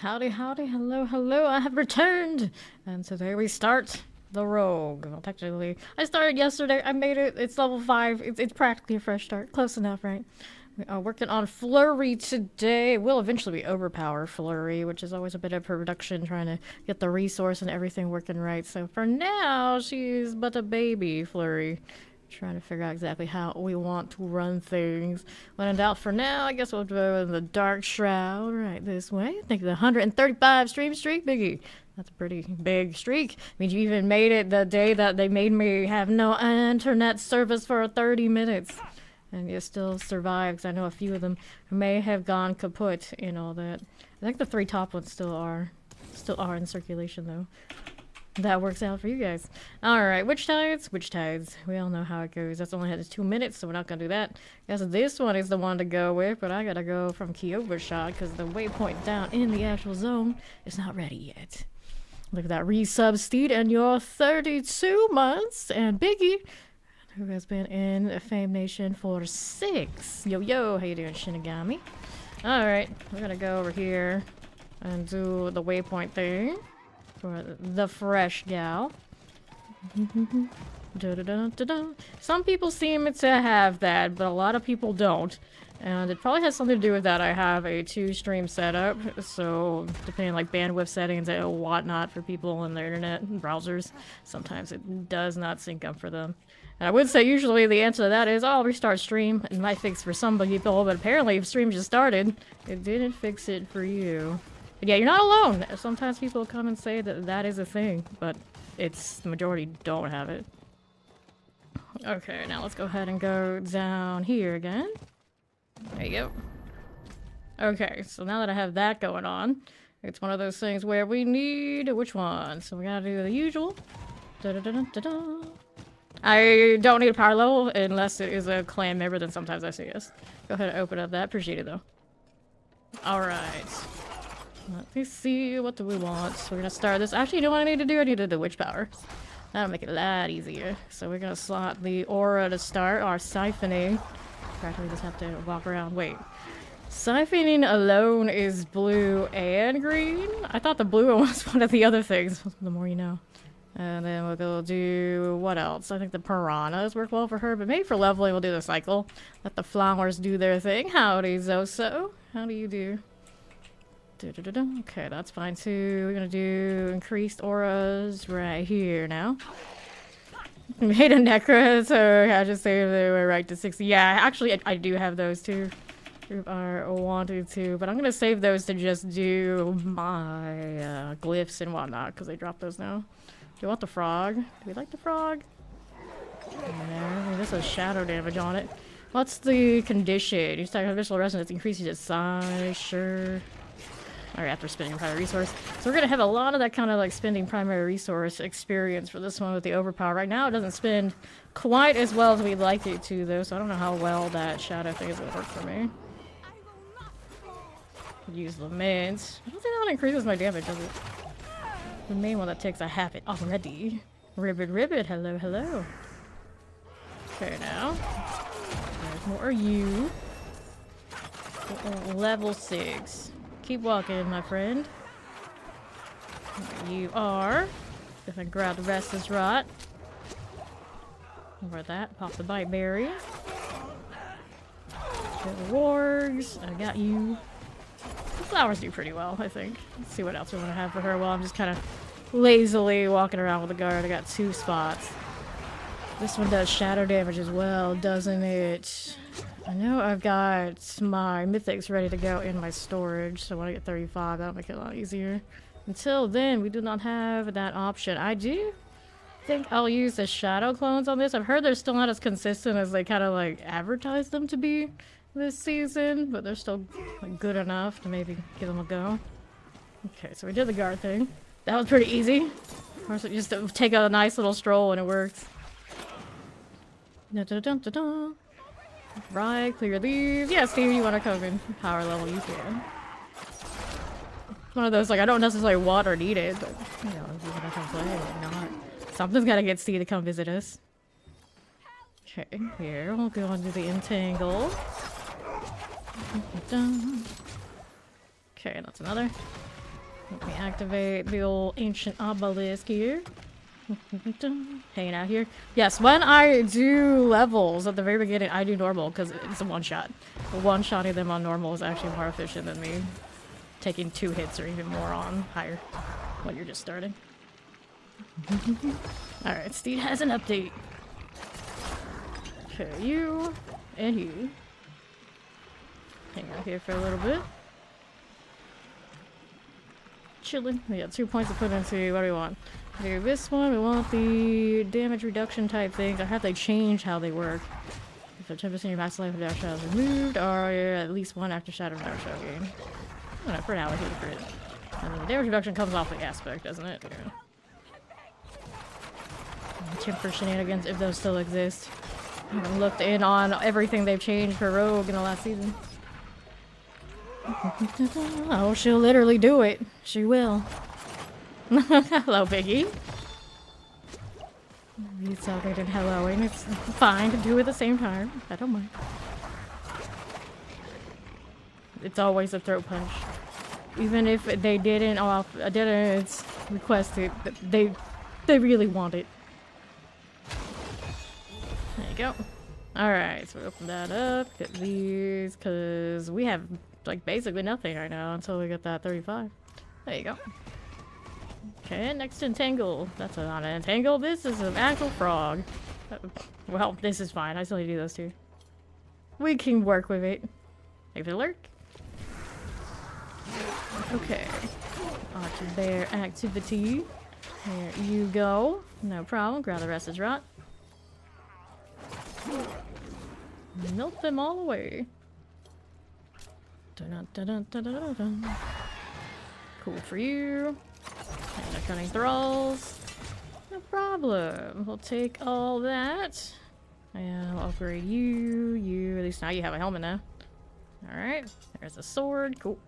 Howdy, howdy, hello, hello, I have returned! And today we start the Rogue. Well, technically, I started yesterday, I made it, it's level 5, it's practically a fresh start. Close enough, right? We are working on Flurry today. We'll eventually be overpower Flurry, which is always a bit of production, trying to get the resource and everything working right. So for now, she's but a baby Flurry. Trying to figure out exactly how we want to run things. When in doubt for now, I guess we'll go in the Dark Shroud right this way. I think the 135 stream streak, Biggie. That's a pretty big streak. I mean, you even made it the day that they made me have no internet service for 30 minutes. And you still survived, because I know a few of them may have gone kaput and all that. I think the 3 top ones still are in circulation, though. That works out for you guys. Alright, Witch Tides? Witch Tides. We all know how it goes. That's only had 2 minutes, so we're not gonna do that. Guess this one is the one to go with, but I gotta go from Kyoba shot, because the waypoint down in the actual zone is not ready yet. Look at that resub, Steed, and your 32 months, and Biggie, who has been in Fame Nation for 6. Yo, yo, how you doing, Shinigami? Alright, we're gonna go over here and do the waypoint thing for the fresh gal. Some people seem to have that, but a lot of people don't. And it probably has something to do with that. I have a 2-stream setup, so depending on like bandwidth settings and whatnot for people on their internet and browsers, sometimes it does not sync up for them. And I would say usually the answer to that is, oh, I'll restart stream. It might fix for some people, but apparently if stream just started, it didn't fix it for you. But yeah, you're not alone. Sometimes people come and say that that is a thing, but the majority don't have it. Okay, now let's go ahead and go down here again. There you go. Okay, so now that I have that going on, it's one of those things where we need which one? So we gotta do the usual. I don't need a power level unless it is a clan member, then sometimes I say yes. Go ahead and open up that. Appreciate it though. Alright. Let me see, what do we want? So we're gonna start this. Actually, you know what I need to do? I need to do the witch power. That'll make it a lot easier. So we're gonna slot the aura to start our siphoning. Practically just have to walk around. Wait. Siphoning alone is blue and green? I thought the blue one was one of the other things. The more you know. And then we'll go do what else? I think the piranhas work well for her, but maybe for leveling we'll do the cycle. Let the flowers do their thing. Howdy, Zoso. How do you do? Okay, that's fine too. We're gonna do increased auras right here now. Made a Necra, so I just saved they were right to 60. Yeah, actually I do have those too. If I wanted to, but I'm gonna save those to just do my glyphs and whatnot, because they drop those now. Do you want the frog? Do we like the frog? There. This has shadow damage on it. What's the condition? You start visual resonance increases its size, sure. Alright, after spending primary resource. So we're gonna have a lot of that kind of like spending primary resource experience for this one with the overpower. Right now it doesn't spend quite as well as we'd like it to though, so I don't know how well that shadow thing is gonna work for me. Use Lament. I don't think that one increases my damage, does it? The main one that takes, I have it already. Ribbit, hello, hello. Okay, now. There's more you. Level 6. Keep walking, my friend. There you are. If I grab the rest of this rot. Over that, pop the bite berry. Get the wargs. I got you. The flowers do pretty well, I think. Let's see what else we want to have for her while I'm just kind of lazily walking around with the guard. I got 2 spots. This one does shadow damage as well, doesn't it? I know I've got my mythics ready to go in my storage, so when I get 35, that'll make it a lot easier. Until then, we do not have that option. I do think I'll use the shadow clones on this. I've heard they're still not as consistent as they kind of like advertise them to be this season, but they're still like, good enough to maybe give them a go. Okay, so we did the guard thing. That was pretty easy. Of course, it just take a nice little stroll and it works. Da-da-da-da-da. Right, clear these. Yeah, Steve, you want to come in power level, you can. One of those, like, I don't necessarily want or need it, but, you know, if you want to come play or not. Something's got to get Steve to come visit us. Okay, here, we'll go on to the entangle. Okay, that's another. Let me activate the old ancient obelisk here. Hanging out here. Yes, when I do levels at the very beginning, I do normal because it's a one-shot. One-shotting them on normal is actually more efficient than me taking 2 hits or even more on higher when you're just starting. Alright, Steed has an update. Okay, you and you. Hang out here for a little bit. Chilling. We got 2 points to put into what do we want? Do this one, we want the damage reduction type things. I have to change how they work. If a 10% your max life without shadow is removed, or at least 1 after shadow without shadow gain. For now, I hit the crit. And then the damage reduction comes off the aspect, doesn't it? Yeah. Temper shenanigans, if those still exist. I haven't looked in on everything they've changed for Rogue in the last season. Oh, she'll literally do it. She will. Hello, Biggie. You talking and helloing. It's fine to do at the same time. I don't mind. It's always a throat punch. Even if they didn't request it, they really want it. There you go. Alright, so we open that up, get these, because we have like basically nothing right now until we get that 35. There you go. Okay, next entangle. That's not an entangle, this is an actual frog. Well, this is fine, I still need to do those 2. We can work with it. Leave it lurk. Okay. On to their activity. There you go. No problem. Grab the rest of rot. Melt them all away. Dun, dun, dun, dun, dun, dun. Cool for you. And the cunning thralls. No problem. We'll take all that. And I'll upgrade you. You. At least now you have a helmet now. Alright. There's a sword. Cool.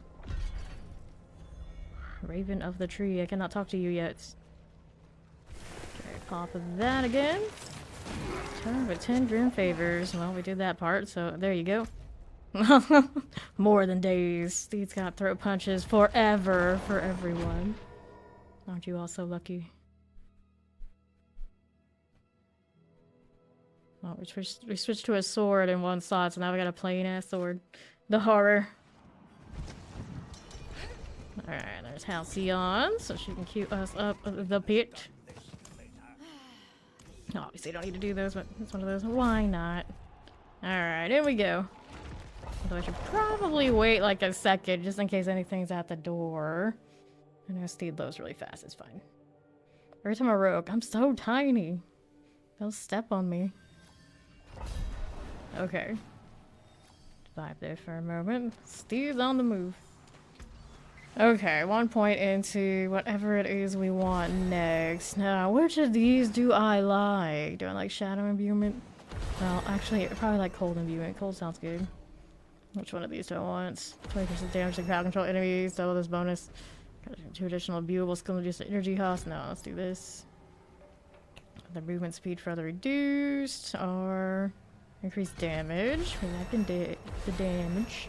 Raven of the tree. I cannot talk to you yet. Okay, pop that again. Turn with 10 grim favors. Well, we did that part, so there you go. More than days. Steed's got throat punches forever for everyone. Aren't you all so lucky? Well, we switched to a sword in one slot, so now we got a plain ass sword. The horror. Alright, there's Halcyon, so she can queue us up the pit. Obviously, don't need to do those, but it's one of those. Why not? Alright, here we go. Although I should probably wait like a second, just in case anything's at the door. I'm gonna steal those really fast, it's fine. Every time I rogue, I'm so tiny. They'll step on me. Okay. Vibe there for a moment. Steve's on the move. Okay, 1 point into whatever it is we want next. Now, which of these do I like? Do I like Shadow Imbuement? Well, actually, I probably like Cold Imbuement. Cold sounds good. Which one of these do I want? 20% damage to crowd control enemies. Double this bonus. 2 additional viewable skill reduce energy cost. No, let's do this. The movement speed further reduced. Or increased damage. We like the damage.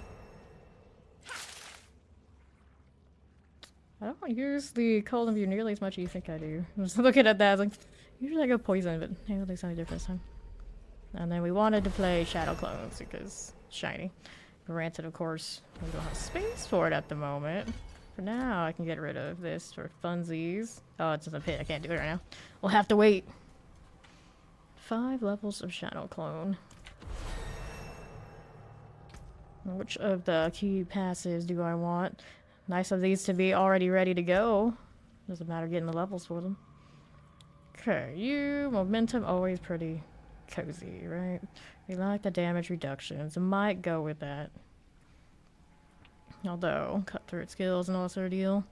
I don't use the Cold Imbue nearly as much as you think I do. I'm just looking at that, I was like, usually I go poison, but I don't think it's any different this time. And then we wanted to play Shadow Clones because shiny. Rancid, of course, we don't have space for it at the moment. For now, I can get rid of this for funsies. Oh, it's in the pit. I can't do it right now. We'll have to wait. 5 levels of Shadow Clone. Which of the key passes do I want? Nice of these to be already ready to go. Doesn't matter getting the levels for them. Okay, you momentum always pretty cozy, right? We like the damage reductions. Might go with that. Although, cut through its skills and all sort of deal.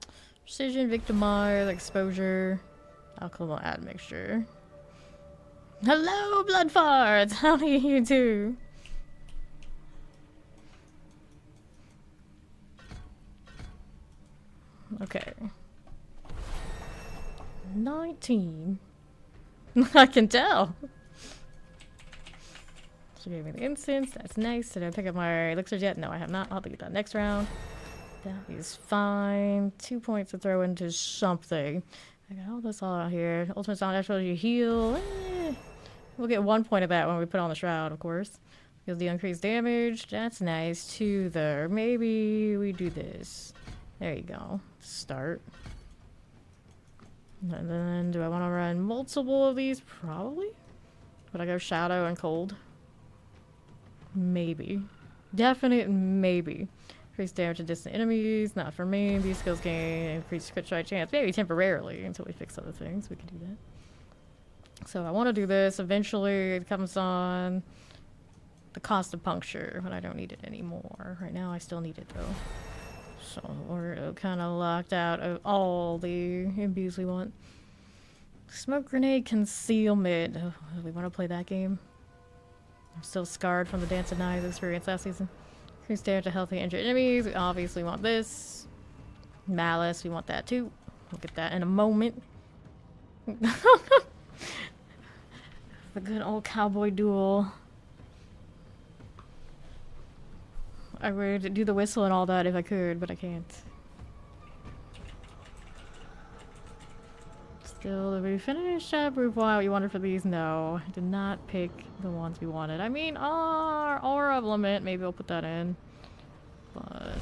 Precision, victimize, exposure, alcohol admixture. Hello, blood farts! How do you do? Okay. 19. I can tell. She gave me the incense. That's nice. Did I pick up my elixirs yet? No, I have not. I'll have to get that next round. That is fine. 2 points to throw into something. I got all this all out here. Ultimate sound actually you heal. We'll get 1 point of that when we put on the shroud, of course. Because the increased damage. That's nice too, though. Maybe we do this. There you go. Start. And then, do I want to run multiple of these? Probably. Would I go shadow and cold? Maybe. Definite maybe. Increase damage to distant enemies. Not for me. These skills gain increased crit strike chance. Maybe temporarily until we fix other things. We can do that. So I want to do this. Eventually it comes on the cost of puncture when I don't need it anymore. Right now I still need it though. So we're kind of locked out of all the imbues we want. Smoke grenade concealment. Oh, we want to play that game. I'm still scarred from the Dance of Knives experience last season. Increase damage to healthy injured enemies. We obviously want this. Malice, we want that too. We'll get that in a moment. The good old cowboy duel. I would do the whistle and all that if I could, but I can't. Still, did we finish up Roof Wild? You wanted for these? No. I did not pick the ones we wanted. I mean, our Aura of Lament, maybe I'll put that in. But,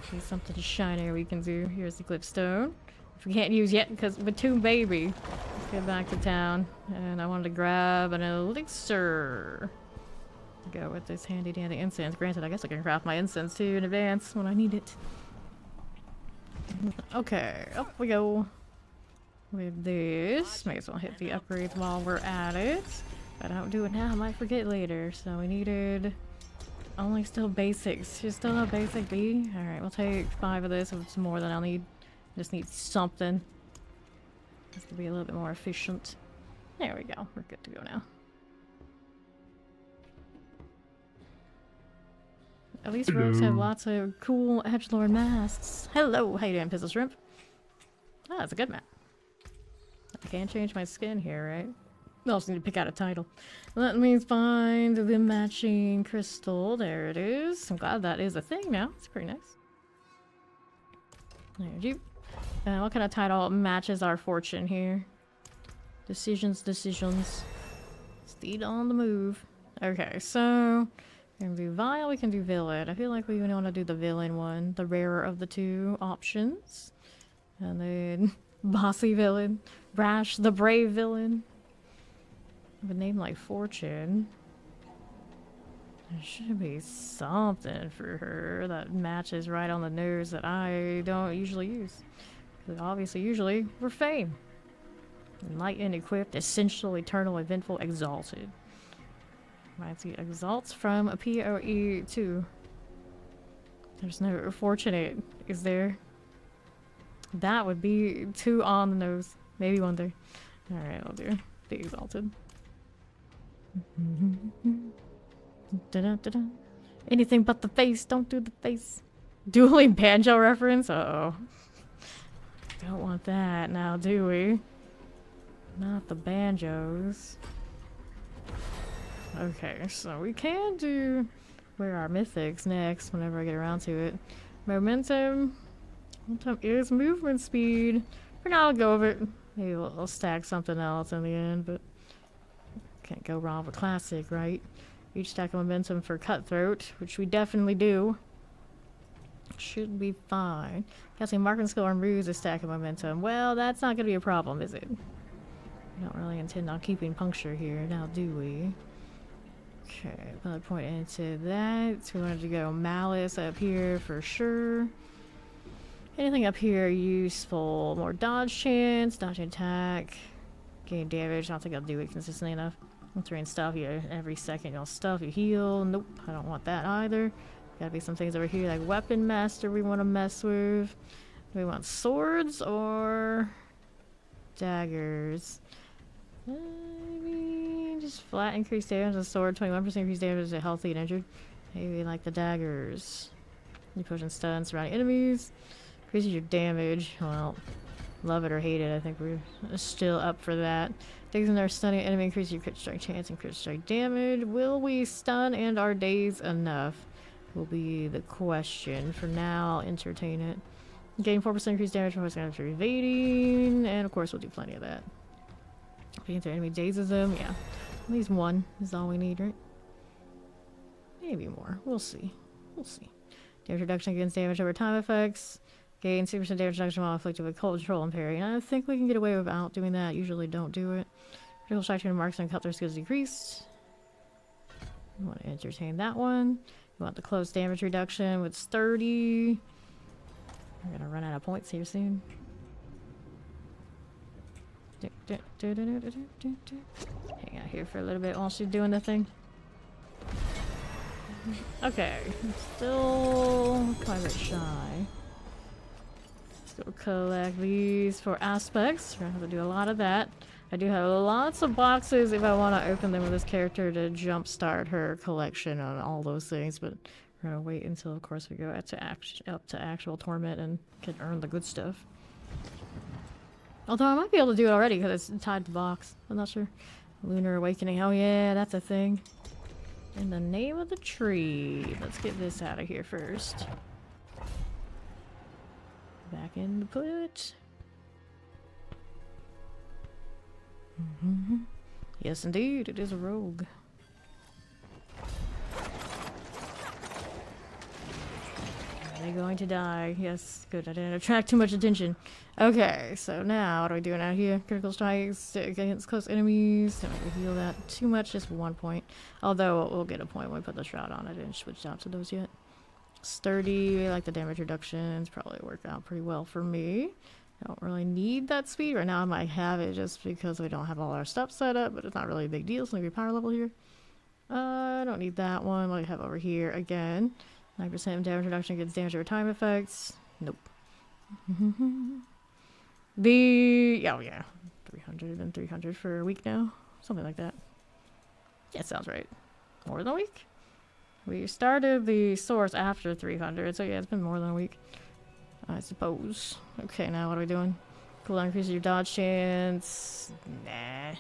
okay, something shinier we can do. Here's the Clipstone, which we can't use yet because with Tomb Baby. Let's get back to town. And I wanted to grab an elixir. Go with this handy dandy incense. Granted, I guess I can craft my incense too in advance when I need it. Okay, up we go. With this, may as well hit the upgrades while we're at it. If I don't do it now, I might forget later. So we needed only still basics. Just still a basic B. Alright, we'll take 5 of this if it's more than I'll need. Just need something. Just to be a little bit more efficient. There we go. We're good to go now. At least rogues have lots of cool edgelord masks. Hello, how you doing, Pizzle Shrimp? Ah, that's a good map. I can't change my skin here, right? I also need to pick out a title. Let me find the matching crystal. There it is. I'm glad that is a thing now. It's pretty nice. There's you. What kind of title matches our fortune here? Decisions, decisions. Steed on the move. Okay, so we can do Vile, we can do Villain. I feel like we want to do the Villain one. The rarer of the two options. And then Bossy Villain. Brash, the brave villain. With a name like Fortune. There should be something for her that matches right on the nose that I don't usually use. Because obviously, usually, we're Fame. Enlightened, equipped, essential, eternal, eventful, exalted. Reminds me, exalts from a PoE too. There's no fortunate, is there? That would be too on the nose. Maybe one day. Alright, I'll do the exalted. Da-da-da-da. Anything but the face. Don't do the face. Dueling banjo reference? Uh-oh. Don't want that now, do we? Not the banjos. Okay, so we can do where our mythics next whenever I get around to it. Momentum. Momentum is movement speed. For now, I'll go with it. Maybe we'll stack something else in the end, but can't go wrong with classic, right? Each stack of momentum for Cutthroat, which we definitely do. Should be fine. Casting marking skill on ruse a stack of momentum. Well, that's not going to be a problem, is it? We don't really intend on keeping puncture here, now do we? Okay, another point into that. So we wanted to go Malice up here for sure. Anything up here useful? More dodge chance, dodge attack, gain damage. I don't think I'll do it consistently enough. Entering stuff you every second you'll stuff, you heal. Nope, I don't want that either. Gotta be some things over here like Weapon Master we want to mess with. Do we want swords or daggers? Maybe just flat increased damage on sword, 21% increased damage to healthy and injured. Maybe like the daggers. You push and stun surrounding enemies. Increases your damage. Well, love it or hate it, I think we're still up for that. Days in our stunning enemy increases your crit strike chance and crit strike damage. Will we stun and are days enough? Will be the question. For now, I'll entertain it. Gain 4% increased damage from after evading, and of course we'll do plenty of that. If the enemy dazes them, yeah. At least one is all we need, right? Maybe more. We'll see. We'll see. Damage reduction against damage over time effects. Gain 6% damage reduction while afflicted with cold control and parry. And I think we can get away without doing that. Usually don't do it. Critical strike to marks and cut their skills decreased. You want to entertain that one. You want the close damage reduction with sturdy. We're gonna run out of points here soon. Hang out here for a little bit while she's doing the thing. Okay, I'm still quite a bit shy. Let's go collect these for aspects. We're gonna have to do a lot of that. I do have lots of boxes if I want to open them with this character to jumpstart her collection on all those things, but we're gonna wait until, of course, we go up to actual torment and can earn the good stuff. Although I might be able to do it already because it's tied to box. I'm not sure. Lunar Awakening. Oh yeah, that's a thing. In the name of the tree. Let's get this out of here first. Back in the put. Yes, indeed. It is a rogue. Are they going to die? Yes, good. I didn't attract too much attention. Okay, so now what are we doing out here? Critical strikes against close enemies. Don't need to heal that too much, just 1 point. Although we'll get a point when we put the shroud on. I didn't switch out to those yet. Sturdy, I like the damage reductions. Probably work out pretty well for me. I don't really need that speed. Right now I might have it just because we don't have all our stuff set up, but it's not really a big deal. It's maybe power level here. I don't need that one. What do we have over here? Again, 9% damage reduction against damage over time effects. Nope. Oh yeah, 300 and 300 for a week now. Something like that. Yeah, sounds right. More than a week? We started the source after 300, so yeah, it's been more than a week, I suppose. Okay, now what are we doing? Cooldown increases your dodge chance. Nah.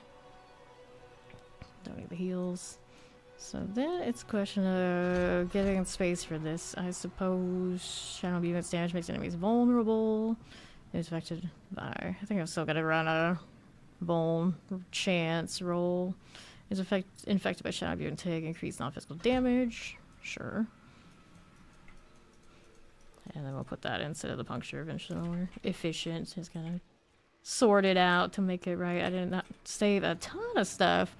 Don't need the heals. So then it's a question of getting space for this, I suppose. Shadow Beam's damage makes enemies vulnerable. It's affected by... I think I've still got to run a bone chance roll. Is infected by Shadow Beam and Tig. Increased non-physical damage. Sure. And then we'll put that instead of the puncture eventually. We're efficient. Just gonna sort it out to make it right. I did not save a ton of stuff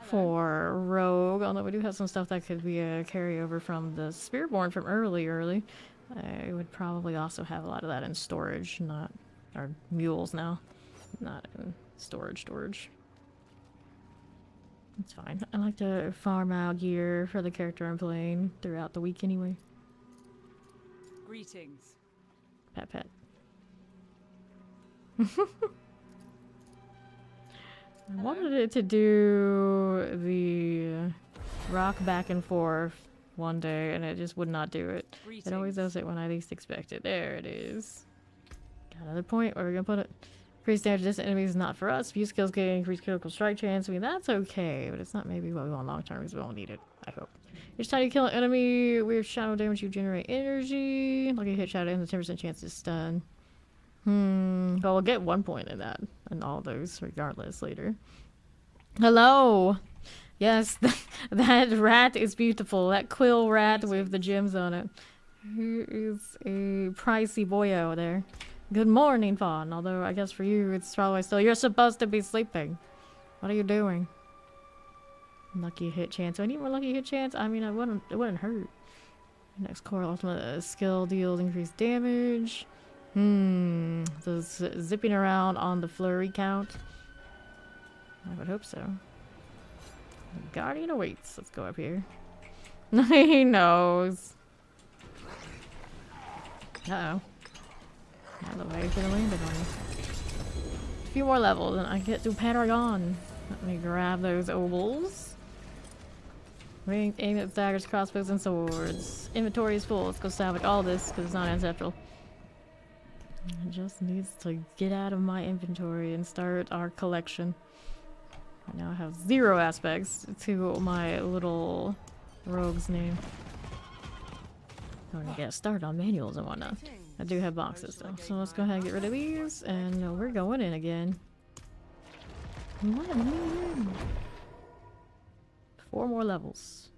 for Rogue, although we do have some stuff that could be a carryover from the Spiritborn from early. I would probably also have a lot of that in storage, not... or mules now. Not in storage. It's fine. I like to farm out gear for the character I'm playing throughout the week anyway. Greetings. Pat. I wanted it to do the rock back and forth one day, and it just would not do it. Greetings. It always does it when I least expect it. There it is. Got another point. Where are we gonna put it? Increased damage to distant enemies is not for us. Few skills gain increased critical strike chance. I mean, that's okay, but it's not maybe what we want long term because we won't need it, I hope. Each time you kill an enemy with shadow damage, you generate energy. Lucky hit shadow and the 10% chance to stun. Well, we'll get 1 point in that, and all those regardless later. Hello! Yes, that rat is beautiful. That quill rat with the gems on it. Here is a pricey boyo there. Good morning, Fawn. Although I guess for you, it's probably still... You're supposed to be sleeping. What are you doing? Lucky hit chance. Do I need more lucky hit chance? I mean, it wouldn't hurt. Next core ultimate skill deals increased damage. So zipping around on the flurry count. I would hope so. Guardian awaits. Let's go up here. He knows. Uh-oh. Out of the way, could have landed on me. A few more levels and I get to Paragon. Let me grab those obols. Aim at daggers, crossbows, and swords. Inventory is full. Let's go salvage all this because it's not ancestral. It just needs to get out of my inventory and start our collection. I now have 0 aspects to my little rogue's name. I'm gonna get started on manuals and whatnot. I do have boxes though, so let's go ahead and get rid of these, and we're going in again. Let me in. 4 more levels.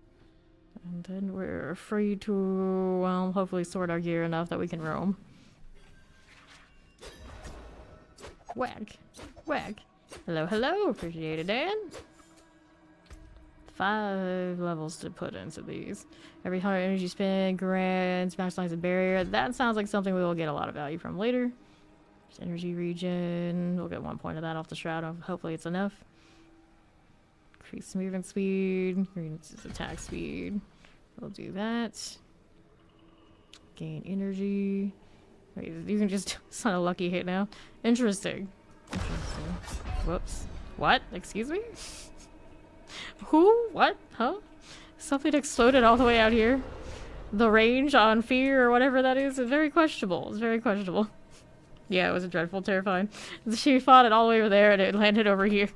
And then we're free to, well, hopefully sort our gear enough that we can roam. Whack. Whack. Hello, hello. Appreciate it, Dan. 5 levels to put into these. Every 100 energy spend grants maximize a barrier. That sounds like something we will get a lot of value from later. There's energy regen. We'll get 1 point of that off the shroud. Hopefully it's enough. Increase movement speed. Increase attack speed. We'll do that. Gain energy. Wait, you can just... It's not a lucky hit now. Interesting. Interesting. Whoops. What? Excuse me? Who? What? Huh? Something exploded all the way out here. The range on fear or whatever that is very questionable. It's very questionable. Yeah, it was dreadful, terrifying. She fought it all the way over there and it landed over here.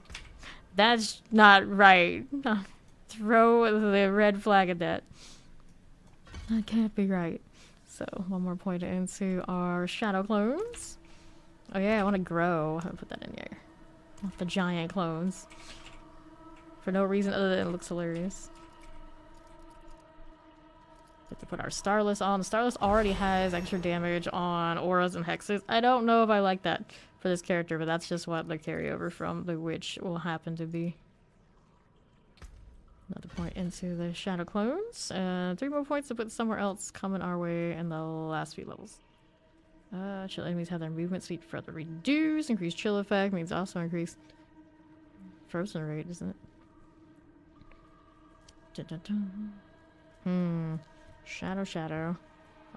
That's not right. Throw the red flag at that. That can't be right. So, 1 more point into our shadow clones. Oh yeah, I want to grow. I'm gonna put that in here. I want the giant clones. For no reason other than it looks hilarious. We have to put our Starless on. The Starless already has extra damage on auras and hexes. I don't know if I like that for this character, but that's just what the carryover from the witch will happen to be. Another point into the shadow clones. 3 more points to put somewhere else coming our way in the last few levels. Chill enemies have their movement speed further reduced. Increased chill effect means also increased frozen rate, isn't it? Dun, dun, dun. Shadow. I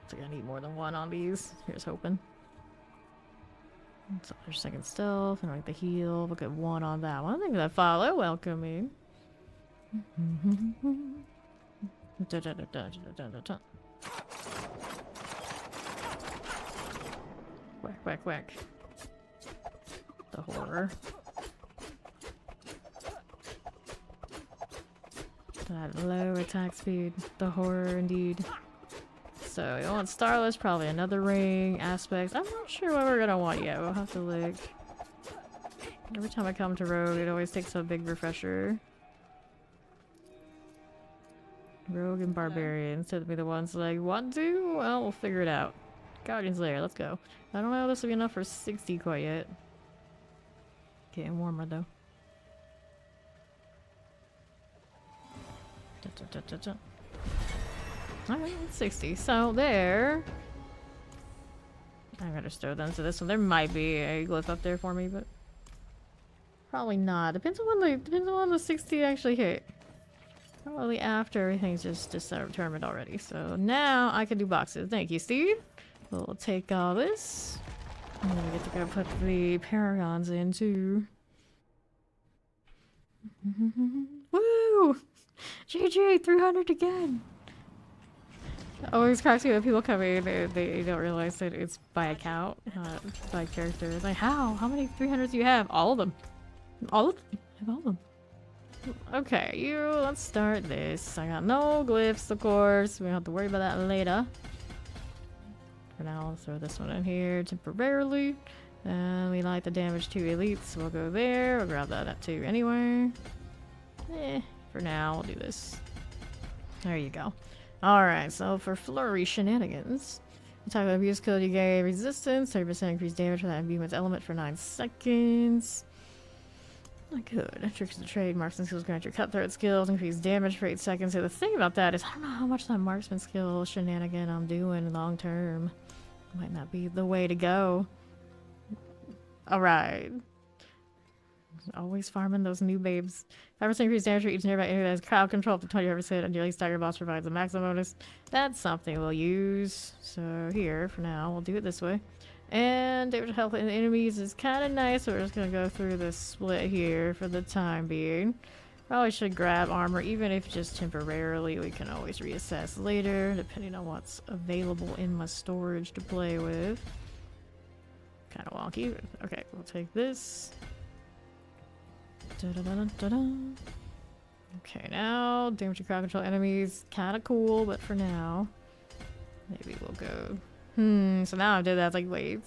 think I need more than 1 on these. Here's hoping. So there's second stealth, and like the heal. We'll get 1 on that one. I think that follow welcoming. Whack, whack, whack. The horror. That low attack speed. The horror indeed. So you want Starless, probably another ring, aspects. I'm not sure what we're gonna want yet. We'll have to look. Every time I come to Rogue, it always takes a big refresher. Rogue and Barbarian tend to be the ones like, want to? Well, we'll figure it out. Guardian's Lair, let's go. I don't know if this will be enough for 60 quite yet. Getting warmer though. Alright, it's 60. So there. I gotta throw them to this one. There might be a glyph up there for me, but probably not. Depends on when the 60 actually hit. Probably after everything's just determined already. So now I can do boxes. Thank you, Steve. We'll take all this. And then we get to go put the Paragons in too. Woo! GG, 300 again! Always cracks me when people come in and they don't realize that it's by account, not by character. It's like, how? How many 300s do you have? All of them. All of them? I have all of them. Okay, let's start this. I got no glyphs, of course. We don't have to worry about that later. For now, I'll throw this one in here temporarily. And we like the damage to elites, so we'll go there. We'll grab that too anyway. For now, we'll do this. There you go. Alright, so for Flurry shenanigans, the type of abuse skill you gain resistance, 30% increased damage for that imbuement's element for 9 seconds. Not good. Tricks of the trade, marksman skills grant your cutthroat skills, increase damage for 8 seconds. So the thing about that is I don't know how much that marksman skill shenanigan I'm doing long term. Might not be the way to go. Alright. Always farming those new babes. 5% increased damage for each nearby enemy that has crowd control up to 20% and your least stagger boss provides a maximum bonus. That's something we'll use. So here, for now, we'll do it this way. And damage to health in enemies is kind of nice, so we're just going to go through this split here for the time being. Probably should grab armor, even if just temporarily. We can always reassess later, depending on what's available in my storage to play with. Kind of wonky. Okay, we'll take this. Okay, now damage to crowd control enemies. Kind of cool, but for now, maybe we'll go So now I did that. It's like, wait.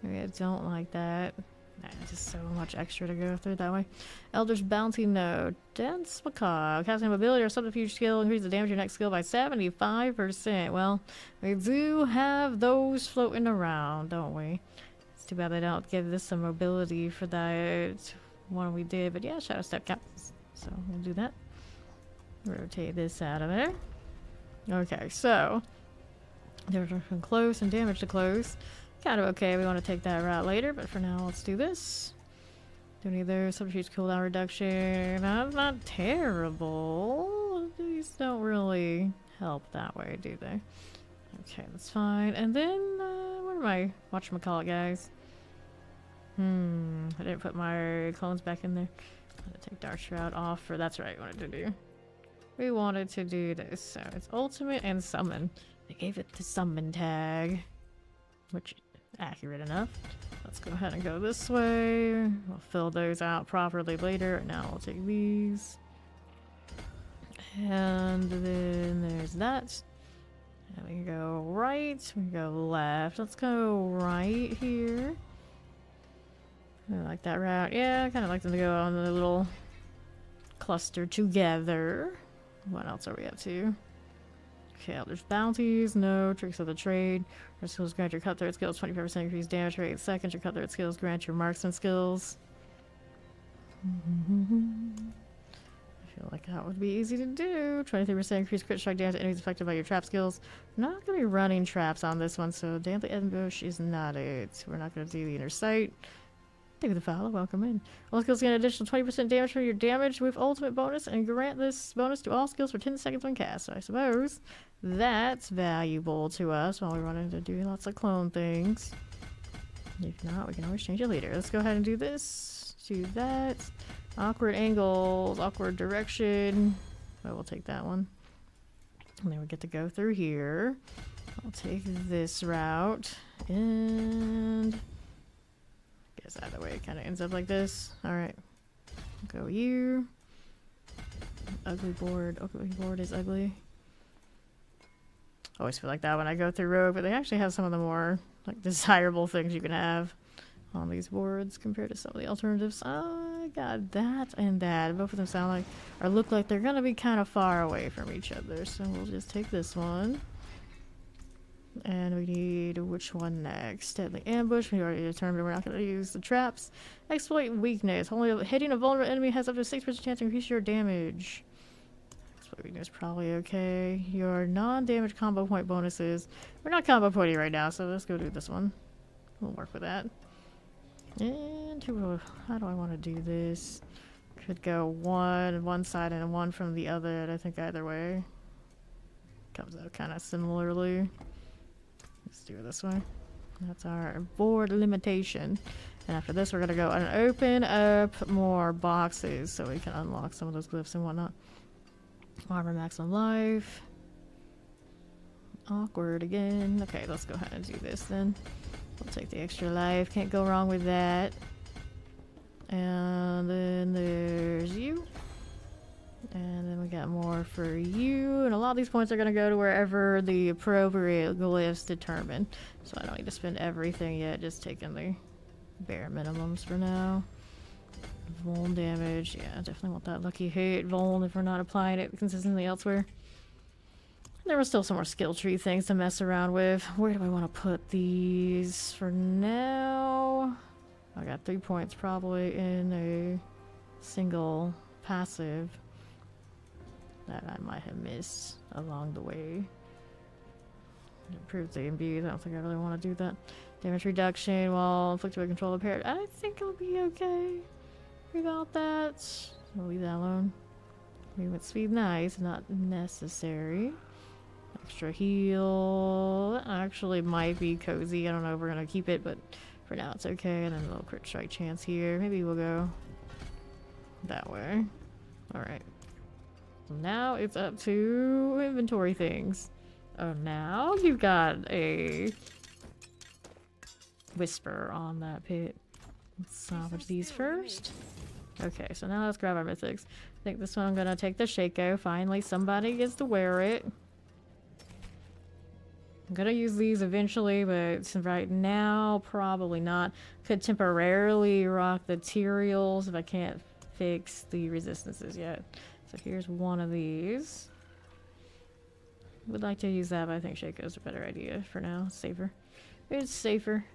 Maybe I don't like that. Nah, just so much extra to go through that way. Elder's Bounty Node. Dense Macaw. Casting ability or subterfuge skill. Increase the damage of your next skill by 75%. Well, we do have those floating around, don't we? It's too bad they don't give this some mobility for that one we did. But yeah, Shadow Step counts. So we'll do that. Rotate this out of there. Okay, so there's from close and damage to close. Kind of okay. We want to take that route later, but for now, let's do this. Don't either. Subterfuge cooldown reduction. That's not terrible. These don't really help that way, do they? Okay, that's fine. And then, where am I? Whatchamacallit, guys? I didn't put my clones back in there. I'm gonna take Dark Shroud off for that's right. I wanted to do. We wanted to do this. So it's ultimate and summon. They gave it the summon tag, which accurate enough. Let's go ahead and go this way. We'll fill those out properly later. Now we'll take these. And then there's that. And we can go right. We can go left. Let's go right here. I like that route. Yeah, I kind of like them to go on the little cluster together. What else are we up to? Okay, there's bounties, no tricks of the trade. Your skills grant your cutthroat skills 25% increased damage rate. Second, your cutthroat skills grant your marksman skills. I feel like that would be easy to do. 23% increased crit strike damage to enemies affected by your trap skills. We're not going to be running traps on this one, so Damply Ambush is not it. We're not going to do the inner sight. Thank you for the follow. Welcome in. All skills get an additional 20% damage for your damage with ultimate bonus and grant this bonus to all skills for 10 seconds when cast. So I suppose that's valuable to us while we run into doing lots of clone things. If not, we can always change it later. Let's go ahead and do this. Do that. Awkward angles, awkward direction. Oh, we'll take that one. And then we get to go through here. I'll take this route. And guess either way it kind of ends up like this. Alright. Go you. Ugly board. Ugly board is ugly. Always feel like that when I go through Rogue, but they actually have some of the more like desirable things you can have on these boards compared to some of the alternatives. I got that and that. Both of them sound like or look like they're gonna be kind of far away from each other. So we'll just take this one. And we need which one next? Deadly Ambush. We already determined we're not going to use the traps. Exploit Weakness. Only hitting a vulnerable enemy has up to 6% chance to increase your damage. Exploit Weakness probably okay. Your non-damage combo point bonuses. We're not combo pointing right now, so let's go do this one. We'll work with that. And how do I want to do this? Could go one side and one from the other. I think either way comes out kind of similarly. Let's do it this way. That's our board limitation. And after this, we're going to go and open up more boxes so we can unlock some of those glyphs and whatnot. Armor maximum life. Awkward again. Okay, let's go ahead and do this then. We'll take the extra life. Can't go wrong with that. And then there's you. And then we got more for you. And a lot of these points are going to go to wherever the appropriate glyphs determine. So I don't need to spend everything yet. Just taking the bare minimums for now. Vuln damage. Yeah, definitely want that lucky hit. Vuln if we're not applying it consistently elsewhere. There were still some more skill tree things to mess around with. Where do I want to put these for now? I got 3 points probably in a single passive that I might have missed along the way. Improve the imbued. I don't think I really want to do that. Damage reduction while inflicted by control impaired. I think I'll be okay without that. I'll leave that alone. Movement speed, nice, not necessary. Extra heal. That actually might be cozy. I don't know if we're gonna keep it, but for now it's okay. And then a little crit strike chance here. Maybe we'll go that way. Alright. So now it's up to inventory things. Oh, now you've got a whisper on that pit. Let's salvage these first. Okay, so now let's grab our mythics. I think this one I'm gonna take the Shaco. Finally, somebody gets to wear it. I'm gonna use these eventually, but right now, probably not. Could temporarily rock the materials if I can't fix the resistances yet. So here's one of these. Would like to use that, but I think Shaco's a better idea for now. It's safer. It's safer.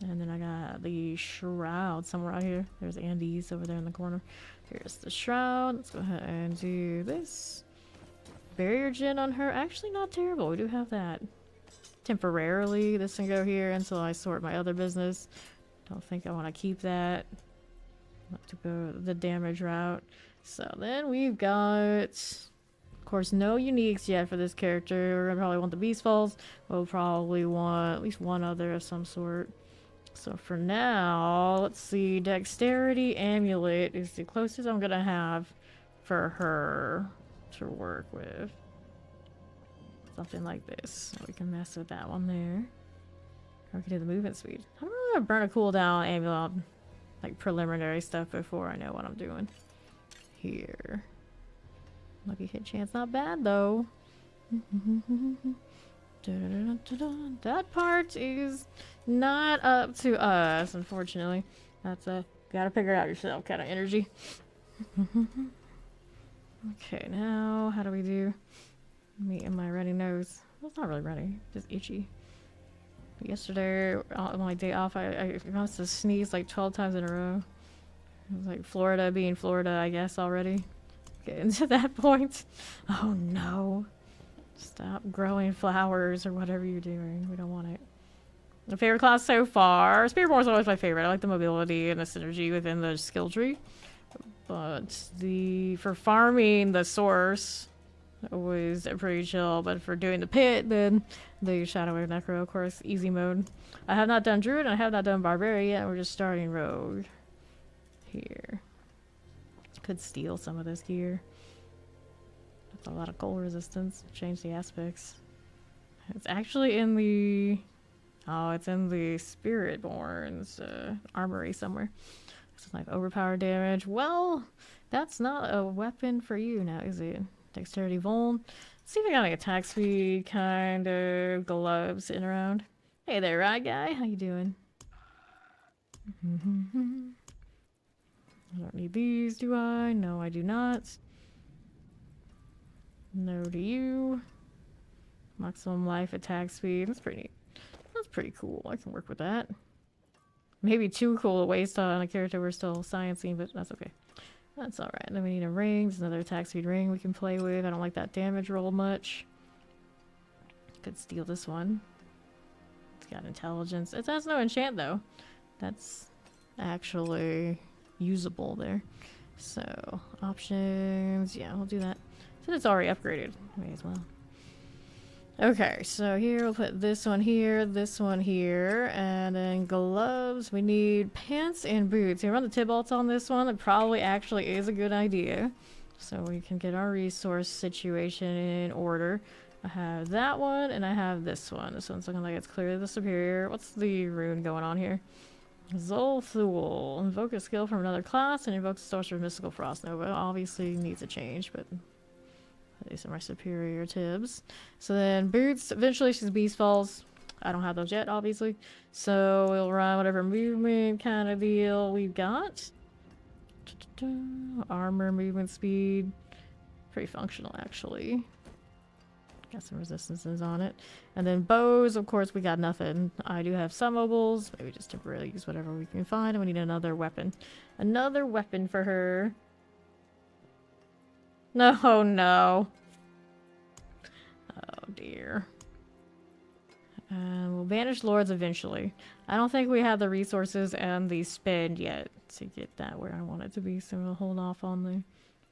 And then I got the shroud somewhere out here. There's Andy's over there in the corner. Here's the shroud. Let's go ahead and do this. Barrier gen on her. Actually not terrible. We do have that. Temporarily, this can go here until I sort my other business. Don't think I want to keep that. Want to go the damage route. So then we've got, of course, no uniques yet for this character. We're gonna probably want the Beast Falls. We'll probably want at least one other of some sort. So for now, let's see. Dexterity Amulet is the closest I'm gonna have for her to work with. Something like this. So we can mess with that one there. Or we can do the movement speed. I don't really want to burn a cooldown amulet, like preliminary stuff before I know what I'm doing. Here. Lucky hit chance, not bad though. That part is not up to us, unfortunately. That's a gotta figure it out yourself kind of energy. Okay, now how do we do? Me and my runny nose. Well, it's not really runny, just itchy. Yesterday, on my day off, I must have sneezed like 12 times in a row. It was like Florida being Florida, I guess, already. Getting to that point. Oh no. Stop growing flowers or whatever you're doing. We don't want it. The favorite class so far. Spiritborn is always my favorite. I like the mobility and the synergy within the skill tree. But for farming the source, always pretty chill. But for doing the pit, then the Shadow Wave Necro, of course, easy mode. I have not done Druid and I have not done Barbarian yet. We're just starting Rogue. Here. Could steal some of this gear. That's a lot of cold resistance. Change the aspects. It's actually in the... Oh, it's in the Spiritborn's armory somewhere. It's like overpowered damage. Well, that's not a weapon for you now, is it? Dexterity Vuln. Let's see if I got like attack speed kind of gloves sitting around. Hey there, right guy? How you doing? I don't need these, do I? No, I do not. No to you. Maximum life attack speed. That's pretty neat. That's pretty cool. I can work with that. Maybe too cool to waste on a character we're still sciencing, but that's okay. That's alright. Then we need a ring. There's another attack speed ring we can play with. I don't like that damage roll much. Could steal this one. It's got intelligence. It has no enchant though. That's actually usable there. So, options. Yeah, we'll do that. Since it's already upgraded, may as well. Okay, so here we'll put this one here, and then gloves. We need pants and boots. You run the Tibalts on this one. It probably actually is a good idea. So we can get our resource situation in order. I have that one, and I have this one. This one's looking like it's clearly the superior. What's the rune going on here? Zolthul. Invoke a skill from another class and invoke a sorcerer of Mystical Frost Nova. Obviously needs a change, but these are my superior tibs. So then boots. Eventually she's Beast Falls. I don't have those yet, obviously. So we'll run whatever movement kind of deal we've got. Armor, movement speed. Pretty functional, actually. Got some resistances on it. And then bows, of course, we got nothing. I do have some mobiles. Maybe just temporarily use whatever we can find. And we need another weapon. Another weapon for her. No, no. Oh, dear. We'll banish lords eventually. I don't think we have the resources and the spend yet to get that where I want it to be. So we'll hold off on the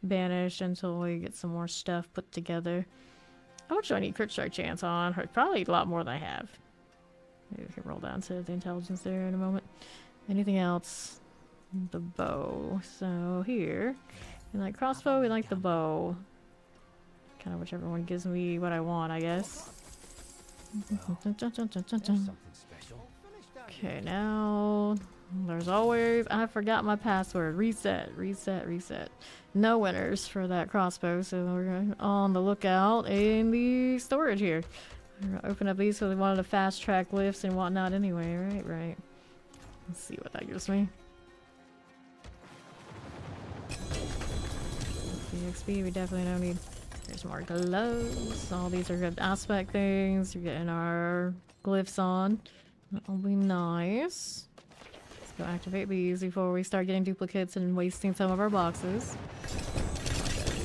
banish until we get some more stuff put together. How much do I need crit strike chance on? Probably a lot more than I have. Maybe we can roll down to the intelligence there in a moment. Anything else? The bow. So here, we like crossbow, we like the bow. Kind of whichever one gives me what I want, I guess. Okay, now there's always, I forgot my password. Reset, reset, reset. No winners for that crossbow, so we're on the lookout in the storage here. We're gonna open up these because we wanted to fast track lifts and whatnot anyway, right? Right. Let's see what that gives me. XP, we definitely don't need. There's more gloves. All these are good aspect things. We're getting our glyphs on. That'll be nice. Let's go activate these before we start getting duplicates and wasting some of our boxes.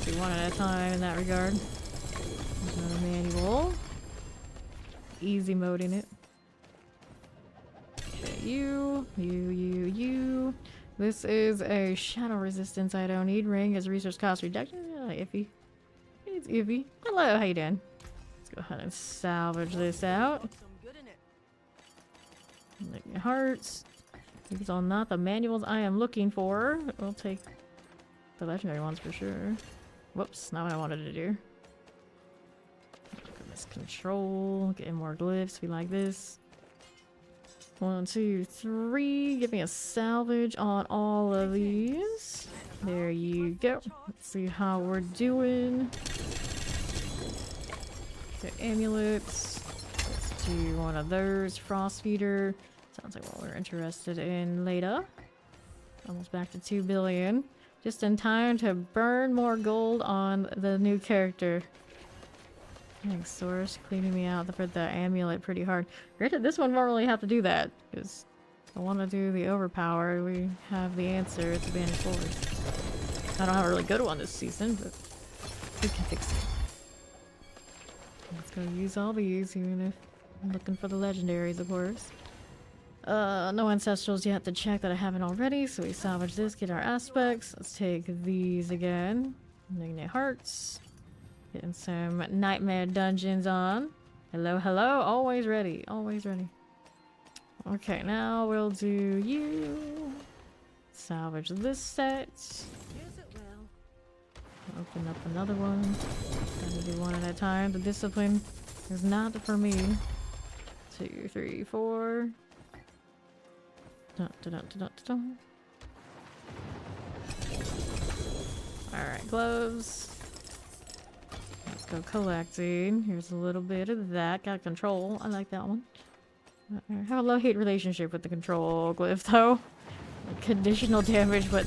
Do one at a time in that regard. There's another manual. Easy moding it. Okay, you. This is a shadow resistance I don't need. Ring is resource cost reduction. Iffy. It's iffy. Hello, how you doing? Let's go ahead and salvage this out. Hearts. These are not the manuals I am looking for. We'll take the legendary ones for sure. Whoops, not what I wanted to do. This control, getting more glyphs. We like this. 1, 2, 3. Give me a salvage on all of these. There you go. Let's see how we're doing. Okay, amulets. Let's do one of those. Frost feeder. Sounds like what we're interested in later. Almost back to 2 billion. Just in time to burn more gold on the new character. Thanks, Source. Cleaning me out for the amulet pretty hard. Granted, this one won't really have to do that, because I want to do the overpower. We have the answer. It's a bandage forward. I don't have a really good one this season, but we can fix it. Let's go use all these, even if I'm looking for the legendaries, of course. No ancestrals yet to check that I haven't already, so we salvage this, get our aspects. Let's take these again. Magnet hearts. Getting some nightmare dungeons on. Hello, hello. Always ready. Always ready. Okay, now we'll do you. Salvage this set. Open up another one. Gotta do one at a time. The discipline is not for me. 2, 3, 4. Dun, dun, dun, dun, dun, dun. Alright, gloves. Let's go collecting. Here's a little bit of that. Got control. I like that one. I have a love-hate relationship with the control glyph, though. Conditional damage, but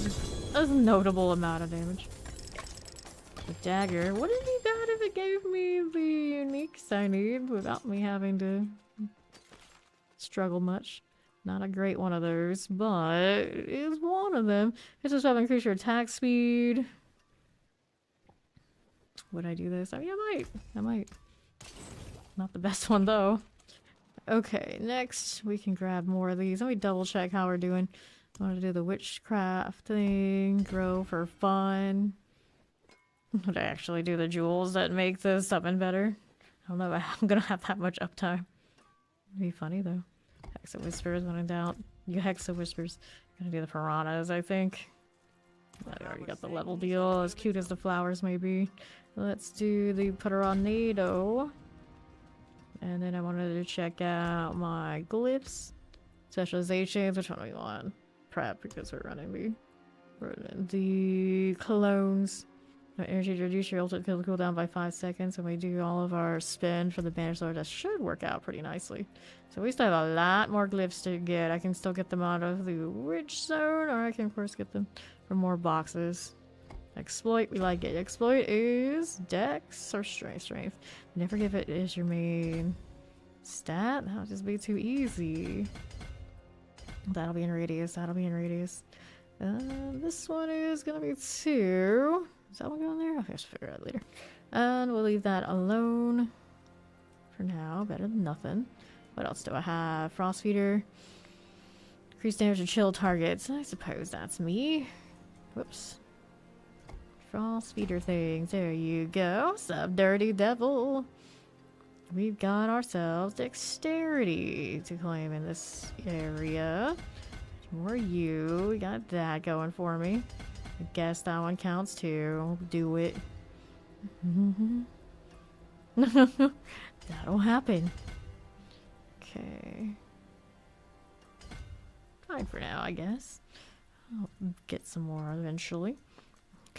a notable amount of damage. The dagger. What did he got if it gave me the uniques I need without me having to struggle much? Not a great one of those, but it is one of them. This is to increase your attack speed. Would I do this? I mean, I might. Not the best one, though. Okay, next we can grab more of these. Let me double check how we're doing. I want to do the witchcraft thing. Grow for fun. Would I actually do the jewels that make the summon better? I don't know if I'm gonna have that much uptime. It'd be funny, though. Hexa Whispers, when in doubt. You Hexa Whispers. Gonna do the piranhas, I think. I already got the level deal, as cute as the flowers may be. Let's do the Piranado. And then I wanted to check out my glyphs. Specializations, which one do we want? Prep, because we're running the clones. Energy to reduce your ultimate kill cooldown by 5 seconds, and we do all of our spend for the Banished Sword. That should work out pretty nicely. So we still have a lot more glyphs to get. I can still get them out of the Witch Zone, or I can of course get them from more boxes. Exploit, we like it. Exploit is Dex or Strength. Never give it as your main stat. That'll just be too easy. That'll be in radius. This one is gonna be 2. Is that one going there? I'll just figure it out later. And we'll leave that alone for now. Better than nothing. What else do I have? Frost feeder. Increase damage to chill targets. I suppose that's me. Whoops. Frost feeder things. There you go. Sup, dirty devil. We've got ourselves dexterity to claim in this area. More you. We got that going for me. I guess that one counts too. Do it. That'll happen. Okay. Fine for now, I guess. I'll get some more eventually.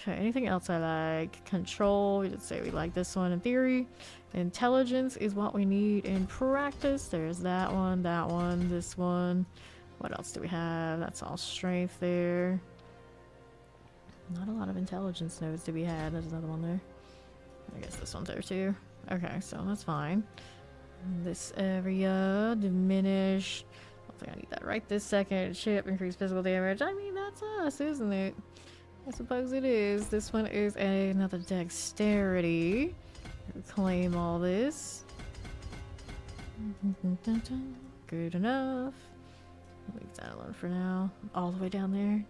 Okay, anything else I like? Control, we did say we like this one in theory. Intelligence is what we need in practice. There's that one, this one. What else do we have? That's all strength there. Not a lot of intelligence nodes to be had. There's another one there. I guess this one's there too. Okay, so that's fine. This area, diminish. I don't think I need that right this second. Ship, increase physical damage. I mean, that's us, isn't it? I suppose it is. This one is another dexterity. Reclaim all this. Good enough. Leave that alone for now. All the way down there.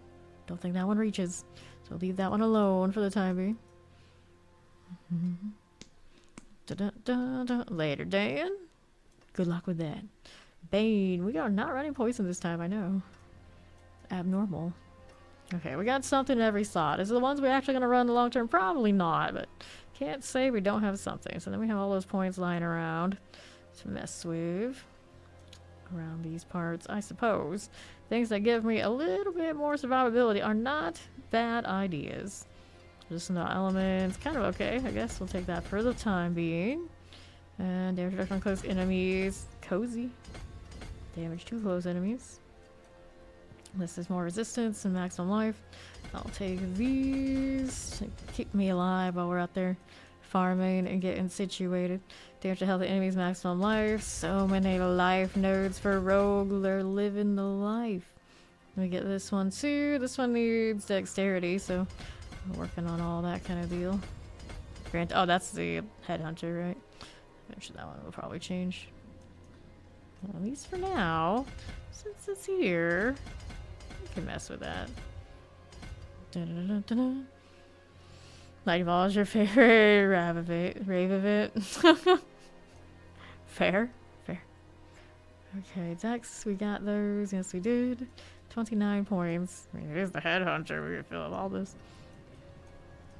Don't think that one reaches. So leave that one alone for the time being. Later, Dan. Good luck with that. Bane. We are not running poison this time, I know. Abnormal. Okay, we got something in every slot. Is it the ones we're actually going to run in the long term? Probably not, but can't say we don't have something. So then we have all those points lying around to mess with. Around these parts, I suppose. Things that give me a little bit more survivability are not bad ideas. Just not elements. Kind of okay. I guess we'll take that for the time being. And damage reduction on close enemies. Cozy. Damage to close enemies. This is more resistance and maximum life. I'll take these to keep me alive while we're out there farming and getting situated. Damage to health of enemies, maximum life. So many life nodes for rogue. They're living the life. Let me get this one too. This one needs dexterity, so I'm working on all that kind of deal. Oh, that's the headhunter, right? Eventually that one will probably change. Well, at least for now, since it's here, we can mess with that. Lightning ball is your favorite. Rave of it. Fair. Okay, Dex, we got those. Yes, we did. 29 points. I mean, it is the headhunter. We can fill up all this.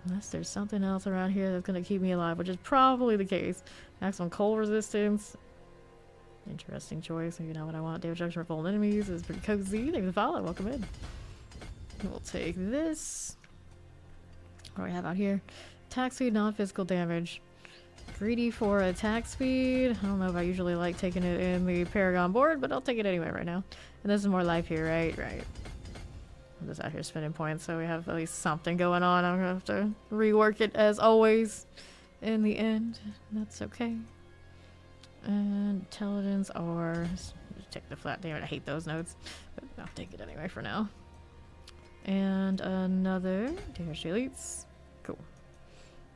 Unless there's something else around here that's going to keep me alive, which is probably the case. Maximum cold resistance. Interesting choice. You know what I want. Damage reduction for fallen enemies is pretty cozy. Thank you for the follow. Welcome in. We'll take this. What do we have out here? Attack speed, non-physical damage. Greedy for attack speed. I don't know if I usually like taking it in the Paragon board, but I'll take it anyway right now. And this is more life here, right? Right. I'm just out here spending points, so we have at least something going on. I'm gonna have to rework it as always in the end. That's okay. And intelligence or take the flat damage. I hate those nodes, but I'll take it anyway for now. And another damage elites. Cool.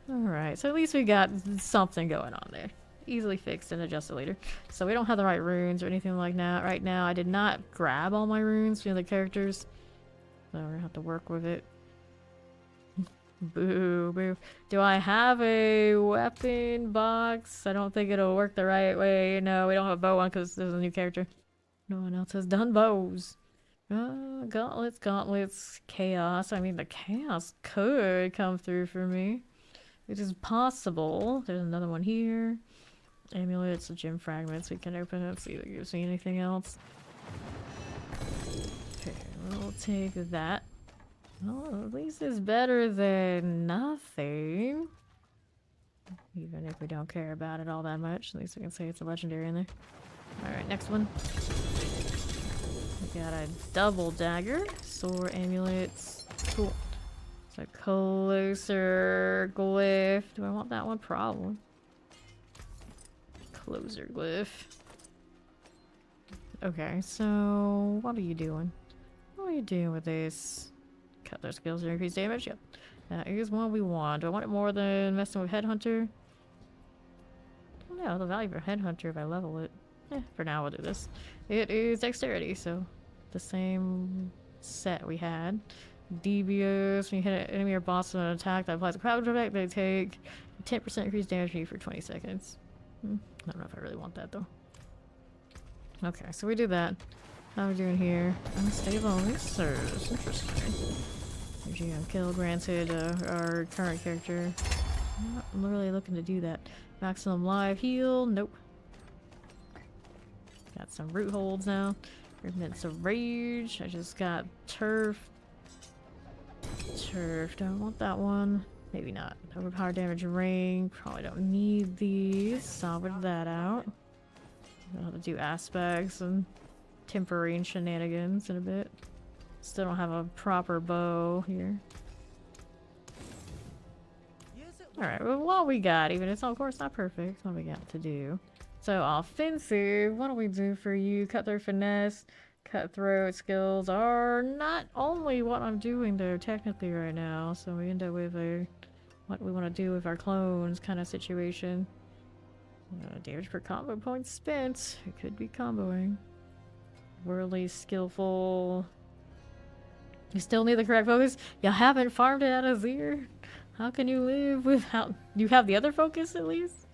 Alright, so at least we got something going on there. Easily fixed and adjusted later. So we don't have the right runes or anything like that right now. I did not grab all my runes from the other characters. So we're gonna have to work with it. Boo, boo. Do I have a weapon box? I don't think it'll work the right way. No, we don't have a bow one because there's a new character. No one else has done bows. Gauntlets, chaos. I mean, the chaos could come through for me. It is possible. There's another one here. Amulets, gem fragments. We can open it, see if it gives me anything else. Okay, we'll take that. Well, at least it's better than nothing. Even if we don't care about it all that much. At least we can say it's a legendary in there. Alright, next one. We got a double dagger. Sword, amulets. Cool. It's a closer glyph. Do I want that one? Probably. Closer glyph. Okay, so what are you doing? What are you doing with this? Cut their skills to increase damage? Yep. That is what we want. Do I want it more than messing with Headhunter? I don't know the value for Headhunter if I level it. For now we'll do this. It is dexterity, so the same set we had. Devious, when you hit an enemy or boss with an attack that applies a crowd effect, they take 10% increased damage from you for 20 seconds. I don't know if I really want that though. Okay, so we do that. How are we doing here? Unstable research. Interesting. Energy on kill granted our current character. I'm not really looking to do that. Maximum live heal. Nope. Got some root holds now. Remnants of rage. I just got turf. Turf, don't want that one. Maybe not. Overpower damage ring. Probably don't need these. Salvage that out. I'll have to do aspects and temporary and shenanigans in a bit. Still don't have a proper bow here. Alright, well, what we got, even it's of course not perfect, what we got to do. So, offensive, what do we do for you? Cutthroat finesse, cutthroat skills are not only what I'm doing though, technically right now. So we end up with a, what we want to do with our clones kind of situation. Damage per combo point spent. It could be comboing. Worldly skillful. You still need the correct focus? You haven't farmed it out of Zir? How can you live without... You have the other focus at least?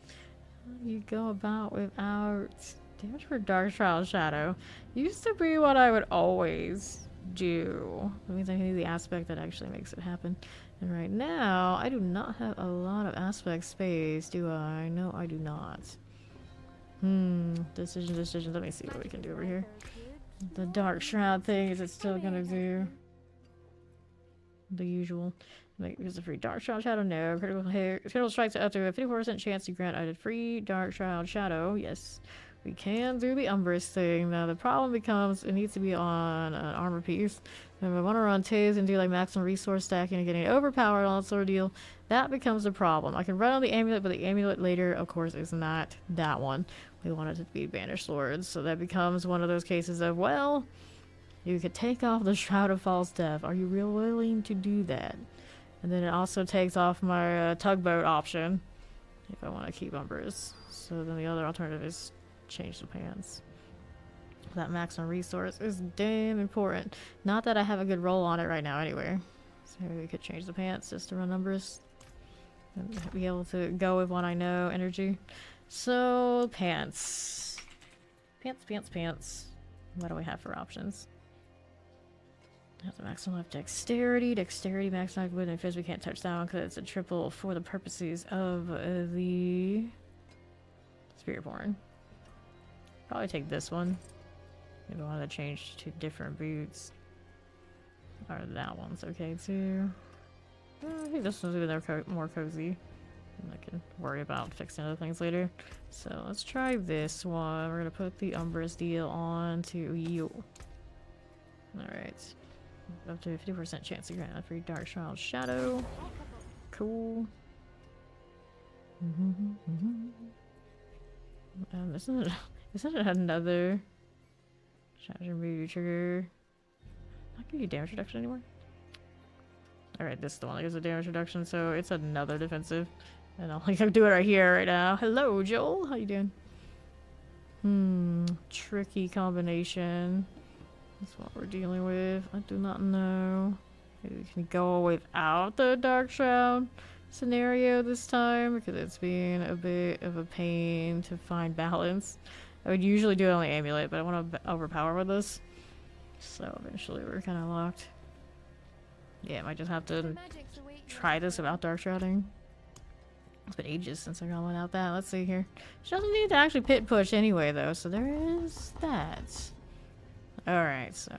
How do you go about without... Damage for Dark Trial Shadow. Used to be what I would always do. That means I need the aspect that actually makes it happen. And right now, I do not have a lot of aspect space, do I? No, I do not. Decision. Let me see what we can do over here. The Dark Shroud thing, is it still gonna do the usual? Like, use the free Dark Shroud Shadow? No. Critical strikes up to a 54% chance to grant either free Dark Shroud Shadow. Yes. We can do the Umbrus thing. Now, the problem becomes it needs to be on an armor piece. And if I want to run Tiz and do like maximum resource stacking and getting overpowered on that sort of deal, that becomes a problem. I can run on the amulet, but the amulet later, of course, is not that one. We want it to be banished swords. So that becomes one of those cases of, well, you could take off the Shroud of False Death. Are you real willing to do that? And then it also takes off my tugboat option if I want to keep Umbrus. So then the other alternative is change the pants. That maximum resource is damn important. Not that I have a good roll on it right now anyway. So we could change the pants just to run numbers. And be able to go with what I know, energy. So, pants. Pants. What do we have for options? Have the maximum left dexterity. Dexterity, maximum with and fizz. We can't touch that one because it's a triple for the purposes of the Spiritborn. Probably take this one. If I want to change to different boots. Or that one's okay too. I think this one's even more cozy. And I can worry about fixing other things later. So let's try this one. We're gonna put the Umbrus deal on to you. Alright. Up to a 50% chance to grant a free Dark Shroud Shadow. Cool. Isn't it another Shatter Mood Trigger? Not give you damage reduction anymore? Alright, this is the one that gives a damage reduction, so it's another defensive. And I'll do it right here, right now. Hello, Joel! How you doing? Tricky combination. That's what we're dealing with. I do not know. Maybe we can go without the Dark Shroud scenario this time, because it's being a bit of a pain to find balance. I would usually do it on the amulet, but I want to overpower with this. So eventually we're kind of locked. Yeah, I might just have to try this without Dark Shrouding. It's been ages since I got one without that. Let's see here. She doesn't need to actually pit push anyway, though, so there is that. Alright, so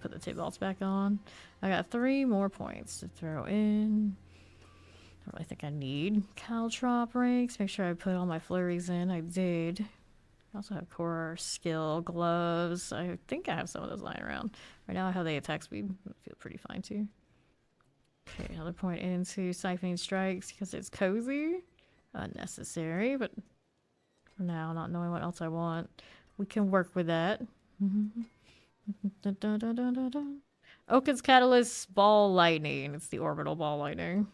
put the tip bolts back on. I got 3 more points to throw in. I don't really think I need caltrop ranks. Make sure I put all my flurries in. I did. I also have core skill gloves. I think I have some of those lying around. Right now I have the attack speed. I feel pretty fine too. Okay, another point into siphoning strikes because it's cozy. Unnecessary, but for now, not knowing what else I want, we can work with that. Oaken's Catalyst Ball Lightning. It's the orbital ball lightning.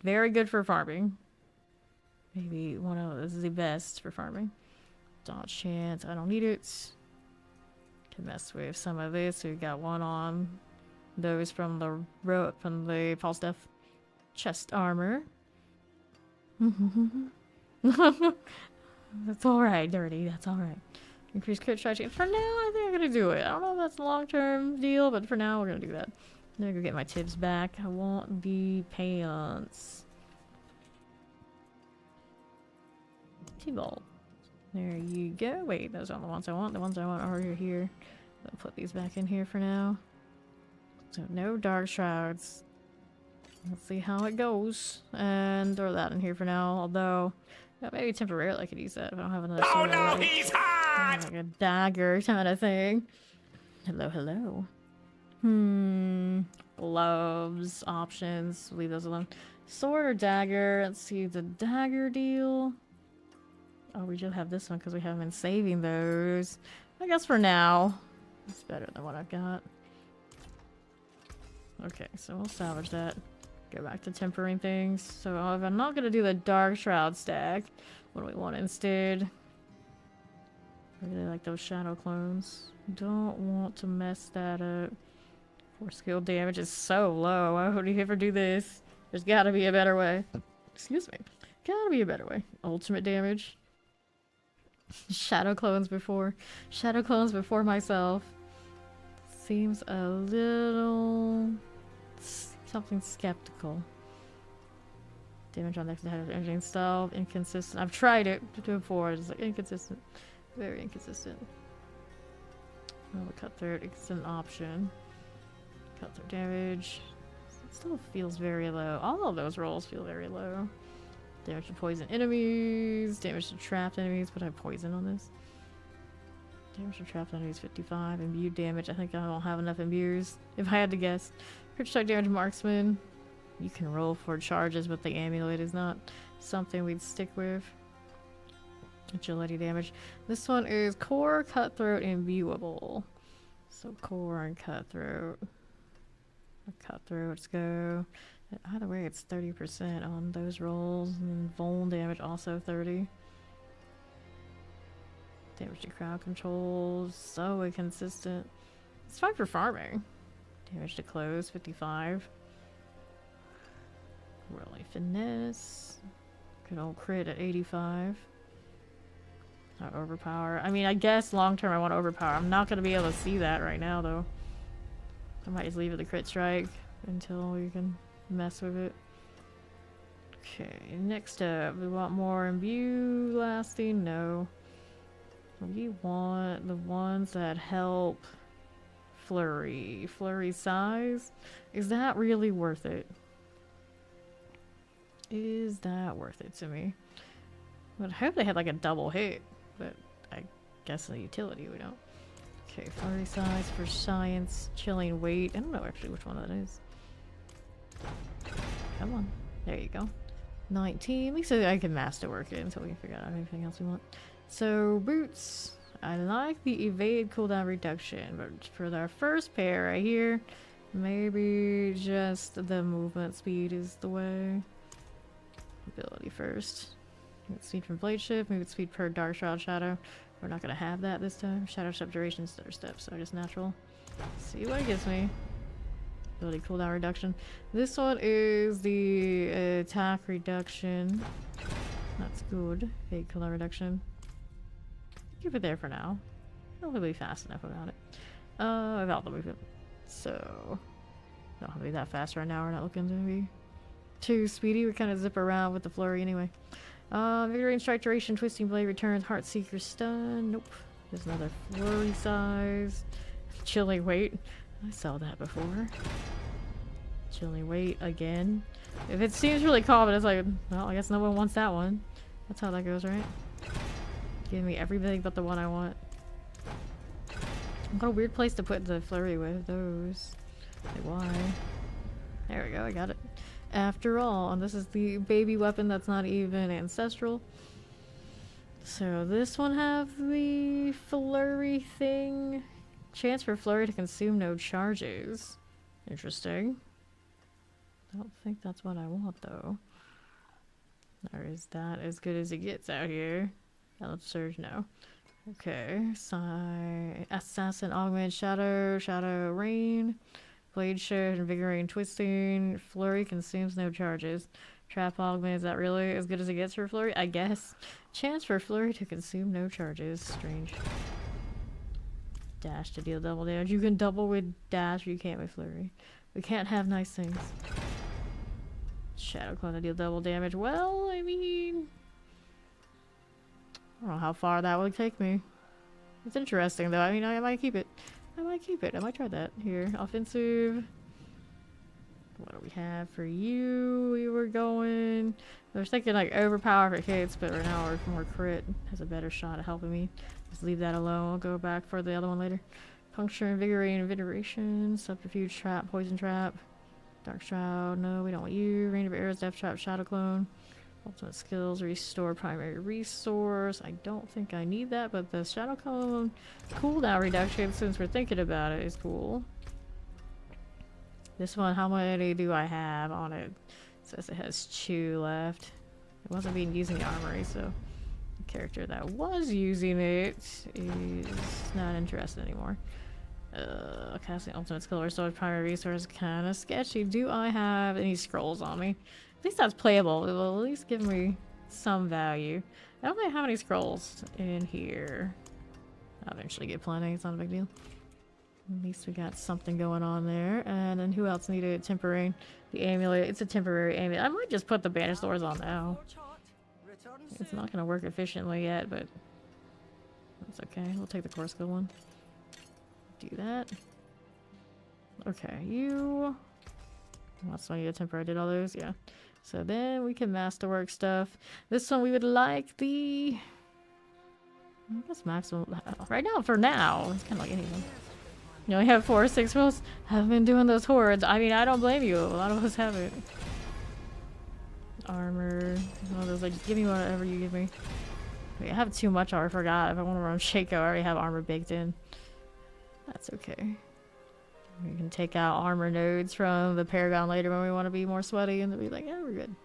Very good for farming. Maybe one of the best for farming. Dodge chance. I don't need it. Can mess with some of this. We've got one on those from the false death chest armor. That's alright, Dirty. That's alright. Increase crit strike. For now, I think I'm gonna do it. I don't know if that's a long-term deal, but for now, we're gonna do that. I'm gonna go get my tips back. I want the pants. T-ball. There you go. Wait, those aren't the ones I want. The ones I want are here. I'll put these back in here for now. So no dark shrouds. Let's see how it goes. And throw that in here for now. Although, yeah, maybe temporarily I could use that if I don't have another sword. Oh no, he's hot! Like a dagger kind of thing. Hello, hello. Gloves, options. Leave those alone. Sword or dagger? Let's see the dagger deal. Oh, we just have this one because we haven't been saving those. I guess for now, it's better than what I've got. Okay, so we'll salvage that. Go back to tempering things. So if I'm not gonna do the dark shroud stack, what do we want instead? I really like those shadow clones. Don't want to mess that up. Force skill damage is so low. Why would you ever do this? There's gotta be a better way. Excuse me. Gotta be a better way. Ultimate damage. Shadow clones before myself. Seems a little something skeptical. Damage on the next head of engine style, inconsistent. I've tried it before. It's like inconsistent, very inconsistent. Oh, the cutthroat is an option. Cutthroat damage. It still feels very low. All of those rolls feel very low. Damage to poison enemies. Damage to trapped enemies. But I have poison on this. Damage to trapped enemies 55. Imbued damage. I think I don't have enough imbues. If I had to guess. Crit strike damage marksman. You can roll for charges, but the amulet is not something we'd stick with. Agility damage. This one is core, cutthroat, imbuable. So core and cutthroat. Cutthroats go. Either way, it's 30% on those rolls, and then vuln damage also 30. Damage to crowd control, so inconsistent. It's fine for farming. Damage to close 55. Really finesse. Good old crit at 85. Not overpower. I mean, I guess long term I want to overpower. I'm not going to be able to see that right now, though. I might just leave it the crit strike until we can mess with it. Okay, next up, we want more imbue lasting. No. We want the ones that help Flurry. Flurry size. Is that really worth it? Is that worth it to me? I hope they had like a double hit, but I guess the utility we don't. Okay, flurry size for science, chilling weight. I don't know actually which one that is. Come on. There you go. 19. At least I can masterwork it until we can figure out anything else we want. So, boots. I like the evade cooldown reduction, but for our first pair right here, maybe just the movement speed is the way. Ability first. Movement speed from blade shift, movement speed per dark shroud shadow. We're not gonna have that this time. Shadow step duration, stutter step, so just natural. See what it gives me. Ability cooldown reduction. This one is the attack reduction. That's good. Fade cooldown reduction. Keep it there for now. I'll be fast enough about it. About the movement. So, don't have to be that fast right now. We're not looking to be too speedy. We kind of zip around with the flurry anyway. Invigorating strike duration, twisting blade returns, heartseeker stun. Nope. There's another flurry size. Chilling weight. I saw that before. Chilling weight again. If it seems really common, it's like, well, I guess no one wants that one. That's how that goes, right? Give me everything but the one I want. What a weird place to put the flurry with those. Like, why? There we go, I got it. After all, and this is the baby weapon that's not even ancestral. So this one have the flurry thing. Chance for flurry to consume no charges. Interesting. I don't think that's what I want though. Or is that as good as it gets out here? Let's surge no. Okay. Assassin augment shadow rain. Blade shift, invigorating twisting. Flurry consumes no charges. Trap augment, is that really as good as it gets for flurry? I guess. Chance for flurry to consume no charges. Strange. Dash to deal double damage. You can double with dash, you can't with flurry. We can't have nice things. Shadow clone to deal double damage. Well, I mean, I don't know how far that would take me. It's interesting though. I mean, I might keep it. I might keep it. I might try that. Here, offensive. What do we have for you? We were going... I was thinking like overpower for hits, but right now our more crit has a better shot at helping me. Just leave that alone. I'll go back for the other one later. Puncture, invigorating, invigoration, subterfuge, trap, poison trap, dark shroud. No, we don't want you. Rain of arrows, death trap, shadow clone. Ultimate skills, restore primary resource. I don't think I need that, but the shadow clone cooldown reduction, since we're thinking about it, is cool. This one, how many do I have on it? It says it has 2 left. It wasn't being using the armory, so the character that was using it is not interested anymore. Casting ultimate skill restore primary resource, kind of sketchy. Do I have any scrolls on me? At least that's playable. It will at least give me some value. I don't really have any scrolls in here. I'll eventually get plenty. It's not a big deal. At least we got something going on there. And then who else needed temporary? The amulet. It's a temporary amulet. I might just put the banished swords on now. It's not going to work efficiently yet, but that's okay. We'll take the core skill one. Do that. Okay, you... That's why you got temporary. I did all those, yeah. So then we can masterwork stuff. This one we would like the... I guess maximum... Right now, for now, it's kind of like anything. You only have 4 or 6 rolls. Haven't been doing those hordes. I mean, I don't blame you. A lot of us haven't. Armor. One of those, like, just give me whatever you give me. Wait, I have too much armor. I forgot. If I want to run Shaco, I already have armor baked in. That's okay. We can take out armor nodes from the Paragon later when we want to be more sweaty and then be like, yeah, we're good.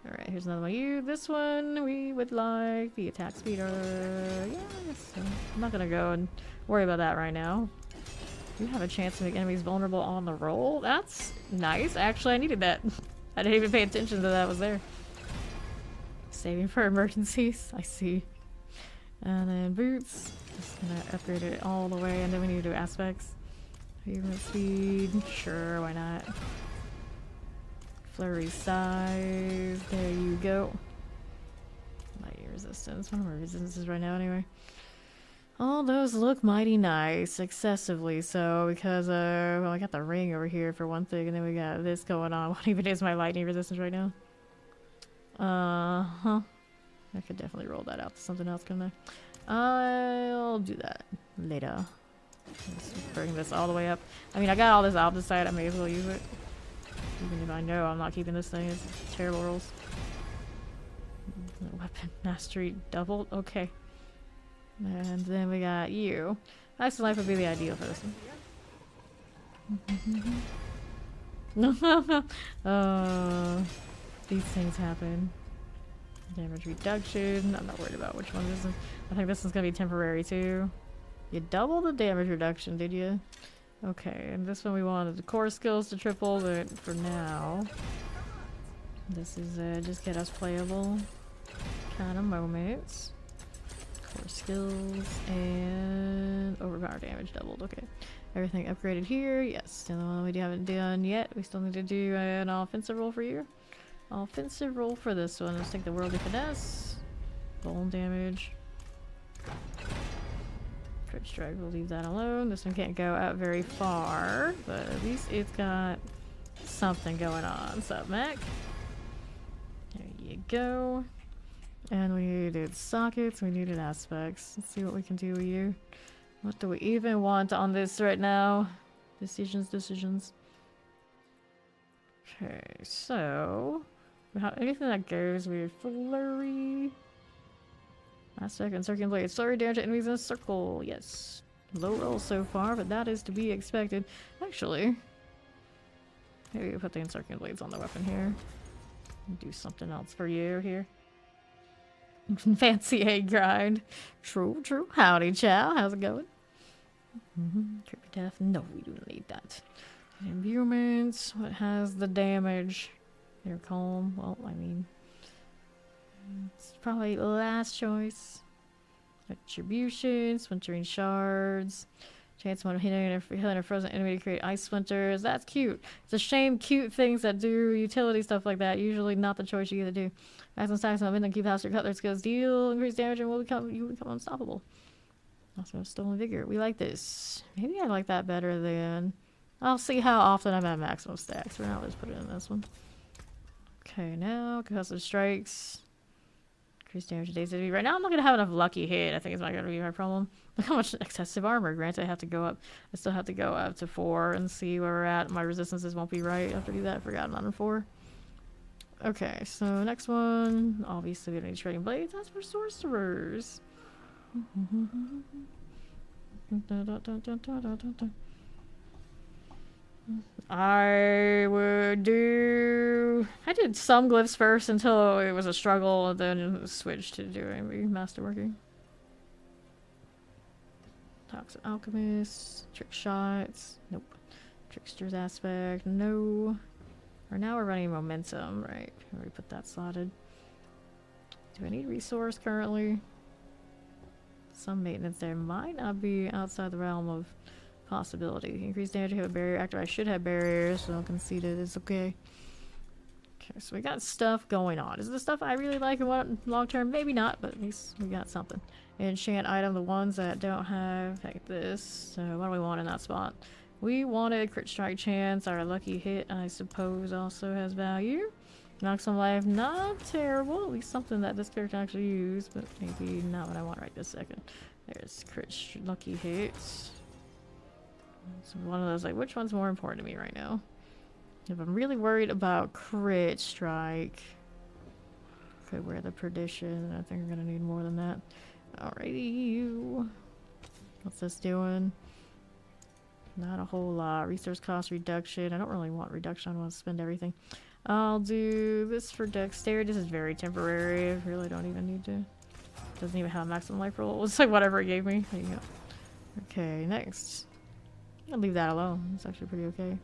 Alright, here's another one. You, this one, we would like the attack speeder. Yeah, I guess so. I'm not gonna go and worry about that right now. You have a chance to make enemies vulnerable on the roll. That's nice. Actually, I needed that. I didn't even pay attention to that was there. Saving for emergencies. I see. And then boots. Just gonna upgrade it all the way, and then we need to do aspects. Movement speed. Sure, why not? Flurry size. There you go. Mighty resistance. What are my resistances right now anyway? All those look mighty nice, excessively so, because, well, I got the ring over here for one thing, and then we got this going on. What even is my lightning resistance right now? I could definitely roll that out to something else, couldn't I? I'll do that later. Let's bring this all the way up. I mean, I got all this out this side, I may as well use it. Even if I know I'm not keeping this thing, it's terrible rolls. Weapon mastery doubled, okay. And then we got you. Ice life would be the ideal for this one. These things happen. Damage reduction. I'm not worried about which one this is. I think this is gonna be temporary too. You double the damage reduction, did you? Okay, and this one we wanted the core skills to triple, but for now, this is just get us playable kind of moments. Core skills and overpower damage doubled. Okay, everything upgraded here. Yes, the only one we haven't done yet. We still need to do an offensive roll for you. Offensive roll for this one. Let's take the worldly finesse. Bone damage. Crit strike. We'll leave that alone. This one can't go out very far, but at least it's got something going on. What's up, Mac? There you go. And we needed sockets, we needed aspects. Let's see what we can do with you. What do we even want on this right now? Decisions. Okay, so... anything that goes with Flurry. Aspect and circular blade. Flurry damage to enemies in a circle. Yes. Low roll so far, but that is to be expected. Actually, maybe we put the encircling blades on the weapon here. Do something else for you here. Fancy egg grind. True. Howdy, chow. How's it going? Trip death. No, we don't need that. Imbuements. What has the damage? Your calm. Well, I mean, it's probably last choice. Retribution. Splintering shards. Chance one hitting a frozen enemy to create ice splinters. That's cute. It's a shame cute things that do utility stuff like that. Usually not the choice you either do. Maximum stacks on and keep faster cutler skills. Deal increased damage and you become unstoppable. Also stolen vigor. We like this. Maybe I like that better than... I'll see how often I'm at maximum stacks. For now, let's put it in this one. Okay, now concussive strikes. Increase damage to days. Right now, I'm not gonna have enough lucky hit. I think it's not gonna be my problem. Look how much excessive armor. Granted, I have to go up. I still have to go up to 4 and see where we're at. My resistances won't be right. I have to do that. I forgot I'm not in 4. Okay, so next one. Obviously, we don't need trading blades. That's for sorcerers. I did some glyphs first until it was a struggle, and then switched to doing the masterworking. Toxic alchemist, trick shots, nope. Trickster's aspect, no. Or now we're running momentum, right? We already put that slotted. Do I need resource currently? Some maintenance there might not be outside the realm of possibility. Increase damage to hit with barrier. Active. I should have barriers, so I'll concede it. It's okay. Okay, so we got stuff going on. Is this stuff I really like and want long term? Maybe not, but at least we got something. Enchant item, the ones that don't have like this. So what do we want in that spot? We wanted crit strike chance. Our lucky hit, I suppose, also has value. Maximum life, not terrible. At least something that this character can actually use, but maybe not what I want right this second. There's crit lucky hits. It's one of those, like, which one's more important to me right now? If I'm really worried about crit strike, could wear the perdition. I think we're gonna need more than that. Alrighty, you. What's this doing? Not a whole lot. Resource cost reduction. I don't really want reduction. I want to spend everything. I'll do this for dexterity. This is very temporary. I really don't even need to. Doesn't even have a maximum life roll. It's like whatever it gave me. There you go. Okay, next. I'll leave that alone. It's actually pretty okay.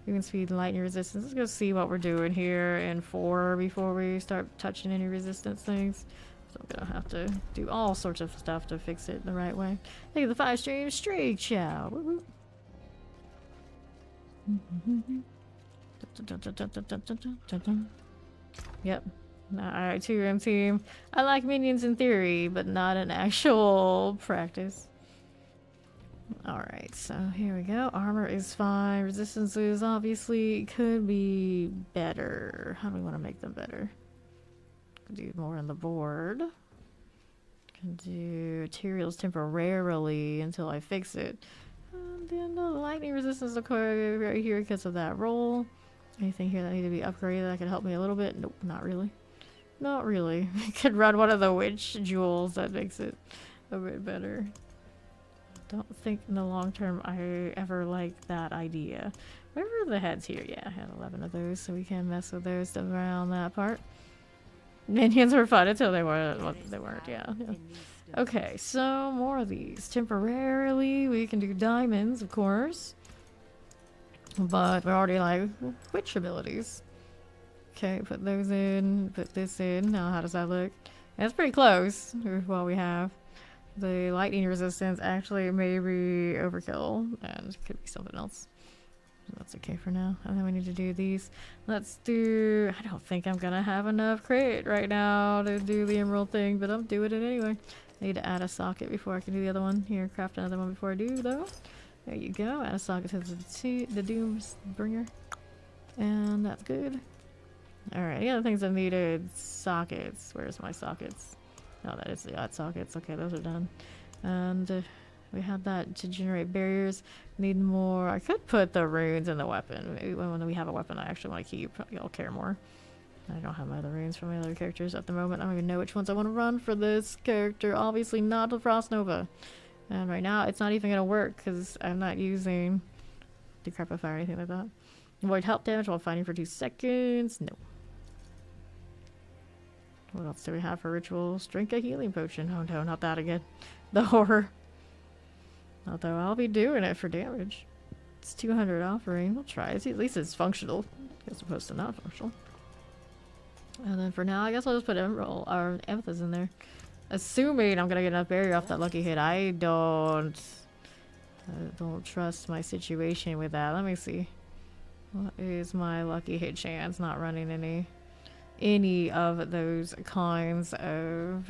Moving speed and lightning resistance. Let's go see what we're doing here in 4 before we start touching any resistance things. So I'm gonna have to do all sorts of stuff to fix it the right way. Think of the 5-stream streak, chow. Woo woo. Yep. Alright, 2M team. I like minions in theory, but not in actual practice. Alright, so here we go. Armor is fine. Resistances obviously could be better. How do we want to make them better? Could do more on the board. Can do materials temporarily until I fix it. And then the lightning resistance will occur right here because of that roll. Anything here that need to be upgraded that could help me a little bit? Nope, not really. Not really. I could run one of the witch jewels that makes it a bit better. Don't think in the long term I ever liked that idea. Where are the heads here? Yeah, I had 11 of those, so we can mess with those around that part. Minions were fun until they weren't. Well, they weren't, yeah. Okay, so more of these. Temporarily, we can do diamonds, of course. But we're already like witch abilities. Okay, put those in, put this in. Now, how does that look? That's pretty close with what we have. The lightning resistance actually may be overkill, and it could be something else. That's okay for now. And then we need to do these. Let's do... I don't think I'm gonna have enough crit right now to do the emerald thing, but I'm doing it anyway. I need to add a socket before I can do the other one. Here, craft another one before I do, though. There you go. Add a socket to the Doom's Bringer. And that's good. Alright, the other things I needed. Sockets. Where's my sockets? Oh, that is the odd sockets. Okay, those are done. And we had that to generate barriers. Need more. I could put the runes in the weapon. Maybe when we have a weapon I actually want to keep, I'll care more. I don't have my other runes for my other characters at the moment. I don't even know which ones I want to run for this character. Obviously not the Frost Nova. And right now it's not even going to work because I'm not using Decrepify or anything like that. Avoid health damage while fighting for 2 seconds. No. What else do we have for rituals? Drink a healing potion. Oh no, not that again. The horror. Although I'll be doing it for damage. It's 200 offering. We'll try it. At least it's functional as opposed to not functional. And then for now, I guess I'll just put emerald or amethyst in there. Assuming I'm gonna get enough barrier off that lucky hit. I don't trust my situation with that. Let me see. What is my lucky hit chance? Not running any of those kinds of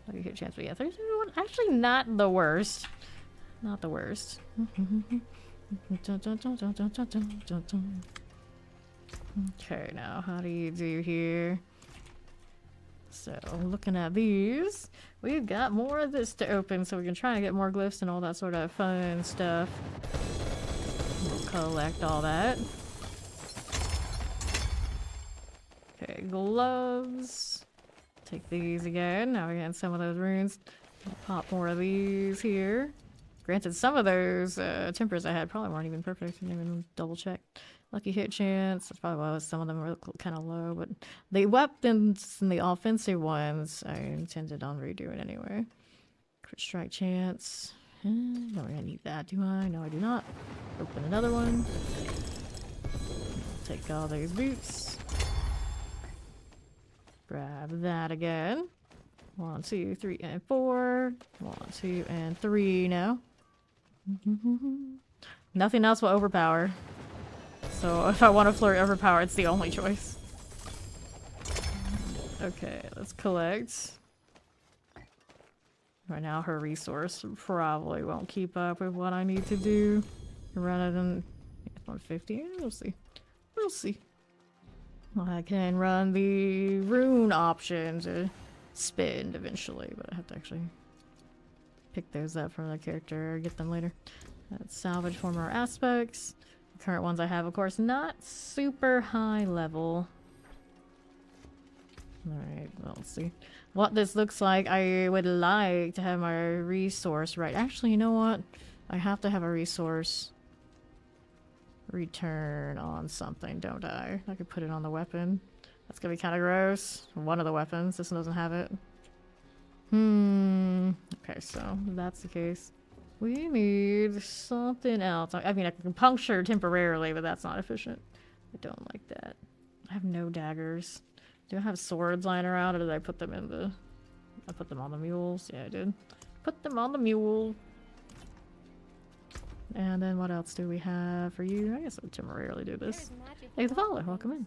lucky hit chance. But yeah, 31. Actually, not the worst. Not the worst. Okay, now how do you do here? So, looking at these, we've got more of this to open, so we can try and get more glyphs and all that sort of fun stuff. We'll collect all that. Okay, gloves. Take these again. Now we're getting some of those runes. I'll pop more of these here. Granted, some of those tempers I had probably weren't even perfect. I didn't even double check. Lucky hit chance. That's probably why some of them were kind of low, but the weapons and the offensive ones I intended on redoing anyway. Crit strike chance. Don't really need that, do I? No, I do not. Open another one. Take all these boots. Grab that again. 1, 2, 3, and 4. 1, 2, and 3 now. Nothing else will overpower. So if I want a Flurry overpower, it's the only choice. Okay, let's collect. Right now her resource probably won't keep up with what I need to do. Run it in 150. We'll see. We'll see. I can run the rune option to spend eventually, but I have to actually pick those up from the character or get them later. Let's salvage former aspects. The current ones I have, of course, not super high level. Alright, well, let's see what this looks like. I would like to have my resource right. Actually, you know what? I have to have a resource return on something, don't I? I could put it on the weapon. That's gonna be kind of gross. One of the weapons. This one doesn't have it. Okay, so that's the case. We need something else. I mean, I can puncture temporarily, but that's not efficient. I don't like that. I have no daggers. Do I have swords lying around, or did I put them in the... I put them on the mules? Yeah, I did. Put them on the mule. And then what else do we have for you? I guess I'll temporarily do this. Hey, the follower, welcome in.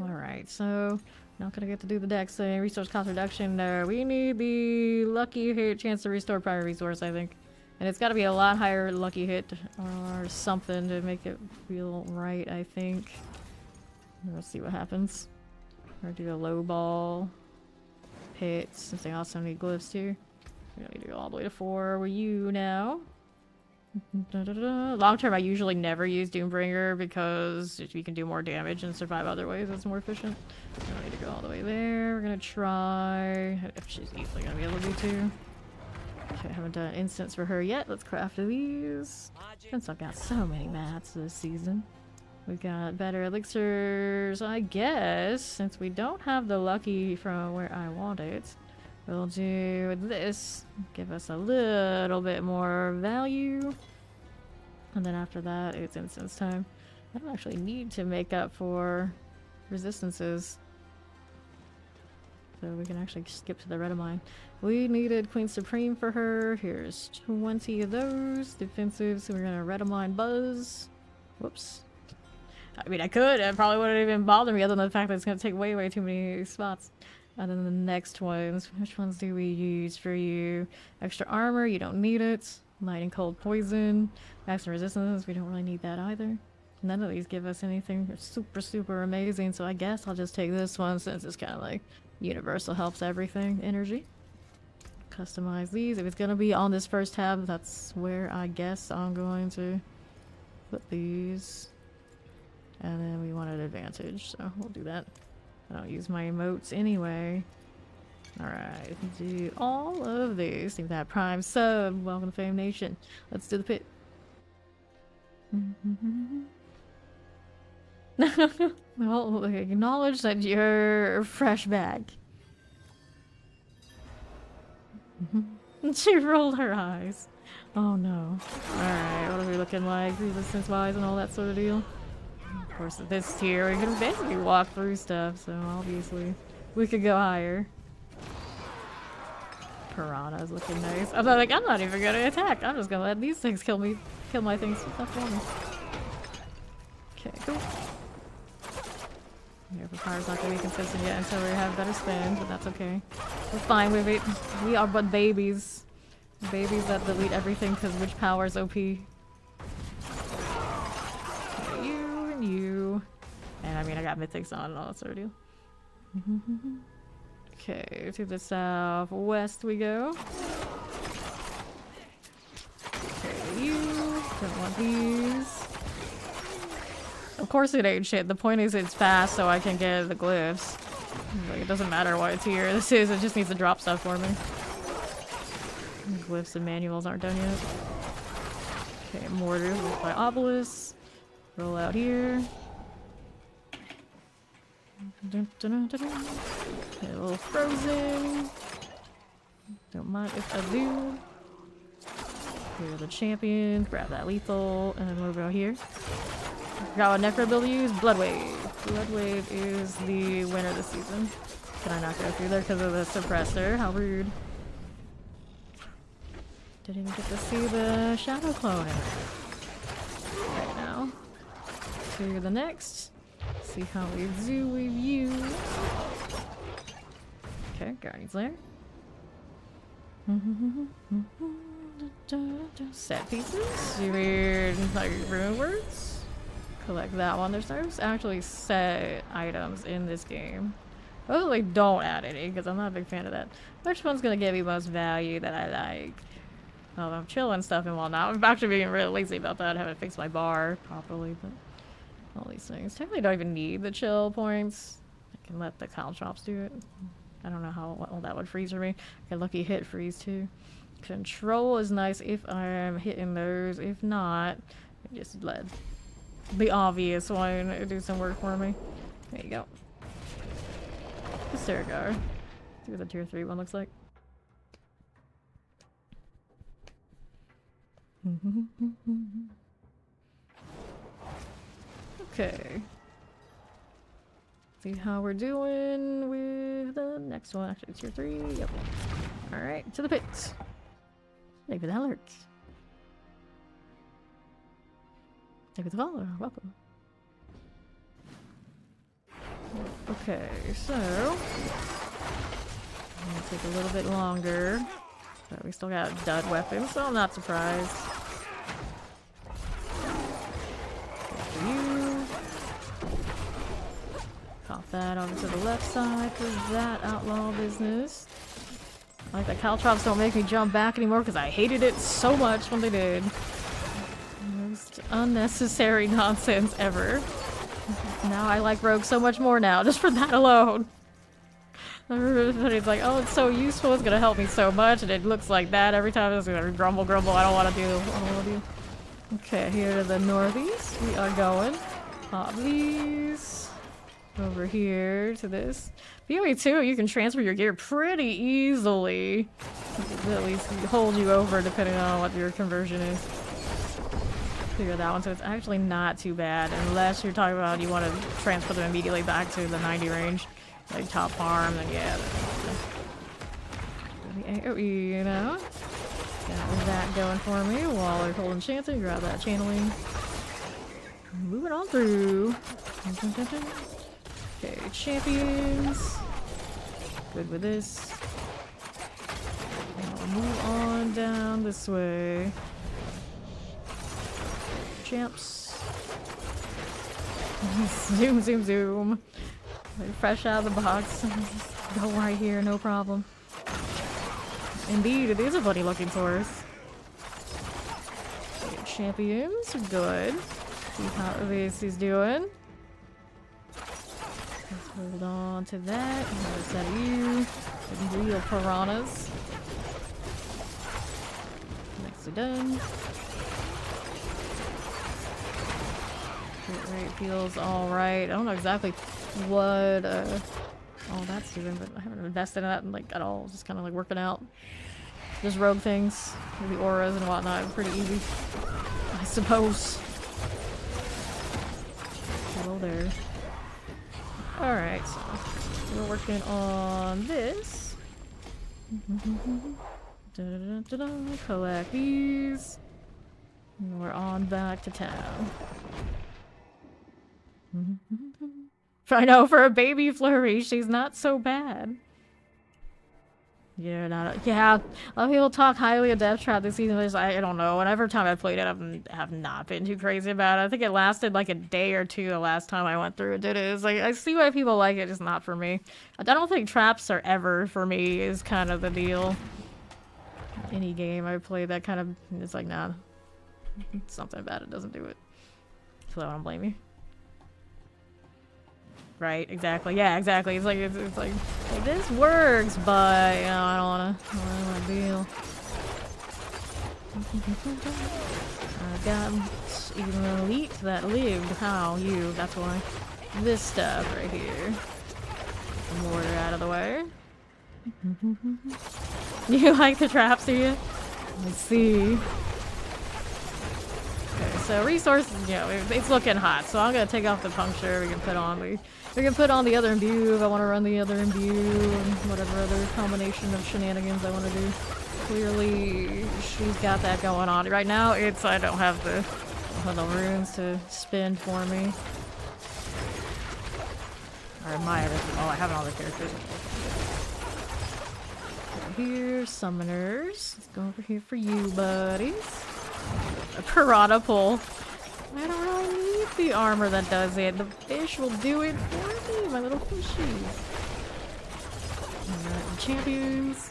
Alright, so not gonna get to do the dex thing. Resource cost reduction. No, we need the lucky hit chance to restore prior resource, I think. And it's gotta be a lot higher lucky hit or something to make it feel right, I think. Let's see what happens. Or do a low ball hit, since they also need glyphs too. We don't need to go all the way to 4 with you now. Long term, I usually never use Doombringer because you can do more damage and survive other ways. It's more efficient. We don't need to go all the way there. We're gonna try. If she's easily gonna be able to do 2. Okay, I haven't done instants for her yet. Let's craft these. Since I've got so many mats this season. We've got better elixirs, I guess. Since we don't have the lucky from where I want it, we'll do this. Give us a little bit more value. And then after that, it's instance time. I don't actually need to make up for resistances. So we can actually skip to the Redamine. We needed Queen Supreme for her. Here's 20 of those. Defensive, so we're gonna Redamine Buzz. Whoops. I mean, I could. It probably wouldn't even bother me other than the fact that it's gonna take way too many spots. And then the next ones, which ones do we use for you? Extra armor, you don't need it. Light and cold poison. Max and resistance, we don't really need that either. None of these give us anything super amazing, so I guess I'll just take this one since it's kind of like universal helps everything energy. Customize these. If it's gonna be on this first tab, that's where I guess I'm going to put these. And then we want an advantage, so we'll do that. I don't use my emotes anyway. Alright, do all of these. See that prime sub. Welcome to Fame Nation. Let's do the pit. Well, acknowledge that you're fresh back. She rolled her eyes. Oh no. Alright, what are we looking like? Resistance wise and all that sort of deal. Of course, at this tier, we can basically walk through stuff, so obviously we could go higher. Piranha's looking nice. I'm like, I'm not even gonna attack. I'm just gonna let these things kill my things. Stuff for me. Okay, cool. Yeah, the power's not gonna be consistent yet until we have better spins, but that's okay. We're fine with it. We are but babies. Babies that delete everything because which power is OP. and you. And I mean, I got mythics on and all that sort of deal. Okay, to the southwest we go. Okay, you. Don't want these. Of course it ain't shit. The point is it's fast so I can get the glyphs. Like, it doesn't matter what tier this is, it just needs to drop stuff for me. Glyphs and manuals aren't done yet. Okay, mortar by obelisk. Roll out here. Okay, a little frozen. Don't mind if I do. Here are the champions. Grab that lethal, and then what about here? Forgot what necro ability to use. Blood Wave. Blood Wave is the winner this season. Can I not go through there because of the suppressor? How rude. Didn't even get to see the shadow clone right now. To the next. See how we do with you. Okay, Guardian's Lair. Set pieces. Weird, like, rune words. Collect that one. There's no actually set items in this game. Hopefully don't add any, because I'm not a big fan of that. Which one's gonna give me most value that I like? Well, I'm chilling stuff and whatnot. I'm actually being really lazy about that. I haven't fixed my bar properly, but all these things. Technically don't even need the chill points. I can let the caltrops do it. I don't know how well that would freeze for me. I got lucky hit freeze too. Control is nice if I'm hitting those. If not, I just let the obvious one do some work for me. There you go. Paragon. See what the tier 3 one looks like. Okay. See how we're doing with the next one. Actually, tier 3. Yep. Alright, to the pits. Thank you for the alerts. Thank you for the caller. Welcome. Okay, so it'll take a little bit longer, but we still got dud weapons, so I'm not surprised. For you, pop that over to the left side for that outlaw business. I like that caltrops don't make me jump back anymore because I hated it so much when they did. Most unnecessary nonsense ever. Now I like rogue so much more now, just for that alone. Everybody's like, oh, it's so useful, it's gonna help me so much, and it looks like that every time. It's gonna grumble, grumble, I don't want to do. Okay, here to the northeast, we are going. Pop these. Over here to this. PoE 2, you can transfer your gear pretty easily. At least hold you over depending on what your conversion is. Figure that one, so it's actually not too bad, unless you're talking about you want to transfer them immediately back to the 90 range, like top farm, then yeah. The AoE, you know? Got that going for me while they're holding chanting, grab that channeling. Moving on through. Okay, champions. Good with this. I'll move on down this way. Champs. Zoom, zoom, zoom. They're fresh out of the box. Go right here, no problem. Indeed, it is a funny looking source. Okay, champions, good. See how this is doing. Let's hold on to that. Another set of you. Some real piranhas. Nicely done. Hit rate feels alright. I don't know exactly what all that's doing, but I haven't invested in that like at all. Just kind of like working out. Just rogue things. The auras and whatnot. Pretty easy, I suppose. Hello there. Alright, so we're working on this. Collect these. And we're on back to town. I know, for a baby Flurry, she's not so bad. Yeah, yeah. A lot of people talk highly of Death Trap this season, but I don't know. And every time I played it, have not been too crazy about it. I think it lasted like a day or two the last time I went through it. It's like I see why people like it, just not for me. I don't think traps are ever for me. Is kind of the deal. Any game I play that kind of, it's like nah, something about it doesn't do it. So I don't blame you. Right, exactly. Yeah, exactly. It's like this works, but you know, I don't wanna deal. I got even elite that lived. How you? That's why. This stuff right here. Mortar out of the way. You like the traps, do you? Let's see. Okay, so resources, you know, it's looking hot. So I'm gonna take off the puncture. We can put on the other imbue if I want to run the other imbue and whatever other combination of shenanigans I want to do. Clearly, she's got that going on. Right now, I don't have the runes to spend for me. Or am I? Oh, I have all the characters. Here, summoners. Let's go over here for you, buddies. A piranha pole. I don't really need the armor that does it. The fish will do it for me, my little fishies. Alright, champions.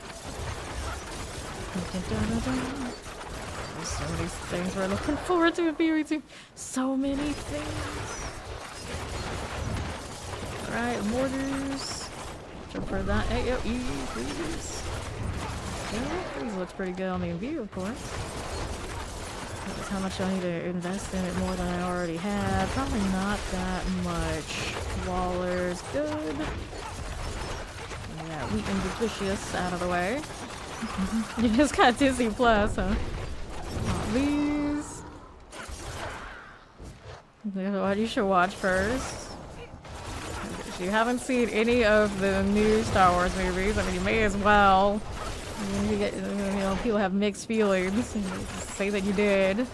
There's so many things we're looking forward to and being to. So many things. Alright, mortars. Jump for that AoE, please. Yeah, freeze looks pretty good on the view, of course. That's how much I need to invest in it more than I already have. Probably not that much. Waller's good. Yeah, wheat and delicious out of the way. You just got Disney Plus, huh? These. What you should watch first. If you haven't seen any of the new Star Wars movies, I mean, you may as well. You get, you know, people have mixed feelings. Say that you did.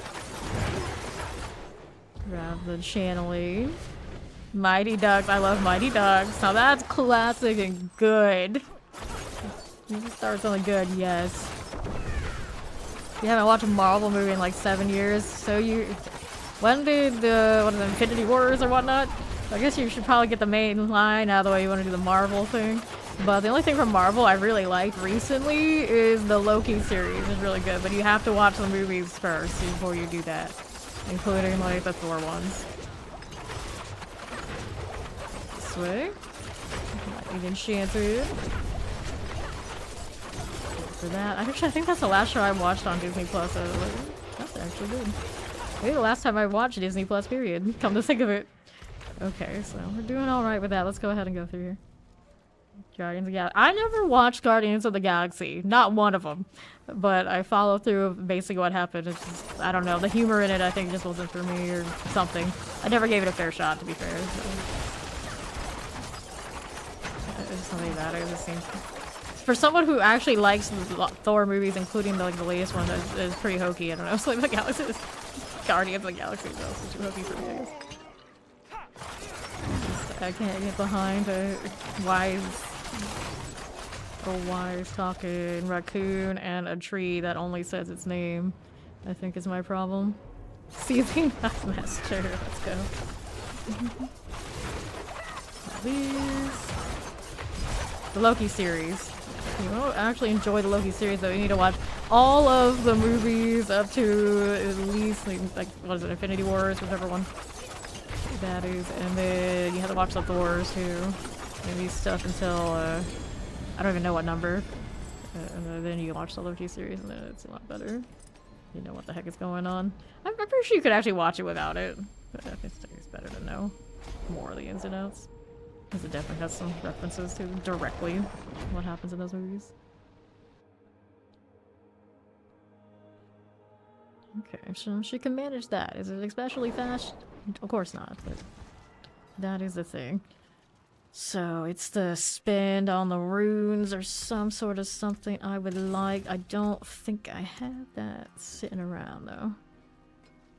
Grab the channeling. Mighty Ducks. I love Mighty Ducks. Now that's classic and good. Start something good, yes. You haven't watched a Marvel movie in like 7 years, so you. When did what is it, Infinity Wars or whatnot? I guess you should probably get the main line out of the way. You want to do the Marvel thing. But the only thing from Marvel I really liked recently is the Loki series. It's really good, but you have to watch the movies first before you do that, including like the Thor ones. This way. Lightning Enchanted. For that, actually, I think that's the last show I watched on Disney Plus. That's actually good. Maybe the last time I watched Disney Plus. Period. Come to think of it. Okay, so we're doing all right with that. Let's go ahead and go through here. Guardians of the Galaxy. I never watched Guardians of the Galaxy. Not one of them. But I follow through of basically what happened. It's just, I don't know. The humor in it, I think, just wasn't for me or something. I never gave it a fair shot, to be fair. So. There's something about it. It just seems... For someone who actually likes the Thor movies, including the, like, the latest one, is pretty hokey. I don't know. It's like the Galaxy is... Guardians of the Galaxy is also too hokey for me, I guess. I can't get behind a wise talking raccoon and a tree that only says its name. I think is my problem. Seething Master, let's go. These. The Loki series. You won't actually enjoy the Loki series though. You need to watch all of the movies up to at least like what is it, Infinity Wars, whichever one that is, and then you have to watch the Thors too. Maybe stuff until I don't even know what number. And then you can watch the Loki series, and then it's a lot better. You know what the heck is going on. I'm pretty sure you could actually watch it without it. But I think it's better to know more of the ins and outs. Because it definitely has some references to directly what happens in those movies. Okay, so she can manage that. Is it especially fast? Of course not, but that is the thing. So it's the spend on the runes or some sort of something I would like. I don't think I have that sitting around though.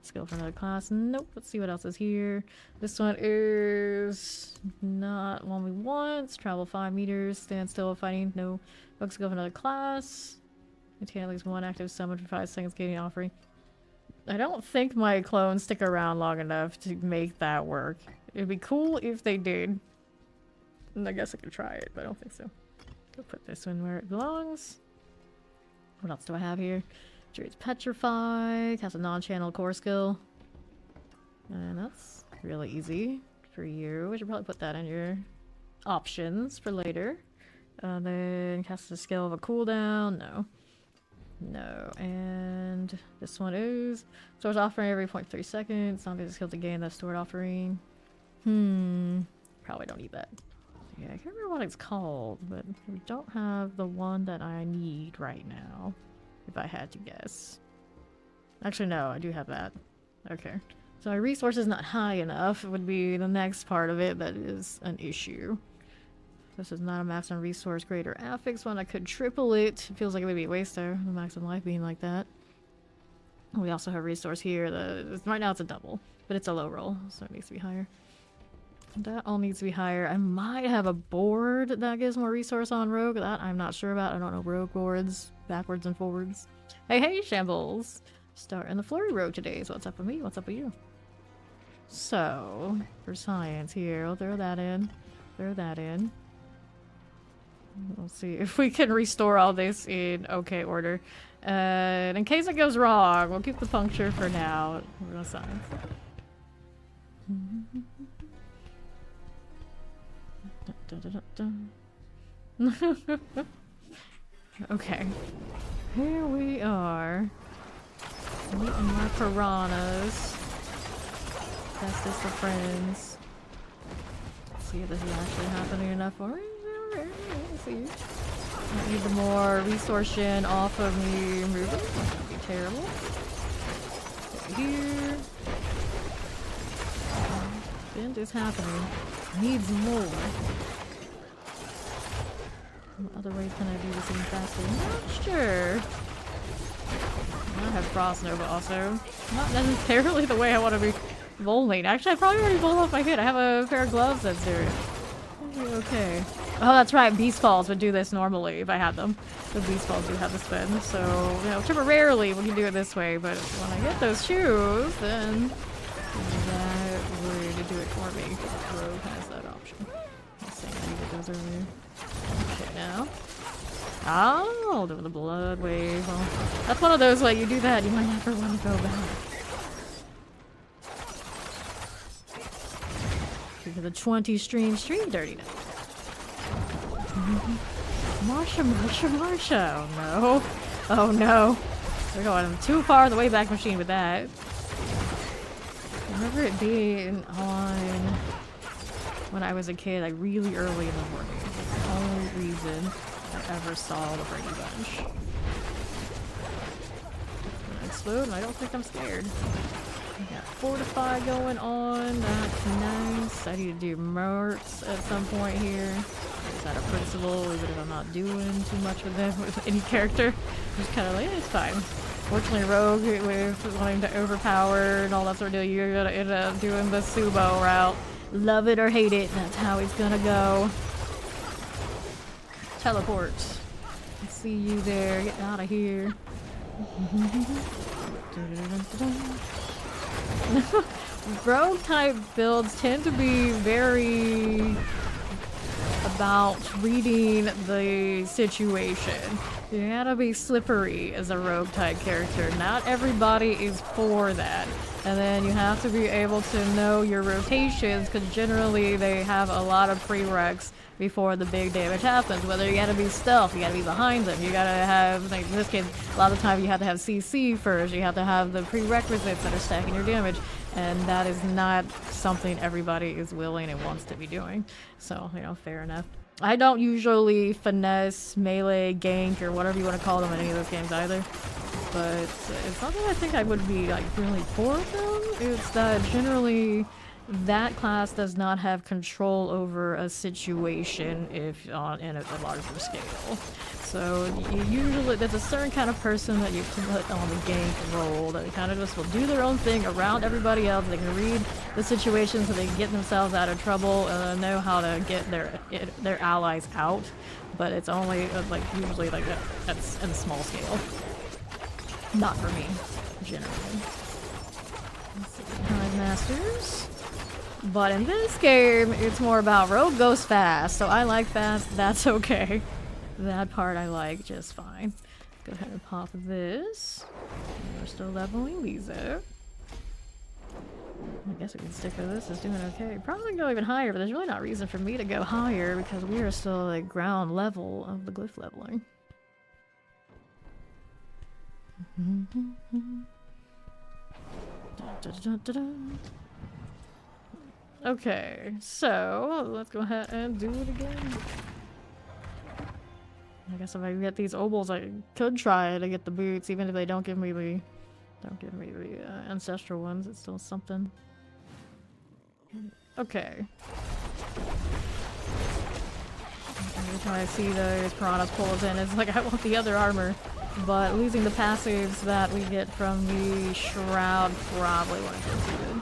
Skill for another class. Nope. Let's see what else is here. This one is not one we want. Travel 5 meters. Stand still while fighting. No. Book skill for another class. Maintain at least one active summon for 5 seconds, gaining offering. I don't think my clones stick around long enough to make that work. It'd be cool if they did. And I guess I could try it, but I don't think so. I'll put this one where it belongs. What else do I have here? Druid's Petrify. Has a non-channel core skill. And that's really easy for you. We should probably put that in your options for later. Then cast a skill of a cooldown. No. No. And this one is stores offering every 0.3 seconds. Zombie has a skill to gain that stored offering. Probably don't need that. Yeah, I can't remember what it's called, but we don't have the one that I need right now. If I had to guess. Actually, no, I do have that. Okay. So my resource is not high enough. It would be the next part of it that is an issue. This is not a maximum resource greater affix one. I could triple it. It feels like it would be a waste though, the maximum life being like that. We also have resource here. Right now it's a double, but it's a low roll, so it needs to be higher. That all needs to be higher. I might have a board that gives more resource on rogue. That I'm not sure about. I don't know rogue boards backwards and forwards. Hey, Shambles! Starting the Flurry rogue today. So what's up with me? What's up with you? So, for science here, we'll throw that in. Throw that in. We'll see if we can restore all this in okay order. And in case it goes wrong, we'll keep the puncture for now. We're gonna science. Okay. Here we are. Meeting my piranhas. Bestest of friends. Let's see if this is actually happening enough for me. Let's see. I need the more resource gen off of me moving. That would be terrible. Over here. Bend is happening. Needs more. What other ways can I do this even faster? Not sure. I have Frost Nova also. Not necessarily the way I want to be bowling. Actually, I probably already bowled off my hit. I have a pair of gloves that's doing it. Okay. Oh, that's right. Beast Falls would do this normally if I had them. The Beast Falls do have the spin. So, you know, temporarily we can do it this way, but when I get those shoes, then that would do it for me. Rogue has that option. I was saying I needed those earlier. Okay, now. Oh, doing the blood wave. Well, that's one of those, like, you do that, you might never want to go back. Because the 20 stream dirtiness. Marsha. Oh no. Oh no. We're going too far in the Wayback Machine with that. I remember it being on when I was a kid, like really early in the morning. That's the only reason I ever saw the Brady Bunch. It's gonna explode and I don't think I'm scared. We got Fortify going on. That's nice. I need to do Mercs at some point here. Is that a principle? Even if I'm not doing too much with them, with any character. I'm just kind of like, it's fine. Fortunately, Rogue, with wanting to overpower and all that sort of deal, you're gonna end up doing the Subo route. Love it or hate it, that's how it's gonna go. Teleport. See you there. Get out of here. Rogue type builds tend to be very about reading the situation. You gotta be slippery as a rogue type character. Not everybody is for that. And then you have to be able to know your rotations, because generally they have a lot of prereqs before the big damage happens. Whether you gotta be stealth, you gotta be behind them, you gotta have, like in this case, a lot of the time you have to have CC first, you have to have the prerequisites that are stacking your damage, and that is not something everybody is willing and wants to be doing. So, you know, fair enough. I don't usually finesse, melee, gank, or whatever you want to call them in any of those games either. But it's not that I think I would be like really poor at them. It's that generally that class does not have control over a situation if on in a larger scale. So usually there's a certain kind of person that you can put on the gank role that kind of just will do their own thing around everybody else. They can read the situation so they can get themselves out of trouble and know how to get their allies out. But it's only like usually like that's in a small scale. Not for me, generally. Let's see, Hive Masters. But in this game, it's more about rogue goes fast, so I like fast, that's okay. That part I like just fine. Go ahead and pop this. And we're still leveling these out. I guess we can stick with this, it's doing okay. Probably go even higher, but there's really not reason for me to go higher because we are still at ground level of the glyph leveling. Okay, so let's go ahead and do it again. I guess if I get these obols, I could try to get the boots, even if they don't give me the ancestral ones. It's still something. Okay. Every time I see those piranhas pulls in, it's like I want the other armor, but losing the passives that we get from the shroud probably won't feel too good.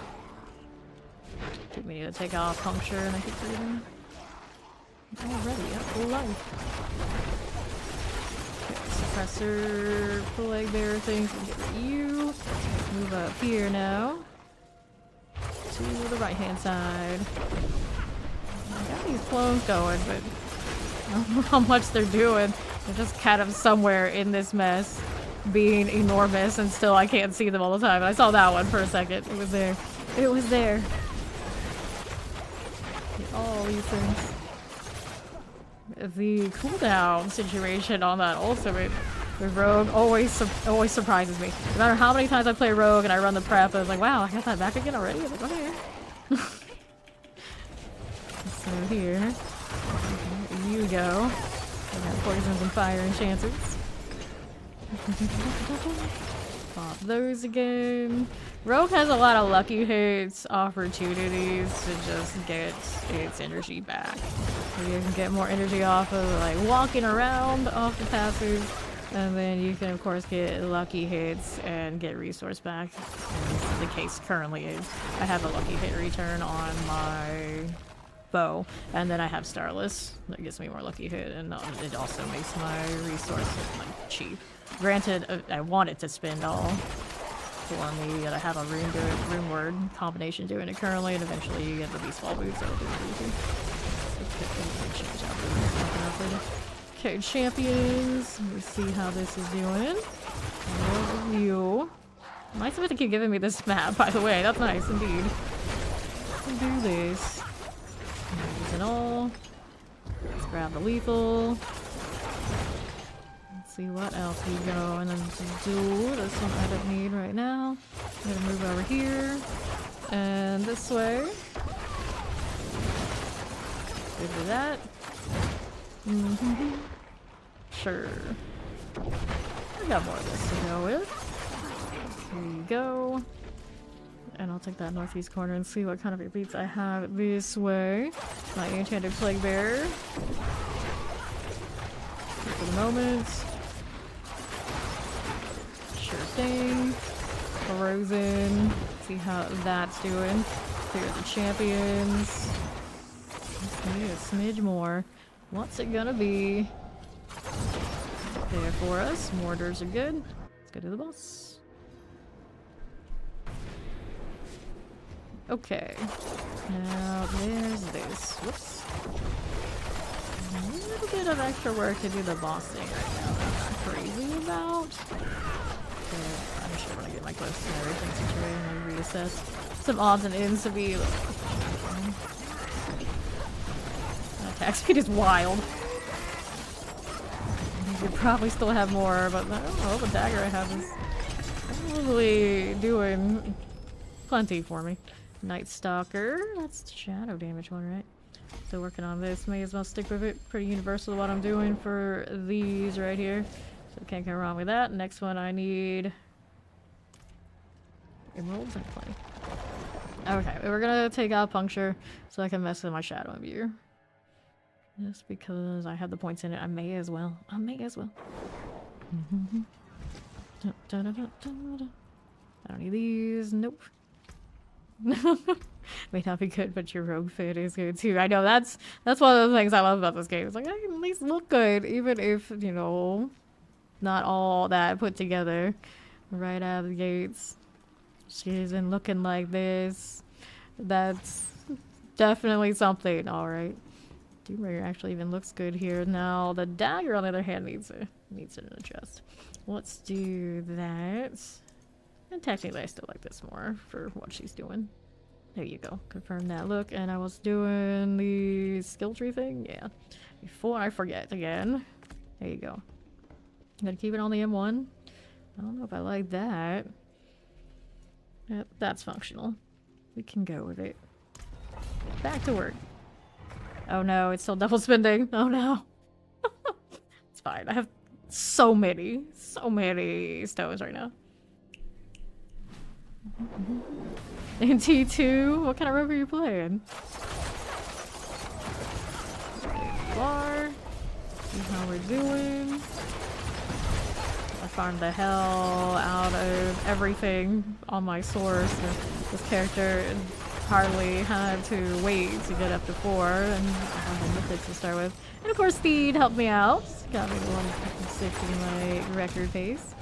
We need to take off puncture and then keep breathing. Already up full life. Okay, suppressor, plague bearer things. We'll get rid of you. Move up here now. To the right hand side. I got these clones going, but I don't know how much they're doing. They're just kind of somewhere in this mess, being enormous, and still I can't see them all the time. I saw that one for a second. It was there. It was there. All these things. The cooldown situation on that ultimate with Rogue always surprises me. No matter how many times I play Rogue and I run the prep, I'm like, wow, I got that back again already? I'm like, okay. So here you go. I got poisons and fire enchanters. Pop those again. Rogue has a lot of lucky hits, opportunities to just get its energy back. You can get more energy off of like walking around off the passive, and then you can of course get lucky hits and get resource back. And the case currently is I have a lucky hit return on my bow, and then I have Starless that gives me more lucky hit, and it also makes my resource like cheap. Granted, I want it to spend all for me, and I have a rune word combination doing it currently, and eventually you get the beast ball boots, so it'll do it. Okay, champions. Let me see how this is doing. Overview. Nice of it to keep giving me this map, by the way. That's nice indeed. Let's do this. And all. Let's grab the lethal. Let's see what else we go and then to do. This one I don't need right now. I'm gonna move over here and this way. Good for that. Sure. I got more of this to go with. Here you go. And I'll take that northeast corner and see what kind of repeats I have this way. My enchanted plague bearer. For the moment. Sure thing. Frozen. See how that's doing. Clear the champions. Let's need a smidge more. What's it gonna be? There for us. Mortars are good. Let's go to the boss. Okay. Now there's this. Whoops. A little bit of extra work to do the boss thing right now that I'm not crazy about. But I'm sure when I get my quests and everything situated and I reassess some odds and ends to be like, attack speed is wild. You could probably still have more, but I don't know, the dagger I have is probably doing plenty for me. Night Stalker, that's the shadow damage one, right? Still working on this, may as well stick with it. Pretty universal what I'm doing for these right here. So can't go wrong with that. Next one I need emeralds and plenty. Okay, we're gonna take out puncture so I can mess with my shadow view. Just because I have the points in it, I may as well. I may as well. I don't need these. Nope. May not be good, but your rogue fit is good too. I know that's one of the things I love about this game. It's like I can at least look good, even if, you know, not all that put together right out of the gates. She isn't looking like this. That's definitely something. All right. Doomer actually even looks good here. Now the dagger, on the other hand, needs an adjust. Let's do that. And technically, I still like this more for what she's doing. There you go. Confirm that look. And I was doing the skill tree thing. Yeah. Before I forget again. There you go. Gotta keep it on the M1. I don't know if I like that. Yep, that's functional. We can go with it. Back to work. Oh no, it's still double spending. Oh no. It's fine. I have so many stones right now. In T2, what kind of rogue are you playing? There you are. See how we're doing. I farmed the hell out of everything on my source. This character hardly had to wait to get up to 4, and I have the mythics to start with. And of course, Speed helped me out. Got me to 156 in my record pace.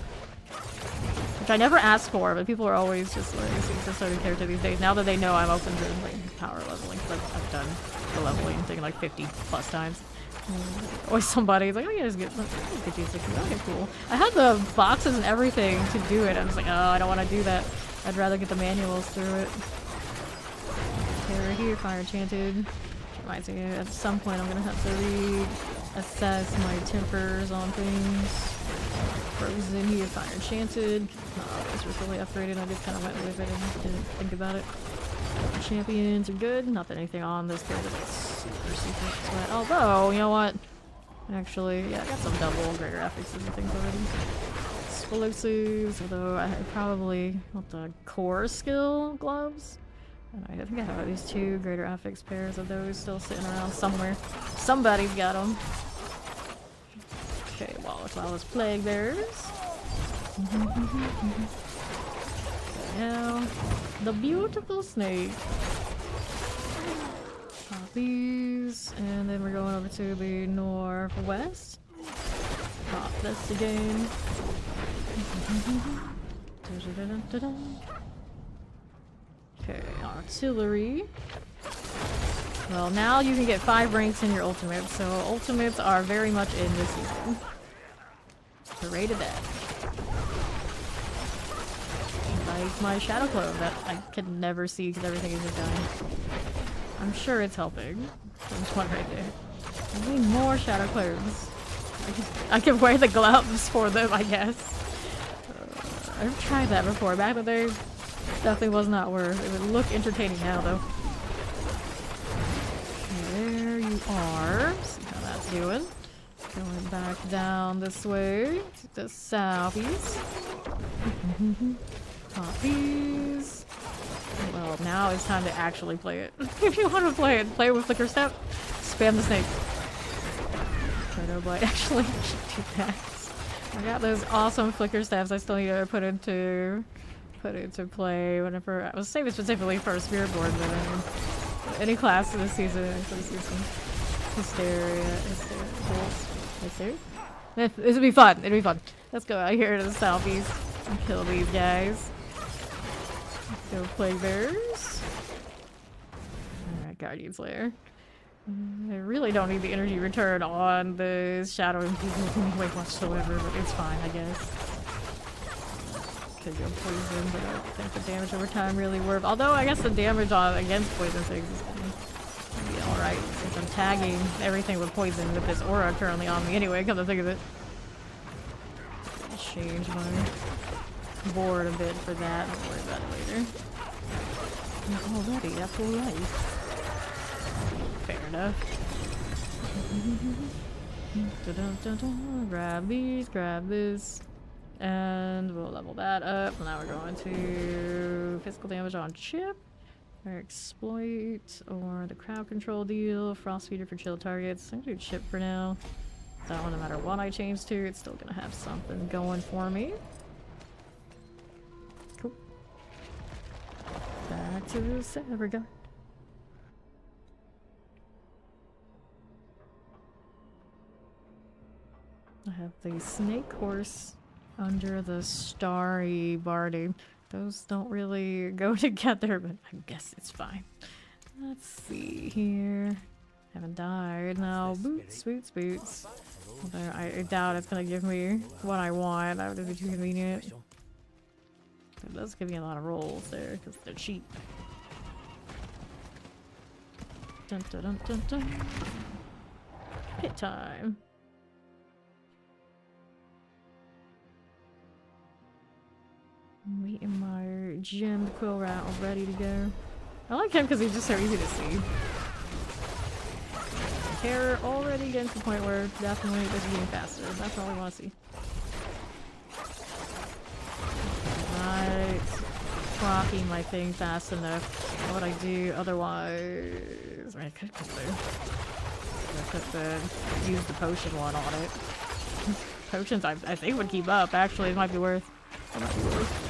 Which I never asked for, but people are always just like, it's a certain character these days. Now that they know I'm open to like power leveling, because I've done the leveling thing like 50 plus times. Always somebody's like, oh yeah, just get you 60. Okay, cool. I had the boxes and everything to do it. I'm just like, oh, I don't want to do that. I'd rather get the manuals through it. Okay, right here, Fire Enchanted. Reminds me, at some point I'm gonna have to reassess my tempers on things. Frozen here, Fire Enchanted. These were fully upgraded. I just kind of went with it and didn't think about it. Champions are good. Not that anything on this character that's super secret sweat. Although, you know what? Actually, yeah, I got some double greater affixes and things already. Explosives, although I probably want the core skill gloves. And I think I have at least 2 greater affix pairs of those still sitting around somewhere. Somebody's got them. Okay, Flawless Plague Bearers. Now, the beautiful snake. Pop these, and then we're going over to the northwest. Pop this again. Okay, artillery. Well, now you can get 5 ranks in your ultimate, so ultimates are very much in this season. Hooray to that. Like my shadow clone that I can never see because everything is just dying. I'm sure it's helping. There's one right there. I need more shadow clones. I can wear the gloves for them, I guess. I've tried that before. Back in the day, definitely was not worth. It would look entertaining now, though. Okay, there you are. See how that's doing. Going back down this way to the southeast. Pop these. Well, now it's time to actually play it. If you want to play it with Flicker Step, spam the snake. Shadow Blight actually do that. I got those awesome Flicker Staffs I still need to put into play whenever I was saving specifically for a Spirit Board, but I mean, any class this season actually see some hysteria. This would be fun. It'd be fun. Let's go out here to the southeast and kill these guys. Let's go Plague Bearers. Alright, Guardian Slayer. I really don't need the energy return on the Shadow Improvement anyway whatsoever, but it's fine, I guess. Because you're poisoned, but I don't think the damage over time really works. Although, I guess the damage against poison things is gonna be alright, since I'm tagging everything with poison with this aura currently on me anyway, come to think of it. Change my board a bit for that, I'll worry about it later. Already, that's alright. Fair enough. Grab this, and we'll level that up. Now we're going to physical damage on Chip. Or exploit, or the crowd control deal, frost feeder for chill targets. I'm gonna do chip for now. That one, no matter what I change to, it's still gonna have something going for me. Cool. Back to the server guy. I have the snake horse under the starry bardy. Those don't really go together, but I guess it's fine. Let's see here. Haven't died. No, boots, boots, boots. Although I doubt it's gonna give me what I want. That would be too convenient. It does give me a lot of rolls there because they're cheap. Dun dun dun dun dun. Hit time. Me and my gemmed quill rat all ready to go. I like him because he's just so easy to see. Hair already getting to the point where definitely this is getting faster. That's all I want to see. Not proccing my thing fast enough. What I do otherwise. I could use the potion one on it. Potions I think would keep up. Actually, it might be worth. It might be worth.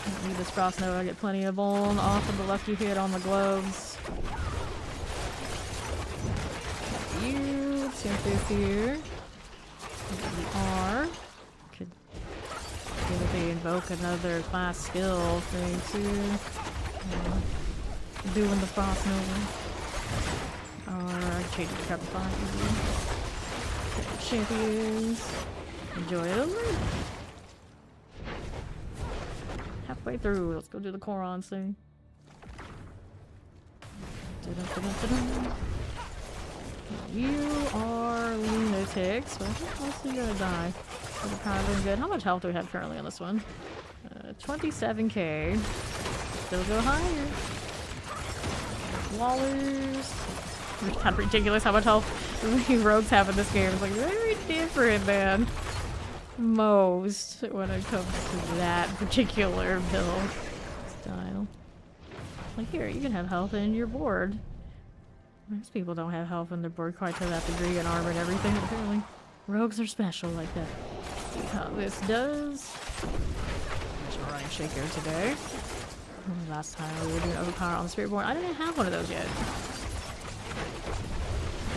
I don't need this frost node. I get plenty of bone off of the lucky hit on the gloves. You take this here. We are. Could maybe invoke another class skill thing too. Doing the frost node. Or I can change it to cover 5 easy. Champions. Enjoy them. Halfway through, let's go do the Koron thing. You are lunatics, but mostly gonna die. So the Paragon good. How much health do we have currently on this one? 27k. Still go higher. Wallers. It's kind of ridiculous how much health the rogues have in this game. It's like very different, man. Most when it comes to that particular build style. Like here, you can have health in your board. Most people don't have health in their board quite to that degree and armor and everything, but apparently rogues are special like that. See how this does. There's a running shaker today. Last time we were doing overpower on the spirit board, I didn't have one of those yet.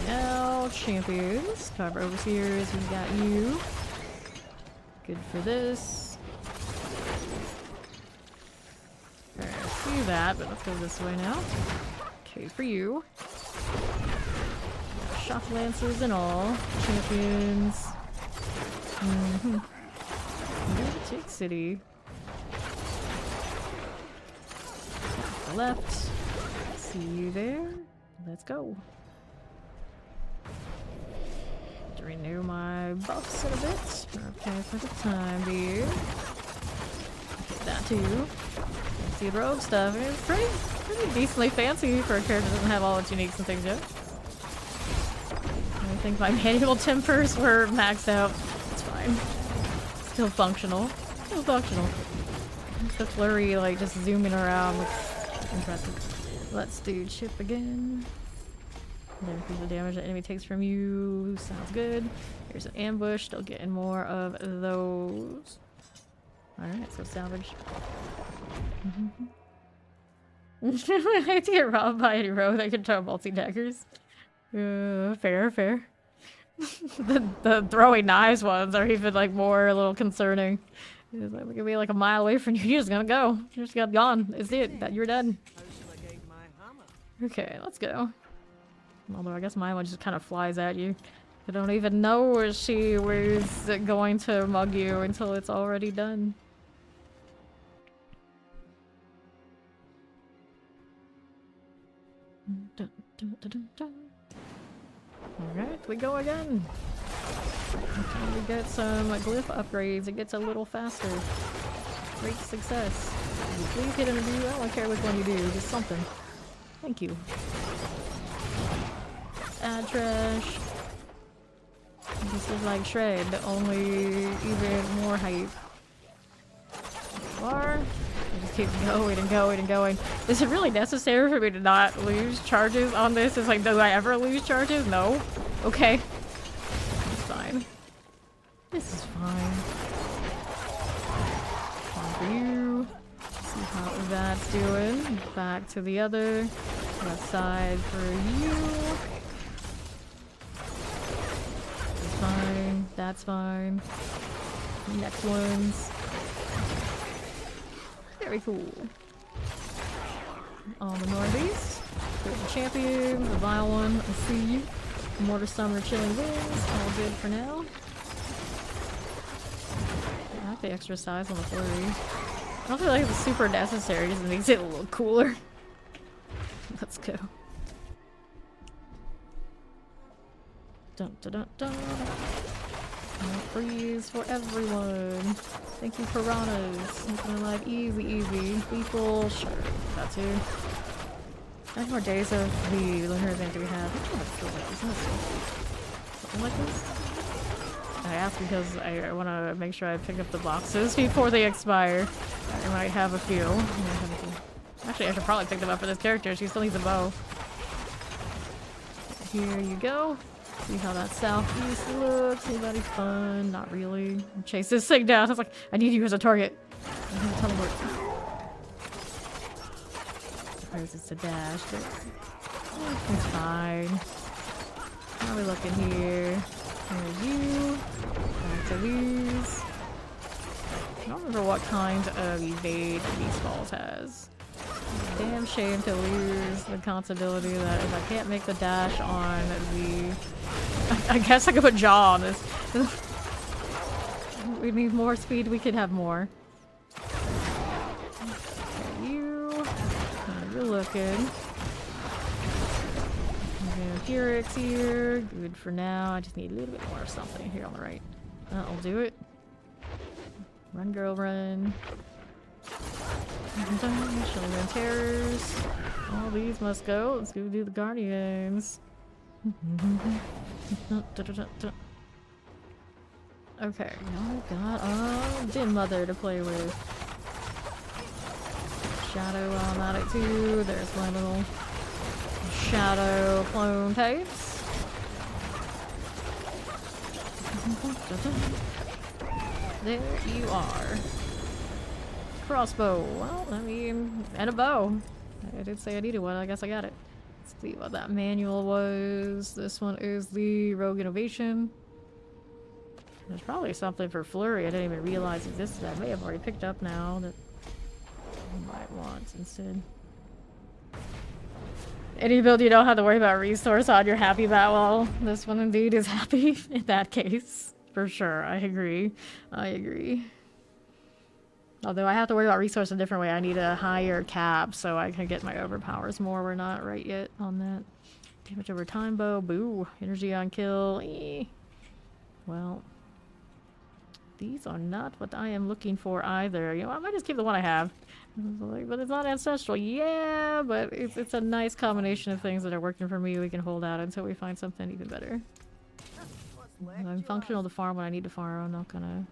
Now, champions. Cover overseers, we've got you. Good for this. Alright, I see that, but let's go this way now. Okay, for you. Shock lancers and all. Champions. Lunatic City. To the left. See you there. Let's go. To renew my buffs in a bit. Okay, for the time being. Get that too. See the rogue stuff. It's pretty decently fancy for a character that doesn't have all its uniques and things yet. I think my manual tempers were maxed out. It's fine. Still functional. Still functional. The flurry, like, just zooming around looks impressive. Let's do chip again. Increase the damage the enemy takes from you. Sounds good. Here's an ambush. Still getting more of those. Alright, so salvage. I hate to get robbed by any rogue that can throw multi-daggers. Fair, fair. the throwing knives ones are even like more a little concerning. It's like, we could be like a mile away from you. You're just gonna go. You just got gone. It's it. That you're done. Okay, let's go. Although I guess my one just kind of flies at you. I don't even know where she was going to mug you until it's already done. Dun, dun, dun, dun, dun. Alright, we go again. Until we get some glyph upgrades, it gets a little faster. Great success. Please hit an review. I don't care which one you do, just something. Thank you. Add trash. This is like Shred, only even more hype. You are. I just keep going and going and going. Is it really necessary for me to not lose charges on this? It's like, do I ever lose charges? No. Okay. It's fine. This is fine. One for you. See how that's doing. Back to the other. Left side for you. That's fine. That's fine. Next ones. Very cool. All the Nordies. The champions, the vile one, I see you. Mortar Summer Chilling Winds, all good for now. I like the extra size on the Flurry. I don't feel like it's super necessary, it just makes it a little cooler. Let's go. Dun dun dun dun. No freeze for everyone. Thank you, piranhas. Making my life easy, easy. People, sure. That too. How many more days of the lunar event do we have? Which one is still like? Isn't it something like this? I asked because I want to make sure I pick up the boxes before they expire. I might have a few. Actually, I should probably pick them up for this character. She still needs a bow. Here you go. See how that southeast looks. Anybody fun? Not really. Chase this thing down. I was like, I need you as a target. I'm gonna teleport. Where's it's a dash? But it's fine. How are we looking here? There's you. Back to these. I don't remember what kind of evade these balls has. Damn shame to lose the possibility that if I can't make the dash on the... I guess I could put jaw on this. We need more speed, we could have more. Okay, you. You're looking. Vampirics here. Good for now. I just need a little bit more of something here on the right. That'll do it. Run, girl, run. Showing them terrors. All these must go. Let's go do the Guardians. Okay, now we got Dim Mother to play with. Shadow automatic too. There's my little shadow clone tapes. There you are. Crossbow. Well, I mean, and a bow. I did say I needed one. I guess I got it. Let's see what that manual was. This one is the Rogue Innovation. There's probably something for Flurry I didn't even realize existed. I may have already picked up now that I might want instead. Any build you don't have to worry about resource on, you're happy about. Well, this one indeed is happy in that case. For sure. I agree. I agree. Although I have to worry about resource a different way. I need a higher cap so I can get my overpowers more. We're not right yet on that. Damage over time bow. Boo. Energy on kill. Well, these are not what I am looking for either. You know, I might just keep the one I have. But it's not ancestral. Yeah, but it's a nice combination of things that are working for me. We can hold out until we find something even better. I'm functional to farm when I need to farm. I'm not gonna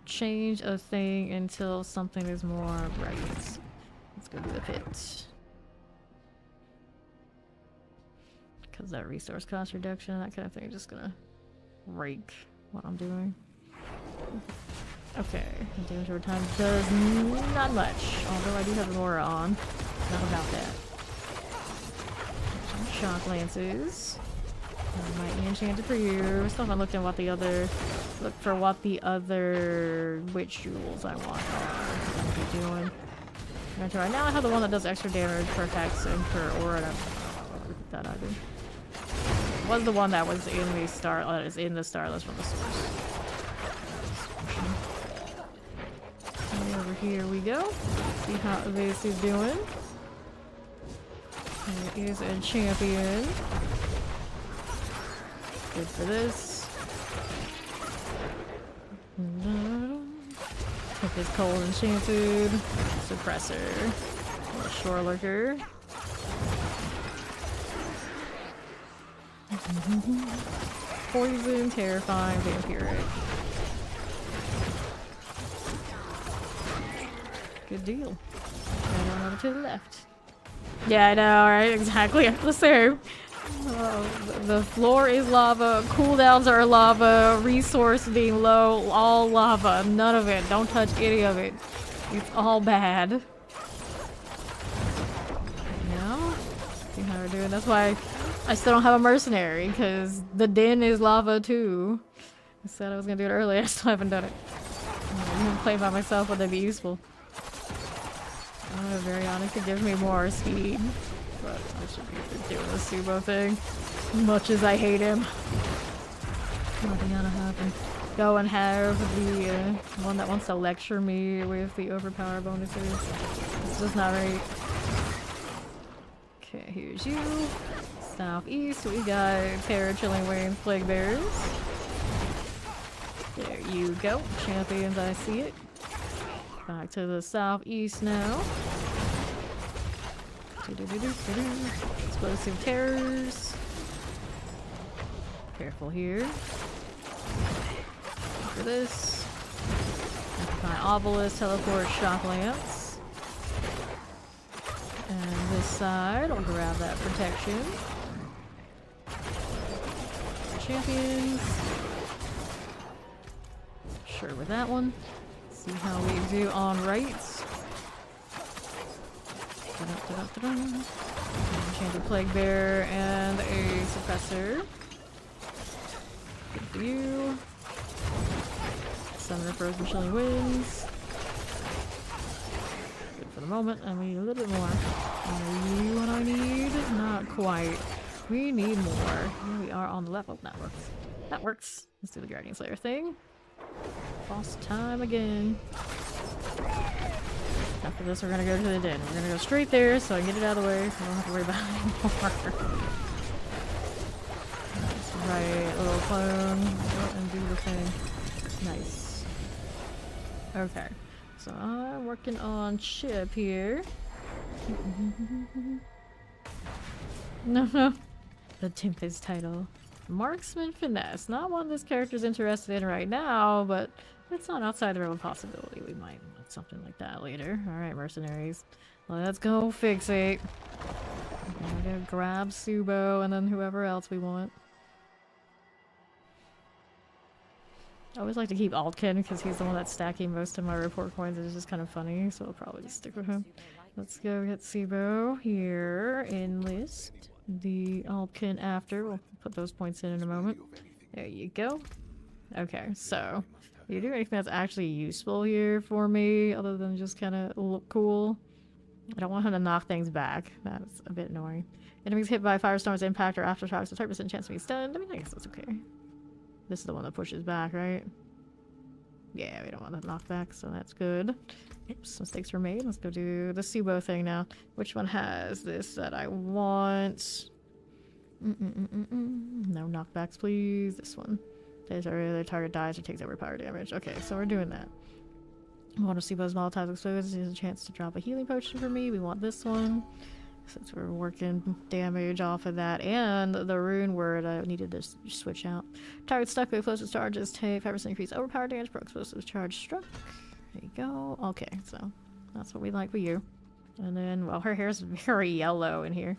change a thing until something is more right. Let's go do the pit. Because that resource cost reduction, that kind of thing is just gonna rake what I'm doing. Okay, damage over time does not much, although I do have Aurora on. Not about that. Shock lances. Might be enchanted for you. Still haven't looked at what the other... Look for what the other witch jewels I want are doing. Right now I have the one that does extra damage for attacks and for aura. I don't know that either. It was the one that was in the star is in the starless from the source. And over here we go. See how this is doing. There is a champion. Good for this. Take this cold enchanted. Suppressor. A shore lurker. Poison, terrifying, vampiric. Good deal. Over to the left. Yeah, I know, right? Exactly. The same. The floor is lava. Cooldowns are lava. Resource being low. All lava. None of it. Don't touch any of it. It's all bad. You know? See how we're doing? That's why I still don't have a mercenary, because the den is lava too. I said I was gonna do it earlier. I still haven't done it. I'm gonna play by myself. Would that be useful? Variana could give me more speed, but I should be doing the Subo thing. As much as I hate him. Nothing gonna happen. Go and have the one that wants to lecture me with the overpower bonuses. It's just not right. Okay, here's you. Southeast, we got Terror, Chilling Waves, Plague Bears. There you go. Champions, I see it. Back to the southeast now. Explosive terrors. Careful here. For this. My obelisk, teleport, shock lance. And this side, I'll grab that protection. Champions. Sure with that one. See how we do on rights. Enchanted Plague Bear and a suppressor. Good for you. Summoner Frozen Chilling Winds. Good for the moment. I need a little bit more. Are you what I need? Not quite. We need more. Here we are on the level. That works. That works. Let's do the Guardian Slayer thing. Boss time again. After this, we're gonna go to the den. We're gonna go straight there so I can get it out of the way. I don't have to worry about it anymore. That's right, little clone. Go and do the thing. Nice. Okay. So I'm working on Chip here. No. The Tempest title. Marksman Finesse. Not one this character's interested in right now, but it's not outside the realm of possibility. We might want something like that later. Alright, mercenaries. Let's go fixate. We're gonna grab Subo and then whoever else we want. I always like to keep Altkin because he's the one that's stacking most of my report coins. It's just kind of funny, so I'll probably just stick with him. Let's go get Subo here. Enlist the Altkin after. We'll put those points in a moment. There you go. Okay, so do you do anything that's actually useful here for me other than just kind of look cool? I don't want him to knock things back. That's a bit annoying. Enemies hit by Firestorm's impact or aftershocks, a 30% chance to be stunned. I mean, I guess that's okay. This is the one that pushes back, right? Yeah, we don't want to knock back, so that's good. Oops, mistakes were made. Let's go do the Subo thing now. Which one has this that I want? No knockbacks, please. This one. The target dies or takes overpower damage. Okay, so we're doing that. One of Subo's Molotov explodes. There's a chance to drop a healing potion for me. We want this one. Since we're working damage off of that. And the rune word I needed to switch out. Target stuck with explosive charges take 5% increase overpower damage per explosive charge struck. There you go. Okay, so that's what we like for you. And then, well, her hair's very yellow in here.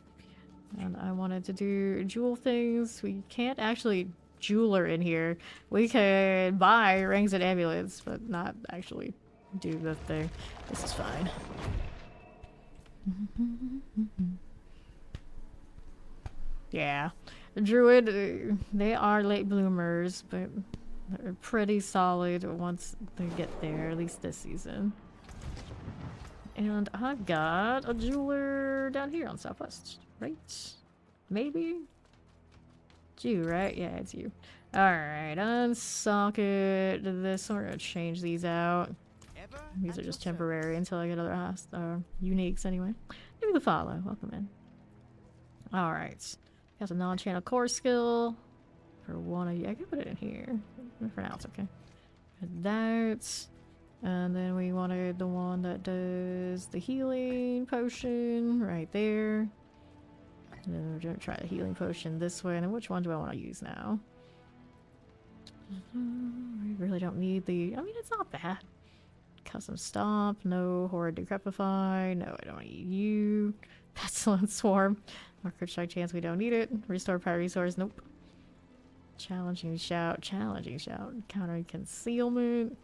And I wanted to do jewel things. We can't actually jeweler in here. We could buy rings and amulets, but not actually do the thing. This is fine. Yeah, the Druid, they are late bloomers, but they're pretty solid once they get there, at least this season. And I've got a jeweler down here on Southwest, right? Maybe? It's you, right? Yeah, it's you. Alright, unsocket this. We're gonna change these out. These are just temporary until I get other uniques anyway. Maybe the follow. Welcome in. Alright. Got a non-channel core skill for one of you. I can put it in here. For now, it's okay. That. And then we wanted the one that does the healing potion right there. And then we're gonna try the healing potion this way. And then which one do I want to use now? We really don't need the... I mean, it's not bad. Custom Stomp, no. Horrid Decrepify, no, I don't need you. Pestilent Swarm, Marker Strike Chance, we don't need it. Restore Power Resource, nope. Challenging Shout, Counter Concealment.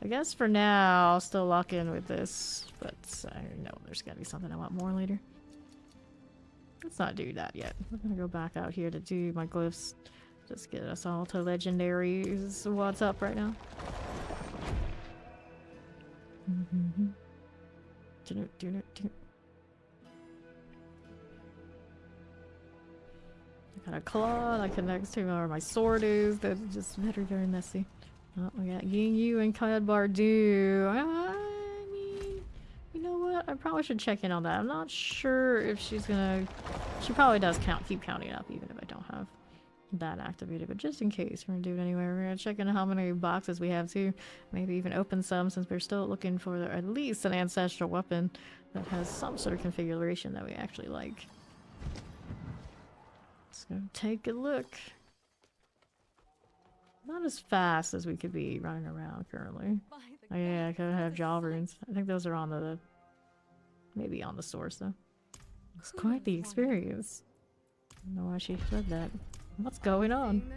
I guess for now, I'll still lock in with this, but I know there's gotta be something I want more later. Let's not do that yet. We're gonna go back out here to do my glyphs. Just get us all to legendaries. What's up right now? I got a claw that connects to where my sword is. That's just very messy. Oh, we got Ying Yu and Bardu. I mean, you know what? I probably should check in on that. I'm not sure if she's gonna... She probably does keep counting up, even if I don't have that activated. But just in case, we're gonna do it anyway. We're gonna check in how many boxes we have too. Maybe even open some, since we're still looking for at least an ancestral weapon that has some sort of configuration that we actually like. Let's go take a look. Not as fast as we could be running around currently. Oh yeah, I could have jaw runes. I think those are on the... Maybe on the source though. It's quite the experience. I don't know why she said that. What's going on?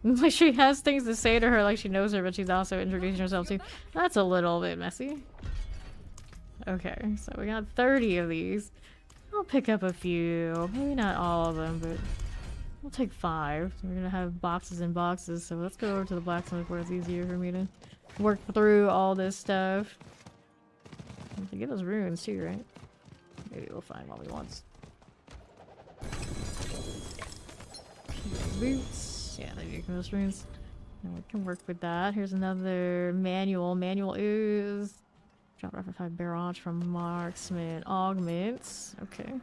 Like she has things to say to her like she knows her, but she's also introducing herself too. That's a little bit messy. Okay, so we got 30 of these. I'll pick up a few. Maybe not all of them, but... We'll take 5. So we're gonna have boxes and boxes, so let's go over to the blacksmith where it's easier for me to work through all this stuff. We can get those runes too, right? Maybe we'll find what we want. Boots. Yeah, there you go, those runes. And we can work with that. Here's another manual. Manual is... Drop rapid 5 barrage from marksman. Augments. Okay.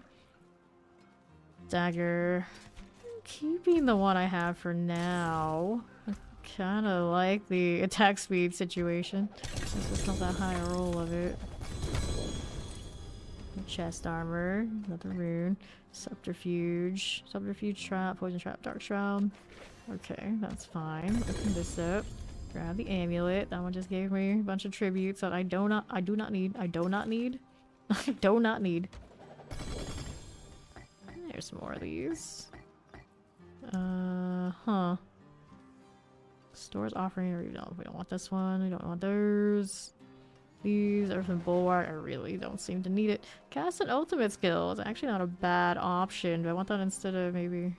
Dagger. Keeping the one I have for now. I kind of like the attack speed situation. It's just not that high a roll of it. Chest armor, another rune, subterfuge, trap, poison trap, dark shroud. Okay, that's fine. Open this up. Grab the amulet. That one just gave me a bunch of tributes that I do not need. I do not need. There's some more of these. Stores offering, or we don't want this one. We don't want those. These are from Bulwark. I really don't seem to need it. Cast an ultimate skill is actually not a bad option, but I want that instead of maybe...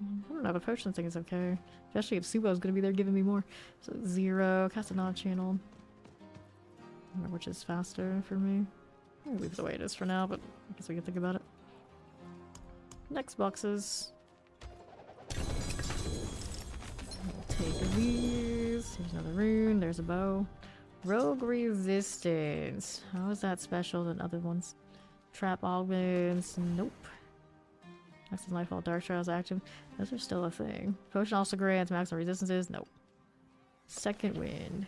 I don't know, the potion thing is okay. Especially if Subo's gonna be there giving me more. So 0, cast a non-channel. Which is faster for me. I'll leave it the way it is for now, but I guess we can think about it. Next boxes. I'll take these. Here's another rune. There's a bow. Rogue resistance. How is that special than other ones? Trap augments. Nope. Maximum life all dark trials active. Those are still a thing. Potion also grants maximum resistances. Nope. Second wind.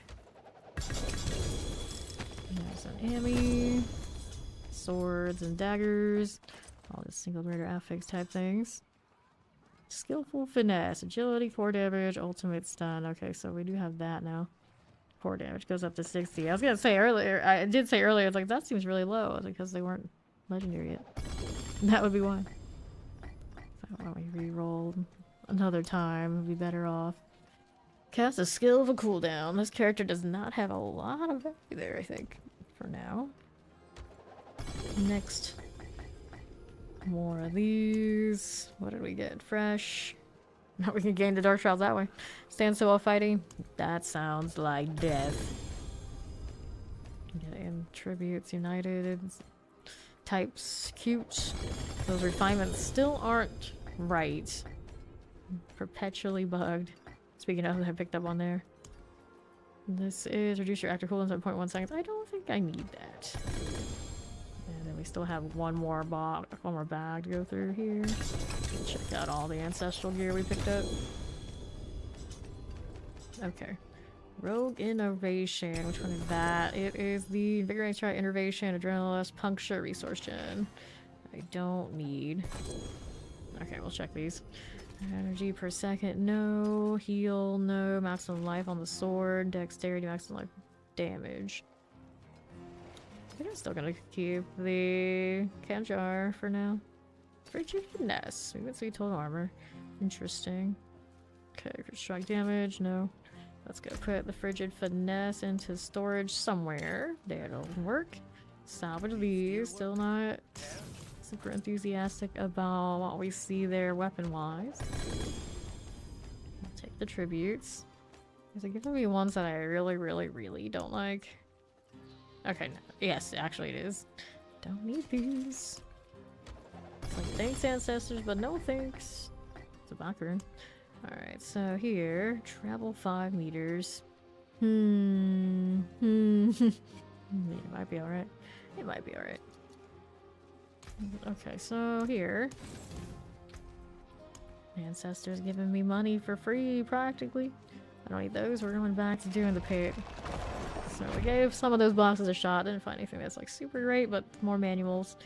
There's an Ami. Swords and daggers. All the single greater affix type things. Skillful finesse. Agility, core damage, ultimate stun. Okay, so we do have that now. Core damage goes up to 60. I was gonna say earlier, I did say earlier, it's like that seems really low because they weren't legendary yet. That would be why. So why don't we re-roll another time? We'd be better off. Cast a skill of a cooldown. This character does not have a lot of value there, I think, for now. Next. More of these. What did we get? Fresh. Now we can gain the dark shrouds that way. Stand still while fighting. That sounds like death. Get in tributes, united. Types, cute. Those refinements still aren't right. Perpetually bugged. Speaking of, I picked up on there. This is reduce your active cooldown to 0.1 seconds. I don't think I need that. And then we still have one more bag to go through here. Check out all the ancestral gear we picked up. Okay. Rogue Innovation. Which one is that? It is the Invigorate Try Innovation, Adrenalist, Puncture, Resource Gen. I don't need. Okay, we'll check these. Energy per second, no. Heal, no. Maximum life on the sword. Dexterity, maximum life damage. I'm still gonna keep the can jar for now. Frigid finesse. We would see total armor. Interesting. Okay, strike damage. No. Let's go put the frigid finesse into storage somewhere. That'll work. Salvage these. Still not super enthusiastic about what we see there weapon-wise. I'll take the tributes. Is it giving me ones that I really don't like? Okay, no. Yes, actually it is. Don't need these. It's like, thanks ancestors, but no thanks. It's a back room. Alright, so here, travel 5 meters. It might be alright. It might be alright. Okay, so here. Ancestors giving me money for free, practically. I don't need those, we're going back to doing the pit. So we gave some of those boxes a shot, didn't find anything that's like super great, but more manuals.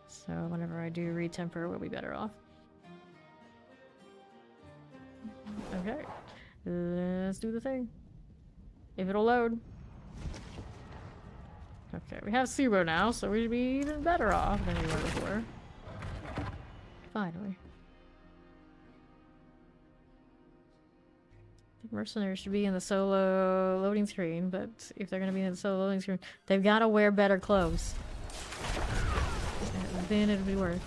So whenever I do retemper, we'll be better off. Okay, let's do the thing. If it'll load. Okay, we have Sibo now, so we'd be even better off than we were before. Finally. Mercenaries should be in the solo loading screen, but if they're gonna be in the solo loading screen, they've gotta wear better clothes. And then it'll be worth.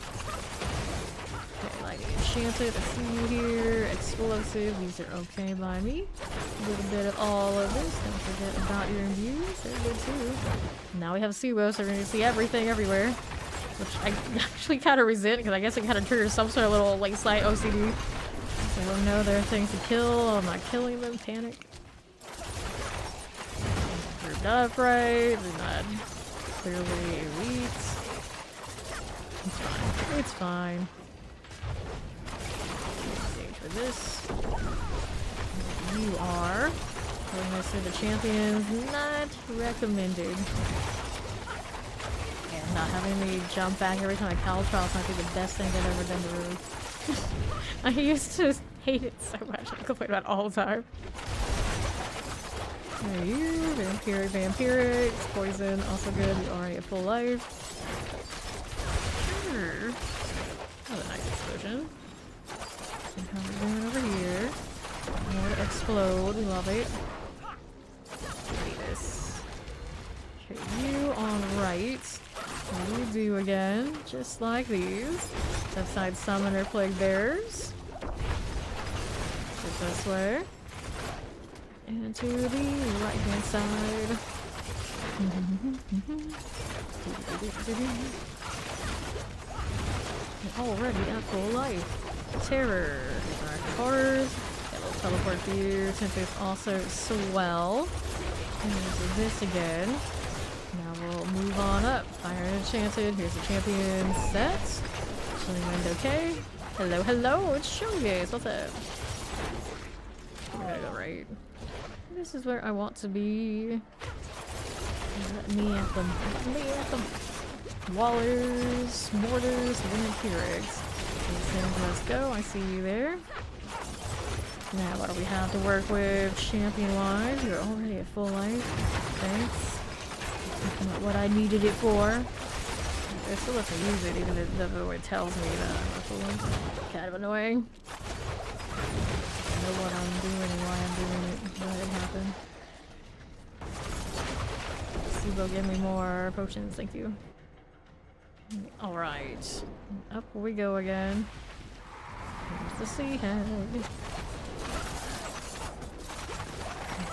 Okay, like enchanted, I see you here. Explosive, these are okay by me. A little bit of all of this. Don't forget about your imbues, they're good too. Now we have Subo, so we're gonna see everything everywhere. Which I actually kind of resent, because I guess it kind of triggers some sort of little like slight OCD. I don't know there are things to kill. I'm not killing them. Panic. Grouped up right. They're not clearly elite. It's fine. It's fine. Stage for this. You are. Going to say the champions not recommended. And not having me jump back every time I caltrops might be the best thing I've ever done to Ruby. I used to hate it so much. I complain about it all the time. There you, vampiric, poison, also good. You're already at full life. Sure. Another nice explosion. See how we're doing over here. More to explode. We love it. Give me this. Okay, you on right. What do we do again? Just like these. Left side summoner plague bears. Get this way. And to the right hand side. Already at full life. Terror. Dark cars. Got a little teleport view. Tempest also swell. And we'll do this again. Now we'll move on up. Fire Enchanted. Here's the champion set. Chilling Wind okay. Hello, hello, it's Showgaze. What's up? We're gonna go right. This is where I want to be. Let me at them. Let me at them. Wallers, mortars, vampirics. Let's go. I see you there. Now what do we have to work with champion wise? You're already at full life. Thanks. Not what I needed it for. I still have to use it, even if it tells me that I'm full life. Kind of annoying. I know what I'm doing and why I'm doing it, but it happened. Sibo, give me more potions, thank you. Alright. Up we go again. Here's the sea head.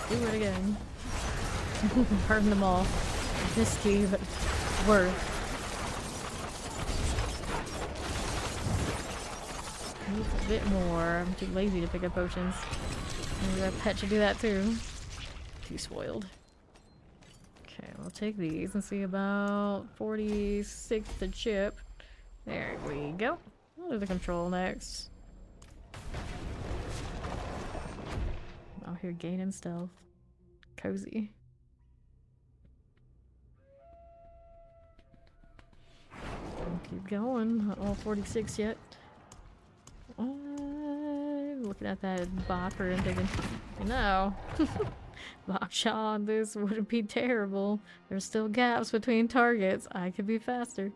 Do it again. Burn them all. Risky, but worth. Needs a bit more. I'm too lazy to pick up potions. Maybe our pet should do that too. Too spoiled. Okay, we'll take these and see about 46 to chip. There we go. We'll do the control next. Out here gaining stealth. Cozy. We'll keep going. Not all 46 yet. I looking at that bopper and thinking, you know, lockjaw on this wouldn't be terrible. There's still gaps between targets. I could be faster.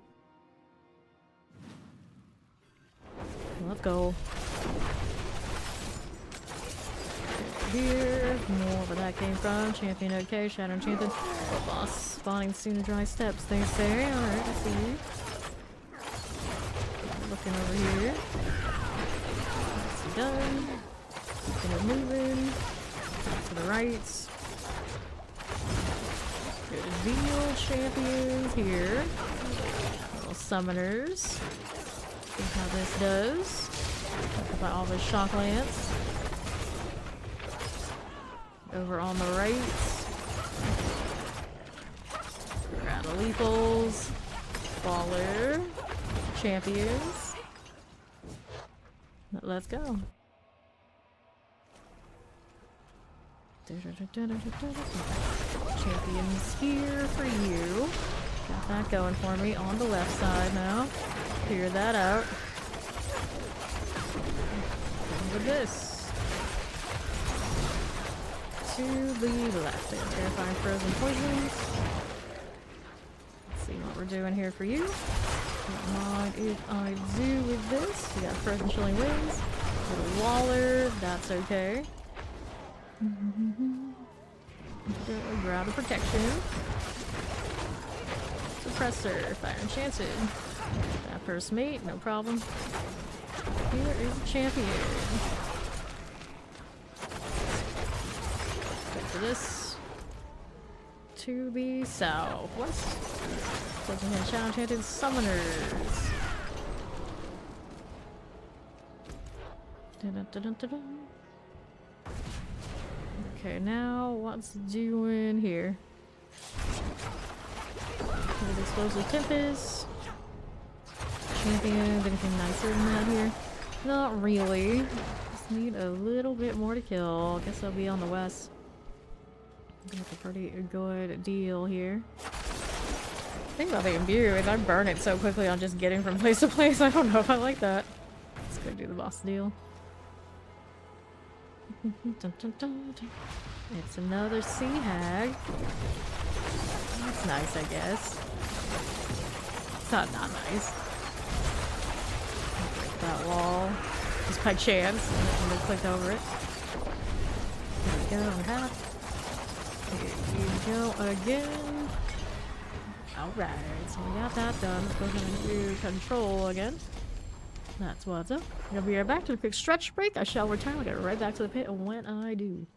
Let's go. Here, more where that came from. Champion okay, Shadow Enchanted. Oh, boss spawning soon to dry steps, they say. Alright, I see you. Looking over here. That's done. Keeping it moving. To the right. Good deal, champions here. Little summoners. See how this does. Talk about all the shock lance. Over on the right. Radaleeples. Baller. Champions. Let's go. Champions here for you. Got that going for me on the left side now. Clear that out. And with this. To the left. Terrifying frozen poisons. Let's see what we're doing here for you. Don't mind if I do with this. We got frozen chilling winds. Little waller. That's okay. Grab a protection. Suppressor. Fire enchanted. That first mate. No problem. Here is a champion. This to the southwest. Taking in Shadow Enchanted Summoners. Okay, now what's doing here? With Explosive Tempest. Champions, anything nicer than that here? Not really. Just need a little bit more to kill. Guess I'll be on the west. That's a pretty good deal here. The thing about the imbue is I burn it so quickly on just getting from place to place. I don't know if I like that. Let's go do the boss deal. Dun, dun, dun, dun. It's another sea hag. That's nice, I guess. It's not nice. Break that wall. Just by chance. I'm gonna click over it. There we go. Half. Here you go again. Alright, so we got that done. Let's go ahead and do control again. That's what's up. I'm gonna be right back to the quick stretch break. I shall return. I'll get right back to the pit when I do.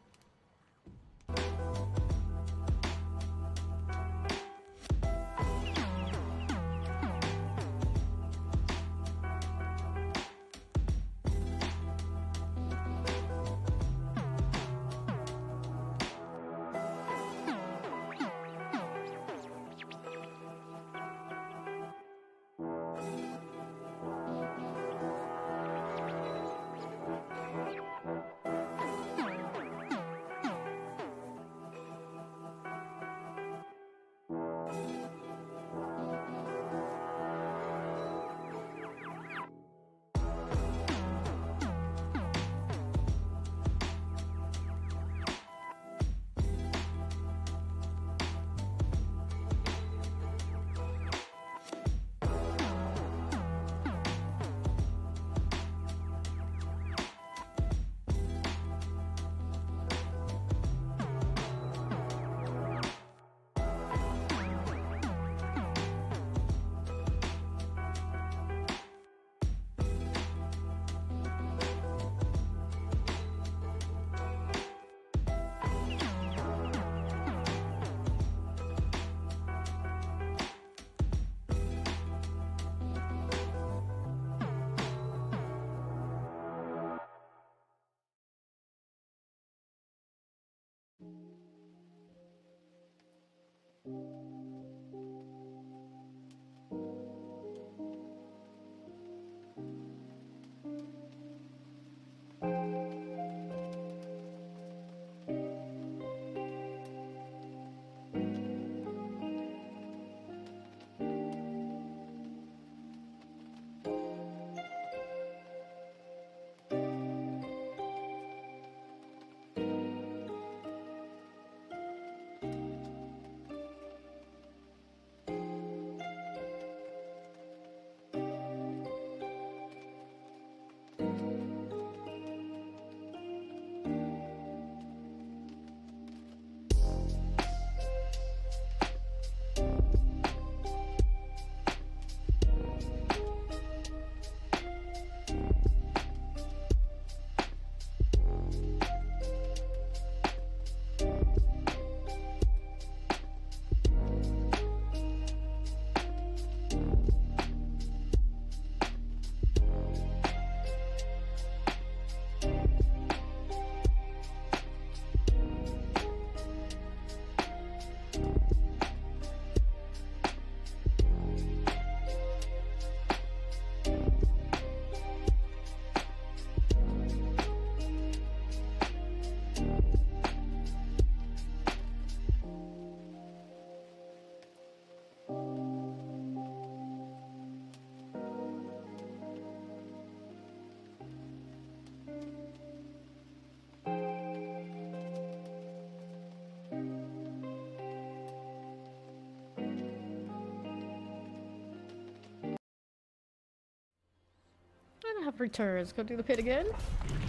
have returned. Let's go do the pit again.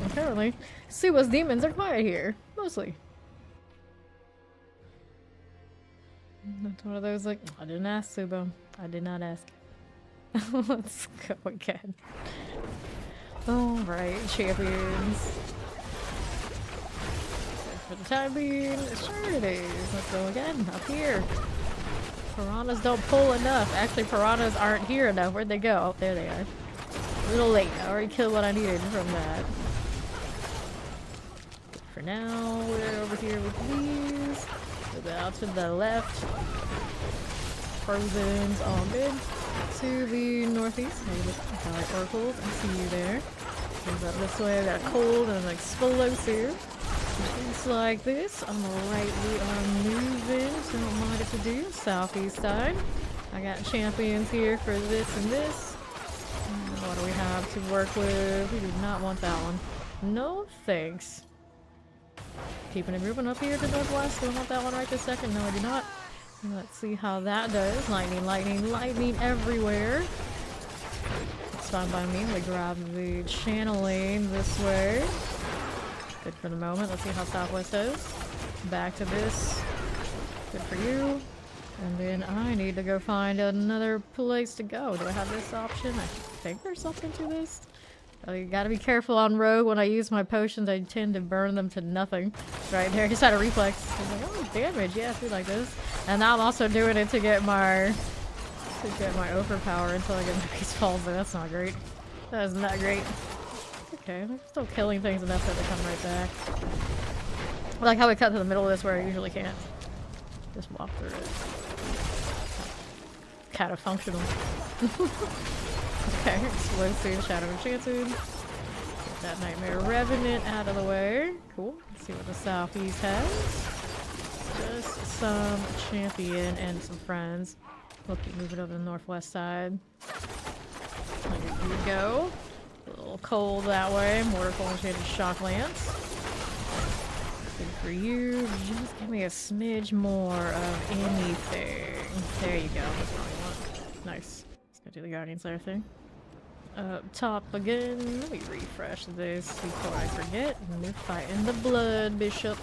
Apparently, Suba's demons are quiet here. Mostly. That's one of those like, I didn't ask Suba. I did not ask. Let's go again. Alright, champions. For the time being, sure it is. Let's go again, up here. Piranhas don't pull enough. Actually, piranhas aren't here enough. Where'd they go? Oh, there they are. A little late. I already killed what I needed from that. For now, we're over here with these. Move out to the left. Frozen's all good. To the northeast. Maybe the oracles. I see you there. Move up this way. I got a cold and an explosive. Just like this. On the right, we are moving. So don't mind it to do. Southeast side. I got champions here for this and this. What do we have to work with? We do not want that one. No thanks. Keeping it moving up here to northwest. Do I want that one right this second? No, I do not. Let's see how that does. Lightning, lightning, lightning everywhere. It's fine by me. We grab the channeling this way. Good for the moment. Let's see how southwest does. Back to this. Good for you. And then I need to go find another place to go. Do I have this option? I think there's something to this. You gotta be careful on rogue. When I use my potions, I tend to burn them to nothing. Right there, I just had a reflex. I was like, oh, damage, yes, we like this. And now I'm also doing it to get my overpower until I get my base falls. That's not great. That is not great. Okay, I'm still killing things enough that they come right back. I like how we cut to the middle of this where I usually can't. Just walk through it. Kind of functional. Okay, explosive, shadow enchanted. Get that nightmare revenant out of the way. Cool. Let's see what the southeast has. Just some champion and some friends. We'll keep moving over to the northwest side. There you go. A little cold that way. Mortal enchanted shock lance. Good for you. Just give me a smidge more of anything. There you go. That's what we want. Nice. Let's go do the Guardian Slayer thing. Up top again. Let me refresh this before I forget. We're fighting the Blood Bishop.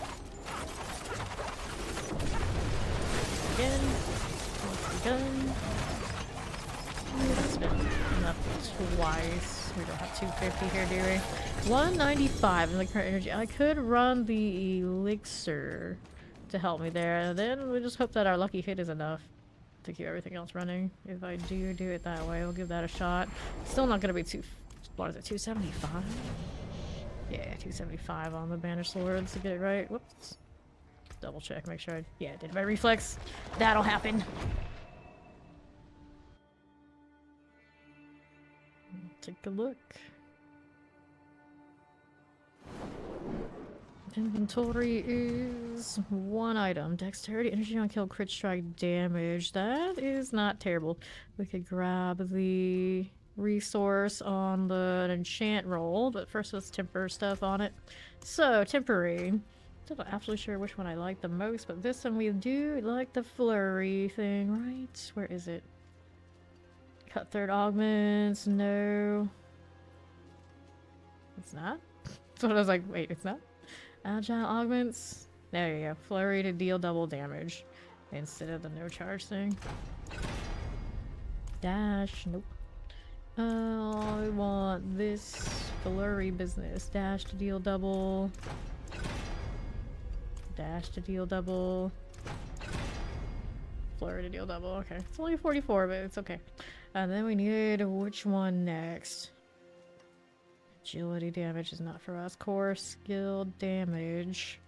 Again. Once again. That's been enough twice. We don't have 250 here, do we? 195 in the current energy. I could run the elixir to help me there, and then we just hope that our lucky hit is enough to keep everything else running. If I do it that way, we'll give that a shot. Still not gonna be too... What is it, 275? Yeah, 275 on the banished swords to get it right. Whoops. Double check, make sure I... Yeah, did my reflex. That'll happen. Take a look. Inventory is one item. Dexterity, energy on kill, crit strike, damage. That is not terrible. We could grab the resource on the enchant roll, but first let's temper stuff on it. So, temporary. Still not absolutely sure which one I like the most, but this one we do like the flurry thing, right? Where is it? Cut third augments, no. It's not? So I was like, wait, it's not? Agile augments. There you go. Flurry to deal double damage instead of the no charge thing. Dash. Nope. I want this flurry business. Dash to deal double. Dash to deal double. Flurry to deal double. Okay. It's only 44, but it's okay. And then we need which one next? Agility damage is not for us. Core skill damage.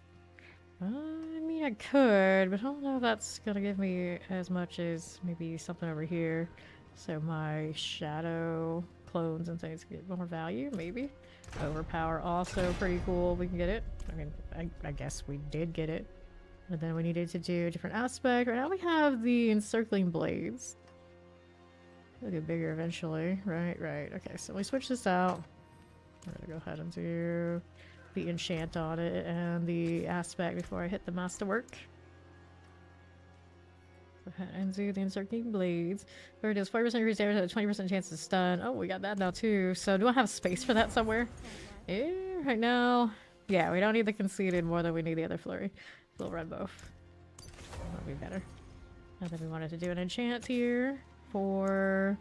I mean, I could, but I don't know if that's gonna give me as much as maybe something over here. So my shadow clones and things get more value, maybe. Overpower also pretty cool. We can get it. I mean, I guess we did get it. And then we needed to do a different aspect. Right now we have the encircling blades. They'll get bigger eventually. Right. Okay, so we switch this out. I'm gonna go ahead and do the enchant on it and the aspect before I hit the masterwork. Go ahead and do the encircling blades. Flurry does 40% increase damage and a 20% chance to stun. Oh, we got that now too. So do I have space for that somewhere? Right now. Yeah, we don't need the conceded more than we need the other flurry. We'll run both. That'll be better. And then we wanted to do an enchant here for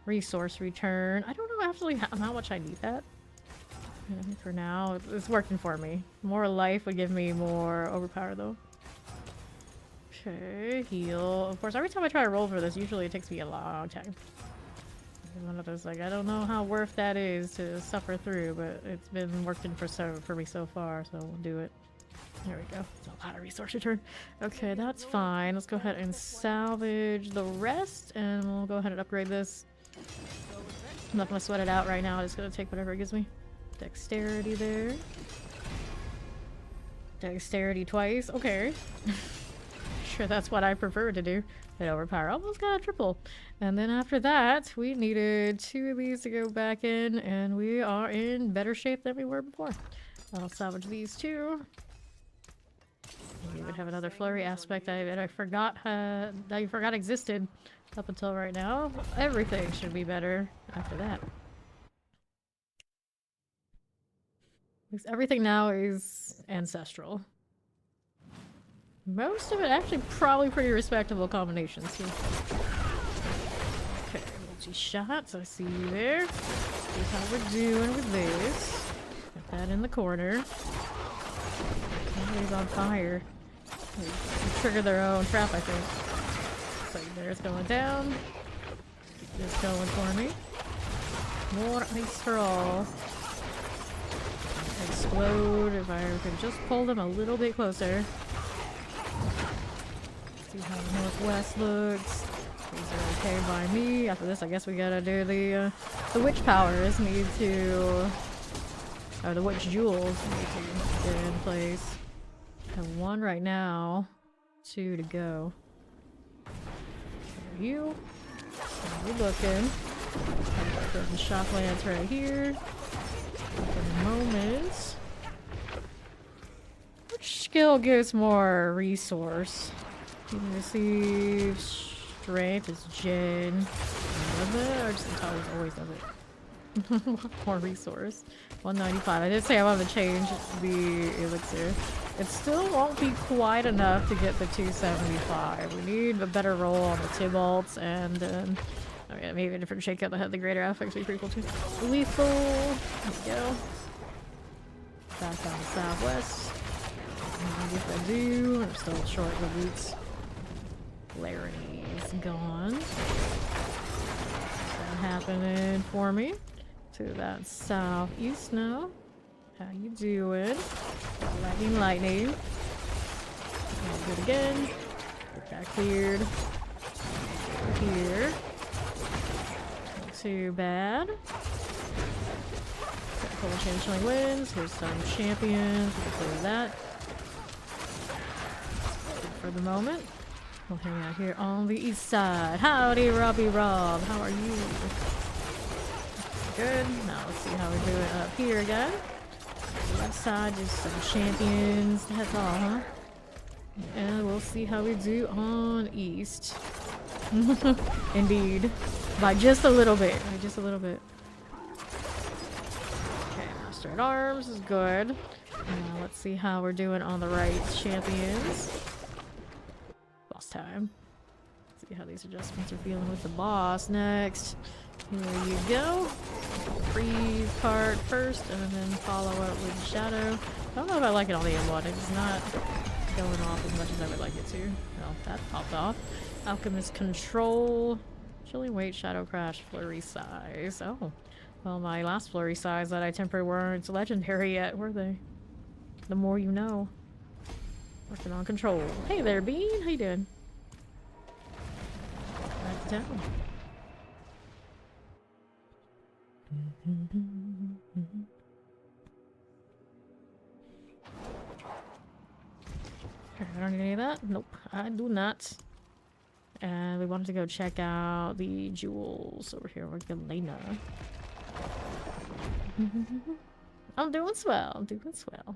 resource return. I don't know actually how much I need that. For now, it's working for me. More life would give me more overpower though. Okay, heal. Of course, every time I try to roll for this, usually it takes me a long time. It's one of those, like, I don't know how worth that is to suffer through, but it's been working for me so far, so we'll do it. There we go. It's a lot of resource return. Okay, that's fine. Let's go ahead and salvage the rest, and we'll go ahead and upgrade this. I'm not gonna sweat it out right now. I'm just gonna take whatever it gives me. Dexterity there. Dexterity twice. Okay. Sure, that's what I prefer to do. Hit overpower. Almost got a triple. And then after that, we needed 2 of these to go back in, and we are in better shape than we were before. I'll salvage these 2. We would have another flurry aspect that I forgot existed up until right now. Everything should be better after that. Because everything now is ancestral. Most of it actually probably pretty respectable combinations too. Okay, multi-shots, I see you there. See how we're doing with this. Put that in the corner. Somebody's on fire. They trigger their own trap, I think. So there's going down. Keep this going for me. More ice for all. Explode if I could just pull them a little bit closer. See how the northwest looks. These are okay by me. After this, I guess we gotta do the witch powers need to, or the witch jewels need to get in place. Have 1 right now, 2 to go. There you. How you looking? Put the shock lance right here. For the moment. Which skill gives more resource? You can receive strength is Jen. Does it? Or just intelligence always does it? More resource. 195. I did say I wanted to change the elixir. It still won't be quite enough to get the 275. We need a better roll on the Tybalts and okay, maybe a different shakeout that had the greater affects would be pretty cool too. Lethal. There we go. Back down the southwest. If I do, I'm still short of the boots. Larry's gone. That happening for me. To that southeast now. How you doing? Lightning. Do it again. Get that cleared. Here. Not too bad. Couple of changeling wins. Here's some champions. We'll clear that. Good for the moment. We'll hang out here on the east side. Howdy, Robbie Rob. How are you? Good. Now let's see how we're doing up here again. Left side, just some champions. That's all, huh? And we'll see how we do on east. Indeed. By just a little bit. By just a little bit. Okay, Master at Arms is good. Now let's see how we're doing on the right champions. Boss time. Let's see how these adjustments are feeling with the boss next. Here you go. Freeze part first and then follow up with Shadow. I don't know if I like it on the M1. It's not going off as much as I would like it to. Well, that popped off. Alchemist Control. Chilling Weight, Shadow Crash, Flurry Size. Oh. Well, my last Flurry Size that I tempered weren't legendary yet, were they? The more you know. Working on Control. Hey there, Bean. How you doing? Back down. I don't need any of that. Nope, I do not. And we wanted to go check out the jewels over here with Galena. I'm doing swell. I'm doing swell.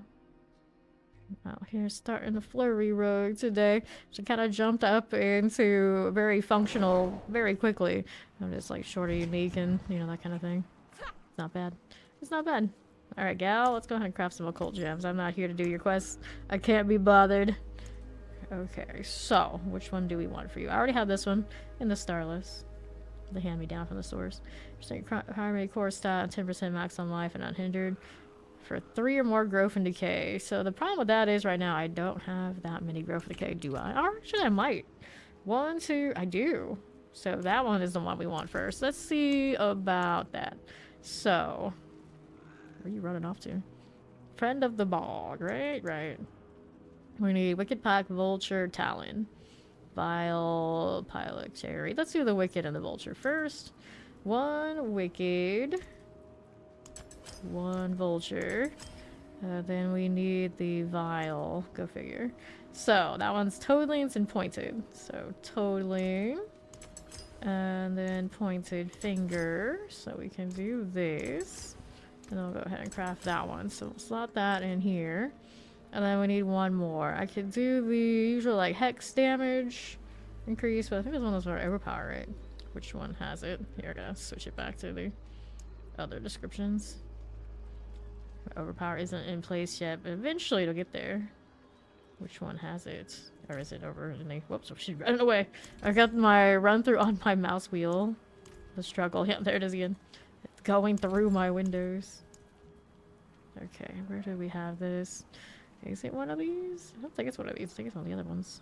Out here starting the flurry rogue today. She kind of jumped up into very functional very quickly. I'm just like short of unique and, you know, that kind of thing. It's not bad. It's not bad. Alright, gal, let's go ahead and craft some occult gems. I'm not here to do your quests. I can't be bothered. Okay, so, which one do we want for you? I already have this one in the Starless. The hand-me-down from the source. Primary core stat, 10% max on life and unhindered. For 3 or more growth and decay. So the problem with that is right now I don't have that many growth and decay, do I? Or actually I might. 1, 2, I do. So that one is the one we want first. Let's see about that. So, where are you running off to? Friend of the Bog, right? Right. We need Wicked Pack, Vulture, Talon. Vile, Pilot, Cherry. Let's do the Wicked and the Vulture first. 1 Wicked. 1 Vulture. Then we need the Vile. Go figure. So, that one's toadlings and pointed. So, toadling. And then pointed finger. So, we can do this. And I'll go ahead and craft that one. So, we'll slot that in here. And then we need 1 more. I could do the usual, like, hex damage increase. But I think this one is more overpower, right? Which one has it? Here, I gotta switch it back to the other descriptions. Overpower isn't in place yet, but eventually it'll get there. Which one has it? Or is it over in the... Whoops, she's running away. I got my run through on my mouse wheel. The struggle. Yeah, there it is again. It's going through my windows. Okay, where do we have this? Is it one of these? I don't think it's one of these. I think it's one of the other ones.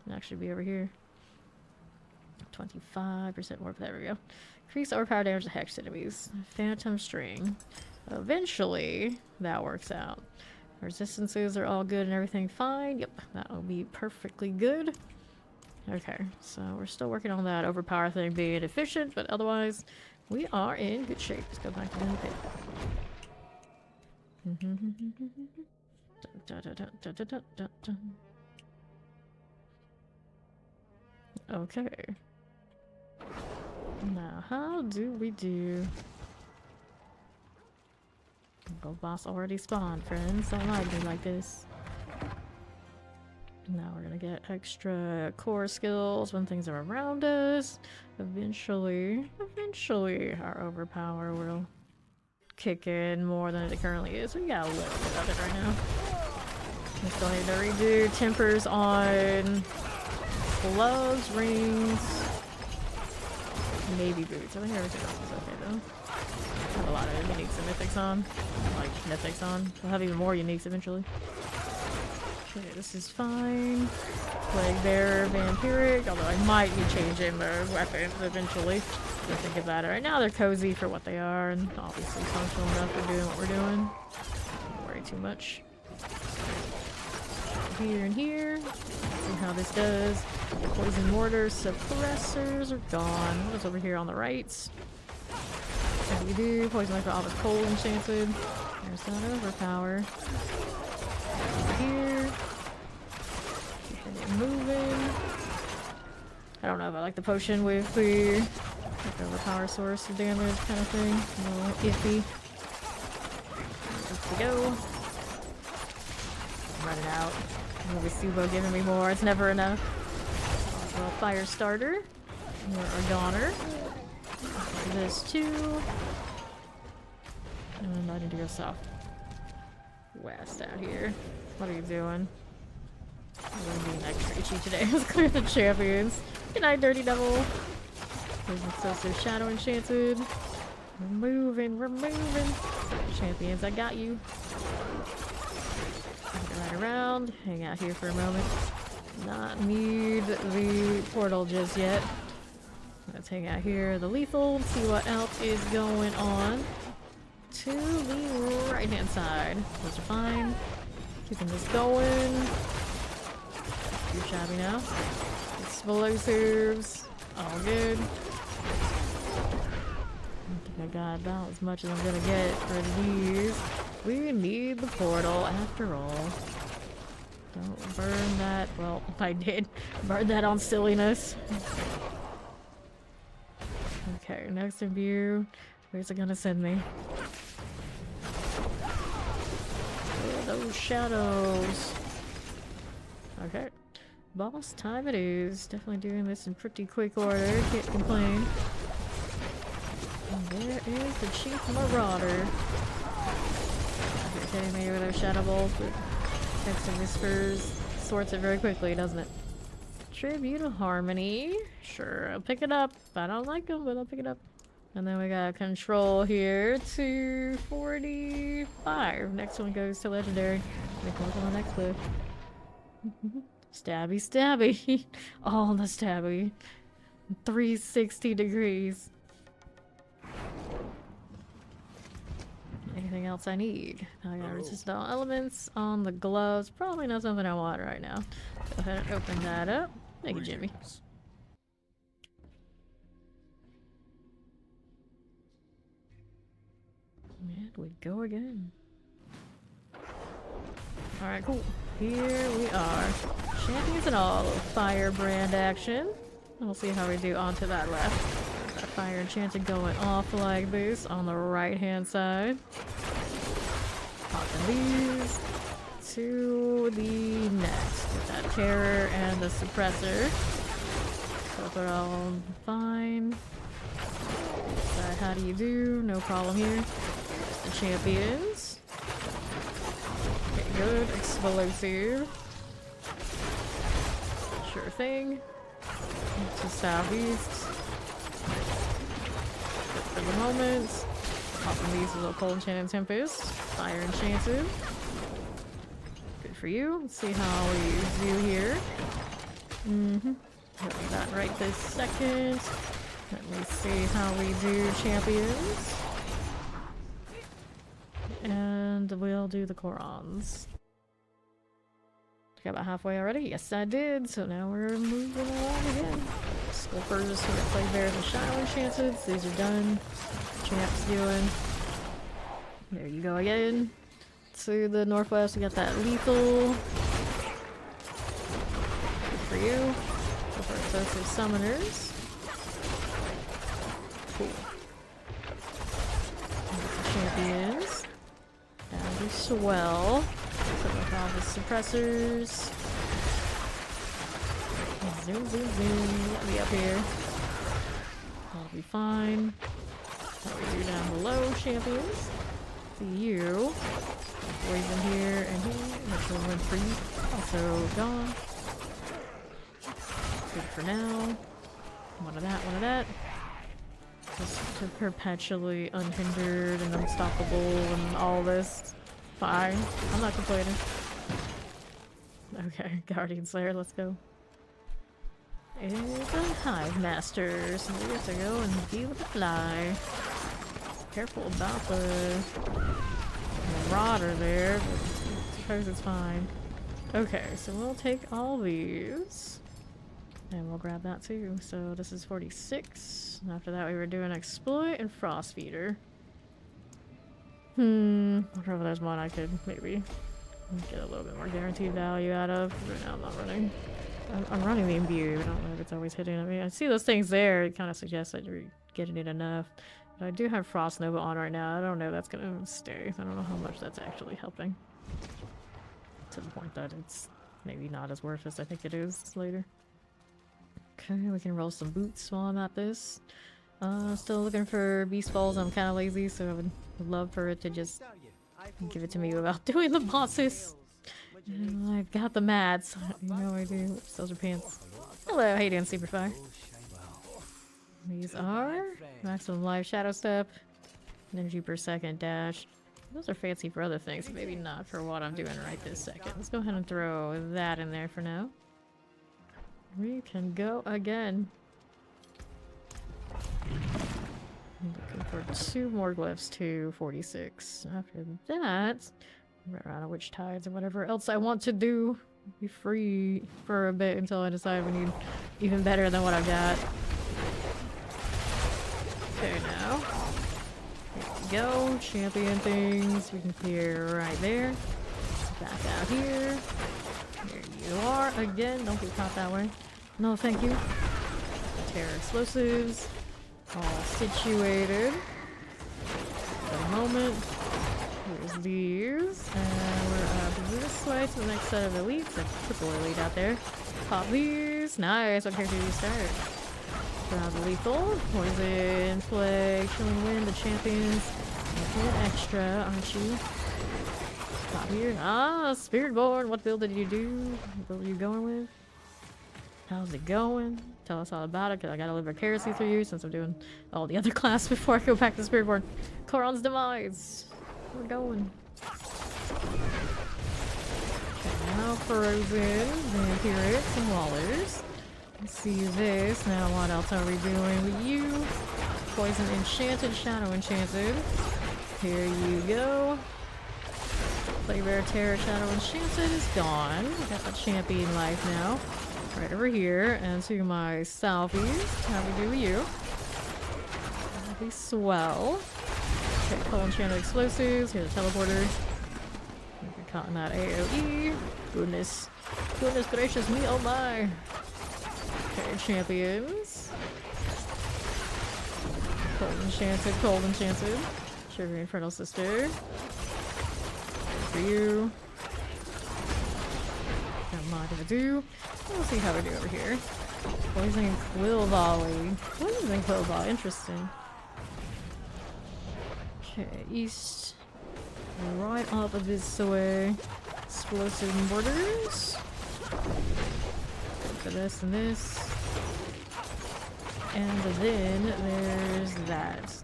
It actually be over here. 25% more. There we go. Increase overpower damage to hex enemies. Phantom string. Eventually, that works out. Resistances are all good and everything fine. Yep, that'll be perfectly good. Okay, so we're still working on that overpower thing being efficient, but otherwise, we are in good shape. Let's go back to the pit. Okay. Now, how do we do? Gold boss already spawned, friends. Don't like me like this. Now we're gonna get extra core skills when things are around us. Eventually, our overpower will kick in more than it currently is. We got a little bit of it right now. We still need to redo tempers on gloves, rings, maybe boots. I think everything else is okay though. I have a lot of uniques and mythics on. Like mythics on. We'll have even more uniques eventually. Okay, this is fine. Plague Bearer, Vampiric, although I might be changing the weapons eventually. To think about it. Right now they're cozy for what they are and obviously functional enough for doing what we're doing. Don't worry too much. Here and here. See how this does. Poison mortar suppressors are gone. What's over here on the right? What do we do? Poison like all the coal enchanted. There's that overpower. Over here. Keeping it moving. I don't know if I like the potion with the like overpower source of damage kind of thing. A little iffy. Let's go. I'm running out. Maybe Subo giving me more. It's never enough. Well, fire starter. More Orgoner. This too. And I need to go south. West out here. What are you doing? I'm being extra itchy today. Let's clear the champions. Good night, Dirty Devil. There's so Shadow Enchanted. We're moving, we're moving. Champions, I got you. Right around, hang out here for a moment. Not need the portal just yet. Let's hang out here, the lethal, see what else is going on. To the right hand side. Those are fine. Keeping this going. Too shabby now. Explosives. All good. I think I got about as much as I'm gonna get for these. We need the portal after all. Don't burn that. Well, I did burn that on silliness. Okay, next in view. Where's it gonna send me? Oh, Low shadows. Okay. Boss time it is. Definitely doing this in pretty quick order. Can't complain. And there is the Chief Marauder. You're kidding me with those shadow balls, but Text and Whispers sorts it very quickly, doesn't it? Tribute of Harmony. Sure, I'll pick it up. I don't like them, but I'll pick it up. And then we got Control here to 45. Next one goes to Legendary. Make one on the next clip. Stabby, stabby. All the stabby. 360 degrees. Anything else I need? I got resist all elements on the gloves. Probably not something I want right now. Go ahead and open that up. Thank you, Jimmy. And we go again. Alright, cool. Here we are. Champions and all. Firebrand action. We'll see how we do onto that left. That fire enchanted going off like this on the right hand side. Popping these to the next. Get that terror and the suppressor. Hope it all fine. How do you do? No problem here. The champions. Okay, good. Explosive. Sure thing. To southeast. Good for the moment. Popping these little cold enchanted tempest. Fire enchanted. Good for you. Let's see how we do here. Got that right this second. Let me see how we do champions. And we'll do the Korans. Got about halfway already? Yes, I did. So now we're moving along again. Sculpers, so we play bears and shadow enchanted. These are done. Champ's doing. There you go again. To the northwest, we got that lethal. Good for you. Go for excessive summoners. Cool. Champions. That'll be swell. So with all the suppressors. Zoom, zoom, zoom. Let me up here. That'll be fine. What we do down below, champions. See you. Poison here and here. Which one went free? Also gone. Good for now. One of that, one of that. Just to perpetually unhindered and unstoppable and all this. Fine. I'm not complaining. Okay, Guardian Slayer, let's go. It's a Hive Master, so we have to go and deal with the fly. Careful about the Marauder there, but I suppose it's fine. Okay, so we'll take all these. And we'll grab that too. So this is 46. After that we were doing Exploit and Frost Feeder. I wonder if there's one I could maybe get a little bit more guaranteed value out of. Right now I'm not running. I'm running the Imbue. I don't know if it's always hitting at me. I see those things there. It kind of suggests that you're getting it enough. But I do have Frost Nova on right now. I don't know if that's going to stay. I don't know how much that's actually helping. To the point that it's maybe not as worth as I think it is later. Okay, we can roll some boots while I'm at this. Still looking for Beast Falls. I'm kind of lazy, so I would love for it to just give it to me without doing the bosses. I've got the mats. No idea. Oops, those are pants. Hello, hey Dan Superfire. These are maximum life shadow step, energy per second dash. Those are fancy for other things, maybe not for what I'm doing right this second. Let's go ahead and throw that in there for now. We can go again. I'm looking for 2 more glyphs to 46. After that, run around a witch tides or whatever else I want to do. Be free for a bit until I decide we need even better than what I've got. Okay, now. Here we go. Champion things. We can clear right there. Back out here. There you are. Again, don't get caught that way. No, thank you. Terror explosives. All situated. For the moment. Here's these. And we're up this way to the next set of elites. A triple elite out there. Pop these. Nice. What character do you start? Grab the lethal. Poison. Plague. Killing Wind. The champions. Making it extra, aren't you? Pop here. Ah, Spiritborn. What build did you do? What build are you going with? How's it going? Tell us all about it, because I gotta live vicariously through you since I'm doing all the other class before I go back to Spiritborn. Koron's Demise. We're going. Okay, now Frozen, Vampirics, and Wallers. Let's see this. Now what else are we doing with you? Poison Enchanted, Shadow Enchanted. Here you go. Flavor Terror, Shadow Enchanted is gone. I got the champion life now. Right over here, and to my southeast. How we do with you? That'd be swell. Okay, Cold Enchanted Explosives. Here's the teleporter. We're caught in that AoE. Goodness. Goodness gracious me, oh my. Okay, champions. Cold Enchanted, Cold Enchanted. Shivering Infernal Sister. For you. Got mod to do. We'll see how we do over here. Poison Quill Volley. Poison Quill Volley, interesting. Okay, east. Right up this way. Explosive Mortars. For this and this. And then there's that.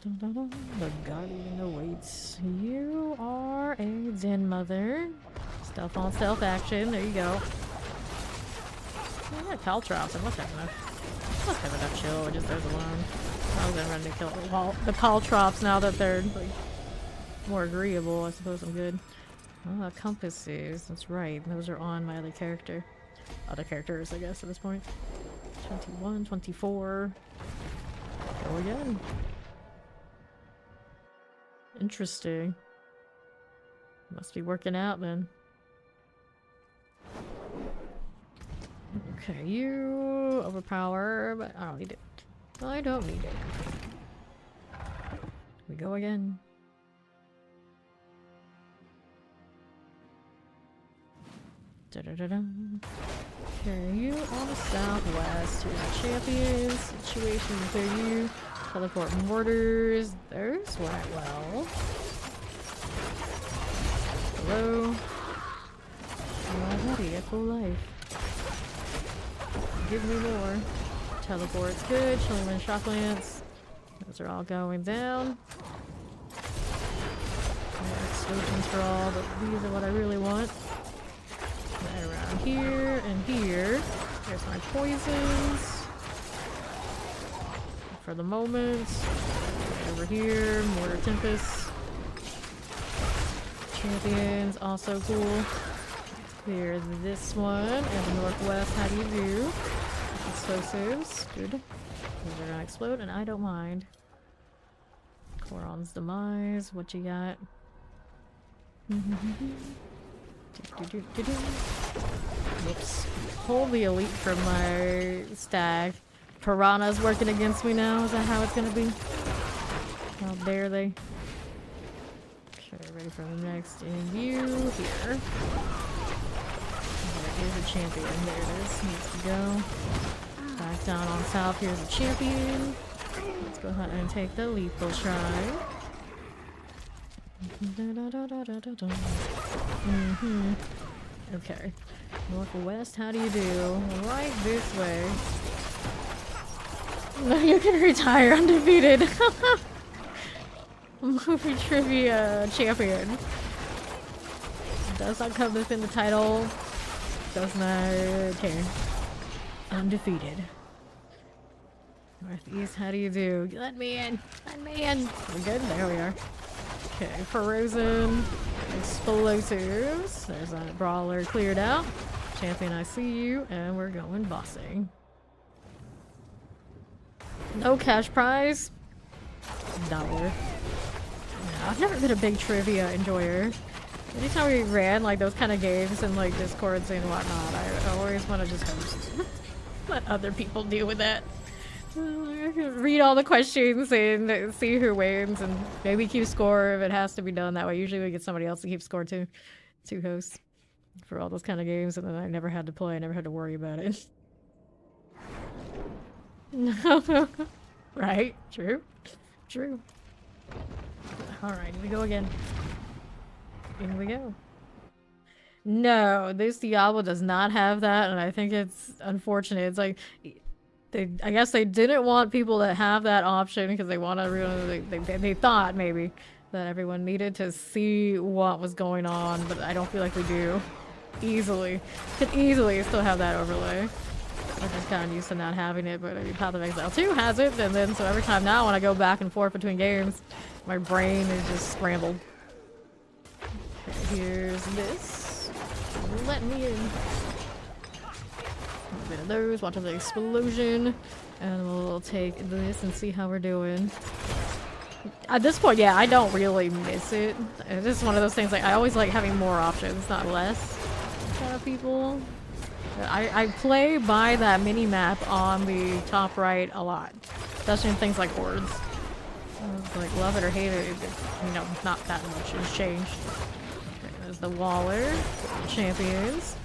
The Guardian awaits. You are a Den Mother. Stealth on stealth action. There you go. Yeah, Caltrops. I must have enough chill. Just those alone. I was ready to kill the Caltrops now that they're like more agreeable. I suppose I'm good. Oh, compasses. That's right. Those are on my other character. Other characters, I guess, at this point. 21, 24. Go again. Interesting. Must be working out then. Okay, you overpower, but I don't need it. I don't need it. We go again. Da-da-da-da. Okay, you on the southwest. Here's the champions. Situation for you. Teleport mortars. Those went well. Hello. Already at full life. Give me more. Teleport's good. Chilling Wind, Shock Lance. Those are all going down. Explosions for all, but these are what I really want. Right around here and here. There's my poisons. For the moment. Right over here. Mortar Tempest. Champions, also cool. Clear this one. And the northwest, how do you do? Explosives. Good. These are gonna explode, and I don't mind. Koron's Demise. What you got? Whoops. Hold the elite from my stag. Piranha's working against me now. Is that how it's gonna be? How dare they? Okay, ready for the next in view here. Here's a champion. There it is. Needs to go. Back down on south. Here's a champion. Let's go ahead and take the lethal try. Okay. Northwest, how do you do? Right this way. No, you can retire undefeated. Movie trivia champion. Does not come within the title. Does not care. Undefeated. Northeast, how do you do? Let me in. Let me in. We good? There we are. Okay, Frozen. Explosives. There's that brawler cleared out. Champion, I see you. And we're going bossing. No cash prize. $1. Yeah, I've never been a big trivia enjoyer. Anytime we ran like those kind of games and like Discords and whatnot, I always want to just host. Let other people deal with that. I read all the questions and see who wins and maybe keep score if it has to be done that way. Usually we get somebody else to keep score too. 2 hosts for all those kind of games, and then I never had to play. I never had to worry about it. No. Right? True. True. Alright, here we go again. Here we go. No, this Diablo does not have that, and I think it's unfortunate. It's like, I guess they didn't want people to have that option because they want everyone. They thought maybe that everyone needed to see what was going on, but I don't feel like we do. Could easily still have that overlay. I'm just kind of used to not having it, but I mean, Path of Exile 2 has it, and then so every time now when I go back and forth between games, my brain is just scrambled. Okay, here's this. Let me in. A bit of those, watch out for the explosion, and we'll take this and see how we're doing. At this point, yeah, I don't really miss it. It's just one of those things, like, I always like having more options, not less, kind of people. I play by that mini-map on the top right a lot, especially in things like hordes. Like, love it or hate it, you know, not that much has changed. Okay, there's the Waller, champions.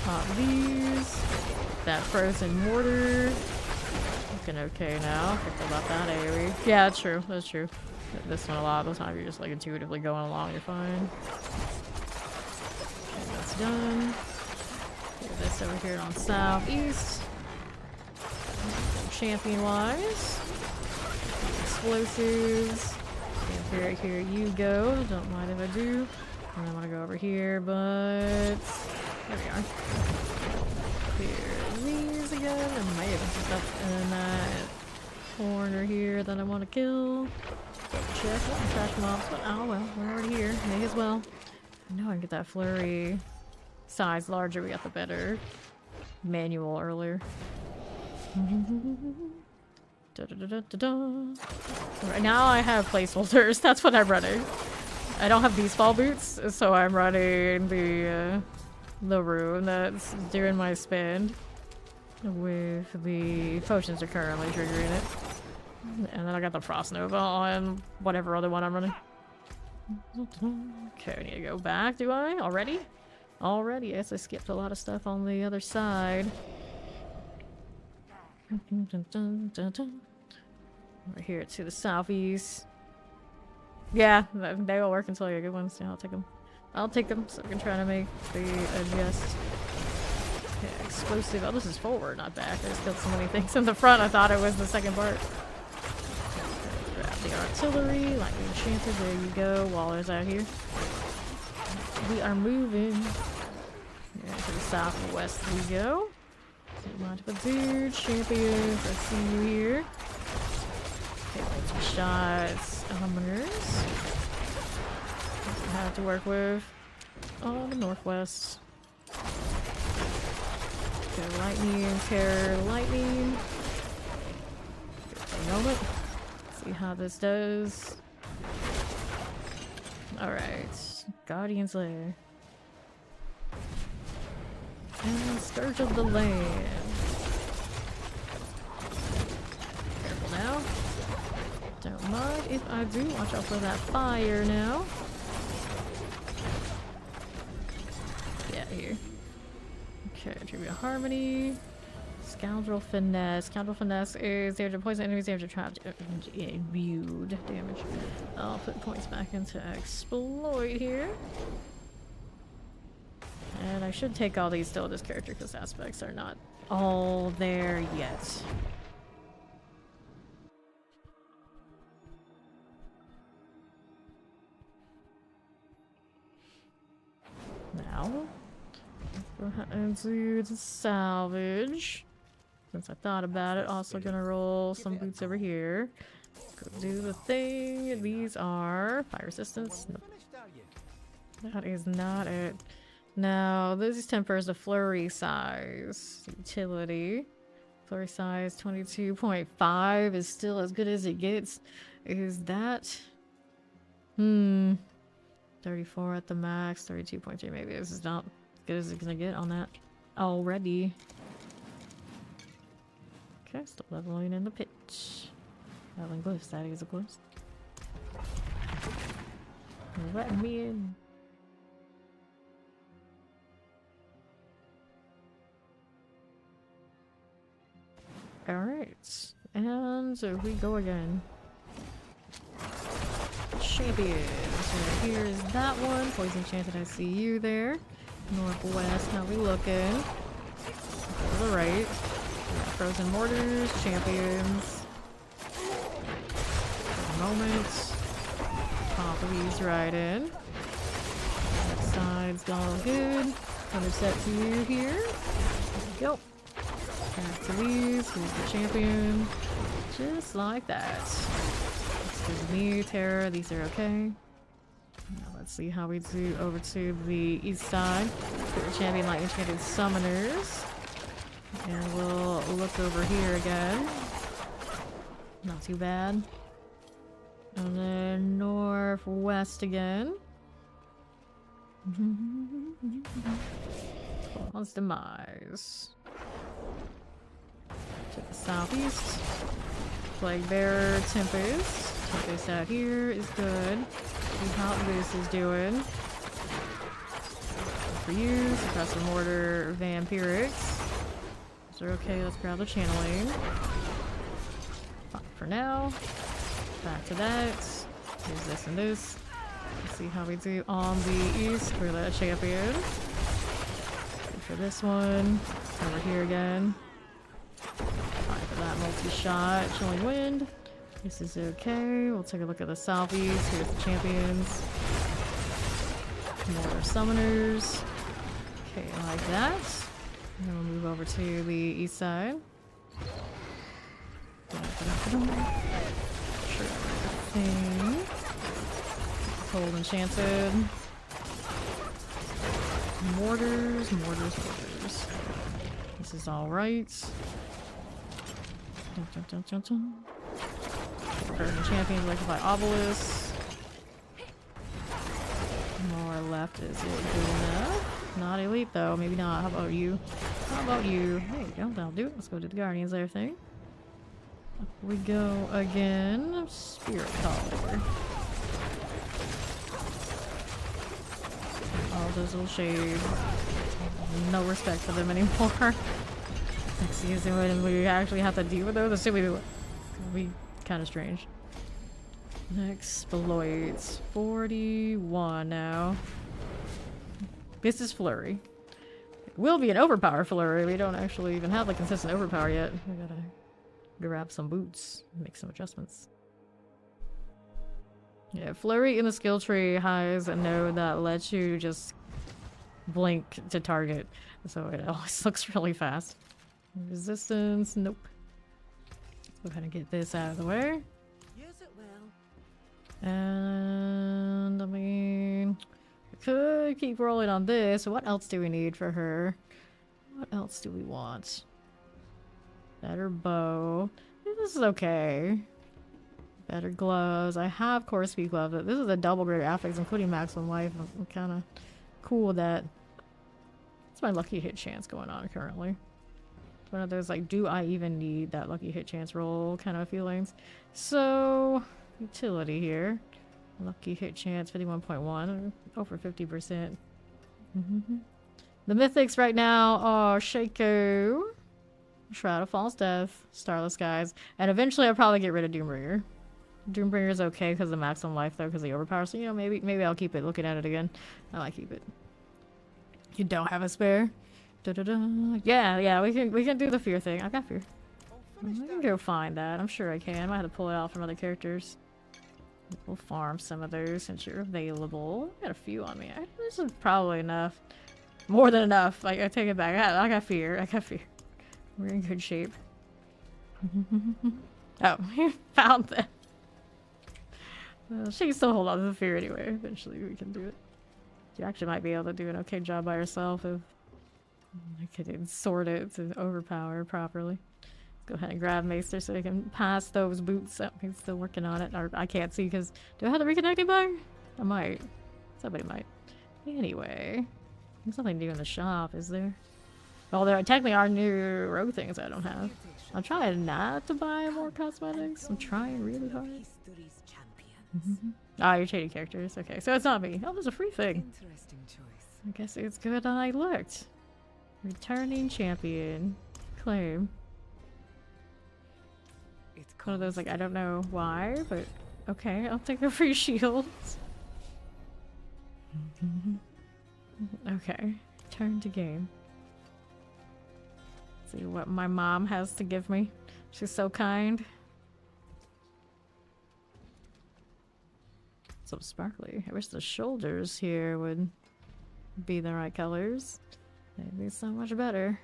Pop these. That frozen mortar. Looking okay now. Forget about that AoE. Yeah, that's true. That's true. This one a lot of the time you're just like intuitively going along, you're fine. Okay, that's done. Get this over here on southeast. Champion wise. Explosives. And right here you go. Don't mind if I do. And I want to go over here, but there we are. Clear these again. I may have some stuff in that corner here that I want to kill. Double check. Not trash mobs, but oh well, we're already here. May as well. I know I can get that flurry size larger. We got the better manual earlier. Right now I have placeholders. That's what I'm running. I don't have these fall boots, so I'm running the rune that's during my spend with the potions are currently triggering it. And then I got the Frost Nova on whatever other one I'm running. Okay, I need to go back, do I? Already? Already, yes, I skipped a lot of stuff on the other side. Right here to the southeast. Yeah, they will work until you get good ones. Yeah, I'll take them. I'll take them so we can try to make the adjust. Okay, explosive. Oh, this is forward, not back. I just killed so many things in the front. I thought it was the second part. Grab the artillery, lightning chanter. There you go. Waller's out here. We are moving. Yeah, to the south and west we go. Don't mind if I do. Champions, I see you here. Okay, some shots. Elements. I have to work with. Oh, the northwest. Okay, lightning, terror, lightning. Give a moment. See how this does. Alright. Guardian's Lair. And Scourge of the Land. Careful now. Don't mind if I do. Watch out for that fire now. Get here. Okay, Tribute Harmony. Scoundrel Finesse. Scoundrel Finesse is there to poison enemies, there to trap imbued damage. I'll put points back into Exploit here. And I should take all these still with this character because aspects are not all there yet. Now, go ahead and do the salvage. Since I thought about it, also gonna roll some boots over here. Go do the thing. These are fire resistance. Nope. That is not it. Now, this is tempers the flurry size. Utility. Flurry size 22.5 is still as good as it gets. Is that... 34 at the max, 32.3 maybe. This is not as good as it's gonna get on that already. Okay, still leveling in the pit. Leveling glyphs, that is, of course. Let me in. Alright, and so we go again. Champions. So here's that one. Poison Enchanted, I see you there. Northwest, how we looking? To the right. Frozen Mortars, Champions. For the moment. Pop these right in. Left side's all good. Another set to you here. There we go. Back to these. Here's the champion. Just like that. Excuse me, Terra. These are okay. Now let's see how we do over to the east side. Put the champion lightning enchanted summoners. And we'll look over here again. Not too bad. And then northwest again. Let's demise. To the southeast. Plague Bearer, Tempest. Tempest out here is good. See how this is doing. For you, Suppressor Mortar, Vampirics. Those are okay, let's grab the channeling. Fine for now. Back to that. Here's this and this. Let's see how we do on the east for the champion. Good for this one. Over here again. Fine for that multi-shot. Chilling Wind. This is okay. We'll take a look at the southeast. Here's the champions. More summoners. Okay, like that. And we'll move over to the east side. Sure, everything. Cold Enchanted. Mortars, mortars, mortars. This is alright. Paragon champion, electrify obelisk. More left, is it good enough? Not elite though, maybe not. How about you? How about you? There you go, that'll do it. Let's go to the Guardians there thing. Up we go again. Spirit Caller. All those little shades. No respect for them anymore. Next season when we actually have to deal with those, it'll be kind of strange. Exploits. 41 now. This is Flurry. It will be an overpower Flurry. We don't actually even have the consistent overpower yet. We gotta grab some boots and make some adjustments. Yeah, Flurry in the skill tree has a node that lets you just blink to target. So it always looks really fast. Resistance, nope. Let's go ahead and get this out of the way. Use it well. And I mean, we could keep rolling on this. What else do we need for her? What else do we want? Better bow. This is okay. Better gloves. I have core speed gloves. This is a double grade affix, including maximum life. I'm kind of cool with that. It's my lucky hit chance going on currently. It's one of those like, do I even need that lucky hit chance roll kind of feelings. So, utility here. Lucky hit chance 51.1, over 50%. The mythics right now are Shaco, Shroud of False Death, Starless Skies, and eventually I'll probably get rid of Doombringer. Doombringer is okay because of maximum life though, because of the overpower. So you know, maybe I'll keep it. Looking at it again, I might keep it. You don't have a spare? Yeah, we can do the fear thing. I've got fear. I can go find that. I'm sure I can. I might have to pull it out from other characters. We'll farm some of those since you're available. Got a few on me. This is probably enough. More than enough. Like, I take it back. I got fear. I got fear. We're in good shape. Oh, we found them. She can still hold on to the fear anyway. Eventually we can do it. You actually might be able to do an okay job by yourself if I could sort it to overpower properly. Go ahead and grab Maester so we can pass those boots up. He's still working on it. Or I can't see because... Do I have the reconnecting bug? I might. Somebody might. Anyway. There's nothing new in the shop, is there? Well, there technically are new rogue things I don't have. I'm trying not to buy more cosmetics. I'm trying really hard. History's champion. Ah, you're changing characters. Okay, so it's not me. Oh, there's a free thing. Interesting choice. I guess it's good that I looked. Returning champion. Claim. It's One of those, like, I don't know why, but okay, I'll take the free shields. Okay, turn to game. See what my mom has to give me. She's so kind. So sparkly. I wish the shoulders here would be the right colors. They'd be so much better.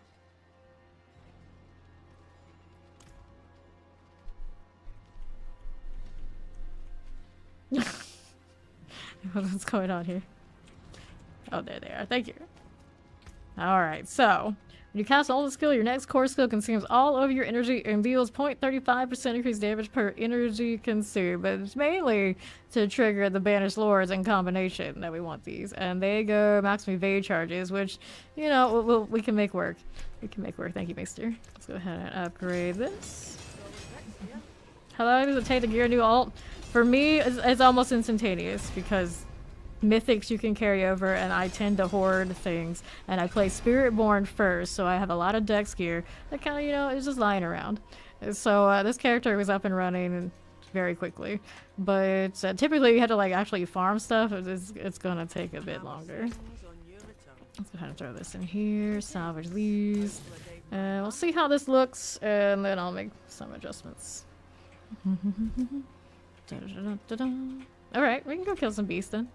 What's going on here? Oh, there they are. Thank you. Alright, so when you cast all the skill, your next core skill consumes all of your energy and deals 0.35% increased damage per energy consumed. But it's mainly to trigger the Banished Lords in combination that we want these. And they go maximum evade charges, which, you know, we can make work. We can make work. Thank you, Maester. Let's go ahead and upgrade this. How long does it take to gear a new alt? For me, it's almost instantaneous because mythics you can carry over, and I tend to hoard things, and I play Spiritborn first, so I have a lot of dex gear that kind of, you know, is just lying around. So this character was up and running very quickly, but typically you had to like actually farm stuff. It's gonna take a bit longer. Let's go ahead and throw this in here, salvage these, and we'll see how this looks, and then I'll make some adjustments. Alright, we can go kill some beasts then.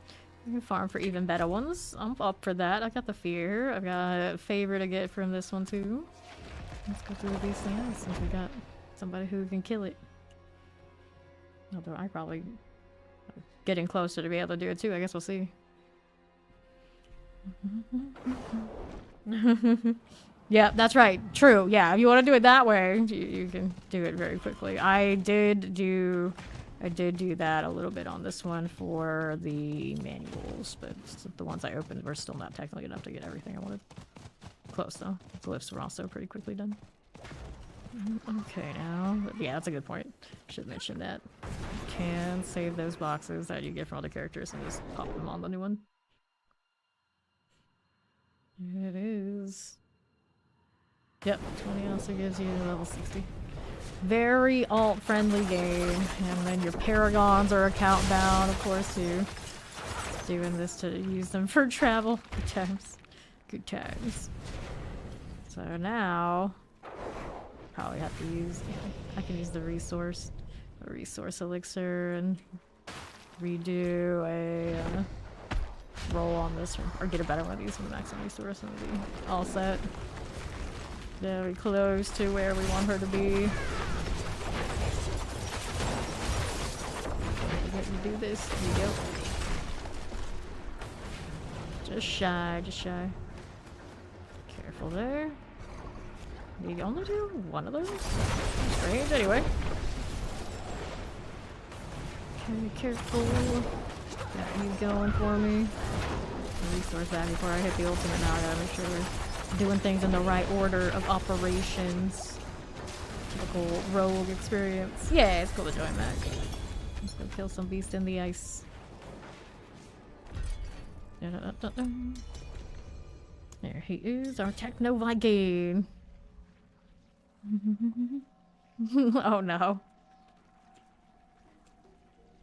We can farm for even better ones. I'm up for that. I got the fear. I've got a favor to get from this one too. Let's go through these things since we got somebody who can kill it. Although I probably getting closer to be able to do it too. I guess we'll see. Yeah, that's right. True. Yeah, if you want to do it that way, you can do it very quickly. I did do that a little bit on this one for the manuals, but the ones I opened were still not technically enough to get everything I wanted. Close though. The glyphs were also pretty quickly done. Okay, now, yeah, that's a good point. Should mention that. You can save those boxes that you get from other characters and just pop them on the new one. It is. Yep, 20 also gives you level 60. Very alt-friendly game, and then your Paragons are account bound, of course, too. Doing this to use them for travel. Good times. Good times. So now, probably have to use, I can use the resource elixir and redo a roll on this, or get a better one of these from the maximum resource and be all set. Very close to where we want her to be. Let me do this. There you go. Just shy, just shy. Careful there. You only do one of those? Strange, anyway. Okay, careful. Got you going for me. Resource back before I hit the ultimate now. I gotta make sure we're doing things in the right order of operations. Typical rogue experience. Yeah, it's cool to join that. Let's go kill some beast in the ice. There he is, our Techno Viking. Oh no.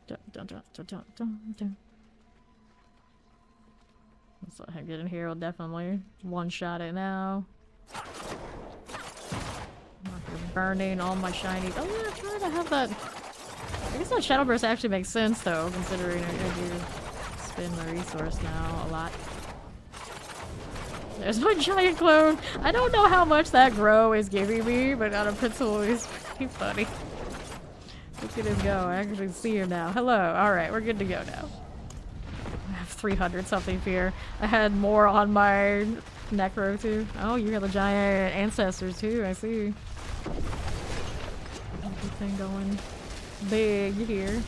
Let's let him get in here. We'll definitely one-shot it now. You're burning all my shiny. Oh yeah, I'm trying to have that. I guess that Shadow Burst actually makes sense though, considering I do spin the resource now a lot. There's my giant clone. I don't know how much that grow is giving me, but on a principle is pretty funny. Look at him go. I actually see him now. Hello. Alright, we're good to go now. I have 300 something fear. I had more on my necro too. Oh, you got the giant ancestors too, I see. Everything going big here.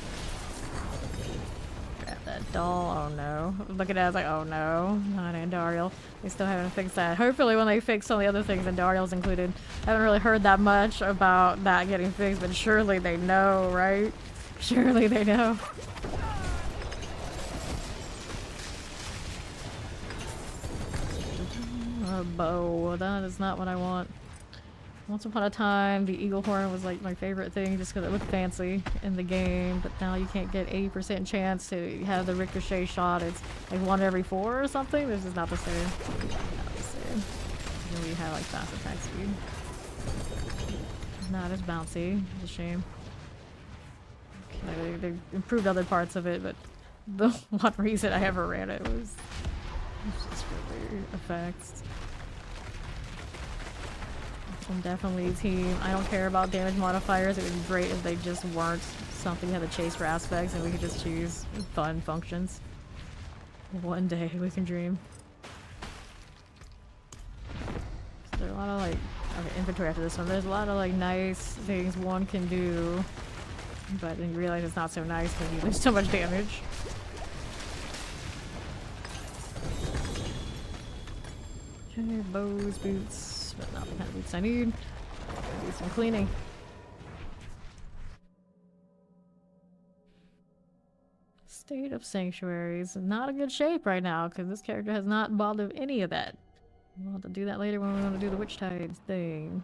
Grab that Doll, oh no. Looking at it, I was like, oh no, not Andariel. They still haven't fixed that. Hopefully when they fix some of the other things, Andariel's included. I haven't really heard that much about that getting fixed, but surely they know, right? Surely they know. A bow, that is not what I want. Once upon a time, the eagle horn was like my favorite thing just because it looked fancy in the game, but now you can't get 80% chance to have the ricochet shot. It's like 1 every 4 or something. This is not the same. Not the same. And we have like fast attack speed. Not as bouncy. It's a shame. Okay, they improved other parts of it, but the one reason I ever ran it was just for the effects. I'm definitely team. I don't care about damage modifiers. It would be great if they just weren't something you had to chase for aspects and we could just choose fun functions. One day we can dream. So there are a lot of like, okay, inventory after this one. There's a lot of like nice things one can do, but then you realize it's not so nice because you lose so much damage. Okay, bows, boots. But not the kind of boots I need. Do some cleaning. State of sanctuaries. Not a good shape right now because this character has not bothered any of that. We'll have to do that later when we want to do the witch tides thing.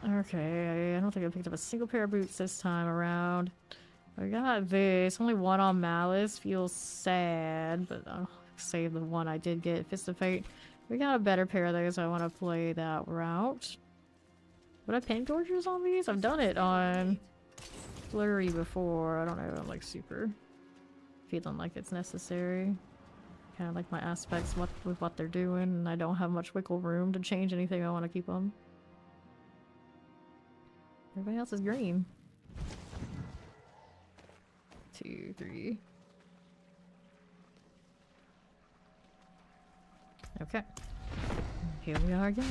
Okay, I don't think I picked up a single pair of boots this time around. I got this. Only 1 on Malice. Feels sad, but I'll save the one I did get. Fist of Fate. We got a better pair of those, so I want to play that route. Would I paint gorgers on these? I've done it on Flurry before. I don't know, I'm like super feeling like it's necessary. Kind of like my aspects with what they're doing, and I don't have much wiggle room to change anything I want to keep them. Everybody else is green. 2, 3. Okay. Here we are again.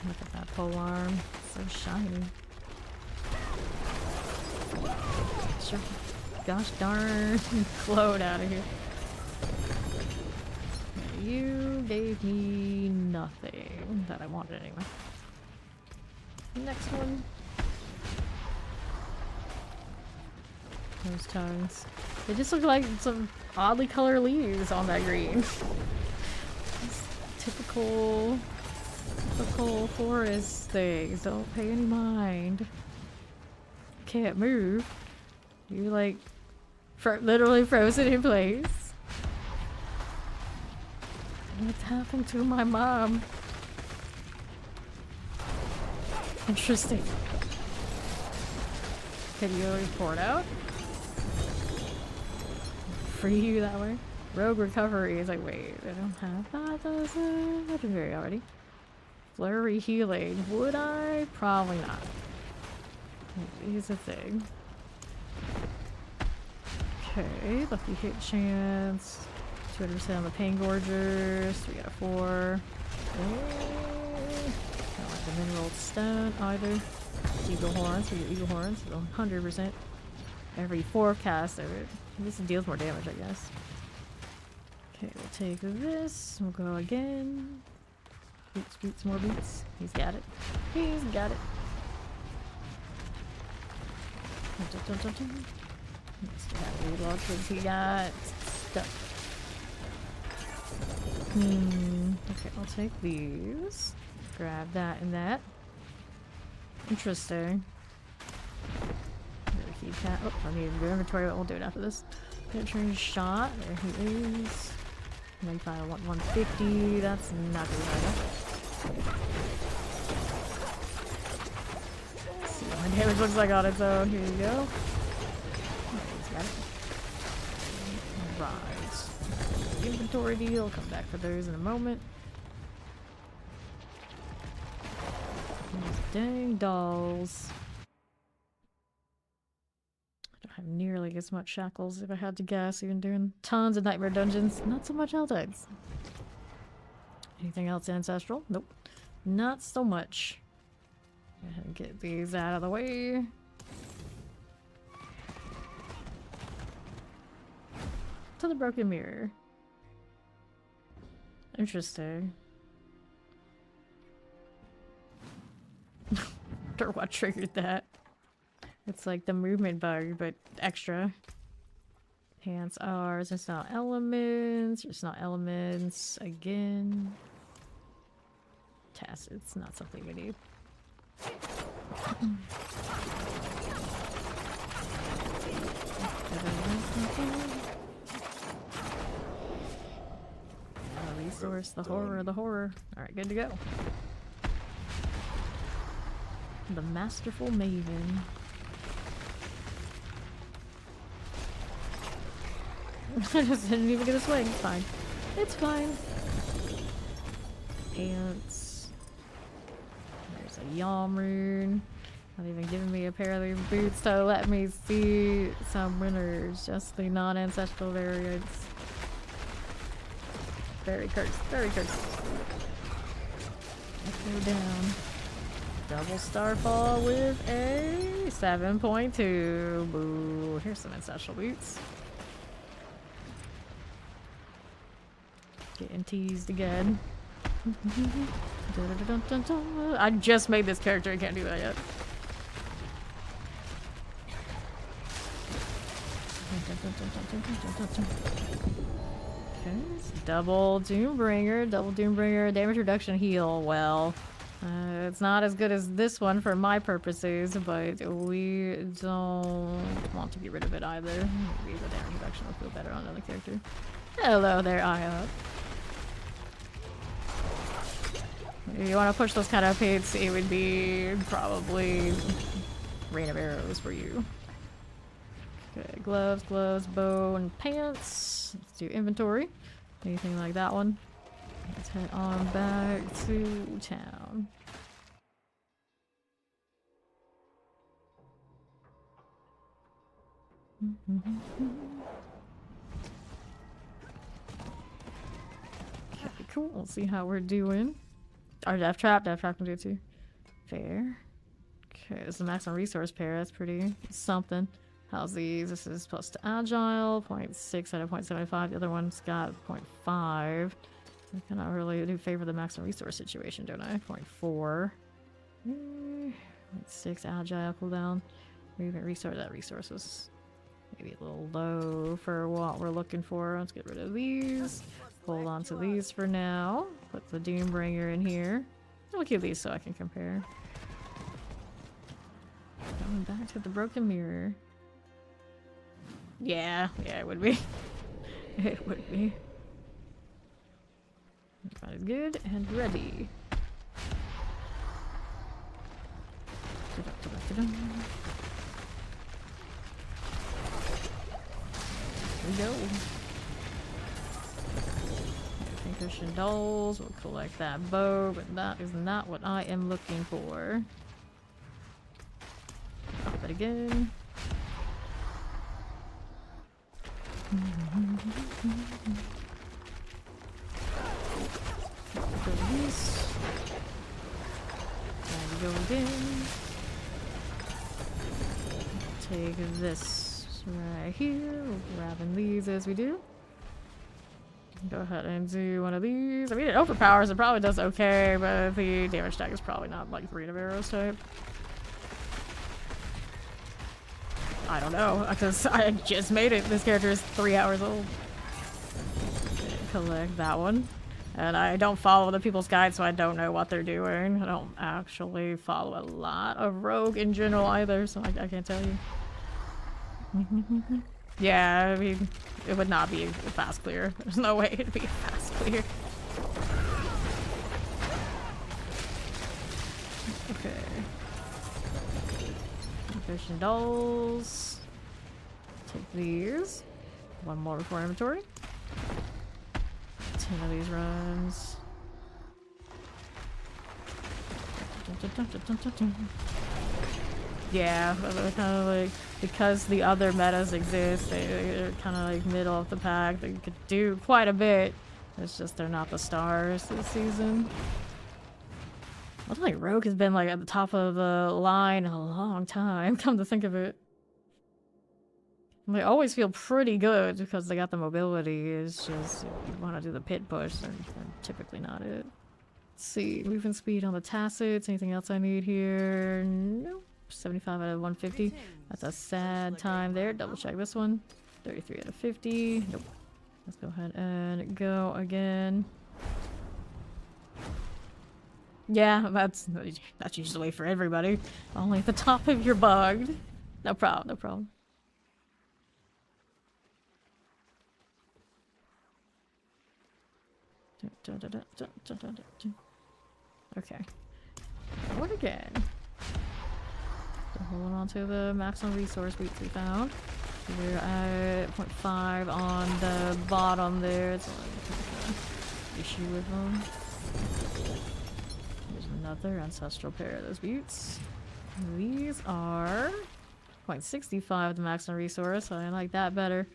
Look at that pole arm. So shiny. Sure. Gosh darn. Float out of here. You gave me nothing that I wanted anyway. Next one. Those tongues. They just look like some oddly colored leaves on that green. Typical forest things. Don't pay any mind. Can't move. You're like literally frozen in place. What's happened to my mom? Interesting. Can you report out? Free you that way? Rogue recovery is like, wait, I don't have that. That's legendary already. Flurry healing. Would I? Probably not. Here's the thing. Okay, lucky hit chance. 200% on the pain gorgers. We got a 4. Don't like the mineral stone either. Eagle horns. We get eagle horns. 100%. Every 4 cast of it. This deals more damage, I guess. Okay, we'll take this. We'll go again. Boots, boots, more boots. He's got it. He's got it. Let's see how many launches he got. Stuff. Okay, I'll take these. Grab that and that. Interesting. Oh, I need to do inventory, but we'll do it after this. Penetrating shot. There he is. Maybe I want 150. That's not good either. Let's see what my damage looks like on its own. Here you go. He's got it. Right. Inventory deal. Come back for those in a moment. These dang dolls. I have nearly as much shackles if I had to guess, even doing tons of nightmare dungeons. Not so much Eldites. Anything else ancestral? Nope. Not so much. Go ahead and get these out of the way. to the broken mirror. Interesting. Wonder what triggered that. It's like the movement bug, but extra. Pants are, it's not elements, it's not elements, again. Tacit's not something we need. The resource, the horror, the horror. Alright, good to go. The Masterful Maven. I just didn't even get a swing. It's fine. It's fine. Pants. There's a Yalm rune. Not even giving me a pair of these boots to let me see some winners. Just the non-ancestral variants. Very cursed. Very cursed. Let's go down. Double Starfall with a 7.2. Boo. Here's some ancestral boots. Getting teased again. I just made this character. I can't do that yet. Okay, double Doombringer. Double Doombringer. Damage reduction heal. Well, it's not as good as this one for my purposes, but we don't want to get rid of it either. Maybe the damage reduction will feel better on another character. Hello there, Aya. If you want to push those kind of hits, it would be probably Rain of Arrows for you. Okay, gloves, gloves, bow, and pants. Let's do inventory. Anything like that one. Let's head on back to town. Okay, cool. We'll see how we're doing. Our Death Trap can do it too. Fair. Okay, this is a maximum resource pair. That's pretty something. How's these? This is plus to agile, 0.6 out of 0.75. The other one's got 0.5. I cannot really do favor the maximum resource situation, don't I? 0.4. 0.6 agile cooldown. Movement resource. That resource was maybe a little low for what we're looking for. Let's get rid of these. Hold on to these for now. Put the Doombringer in here. I'll keep these so I can compare. Going back to the broken mirror. Yeah, it would be. It would be. Everybody's good and ready. Here we go. Christian dolls. We'll collect that bow, but that is not what I am looking for. Pop it again. Release. And go again. Take this right here. We're grabbing these as we do. Go ahead and do one of these. I mean, it overpowers. It probably does okay, but the damage stack is probably not like Rain of Arrows type. I don't know, because I just made it. This character is 3 hours old. Okay, collect that one. And I don't follow the people's guide, so I don't know what they're doing. I don't actually follow a lot of Rogue in general either, so I can't tell you. Yeah, I mean, it would not be a fast clear. There's no way it'd be a fast clear. Okay. Fish and dolls. Take these. One more before inventory. 10 of these runs. Yeah, they're kind of like, because the other metas exist, they're kind of like middle of the pack. They could do quite a bit. It's just they're not the stars this season. I don't think Rogue has been like at the top of the line in a long time, come to think of it. They always feel pretty good because they got the mobility. It's just if you want to do the pit push, they're typically not it. Let's see, movement speed on the tacits. Anything else I need here? Nope. 75 out of 150. That's a sad time there. Double check this one. 33 out of 50. Nope. Let's go ahead and go again. Yeah, that's usually the way for everybody. Only at the top if you're bugged. No problem, no problem. Okay. What again? So holding on to the maximum resource boots we found. We're at 0.5 on the bottom there. It's an issue with them. There's another ancestral pair of those boots. These are 0.65 the maximum resource, so I like that better.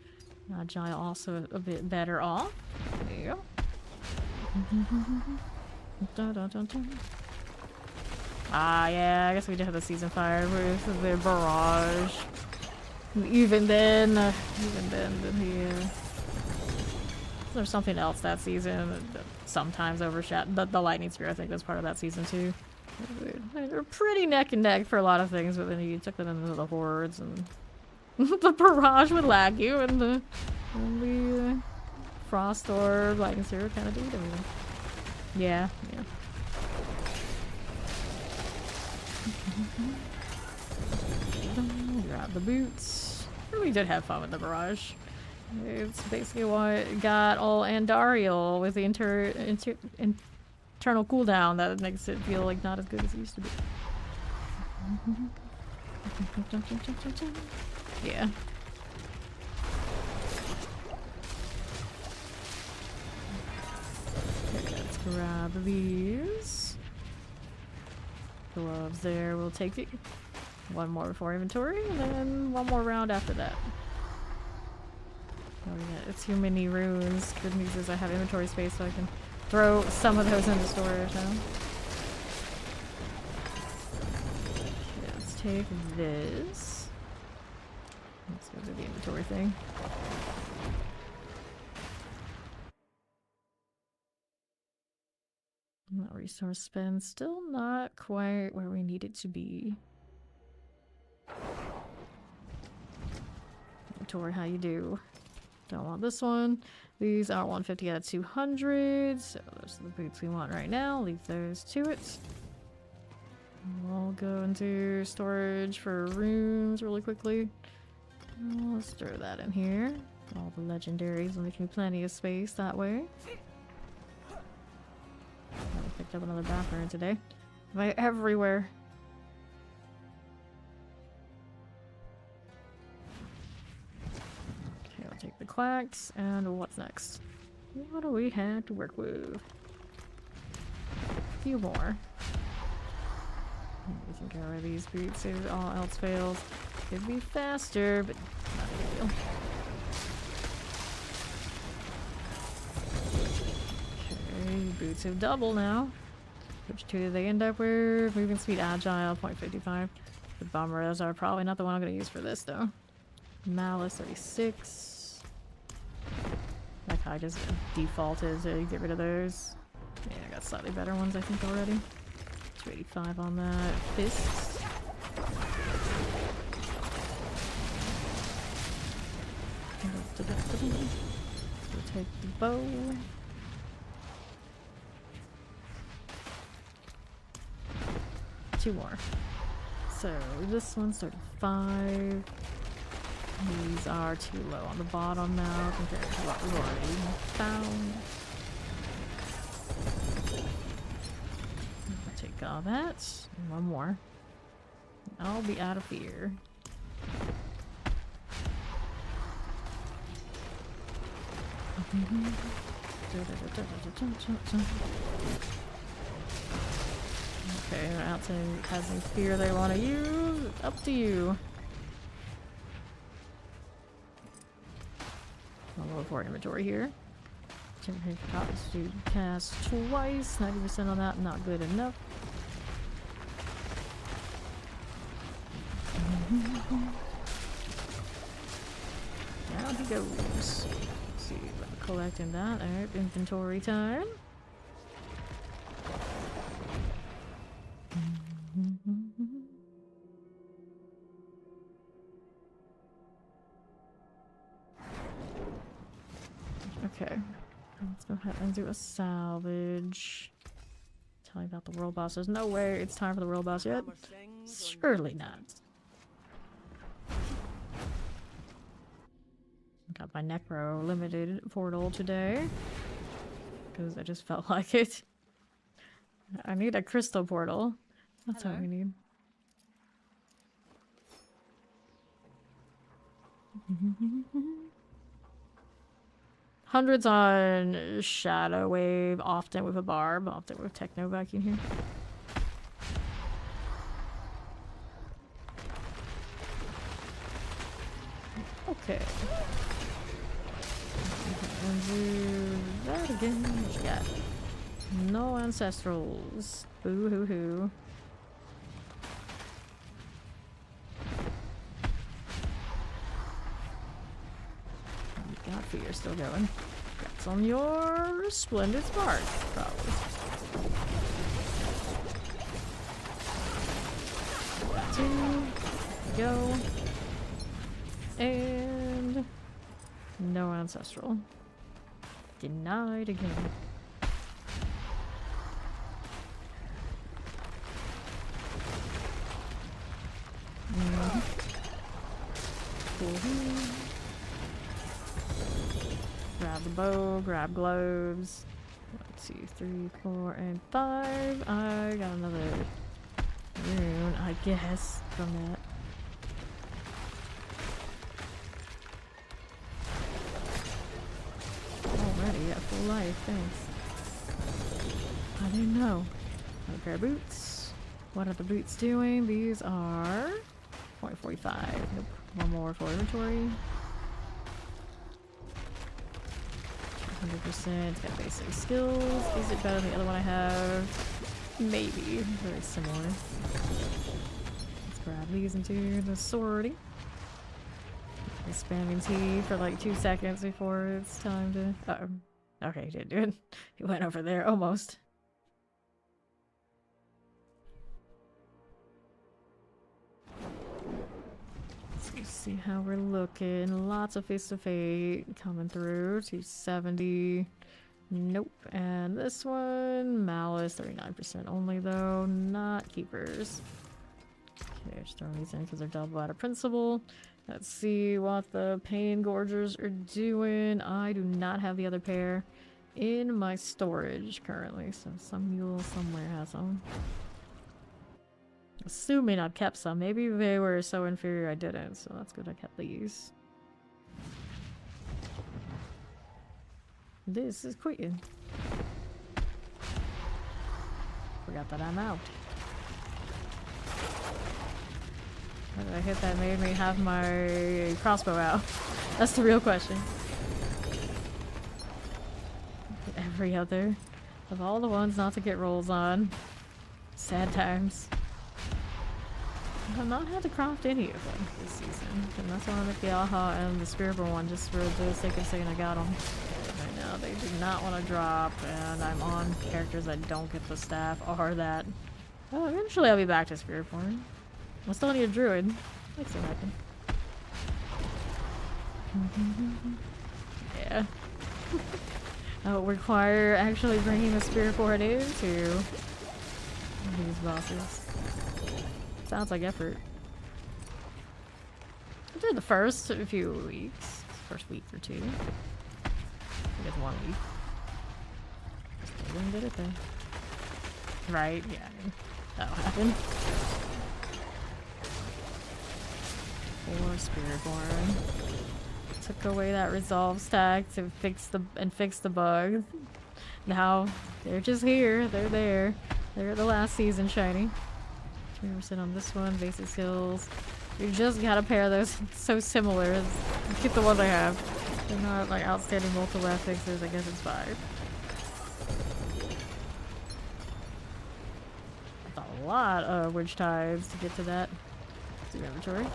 Agile also a bit better off. There you go. Ah, yeah, I guess we did have the season fire with the barrage. Even then, yeah. There's something else that season that sometimes overshadowed. The lightning spear, I think, was part of that season too. They're pretty neck and neck for a lot of things, but then you took them into the hordes and the barrage would lag you, and the frost or lightning spear kind of did everything. Yeah, yeah. Grab the boots. Really did have fun with the barrage. It's basically what got all Andariel with the internal cooldown that makes it feel like not as good as it used to be. Yeah. Okay, let's grab these. Gloves there, we'll take it. One more before inventory, and then one more round after that. Oh yeah, it's too many runes. Good news is I have inventory space, so I can throw some of those into storage now. Okay, let's take this. Let's go do the inventory thing. That resource spend still not quite where we need it to be. Inventory, how you do? Don't want this one. These are 150 out of 200, so those are the boots we want right now. Leave those to it. We'll go into storage for runes really quickly. Let's throw that in here. All the legendaries will make me plenty of space that way. I picked up another bathroom today. Right everywhere. Okay, I'll take the quacks, and what's next? What do we have to work with? A few more. We can get rid of these boots if all else fails. Could be faster, but not a big deal. Boots have double now. Which two do they end up with? Movement speed agile, 0.55. The bummers are probably not the one I'm going to use for this though. Malice, 36. Like I just defaulted to get rid of those. Yeah, I got slightly better ones I think already. 285 on that. Fists. We'll take the bow. Two more. So this one's 35. These are too low on the bottom now compared to what we've already found. I'll take all that. And one more. I'll be out of here. Okay, they're out to has any fear they want to use. It's up to you. I'll go for inventory here. Temporary copies to cast twice. 90% on that, not good enough. on he goes. Let's see, we're collecting that. Alright, inventory time. Okay, let's go ahead and do a salvage. Tell you about the world boss. There's no way it's time for the world boss yet. Surely not. Got my Necro limited portal today because I just felt like it. I need a crystal portal. That's what we need. Hundreds on Shadow Wave, often with a barb, often with Techno Vacuum here. Okay. And do that again. What you got? No ancestrals. Boo hoo hoo. God, fear still going. That's on your splendid spark, probably. Got two. Go. And no ancestral. Denied again. Grab the bow, grab gloves. 1, 2, 3, 4, and 5. I got another rune, I guess, from that. Already at full life, thanks. I didn't know. Another pair of boots. What are the boots doing? These are 0.45. Nope. One more for inventory. 100%. Got basic skills. Is it better than the other one I have? Maybe. Very similar. Let's grab these into the sortie. Spamming T for like 2 seconds before it's time to... Uh-oh. Okay, he did do it. He went over there, almost. Let's see how we're looking. Lots of Face to Fate coming through. 270. Nope. And this one, Malice, 39% only though. Not Keepers. Okay, just throwing these in because they're double out of principle. Let's see what the Pain Gorgers are doing. I do not have the other pair in my storage currently, so some mule somewhere has them. Assuming I've kept some. Maybe they were so inferior I didn't, so that's good I kept these. This is quitting. Forgot that I'm out. How did I hit that made me have my crossbow out? That's the real question. Every other of all the ones not to get rolls on. Sad times. I've not had to craft any of them this season. And that's why I make the Aha and the Spiritborn one just for the sake of saying I got them. Right now they do not want to drop, and I'm on characters that don't get the staff or that. Oh, eventually I'll be back to Spiritborn. I still need a druid. Makes it happen. Yeah. That will require actually bringing the Spiritborn into these bosses. Sounds like effort. I did the first few weeks. First week or two. I guess 1 week. Still didn't get it though. Right? Yeah. That'll happen. Or Spiritborn. Took away that resolve stack to fix the bug. Now they're just here. They're there. They're the last season shiny. 3% on this one. Basic skills. You just gotta pair those. So similar. Get the ones I have. They're not like outstanding multiple fixes. I guess it's 5. That's a lot of witch tides to get to that. Do inventory.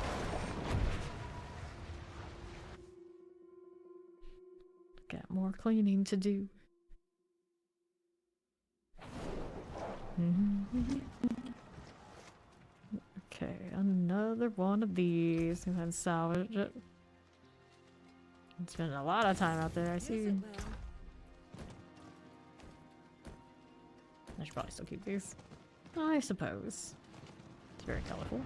more cleaning to do. Okay, another one of these. Go ahead and salvage it. It's been a lot of time out there, I see. I should probably still keep these. I suppose. It's very colorful.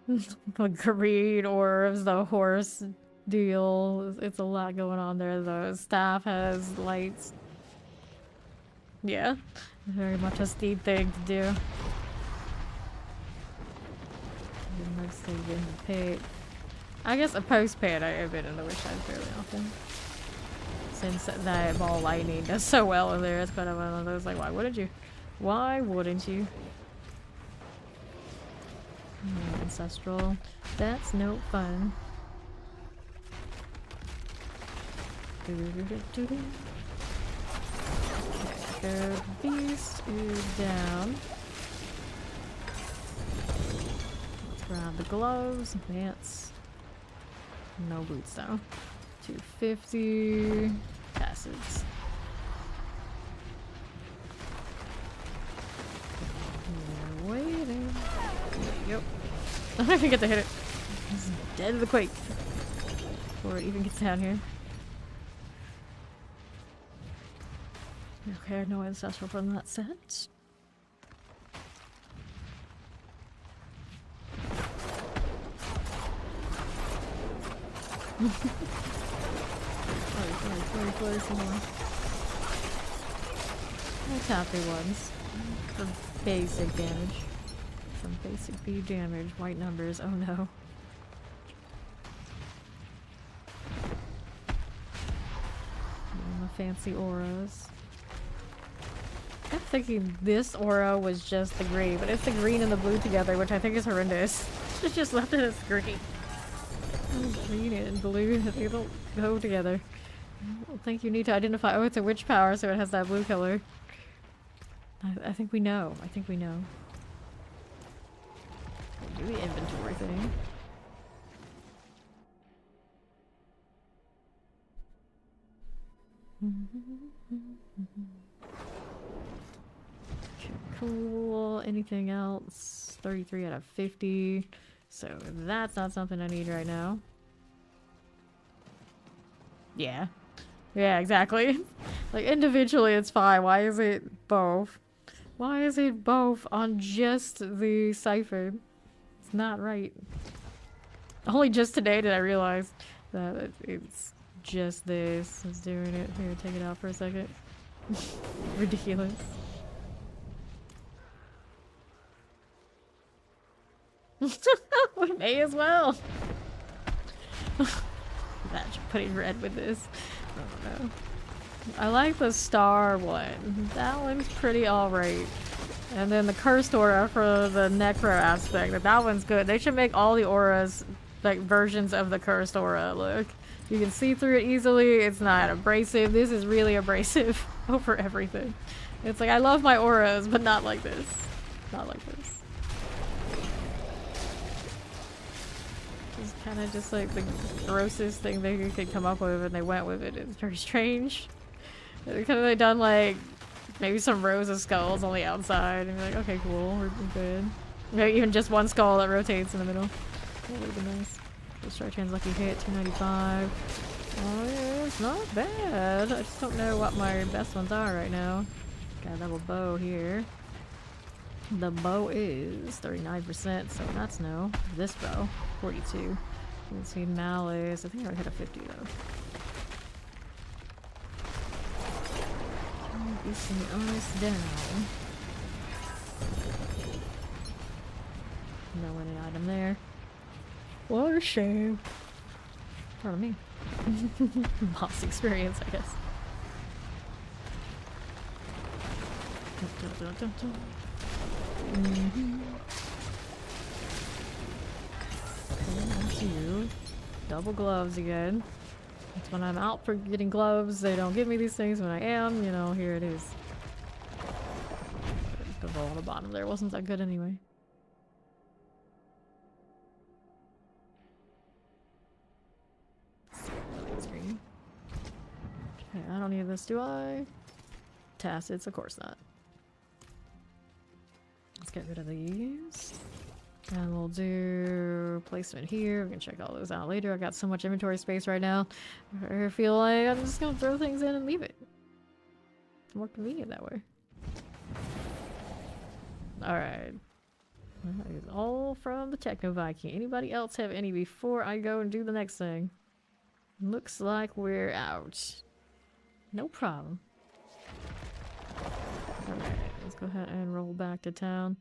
The green orbs, the horse deal. It's a lot going on there. The staff has lights. Yeah, very much a steep thing to do. Mostly in the pit. I guess a post-pit I have been in the witch side fairly often. Since that ball lightning does so well in there, it's kind of one of those like, why wouldn't you? Why wouldn't you? Ancestral. That's no fun. Okay, the beast is down. Let's grab the gloves. Advance. No boots though. 250. Passes. We're waiting. Yep. I don't even get to hit it. It's dead to the quake. Before it even gets down here. Okay, no ancestral from that set. Flurry some more. Nice happy ones. For basic damage. Some basic B damage. White numbers. Oh no. And the fancy auras. I kept thinking this aura was just the green, but it's the green and the blue together, which I think is horrendous. It's just left it as green. Green and blue, they don't go together. I don't think you need to identify. Oh, it's a witch power, so it has that blue color. I think we know. I think we know. We'll do the inventory thing. Okay, cool. Anything else? 33 out of 50. So that's not something I need right now. Yeah. Yeah, exactly. Like, individually it's fine. Why is it both? Why is it both on just the cipher? It's not right. Only just today did I realize that it's just this. It's doing it. Here, take it out for a second. Ridiculous. We may as well. Imagine putting red with this. I don't know. I like the star one. That one's pretty alright. And then the cursed aura for the necro aspect. That one's good. They should make all the auras like versions of the cursed aura. Look. You can see through it easily. It's not abrasive. This is really abrasive over everything. It's like, I love my auras, but not like this. Not like this. It's kind of just like the grossest thing they could come up with, and they went with it. It's very strange. They could have done like maybe some rows of skulls on the outside, and be like, okay, cool, we're good. Maybe even just one skull that rotates in the middle. That would be nice. Strike Hand's lucky hit, 295. Oh yeah, it's not bad. I just don't know what my best ones are right now. Got a double bow here. The bow is 39%, so that's no. This bow, 42. Let's see, malice. I think I already hit a 50 though. Be some ice down. No winning item there. What a shame. Pardon me. Boss experience, I guess. Thank you. Double gloves again. That's when I'm out for getting gloves. They don't give me these things. When I am, you know, here it is. The roll on the bottom there wasn't that good anyway. Screen. Yeah, I don't need this, do I? Tacids, of course not. Let's get rid of these. And we'll do placement here. We can check all those out later. I got so much inventory space right now. I feel like I'm just gonna throw things in and leave it. It's more convenient that way. Alright. That is all from the Techno Viking. Anybody else have any before I go and do the next thing? Looks like we're out. No problem. Alright, let's go ahead and roll back to town.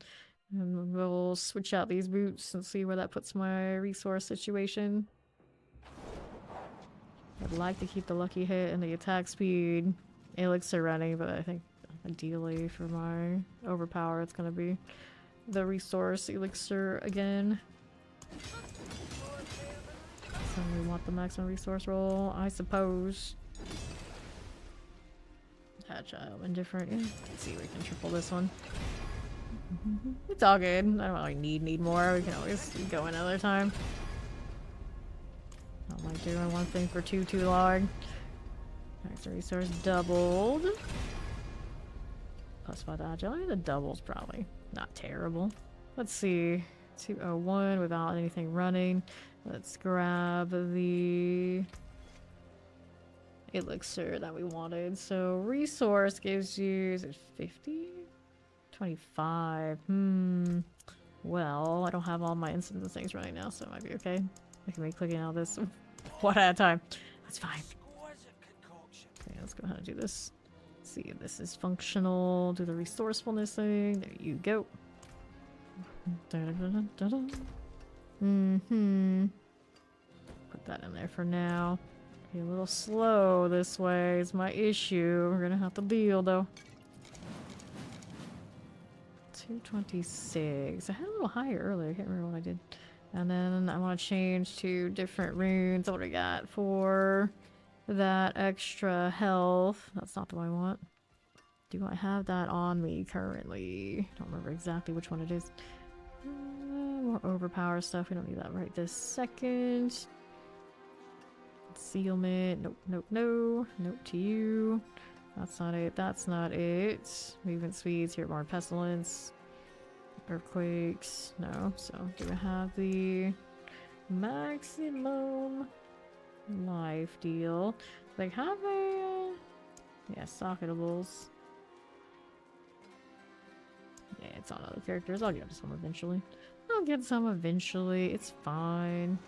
And we'll switch out these boots and see where that puts my resource situation. I'd like to keep the lucky hit and the attack speed elixir running, but I think ideally for my overpower it's gonna be the resource elixir again. So we want the maximum resource roll, I suppose. Agile, indifferent. Yeah, let's see if we can triple this one. It's all good. I don't really need more. We can always go another time. I don't like doing one thing for too long. Max resource doubled. Plus 5 agile. I mean, the double's probably not terrible. Let's see. 201 without anything running. Let's grab the elixir that we wanted. So resource gives you, is it 50? 25. Well, I don't have all my instances things running now, so it might be okay. I can be clicking all this one at a time. That's fine. Okay, let's go ahead and do this. See if this is functional. Do the resourcefulness thing. There you go. Put that in there for now. Be a little slow this way is my issue. We're gonna have to deal though. 226. I had a little higher earlier. I can't remember what I did. And then I want to change to different runes. What do we got for that extra health? That's not the one I want. Do I have that on me currently? I don't remember exactly which one it is. More overpower stuff. We don't need that right this second. Concealment. Nope, nope, no. Nope to you. That's not it. That's not it. Movement speeds. Here, more pestilence. Earthquakes. No. So, do I have the maximum life deal? They have a... yeah, socketables. Yeah, it's on other characters. I'll get some eventually. I'll get some eventually. It's fine.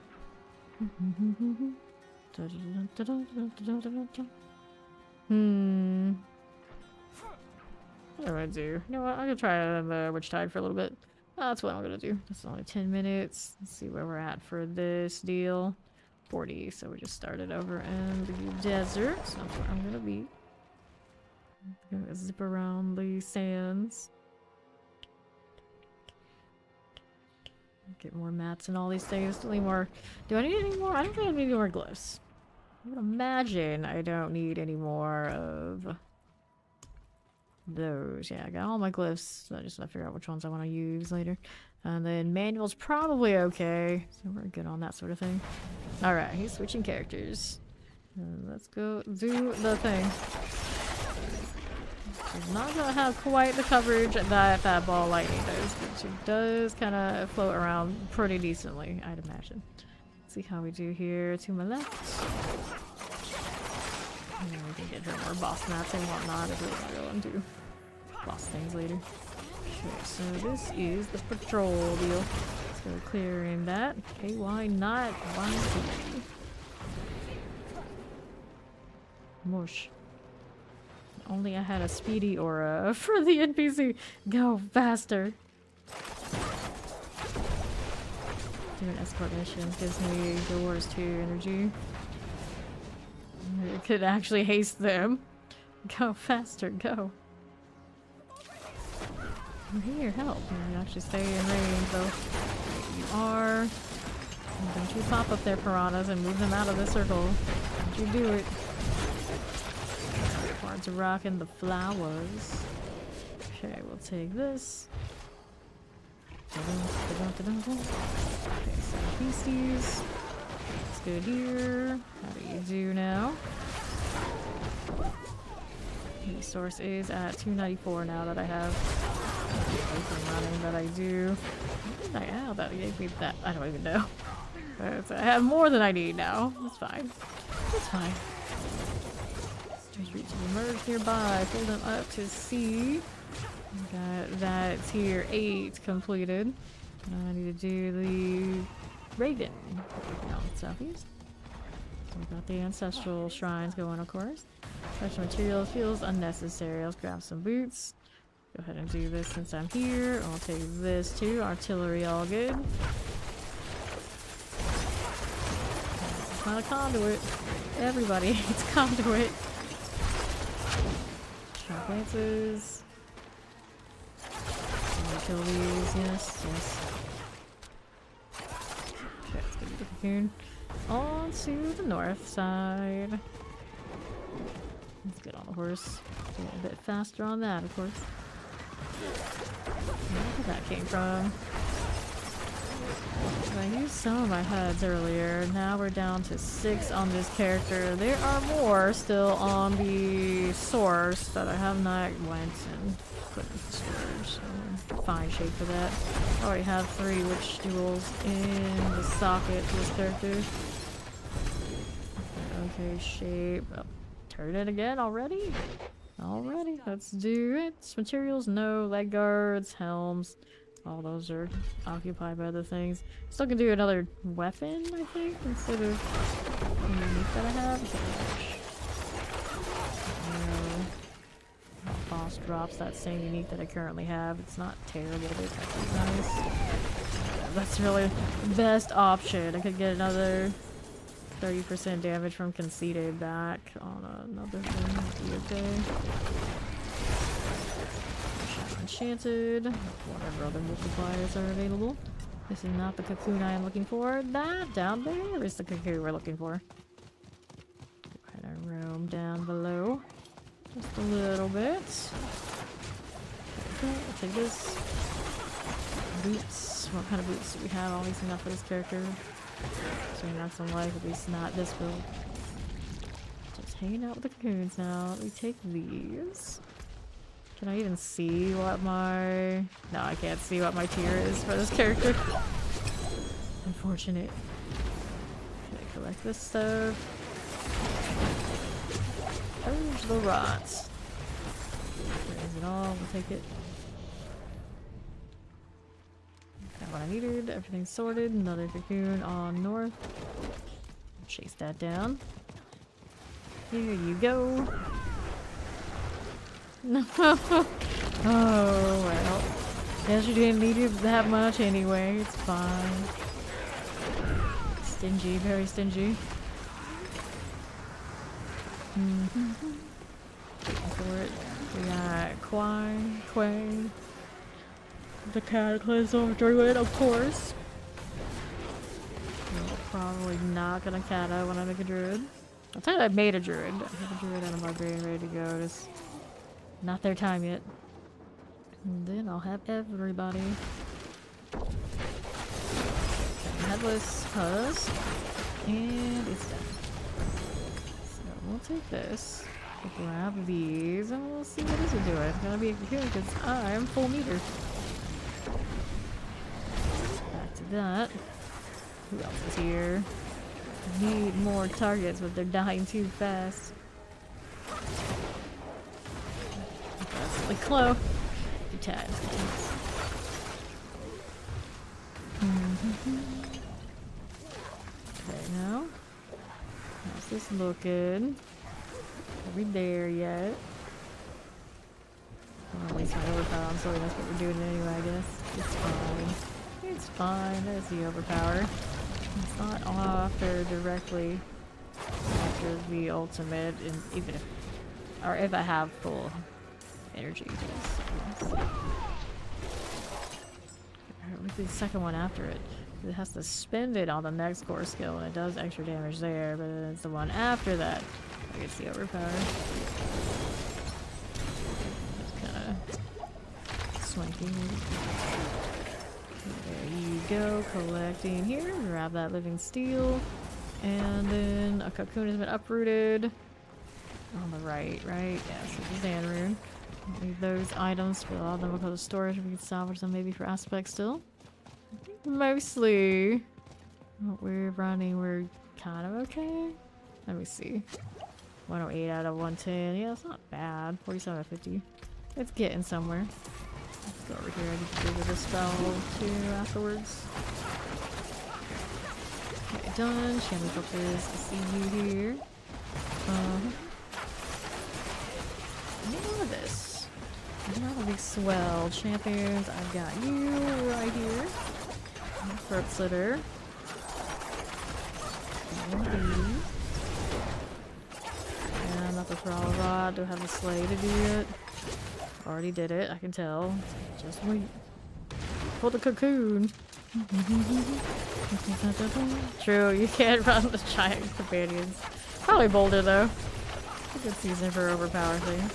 What do I do? You know what? I'm gonna try the Witch Tide for a little bit. That's what I'm gonna do. That's only 10 minutes. Let's see where we're at for this deal. 40, so we just started over in the desert. So that's where I'm gonna be. I'm gonna zip around the sands. Get more mats and all these things. Still need more. Do I need any more? I don't think I need any more glyphs. I would imagine I don't need any more of those. Yeah, I got all my glyphs. So I just gotta figure out which ones I want to use later. And then manual's probably okay. So we're good on that sort of thing. Alright, he's switching characters. Let's go do the thing. She's not gonna have quite the coverage that ball lightning does, but she does kind of float around pretty decently, I'd imagine. Let's see how we do here to my left. And then we can get her more boss mats and whatnot if we're going to do boss things later. Okay, so this is the patrol deal. Let's go clearing that. Okay, why not? Why not? Mush. Only I had a speedy aura for the NPC. Go faster. Do an escort mission. Gives me the Wars 2 energy. It could actually haste them. Go faster, go. I'm here, help. You actually stay in range though. You are. Don't you pop up their piranhas and move them out of the circle. Don't you do it. To rock in the flowers. Okay, we'll take this. Okay, so beasties. Let's go here. How do you do now? resource is at 294 now that I have everything running that I do. What did I have that gave me that? I don't even know. But I have more than I need now. That's fine. That's fine. Just reach the merge nearby. Pull them up to C. Got that tier 8 completed. Now I need to do the Raven. Down southeast. So we got the ancestral shrines going, of course. Special materials feels unnecessary. Let's grab some boots. Go ahead and do this since I'm here. I'll take this too. Artillery, all good. It's not a conduit. Everybody hates conduit. Sharp lances. Kill these. Yes, yes. Okay, let's get the cocoon. On to the north side. Let's get on the horse. Get a bit faster on that, of course. Where that came from? I used some of my heads earlier. Now we're down to 6 on this character. There are more still on the source that I have not went and put into storage. So I'm in fine shape for that. I already have 3 witch duels in the socket for this character. Okay, shape. Oh, turn it again already? Already, let's do it. Materials, no. Leg guards, helms. All those are occupied by other things. Still can do another weapon, I think, instead of the unique that I have. No. Boss drops that same unique that I currently have. It's not terrible, but it's actually nice. Yeah, that's really the best option. I could get another 30% damage from conceded back on another thing. Would be okay. Enchanted, whatever other multipliers are available. This is not the cocoon I am looking for. That down there is the cocoon we're looking for. Go ahead and roam down below. Just a little bit. Okay, I'll take this. Boots. What kind of boots do we have? Always enough for this character. So not some life, at least not this build. Just hanging out with the cocoons now. Let me take these. Can I even see what my... No, I can't see what my tier is for this character. Unfortunate. Okay, collect this stuff. Purge the rots. Is it all? We'll take it. Got what I needed. Everything's sorted. Another cocoon on north. Chase that down. Here you go. No. Oh, well. Guess you didn't need it that much anyway. It's fine. Stingy, very stingy. For it. We got Quang, the Cataclysm Druid, of course. Probably not gonna kata when I make a druid. I'll tell you I made a druid. I have a druid and a barbarian ready to go. Just not their time yet. And then I'll have everybody. Okay, headless husk. And it's done. So we'll take this. We'll grab these and we'll see what this is doing. It's gonna be a cocoon because I'm full meter. Back to that. Who else is here? Need more targets, but they're dying too fast. That's like Clo. Good times, good times. Okay, now. How's this looking? Are we there yet? I don't waste my overpower. I'm sorry, that's what we're doing anyway, I guess. It's fine. It's fine. There's the overpower. It's not after directly after the ultimate, and even if, or if I have full energy. Yes. With the second one after it, it has to spend it on the next core skill, and it does extra damage there. But then it's the one after that that gets the overpower. It's kind of swanky. There you go, collecting here. Grab that living steel. And then a cocoon has been uprooted. On the right, right? Yeah, so the Zan rune. Need those items, but a lot of them will go to storage. We can salvage them maybe for aspect still. Mostly. What we're running, we're kind of okay. Let me see. 108 out of 110. Yeah, it's not bad. 47 out of 50. It's getting somewhere. Let's go over here. I need to do with this spell too afterwards. Okay, done. Shammy filters. I see you here. More of this. Not a big swell. Champions, I've got you right here. Throat slitter. And not the thrall rod. Do I have the slay to do it? Already did it, I can tell. Just wait. Pull the cocoon. True, you can't run the giant companions. Probably Boulder though. It's a good season for overpower things.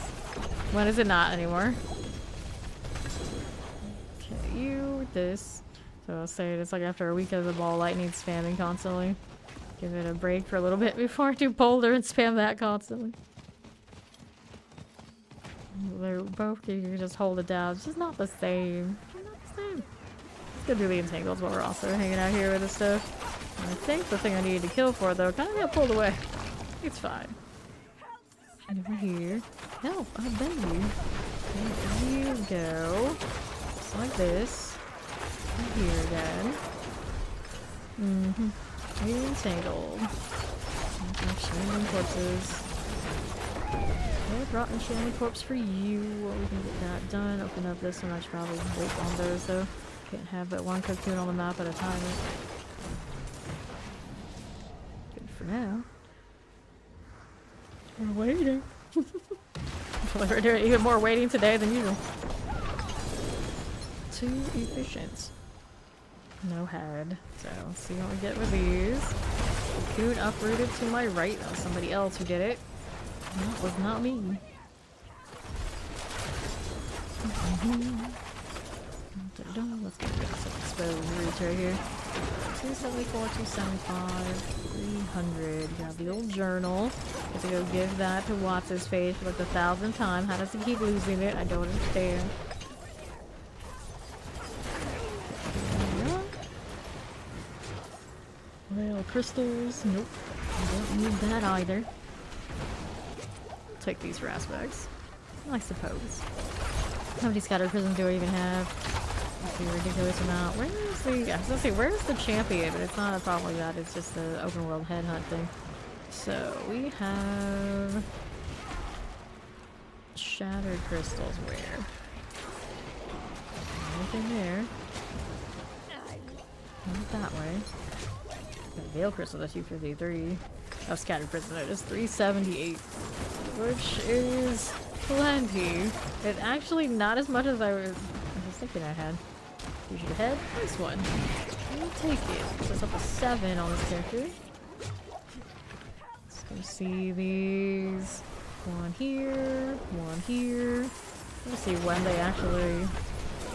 When is it not anymore? Okay, you with this. So I'll say it's like after a week of the ball lightning spamming constantly. Give it a break for a little bit before I do Boulder and spam that constantly. They're both, you can just hold it down. It's just not the same. They're not the same. Let's go do the entangles while we're also hanging out here with this stuff. And I think the thing I needed to kill for though kind of got pulled away. It's fine. And over here. Help, I beg you. There you go. Just like this. And here again. Entangled. Shining corpses. Okay, rotten shiny corpse for you. Well, we can get that done. Open up this one. I should probably wait on those though. Can't have but one cocoon on the map at a time. Good for now. We're waiting. We're doing even more waiting today than usual. Too efficient. No head. So let's see what we get with these. Cocoon uprooted to my right. That was somebody else who did it. That was not me. Let's get rid of some exposed reach right here. 274, 275, 300. Grab the old journal. Have to go give that to Watts' face for like the 1,000th time. How does he keep losing it? I don't understand. Well, crystals. Nope. I don't need that either. Take these for aspects, I suppose. How many scattered prisms do I even have? Let's see, ridiculous amount. Where is the? I was gonna say, where's the champion? But it's not a problem like that. It's just the open world headhunt thing. So we have shattered crystals. Where? Anything there? Not that way. Got a veil crystal. That's 253. Oh, scattered prism. It is 378. Which is plenty. It's actually not as much as I was thinking I had. Use your head. Nice one. I'll take it. So it's up to 7 on this character. Let's go see these. One here. One here. Let's see when they actually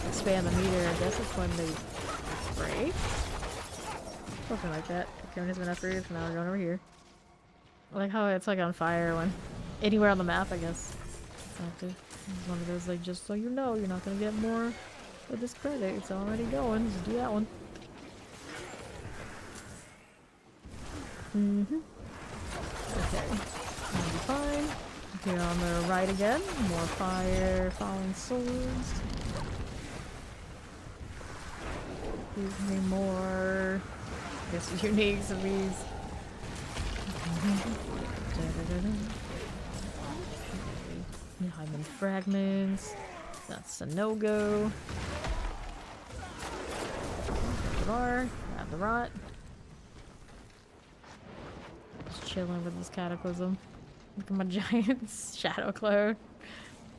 expand the meter. I guess it's when they break. Something like that. The cone has been uprooted, so now we're going over here. I like how it's like on fire when anywhere on the map, I guess. It's active. It's one of those, like, just so you know, you're not gonna get more of this credit. It's already going. Just do that one. Okay. That'll be fine. Here on the right again. More fire, falling swords. Gives me more, I guess, uniques of these. Diamond fragments. That's a no-go. Grab the rot. Just chilling with this cataclysm. Look at my giant shadow clone.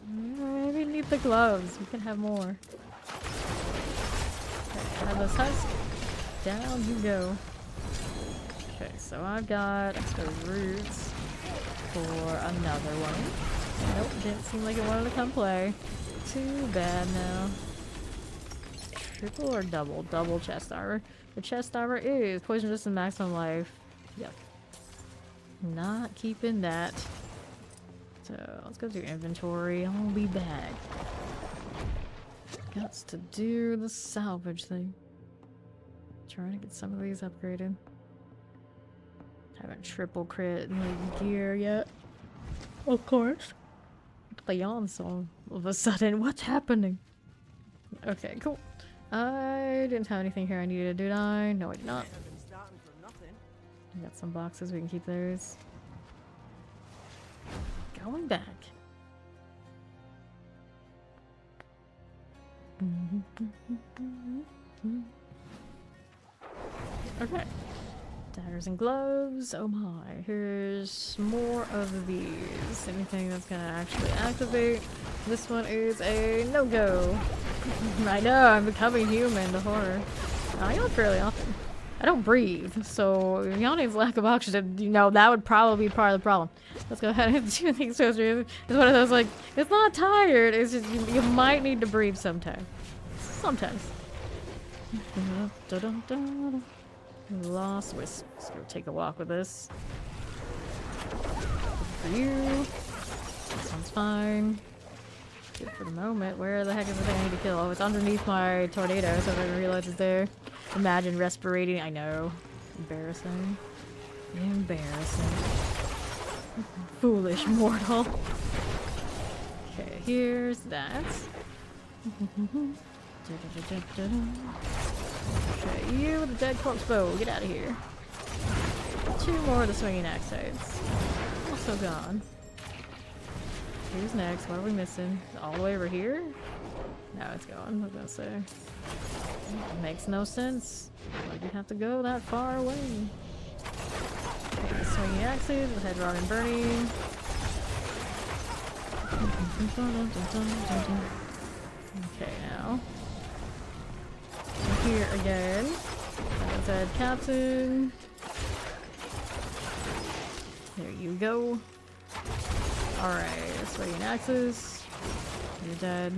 We need the gloves. We can have more. Okay, have this husk. Down you go. Okay, so I've got exposed roots for another one. Nope, didn't seem like it wanted to come play. Too bad now. Triple or double? Double chest armor. The chest armor is poison resistant maximum life. Yep. Not keeping that. So let's go do inventory. I'll be back. Got to do the salvage thing. Trying to get some of these upgraded. Haven't triple crit like gear yet. Of course. The yawn song. All of a sudden, what's happening? Okay, cool. I didn't have anything here I needed, did I? No, I did not. I got some boxes, we can keep those. Going back. Okay. Daggers and gloves. Oh my. Here's more of these. Anything that's gonna actually activate. This one is a no-go. I know, I'm becoming human, the horror. I yawn fairly often. I don't breathe, so yawning's lack of oxygen, you know, that would probably be part of the problem. Let's go ahead and do things faster. It's one of those, like, it's not tired, it's just, you might need to breathe sometime. Sometimes. Lost Wisp. Let's go take a walk with this. Good for you. This one's fine. Good for the moment. Where the heck is the thing I need to kill? Oh, it's underneath my tornado, so I didn't realize it's there. Imagine respirating. I know. Embarrassing. Embarrassing. Foolish mortal. Okay, here's that. Okay, you with the dead corpse bow. Get out of here. 2 more of the swinging axe heads. Also gone. Who's next? What are we missing? All the way over here? No, it's gone. I was gonna say. It makes no sense. Why'd you have to go that far away? Okay, swinging axes, the head rod and burning. Okay, now. Here again. That said, Captain. There you go. Alright, swinging axes. You're dead.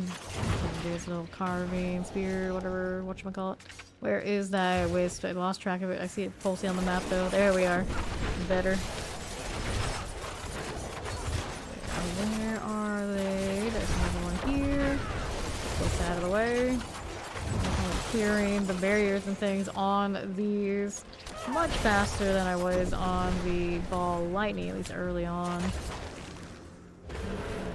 Do this little carving, spear, whatever, whatchamacallit. Where is that wisp? I lost track of it. I see it pulsing on the map though. There we are. Better. Where are they? There's another one here. Get this out of the way. Clearing the barriers and things on these much faster than I was on the ball lightning, at least early on.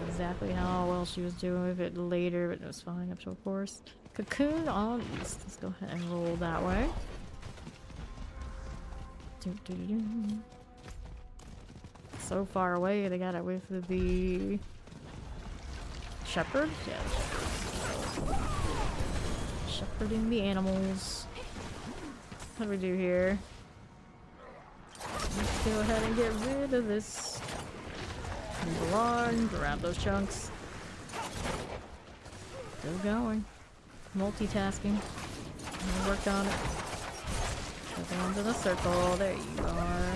Exactly how well she was doing with it later, but it was fine up to a course. Cocoon on east. Let's go ahead and roll that way. So far away, they got it with the shepherd? Yeah. Shepherding the animals. What do we do here? Let's go ahead and get rid of this. Move along, grab those chunks. Still going. Multitasking. I worked on it. Go into the circle. There you are.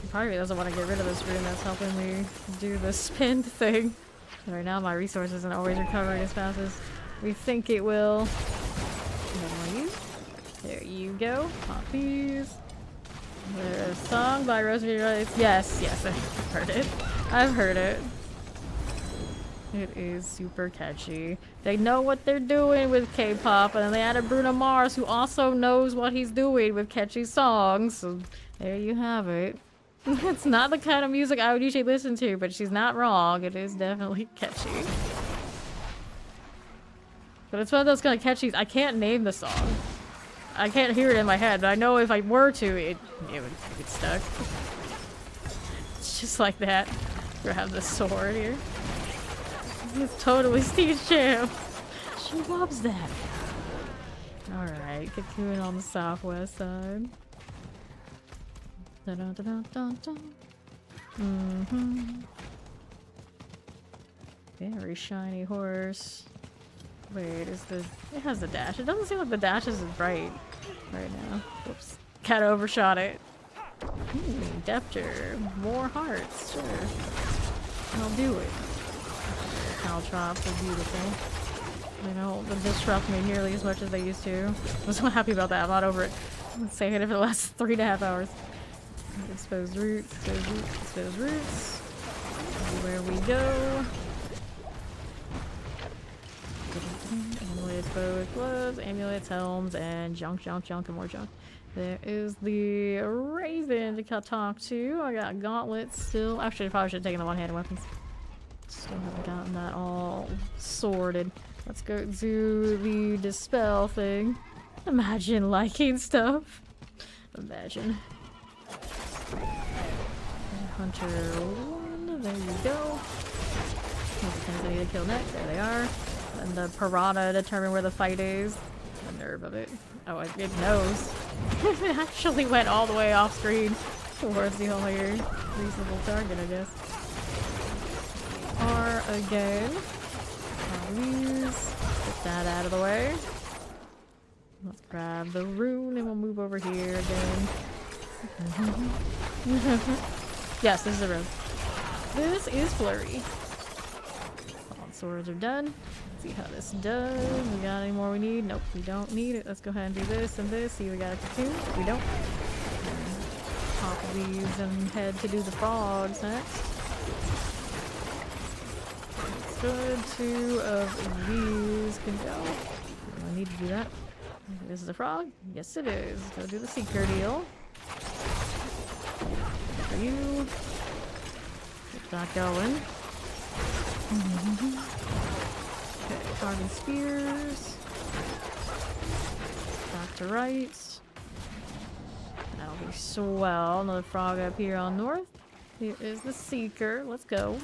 He probably doesn't want to get rid of this rune that's helping me do the spin thing. Right now my resource isn't always recovering as fast as we think it will. There you go. Poppies. There's a song by Rosemary Rice. Yes, yes, I've heard it. I've heard it. It is super catchy. They know what they're doing with K-pop, and then they added Bruno Mars, who also knows what he's doing with catchy songs. So there you have it. It's not the kind of music I would usually listen to, but she's not wrong. It is definitely catchy. But it's one of those kind of catchy. I can't name the song. I can't hear it in my head, but I know if I were to, it would get stuck. It's just like that. Grab the sword here. It's totally Steve's jam. She loves that. Alright, Cocoon on the southwest side. Da -da -da -da -da -da. Very shiny horse. Wait, it has the dash. It doesn't seem like the dash is bright right now. Oops. Kinda overshot it. Depter. More hearts. Sure. I'll do it. Caltrops are beautiful. They don't disrupt me nearly as much as they used to. I'm so happy about that. I'm not over it. I've been saying it for the last 3.5 hours. Exposed roots, exposed roots, exposed roots. There we go. Amulets, bows, gloves, amulets, helms, and junk, and more junk. There is the Raven to talk to. I got gauntlets still. Actually, I probably should have taken the one-handed weapons. Still haven't gotten that all sorted. Let's go do the dispel thing. Imagine liking stuff. Imagine. Hunter 1, there you go. Those are things I need to kill next. There they are. And the piranha determine where the fight is. The nerve of it. Oh, it knows. It actually went all the way off screen towards the only reasonable target, I guess. R again. Please get that out of the way. Let's grab the rune and we'll move over here again. Yes, this is a rune. This is Flurry. All the swords are done. Let's see how this does. We got any more we need? Nope, we don't need it. Let's go ahead and do this and this. See, we got a cocoon. We don't. Pop these and head to do the frogs next. Good, 2 of these can go. I need to do that. This is a frog? Yes it is. Go do the seeker deal. For you. Get that going. Okay, Paragon spears. Back to right. That'll be swell. Another frog up here on north. Here is the seeker. Let's go.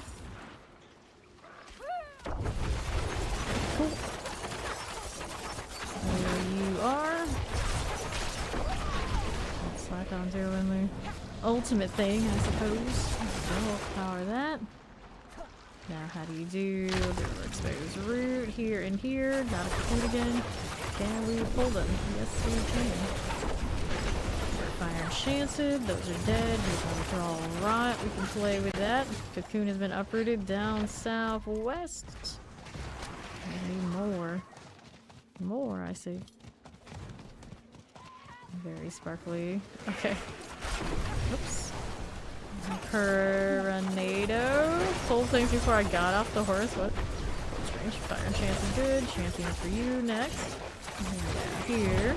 Cool. There you are. Looks like I'm doing the ultimate thing, I suppose. Don't power that. Now, how do you do the exposed root here and here? Got a cocoon again. Can we pull them? Yes, we can. Fire enchanted. Those are dead. These are all right. We can play with that. Cocoon has been uprooted down southwest. I need more. More, I see. Very sparkly. Okay. Oops. Coronado. Pulled things before I got off the horse. What? Strange. Fire chance is good. Champion for you next. And down here.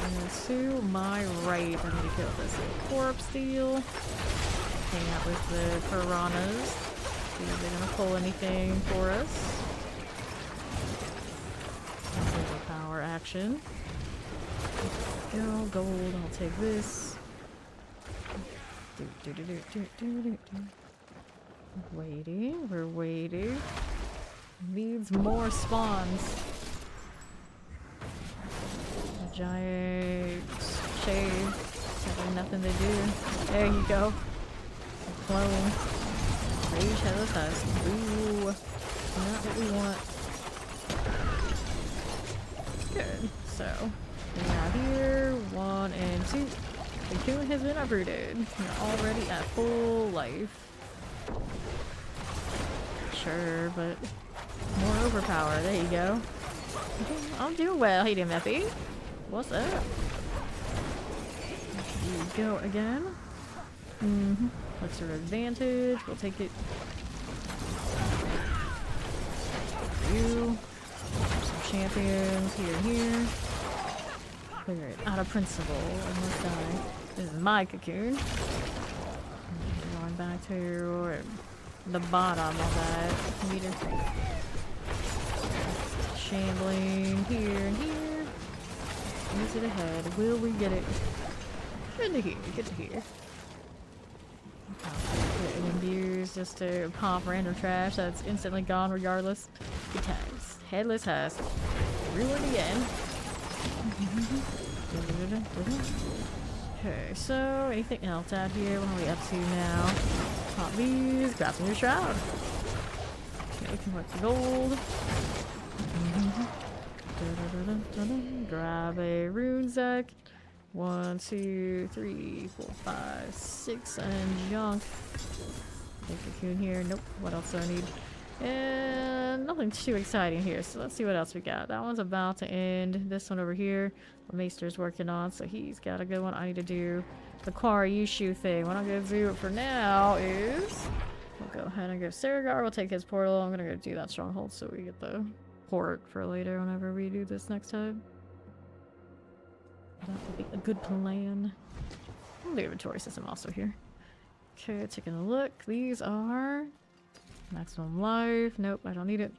And to my right. I need to kill this corpse deal. Hang out with the piranhas. See if they're gonna pull anything for us. Power action. Go, gold, I'll take this. Waiting, we're waiting. Needs more spawns. A giant shade. Having nothing to do. There you go. A clone. Rage has us. Ooh. Not what we want. Good. So, we have here 1 and 2. The cocoon has been uprooted. You're already at full life. Sure, but more overpower. There you go. I'm doing well. How you doing, Meppy? What's up? Here you go again. What's your advantage? We'll take it. You. Some champions here and here. Clear it out of principle. I must die. This is my cocoon. Going back to the bottom of that meter. Shambling here and here. Is it ahead? Will we get it? Good to hear. Good to hear. Imbues just to pop random trash that's instantly gone regardless. Good times. Headless husk. Ruined again. Okay, so anything else out here? What are we up to now? Pop these. Grab some new shroud. Okay, collect the gold. Grab a rune sack. 1, 2, 3, 4, 5, 6, and junk. Take a cocoon here. Nope. What else do I need? And nothing too exciting here. So let's see what else we got. That one's about to end. This one over here, Maester's working on, so he's got a good one. I need to do the Quarry Yushu thing. What I'm gonna do for now is we'll go ahead and go Saragar. We'll take his portal. I'm gonna go do that stronghold so we get the port for later whenever we do this next time. That would be a good plan. The inventory system also here. Okay, taking a look. These are maximum life. Nope, I don't need it.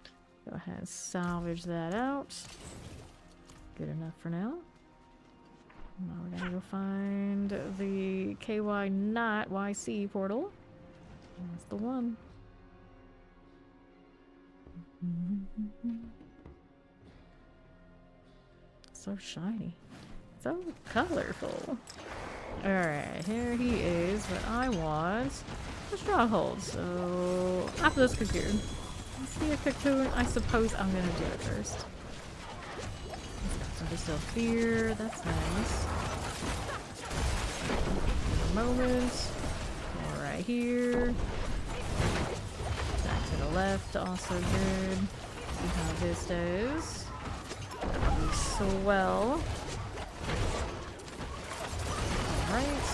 Go ahead and salvage that out. Good enough for now. Now we're gonna go find the KY not YC portal. That's the one. So shiny. So colorful. Alright, here he is, but I want the stronghold. So after this cocoon. Let's see a cocoon. I suppose I'm gonna do it first. Some distilled fear, that's nice. A moment. Right here. Back to the left, also good. See how this does. That'll be swell. Alright.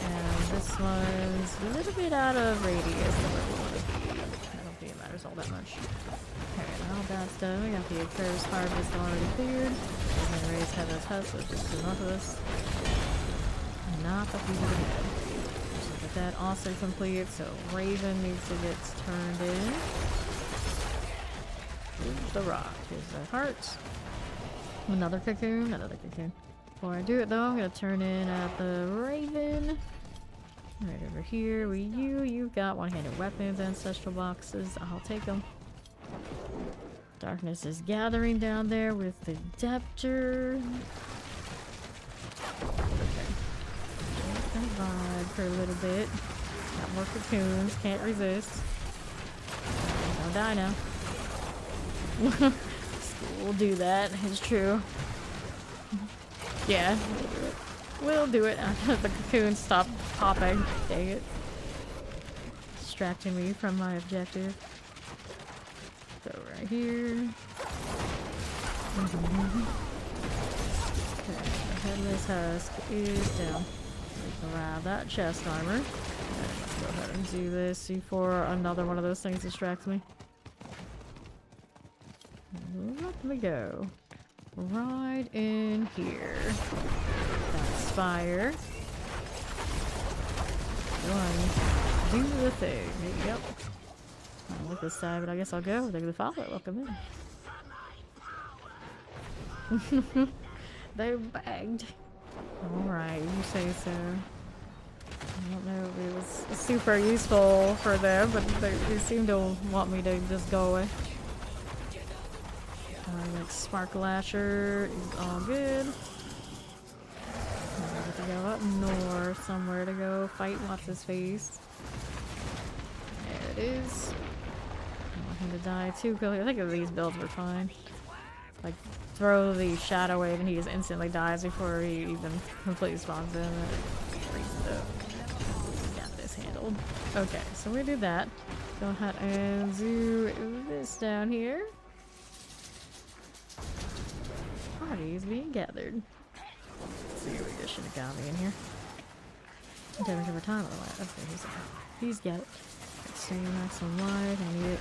And this one's a little bit out of radius of where we want to be. I don't think it matters all that much. Alright, all that's done. We got the Accursed Harvest already cleared. And then Raise Heaven's Husk, so just enough of this. Not the people ahead. So get that also complete, so Raven needs to get turned in. Here's the rock. Here's the heart. Another cocoon. Another cocoon. Before I do it though, I'm gonna turn in at the Raven. Right over here with you. You've got one-handed weapons, ancestral boxes. I'll take them. Darkness is gathering down there with the Deptor. Okay. Vibe for a little bit. Got more cocoons. Can't resist. Don't die now. We'll do that. It's true. Yeah. We'll do it after the cocoons stop popping. Dang it. Distracting me from my objective. So right here. Okay, the Headless Husk is down. Grab that chest armor. Okay, let's go ahead and do this before another one of those things distracts me. Let me go. Right in here. That spire. Go on. Do the thing. There you go. I don't like this side, but I guess I'll go. They're the follow. Welcome in. They bagged. Alright, you say so. I don't know if it was super useful for them, but they seem to want me to just go away. Like Spark Lasher is all good. I have to go up north somewhere to go fight what's his face. There it is. I want him to die too quickly. I think of these builds were fine. Like throw the Shadow Wave and he just instantly dies before he even completely spawns in. Got this handled. Okay, so we did that. Go ahead and do this down here. Parties being gathered. Let's see, we just should have got me in here. Damage over time, otherwise. Okay, he's got it. Stay maximum life. I need it.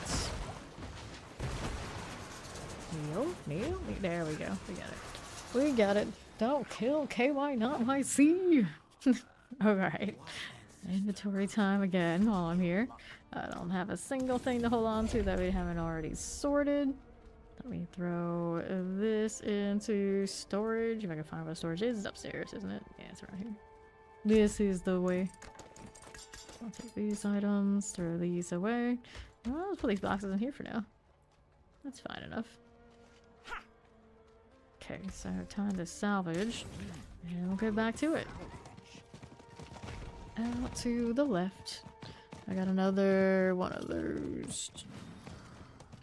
Kneel. There we go. We got it. We got it. Don't kill KY, not YC. Alright. Inventory time again while I'm here. I don't have a single thing to hold on to that we haven't already sorted. Let me throw this into storage. If I can find where storage is. It's upstairs, isn't it? Yeah, it's around here. This is the way. I'll take these items, throw these away. Well, let's put these boxes in here for now. That's fine enough. Okay, so time to salvage. And we'll get back to it. Out to the left. I got another one of those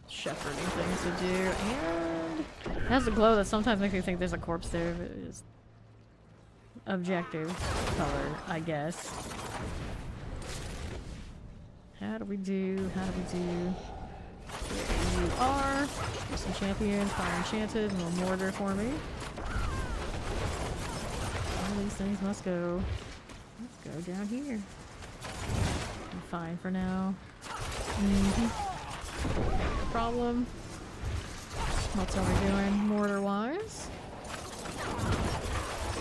shepherding things to do, and it has a glow that sometimes makes me think there's a corpse there, but it is objective color, I guess. How do we do? Here you are. There's some champions, fire enchanted, and a mortar for me. All these things must go. Let's go down here. fine for now. No problem. What are we doing mortar-wise?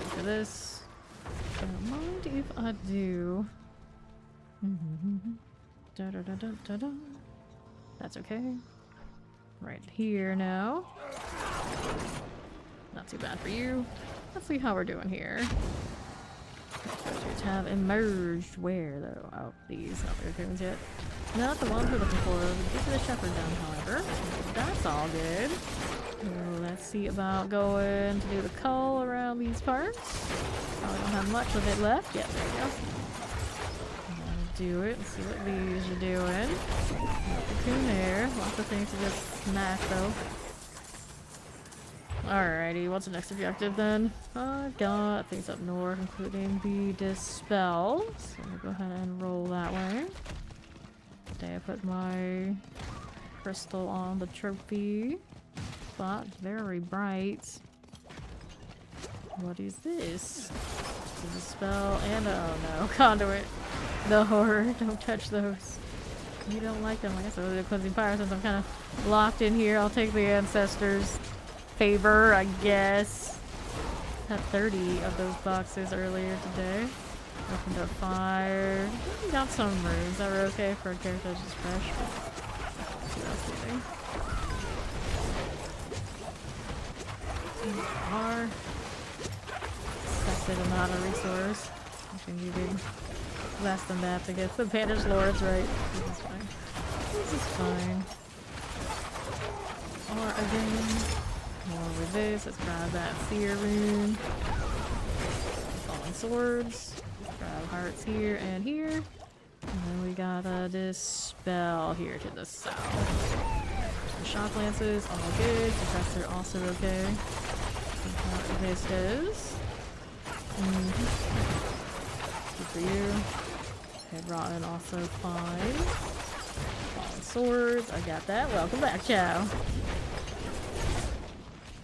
For this. Don't mind if I do. Da-da-da-da-da-da. That's okay. Right here now. Not too bad for you. Let's see how we're doing here. Treasures have emerged. Where though? Oh, these. Not the raccoons yet. Not the ones we're looking for. Get to the shepherd done, however. That's all good. Let's see about going to do the cull around these parts. Probably don't have much of it left. Yeah, there we go. Do it. Let's see what these are doing. Raccoon there. Lots of things to just smash though. Alrighty, what's the next objective then? I've got things up north, including the dispel. So I'm gonna go ahead and roll that way. Okay, I put my crystal on the trophy spot. Very bright. What is this? The dispel and oh no, conduit. The horror. Don't touch those. You don't like them. I guess I'll do the cleansing fire since I'm kind of locked in here. I'll take the ancestors' favor, I guess. Had 30 of those boxes earlier today. Opened up 5. We got some rooms that were okay for a character that's just fresh. Let's see what else we do. Are excessive amount of resource. I think you did less than that to get the Banished Lords right. This is fine. This is fine. Or again. More with this. Let's grab that Seer rune. Falling swords. Grab hearts here and here. And then we got a dispel here to the south. Some shock lances, all good. Suppressor also okay. What this is. Good for you. Head rotten also fine. Falling swords. I got that. Welcome back, Chow.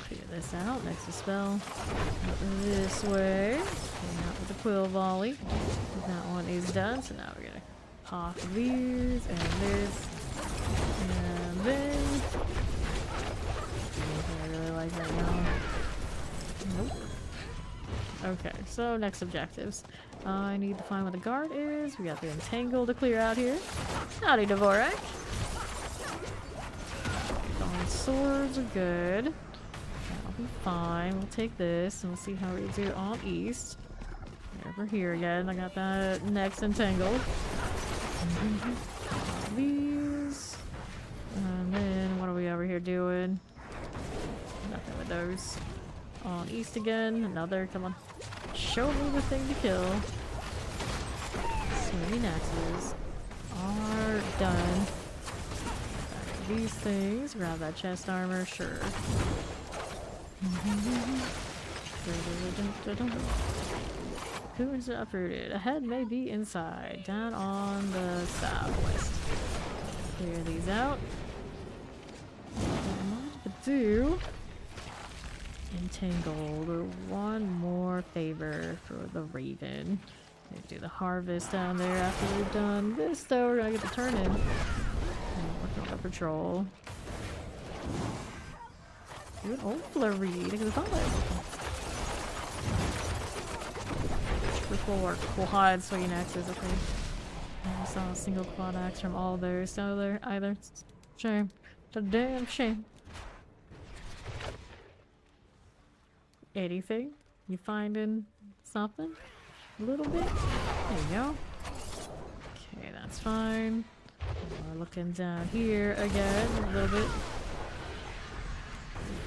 Figure this out. Next dispel. Up this way. Going out with the quill volley. That one is done. So now we're gonna pop these and this. And then. Anything I really like right now. Nope. Okay, so next objectives. I need to find where the guard is. We got the entangle to clear out here. Howdy, Dvorak. Falling swords are good. That'll be fine. We'll take this and we'll see how we do on east. Over here again. I got that next entangle. These. And then what are we over here doing? Nothing with those. On east again. Another. Come on. Show me the thing to kill. Swinging axes are done. Back to these things. Grab that chest armor. Sure. Who is uprooted? A head may be inside. Down on the southwest. Clear these out. What do? Entangled. One more favor for the Raven. Do the harvest down there after we've done this, though. We're gonna get the turn in. And work on the patrol. Do an old Flurry. Look at the follow. Triple quad swinging axes. Okay. I saw a single quad axe from all those. So there either. Shame. It's a damn shame. Anything? You finding something? A little bit? There you go. Okay, that's fine. We're looking down here again a little bit.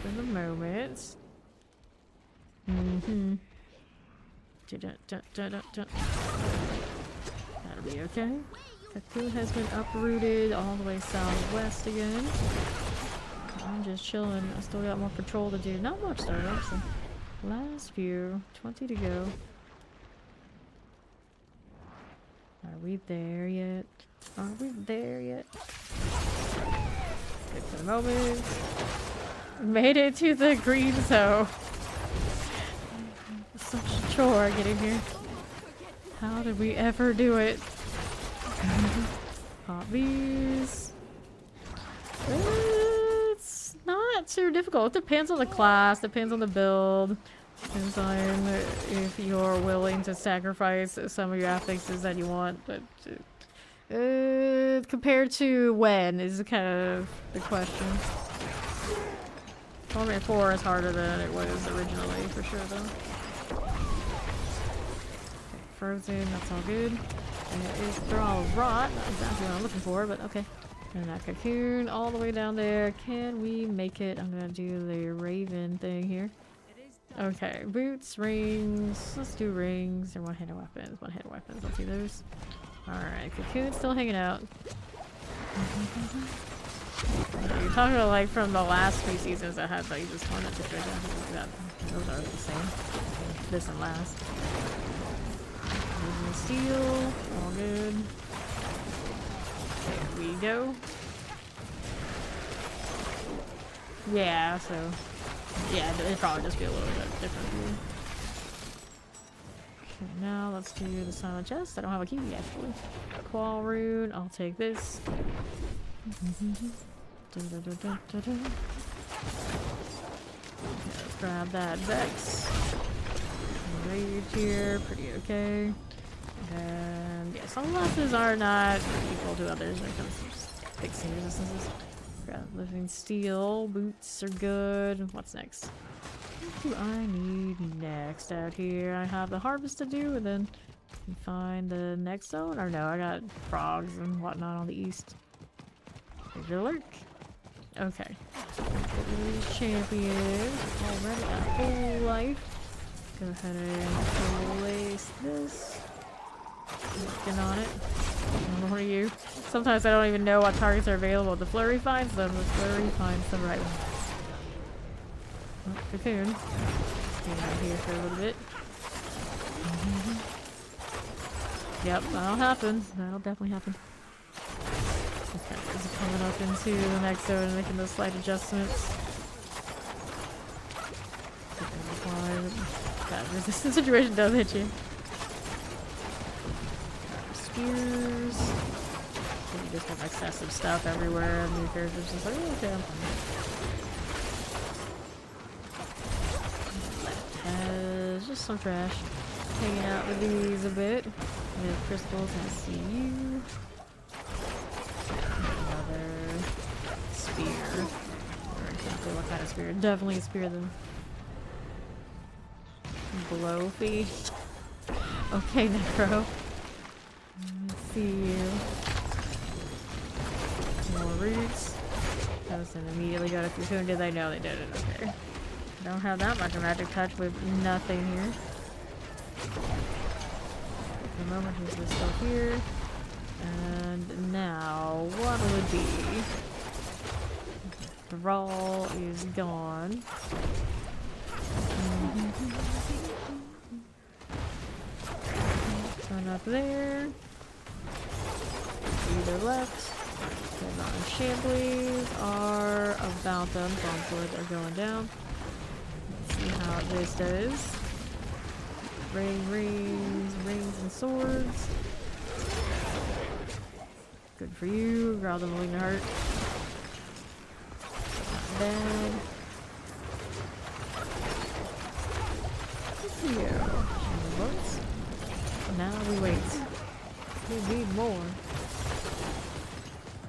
For the moment. That'll be okay. Cocoon has been uprooted all the way southwest again. I'm just chilling. I still got more patrol to do. Not much though, actually. Last few. 20 to go. Are we there yet? Are we there yet? Good for the moment. Made it to the green zone. Such a chore getting here. How did we ever do it? Pop these. It's not too difficult. It depends on the class, depends on the build, depends on if you're willing to sacrifice some of your affixes that you want. But compared to when is kind of the question. Torment 4 is harder than it was originally, for sure, though. Okay, frozen, that's all good. And it is thrall rot, not exactly what I'm looking for, but okay. And that cocoon all the way down there. Can we make it? I'm gonna do the raven thing here. Okay, boots, rings. Let's do rings and one-handed weapons. One-handed weapons. Let's do those. Alright, cocoon's still hanging out. You're talking about like from the last few seasons that had like this torment situation. Like that. Those are the same. This and last. Steel. All good. There we go. Yeah, so yeah, it'd probably just be a little bit different here. Okay, now let's do the silent chest. I don't have a key actually. Qual rune, I'll take this. Okay, let's grab that Vex. Rage here, pretty okay. And yeah, some classes are not equal to others when it comes to just fixing resistances. Grab living steel, boots are good. What's next? What do I need next out here? I have the harvest to do, and then find the next zone. Or no, I got frogs and whatnot on the east. There's your lurk. Okay. These champions already got full life. Go ahead and place this. Working on it. What are you? Sometimes I don't even know what targets are available. The Flurry finds them. The Flurry finds the right ones. Oh, cocoon. Stay out here for a little bit. Yep, that'll happen. That'll definitely happen. Okay, this is coming up into the next zone and making those slight adjustments. That resistance situation does hit you. Spears. So you just have excessive stuff everywhere, and your character's just like, oh, okay, I'm fine. Just some trash. Hanging out with these a bit. We have crystals, I see you. Another spear. Or exactly what kind of spear? Definitely a spear then. Blowfy. Okay, Necro. See you. More roots. Those immediately got a cocoon. Did they know they did it? Okay. Don't have that much magic touch with nothing here. At the moment, he's just still here. And now, what will it be? The roll is gone. Turn up there. Either left. The non-shamblies are about them. Bomb swords are going down. Let's see how this does. Rings, and swords. Good for you. Grab the malignant heart. Not bad. Here. Now we wait. We need more.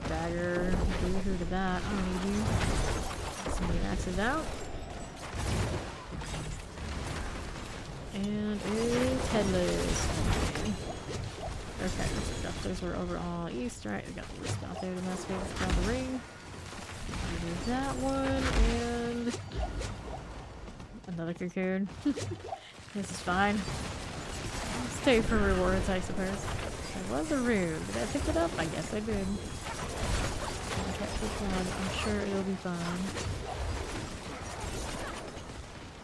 Dagger. Do who to that. I don't need you. Somebody axes out. And it's headless. Okay, those were over all east, right? We got this out there to mess with. Grab the ring. Do that one, and another cocoon. This is fine. Stay for rewards, I suppose. There was a rune. Did I pick it up? I guess I did. I'll catch this one. I'm sure it'll be fine.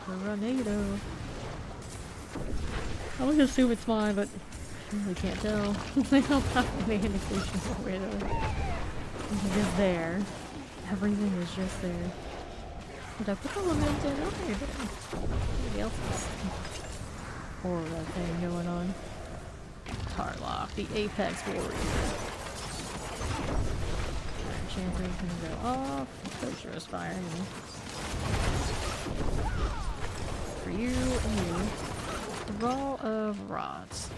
Tornado. I would assume it's mine, but I really can't tell. They don't have any indication of where it's just there. Everything is just there. Did I put the lament in? Oh, I did. Somebody else has horror thing going on. Carlock, the Apex Warrior. Enchanter's gonna go off. Kosher's fire. For you and you. Roll of rods.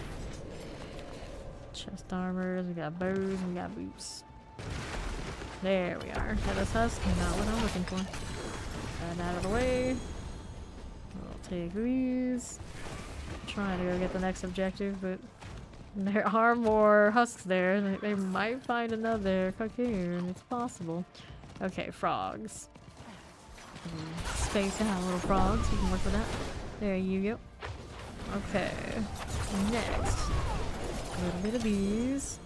Chest armors, we got bows, we got boots. There we are. Headless husk, not what I'm looking for. That out of the way. We'll take these. I'm trying to go get the next objective, but there are more husks there. They might find another cocoon. It's possible. Okay, frogs. Space out little frogs. You can work with that. There you go. Okay. Next. A little bit of these.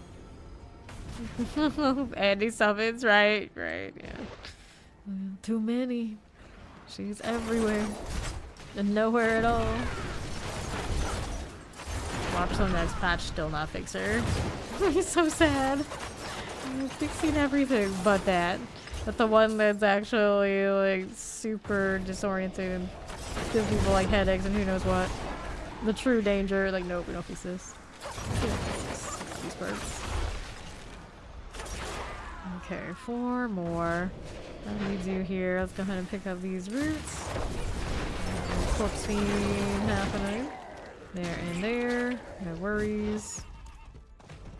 Andy summons, right, yeah. Too many. She's everywhere. And nowhere at all. Watch the next patch, still not fix her. He's so sad. I'm fixing everything but that. But the one that's actually like super disoriented and gives people like headaches and who knows what. The true danger, like nope, we don't fix this. We don't fix this. These birds. Okay, 4 more. What do we do here? Let's go ahead and pick up these roots. Corpse fiend happening. There and there. No worries.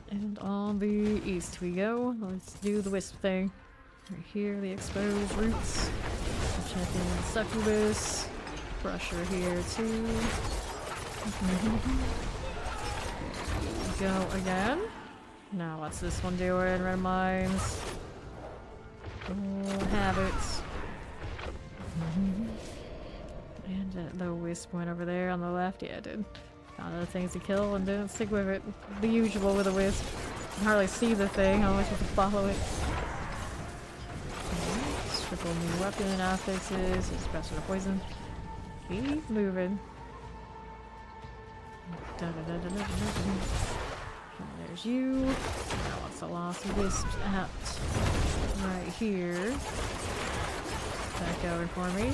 And on the east we go. Let's do the wisp thing. Right here, the exposed roots. Champion succubus. Crusher here too. Go again. Now what's this one doing? Red mines. Oh, habits. And the wisp went over there on the left. Yeah, it did. Found other things to kill and didn't stick with it. The usual with a wisp. You can hardly see the thing. How much you can follow it. Triple new weapon affixes. It's pressing the poison. Keep moving. There's you. Now what's the lost wisp at? Right here. Back over for me.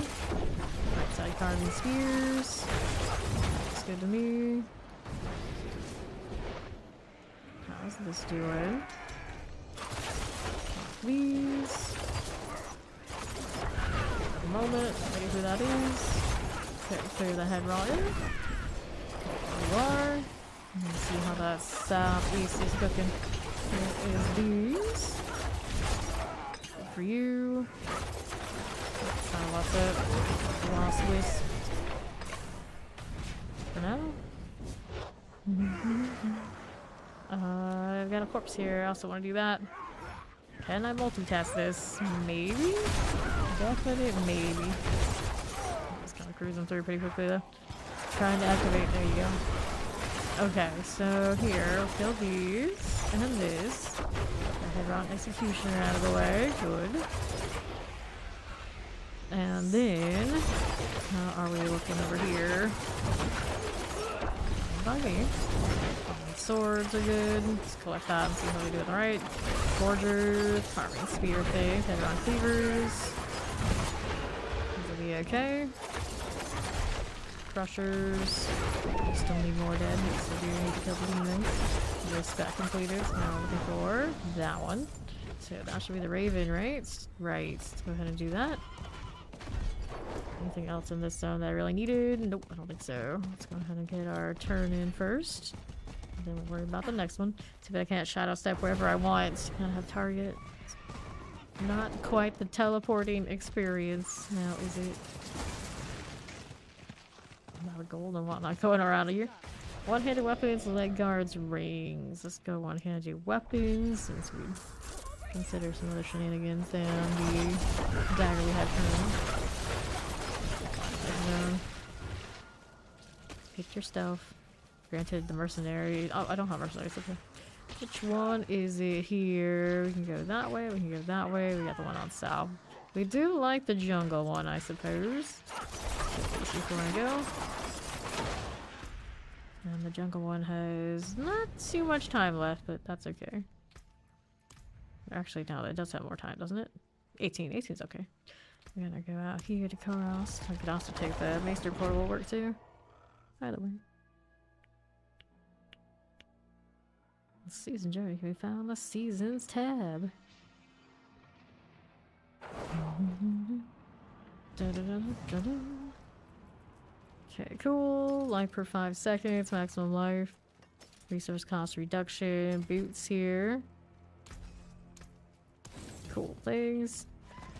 Right side carving spears. Looks good to me. How's this doing? These. A moment. Wait who that is. Okay, clear the head raw in. There you are. Let's see how that southeast is cooking. Here is these. Good for you. What's it? Lost wisp. For now. I've got a corpse here. I also want to do that. Can I multitask this? Maybe? Definitely, maybe. Just kind of cruising through pretty quickly though. Trying to activate. There you go. Okay, so here, we'll kill these, and then this. Get the head-on execution out of the way. Good. And then, how are we looking over here? By me. Swords are good. Let's collect that and see how we do it right. Forgers, carving spear things, head-on cleavers. These will be okay. Crushers. We still need more dead, so we need to kill the demons. This got completed, so now we're looking for that one. So that should be the Raven, right? Right. Let's go ahead and do that. Anything else in this zone that I really needed? Nope, I don't think so. Let's go ahead and get our turn in first. And then we'll worry about the next one. See if I can't shadow step wherever I want. Kind of have target. Not quite the teleporting experience now, is it? A lot of gold and whatnot going around here. One-handed weapons, leg guards, rings. Let's go one-handed weapons since we consider some other shenanigans than the dagger we had currently. Pick your stuff. Granted, the mercenary. Oh, I don't have mercenaries. Okay. Which one is it here? We can go that way. We can go that way. We got the one on south. We do like the jungle one, I suppose. Before I go. And the jungle one has not too much time left, but that's okay. Actually, no, it does have more time, doesn't it? 18. 18's okay. We're gonna go out here to Koros. I could also take the Maester portal will work too. Either way. Season journey. We found the seasons tab. Okay, cool. Life per 5 seconds, maximum life. Resource cost reduction. Boots here. Cool things.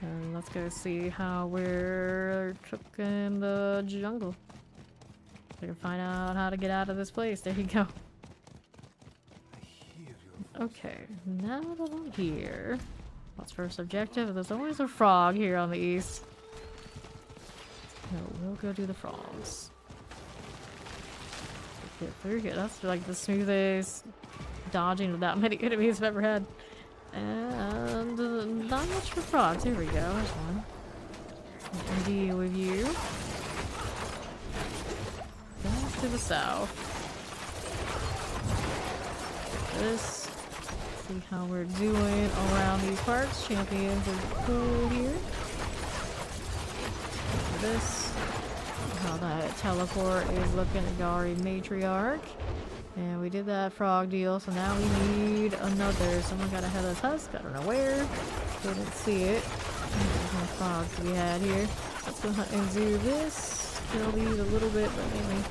And let's go see how we're cooking the jungle. We can find out how to get out of this place. There you go. Okay, now that I'm here. What's first objective? There's always a frog here on the east. No, we'll go do the frogs. Get through here. That's like the smoothest dodging of that many enemies I've ever had. And not much for frogs. Here we go. There's one. We can deal with you. Back to the south. This. See how we're doing around these parts. Champions are cool here. This. How that teleport is looking at Gari Matriarch. And we did that frog deal, so now we need another. Someone got ahead of us husk. I don't know where. Didn't see it. There's more frogs we had here. Let's go hunt and do this. Kill these a little bit, but mainly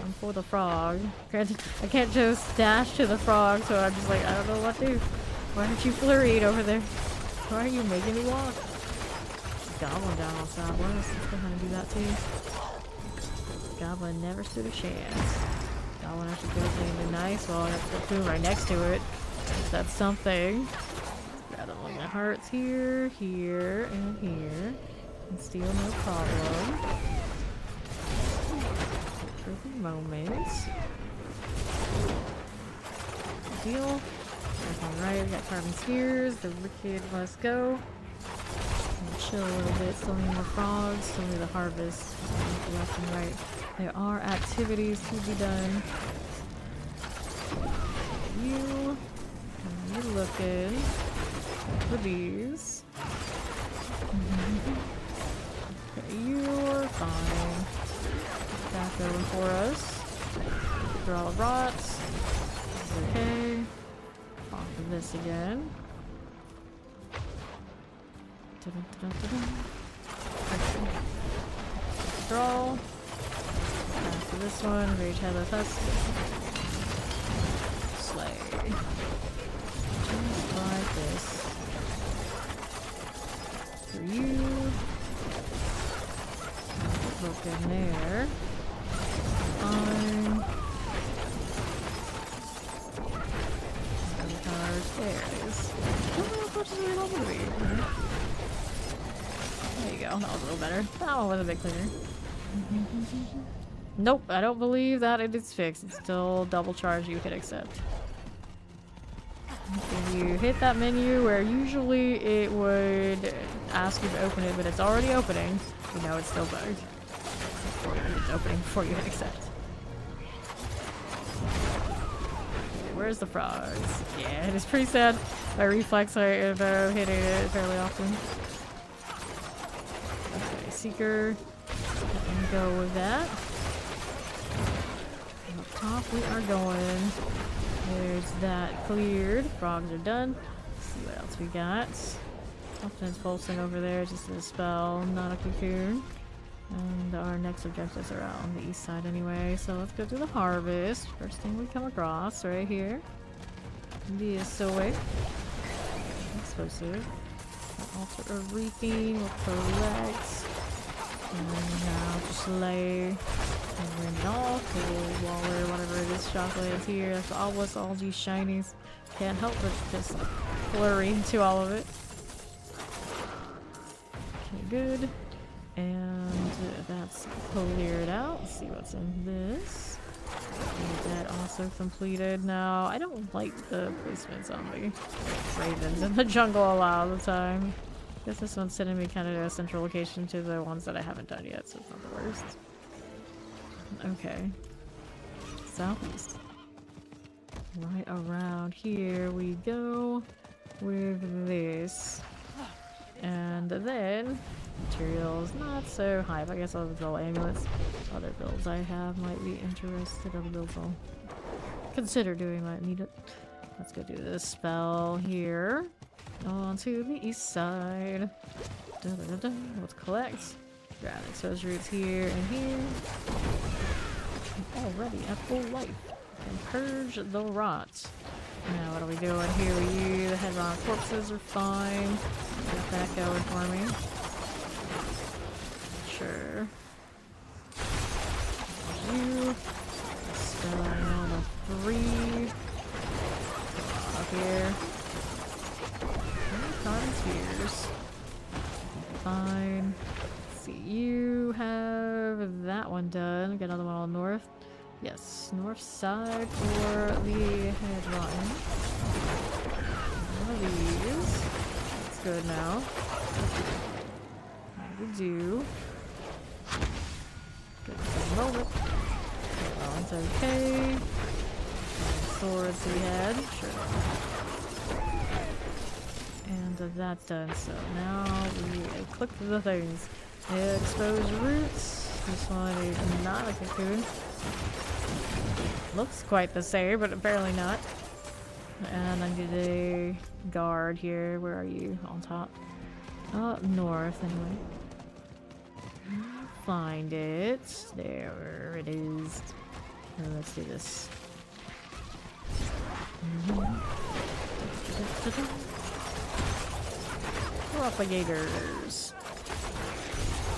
I'm for the frog. I can't just dash to the frog, so I'm just like, I don't know what to do. Why aren't you flurried over there? Why are you making me walk? Goblin down on Southwest. Let's go ahead and do that too. Goblin never stood a chance. Goblin actually could have been nice. Well, I have to put right next to it. That's something. Grab the one that hearts here, here, and here. And steal no problem. For the moment. Deal. Alright, we got carbon spheres. The wicked must go. And chill a little bit. Still need more frogs. Still need the harvest. Left and right. There are activities to be done. You looking for these. Okay, you're fine. Back over for us. Draw of rots. Okay. Off of this again. Draw. After this one, Rage Headless Husk. Slay. Just like this. For you. Look in there. Fine. Cards. There it is. I don't know how much is really going to be. There you go. That was a little better. That one was a bit cleaner. Nope, I don't believe that it is fixed. It's still double charge you can accept. If you hit that menu where usually it would ask you to open it, but it's already opening, you know it's still bugged. It's opening before you hit accept. Where's the frogs? Yeah, it is pretty sad. My reflex I am hitting it fairly often. Okay, Seeker. And go with that. Up top we are going. There's that cleared. Frogs are done. Let's see what else we got. Something's pulsing over there, just a spell, not a cocoon. And our next objectives are out on the east side anyway, so let's go do the harvest. First thing we come across right here. The soy. Explosive. Altar of reaping will collect. And now just lay and ring it off. Cool waller, whatever it is, chocolate is here. That's all what's all these shinies. Can't help but just flurry to all of it. Okay, good. And that's cleared out. Let's see what's in this. And that also completed. Now, I don't like the placements on the ravens in the jungle a lot of the time. I guess this one's sending me kind of to a central location to the ones that I haven't done yet, so it's not the worst. Okay. Southeast. Right around here we go with this. And then materials not so high, but I guess I'll build amulets. Other builds I have might be interested. Other builds I'll consider doing, might need it. Let's go do this spell here. On to the east side. Let's collect. Grab exposed roots here and here. Already at full life. And purge the rot. Now what are we doing here with you? The head rot corpses are fine. Got that going for me. Sure. You. Spell out the 3. Up here. Cotton spears. Fine. See, you have that one done. Get another one on north. Yes, north side for the head rotten. One of these. That's good now. We do. Good for the moment. Oh, it's okay. Swords we had. Sure. And that's done. So now we click the things. Exposed roots. This one is not a cocoon. Looks quite the same, but apparently not. And I need a guard here. Where are you? On top? North anyway. Find it. There it is. And let's do this. Propagators.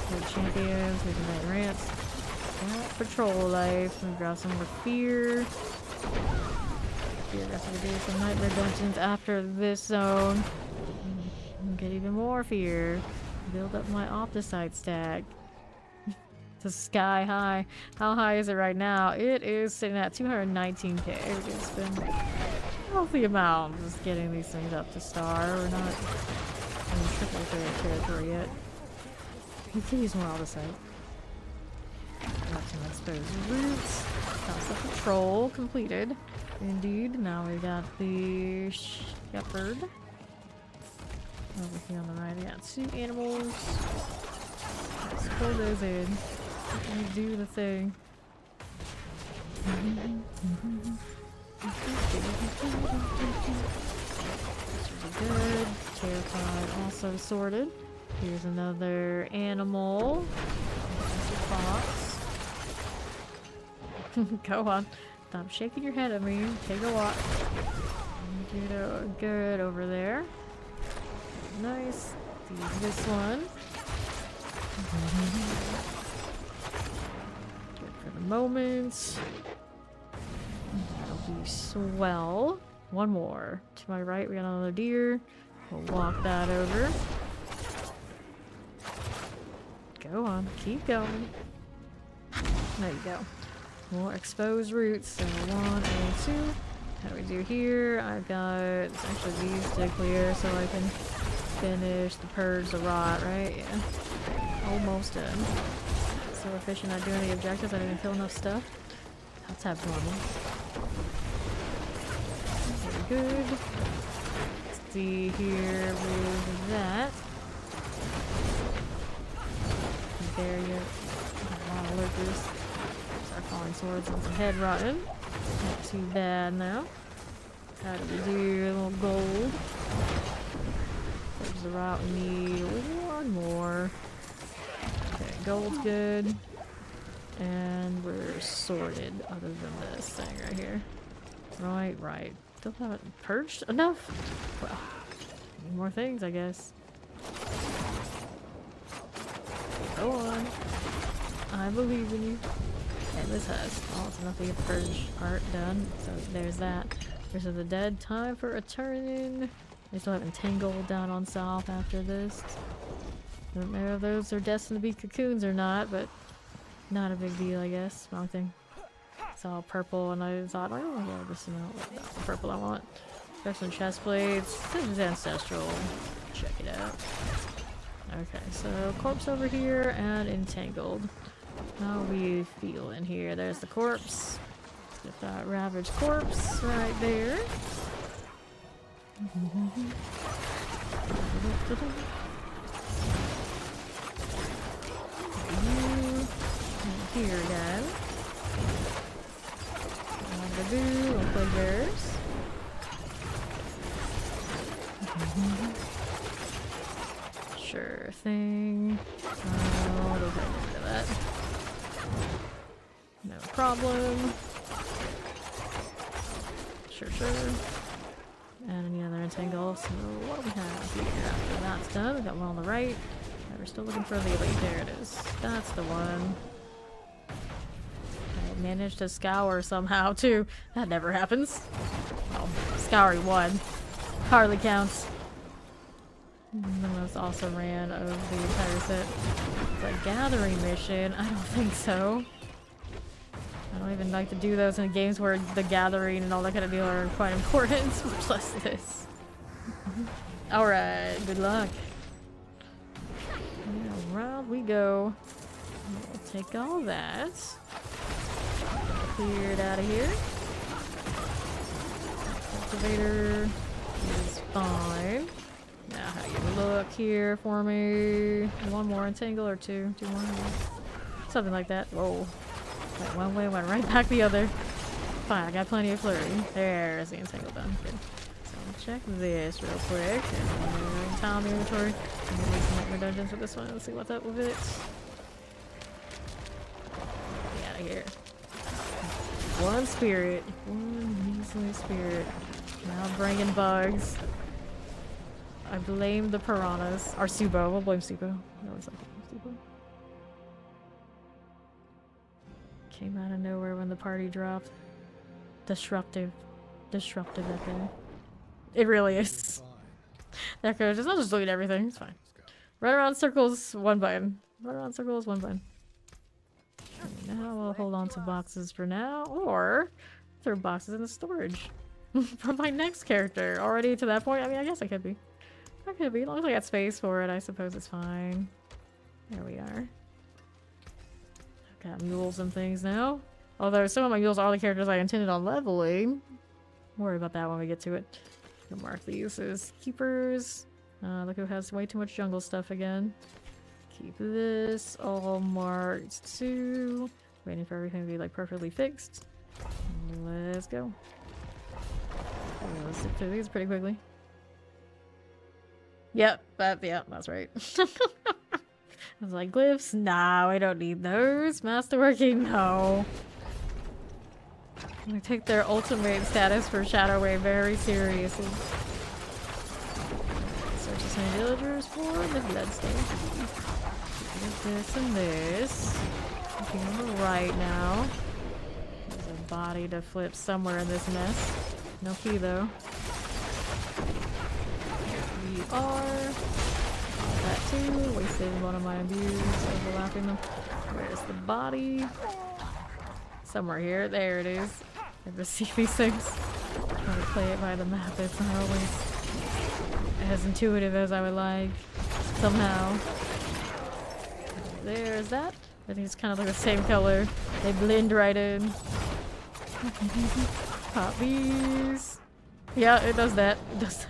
Good champions, here's a night rants. Patrol life, and grab some more fear. Fear, that's what we do some nightmare dungeons after this zone. Get even more fear. Build up my opticite stack. To sky high. How high is it right now? It is sitting at 219k. We can spend a healthy amount just getting these things up to star. We're not in triple threat territory yet. We can use more opticite. Got some exposed roots. Got the patrol completed. Indeed. Now we got the shepherd. Over here on the right, we got 2 animals. Let's pull those in. And do the thing. Good. Terrified also sorted. Here's another animal. There's a fox. Go on. Stop shaking your head at me. Take a walk. Good over there. Nice. Do this one. Good for the moment. That'll be swell. One more. To my right, we got another deer. We'll walk that over. Go on. Keep going. There you go. More exposed roots. So 1 and 2. How do we do here? I've got actually these to clear so I can finish the purge the rot, right? Yeah. Almost done. So efficient at doing the objectives. I didn't kill enough stuff. That's abnormal. Very good. Let's see here with that. There you go. A lot of lurkers. Start falling swords and some head rotting. Not too bad now. How do we do? A little gold. There's the rot. We need one more. Okay, gold's good. And we're sorted other than this thing right here. Right. Still haven't purged enough? Well, need more things, I guess. Go on. I believe in you. And this has also nothing to purge art done. So there's that. There's the dead. Time for a turn-in. They still have entangled down on south after this. Don't know if those are destined to be cocoons or not, but not a big deal, I guess. Wrong thing. It's all purple, and I thought, oh yeah, this is not the purple I want. There's some chest plates. This is ancestral. Check it out. Okay, so corpse over here and entangled. How we feel in here? There's the corpse. Get that ravaged corpse right there. Here again. Boo, we'll play bears. Sure thing. I'll go ahead and get rid of that. No problem. Sure. And any other entangle. So what do we have here after that's done? We got one on the right. And we're still looking for the elite. There it is. That's the one. I managed to scour somehow too. That never happens. Well, scouring one. Hardly counts. The most awesome ran of the entire set. It's a gathering mission. I don't think so. I don't even like to do those in games where the gathering and all that kind of deal are quite important, much less this. Alright, good luck. Yeah, around we go. We'll take all that. Clear it out of here. Cultivator is fine. Now how you look here for me. One more entangle or two. Two more. Something like that. Whoa. Went one way, went right back the other. Fine, I got plenty of flurry. There's the entangle done. Good. So check this real quick. And time the inventory. I'm gonna do some nightmare dungeons with this one. Let's see what's up with it. Get out of here. One spirit. One measly spirit. Now bringing bugs. I blame the piranhas. Or Subo. We'll blame Subo. I always like Subo. Came out of nowhere when the party dropped. Disruptive. Disruptive, that thing. It really is. That goes. I'll just delete everything. It's fine. Run around circles, one button. Run around circles, one button. Now we'll hold on to boxes for now. Or throw boxes in the storage. For my next character. Already to that point? I mean, I guess I could be. I could be. As long as I got space for it, I suppose it's fine. There we are. Got mules and things now. Although some of my mules are the characters I intended on leveling. Don't worry about that when we get to it. I'll mark these as keepers. Look who has way too much jungle stuff again. Keep this all marked too. Waiting for everything to be like perfectly fixed. Let's go. Let's zip through these pretty quickly. Yep, that's right. I was like, glyphs? Nah, I don't need those. Masterworking? No. I take their ultimate status for Shadow Wave very seriously. Search as many villagers for the bloodstone. This and this. Looking on the right now. There's a body to flip somewhere in this mess. No key though. Here we are. That too. Wasted one of my imbues, overlapping them. Where's the body? Somewhere here. There it is. Never see these things. Trying to play it by the map. It's not always as intuitive as I would like. Somehow. There's that. I think it's kind of like the same color. They blend right in. Pop these. Yeah, it does that. It does that.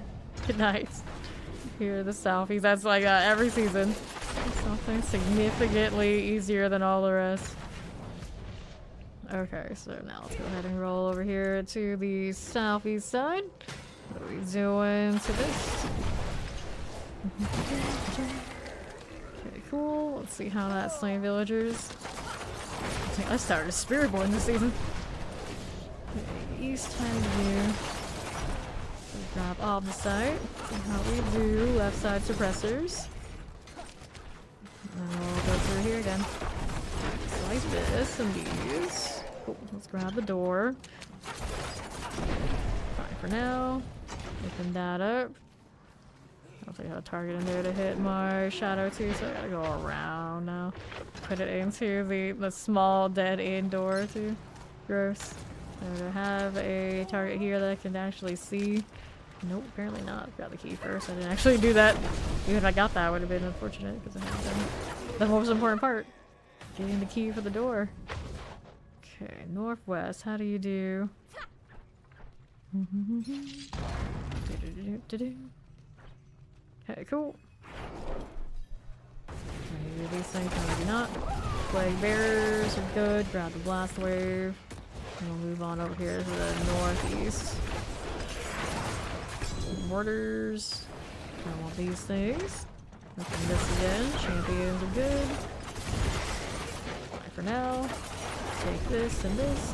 Good night. Here are the selfies. That's like every season. Something significantly easier than all the rest. Okay, so now let's go ahead and roll over here to the southeast side. What are we doing to this? Okay, cool. Let's see how that's slain villagers. I started a spirit born this season. Okay, east hand view. Grab off the side. See how we do. Left side suppressors. And then we'll go through here again. Slice this and these. Cool. Let's grab the door. Fine for now. Open that up. I don't think I have a target in there to hit my shadow too, so I gotta go around now. Put it into the small dead end door too. Gross. So to have a target here that I can actually see. Nope, apparently not. Grab the key first. I didn't actually do that. Even if I got that, would have been unfortunate because I haven't done the most important part. Getting the key for the door. Okay, northwest. How do you do? Okay, cool. Maybe these things, maybe not. Plague bearers are good. Grab the blast wave. And we'll move on over here to the northeast. Mortars. I want these things. Open this again. Champions are good. Fine for now. Take this and this.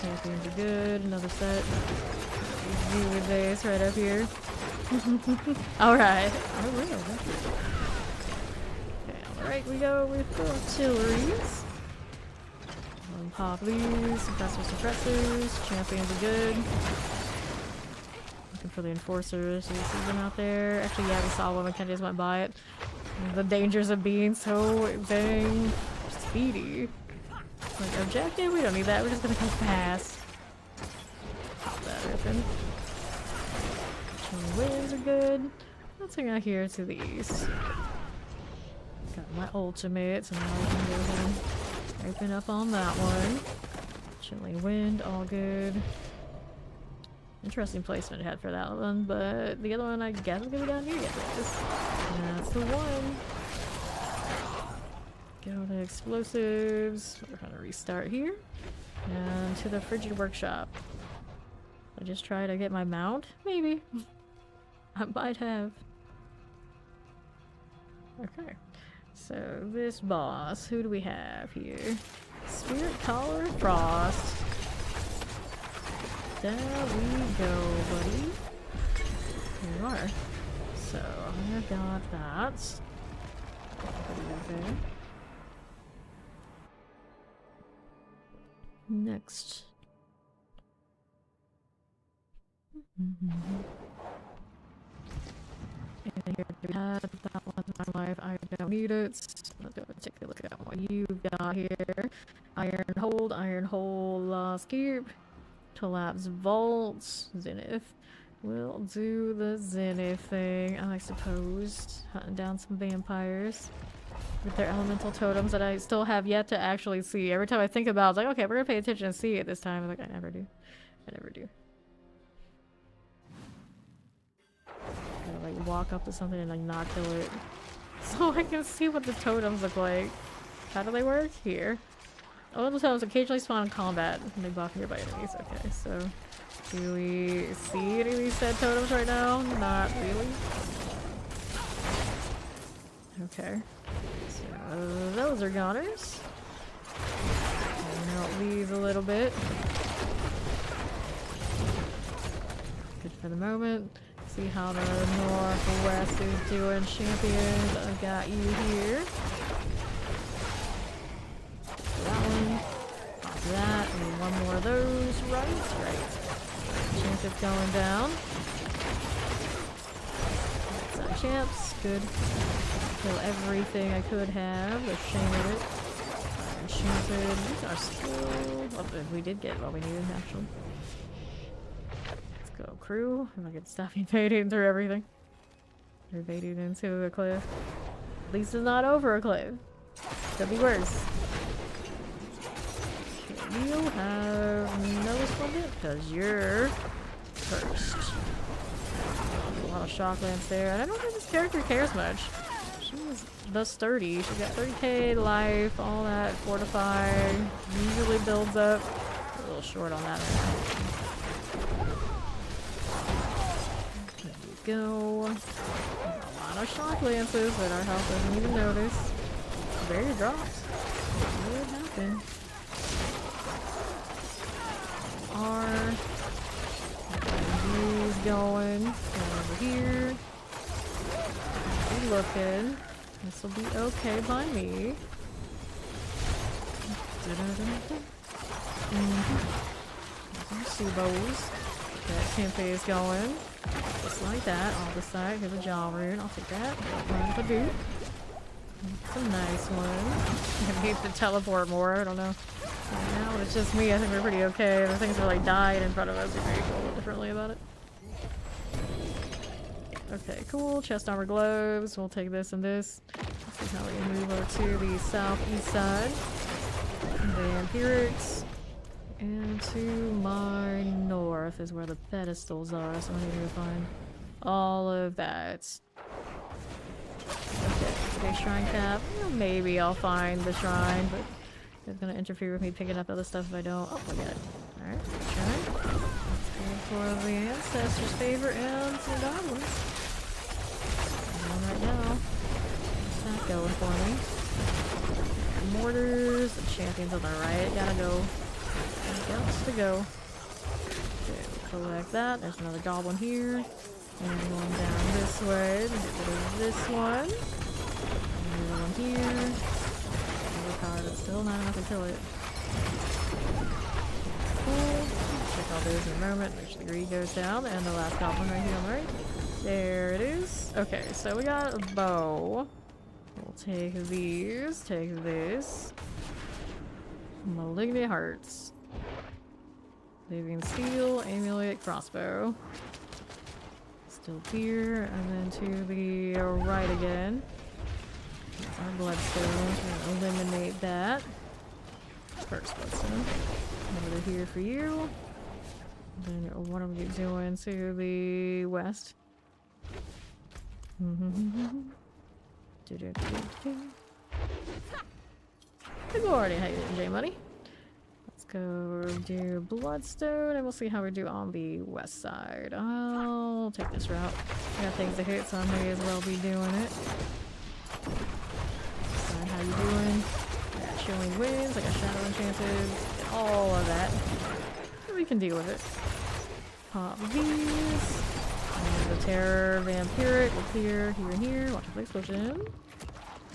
Champions are good. Another set. Easy with this right up here. Alright. Oh, really? Okay, alright, we go with the artilleries. Pop these. Suppressors. Champions are good. Looking for the enforcers. Do you see them out there? Actually, yeah, we saw one. We kind of just went by it. The dangers of being so dang speedy. Like, objective? We don't need that. We're just gonna go fast. Pop that open. Winds are good. Let's hang out here to the east. Got my ultimate, so now I can go ahead and open up on that one. Chilling wind, all good. Interesting placement I had for that one, but the other one I guess is gonna be down here yet. That's the one. Go to explosives. We're gonna restart here. And to the frigid workshop. I just try to get my mount? Maybe. I might have. Okay. So this boss, who do we have here? Spirit Collar Frost. There we go, buddy. Here you are. So I got that. Okay. Next. And here we have that one in my life. I don't need it. Let's go take a look at what you've got here. Iron Hold, Lost Keep, Collapse Vaults, Zenith. We'll do the Zenith thing, I suppose. Hunting down some vampires with their elemental totems that I still have yet to actually see. Every time I think about it, it's like, okay, we're gonna pay attention and see it this time. I'm like, I never do. I never do. Gotta like walk up to something and like not kill it. So I can see what the totems look like. How do they work? Here. Elemental totems occasionally spawn in combat when they buff nearby enemies. Okay, so do we see any of these said totems right now? Not really. Okay. So those are goners. Out these a little bit. Good for the moment. See how the northwest is doing. Champions, I got you here. That one. After that, I need one more of those. Right. Champions going down. That's our champs. Good. Kill everything I could have. The shame of it. Enchanted. These are still. Oh, we did get what we needed, actually. Let's go, crew. If I could stop evading through everything. They're evading into a cliff. At least it's not over a cliff. Could be worse. Okay, you have no respondent because you're first. A lot of shock lance there. And I don't think this character cares much. She's the sturdy. She's got 30k life, all that fortify. Usually builds up. A little short on that right now. There we go. A lot of shock lances that our health doesn't even notice. Barrier drops. What would happen? These going over here. Looking. This will be okay by me. Subos. That campaign is going. Just like that. On the side. Here's a jaw rune. I'll take that. Run for dude. It's a nice one. I need to teleport more. I don't know. Right now, when it's just me, I think we're pretty okay. The things are like dying in front of us. We may feel a little differently about it. Okay, cool. Chest armor gloves. We'll take this and this. Let's see how we can move over to the southeast side. Vampirics. And to my north is where the pedestals are, so I need to find all of that. Okay, okay, shrine cap. Well, maybe I'll find the shrine, but it's gonna interfere with me picking up other stuff if I don't. Oh, I got it. Alright, shrine. Let's For the ancestors' favor and some goblins. And right now, what's that going for me? Mortars, the champions on the right, gotta go. Got to go. Okay, we'll collect that. There's another goblin here. And going down this way to get rid of this one. Another one here. Overpowered, but still not enough to kill it. Cool. Check all those in a moment. Make sure the greed goes down. And the last goblin right here on the right. There it is. Okay, so we got a bow. We'll take these. Take this. Malignant hearts. Living steel, amulet, crossbow. Still here, and then to the right again. That's our bloodstone. We're gonna eliminate that. First bloodstone. Over here for you. Then what are we doing to the west? Good morning, how you doing, J-Money? Let's go do bloodstone, and we'll see how we do on the west side. I'll take this route. I got things to hit, so I may as well be doing it. Decide how you doing. I got chilling winds, I got shadow enchanted, all of that. We can deal with it. Pop these. And the terror vampiric will clear here and here. Watch the explosion.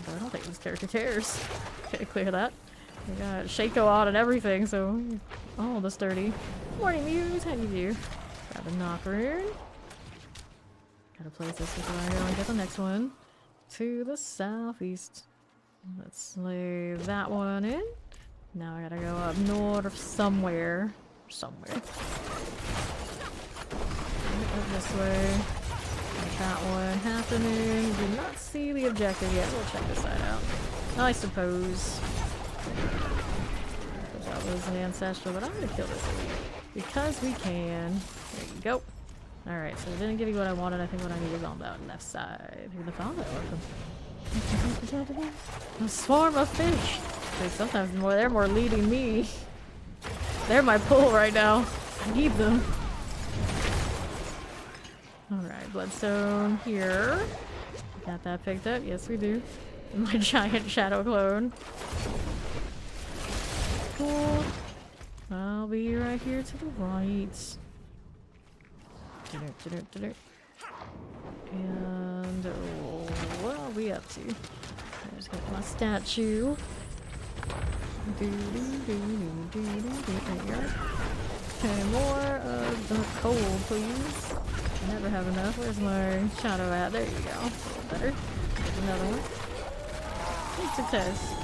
But I don't think this character cares. Okay, clear that. We got Shaco on and everything, so all the sturdy. Morning Muse, how do you do? Got the knock rune. Gotta place this before I go and get the next one. To the southeast. Let's lay that one in. Now I gotta go up north somewhere. Somewhere. Up this way. Got that one happening. Do not see the objective yet. We'll check this side out. I suppose. That was an ancestral, but I'm gonna kill this because we can. There you go. Alright, so it didn't give me what I wanted. I think what I need is on that left side. Who the found that welcome? A swarm of fish. Like sometimes they're more leading me. They're my pull right now. I need them. Alright, bloodstone here. Got that picked up. Yes, we do. My giant shadow clone. Cool. I'll be right here to the right. And what are we up to? I just got my statue. Okay, more of the coal, please. I never have enough. Where's my shadow at? There you go. A little better. There's another one. Good success.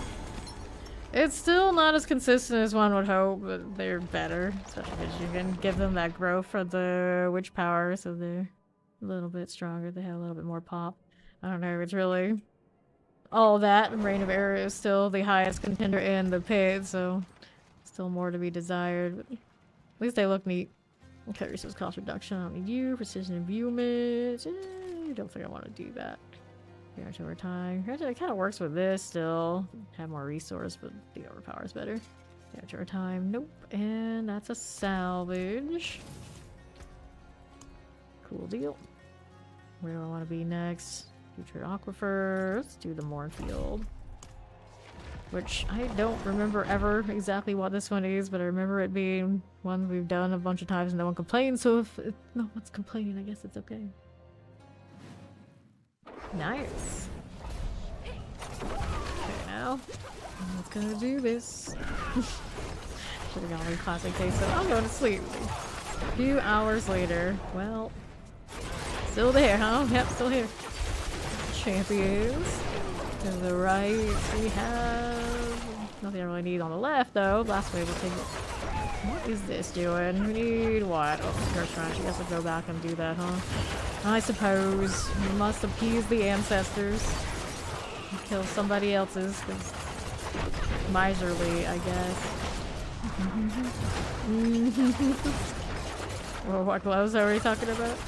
It's still not as consistent as one would hope, but they're better. Especially because you can give them that growth for the witch power, so they're a little bit stronger. They have a little bit more pop. I don't know, it's really all that. Reign of Error is still the highest contender in the pit, so still more to be desired. But at least they look neat. Okay, resource cost reduction. I don't need you. Precision imbuement. I don't think I want to do that. Guarantee over time. Actually, it kind of works with this still. Have more resource, but the overpower is better. Guarantee over time. Nope. And that's a salvage. Cool deal. Where do I want to be next? Future Aquifer. Let's do the Mournfield. Which I don't remember ever exactly what this one is, but I remember it being one we've done a bunch of times and no one complains, so if no one's complaining, I guess it's okay. Nice. Okay, now let's go do this. Should have gone with classic case, so I'm going to sleep. A few hours later, well, still there, huh? Yep, still here. Champions. To the right, we have nothing I really need on the left, though. Last wave will take it. What is this doing? We need what? Oh, first round. I guess I'll go back and do that, huh? I suppose we must appease the ancestors and kill somebody else's, because miserly, I guess. Well, what gloves are we talking about?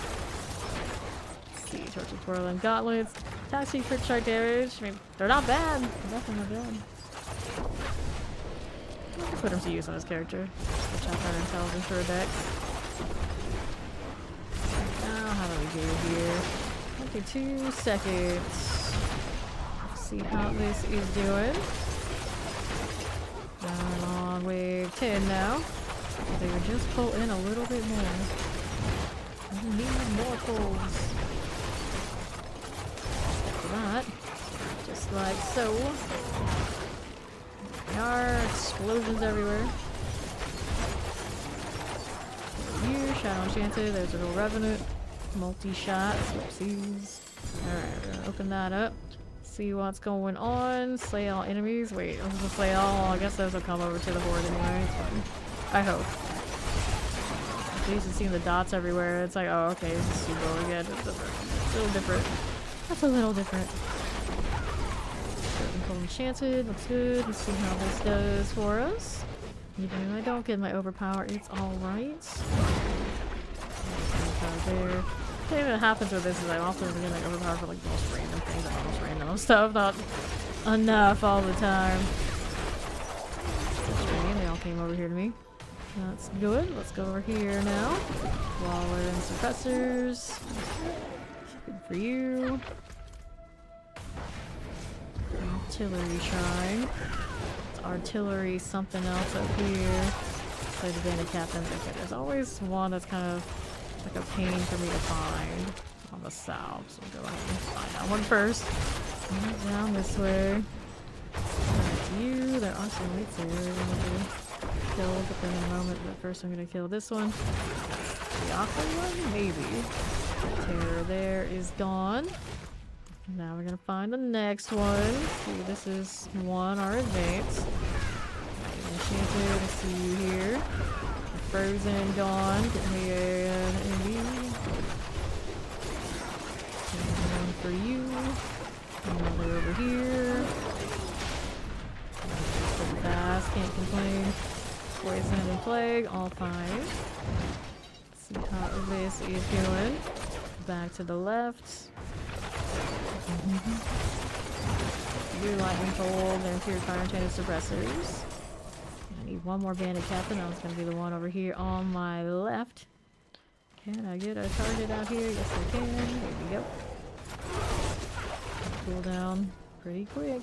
Let's see, torture portal and gauntlets. Taxi crit strike damage. I mean, they're not bad. They're definitely not bad. Put him to use on his character. Switch out that intelligence for a dex. do here. 22 seconds. Let's see how this is doing. Down on wave 10 now. They would just pull in a little bit more. We need more pulls. Like that. Just like so. There are explosions everywhere. You, Shadow Enchanted, there's a little revenant. Multi-shot, whoopsies. Alright, we're gonna open that up. See what's going on. Slay all enemies. Wait, this is a slay all. I guess those will come over to the horde anyway. It's fine. I hope. I'm used to seeing the dots everywhere. It's like, oh, okay, this is Subo again. It's different. It's a little different. That's a little different. Enchanted, looks good. Let's see how this does for us. Even if I don't get my overpower, it's alright. There. The thing that happens with this is I often get my overpower for like the most random things and almost random stuff, not enough all the time. They all came over here to me. That's good. Let's go over here now. While we're in suppressors. Good for you. Artillery shrine. It's artillery something else up here. So the bandit captains. Okay, there's always one that's kind of like a pain for me to find on the south. So we'll go ahead and find that one first. Down this way. That's you. There are some lights there. We're gonna be killed within a moment, but first I'm gonna kill this one. The aqua one? Maybe. The terror there is gone. Now we're gonna find the next one. See, this is one, our advance. Enchanted, I see you here. Frozen, gone. Get me an enemy. One for you. Another over here. Pretty fast, can't complain. Poison and plague, all fine. Let's see how this is doing. Back to the left. Blue lightning bolt, there's your fire enchanted suppressors. I need one more bandit captain. That was gonna be the one over here on my left. Can I get a target out here? Yes I can. There we go. Cool down pretty quick.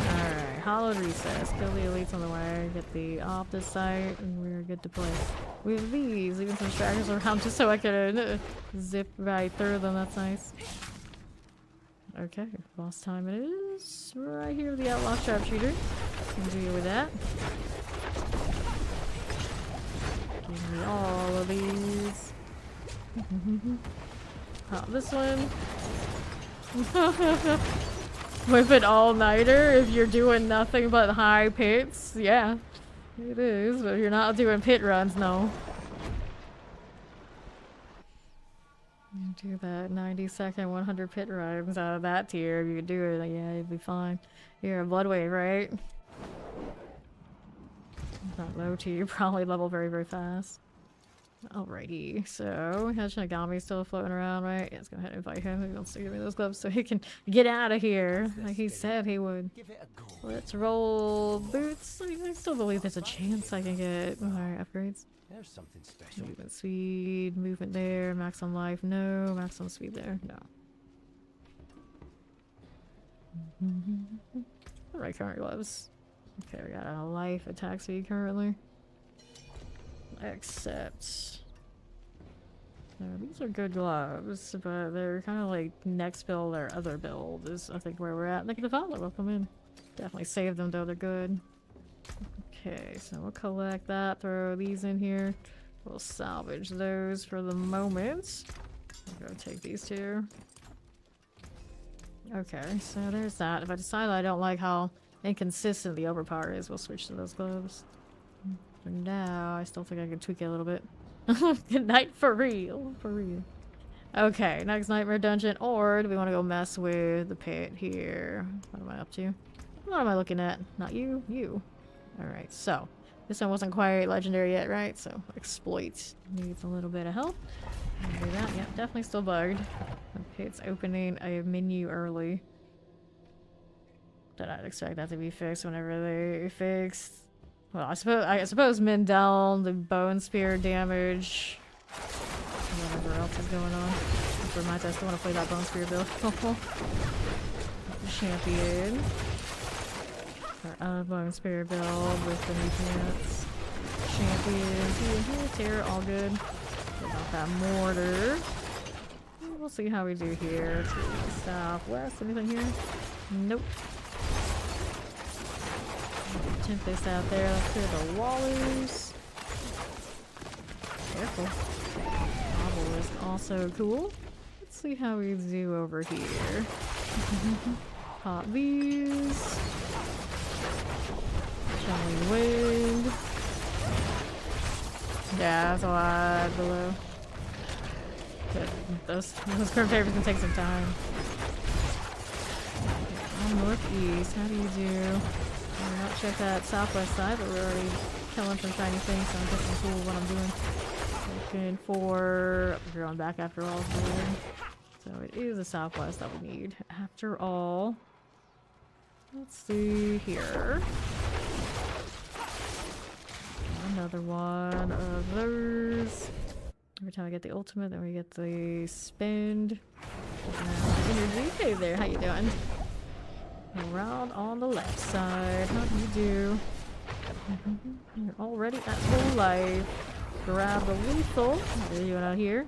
Alright, hollowed recess. Kill the elites on the way. Get the off this site, and we're good to play. We have these, leaving some stragglers around just so I can zip right through them. That's nice. Okay, boss time it is. Right here, the outlaw sharpshooter. Can deal with that. Give me all of these. Pop this one. Whip it all-nighter if you're doing nothing but high pits. Yeah, it is, but if you're not doing pit runs, no. Do that 90-second 100 pit runs out of that tier. If you could do it, yeah, you'd be fine. You're a blood wave, right? Not low tier, probably level very, very fast. Alrighty, so Shinigami's still floating around, right? Yeah, let's go ahead and invite him. He wants to give me those gloves so he can get out of here, like he said he would. Let's roll boots. I still believe there's a chance I can get more upgrades. There's something special. Movement speed, movement there, max on life, no, max on speed there, no. Alright, current gloves. Okay, we got a life attack speed currently. Accept. No, these are good gloves, but they're kind of like next build or other build is I think where we're at. Look at the Valor, welcome in. Definitely save them though, they're good. Okay, so we'll collect that, throw these in here. We'll salvage those for the moment. I'll go take these two. Okay, so there's that. If I decide I don't like how inconsistent the overpower is, we'll switch to those gloves. For now, I still think I can tweak it a little bit. Good night for real. For real. Okay, next nightmare dungeon, or do we want to go mess with the pit here? What am I up to? What am I looking at? Not you, you. Alright, so this one wasn't quite legendary yet, right? So exploit needs a little bit of help. Do that. Yep, definitely still bugged. Okay, it's opening a menu early. But I'd expect that to be fixed whenever they fix. Well, I suppose Mindell, the bone spear damage, whatever else is going on. reminds me, I still want to play that Bone Spear build. Champion. Our Bone Spear build with the new pants. Champion. Tear, all good. Get off that mortar. We'll see how we do here. To the southwest. Anything here? Nope. Tempest out there. Let's clear the wallers. Careful. Obelisk also cool. Let's see how we do over here. Pop these. Channeling wind. Yeah, that's a lot below. But those current favors can take some time. On northeast, how do you do? We're not check that southwest side, but we're already killing some shiny things, so I'm getting cool what I'm doing. Looking for... We're going back after all. So it is the southwest that we need. After all... Let's see here. Another one of those. Every time I get the ultimate, then we get the spend. Energy. Hey there, how you doing? Around on the left side. How do you do? You're already at full life. Grab the lethal. What are you doing out here?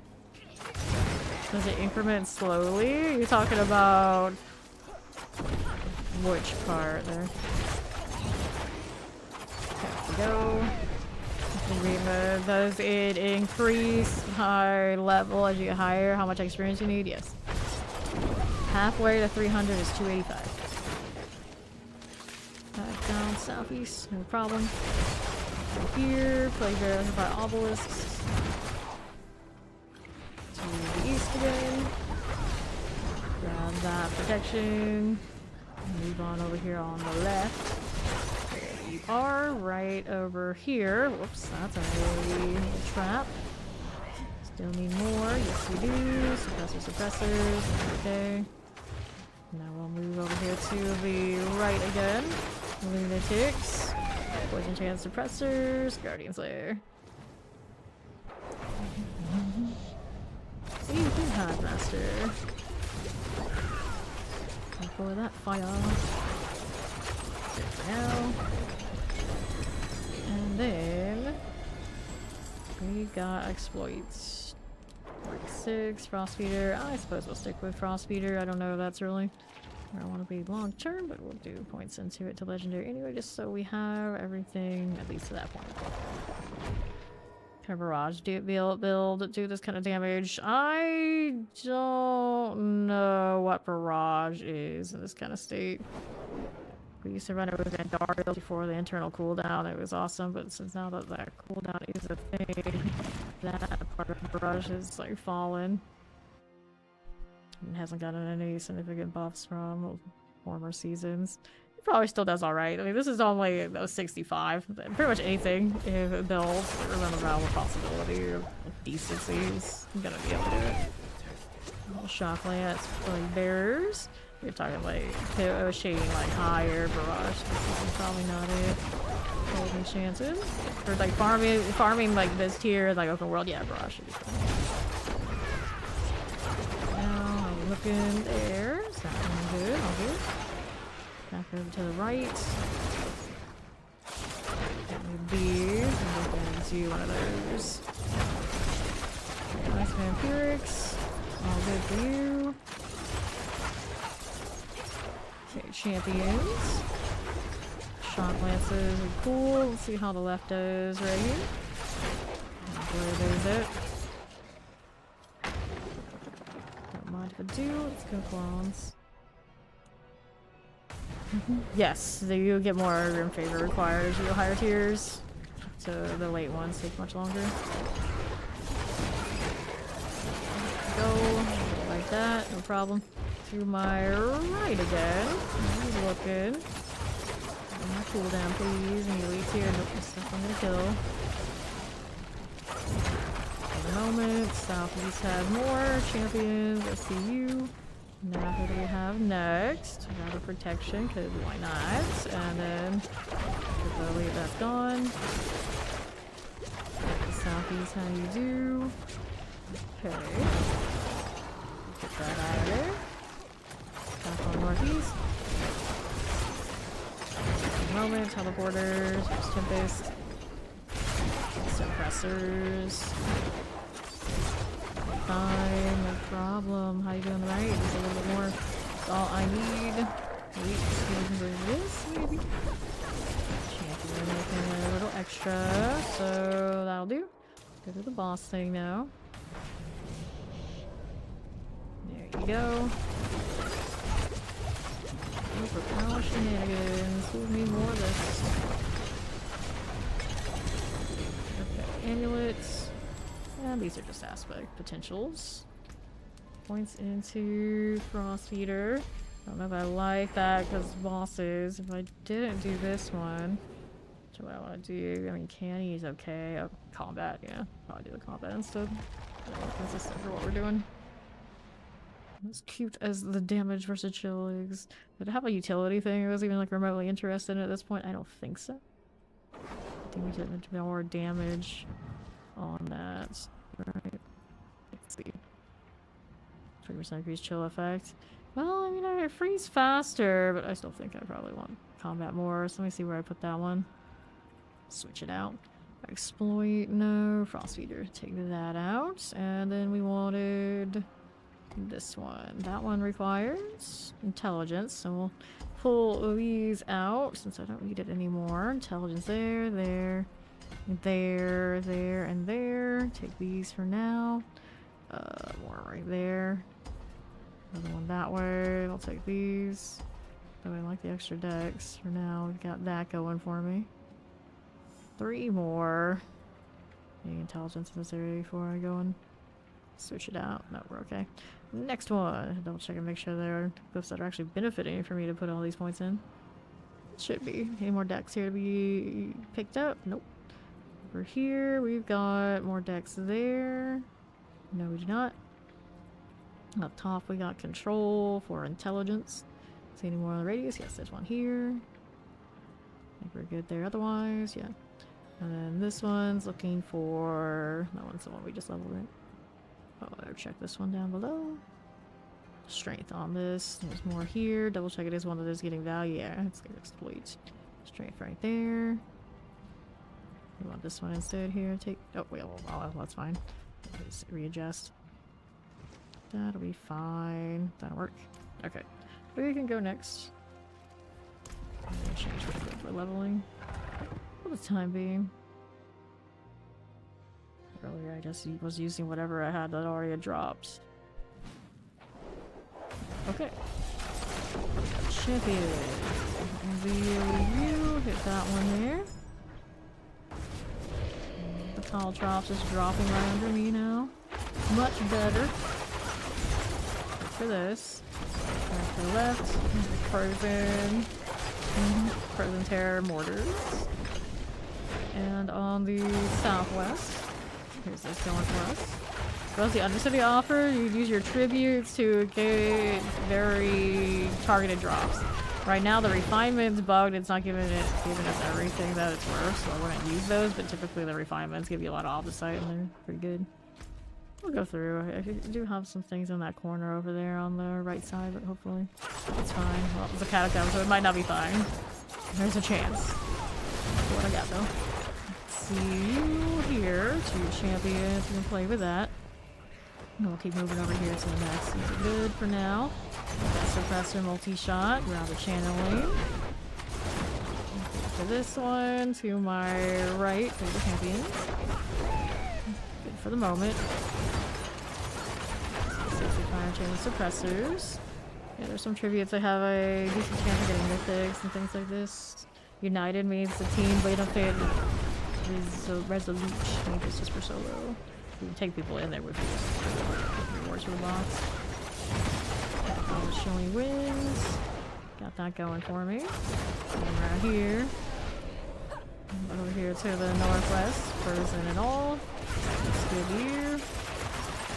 Does it increment slowly? You're talking about which part there? There we go. Does it increase high level as you get higher? How much experience you need? Yes. Halfway to 300 is 285. Back down southeast, no problem. Right here, play bears by obelisks. To the east again. Grab that protection. Move on over here on the left. There you are, right over here. Whoops, that's a trap. Still need more. Yes, we do. Suppressors. Okay. Now we'll move over here to the right again. Lunatics. Poison chance suppressors. Guardian Slayer. See, who's Hive Master? Go for that fire. Good for now. And then we got exploits. 46, Frost Feeder. I suppose we'll stick with Frost Feeder. I don't know if that's really where I want to be long term, but we'll do points into it to legendary anyway, just so we have everything at least to that point. Can Barrage do this kind of damage? I don't know what Barrage is in this kind of state. We used to run it with Andariel before the internal cooldown. It was awesome, but since now that that cooldown is a thing, that part of Barrage is like fallen. And hasn't gotten any significant buffs from former seasons. It probably still does alright. I mean, this is only 65. Pretty much anything if it builds within the realm of possibility of decency is gonna be able to do it. Little shock lance, like bears. You're talking like shading like higher barrage. This is probably not it. Golden chances. Or like farming like this tier, like open world, yeah, barrage should be fine. Now I'm looking there. Is that one good? All good. Back over to the right. These. I'm looking to one of those. Nice vampirics. All good for you. Okay, champions. Shock lances are cool. Let's see how the left does right here. Where there's it. Don't mind if I do. Let's go clones. Yes, you get more Grim Favor required as you go higher tiers. So the late ones take much longer. Go like that, no problem. To my right again. He's looking. My cooldown, please. And you leave here. Nope, this stuff I'm gonna kill. For the moment, Southeast has more champions. Let's see you. Now, who do we have next? We have a protection, because why not? And then, that's gone. The Southeast, how do you do? Okay. that out of there. Back on northeast. Moment, teleporters, there's Tempest. Suppressors. Fine, no problem. How you doing, right? Just a little bit more. That's all I need. Wait, for this, maybe? Champion making a little extra, so that'll do. Go to the boss thing now. There you go. Overpower shenanigans. We'll need more of this. Okay, amulets. And these are just aspect potentials. Points into Frost Eater. I don't know if I like that because bosses. If I didn't do this one, which do I want to do? I mean, Canny is okay. Oh, combat, yeah. Probably do the combat instead. Consistent for what we're doing. As cute as the damage versus chill legs. Did it have a utility thing? I was even like remotely interested in it at this point. I don't think so. I think we did more damage on that. Right. Let's see. 20% increased chill effect. Well, I mean, I freeze faster, but I still think I probably want combat more. So let me see where I put that one. Switch it out. Exploit, no. Frost Feeder, take that out. And then we wanted this one. That one requires intelligence, so we'll pull these out since I don't need it anymore. Intelligence there, there, there, there, and there. Take these for now. More right there. Another one that way. I'll take these. Oh, I like the extra decks. For now, we've got that going for me. 3 more. Any intelligence in this area before I go and switch it out? No, we're okay. Next one. Double check and make sure there are glyphs that are actually benefiting for me to put all these points in. Should be. Any more decks here to be picked up? Nope. Over here, we've got more decks there. No, we do not. Up top, we got control for intelligence. See any more on the radius? Yes, there's one here. I think we're good there otherwise, yeah. And then this one's looking for... That one's the one we just leveled, right? Oh, I better check this one down below. Strength on this. There's more here. Double check it is one that is getting value. Yeah, it's gonna exploit. Strength right there. We want this one instead here. Take... Oh, wait, oh, that's fine. Just readjust. That'll be fine. That'll work. Okay. We can go next. I'm gonna change for leveling. For the time being. Earlier I just was using whatever I had that already had dropped. Okay. Champion. Review. Hit that one there. And the tall drops is dropping right under me now. Much better. For this. Back to the left. Frozen. Frozen Terror Mortars. And on the southwest. Here's this going for us. What's the Undercity offer? You use your tributes to get very targeted drops. Right now the refinement's bugged. It's not giving us everything that it's worth, so I wouldn't use those, but typically the refinements give you a lot of opposite and they're pretty good. We'll go through. I do have some things in that corner over there on the right side, but hopefully it's fine. Well, it's a catacomb, so it might not be fine. There's a chance. That's what I got though. Let's see you here. 2 champions. We can play with that. And we'll keep moving over here to the next. These are good for now. Got suppressor multi-shot. Grab a channeling. For this one, to my right, for the champions. Good for the moment. 65 chain suppressors. Yeah, there's some tributes that have a decent chance of getting mythics and things like this. United means the team, but you don't pay resolute changes just for solo. You can take people in there with you. Rewards for the box. Showing wins. Got that going for me. And around here. Over here to the northwest. Frozen and all. It's good here.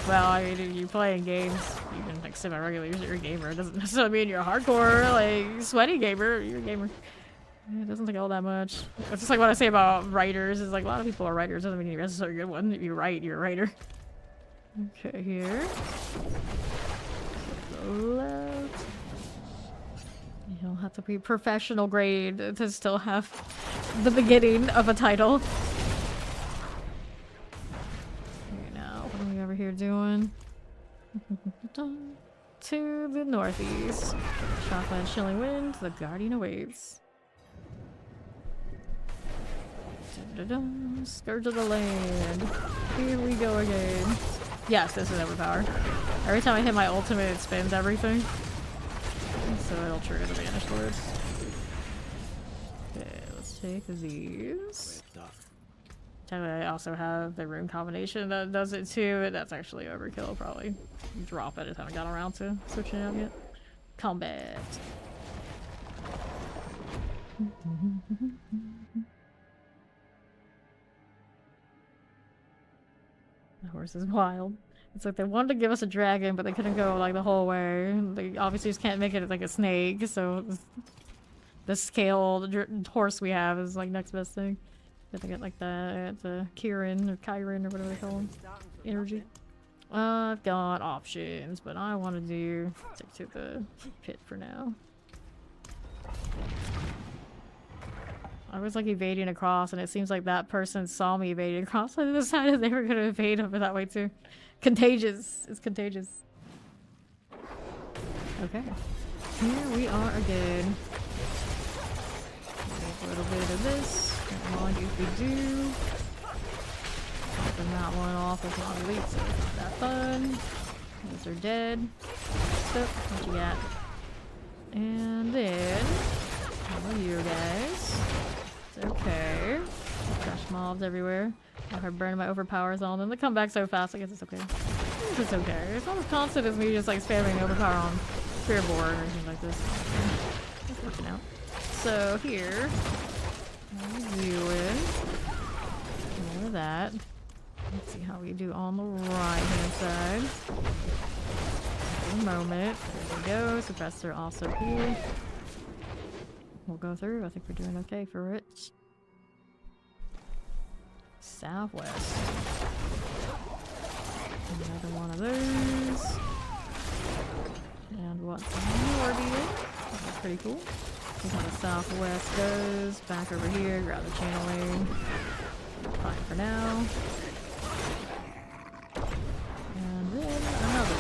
Well, I mean, if you play in games, even like semi-regular, you're a gamer. It doesn't necessarily mean you're a hardcore, like, sweaty gamer. You're a gamer. It doesn't take all that much. It's just like what I say about writers, is like a lot of people are writers. Doesn't mean you're necessarily a good one. If you write, you're a writer. Okay, here. left. You don't have to be professional grade to still have the beginning of a title. Okay, now, what are we over here doing? To the northeast. Chocolate and chilling wind, the guardian awaits. Scourge of the land. Here we go again. Yes, this is overpowered. Every time I hit my ultimate, it spins everything. So it'll trigger the Vanish Lords. Okay, let's take these. Technically, I also have the rune combination that does it too, but that's actually overkill. I'll probably drop it. I just haven't got around to switching it out yet. Combat. The horse is wild. It's like they wanted to give us a dragon, but they couldn't go like the whole way. They obviously just can't make it like a snake, so the scaled horse we have is like next best thing. Got to get like that Kirin or Kyrin or whatever they call them. Energy. I've got options, but I want to stick to the pit for now. I was like evading across, and it seems like that person saw me evading across and decided they were going to evade over that way too. Contagious. It's contagious. Okay. Here we are again. Make a little bit of this. Don't mind if we do. Open that one off with my elite, so it's not that fun. Those are dead. So, what you got? And then, how are you guys? It's okay. Fresh mobs everywhere. I heard burning my overpowers on them. They come back so fast, I guess it's okay. It's okay. It's not as constant as me just like spamming overpower on Spear Board or anything like this. It's working out. So here, how are you doing? More of that. Let's see how we do on the right hand side. For a moment. There we go. Suppressor also here. We'll go through. I think we're doing okay for it. Southwest. Another one of those. And what's more here? That's pretty cool. See how the southwest goes. Back over here, grab the channeling. Fine for now. And then another.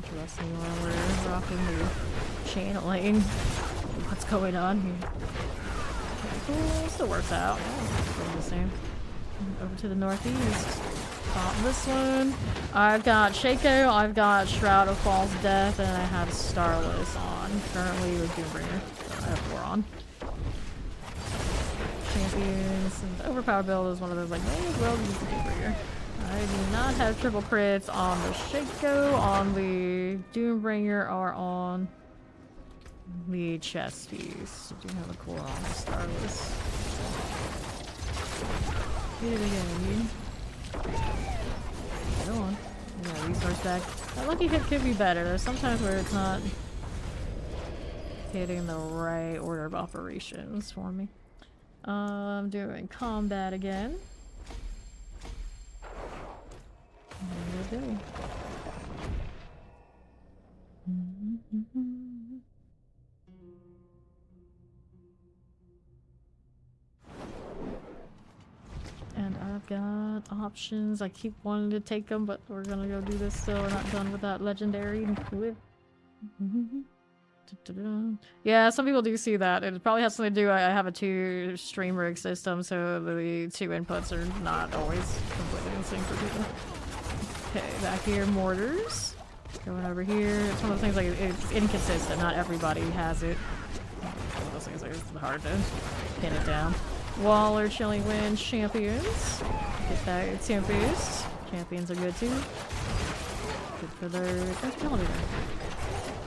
Interesting one we're rocking the channeling. What's going on here? Cool, still works out. Yeah, the same. Over to the northeast. Pop this one. I've got Shaco, I've got Shroud of False Death, and I have Starless on. Currently with Doombringer. So I have 4 on. Champions. And the overpowered build is one of those like, may as well use the Doombringer. I do not have triple crits on the Shaco, on the Doombringer, or on the chest piece. I do have a core on Starless. Hit it again, Go on. Yeah, resource back. That lucky hit could be better. There's sometimes where it's not hitting the right order of operations for me. I'm doing combat again. There we go. And I've got options. I keep wanting to take them, but we're gonna go do this still. We're not done with that legendary. Yeah, some people do see that. It probably has something to do. I have a 2 stream rig system, so the 2 inputs are not always completely in sync for people. Okay, back here, mortars. Going over here. It's one of those things like it's inconsistent. Not everybody has it. One of those things like it's hard to pin it down. Waller, Chilling Wind, Champions. Get that Tempest. Champions are good too. Good for their penalty there.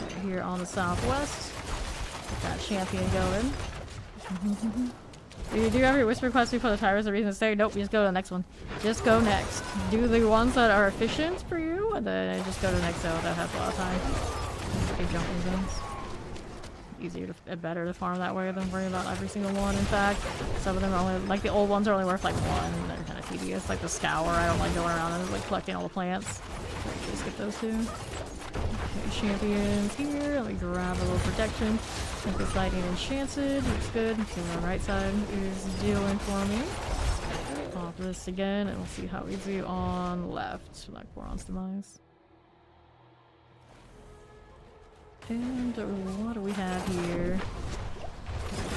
Right here on the southwest. Get that champion going. If you do have your whisper quest before the tyrants a reason to stay, nope, you just go to the next one. Just go next. Do the ones that are efficient for you, and then just go to the next zone that has a lot of time. Big jumping zones. Easier to, better to farm that way than worry about every single one. In fact, some of them are only, like the old ones are only worth like 1, and they're kind of tedious. Like the scour, I don't like going around and like collecting all the plants. Just get those 2. Okay, champions here. Let me grab a little protection. Think this lighting enchanted. Looks good. See what my right side is doing for me. Pop this again, and we'll see how we do on left. Black Boron's demise. And what do we have here?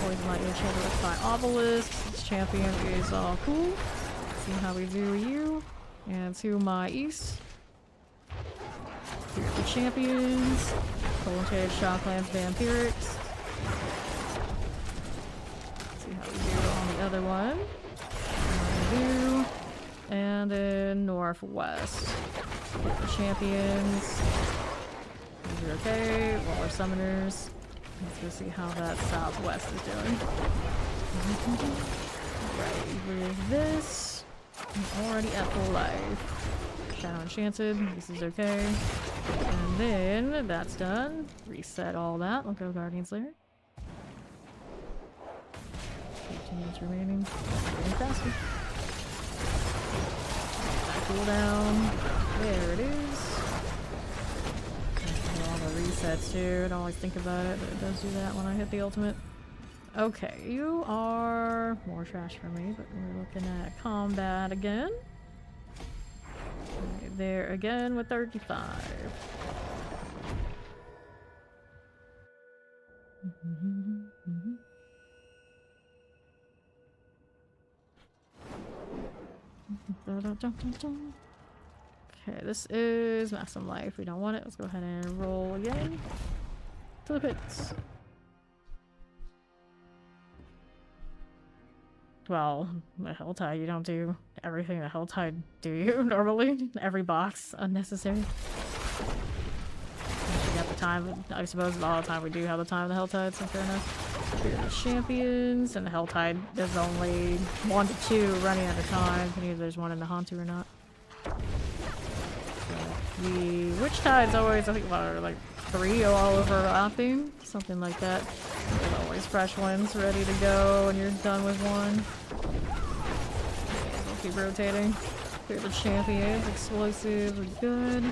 Poison light enchanted with by obelisks. This champion is all cool. See how we do you. And to my east. Here's the champions. Volunteered Shocklands Vampirics. See how we do on the other one. And then northwest. The champions. These are okay. Waller summoners. Let's go see how that southwest is doing. Right, with this. I'm already at full life. Shadow enchanted. This is okay. And then that's done. Reset all that. We'll go Guardian Slayer. 15 minutes remaining. Getting faster. Cooldown. There it is. All the resets too. I don't always think about it, but it does do that when I hit the ultimate. Okay, you are more trash for me, but we're looking at combat again. Right there again with 35. Okay, this is Maximum Life. We don't want it. Let's go ahead and roll again. To the pits. Well, the Helltide, you don't do everything the Helltide do you normally. Every box unnecessary. You got the time. I suppose all the time we do have the time of the Helltide, so fair enough. Here are the champions, and the Helltide there's only 1 to 2 running at a time. Either there's one in the Hantu or not. The Witch Tide's always, I think, like 3 all overlapping, something like that. There's always fresh ones ready to go when you're done with one. We'll keep rotating. Here are the champions, explosives are good.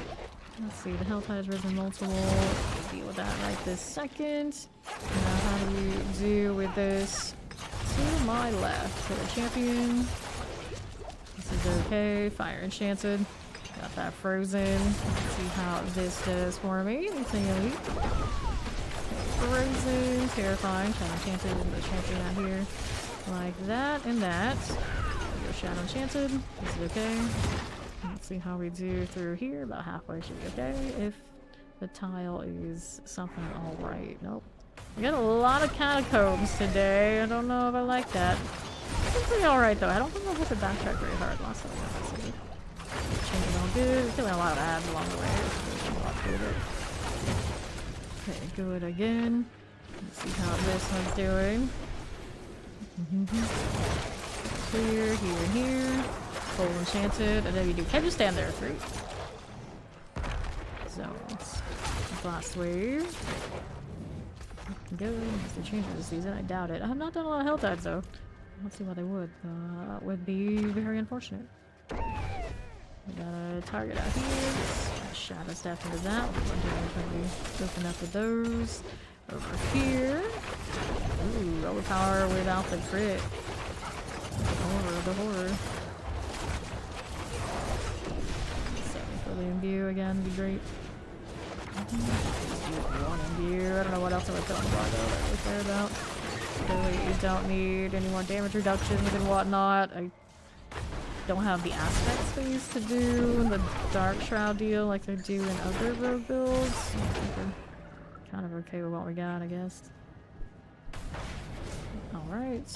Let's see, the Helltide's risen multiple. We'll deal with that right this second. Now, how do we do with this? To my left, for the champion. This is okay. Fire enchanted. Got that frozen. Let's see how this does for me. Anything elite. Frozen. Terrifying. Shadow enchanted and the champion out here. Like that and that. Go Shadow enchanted. This is okay. Let's see how we do through here. About halfway should be okay. If the tile is something alright. Nope. We got a lot of catacombs today. I don't know if I like that. It's pretty alright though. I don't think I'll have to backtrack very hard last time we got this city. Changing all good. Killing a lot of ads along the way. A lot to it. Okay, good again. Let's see how this one's doing. Clear, here and here. Full enchanted. And then you do. Can't just stand there, fruit. Zones. Blast wave. Good. Unless they change it this season. I doubt it. I have not done a lot of Helltides though. Let's see why they would. That would be very unfortunate. We got a target out here. Shadow staff into that. We're open up with those. Over here. Ooh, overpower without the crit. The horror. 7 for the imbue again would be great. One imbue. I don't know what else I would put on the bar though that I really care about. Clearly you don't need any more damage reductions and whatnot. I don't have the aspect space to do the Dark Shroud deal like they do in other rogue builds. I think we're kind of okay with what we got, I guess. Alright.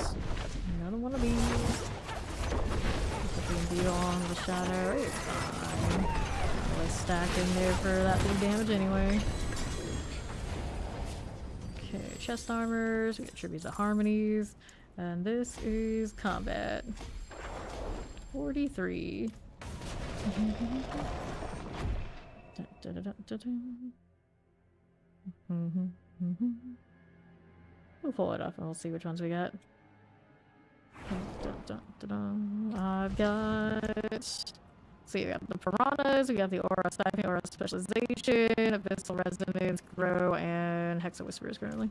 Another one of these. Put the imbue on the shadow. It's fine. Let's stack in there for that big damage anyway. Okay, chest armors. We got tributes of harmonies. And this is combat. 43. We'll pull it up and we'll see which ones we got. I've got So you got the piranhas, we got the aura siphoning, aura specialization, abyssal resonance, grow, and hexa whispers currently.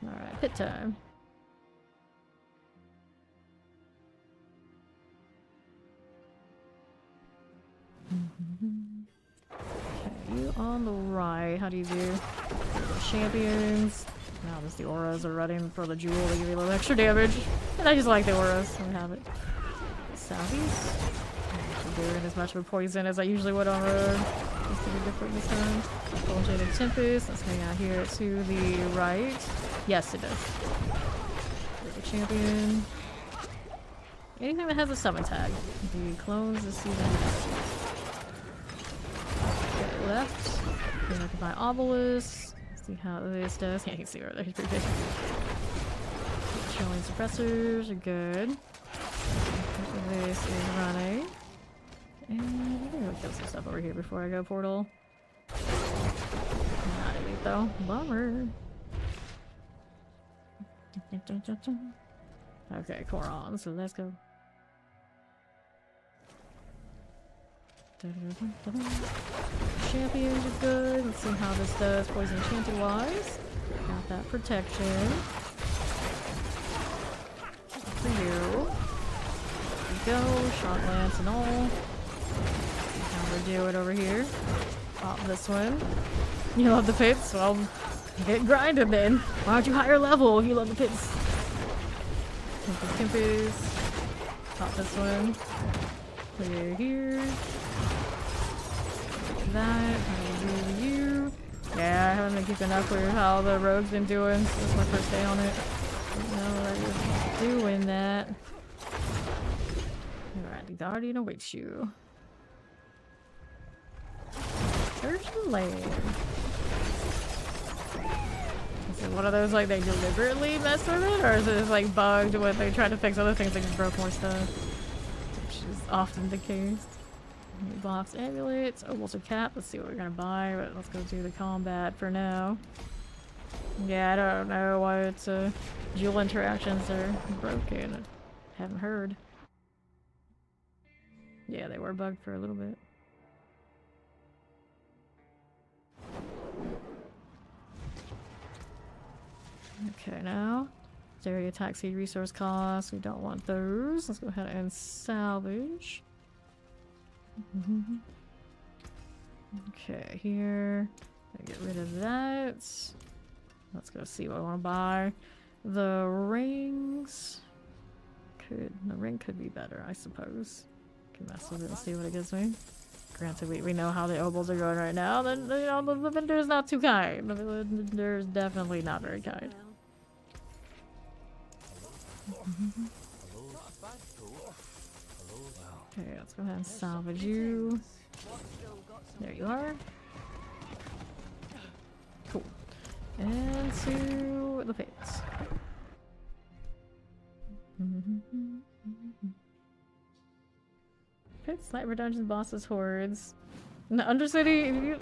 Alright, pit time. Okay, you on the right. How do you do? Champions. Now there's the auras are running for the jewel. They give you a little extra damage. And I just like the auras, so we have it. Salvies. I'm doing as much of a poison as I usually would on road. Just to be different this time. Fulgurated Tempest. Let's hang out here to the right. Yes, it does. The champion. Anything that has a summon tag. The clones this season. Okay, left. Then I can buy Obelisk. See how this does. Yeah, you can see right there. He's pretty big. Showing suppressors are good. This is running. And I'm gonna go kill some stuff over here before I go portal. Not elite though. Bummer. Okay, Coron, so let's go. Champions are good. Let's see how this does poison enchanted wise. Got that protection. For you. There we go. Shot lance and all. See how we do it over here. Pop this one. You love the pits? Well, get grinded then. Why don't you higher level if you love the pits? Tempest. Pop this one. Clear here. That. How do you? Yeah, I haven't been keeping up with how the rogue's been doing. So this is my first day on it. Didn't know that you're doing that. Alright, the Guardian awaits you. There's the land. Is it one of those like they deliberately mess with it? Or is it just like bugged when they try to fix other things, they just broke more stuff? Which is often the case. Box amulets, opals are capped. Let's see what we're gonna buy, but let's go do the combat for now. Yeah, I don't know why it's dual interactions are broken. I haven't heard. Yeah, they were bugged for a little bit. Okay, now area attack seed resource costs. We don't want those. Let's go ahead and salvage. Okay, here. Get rid of that. Let's go see what I want to buy. The rings. The ring could be better, I suppose. Can mess with it and see what it gives me. Granted, we know how the obels are going right now. Then you know the vendor is not too kind. The vendor is definitely not very kind. Okay, let's go ahead and salvage you. There you are. Cool. And to the pits. Pits, sniper dungeons, bosses, hordes. In the Undercity, you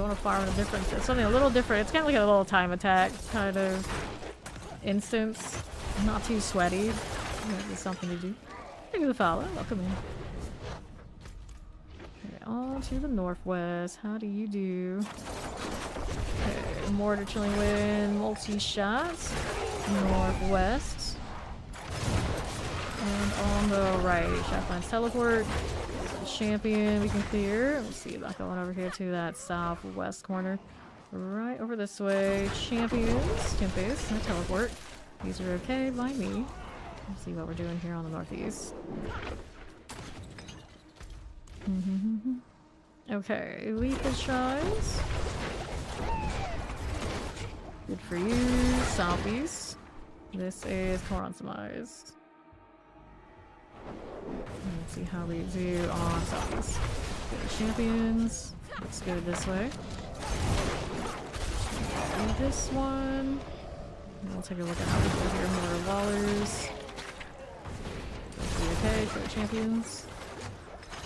want to farm in a different, it's something a little different. It's kind of like a little time attack kind of instance. Not too sweaty. Maybe something to do. Thank you for the follow. Welcome in. Okay, on to the northwest. How do you do? Okay, mortar chilling wind, multi-shots. Northwest. And on the right, Shaftline's teleport. Champion we can clear. Let's see about going over here to that southwest corner. Right over this way. Champions, Tempest, and a teleport. These are okay by me. Let's see what we're doing here on the northeast. Okay, Elite Shrines. Good for you. Southeast. This is Coron Surmise. Let's see how we do on Southeast. Good champions. Looks good this way. And this one. We'll take a look at how we do here. More Wallers. Okay, for the champions.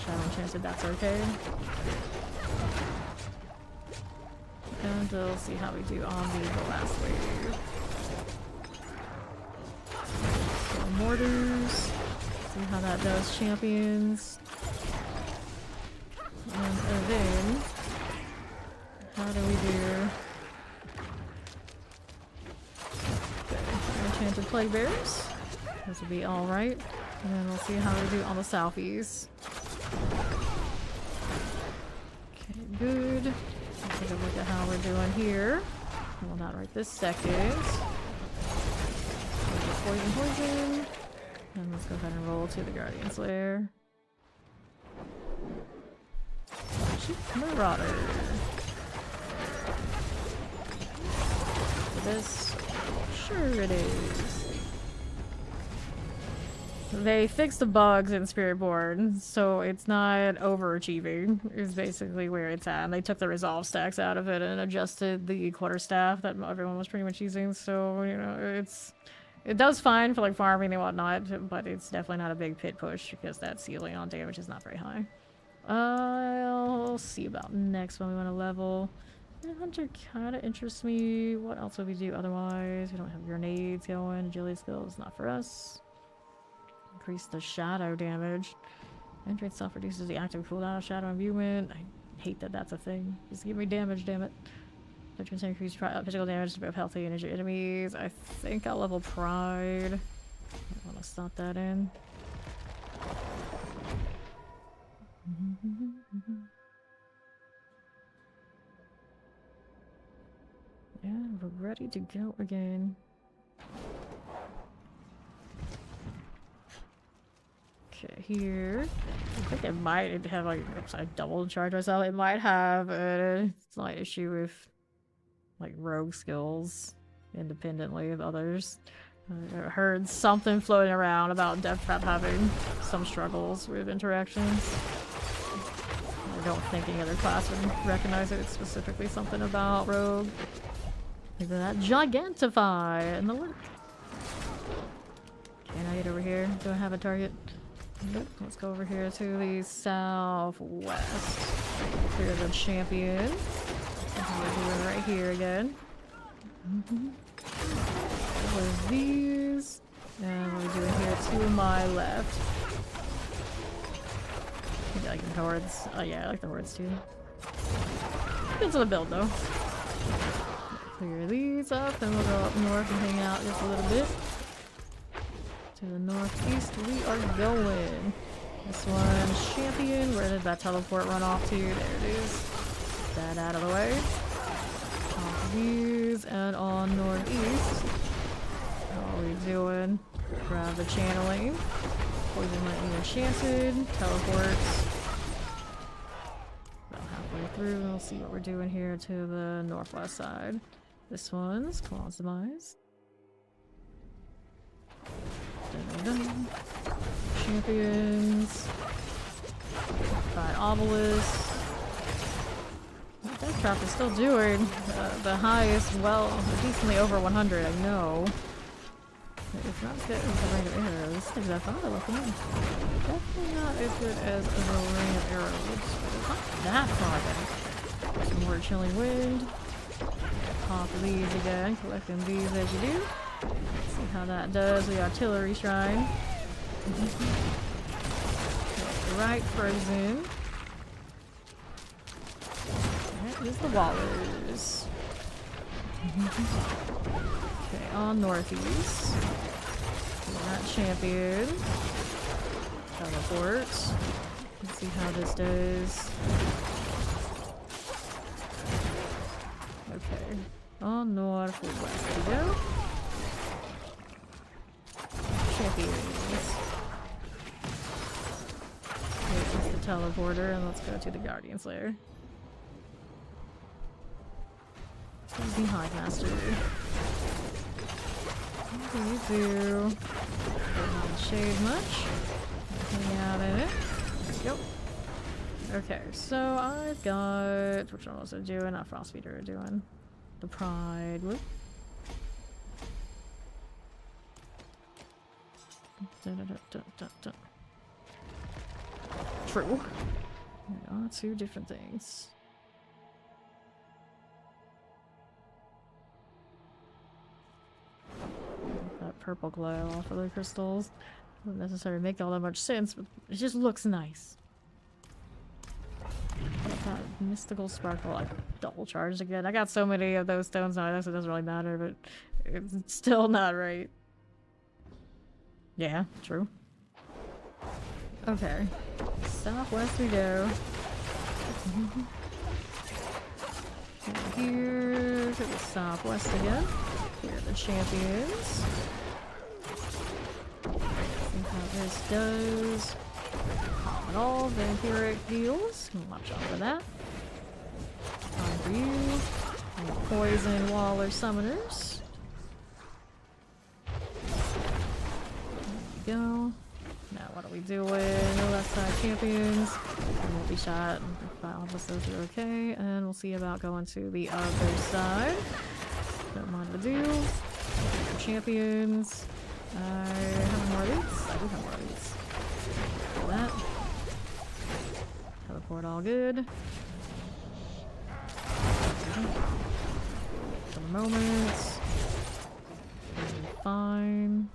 Shadow Enchanted, that's okay. And we'll see how we do on the last wave. So mortars. See how that does, champions. And then, how do we do? Okay, enchanted plague bears. This will be alright. And then we'll see how we do on the Southies. Okay, good. Let's take a look at how we're doing here. Well, not right this second. Poison, poison. And let's go ahead and roll to the Guardian's Lair. Marauder. This? Sure it is. They fixed the bugs in Spiritborn, so it's not overachieving, is basically where it's at. And they took the resolve stacks out of it and adjusted the quarterstaff that everyone was pretty much using, so, you know, it does fine for like farming and whatnot, but it's definitely not a big pit push because that ceiling on damage is not very high. I'll see about next one we want to level. Hunter kind of interests me. What else would we do otherwise? We don't have grenades going. Agility skills, not for us. Increase the shadow damage. Entry itself reduces the active cooldown of shadow imbuement. I hate that that's a thing. Just give me damage, damn it. 13% increase physical damage to both healthy and injured enemies. I think I'll level Pride. I want to slot that in. Yeah, we're ready to go again. Okay, here. I think it might have like, oops, I double charge myself. It might have a slight issue with like rogue skills independently of others. I heard something floating around about Death Trap having some struggles with interactions. I don't think any other class would recognize it. It's specifically something about rogue. Look at that Gigantify and the look. Can I get over here? Do I have a target? Nope. Let's go over here to the southwest. Clear the champion. We're doing right here again. With these. And what we're doing here to my left. I like the hordes. Oh yeah, I like the hordes too. Depends on the build though. Clear these up, and we'll go up north and hang out just a little bit. To the northeast we are going. This one's champion. Where did that teleport run off to? There it is. That out of the way. Off these and on northeast. How are we doing? Grab the channeling. Poison lightning enchanted. Teleports. About halfway through. We'll see what we're doing here to the northwest side. This one's Claw's Demise. Champions. Fight Obelisk. That trap is still doing the highest, well, decently over 100, I know. It's not as good as the ring of arrows, as I thought it was. Definitely not as good as the ring of arrows, but it's not that far back. Some more chilling wind. Pop these again, collecting these as you do. See how that does. The artillery shrine. Right frozen. That is the Wallers. Okay, on northeast. That champion. Teleport. Let's see how this does. Okay. On northwest we go. Champions. Here's the teleporter, and let's go to the Guardian's Lair. Behind Master. What do you do? Don't have to shade much. Hang out in it. There we go. Okay, so I've got... Which one was I doing? Not Frostbeater doing. The Pride. Whoop. True. There are two different things. That purple glow off of the crystals. Doesn't necessarily make all that much sense, but it just looks nice. That mystical sparkle, like double charged again. I got so many of those stones now, I guess it doesn't really matter, but it's still not right. Yeah, true. Okay. Southwest we go. Here to the southwest again. Here are the champions. See how this does. At all vampiric deals. Watch out for that. Time for you. And poison waller summoners. There we go. Now what are we doing? The left side champions. We won't be shot. Those are okay. And we'll see about going to the other side. Don't mind the deal. Champions. I have more of these. I do have more of these. Do that. Teleport all good. For the moment. Fine.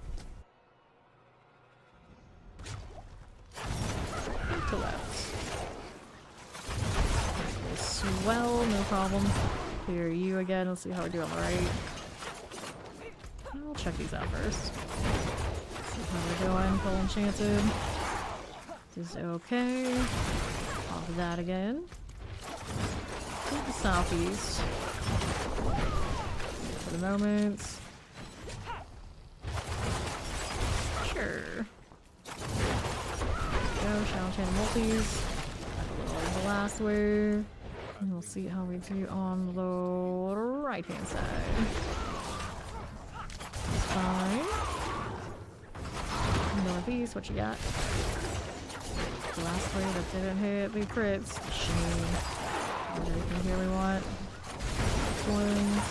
To left. Swell, no problem. Here, you again. Let's see how we do on the right. I'll check these out first. See how we're doing. Full enchanted. This is okay. Off of that again. To the southeast. For the moment. Sure. Go, shall enchant multis. The last wave. And we'll see how we do on the right hand side. Fine. Northeast, what you got? The last wave that didn't hit the crits. Shame. Everything here we want. Twins.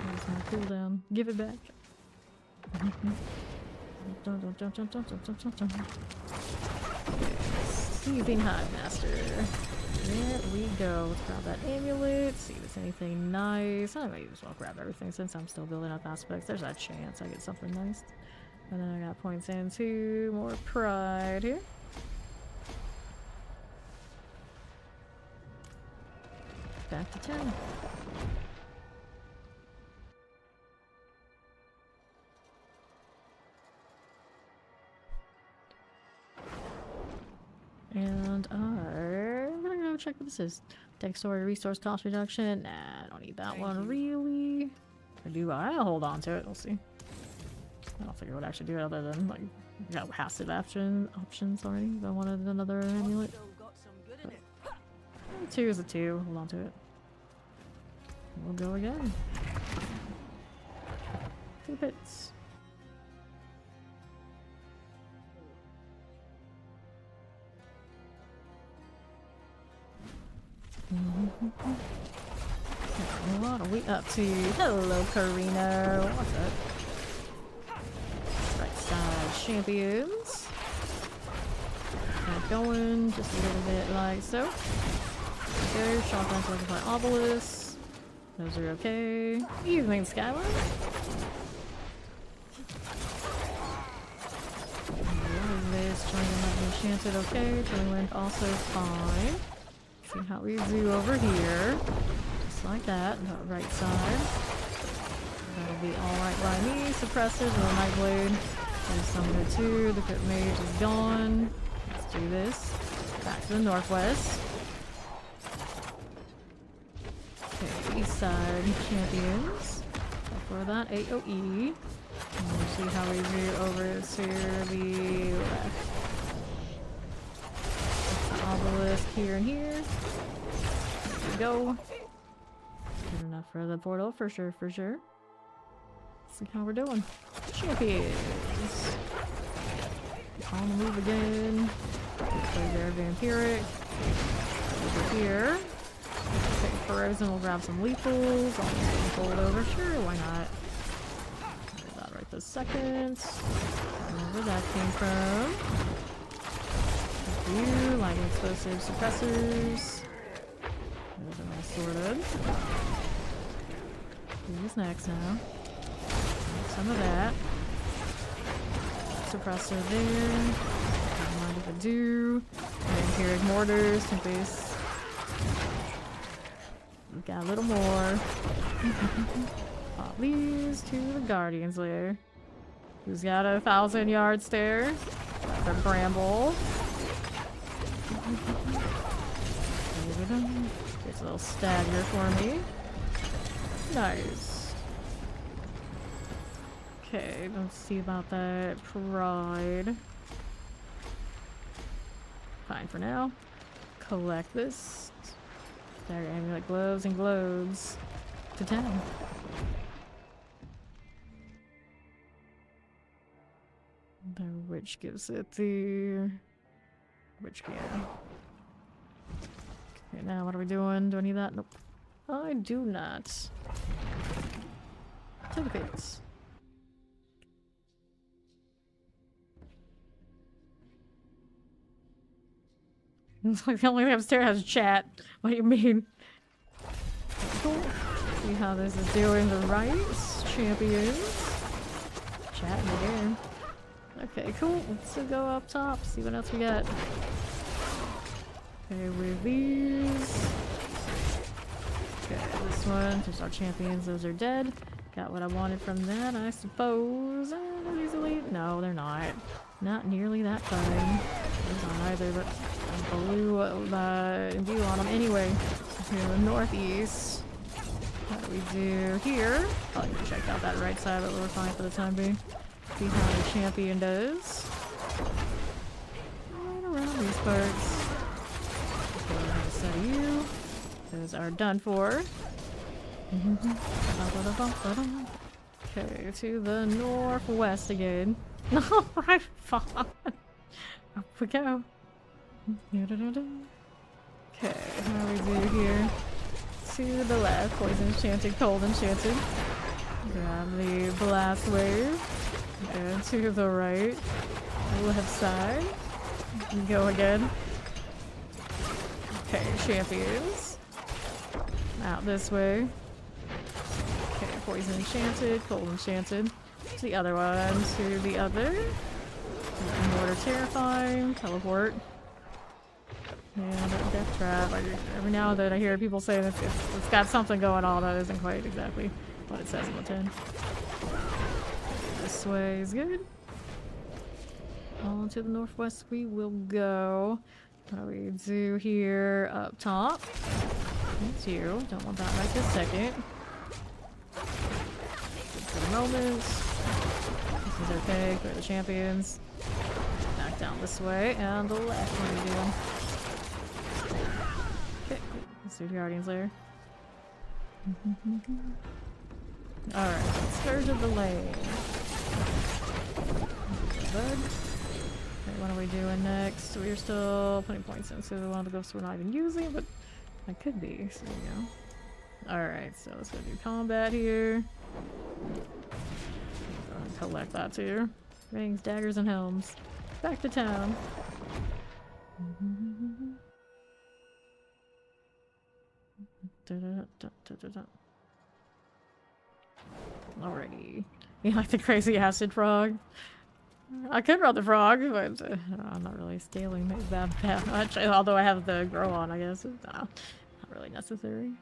There's my cooldown. Give it back. Seething Hot Master. There we go. Let's grab that amulet. See if there's anything nice. I might as well grab everything since I'm still building up aspects. There's a chance I get something nice. And then I got points into more pride here. Back to 10. And I'm gonna go check what this is. Dexterity resource cost reduction. Nah, I don't need that one really. Or do I? I'll hold on to it. We'll see. I don't think it would actually do it other than like got passive options already. If I wanted another amulet. But 2 is a 2. Hold on to it. We'll go again. 2 hits. What are we up to? Hello, Carino. What's up? Right side champions. Keep going just a little bit like so. Okay, shotgun fortified obelisk. Those are okay. Evening Skyline. What is this? Trying to have enchanted. Okay, Chilling Wind also fine. See how we do over here. Just like that. Right side. That'll be alright by me. Suppressive and a Nightblade. There's Summoner 2. The Crypt Mage is gone. Let's do this. Back to the northwest. Okay, east side champions. Before that, AoE. And we'll see how we do over to the left. Obelisk here and here. There we go. Good enough for the portal, for sure, for sure. Let's see how we're doing. Champions. On the move again. Play there, vampiric. Over here. Okay, Frozen, we'll grab some lethals. I'll just fold over. Sure, why not? Do that right this second. Wherever that came from. You, lightning explosive suppressors. Those are all sorted. Who's next now? Some of that. suppressor there. Don't mind if I do. Vampiric mortars, Tempest. We've got a little more. Pop these to the Guardian's Lair. Who's got a 1,000-yard stare? The Bramble. Gets a little stagger for me. Nice. Okay, let's see about that pride. Fine for now. Collect this. Stagger amulet gloves and globes to town. The witch gives it the witch can. Okay, now what are we doing? Do I need that? Nope. I do not. Take a piece. It's like the only thing upstairs has chat. What do you mean? Cool. See how this is doing the rights. Champions. Chat in the game. Okay, cool. Let's go up top. See what else we got. Okay, with these. Okay, this one. There's our champions. Those are dead. Got what I wanted from that, I suppose. Are these elite? No, they're not. Not nearly that fine. Those aren't either, but blue imbue on them anyway. To the northeast. What do we do here? Probably gonna check out that right side, but we're fine for the time being. See how the champion does. Right around these parts. Okay, we have a set of you. Those are done for. Okay, to the northwest again. Alright, fine. Up we go. Okay, how do we do here? To the left, poison enchanted, cold enchanted. Grab the blast wave. And to the right, left side. Go again. Okay, champions. Out this way. Okay, poison enchanted, cold enchanted. To the other one, to the other. Mortar terrifying, teleport. And death trap. Every now and then I hear people say that it's got something going on that isn't quite exactly what it says on the tin. This way is good. On to the northwest we will go. What do we do here up top? That's you. Don't want that right this second. For the moment. This is okay. Clear the champions. Back down this way. And the left. What are we doing? Okay. Let's do the Guardian's Lair. Alright. Scourge of the Lane. Bug. Okay, what are we doing next? We're still putting points into one of the ghosts we're not even using, but I could be, so you know. Alright, so let's go do combat here. Collect that too. Rings, daggers, and helms. Back to town. Alrighty. You like the crazy acid frog? I could run the frog, but I'm not really scaling that much. Although I have the grow on, I guess. Not really necessary.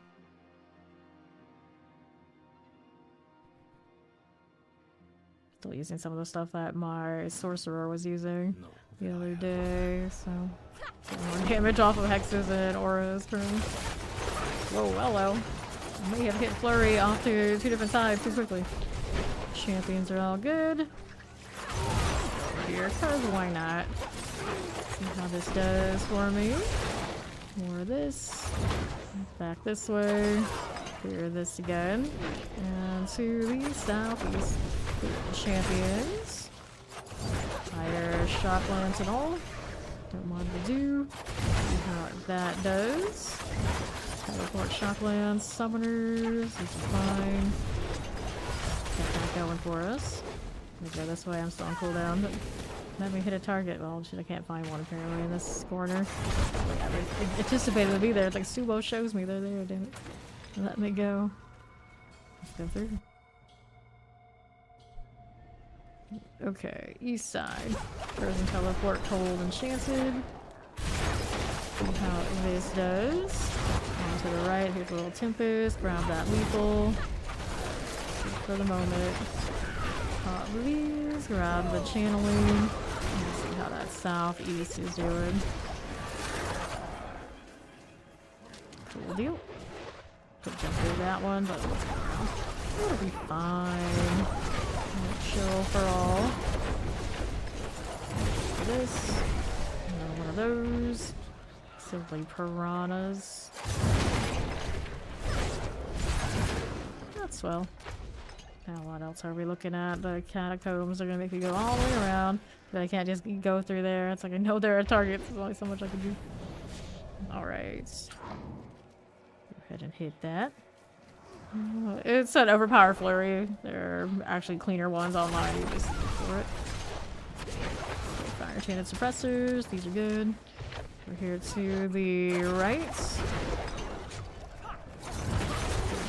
Still using some of the stuff that my sorcerer was using the other day, so getting more damage off of hexes and auras from. Whoa, hello. I may have hit Flurry off to two different sides too quickly. Champions are all good. Here, cause why not? See how this does for me. More of this. Back this way. Clear this again. And to the southeast. Champions. Fire shock lance and all. Don't mind to do. See how that does. Teleport shock lance, summoners. This is fine. Got that going for us. We go this way. I'm still on cooldown, but let me hit a target. Well, shit, I can't find one apparently in this corner. Yeah, I anticipated to be there. It's like Subo shows me they're there. Damn it. Let me go. Let's go through. Okay, east side. Frozen teleport, cold, enchanted. See how this does. On to the right, here's a little tempest. Grab that lethal. For the moment. Pop these, grab the channeling. Let's see how that southeast is doing. Cool deal. Could jump through that one, but let's go around. It'll be fine. Chill for all. This. Another one of those. Simply piranhas. That's swell. Now what else are we looking at? The catacombs are gonna make me go all the way around. But I can't just go through there. It's like I know there are targets. There's only so much I can do. Alright. Go ahead and hit that. It's an overpower flurry. There are actually cleaner ones online. You just look for it. Fire chain and suppressors. These are good. We're here to the right.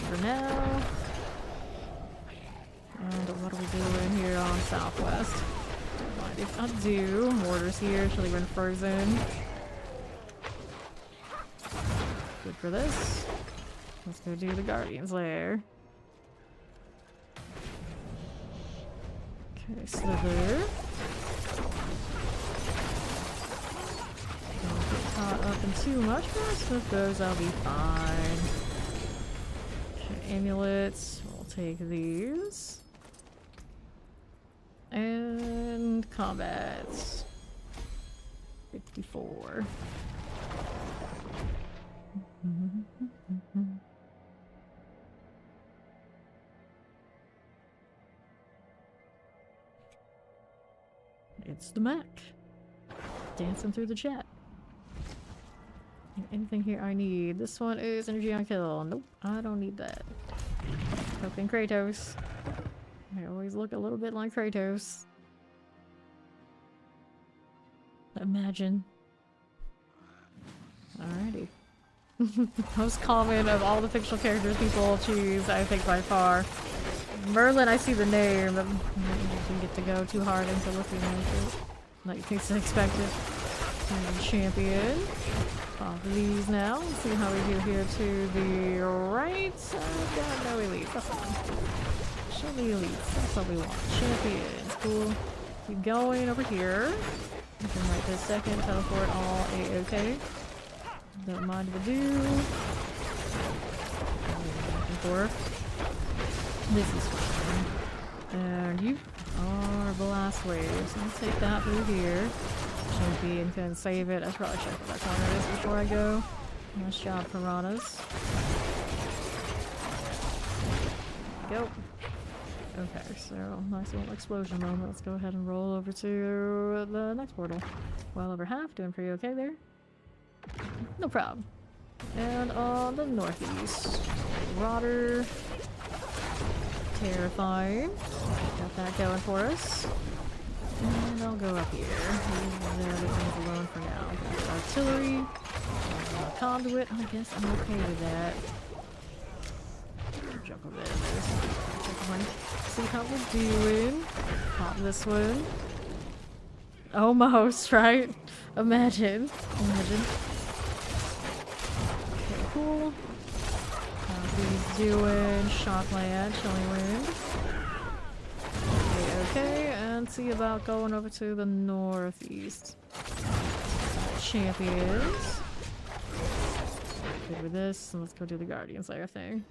For now. And what are we doing here on southwest? Don't mind if I do. Mortars here. She'll even frozen. Good for this. Let's go do the Guardian's Lair. Okay, Slither. Don't get caught up in too much, but with those I'll be fine. Okay, amulets. We'll take these. And combat. 54. It's the Mac. Dancing through the chat. Anything here I need? This one is energy on kill. Nope, I don't need that. Hoping Kratos. I always look a little bit like Kratos. Imagine. Alrighty. Most common of all the fictional characters people choose, I think, by far. Merlin, I see the name, but I didn't get to go too hard into looking at it. Like it's expected. And champion. Pop these now. Let's see how we do here to the right. Got no elites. That's fine. Show me elites. That's what we want. Champions. Cool. Keep going over here. You can right this second. Teleport all A-OK. Don't mind the do. For. This is fine. And you are blast waves. Let's take that through here. Champion can save it. I should probably check what that corner is before I go. Nice job, piranhas. Go. Okay, so nice little explosion moment. Let's go ahead and roll over to the next portal. Well over half, doing pretty okay there. No problem. And on the northeast, Rotter. Terrifying. Got that going for us. And I'll go up here. Leave the other things alone for now. Got artillery. Conduit. I guess I'm okay with that. Jump a bit. See how we're doing. Pop this one. Almost, right? Imagine. Imagine. Okay, cool. How's these doing? Shockland, Chilling Wind. Okay, and see about going over to the northeast. Champions. Good with this, and let's go do the Guardian's Lair thing.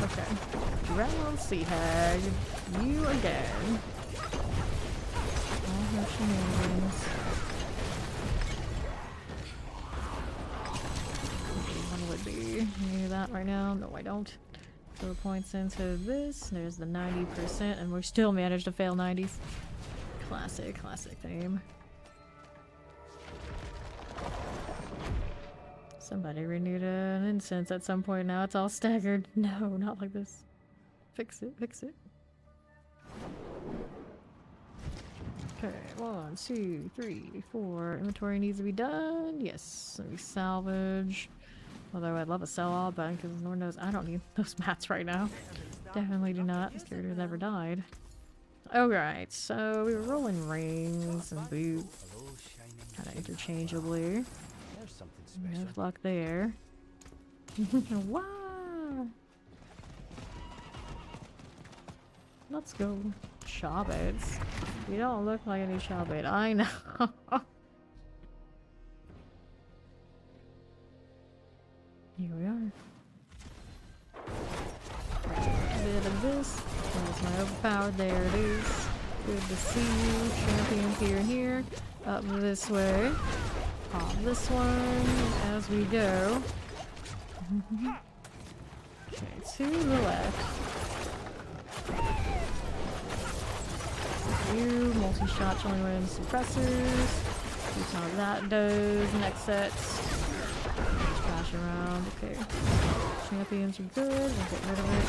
Okay. Round Sea Hag. You again. All her shenanigans. One would be. Need that right now? No, I don't. Throw points into this. There's the 90%, and we still managed to fail 90s. Classic theme. Somebody renewed an incense at some point now. It's all staggered. No, not like this. Fix it, fix it. Okay, 1, 2, 3, 4. Inventory needs to be done. Yes, let me salvage. Although I'd love a sell-all button, because Lord knows I don't need those mats right now. Definitely do not. This character never died. Alright, so we were rolling rings and boots. Kind of interchangeably. No luck there. Wow! Let's go. Shawbaits. You don't look like any shawbait. I know. Here we are. A bit of this. There's my overpowered. There it is. Good to see you. Champions here and here. Up this way. Pop this one as we go. Okay, to the left. You multi-shot only win suppressors. See how that does. Next set. Splash around. Okay. Champions are good. We'll get rid of it.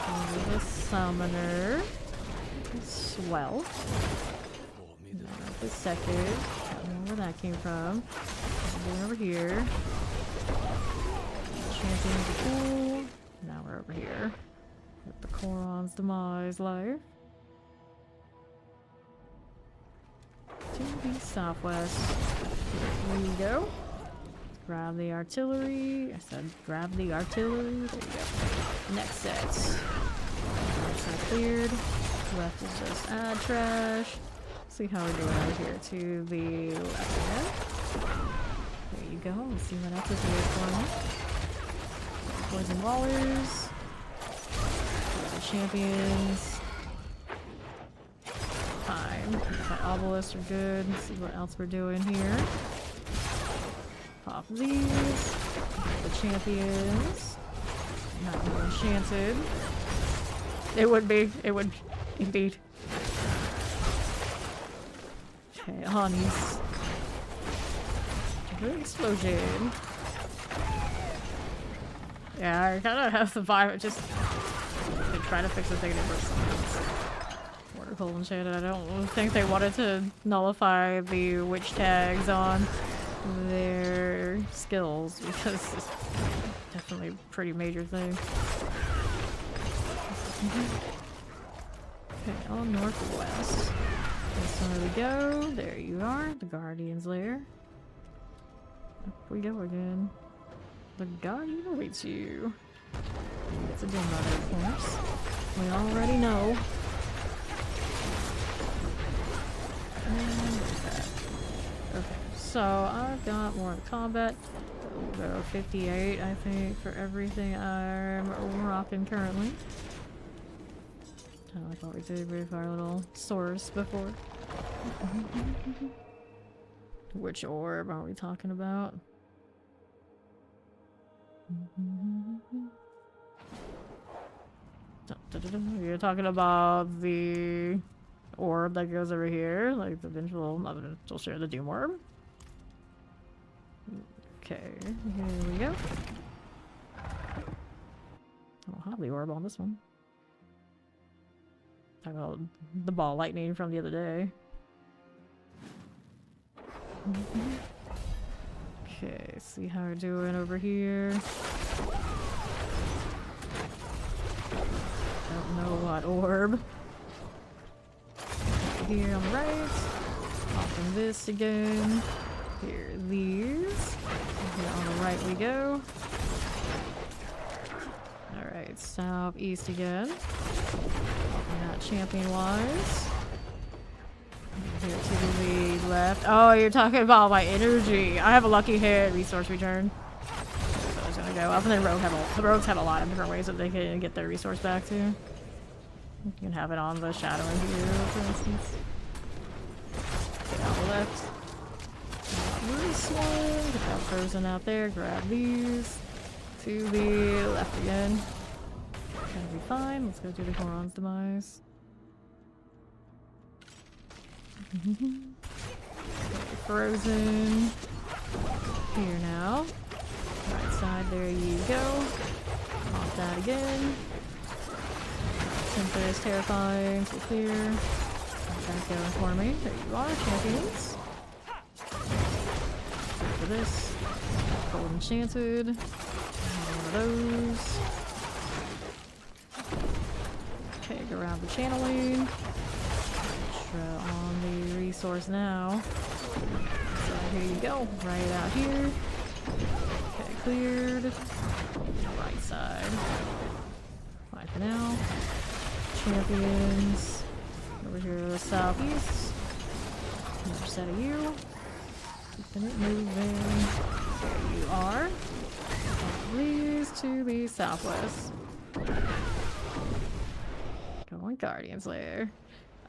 And the summoner. Swell. Now the second. I don't know where that came from. Going over here. Champions are cool. Now we're over here. With the Koron's demise life. To the southwest. Here we go. Grab the artillery. I said grab the artillery. There you go. Next set. Right side cleared. Left is just add trash. See how we're doing over here to the left again. There you go. Let's see what else is here for me. Poison wallers. The champions. Fine. My obelisks are good. Let's see what else we're doing here. Pop these. The champions. Not more enchanted. It would be. It would indeed. Okay, honeys. Good explosion. Yeah, I kind of have the vibe. It just they try to fix the thing for something. Vertical enchanted. I don't think they wanted to nullify the witch tags on their skills because it's definitely a pretty major thing. Okay, on northwest. There we go. There you are. The Guardian's lair. Up we go again. The Guardian awaits you. It's a dim mother, of course. We already know. And there's that. Okay, so I've got more combat. We'll go 58, I think, for everything I'm rocking currently. Kind of like what we did with our little source before. Which orb are we talking about? You're talking about the orb that goes over here, like the vengeful share the doom orb. Okay, here we go. I'll have the orb on this one. Talk about the ball lightning from the other day. Okay, see how we're doing over here. Don't know what orb. Here on the right. Popping this again. Here are these. Here on the right we go. Alright, southeast again. Popping that champion wise. Here to the left. Oh, you're talking about my energy. I have a lucky hit. Resource return. So I was gonna go up, and then the rogues have a lot of different ways that they can get their resource back to. You can have it on the shadow in here, for instance. Okay, on the left. This one. Get that frozen out there. Grab these. To the left again. Gonna be fine. Let's go do the Koron's demise. Frozen. Here now. Right side, there you go. Pop that again. Tempest terrifying, so clear. Got that going for me. There you are, champions. For this. Gold enchanted. One of those. Okay, go around the channeling. Extra on the resource now. So here you go, right out here. Okay, cleared. Right side. Fine for now. Champions. Over here to the southeast. Another set of you. Keeping it moving. There you are. Please to the southwest. Going Guardian's Lair.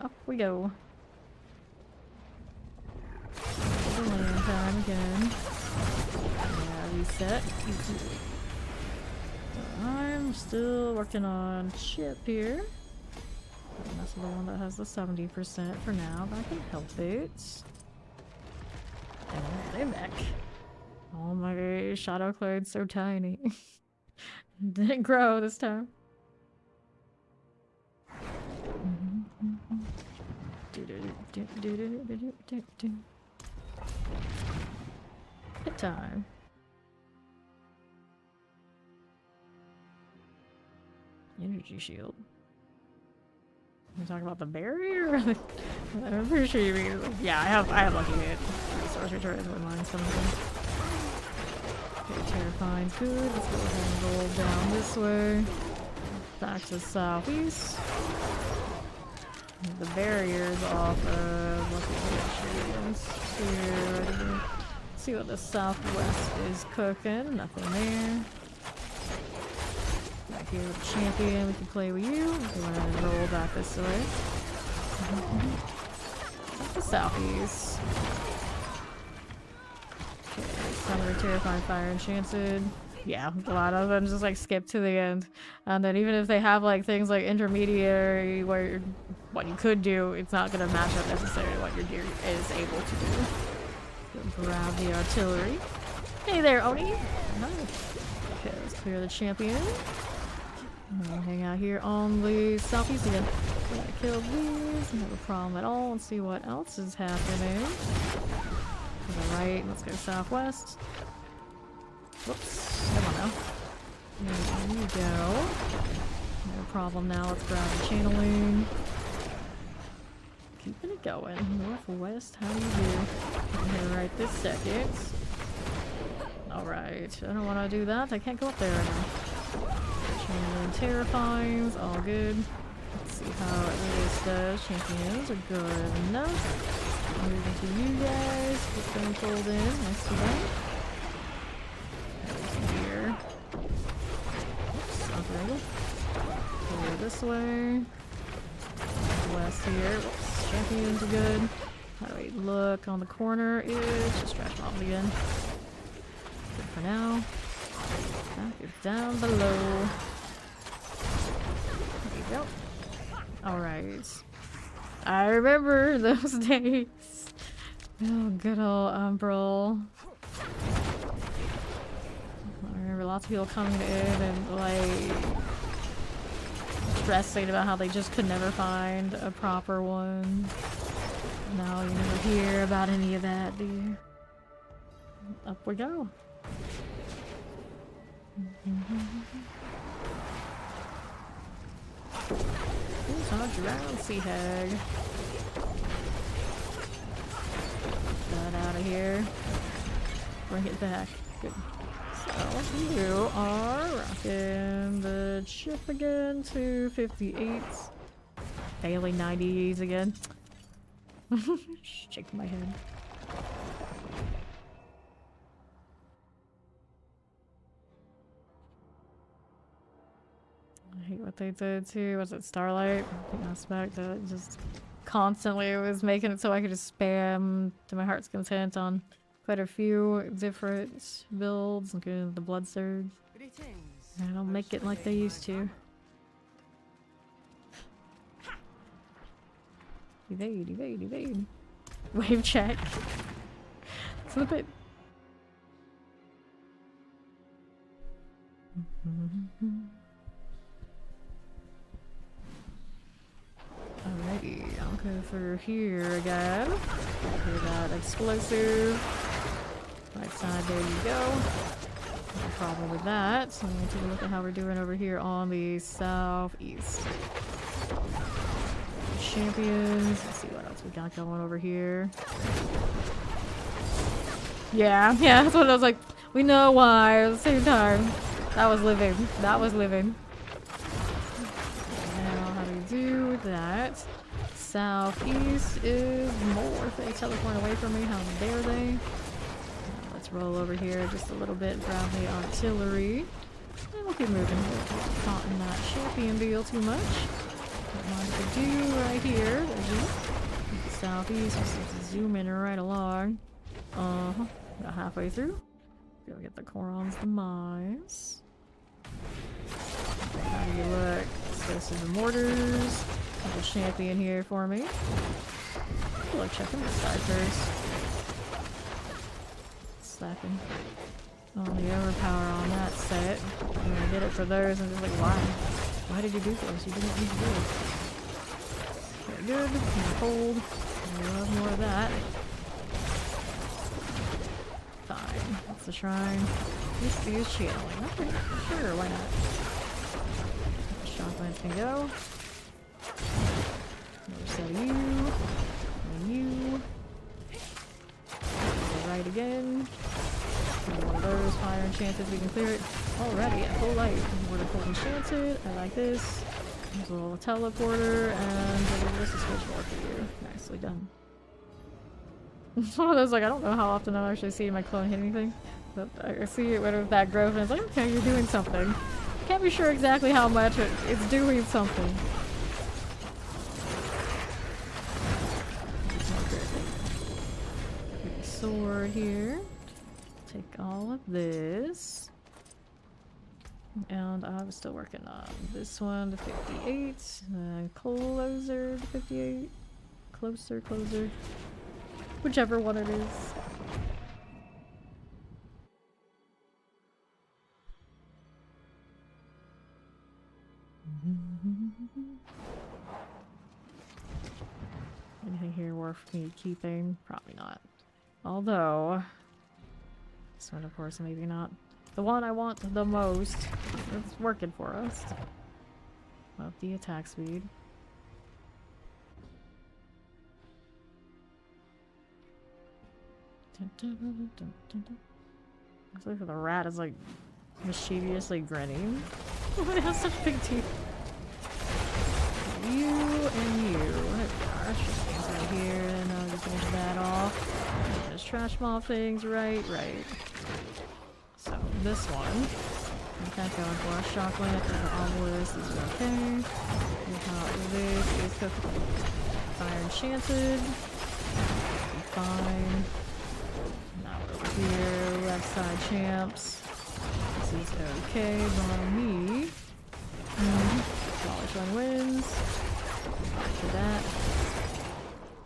Up we go. The land time again. Yeah, reset. I'm still working on chip here. And that's the one that has the 70% for now, but I can help it. And they're back. Oh my shadow cloud's so tiny. Didn't grow this time. Good time. Energy shield. You talking about the barrier? I'm pretty sure you mean like, yeah, I have lucky hit. Resource return is what mine's coming from. Okay, terrifying's good. Let's go ahead and roll down this way. Back to southeast. The barrier's off of here. See what the southwest is cooking. Nothing there. Back here with the champion, we can play with you. Go ahead and roll back this way. Back to southeast. Okay, Summer Terrifying Fire Enchanted. Yeah, a lot of them just like skip to the end. And then even if they have like things like intermediary where what you could do, it's not going to match up necessarily what your gear is able to do. So grab the artillery. Hey there, Oni! Nice. Okay, let's clear the champion. We'll hang out here on the southeast again. Gonna kill these, no problem at all. Let's see what else is happening. To the right, let's go southwest. Whoops, come on now. There you go. No problem now, let's grab the channeling. Keeping it going. Northwest, how do you do? I'm here right this second. Alright, I don't want to do that. I can't go up there right now. Channeling Terrifyings, all good. Let's see how it does. Champions are good enough. Moving to you guys. Get them pulled in. Nice to them. Here. Oops, operator. Go this way. West here. Whoops, champions are good. How do we look on the corner? Is just trash bombs again. Good for now. Back is down below. There you go. Alright. I remember those days. Oh, good old Umbral. I remember lots of people coming in and like stressing about how they just could never find a proper one. No, you never hear about any of that, do you? Up we go. Who's on drown, Sea Hag? Get that out of here. Bring it back. Good. So you are rocking the chip again to 58. Failing 90s again. Shaking my head. I hate what they did too. Was it Starlight? Aspect that just constantly was making it so I could just spam to my heart's content on quite a few different builds, including the Blood Surge. I don't make it like they used to. Evade, evade, evade. Wave check. Flip it. Alrighty, I'll go through here again. Hear that explosive. I Right side, there you go. No problem with that. So we'll take a look at how we're doing over here on the southeast. Champions. Let's see what else we got going over here. Yeah, that's what I was like. We know why at the same time. That was living. That was living. Now, how do we do with that? Southeast is more. They teleport away from me. How dare they? Now, let's roll over here just a little bit. Grab the artillery. And we'll keep moving. Not caught in that champion deal too much. Don't mind if we do right here. There's you. Southeast. Just have to zoom in right along. Got halfway through. Go get the Koron's demise. How do you look? Explosive and mortars. Have a champion here for me. Look, checking this side first. Slacking. Oh, the overpower on that set. I'm gonna get it for those and just like, why? Why did you do this? You didn't need to do it. Okay, good. Hold. I love more of that. Fine. That's the shrine. Let's use channeling. Okay, sure, why not? Shotguns can go. Another set of you. And you. Right again. One of those fire enchanted, we can clear it already at full life. More than full enchanted. I like this. There's a little teleporter, and this is switch more for you. Nicely done. It's one of those, like, I don't know how often I'll actually see my clone hit anything, but I see it with that growth, and it's like, okay, you're doing something. Can't be sure exactly how much, but it's doing something. Sword here. Take all of this. And I was still working on this one to 58. Closer to 58. Closer. Whichever one it is. Anything here worth me keeping? Probably not. Although, this one of course maybe not. The one I want the most. It's working for us. Up the attack speed. Looks like the rat is like mischievously grinning. It has such big teeth. You and you. There we are. Things right here, and I'll just finish that off. Just trash mob things, right. So this one, I'm kind of going for a shock lamp and an obelisk. These are okay. This is cooked. Fire enchanted. Fine. Now we're over here, left side champs. This is okay, bottom me. Polish one wins. For that.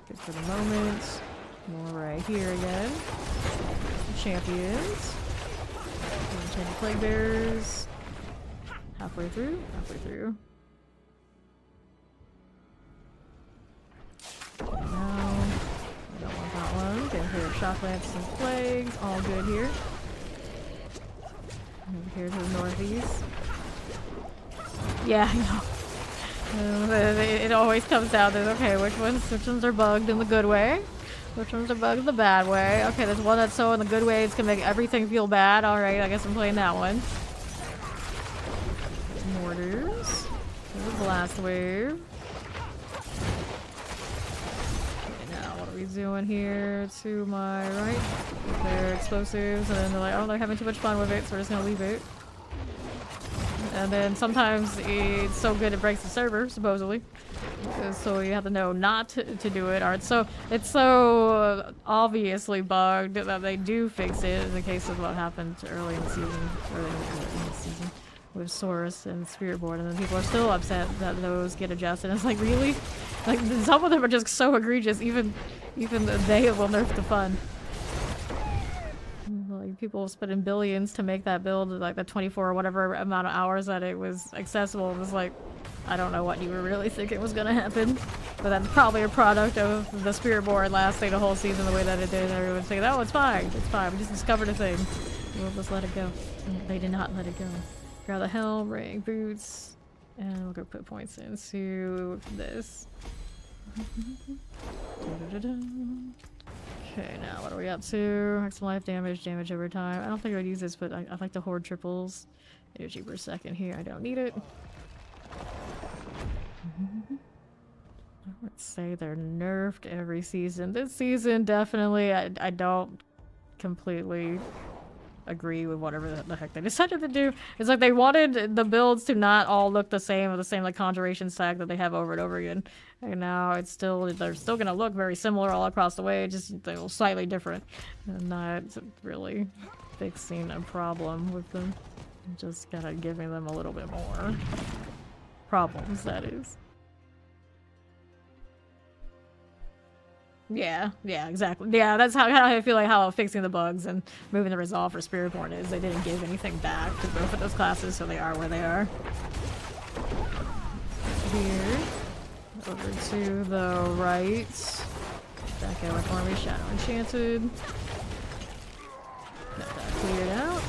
Good for the moment. More right here again. Champions. Enchanted plague bearers. Halfway through. No. I don't want that one. Getting clear of shock lance and plagues. All good here. Over here to the northeast. Yeah, I know. It always comes down to, okay, which ones are bugged in the good way? Which ones are bugged in the bad way? Okay, there's one that's so in the good way it's gonna make everything feel bad. Alright, I guess I'm playing that one. Mortars. There's a blast wave. Okay, now what are we doing here to my right? They're explosives, and then they're like, oh, they're having too much fun with it, so we're just gonna leave it. And then sometimes it's so good it breaks the server, supposedly. So you have to know not to do it. Or it's so obviously bugged that they do fix it in the case of what happened early in the season with Saurus and Spirit Board, and then people are still upset that those get adjusted. And it's like, really? Like, some of them are just so egregious, even they will nerf the fun. Like, people spending billions to make that build, like the 24 or whatever amount of hours that it was accessible. It was like, I don't know what you were really thinking was gonna happen. But that's probably a product of the Spirit Board lasting the whole season the way that it did. And everyone's saying, oh, it's fine. It's fine. We just discovered a thing. We'll just let it go. And they did not let it go. Grab the helm, ring, boots. And we'll go put points into this. Okay, now what are we up to? Maximum life damage, damage over time. I don't think I would use this, but I like to hoard triples. Energy per second here. I don't need it. I would say they're nerfed every season. This season, definitely, I don't completely agree with whatever the heck they decided to do. It's like they wanted the builds to not all look the same with the same like conjuration stack that they have over and over again. And now it's still, they're still gonna look very similar all across the way, just they're slightly different. And not really fixing a problem with them. Just kind of giving them a little bit more problems, that is. Yeah, exactly. Yeah, that's how I feel like how fixing the bugs and moving the resolve for Spiritborn is. They didn't give anything back to both of those classes, so they are where they are. Here. Over to the right. Back over for me, Shadow Enchanted. Got that cleared out.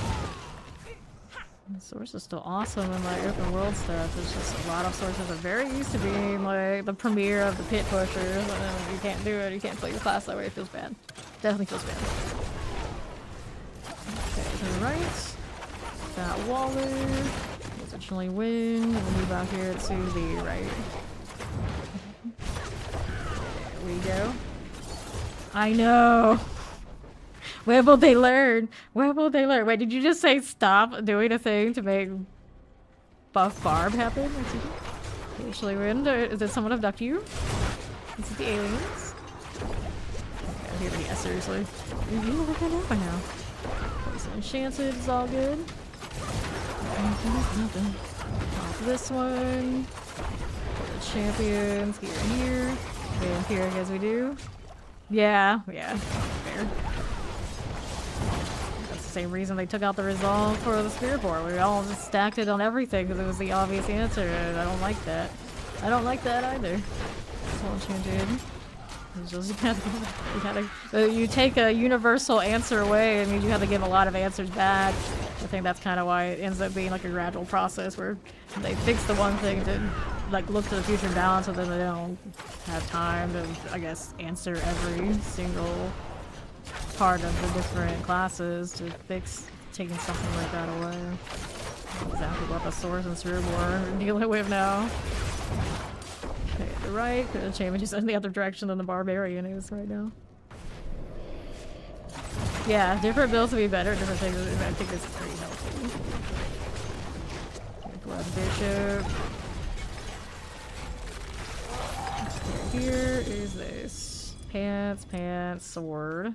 The source is still awesome in like open world stuff. There's just a lot of sources are very used to being like the premiere of the pit pushers, and then you can't do it, you can't play your class that way, it feels bad. Definitely feels bad. Okay, to the right. Got Waller. Positionally wing. And we'll move out here to the right. There we go. I know! Where will they learn? Where will they learn? Wait, did you just say stop doing a thing to make Buff Barb happen? Actually, did someone abduct you? Is it the aliens? Okay, yeah, seriously. You look that over now. Poison Enchanted is all good. Nothing. Off this one. For the champions, here. Vampiric as we do. Yeah, fair. Same reason they took out the resolve for the Spirit Board. We all just stacked it on everything because it was the obvious answer, and I don't like that. I don't like that either. That's what Enchanted. It's just you take a universal answer away, it means you have to give a lot of answers back. I think that's kind of why it ends up being like a gradual process where they fix the one thing to like look to the future and balance, and then they don't have time to, I guess, answer every single part of the different classes to fix taking something like that away. Exactly what the source and Spirit War are dealing with now. Okay, to the right, the champion is in the other direction than the barbarian is right now. Yeah, different builds would be better, different things. I think this is pretty healthy. Grab Bishop. Here is this. Pants, sword.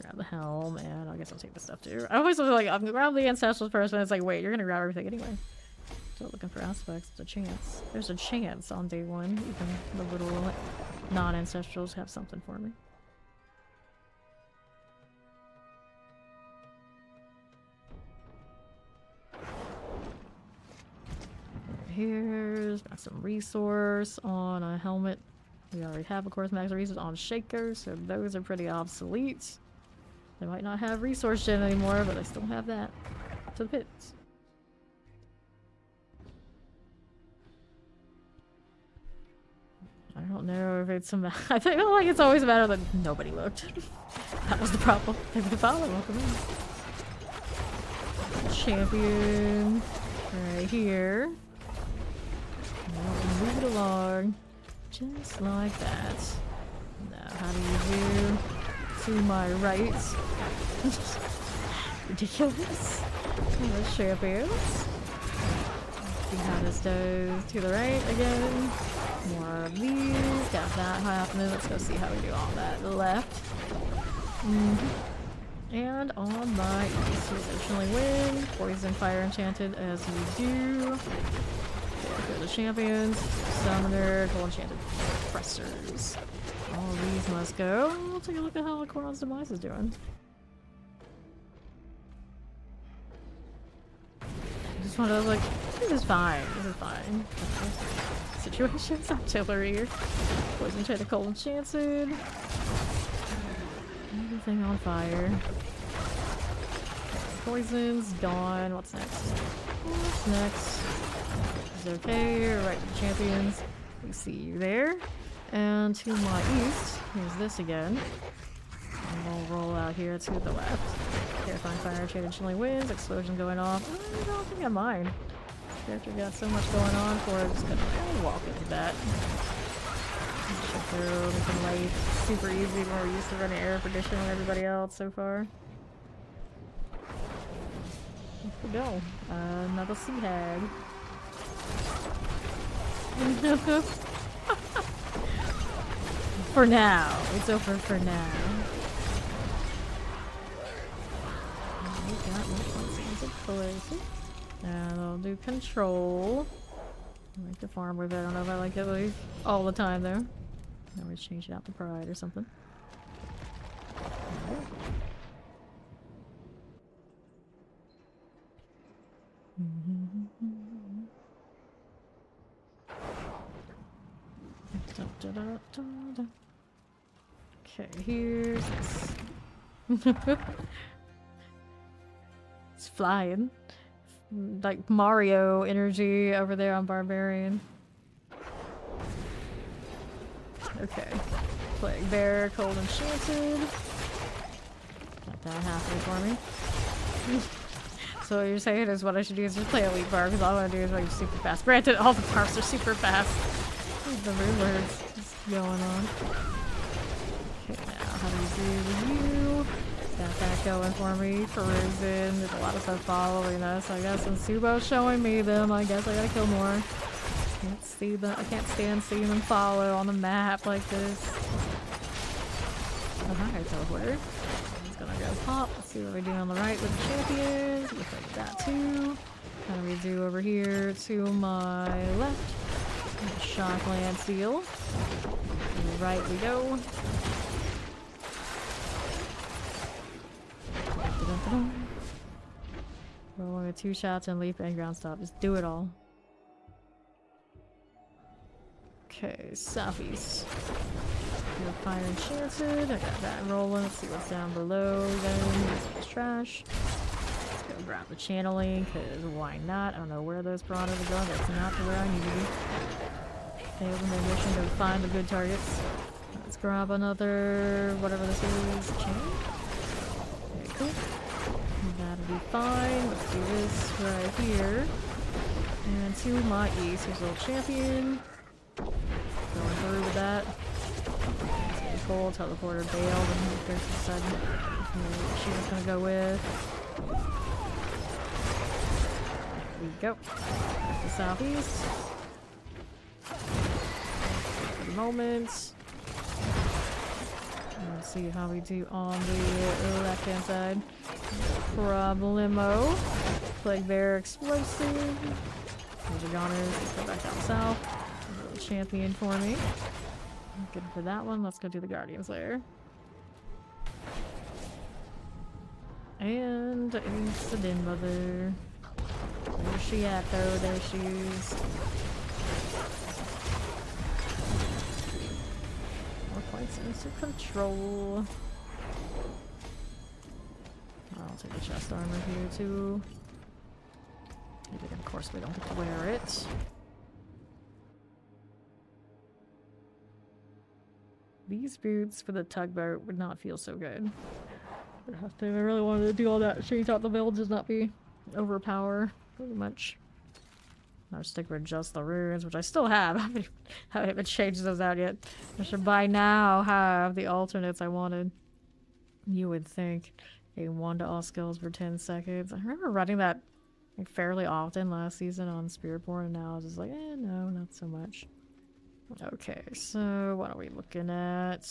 Grab the helm, and I guess I'll take this stuff too. I always look like, I'm gonna grab the ancestrals first, and it's like, wait, you're gonna grab everything anyway. Still looking for aspects. There's a chance. There's a chance on day one. Even the little non-ancestrals have something for me. Here's got some resource on a helmet. We already have, of course, max resource on shakers, so those are pretty obsolete. They might not have resource gen anymore, but they still have that. To the pits. I don't know if it's a I feel like it's always a matter that nobody looked. That was the problem. They would follow. Welcome in. Champion. Right here. And move it along. Just like that. Now, how do you do? To my right. Ridiculous. Those champions. See how this does. To the right again. More of these. Got that happening. Let's go see how we do on that left. And on my east, positionally win. Poison Fire Enchanted as we do. Go the champions. Summoner. Gold Enchanted Pressers. All these must go. We'll take a look at how the Coron's Demise is doing. I just want to like, this is fine. This is fine. situations. Artillery. Poison tentacle enchanted. Everything on fire. Poison's gone. What's next? What's next? Is it okay? Right to the champions. We see you there. And to my east, here's this again. And we'll roll out here to the left. Terrifying fire, chain and chilling winds, explosion going off. I don't think I mind. Character got so much going on for it, just gonna walk into that. Check through, making life super easy when we're used to running air perdition with everybody else so far. Here we go. Another sea hag. For now. It's over for now. We got more points. And I'll do control. I like to farm with it. I don't know if I like it like all the time though. I always change it out to pride or something. Okay, here's this. It's flying. Like Mario energy over there on Barbarian. Okay. Plague Bear, Cold Enchanted. Got that halfway for me. So what you're saying is what I should do is just play Elite Bar, because all I want to do is like super fast. Granted, all the bars are super fast. The rumors just going on. Okay, now how do we do with you? Got that going for me. Paragon. There's a lot of stuff following us. I guess since Subo's showing me them, I guess I gotta kill more. Can't see them. I can't stand seeing them follow on the map like this. Oh, hi, teleporter. He's gonna go pop. Let's see what we do on the right with the champions. Looks like that too. How do we do over here to my left? Shock land seal. Right we go. Rolling with 2 shots and leap and ground stop. Just do it all. Okay, southeast. Fire enchanted. I got that rolling. Let's see what's down below. Then this is trash. Let's go grab the channeling, because why not? I don't know where those piranhas are going. That's not to where I need to be. Failed in their mission to find the good targets. Let's grab another, whatever this is, chain. Very cool. That'll be fine. Let's do this right here. And to my east, here's a little champion. Going through with that. It's getting cold. Teleporter bailed, and there's a sudden she was gonna go with. There we go. Back to southeast. For the moment. Let's see how we do on the left-hand side. Problemo. Plague Bear explosive. There's a goners. Let's go back down south. A little champion for me. Good for that one. Let's go do the Guardian's Lair. And it's the Din Mother. Where's she at though? There she is. More points into control. I'll take the chest armor here too. Of course we don't get to wear it. These boots for the tugboat would not feel so good. If I really wanted to do all that, change out the build, does not be overpower pretty much. I'll stick with just the runes, which I still have. I haven't even changed those out yet. I should by now have the alternates I wanted. You would think. A 1 to all skills for 10 seconds. I remember running that like, fairly often last season on Spiritborn, and now I was just like, no, not so much. Okay, so what are we looking at?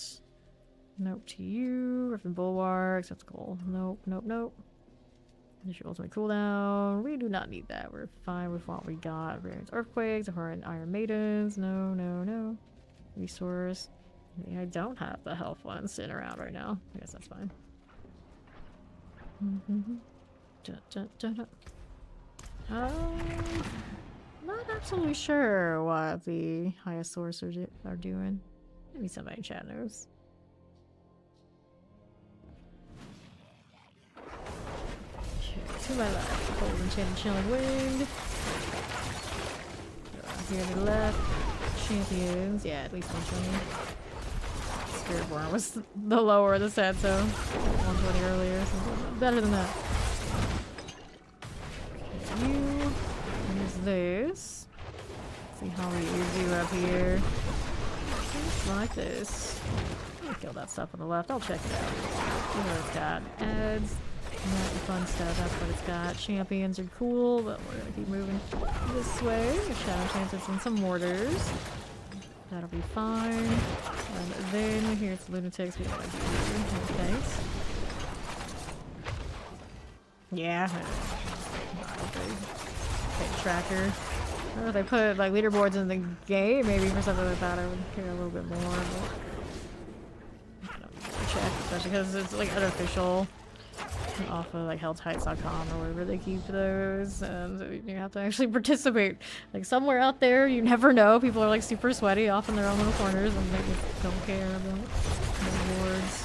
Nope to you. Griffin Bulwarks, that's cool. Nope, nope, nope. Initial ultimate cooldown. We do not need that. We're fine with what we got. Variance Earthquakes, Iron Maidens. No, no, no. Resource. I don't have the health one sitting around right now. I guess that's fine. Not absolutely sure what the highest sorcerers are doing. Maybe somebody in chat knows. Okay, to my left, Cold Enchanted Chilling Wind. Here to the left, champions. Yeah, at least 120. Spiritborn was the lower of the set, so 120 earlier, so better than that. Okay, you. Here's this. See how we use you up here. Just like this. Kill that stuff on the left. I'll check it out. See what it's got. Ads. Not the fun stuff. That's what it's got. Champions are cool, but we're gonna keep moving this way. Shadow chances and some mortars. That'll be fine. And then here's lunatics. We don't want to do okay. Yeah. Okay, tracker. Oh, they put like leaderboards in the game maybe for something like that. I would care a little bit more. But I don't really check, especially because it's like unofficial off of like helltights.com or wherever they keep those, and so you have to actually participate. Like somewhere out there, you never know. People are like super sweaty off in their own little corners, and they just don't care about the rewards.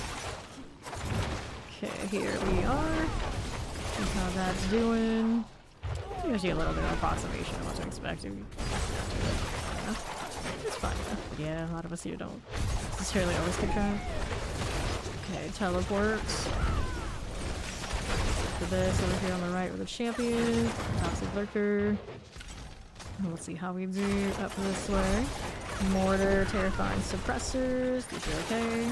Okay, here we are. See how that's doing. Gives you a little bit of approximation of what to expect. It's fine. Yeah, a lot of us here don't necessarily always keep track. Okay, teleports. For this over here on the right with the champion, toxic lurker. Let's see how we do up this way. Mortar, terrifying suppressors. These are okay.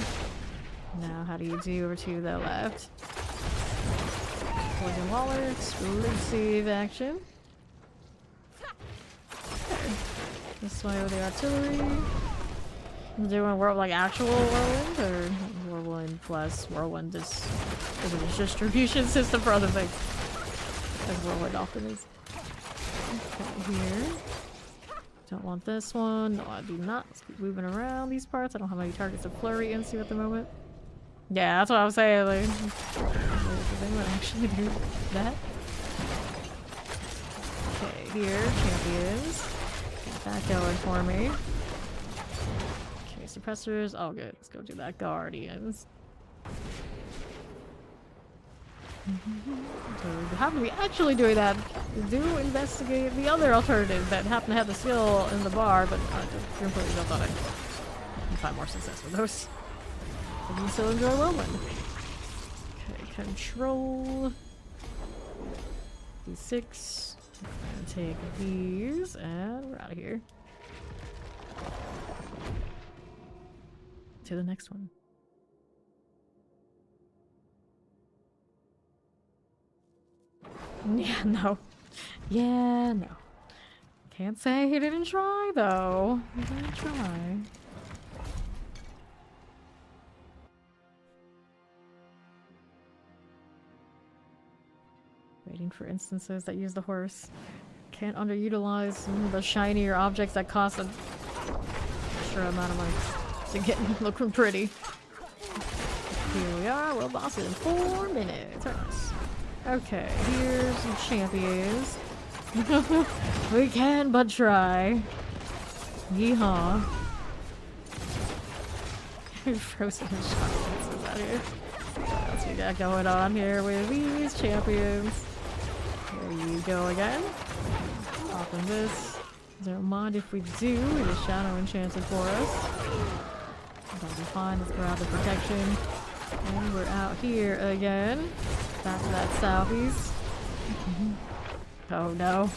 Now, how do you do over to the left? Poison waller, explosive action. Okay. This way with the artillery. Doing like actual whirlwind or whirlwind plus whirlwind is a distribution system for other things. As whirlwind often is. Okay, here. Don't want this one. No, I do not. Let's keep moving around these parts. I don't have any targets to flurry into at the moment. Yeah, that's what I'm saying. Like, does anyone actually do that? Okay, here, champions. Get that going for me. Okay, suppressors. All good. Let's go do that. Guardians. So we happen to be actually doing that. Do investigate the other alternatives that happen to have the skill in the bar, but completely don't thought I'd find more success with those. I can still enjoy whirlwind. Okay, control. D6. I'm gonna take these, and we're out of here. To the next one. Yeah, no. Yeah, no. Can't say he didn't try, though. He didn't try. Waiting for instances that use the horse. Can't underutilize the shinier objects that cost a sure amount of money to get looking pretty. Here we are, world boss in 4 minutes. Okay, here's some champions. We can but try. Yeehaw. Frozen shotguns out here. What else we got going on here with these champions? There you go again. Popping this. Don't mind if we do. It is shadow enchanted for us. That'll be fine. Let's grab the protection. And we're out here again. Back to that southeast. Oh no.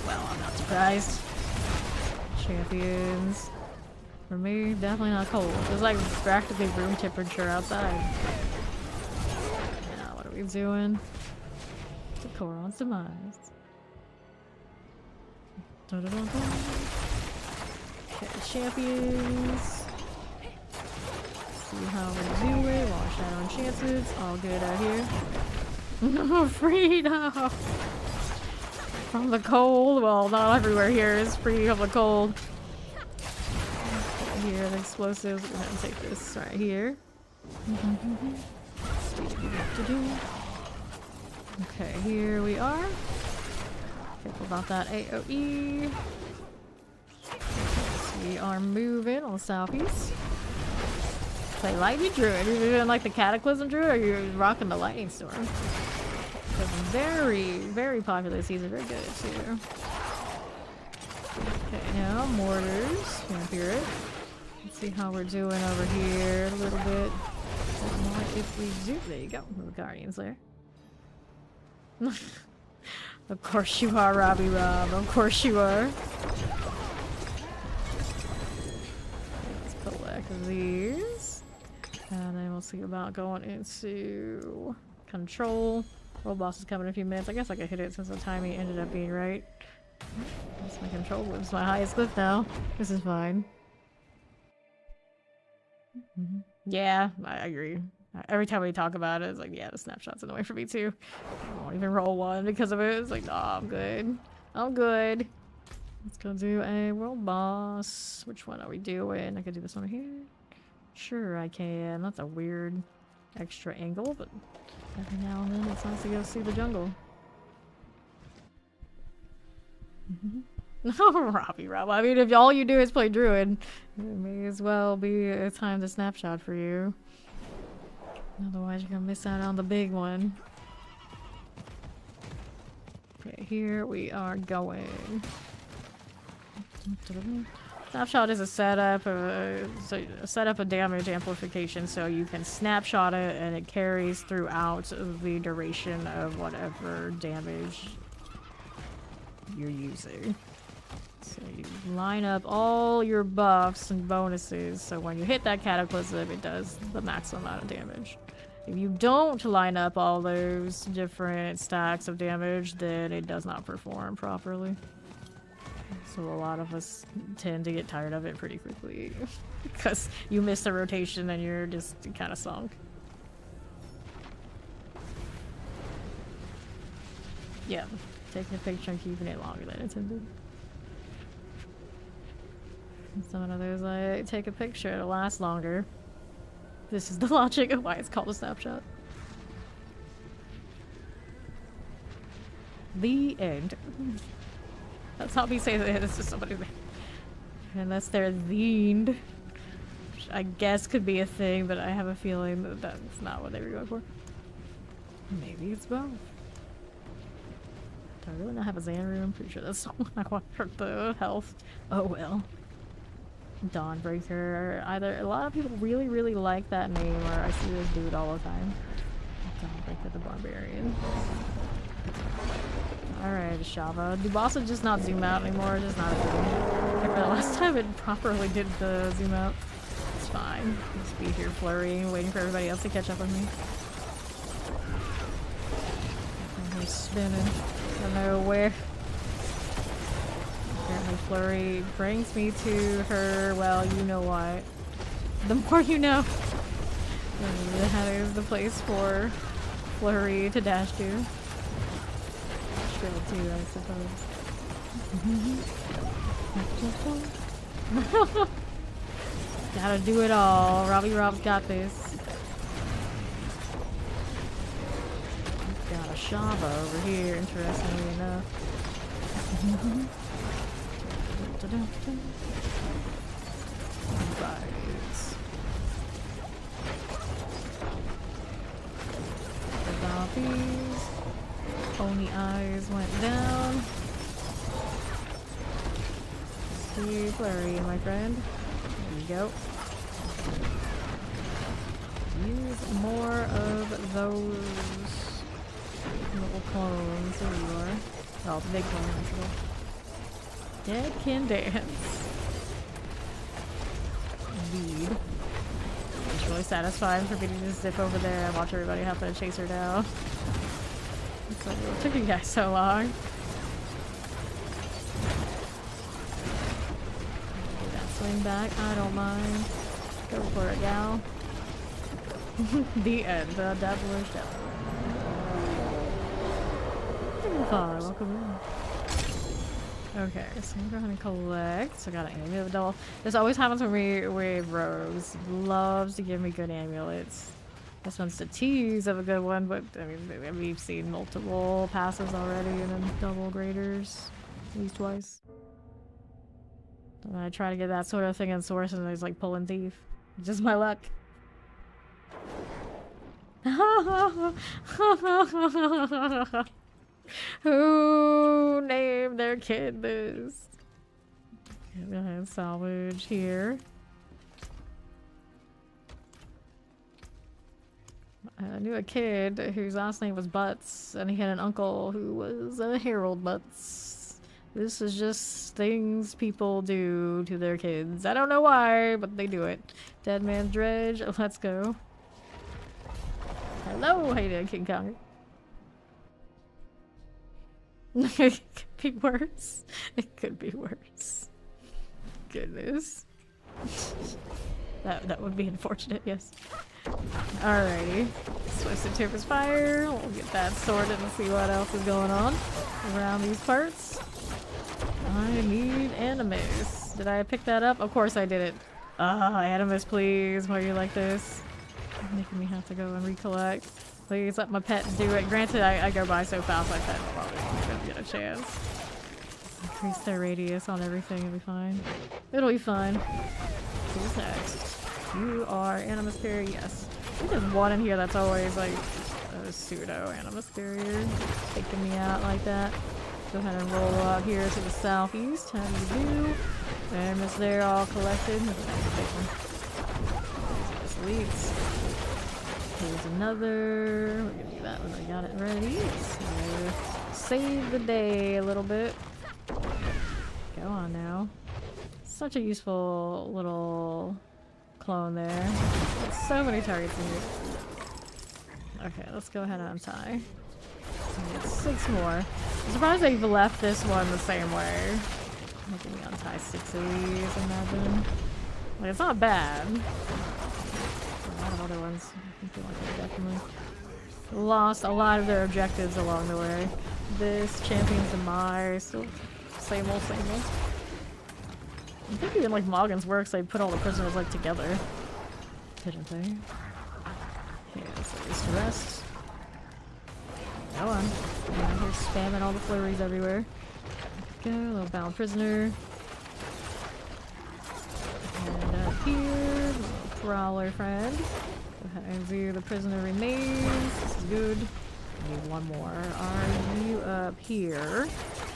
Well, I'm not surprised. Champions. For me, definitely not cold. It's like practically room temperature outside. Now, what are we doing? The Koron's demise. Dun -dun -dun -dun. Okay, champions. See how we do it. Wash out on chances. All good out here. No, free now. From the cold. Well, not everywhere here is free from the cold. Here, the explosives. We're gonna take this right here. Okay, here we are. Careful about that AoE. We are moving on the southeast. Play Lightning Druid. Are you doing like the Cataclysm Druid, or are you rocking the Lightning Storm? It's very, very popular this season. Very good too. Okay, now mortars. You can hear it. Let's see how we're doing over here a little bit. More if we do. There you go. The Guardians there. Of course you are, Robbie Rob. Of course you are. Let's collect these. And then we'll see about going into control. World boss is coming in a few minutes. I guess I could hit it since the timing ended up being right. That's my control. It's my highest clip now. This is fine. Yeah, I agree. Every time we talk about it, it's like, yeah, the snapshot's annoying for me too. I won't even roll one because of it. It's like, nah, I'm good. I'm good. Let's go do a world boss. Which one are we doing? I could do this one here. Sure, I can. That's a weird extra angle, but every now and then it's nice to go see the jungle. No, Robbie Rob. I mean, if all you do is play Druid, it may as well be a time to snapshot for you. Otherwise, you're gonna miss out on the big one. Okay, here we are going. Snapshot is a setup of damage amplification, so you can snapshot it and it carries throughout the duration of whatever damage you're using. So you line up all your buffs and bonuses, so when you hit that Cataclysm, it does the maximum amount of damage. If you don't line up all those different stacks of damage, then it does not perform properly. So a lot of us tend to get tired of it pretty quickly because you miss the rotation and you're just kind of sunk. Yeah, taking a picture and keeping it longer than intended. Some of those like take a picture, it'll last longer. This is the logic of why it's called a snapshot. The end. That's how we say that it's just somebody. Unless they're themed. Which I guess could be a thing, but I have a feeling that that's not what they were going for. Maybe it's both. Do I really not have a Zan room? I'm pretty sure that's the one I want for the health. Oh well. Dawnbreaker. Either a lot of people really, really like that name, or I see this dude all the time. Dawnbreaker the Barbarian. Alright, Shava. Do bosses just not zoom out anymore? Just not a thing. Except for the last time it properly did the zoom out. It's fine. Just be here flurrying, waiting for everybody else to catch up with me. I'm spinning. I don't know where. Apparently Flurry brings me to her, well, you know what. The more you know. That is the place for Flurry to dash to. Too, I suppose. Gotta do it all. Robbie Rob's got this. Got a Shava over here, interestingly enough. Vibes. The Dobbies. Pony eyes went down. See Flurry, my friend. There you go. Use more of those little clones. There you are. Oh, the big clones. Dead can dance. Indeed. It's really satisfying for me to just zip over there and watch everybody happen to chase her down. It's like, it took you guys so long. Do that swing back, I don't mind. Go for it, gal. The end. The devilish devil. Welcome in. Okay, so I'm going to collect. So I got an amulet double. This always happens when we wave rogues. Loves to give me good amulets. This one's the tease of a good one, but I mean, we've seen multiple passes already and then double graders at least twice. And I try to get that sort of thing in Source and it's like pulling thief. Just my luck. Who named their kid this? Go ahead, salvage here. I knew a kid whose last name was Butts, and he had an uncle who was a Harold Butts. This is just things people do to their kids. I don't know why, but they do it. Dead Man's Dredge, let's go. Hello, how you doing, King Kong? It could be worse. It could be worse. Goodness. That would be unfortunate, yes. Alrighty. Switch to Tempest Fire. We'll get that sorted and see what else is going on around these parts. I need Animus. Did I pick that up? Of course I did it. Ah, Animus, please. Why are you like this? Making me have to go and recollect. Please let my pet do it. Granted, I go by so fast, my pet probably won't get a chance. Increase their radius on everything, it'll be fine. It'll be fine. Who's next? You are Animus Carrier, yes. I think there's one in here that's always like a pseudo Animus Carrier taking me out like that. Go ahead and roll out here to the southeast. How do you do? Animus there all collected. That's a big one. This leads. Here's another. We're gonna do that when I got it ready. So save the day a little bit. Go on now. Such a useful little clone there. There's so many targets in here. Okay, let's go ahead and untie. So we get 6 more. I'm surprised they've left this one the same way. Making me untie 6 of these, imagine. Like, it's not bad. A lot of other ones. I feel like they definitely lost a lot of their objectives along the way. This Champion's Demise, still same old, same old. I think even like Moggen's Works, they put all the prisoners like together, didn't they? Okay, let's at least rest. Go on. I'm out here spamming all the flurries everywhere. Go, little bound prisoner. And up here, little prowler friend. Go ahead and view the prisoner remains. This is good. I need one more. Are you up here?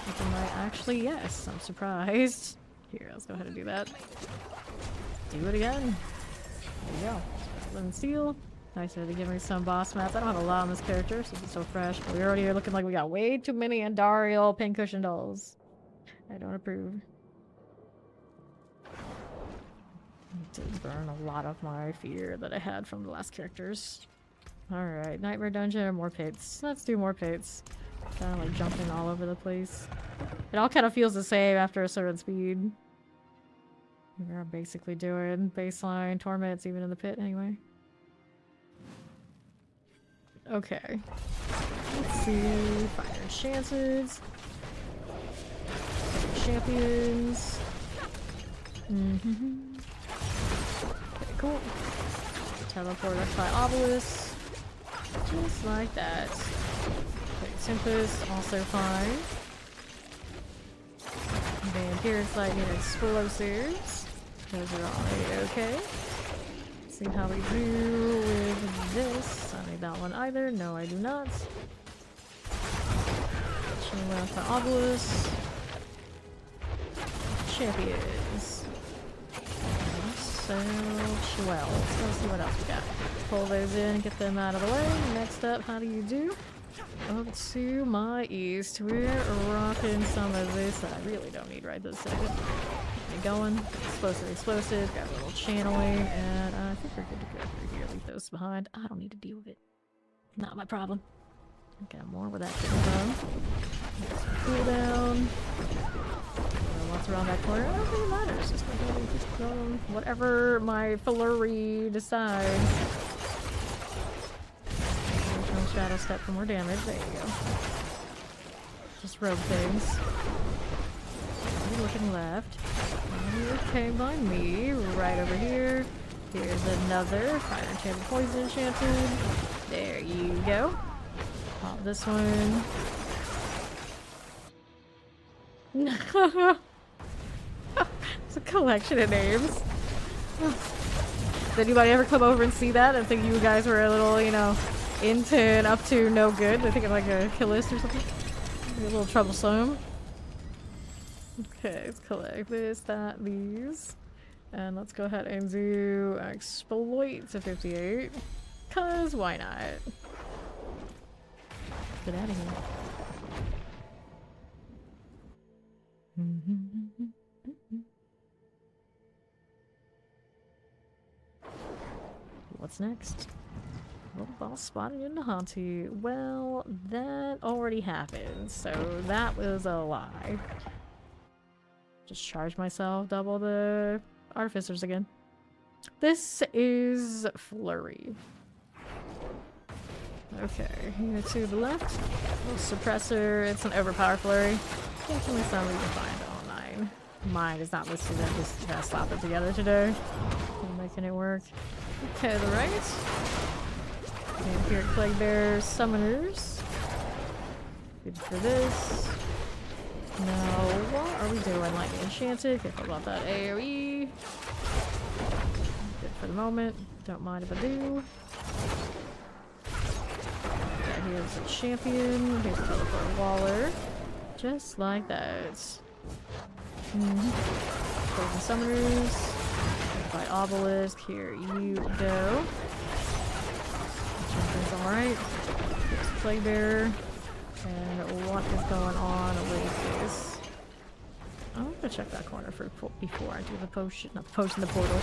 Looking like, actually, yes. I'm surprised. Here, let's go ahead and do that. Do it again. There you go. Living Steel. Nice to give me some boss mats. I don't have a lot on this character, so it's so fresh. But we're already looking like we got way too many Andariel pincushion dolls. I don't approve. I did burn a lot of my fear that I had from the last characters. Alright, Nightmare Dungeon or more pits. Let's do more pits. Kind of like jumping all over the place. It all kind of feels the same after a certain speed. We're basically doing baseline torments even in the pit anyway. Okay. Let's see. Fire chances. Champions. Okay, cool. Teleport us by Obelisk. Just like that. Okay, Tempest, also fine. Vampiric Lightning Explosives. Those are all okay. See how we do with this. I don't need that one either. No, I do not. Chain left for Obelisk. Champions. So, 12. Let's see what else we got. Pull those in, get them out of the way. Next up, how do you do? Up to my east. We're rocking some of this that I really don't need right this second. Get going. Explosive. Got a little channeling, and I think we're good to go through here. Leave those behind. I don't need to deal with it. Not my problem. Got more where that came from. Cooldown. What's around that corner? I don't think it matters. Just go ahead and just go whatever my Flurry decides. Shadow Step for more damage. There you go. Just rogue things. Looking left. Okay by me. Right over here. Here's another fire enchanted, poison enchanted. There you go. Pop this one. It's a collection of names. Did anybody ever come over and see that and think you guys were a little, you know, into and up to no good? They think I'm like a kill list or something? Maybe a little troublesome. Okay, let's collect this, that, these. And let's go ahead and do exploit to 58. Cause why not? Get out of here. What's next? Well, boss spotted in the Haunty. Well, that already happened, so that was a lie. Just charge myself, double the artificers again. This is Flurry. Okay, here to the left. Little suppressor. It's an overpower Flurry. Definitely something we can find online. Mine is not listed. I'm just gonna slap it together today. I'm making it work. Okay, the right. And here, Plague Bear Summoners. Good for this. Now, what are we doing? Lightning Enchanted. Careful about that AoE. Good for the moment. Don't mind if I do. Okay, here's a champion. Here's a teleport Waller. Just like that. Poison Summoners. By Obelisk. Here you go. Champion's alright. Here's the Plague Bearer. And what is going on with this? I'm gonna check that corner for before I do the potion, not the potion, the portal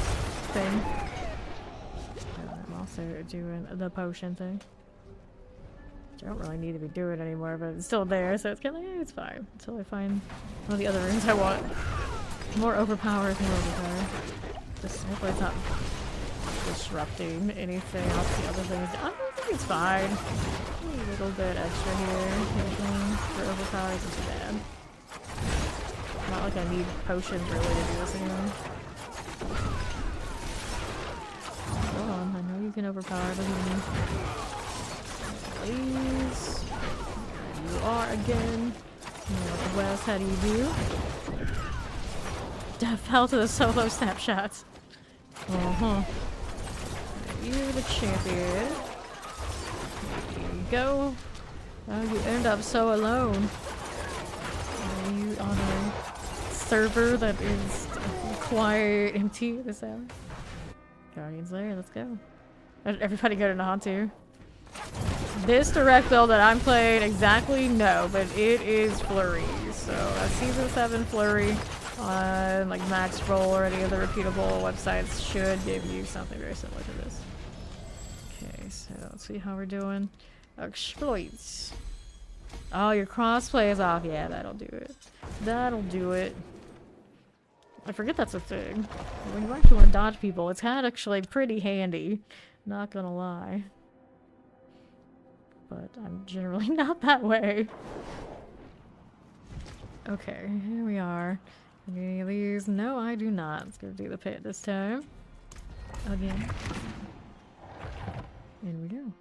thing. And I'm also doing the potion thing. Which I don't really need to be doing anymore, but it's still there, so it's kind of, it's fine. Until I find one of the other rooms I want. More overpowered, more overpowered. Just hopefully it's not disrupting anything else the other things. I don't think it's fine. A little bit extra here. Anything for overpower isn't too bad. Not like I need potions really to do this anymore. Hold on, I know you can overpower, doesn't mean. Please. There you are again. West, how do you do? Fell to the solo snapshots. You're the champion. Here you go. Oh, you end up so alone. Are you on a server that is quiet, empty this hour? Guardian's there, let's go. Everybody go to Nahantu. This direct build that I'm playing, exactly no, but it is Flurry. So Season 7 Flurry on like Max Roll or any other reputable websites should give you something very similar to this. Okay, so let's see how we're doing. Exploits. Oh, your crossplay is off. Yeah, that'll do it. That'll do it. I forget that's a thing. When you actually want to dodge people, it's kind of actually pretty handy. Not gonna lie. But I'm generally not that way. Okay, here we are. Any of these? No, I do not. Let's go do the pit this time. Again. In we go.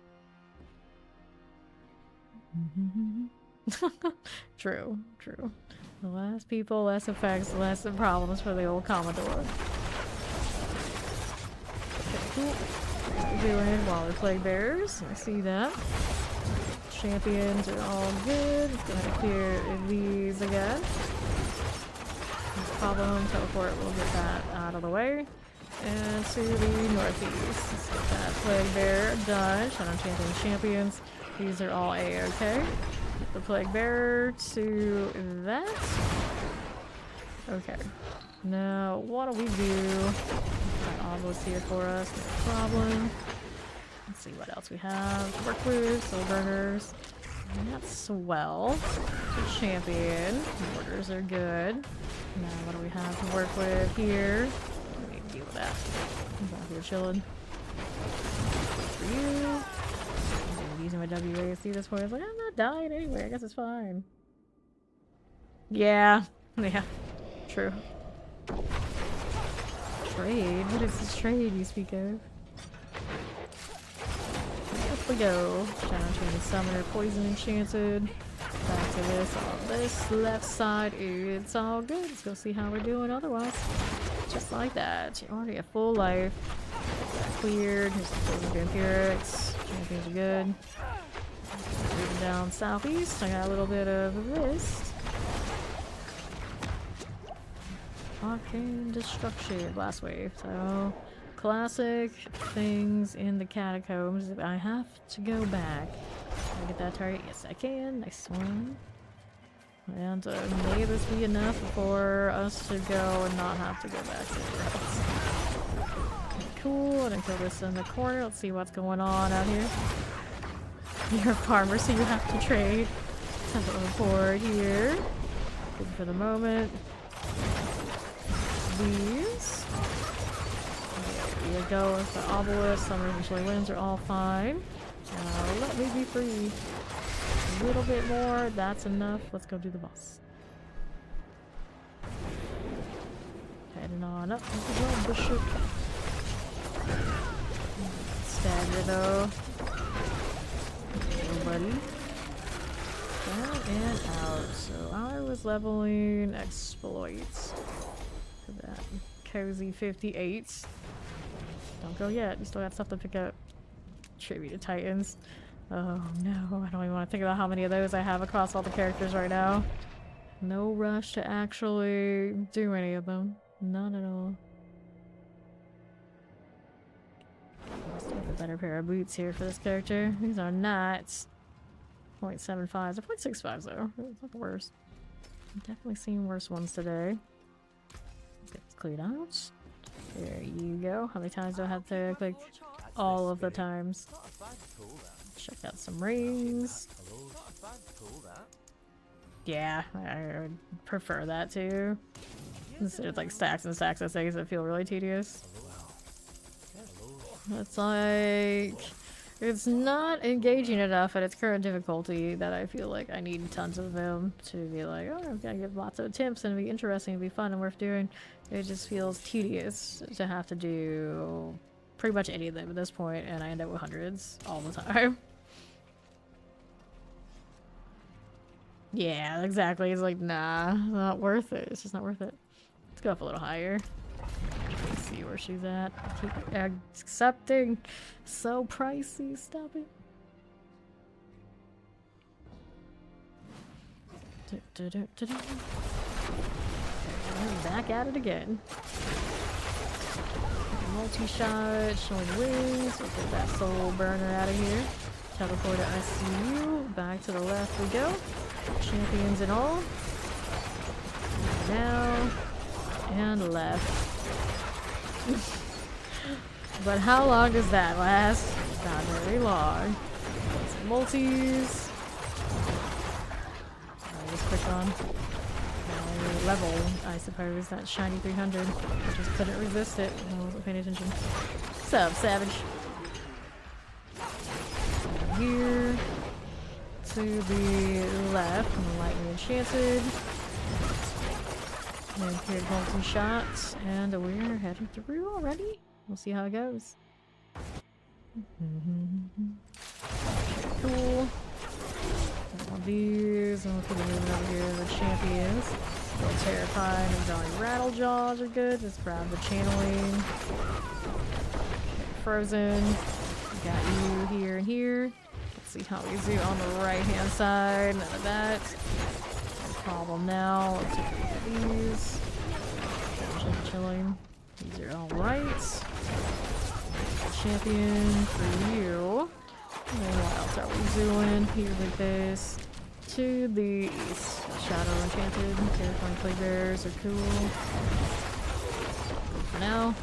True, true. The less people, less effects, less problems for the old Commodore. Okay, cool. Doing Waller Plague Bearers. I see that. Champions are all good. It's gonna clear these again. No problem. Teleport, we'll get that out of the way. And to the northeast. Let's get that Plague Bear done. Shadow Champion Champions. These are all A-okay. Get the Plague Bearer to that. Okay. Now, what do we do? Got Obelisk here for us. No problem. Let's see what else we have to work with. Soul Burners. That's swell. Good champion. Mortars are good. Now, what do we have to work with here? We need to deal with that. I'm out here chilling. For you. I'm using my WASD this point. I was like, I'm not dying anyway. I guess it's fine. Yeah. Yeah. True. Trade? What is this trade you speak of? Up we go. Shadow Chain Summoner, Poison Enchanted. Back to this on this left side. It's all good. Let's go see how we're doing otherwise. Just like that. You're already at full life. Cleared. Here's the vampirics. Champions are good. Moving down southeast. I got a little bit of wrist. Arcane Destruction. Blast Wave. So, classic things in the catacombs. I have to go back. Can I get that target? Yes, I can. Nice one. And may this be enough for us to go and not have to go back to the rest. Cool. And I kill this in the corner. Let's see what's going on out here. You're a farmer, so you have to trade. Teleport here. Good for the moment. These. There you go with the obelisk. Summer eventually wins are all fine. Let me be free. A little bit more. That's enough. Let's go do the boss. Heading on up with the gold bishop. Stagger though. Nobody. Down and out. So I was leveling exploits. For that cozy 58. Don't go yet. You still got stuff to pick up. Tribute to Titans. Oh no, I don't even want to think about how many of those I have across all the characters right now. No rush to actually do any of them. None at all. Let's have a better pair of boots here for this character. These are not 0.75s. They're 0.65s though. It's not the worst. I've definitely seen worse ones today. Let's get this cleared out. There you go. How many times do I have to click? All of the times. Check out some rings. Yeah, I would prefer that too. Instead of like stacks and stacks of things that feel really tedious. It's like... It's not engaging enough at its current difficulty that I feel like I need tons of them to be like, oh, I've got to give lots of attempts and it'll be interesting, it'll be fun and worth doing. It just feels tedious to have to do pretty much any of them at this point, and I end up with hundreds all the time. Yeah, exactly. It's like, nah, not worth it. It's just not worth it. Let's go up a little higher. Let's see where she's at. Keep accepting. So pricey. Stop it. Back at it again. Multi-shot, showing wings. We'll get that soul burner out of here. Teleport to ICU. Back to the left we go. Champions and all. Now and left. But how long does that last? Not very long. Some multis. Just click on level, I suppose. That shiny 300. I just couldn't resist it. I wasn't paying attention. What's up, Savage? Here to the left, and the lightning enchanted. And cleared multi shots, and we're heading through already. We'll see how it goes. Cool. All these, and we'll keep moving over here. The champions. Still terrifying and drawing rattle jaws are good. Just grab the channeling. Okay, frozen. We got you here and here. Let's see how we do on the right hand side. None of that. No problem now. Let's take these. Chilling. These are alright. Champion for you. And what else are we doing? Here with this. To the east. Shadow Enchanted. Terrifying Plague Bears are cool. Good for now.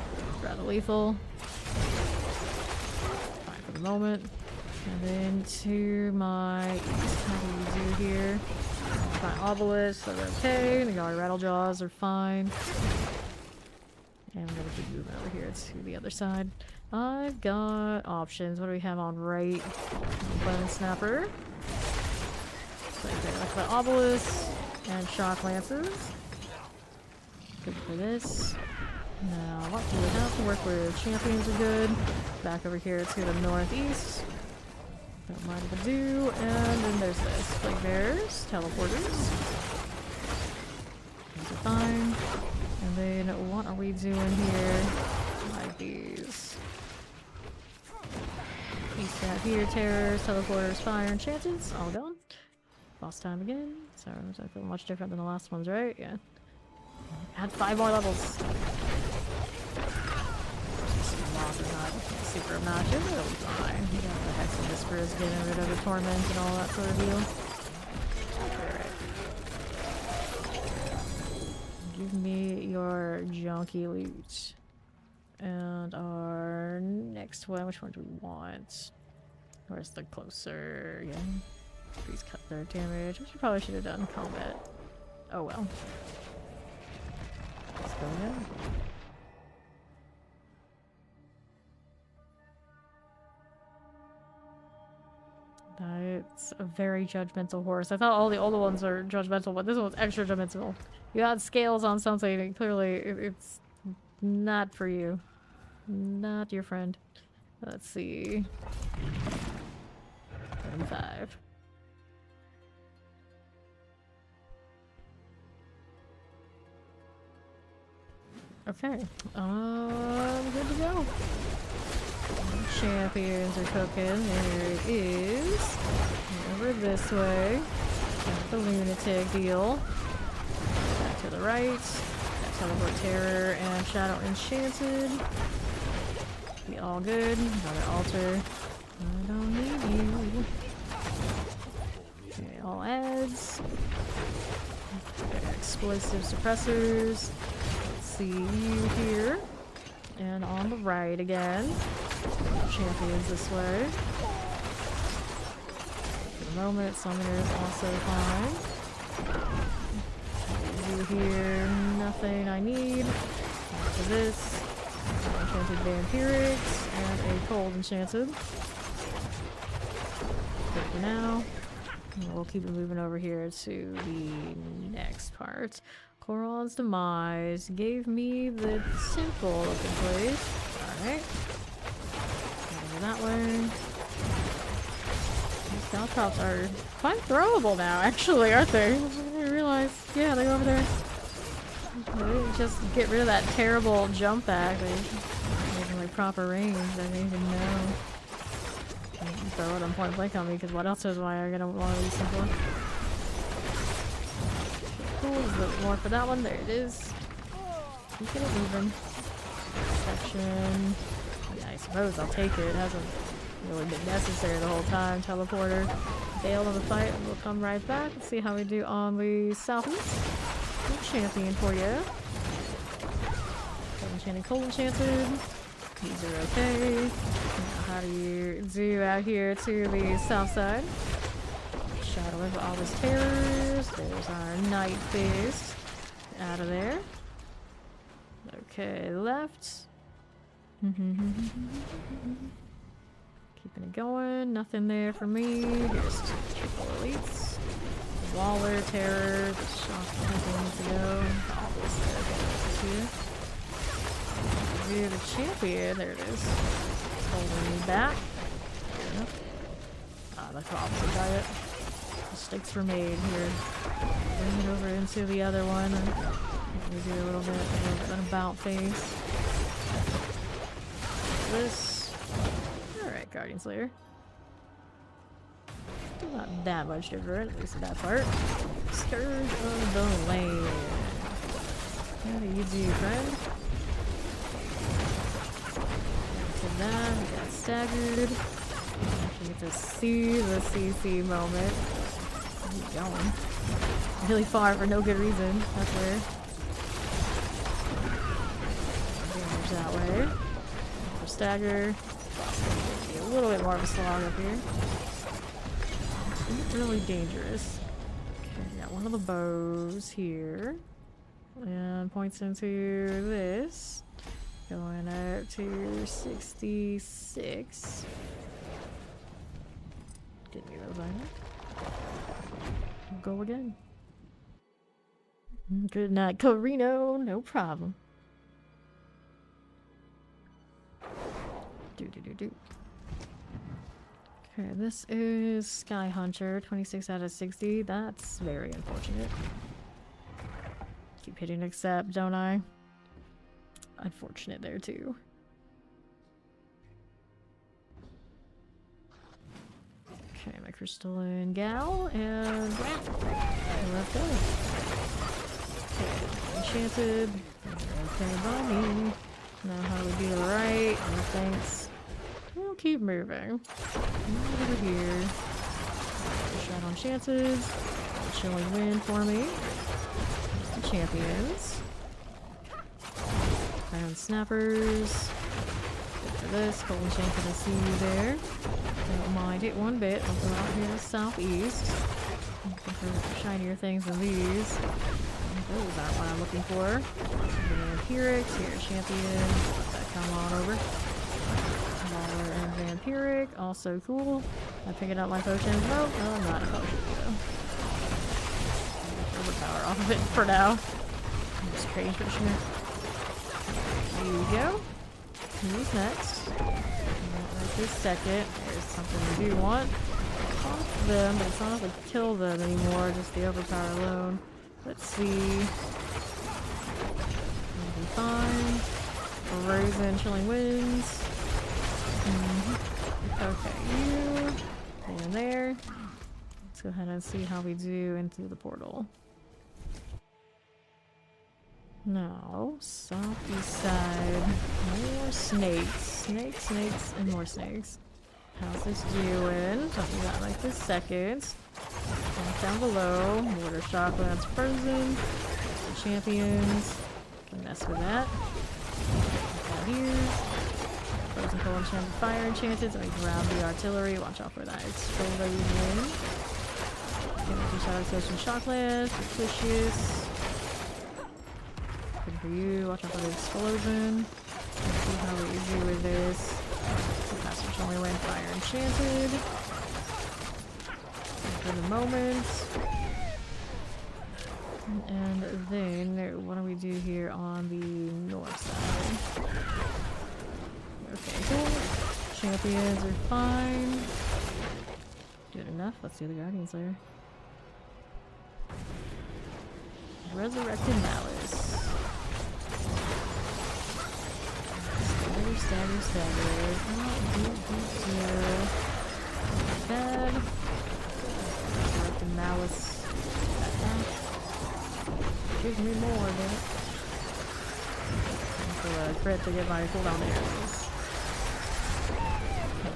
Rather lethal. Fine for the moment. And then to my east. How do we do here? Fine obelisks, so they're okay. The Guard Rattle Jaws are fine. And we're gonna keep moving over here to the other side. I've got options. What do we have on right? Bone Snapper. So like the obelisk and shock lances. Good for this. Now, what do we have to work with? Champions are good. Back over here to the northeast. Don't mind if I do. And then there's this. Flame bears, teleporters. These are fine. And then what are we doing here? Like these. East out here, terrors, teleporters, fire, enchantments, all gone. Boss time again. So I feel much different than the last ones, right? Yeah. Add 5 more levels. Boss is not super obnoxious, but it'll be fine. You got the Hex and Whispers getting rid of the torment and all that sort of deal. Alright. Give me your junky loot. And our next one, which one do we want? Where's the closer? Yeah. Please cut their damage, which we probably should have done combat. Oh well. Let's go again. That's a very judgmental horse. I thought all the older ones are judgmental, but this one's extra judgmental. You had scales on something, and clearly it's not for you. Not your friend. Let's see. 35. Okay. Good to go. Champions are cooking. There it is. Over this way. Got the lunatic deal. Back to the right. Got teleport terror and shadow enchanted. Be all good. Another altar. I don't need you. Okay, all adds. Okay, explosive suppressors. Let's see you here. And on the right again. Champions this way. For the moment, summoners also fine. You here, nothing I need. After this. Enchanted Vampirics and a Cold Enchanted. Good for now. And we'll keep it moving over here to the next part. Coron's Demise gave me the temple looking place. Alright. Over that way. These Caltrops are quite throwable now, actually, aren't they? I realize. Yeah, they go over there. Just get rid of that terrible jump back. They have like proper range. I didn't even know. You throw it on point blank on me because what else is why I'm gonna want to use them for? Cool. There's a bit more for that one. There it is. Keeping it moving. Section. Yeah, I suppose I'll take it. It hasn't really been necessary the whole time. Teleporter. Bail of the fight. And we'll come right back and see how we do on the southeast. Champion for you. Cold Enchanted, Cold Enchanted. These are okay. Now how do you do out here to the south side? Shadow over all these terrors. There's our Night Fist. Out of there. Okay, left. Keeping it going. Nothing there for me. Here's two triple elites. Waller, Terror, Shock, needs to go. All this here. View the champion, there it is. It's holding me back. Yep. Ah, that's the opposite diet. Mistakes were made here. Bring it over into the other one. And we do a little bit of an about face. This. Alright, Guardian Slayer. Not that much different, at least in that part. Scourge of the Land. How do you do, friend? To that, we got staggered. You get to see the CC moment. Keep going. Really far for no good reason. That's weird. Damage that way. For stagger. Be a little bit more of a slog up here. Really dangerous. Okay, got one of the bows here. And points into this. Going up to 66. Didn't get those either. Go again. Good night, Corino. No problem. Do. Okay, this is Sky Hunter, 26 out of 60. That's very unfortunate. Keep hitting accept, don't I? Unfortunate there too. Okay, my crystalline gal, and let's go. Okay, enchanted. Okay, by me. Now how do we do it right? No thanks. We'll keep moving. Over here. Shot on chances. Chilling wind for me. There's the champions. Iron snappers. Good for this. Cold enchanted, I see you there. Don't mind it one bit. I'll go out here to the southeast. Looking for shinier things than these. Those aren't what I'm looking for. Vampiric, here, champion. Let that come on over. Baller and Vampiric, also cool. I figured out my potions. Nope, no, I'm not a potion though. Overpower off of it for now. I'm just trading for sure. There you go. Who's next? Right this second. There's something we do want. Off them, but it's not enough to kill them anymore, just the overpower alone. Let's see. We'll be fine. Frozen, chilling winds. Okay, you. And there. Let's go ahead and see how we do into the portal. Now, southeast side. More snakes. Snakes, and more snakes. How's this doing? Something got like this second. Down below. Mortar shock when it's frozen. The champions. Can mess with that. Down here. Frozen cold enchanted fire enchanted. So we grab the artillery. Watch out for that explosion. Energy shadow station shockland. Fictitious. Good for you. Watch out for the explosion. Let's see how we do with this. Passage only went fire enchanted. For the moment. And then what do we do here on the north side? Okay, cool. Champions are fine. Good enough. Let's do the Guardian Slayer. Resurrected Malice. Stagger. Bad. Resurrected Malice. Give me more, damn it. For a crit to get my cooldown arrows.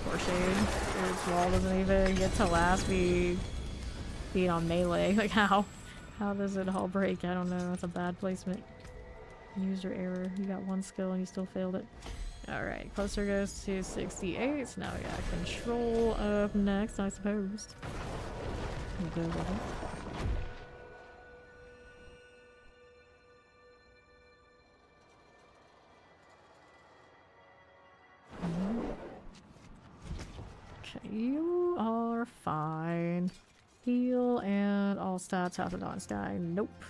Poor Shade. His wall doesn't even get to last me being on melee. Like how? How does it all break? I don't know. That's a bad placement. User error. You got one skill and you still failed it. Alright, closer goes to 68. So now we got control up next, I suppose. We'll go with it. Okay, you are fine. Heal and all stats half and on sky. Nope.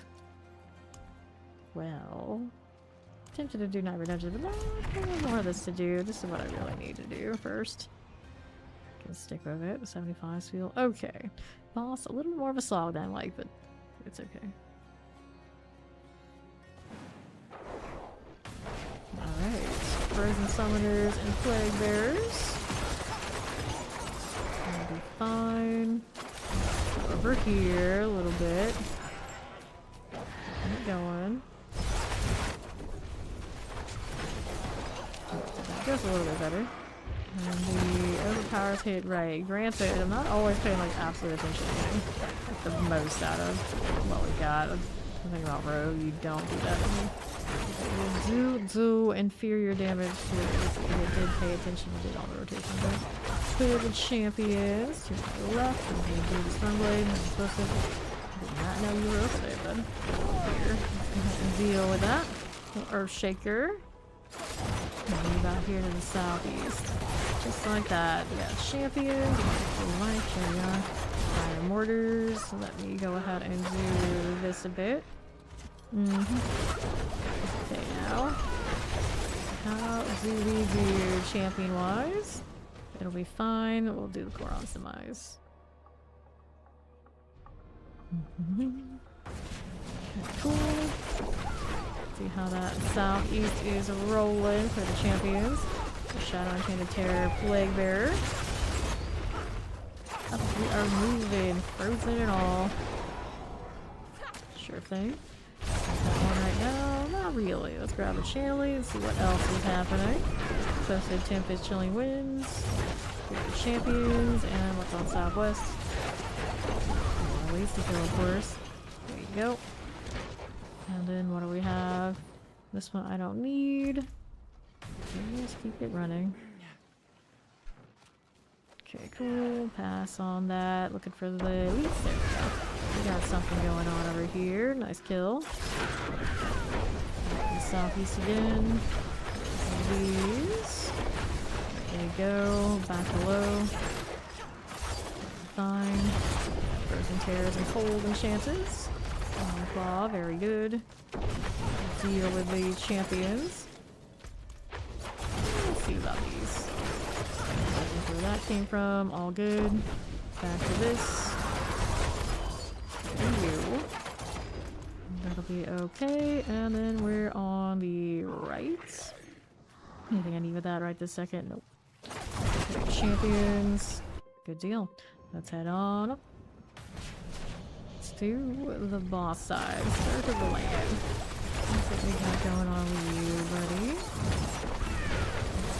Well, tempted to do night redemption, but no, there's more of this to do. This is what I really need to do first. Can stick with it. 75 feel okay. Boss, a little more of a slog than I like, but it's okay. Alright. Frozen summoners and plague bearers. Gonna be fine. Over here a little bit. Keep going. That goes a little bit better. And the overpowers hit right. Granted, I'm not always paying like absolute attention to getting like the most out of what we got. The thing about Rogue, you don't do that. It will do inferior damage to it if you did pay attention and did all the rotation. But clear the champions to my left. I'm going to do the Stormblade. I'm supposed to. I did not know you were over there, bud. Here. And deal with that. Earth Shaker. And move out here to the southeast. Just like that. We got champions. Life, carry on. Fire mortars. Let me go ahead and do this a bit. Okay, now. how do we do champion-wise? It'll be fine. We'll do the Quran's demise. Okay, cool. See how that southeast is rolling for the champions. The Shadow Enchanted Terror Plague Bearer. Up we are moving, frozen and all. Sure thing. That one right now? Not really. Let's grab a Channeling and see what else is happening. Posted Tempest Chilling Winds. The champions and what's on Southwest. At least the kill, of course. There you go. And then what do we have? This one I don't need. Just keep it running. Okay, cool. Pass on that. Looking for the elites. There we go. We got something going on over here. Nice kill. Southeast again. These. There you go. Back below. Fine. Frozen Terrors and Cold Enchanters. Claw, very good. Deal with the champions. Let's see about these. Where that came from, all good. Back to this. And you. That'll be okay. And then we're on the right. Anything I need with that right this second? Nope. Okay, champions. Good deal. Let's head on up to the boss side. Start of the land. What's what we got going on with you, buddy?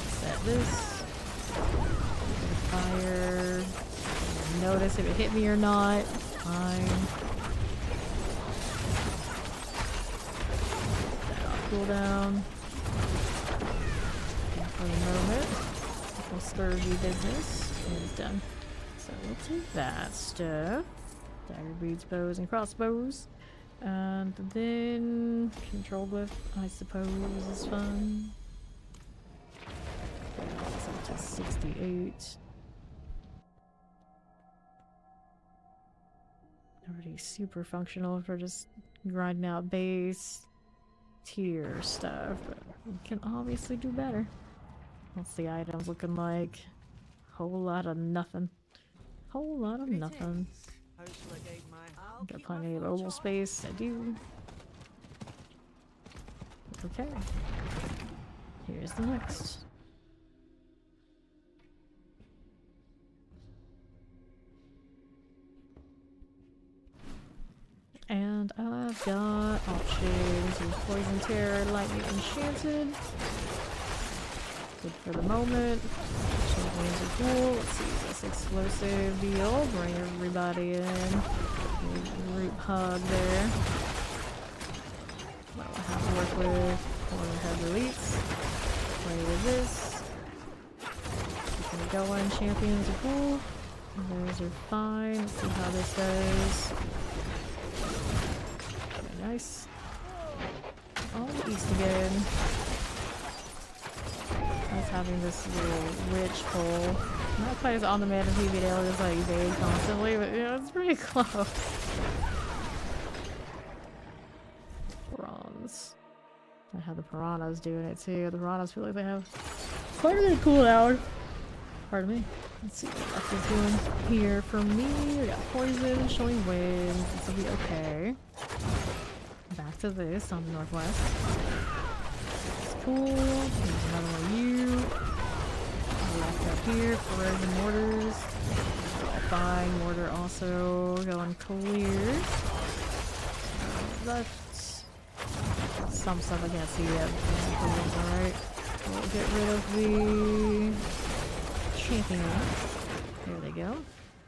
Set this. Fire. Notice if it hit me or not. Fine. Set off cooldown. For the moment. We'll scourgy business. And it's done. So we'll take that stuff. Dagger beads, bows, and crossbows. And then control glyph, I suppose, is fun. It's up to 68. Already super functional for just grinding out base tier stuff, but we can obviously do better. What's the items looking like? Whole lot of nothing. Whole lot of nothing. Got plenty of mobile space. I do. Okay. Here's the next. And I've got options with Poison Terror, Lightning Enchanted. Good for the moment. Champions are cool. Let's see this explosive deal. Bring everybody in. Group hug there. What do I have to work with? One of the heavy elites. Play with this. Keep it going. Champions are cool. Those are fine. Let's see how this goes. Very nice. All the east again. I was having this little witch pull. Not quite as on the man as he would able to just like evade constantly, but you know, it's pretty close. Bronze. I had the piranhas doing it too. The piranhas feel like they have quite a bit of cooldown. Pardon me. Let's see what left is doing here for me. We got poison, showing winds. This will be okay. Back to this on the northwest. It's cool. There's another one of you. Left up here, corrosion mortars. All fine. Mortar also going clear. Left. Some stuff I can't see yet. Alright. We'll get rid of the champion. There they go.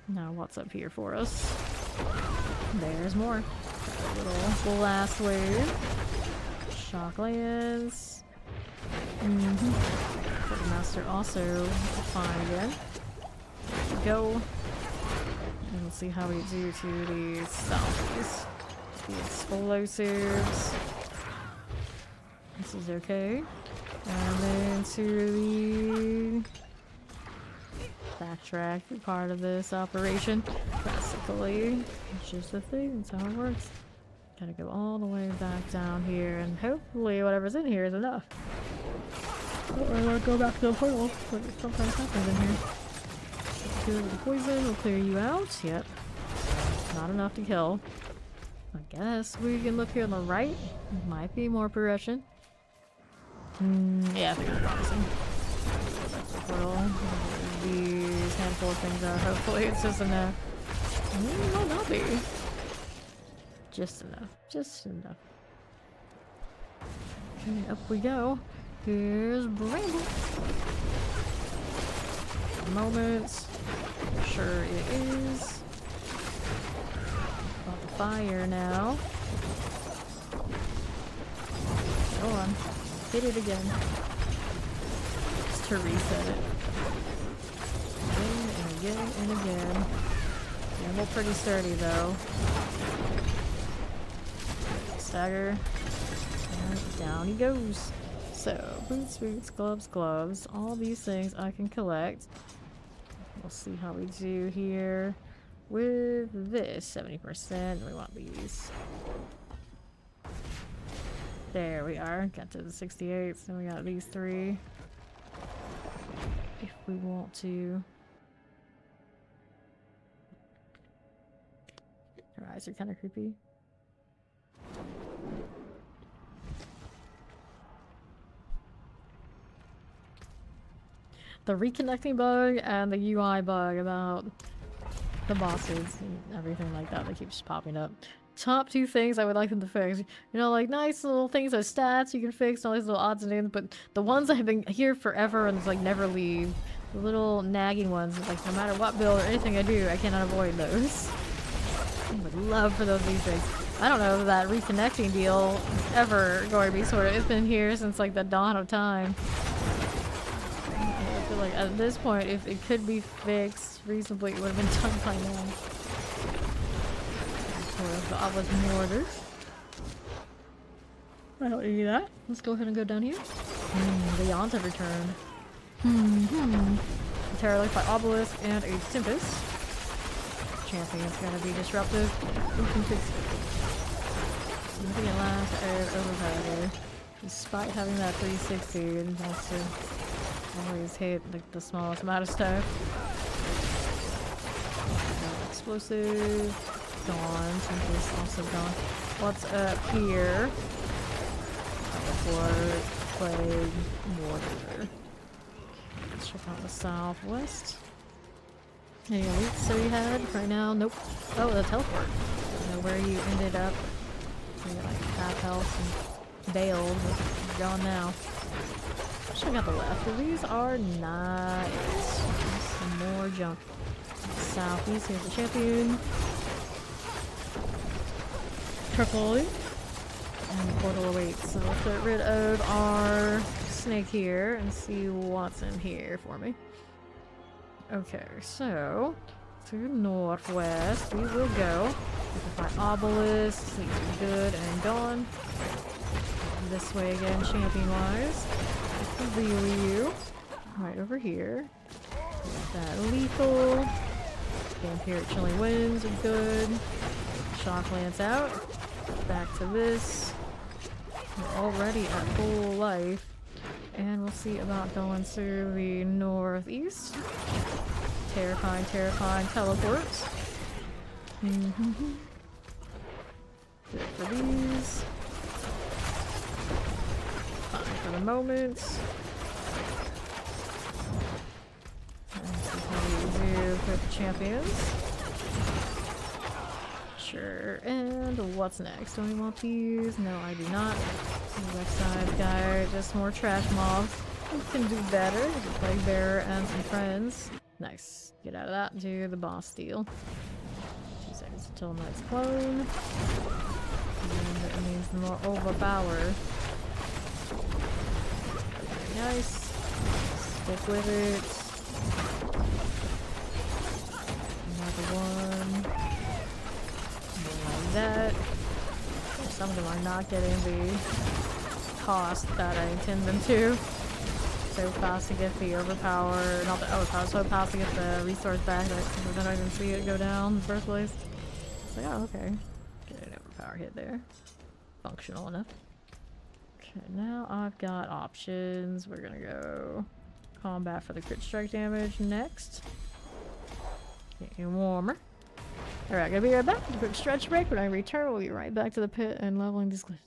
Now what's up here for us? There's more. Got a little blast wave. Shock lands. Master also fine again. There we go. And we'll see how we do to these zombies. The explosives. This is okay. And then to the backtrack part of this operation. Basically, it's just the thing. That's how it works. Gotta go all the way back down here, and hopefully whatever's in here is enough. I want to go back to the portal, but it sometimes happens in here. Kill the poison will clear you out. Yep. Not enough to kill. I guess we can look here on the right. Might be more progression. Yeah, I think I'm promising. Go back to the portal. These handful of things out. Hopefully it's just enough. It might not be. Just enough. Just enough. Okay, up we go. Here's Bramble. Moments. Sure it is. On the fire now. Go on. Hit it again. Just to reset it. Again and again and again. Bramble pretty sturdy though. Stagger. And down he goes. So, boots, boots, gloves, gloves. All these things I can collect. We'll see how we do here with this. 70%. We want these. There we are. Got to the 68. So we got these three. If we want to. Her eyes are kind of creepy. The reconnecting bug and the UI bug about the bosses and everything like that keeps popping up. Top two things I would like them to fix. You know, like nice little things of stats you can fix, all these little odds and ends, but the ones that have been here forever and like never leave. The little nagging ones, like no matter what build or anything I do, I cannot avoid those. I would love for those to be fixed. I don't know if that reconnecting deal is ever going to be sorted. It's been here since like the dawn of time. I feel like at this point, if it could be fixed reasonably, it would have been done by now. The obelisk mortar. I don't need that. Let's go ahead and go down here. The Yawns have returned. Terror life by obelisk and a tempest. Champion's gonna be disruptive. Who can fix it? Significant last and overpowered. Despite having that 360, it wants to always hit like the smallest amount of stuff. Explosive. Gone. Tempest also gone. What's up here? Teleport. Plague. Mortar. Let's check out the southwest. Any elites that we had right now? Nope. Oh, the teleport. I don't know where you ended up. You got like half health and bailed. Gone now. Check out the left. These are nice. Some more junk. Southeast, here's the champion. Triple and portal awaits. So let's get rid of our snake here and see what's in here for me. Okay, so to northwest we will go. My obelisk, these are good and gone. This way again, champion wise. Ryu. Right over here. That lethal. Vampiric chilling winds are good. Shock lance out. Back to this. We're already at full life. And we'll see about going to the northeast. Terrifying, terrifying teleports. Good for these. Fine for the moment. And see how we do with the champions. Sure, and what's next? Do we want these? No, I do not. The left side guy, just more trash mobs. We can do better. The plague bearer and some friends. Nice. Get out of that. Do the boss deal. 2 seconds until Knight's clone. And that means the more overpower. Very nice. Stick with it. Another one. That some of them are not getting the cost that I intend them to. So fast to get the overpower, not the overpower, so fast to get the resource back that I don't even see it go down in the first place. It's like, oh, okay. Get an overpower hit there. Functional enough. Now I've got options. We're gonna go combat for the crit strike damage next. Getting warmer. Alright, gonna be right back. A quick stretch break. When I return, we'll be right back to the pit and leveling these glitches.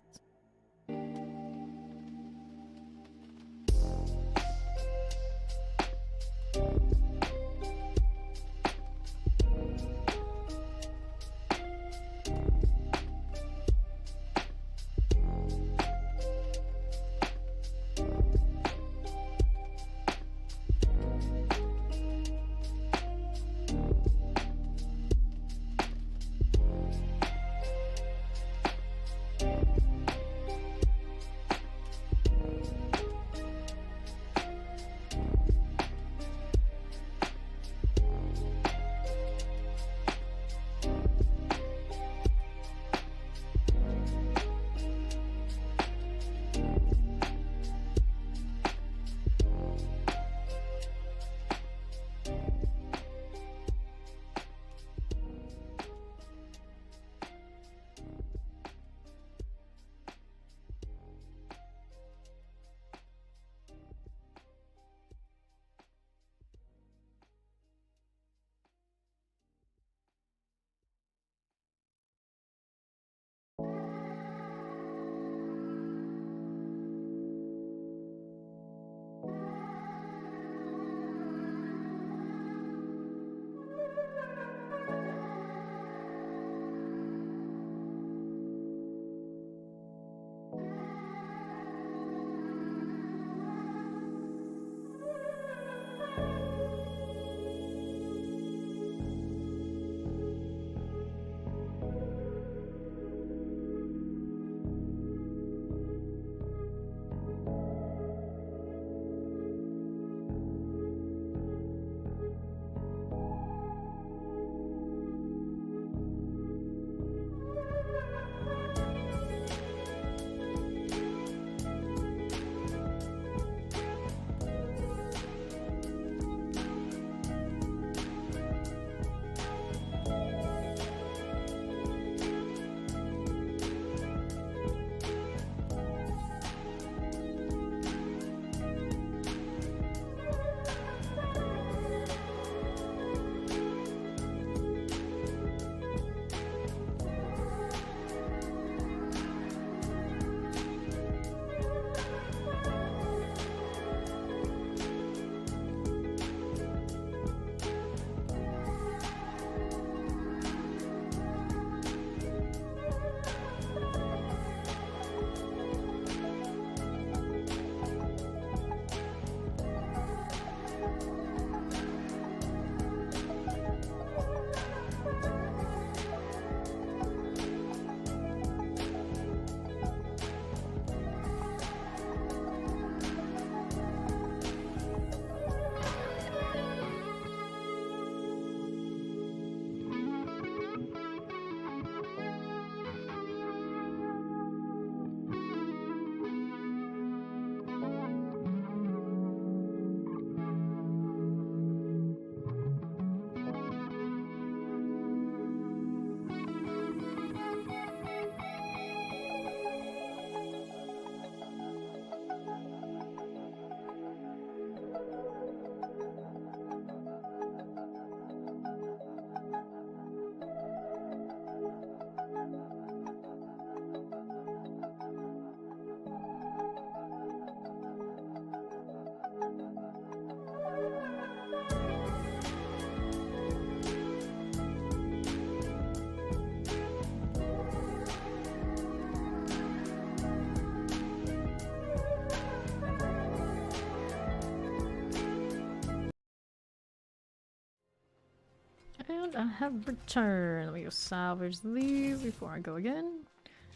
And I have returned. Let me go salvage these before I go again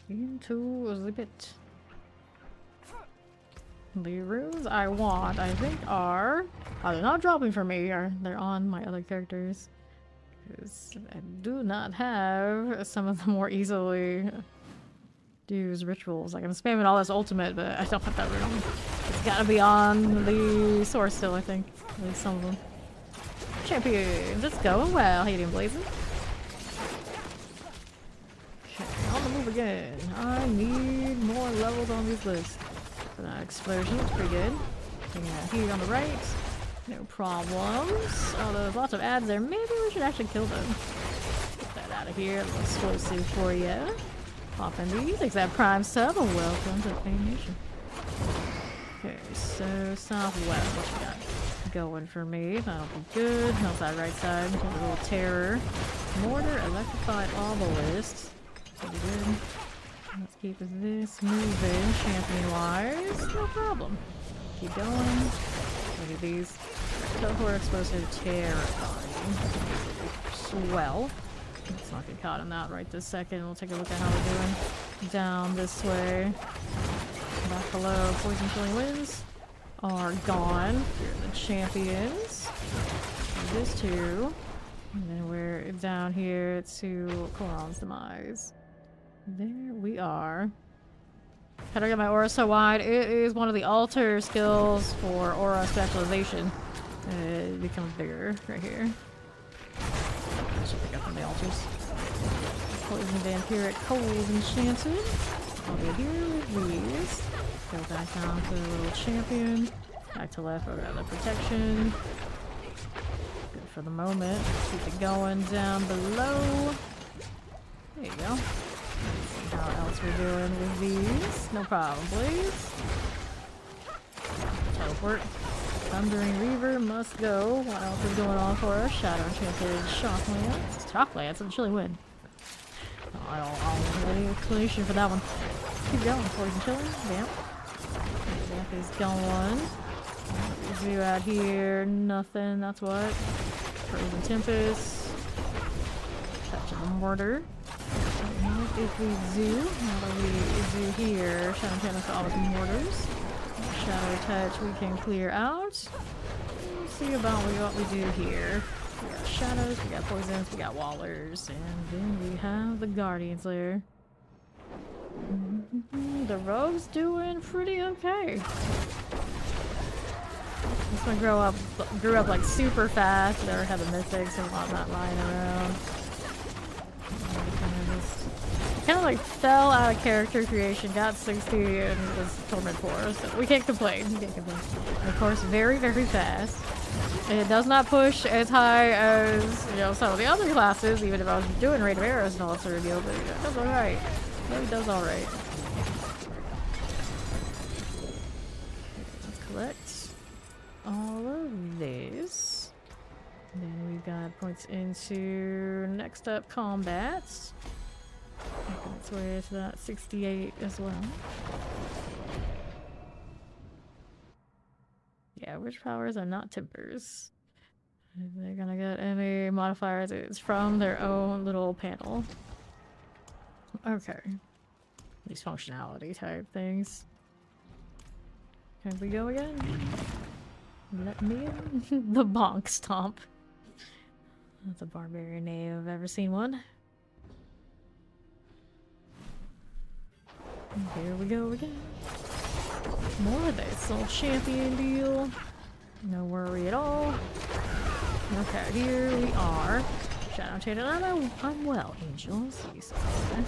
into the pit. The runes I want, I think, are... Oh, they're not dropping for me. They're on my other characters. Because I do not have some of the more easily used rituals. Like, I'm spamming all this ultimate, but I don't have that rune. It's gotta be on the source still, I think. At least some of them. Champions, it's going well. How you doing, Blazing? Okay, on the move again. I need more levels on this list. for that explosion. That's pretty good. Taking that heat on the right. No problems. Oh, there's lots of ads there. Maybe we should actually kill them. Get that out of here. A little explosive for you. Pop in these. Thanks for that prime sub. And welcome to the Pain Nation. Okay, so southwest. What you got going for me? That'll be good. How's that right side? A little terror. Mortar, electrified obelisk. Pretty good. Let's keep this moving, champion-wise. No problem. Keep going. Look at these. Teleport explosive terror. Swell. Let's not get caught in that right this second. We'll take a look at how we're doing. Down this way. Back below. Poison chilling winds are gone. Here are the champions. Do this too. And then we're down here to Koron's demise. There we are. How do I get my aura so wide? It is one of the alter skills for aura specialization. It becomes bigger right here. I should pick up on the altars. Poison vampiric cold enchanted. I'll be here with these. Go back down to the little champion. Back to left, over the protection. Good for the moment. Keep it going down below. There you go. See how else we're doing with these. No problem, please. Teleport. Thundering Reaver must go. What else is going on for us? Shadow Enchanted Shocklands. Shocklands and Chilly Wind. I don't have any explanation for that one. Keep going. Poison Chilling. Vamp. Vamp is going. Zoo out here. Nothing. That's what. Frozen Tempest. Touch of the Mortar. If we zoo, how do we zoo here? Shadow Enchanted for all of the mortars. Shadow touch we can clear out. We'll see about what we do here. We got shadows, we got poisons, we got wallers, and then we have the guardians there. The rogue's doing pretty okay. This one grew up like super fast. Never had the mythics and whatnot lying around. Kind of like fell out of character creation, got 60 and was Torment 4, so we can't complain. We can't complain. And of course, very, very fast. It does not push as high as, you know, some of the other classes, even if I was doing Raid of Arrows and all that sort of deal, but it does alright. It really does alright. Let's collect all of this. And then we've got points into next up combat. Making its way to that 68 as well. Yeah, witch powers are not tempers. If they're gonna get any modifiers, it's from their own little panel. Okay. These functionality type things. Can we go again? Let me in. The Bonk Stomp. That's a barbarian name if I've ever seen one. And here we go again. More of this little champion deal. No worry at all. Okay, here we are. Shadow Enchanted. I know I'm well, angels. You saw that.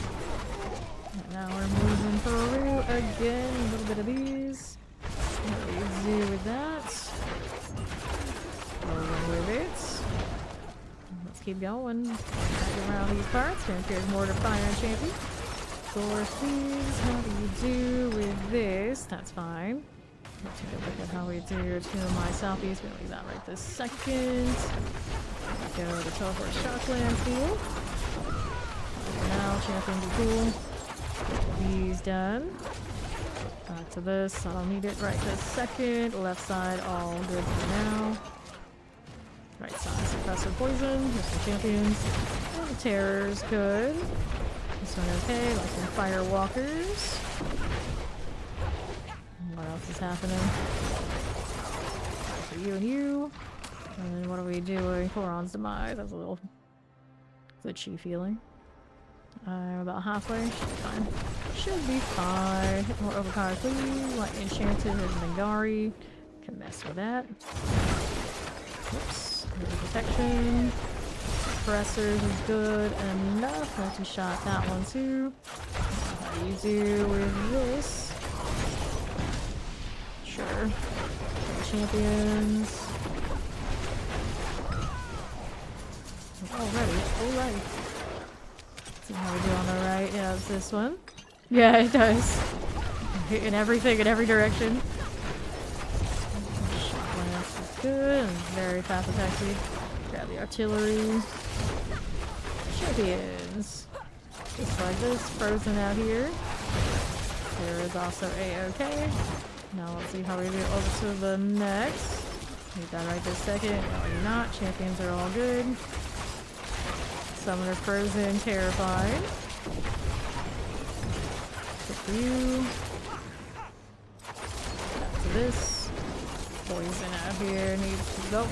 And now we're moving through again. A little bit of these. What do we do with that? Rolling with it. Let's keep going. Back around these parts. Here's Mortar Fire Champion. Door Thieves, how do you do with this? That's fine. Let's take a look at how we do to my southeast. We'll leave that right this second. Go to Teleport Shocklands deal. For now, champions are cool. These done. Back to this. I don't need it right this second. Left side, all good for now. Right side, Suppressor Poison. Here's some champions. And the Terror's good. This one okay, like some Firewalkers. What else is happening? For you and you. And then what are we doing? Koron's demise. That's a little glitchy feeling. I'm about halfway. Should be fine. Should be fine. Hit more overpowered, please. Like Enchanted and Nangari. Can mess with that. Oops. There's protection. Suppressors is good enough. Multi-shot that one too. How do you do with this? Sure. Champions. Alright. See how we do on the right? Yeah, it's this one. Yeah, it does. Hitting everything in every direction. Shock lance is good. Very fast attack speed. Grab the artillery. Champions. Just like this. Frozen out here. There is also A-OK. Now let's see how we do over to the next. Need that right this second. No, you're not. Champions are all good. Summoner frozen, terrified. Good for you. Back to this. Poison out here needs to go.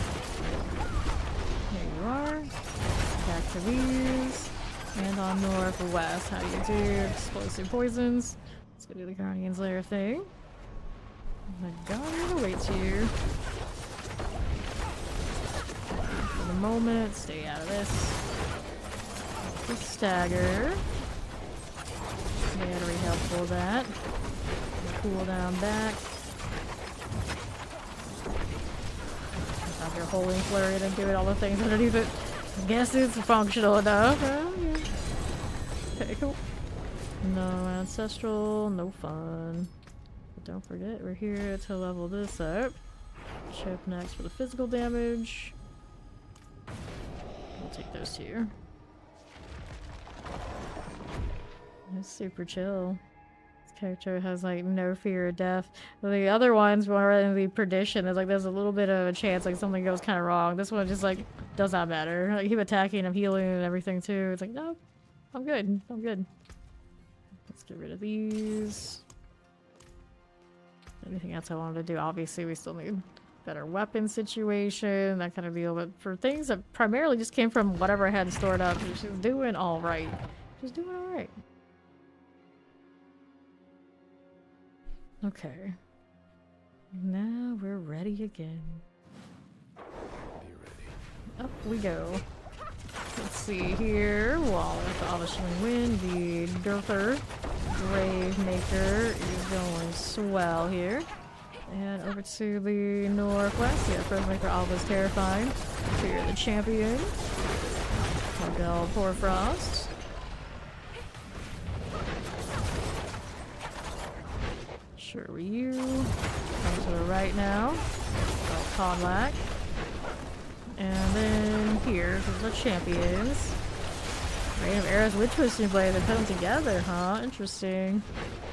There you are. Back to these. And on northwest, how do you do? Explosive poisons. Let's go do the Guardian's Lair thing. The Guardian awaits you. For the moment, stay out of this. The stagger. Battery helpful that. Cool down back. Have your holding flurry and give it all the things underneath it. I guess it's functional enough. Yeah. Okay, cool. No ancestral, no fun. But don't forget, we're here to level this up. Chip next for the physical damage. We'll take those two. It's super chill. This character has like no fear of death. The other ones were in the perdition. There's like there's a little bit of a chance like something goes kind of wrong. This one just like does not matter. Like keep attacking, I'm healing and everything too. It's like no, I'm good. I'm good. Let's get rid of these. Anything else I wanted to do? Obviously, we still need better weapon situation, that kind of deal. But for things that primarily just came from whatever I had stored up, she's doing all right. She's doing all right. Okay. Now we're ready again. Be ready. Up we go. Let's see here. Wall with Obviously Wind, the Girther. Grave Maker is going swell here. And over to the northwest. Yeah, Grave Maker always terrifying. Fear the champion. Cordell Porfrost. Sure were you. Come to the right now. Conlac. And then here is the champions. Rain of Arrows with Twisting Blade, they put them together, huh? Interesting.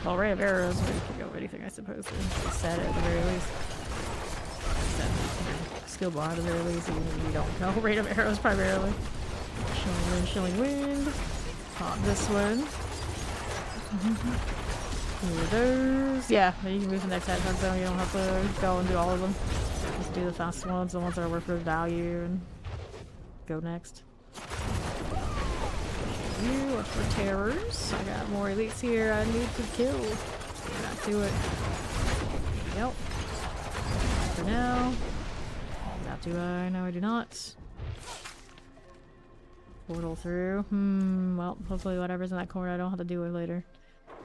Well, Rain of Arrows, we can go with anything, I suppose. Set it at the very least. Set skill bar at the very least, even if you don't know. Rain of Arrows primarily. Chilling Wind. Pop this one. Here those. Yeah, you can move to the next attack zone. You don't have to go and do all of them. Just do the fast ones, the ones that are worth of value, and go next. You are for terrors. I got more elites here I need to kill. Get back to it. Yep. For now. That do I? No, I do not. Portal through. Well, hopefully whatever's in that corner I don't have to deal with later.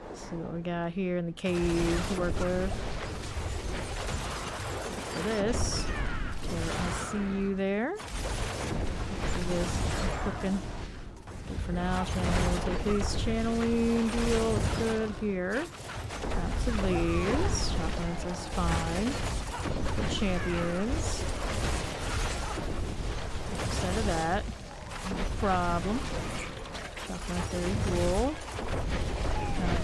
Let's see what we got here in the cave to work with. For this. Okay, I see you there. See this cooking. Good for now. Channeling, take these. Channeling deal is good here. Back to these. Shotguns is fine. The champions. Instead of that. No problem. Shotgun's very cool.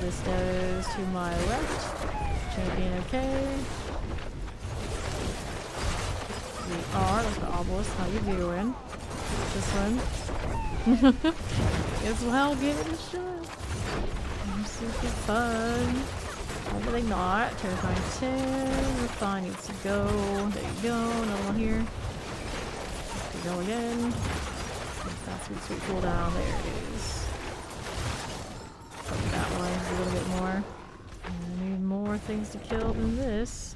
This goes to my left. Champion okay. We are. Look at the obelisk. How you doing? This one. As well, give it a shot. Super fun. Hopefully not. Terrifying 10. Refine needs to go. There you go. Another one here. Go again. That sweet cooldown. There it is. That one a little bit more. I need more things to kill than this.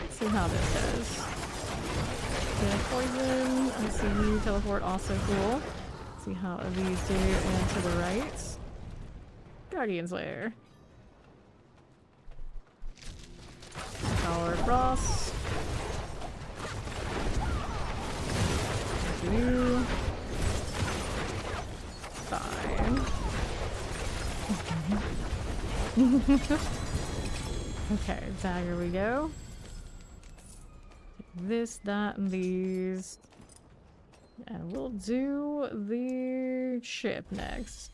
Let's see how this does. Yeah, poison. I see you. Teleport, also cool. See how these do, and to the right. Guardian's Lair. Power Frost. You. Fine. Okay, dagger we go. Take this, that, and these. And we'll do the ship next.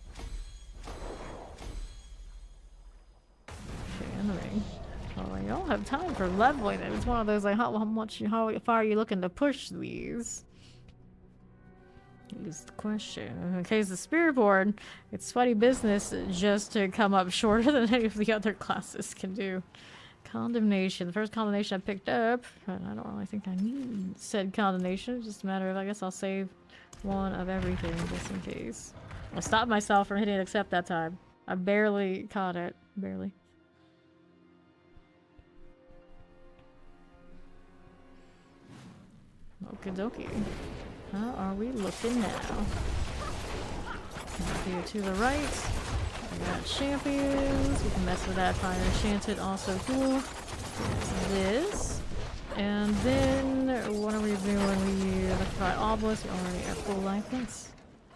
Okay, enemy. Oh, I don't have time for leveling it. It's one of those like, how far are you looking to push these? Is the question. In case the Spirit Board, it's funny business just to come up shorter than any of the other classes can do. Condemnation. The first condemnation I picked up, but I don't really think I need said condemnation. It's just a matter of, I guess I'll save one of everything just in case. I stopped myself from hitting accept that time. I barely caught it. Barely. Okie dokie. How are we looking now? Here to the right. We got champions. We can mess with that fire enchanted, also cool. There's this. And then what are we doing? We electrify obelisk. We already at full life. Thanks.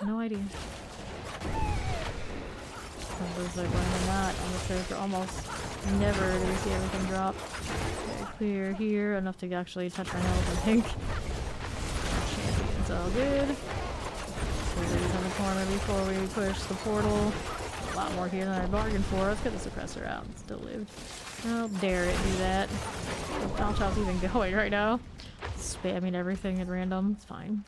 No idea. Sounds like we're not on the character. Almost never do we see everything drop. Okay, clear here. Enough to actually touch my health, I think. Champions all good. These on the corner before we push the portal. A lot more here than I bargained for. Let's get the suppressor out and still live. How dare it do that? How child's even going right now? Spamming everything at random. It's fine.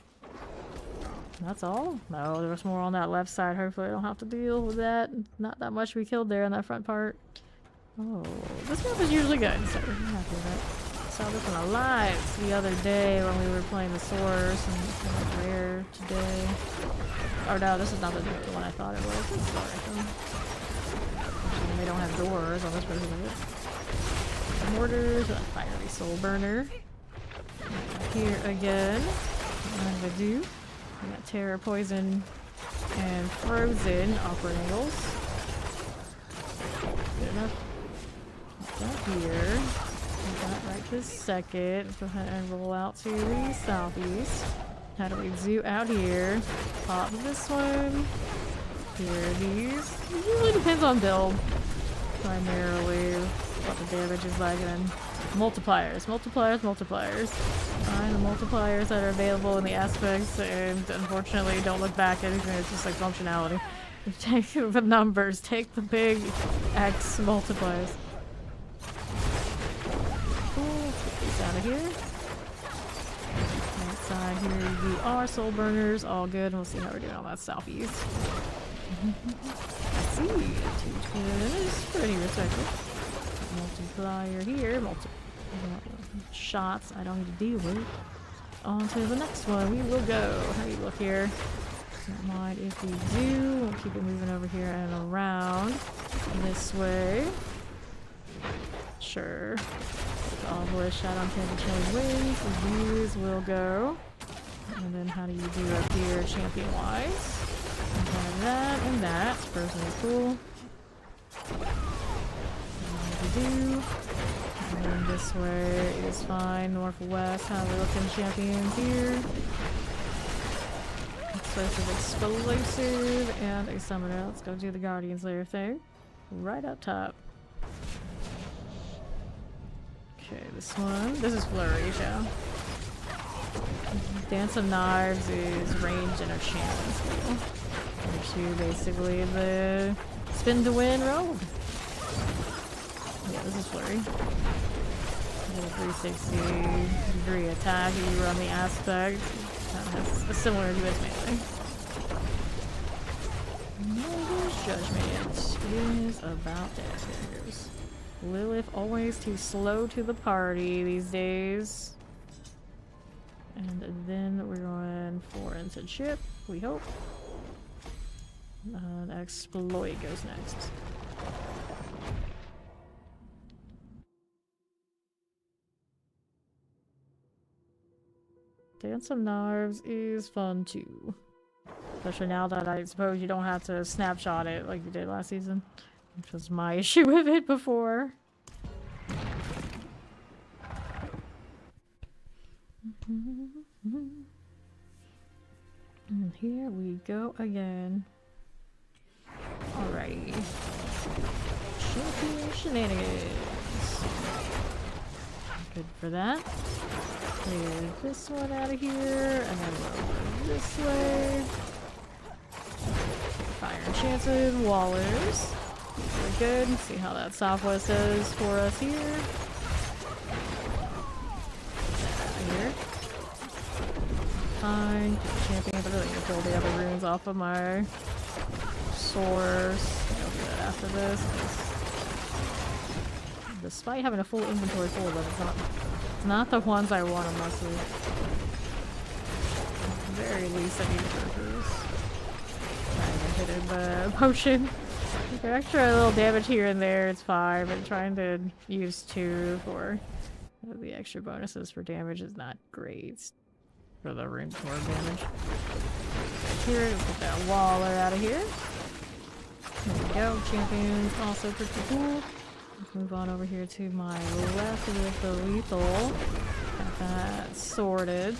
That's all? No, there was more on that left side. Hopefully I don't have to deal with that. Not that much we killed there in that front part. Oh, this map is usually good, so I'm happy with that. Saw this one alive the other day when we were playing the source, and it's kind of rare today. Or no, this is not the one I thought it was. It's the right one. They don't have doors on this version of it. Mortars, a fiery soul burner. Here again. And I do. We got terror, poison, and frozen opera angles. Good enough. That here. That right this second. Let's go ahead and roll out to the southeast. How do we do out here? Pop this one. Here are these. It usually depends on build. Primarily what the damage is like, and then multipliers. Find the multipliers that are available in the aspects, and unfortunately don't look back at anything. It's just like functionality. Take the numbers. Take the big X multipliers. Cool. Let's get these out of here. Right side here you are soul burners. All good. We'll see how we're doing on that southeast. Let's see. 2 is pretty respectable. Multiplier here. Shots I don't need to deal with. On to the next one. We will go. How do you look here? Don't mind if we do. We'll keep it moving over here and around this way. Sure. Obelisk shot on Temperature Wings. These will go. And then how do you do up here champion wise? Have that and that. Personally cool. We do. And then this way is fine. Northwest. How are we looking champions here? Explosive, explosive, and a summoner. Let's go do the Guardian's Lair thing. Right up top. Okay, this one. This is Flurry, yeah. Dance of Knives is ranged enchantment skill. Which is basically the spin to win rogue. Yeah, this is Flurry. 360 degree attack. You run the aspect. That has a similar to its melee. Mother's Judgment is about daggers. Lilith always too slow to the party these days. And then we're going for into chip, we hope. Exploit goes next. Dance of Knives is fun too. Especially now that I suppose you don't have to snapshot it like you did last season. Which was my issue with it before. And here we go again. Alrighty. Champion shenanigans. Good for that. Clear this one out of here, and then we'll go this way. Fire enchanted wallers. Really good. See how that southwest does for us here. Here. Fine. Keep the champion, but I really need to pull the other runes off of my source. I'll do that after this. Despite having a full inventory full of them, it's not the ones I want to mess with. At the very least, I need characters. Trying to hit the potion. If they're extra little damage here and there, it's fine, but trying to use 2 for the extra bonuses for damage is not great. For the rune sword damage. Here, we'll put that waller out of here. There we go. Champions also pretty cool. Let's move on over here to my left with the lethal. Got that sorted.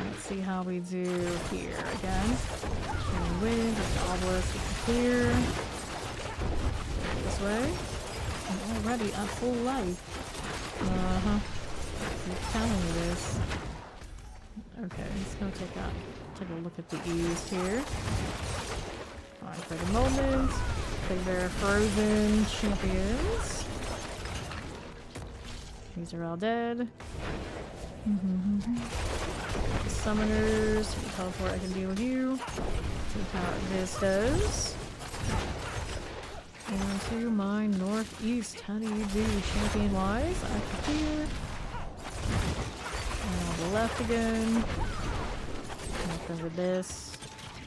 Let's see how we do here again. Wind, the obelisk is clear. This way. I'm already at full life. Keep telling me this. Okay, let's go take a look at the east here. Alright, for the moment, they're frozen champions. These are all dead. The summoners, teleport, I can deal with you. See how this does. And to my northeast, how do you do champion wise? I can hear. And on the left again. Nothing with this.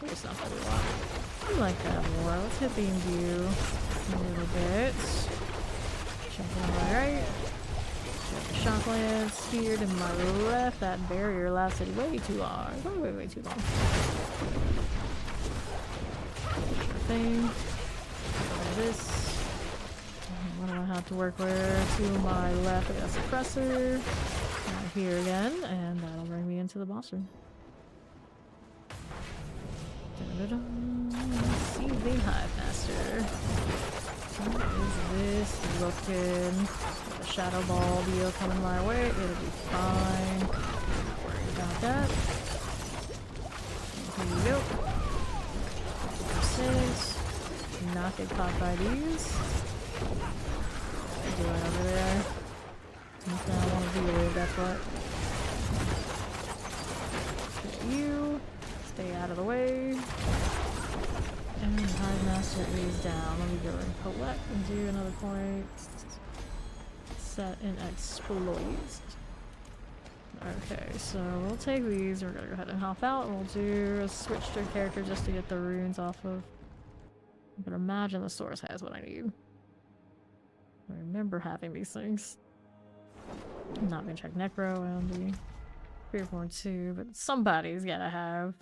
There's not really a lot. I like that more. Let's hit the imbue a little bit. Jumping on my right. Got the shock lance here to my left. That barrier lasted way too long. Way too long. Sure thing. This. What do I have to work with? To my left, I got a suppressor. Here again, and that'll bring me into the boss room. See the Hive Master. How is this looking? Got a shadow ball deal coming my way. It'll be fine. Not worried about that. Here we go. 6. Not get caught by these. What are you doing over there? Nothing I want to deal with, that's what. Okay, you. Stay out of the way. And the Hive Master is down. Let me go and collect and do another point. Set and exploit. Okay, so we'll take these. We're gonna go ahead and hop out. And we'll do a switch to a character just to get the runes off of. I can imagine the source has what I need. I remember having these things. I'm not gonna check Necro on the Fearborn 2, but somebody's gotta have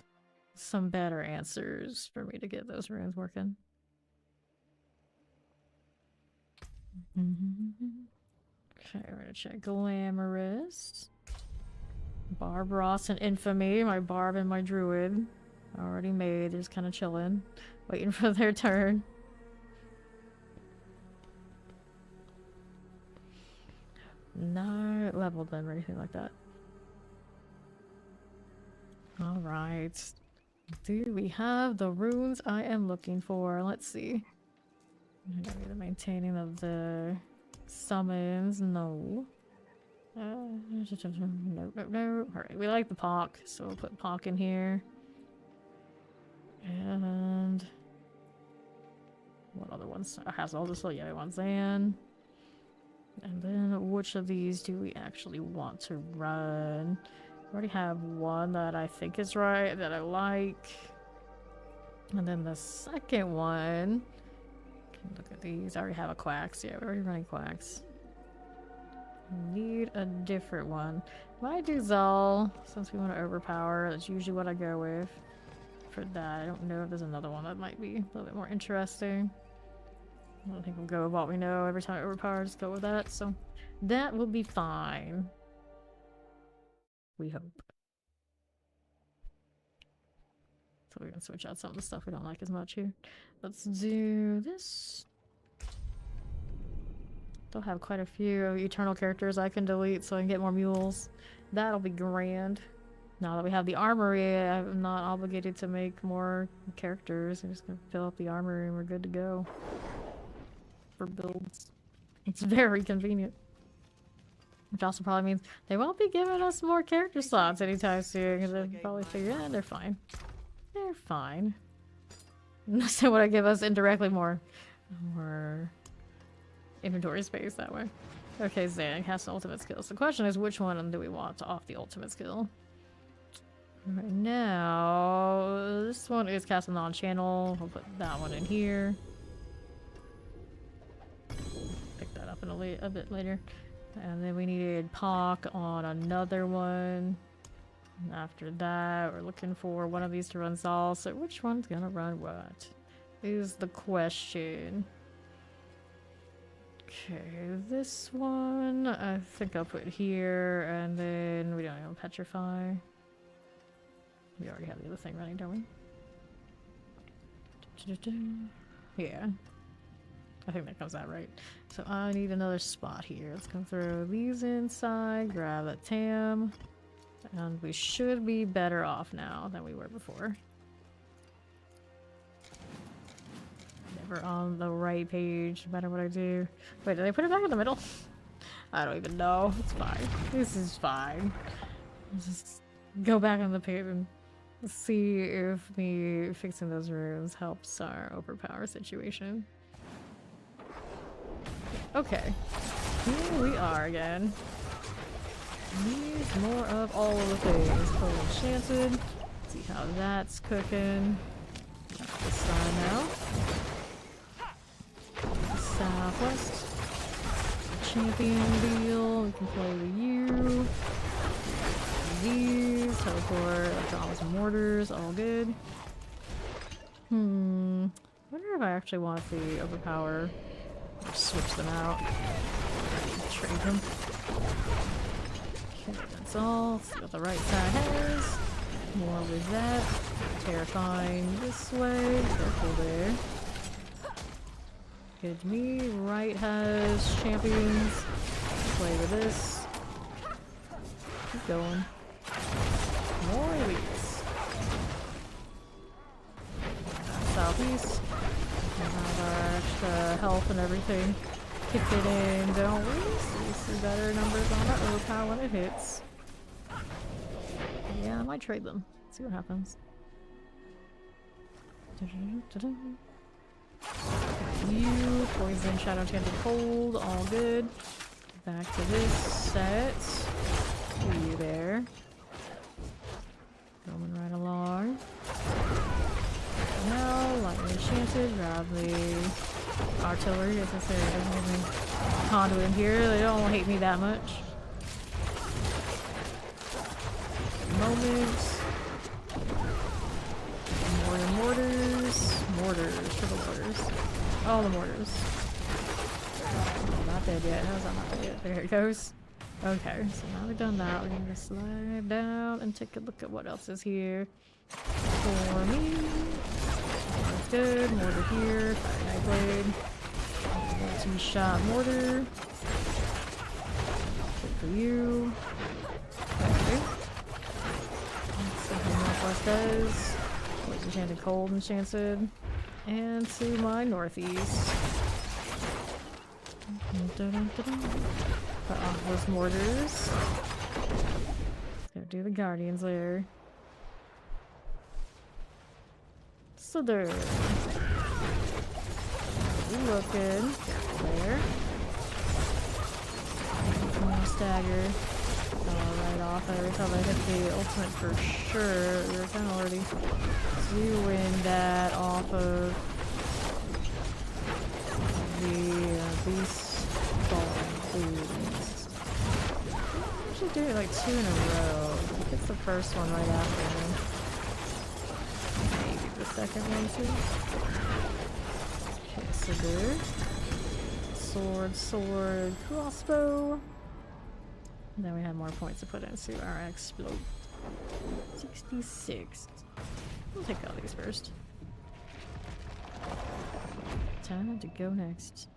some better answers for me to get those runes working. Okay, we're gonna check Glamorous. Barb, Ross, and Infamy. My Barb and my Druid. Already made, they're just kinda chilling. Waiting for their turn. Not leveled them or anything like that. Alright. Do we have the runes I am looking for? Let's see. The maintaining of the summons. No. No. Alright, we like the Pock, so we'll put Pock in here. And what other ones? Has all this little yellow ones in. And then which of these do we actually want to run? I already have one that I think is right, that I like. And then the second one. Look at these. I already have a Quacks. Yeah, we're already running Quacks. Need a different one. Might do Zal, since we want to overpower. That's usually what I go with. For that, I don't know if there's another one that might be a little bit more interesting. I don't think we'll go with what we know every time I overpower, just go with that, so that will be fine. We hope. So we're gonna switch out some of the stuff we don't like as much here. Let's do this. Still have quite a few eternal characters I can delete so I can get more mules. That'll be grand. Now that we have the armory, I'm not obligated to make more characters. I'm just gonna fill up the armory and we're good to go. For builds. It's very convenient. Which also probably means they won't be giving us more character slots anytime soon, because they'll probably figure, yeah, they're fine. They're fine. Unless they want to give us indirectly more inventory space that way. Okay, Zan has the ultimate skill. So the question is, which one do we want to off the ultimate skill? Right now, this one is cast non-channel. We'll put that one in here. Pick that up in a bit later. And then we needed POC on another one. And after that, we're looking for one of these to run Zal. So which one's gonna run what? Is the question. Okay, this one I think I'll put here, and then we don't even petrify. We already have the other thing running, don't we? Yeah. I think that comes out right. So I need another spot here. Let's come throw these inside, grab that TAM, and we should be better off now than we were before. Never on the right page, no matter what I do. Wait, did I put it back in the middle? I don't even know. It's fine. This is fine. Let's just go back on the page and see if me fixing those rooms helps our overpower situation. Okay, here we are again. Need more of all of the things. Full enchanted. See how that's cooking. This side now. Southwest. Champion deal. We can play with you. These. Teleport. Electrolysis mortars. All good. Wonder if I actually want the overpower. Or switch them out. Trade them. Okay, that's all. Let's see what the right side has. More with that. Terrifying this way. Careful there. Good to me. Right has champions. Play with this. Keep going. More elites. Southeast. We'll have our extra health and everything. Kick it in, don't we? So we see better numbers on our overpower when it hits. Yeah, I might trade them. See what happens. You, poison, shadow, enchanted, cold, all good. Back to this set. See you there. Going right along. Now, lightning enchanted, grab the artillery. As I say, it doesn't even conduit in here. They don't hate me that much. Moments. Mortars. Mortars for the mortars. All the mortars. Oh, not dead yet. How's that not dead yet? There it goes. Okay, so now we've done that. We're gonna slide down and take a look at what else is here for me. That's good. Mortar here. Fire blade. Multi-shot mortar. Good for you. Okay. Let's see how Northwest does. Poison enchanted, cold enchanted. And to my northeast. Put off those mortars. Let's go do the Guardian's Lair. So there. We look good. Careful there. More stagger. Right off every time I hit the ultimate for sure. We were kind of already doing that off of the beast ball. Actually doing it like 2 in a row. I think it's the first one right after me. Maybe the second one too. Okay, so there. Sword, sword, crossbow. Then we have more points to put into our explode. 66. We'll take all these first. Time to go next.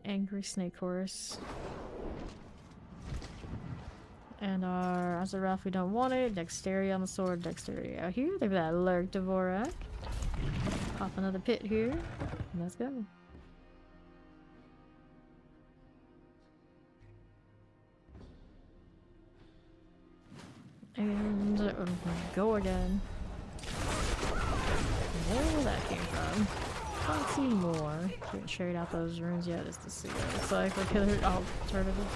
Angry Snake Horse. And our Azaroth, we don't want it. Dexterity on the sword, dexterity out here. They've got Lurk Dvorak. Pop another pit here. And let's go. And go again. Where that came from? Can't see more. Haven't shared out those runes yet just to see what it looks like for killer alternative.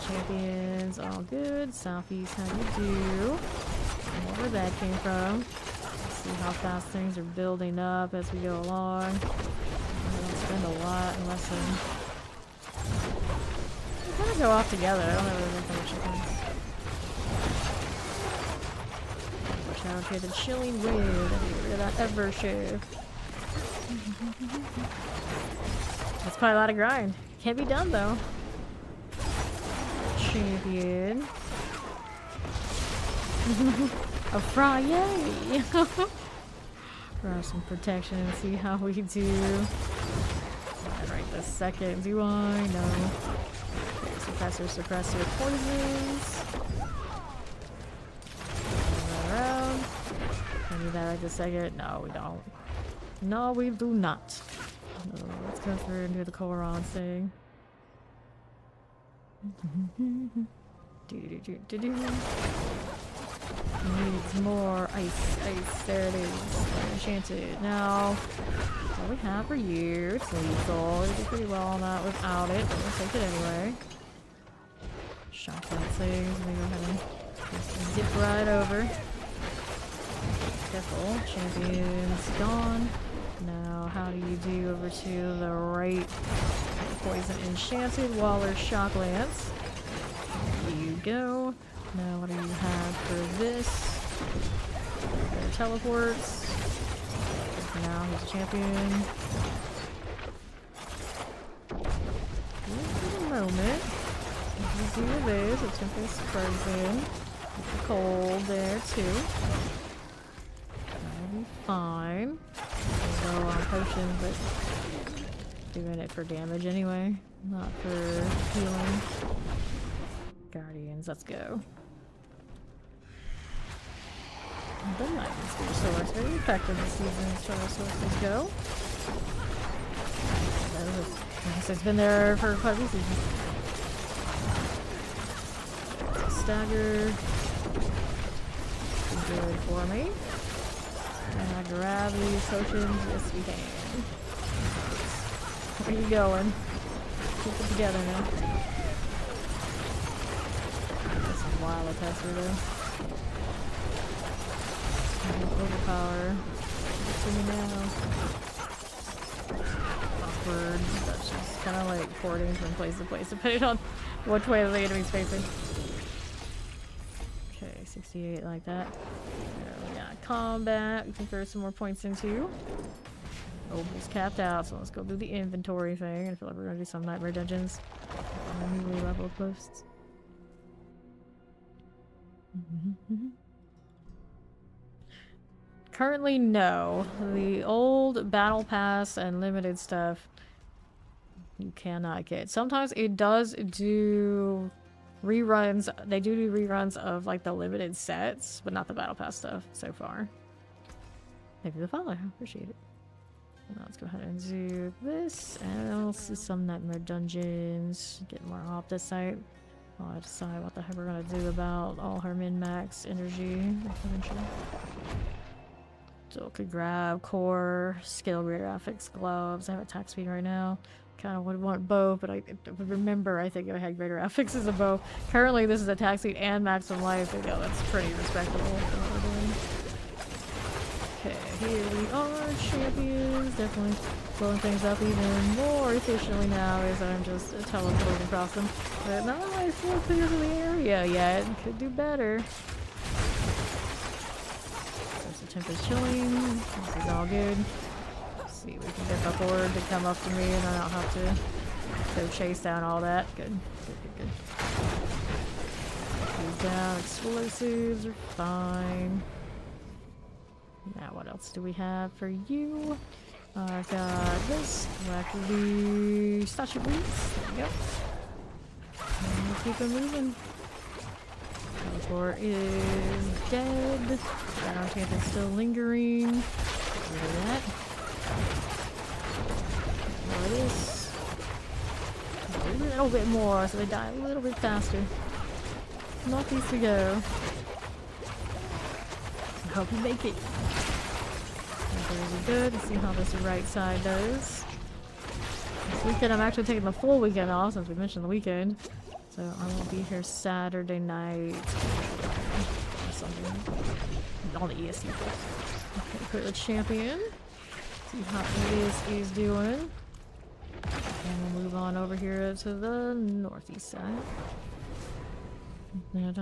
Champions, all good. Southeast, how you do? And where that came from. See how fast things are building up as we go along. We don't spend a lot unless they kind of go off together. I don't know really think of chickens. Watch out here, the chilling wind. Get rid of that ever shift. That's quite a lot of grind. Can't be done though. Champion. A fry, yay! Grab some protection and see how we do. Right this second, do I? No. Okay, suppressor, poisons. Turn around. Can we do that right this second? No, we don't. No, we do not. Let's go through and do the Koran thing. Needs more ice. There it is. Enchanted. Now, what we have for you, it's lethal. We did pretty well on that without it, but we'll take it anyway. Shock that thing. Let me go ahead and just zip right over. Careful. Champion's gone. Now, how do you do over to the right? Poison Enchanted, Waller, Shock Lance. There you go. Now, what do you have for this? There teleports. Now he's a champion. Give it a moment. You do this. A Tempest Frozen. Cold there, too. That'll be fine. Go on potion, but doing it for damage anyway, not for healing. Guardians, let's go. The Night's Source, very effective this season as far as sources go. It's been there for quite a few seasons. Stagger. Good for me. And I grab these potions. Yes, we can. Where are you going? Keep it together now. Get some wild attacks through there. Overpower. See me now. Awkward. That's just kind of like porting from place to place, depending on which way the enemy's facing. Okay, 68 like that. There we got combat. We can throw some more points into. Opal's capped out, so let's go do the inventory thing. I feel like we're gonna do some nightmare dungeons on the newly leveled posts. Currently, no. The old battle pass and limited stuff you cannot get. Sometimes it does do reruns. They do reruns of like the limited sets, but not the battle pass stuff so far. Thank you for the follow. Appreciate it. Now let's go ahead and do this, and we'll see some nightmare dungeons. Get more opticite. I'll decide what the heck we're gonna do about all her min-max energy eventually. So I could grab core, skill, greater affix, gloves. I have attack speed right now. Kind of would want both, but I remember I think I had greater affix as a bow. Currently this is attack speed and maximum life. I know that's pretty respectable for what we're doing. Okay, here we are, champions. Definitely blowing things up even more efficiently now as I'm just teleporting across them. But not really full clear of the area yet. Could do better. Tempest chilling. This is all good. see, we can get the horde to come up to me and I don't have to go chase down all that. Good. Good. These down, explosives are fine. Now what else do we have for you? I've got this. Wackily statue boots. There we go. And we'll keep it moving. Teleport is dead. Battle champ is still lingering. Get rid of that. More of this. A little bit more so they die a little bit faster. Not these to go. I hope you make it. Very good. Let's see how this right side does. This weekend I'm actually taking the full weekend off since we mentioned the weekend. So I won't be here Saturday night. Or something. On the ESC. Okay, put the champion. See how this is doing. And we'll move on over here to the northeast side. Cool.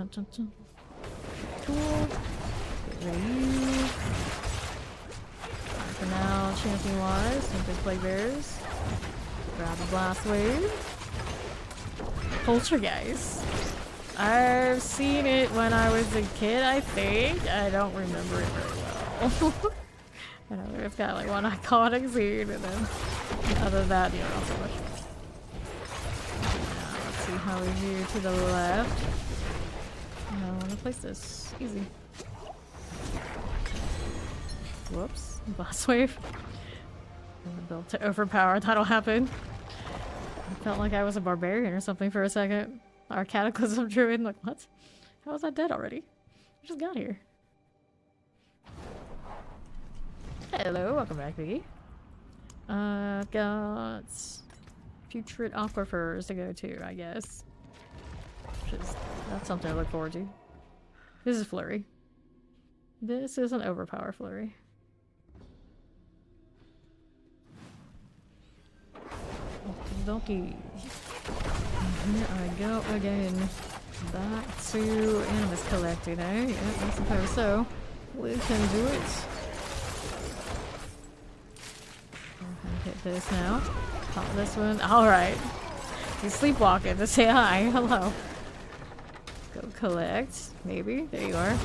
Get rid of you. For now, champion wise, simply play bears. Grab a blast wave. Poltergeist. I've seen it when I was a kid, I think. I don't remember it very well. I know it's got like one iconic scene, and then other than that, you know, not so much. Now, let's see how we do to the left. I want to place this. Easy. Whoops. Blast wave. Built to overpower. That'll happen. I felt like I was a barbarian or something for a second. Our cataclysm druid. Like, what? How was I dead already? I just got here. Hello, welcome back, Biggie. Got putrid aquifers to go to, I guess. That's something to look forward to. This is Flurry. This is an overpower Flurry. Donkey. Here I go again. Back to Animus collecting, eh? Yep, I suppose so. We can do it. Hit this now. Pop this one. Alright. He's sleepwalking to say hi. Hello. Go collect. Maybe. There you are.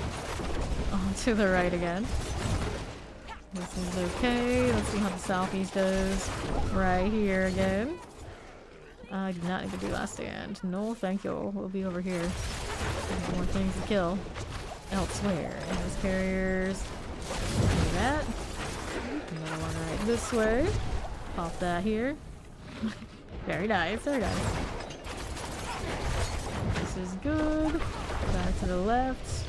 On to the right again. This is okay. Let's see how the southeast does. Right here again. I do not need to do last stand. No, thank you. We'll be over here. There's more things to kill elsewhere. Those carriers. Do that. Another one right this way. Pop that here. Very nice. Very nice. This is good. Back to the left.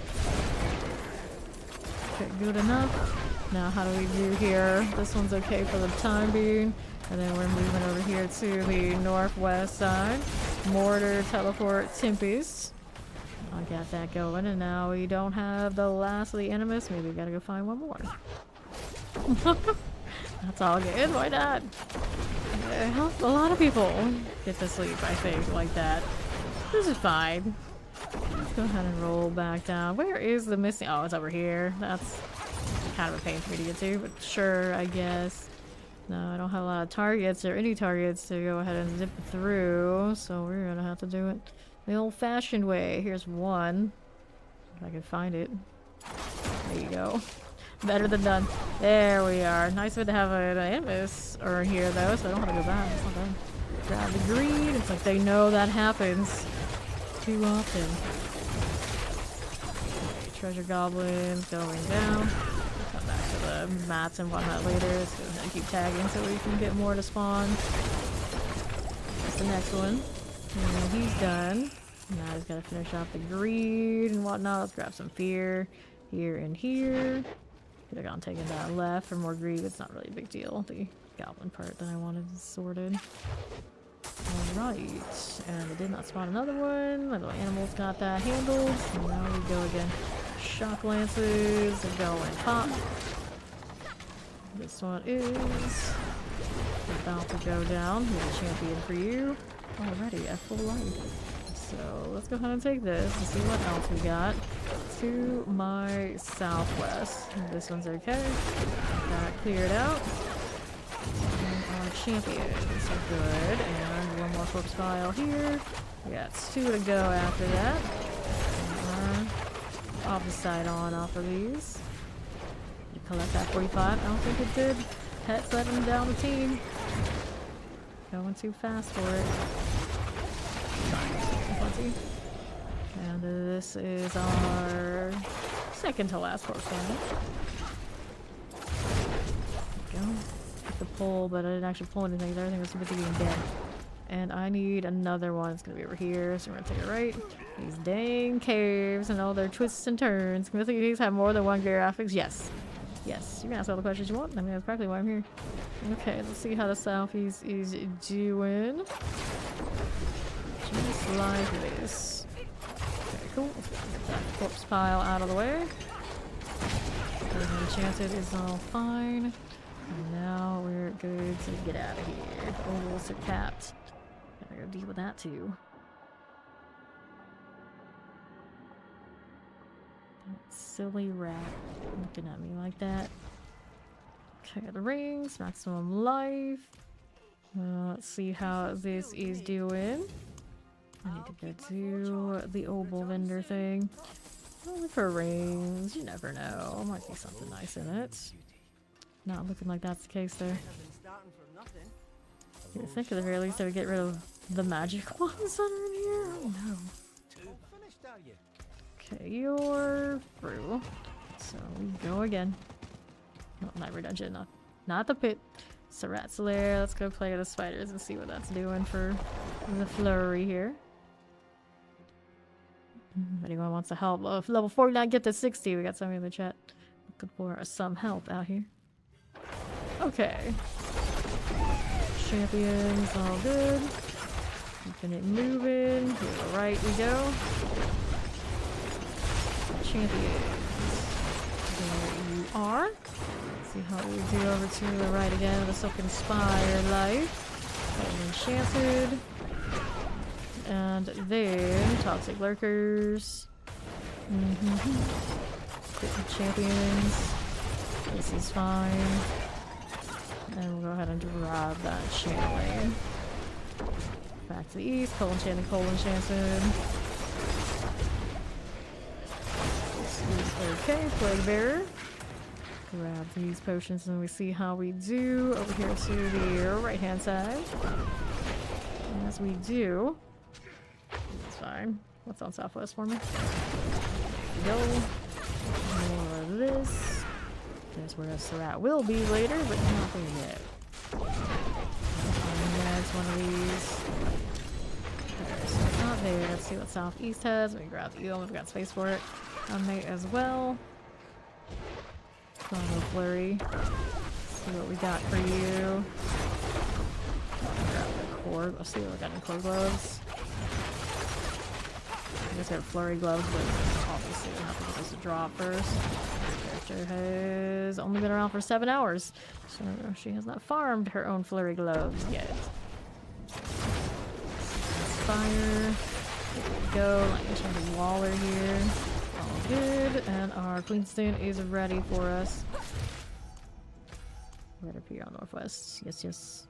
Okay, good enough. Now, how do we do here? This one's okay for the time being. And then we're moving over here to the northwest side. Mortar, teleport, Tempest. I got that going, and now we don't have the last of the Animus. Maybe we gotta go find one more. That's all good. Why not? A lot of people get to sleep, I think, like that. This is fine. Let's go ahead and roll back down. Where is the missing? Oh, it's over here. That's kind of a pain for me to get to, but sure, I guess. No, I don't have a lot of targets or any targets to go ahead and zip through, so we're gonna have to do it the old-fashioned way. Here's one. If I can find it. There you go. Better than done. There we are. Nice of it to have an Animus or here though, so I don't have to go back. It's not bad. Grab the green. It's like they know that happens too often. Okay, treasure goblins going down. Come back to the mats and whatnot later. Let's go ahead and keep tagging so we can get more to spawn. That's the next one. And he's done. Now he's got to finish off the greed and whatnot. Let's grab some fear here and here. Could have gone taking that left for more greed. It's not really a big deal. The goblin part that I wanted is sorted. Alright. And I did not spot another one. My little animals got that handled. And now we go again. Shock lances are going pop. This one is about to go down. Here's a champion for you. Already at full life. So let's go ahead and take this and see what else we got. To my southwest. This one's okay. Got it cleared out. champions. Good. And one more corpse pile here. We got 2 to go after that. Off the side on off of these. You collect that 45. I don't think it did. Pets let him down the team. Going too fast for it. And this is our second to last corpse pile. There we go. Hit the pull, but I didn't actually pull anything. Everything was too being dead. And I need another one. It's gonna be over here, so we're gonna take it right. These dang caves and all their twists and turns. Can these have more than one graphics? Yes. Yes. You can ask all the questions you want. I mean, that's practically why I'm here. Okay, let's see how the Southeast is doing. Just like this. Okay, cool. Let's get that corpse pile out of the way. Enchanted is all fine. And now we're good to get out of here. The ovals are capped. Gotta go deal with that too. That silly rat looking at me like that. Okay, the rings, maximum life. Let's see how this is doing. I need to go to the oval vendor thing. Look for rings. You never know. Might be something nice in it. Not looking like that's the case there. You think at the very least I would get rid of the magic ones that are in here? Oh no. Okay, you're through. So we go again. No, not redungeon, not the pit. Surrat's lair. Let's go play the spiders and see what that's doing for the flurry here. Anyone wants to help? Level 49, get to 60. We got somebody in the chat looking for some help out here. Okay. Champions, all good. Keeping it moving. To the right we go. Champions. There you are. Let's see how we do over to the right again with a Silken Spire Life. Enchanted. And then Toxic Lurkers. Champions. This is fine. And we'll go ahead and drop that channeling. Back to the east. Coal enchanted, coal enchanted. This is okay. Plague Bearer. Grab these potions and we see how we do over here to the right hand side. And as we do, that's fine. What's on southwest for me? There we go. More of this. There's where Surrat will be later, but not there yet. Next one of these. Okay, so it's not there. Let's see what southeast has. Let me grab the eel if we got space for it. On there as well. Little Flurry. See what we got for you. Grab the cord. Let's see what we got in cord gloves. I guess I have Flurry gloves, but obviously we have to get this to drop first. This character has only been around for 7 hours, so she has not farmed her own Flurry gloves yet. Fire. There we go. Like enchanted Waller here. All good. And our Queenston is ready for us. Right up here on northwest. Yes, yes.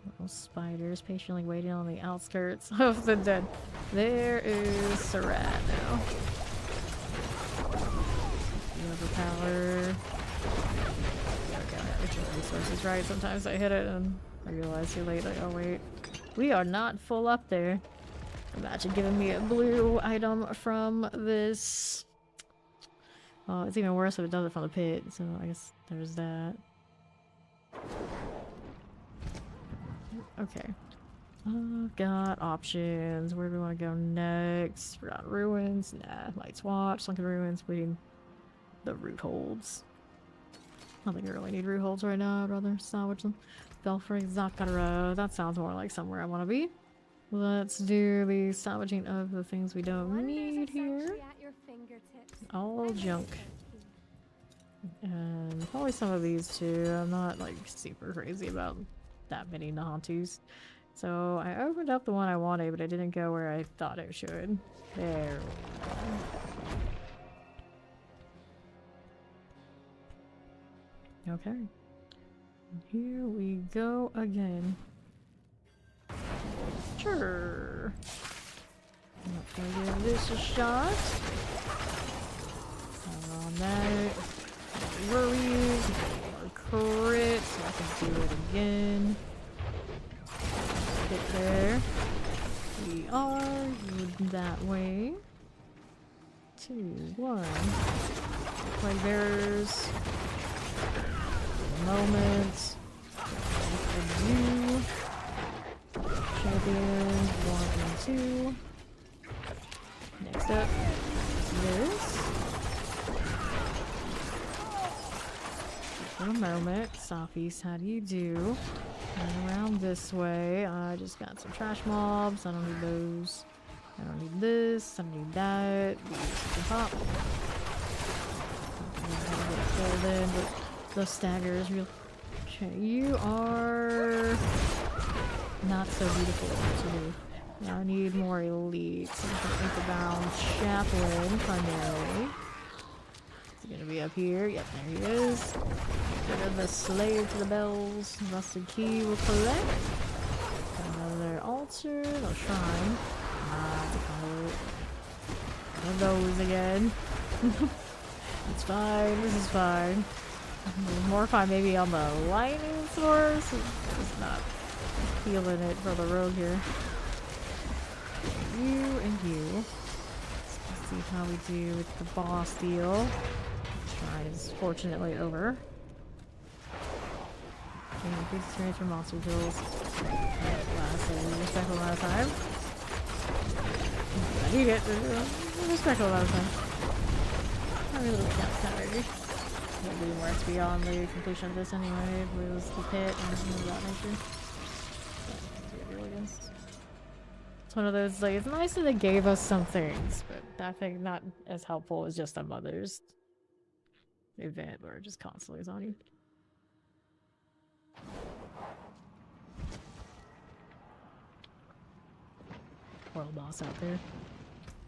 Little spiders patiently waiting on the outskirts of the dead. There is Surrat now. Overpower. Okay, resources right. Sometimes I hit it and I realize too late. Like, oh wait, we are not full up there. Imagine giving me a blue item from this. Oh, it's even worse if it does it from the pit. So I guess there's that. Okay. Got options. Where do we want to go next? Forgotten Ruins. Nah. Light's Watch. Sunken Ruins. Bleeding the root holds. I don't think I really need root holds right now. I'd rather salvage them. Belfry Zakara. That sounds more like somewhere I want to be. Let's do the salvaging of the things we don't need here. All junk. And probably some of these too. I'm not like super crazy about that many Nahantus. So I opened up the one I wanted, but it didn't go where I thought it should. There we go. Okay. Here we go again. Sure. I'm gonna give this a shot. On that. Flurries. More crit, so I can do it again. Get there. We are that way. 2, 1. Play bearers. Moment. You. Champions 1 and 2. Next up, this. For a moment, Sophies, how do you do? And around this way, I just got some trash mobs. I don't need those. I don't need this. I don't need that. These can pop. I'm gonna get filled in, but the staggers real. Okay, you are not so beautiful to me. Now I need more elites. So I can think about Chaplain primarily. Is he gonna be up here? Yep, there he is. Get rid of the slave to the bells. Rusted key will collect. Another altar. No shrine. Ah, one of those again. It's fine. This is fine. More fine maybe on the lightning source. Just not feeling it for the rogue here. You and you. Let's see how we do with the boss deal. Shrine is fortunately over. Increase experience for monster kills. Lastly, respectful amount of time. You get respectful amount of time. Probably a little count calorie. Maybe more XP on the completion of this anyway. Lose the pit and things of that nature. It's one of those, like, it's nice that they gave us some things, but I think not as helpful as just a mother's event where it just constantly is on you. Poor old boss out there.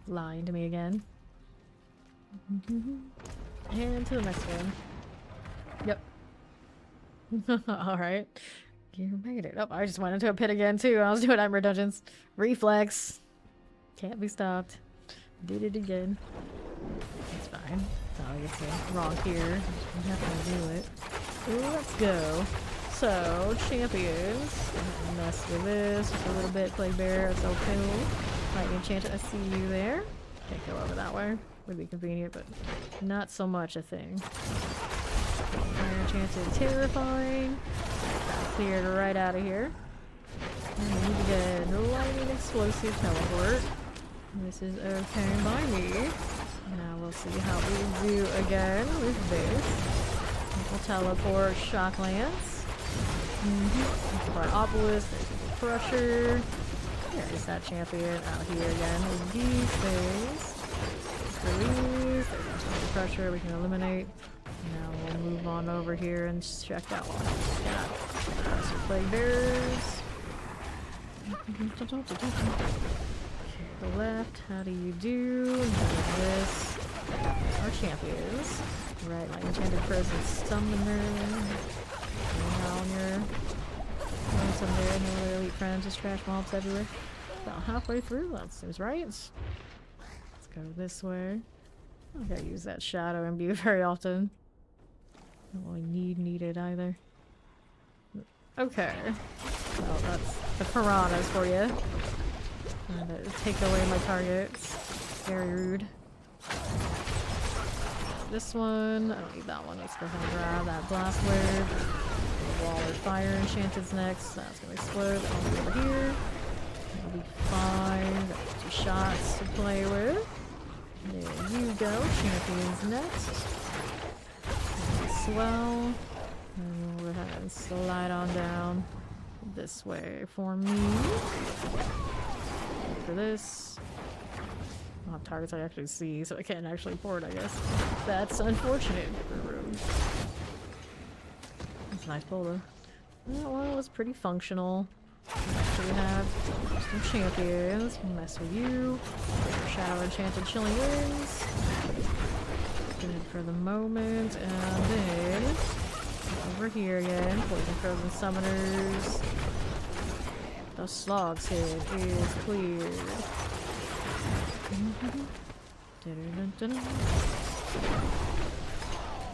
Lying to me again. And to the next one. Yep. Alright. You made it. Oh, I just went into a pit again too. I was doing Nightmare Dungeons. Reflex. Can't be stopped. Did it again. It's fine. Oh, it's wrong here. I'm not gonna do it. Let's go. So, champions. Mess with this just a little bit. Play bear. It's okay. Lightning enchanted. I see you there. Can't go over that way. Would be convenient, but not so much a thing. Fire enchanted. Terrifying. Got cleared right out of here. And we need to get a lightning explosive teleport. This is okay by me. Now we'll see how we do again with this. We'll teleport shock lance. Obelisk, there's a crusher. There's that champion out here again with these things. Release, there's a crusher we can eliminate. Now we'll move on over here and check that one. Got some plague bearers. The left, how do you do? This. Our champions. Right, my enchanted presence summoner. Down your some there, no other elite friends, just trash mobs everywhere. About halfway through, that seems right. Let's go this way. I don't gotta use that shadow imbue very often. Don't really need it either. Okay. Well, that's the piranhas for you. Trying to take away my targets. Very rude. This one, I don't need that one. Let's go ahead and grab that blast wave. Wall or fire enchanted's next. That's gonna explode. That'll be over here. That'll be fine. Got 2 shots to play with. There you go. Champion's next. Swell. And we'll go ahead and slide on down this way for me. For this. I don't have targets I actually see, so I can't actually port, I guess. That's unfortunate for room. That's a nice pull though. That one was pretty functional. Next we have some champions. We'll mess with you. Shadow enchanted chilling winds. Good for the moment. And then Over here again. Poison frozen summoners. The slog's head is cleared.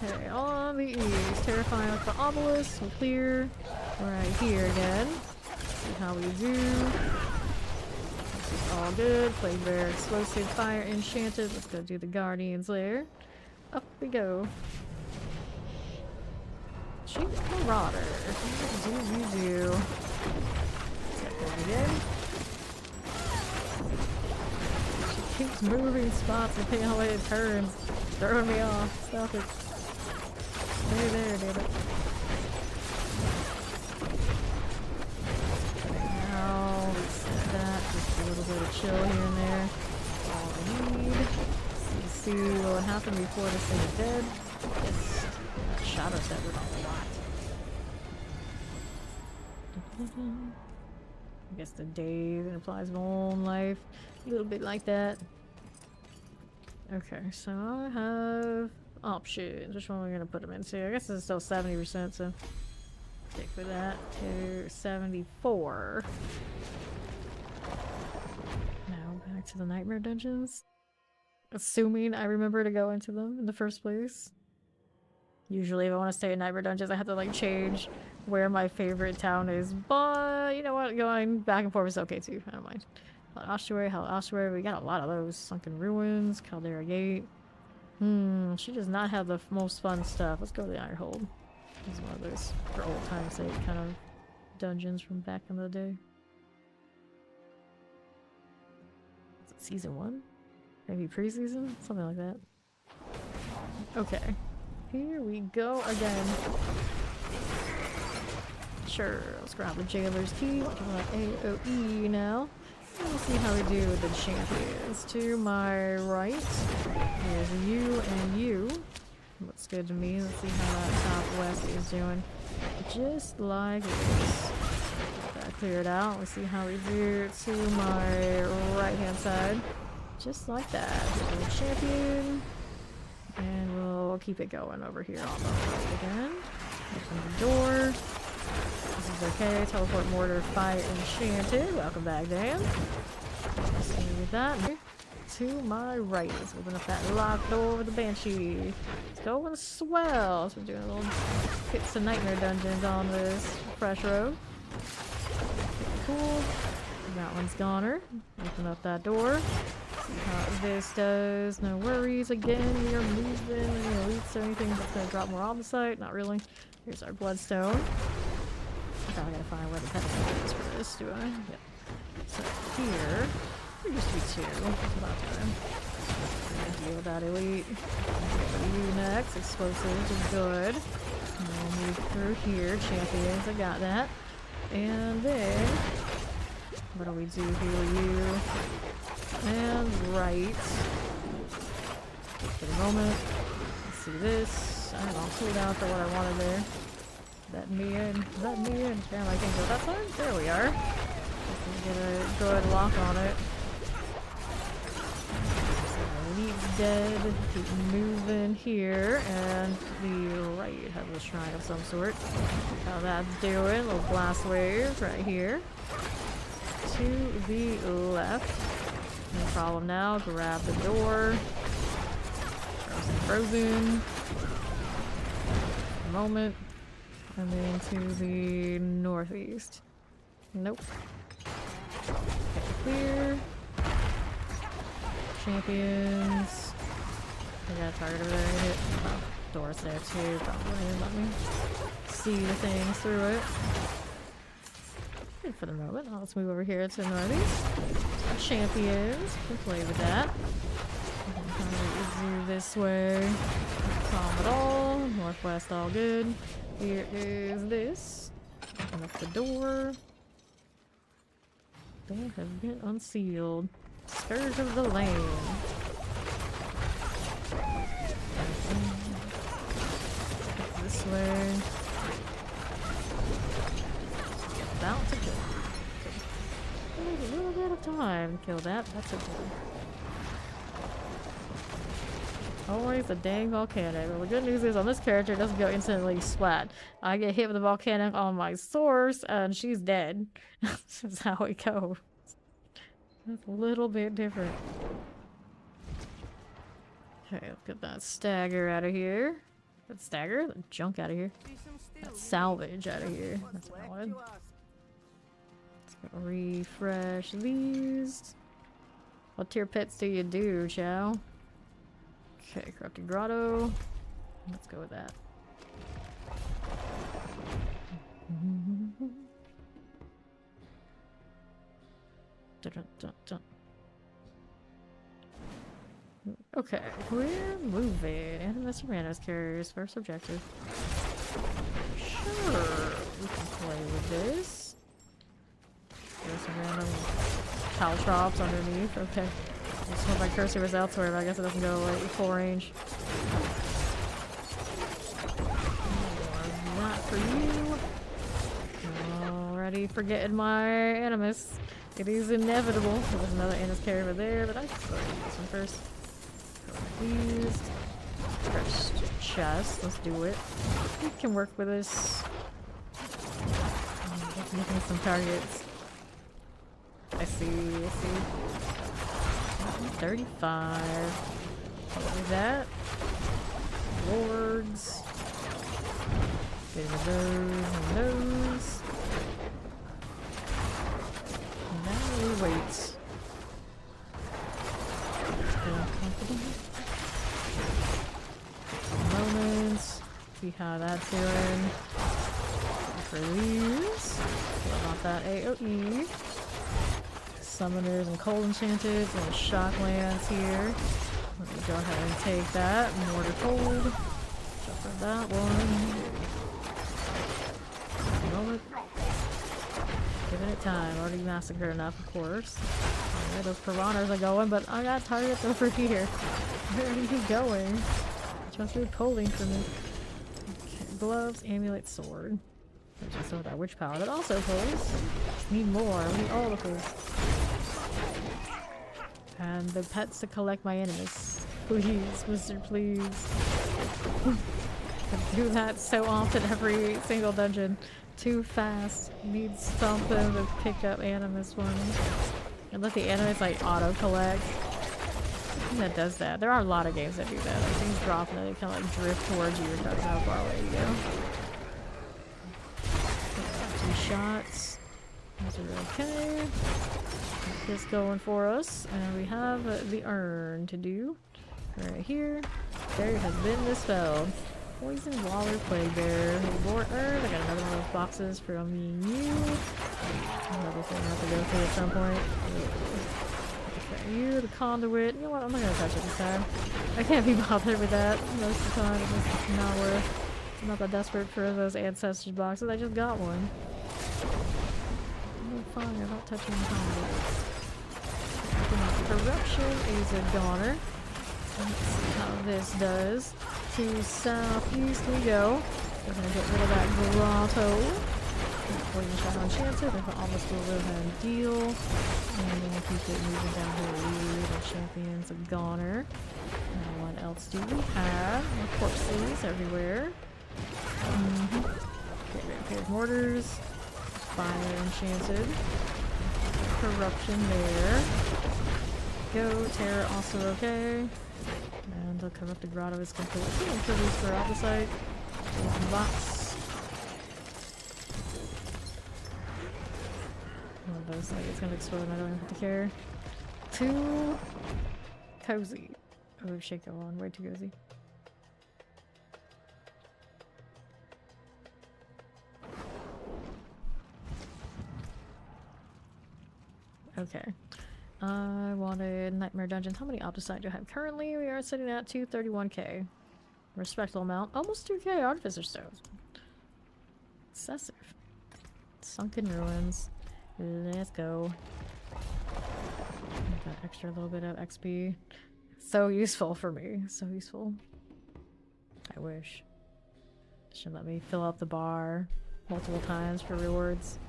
Okay, on the east. Terrifying like the obelisk. We'll clear. Right here again. See how we do. This is all good. Plague Bear, Explosive, Fire, Enchanted. Let's go do the Guardians there. Up we go. Chief Marauder. What do you do? Check that again. She keeps moving spots and picking away it turns. Throwing me off. Stop it. Stay there, damn it. Now, set that. Just a little bit of chill here and there. That's all I need. Let's see what would happen before this thing is dead. Yes. That shadow set with a lot. I guess the day that implies my own life. A little bit like that. Okay, so I have options. Which one am I gonna put them into? I guess it's still 70%, so stick with that to 74. Now back to the nightmare dungeons. Assuming I remember to go into them in the first place. Usually if I want to stay in nightmare dungeons, I have to like change where my favorite town is. But you know what? Going back and forth is okay too. I don't mind. Hell Ossuary, we got a lot of those. Sunken Ruins, Caldera Gate. She does not have the most fun stuff. Let's go to the Ironhold. It's one of those, for old time's sake, kind of dungeons from back in the day. Is it season 1? Maybe pre-season? Something like that. Okay. Here we go again. Sure, let's grab the Jailer's Key. We'll give that AoE now. We'll see how we do with the champions. To my right, there's you and you. Looks good to me. Let's see how that top west is doing. Just like this. Get that cleared out. Let's see how we do to my right hand side. Just like that. There's the champion. And we'll keep it going over here on the right again. Open the door. This is okay. Teleport Mortar, Fire, Enchanted. Welcome back, Dan. Let's see with that. To my right. Let's open up that locked door with the Banshee. It's going swell. So we're doing little bits of nightmare dungeons on this fresh road. Cool. That one's goner. Open up that door. See how this does. No worries. Again, we are moving any elites or anything that's going to drop more on the site. Not really. Here's our bloodstone. Now I gotta find where the pedestal is for this, do I? Yep. So here, there used to be 2. It's about time. We're gonna deal with that elite. You next. Explosives is good. And we'll move through here. Champions, I got that. And then, what do we do here? You. And right. For the moment. Let's see this. I'm on cooldown for what I wanted there. Let me in. Let me in. Damn, I can't go that time. There we are. Let's get a good lock on it. So Elite's dead. Keep moving here. And the right has a shrine of some sort. How that's doing. Little blast wave right here. To the left. No problem now. Grab the door. Frozen. A moment. And then to the northeast. Nope. Okay, clear. Champions. I got a target over there. Hit. Oh, doors there too. Probably let me see the things through it. Good for the moment. Oh, let's move over here to the northeast. Champions. We can play with that. Do this way. Calm at all. Northwest all good. Here is this. Open up the door. Door has been unsealed. Scourge of the Land. This way. About to kill. A little bit of time to kill that. That's okay. Always a dang volcanic. Well, the good news is on this character it doesn't go instantly splat. I get hit with a volcanic on my source and she's dead. That's how it goes. That's a little bit different. Okay, let's get that stagger out of here. That stagger? The junk out of here. That salvage out of here. That's what I wanted. Let's go refresh these. What tier pets do you do, Chow? Okay, Corrupted Grotto. Let's go with that. Dun, dun, dun, dun. Okay, we're moving. Animus Randos carriers, first objective. Sure, we can play with this. There's some random caltrops underneath. Okay. I just hope my cursor was elsewhere, but I guess it doesn't go like full range. Not for you. Already forgetting my Animus. It is inevitable. There's another Animus carrier over there, but I can still do this one first. These. First chest. Let's do it. We can work with this. Making some targets. I see. 35. What was that? Lords. Getting those and those. And now we wait. Moments. See how that's doing. For these. About that AoE. Summoners and cold enchanted and shock lands here. Let me go ahead and take that. Mortar cold. Jump for that one. Moment. Giving it time. Already massacred enough, of course. Alright, those piranhas are going, but I got targets over here. Where are you going? Just be pulling for me. Okay, gloves, amulet, sword. Which is some of that witch power that also pulls. Need more. We need all the pulls. And the pets to collect my enemies. Please, Mr. Please. I do that so often every single dungeon. Too fast. Need something to pick up Animus ones. And let the Animus like auto collect. That does that. There are a lot of games that do that. Like, things drop and then they kind of like drift towards you regardless of how far away you go. 2 shots. Those are okay. Keep this going for us. And we have the urn to do. Right here. There has been dispelled. Poison Waller Plague Bear. More urn. I got another one of those boxes from you. Another thing I have to go through at some point. Okay, you, the conduit. You know what? I'm not gonna touch it this time. I can't be bothered with that most of the time. It's just not worth. I'm not that desperate for those ancestors boxes. I just got one. I'm fine. I'm not touching the conduit. Corruption is a goner. Let's see how this does. To southeast we go. We're gonna get rid of that grotto. Poison shot on Chancer. They can almost do a real hand deal. And then we'll keep it moving down here. The champion's a goner. And what else do we have? More corpses everywhere. Okay, Rampage Mortars. Fire Enchanted. Corruption there. Go, Terror also okay. And the Corrupted Grotto is complete. I'm sure these for out the site. Box. One of those like it's gonna explode and I don't even have to care. Too cozy. Oh, shake go on. Way too cozy. Okay. I wanted Nightmare Dungeons. How many Opticite do I have currently? We are sitting at 231k. Respectable amount. Almost 2k Artificer Stones. Excessive. Sunken Ruins. Let's go. That extra little bit of XP. So useful for me. So useful. I wish. Should let me fill up the bar multiple times for rewards.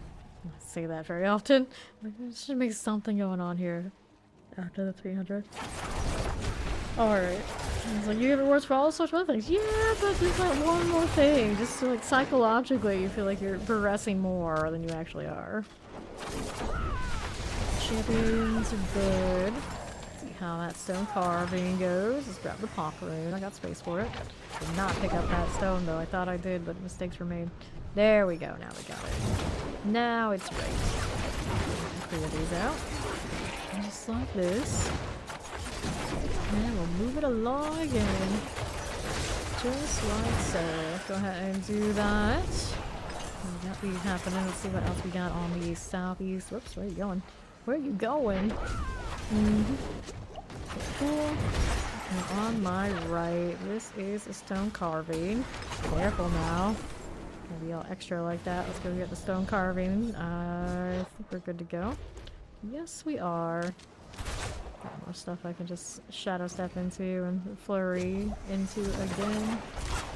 I don't say that very often. There should be something going on here after the 300. Alright. It's like, you get rewards for all sorts of other things. Yeah, but there's that one more thing. Just so, like, psychologically, you feel like you're progressing more than you actually are. Champions are good. Let's see how that stone carving goes. Let's grab the Pock Rune. I got space for it. Did not pick up that stone, though. I thought I did, but mistakes were made. There we go. Now we got it. Now it's right. Clear these out. Just like this. And we'll move it along again. Just like so. Let's go ahead and do that. We got these happening. Let's see what else we got on the southeast. Whoops, where are you going? Where are you going? Cool. And on my right, this is a stone carving. Careful now. Gonna be all extra like that. Let's go get the stone carving. I think we're good to go. Yes, we are. Got more stuff I can just shadow step into and flurry into again.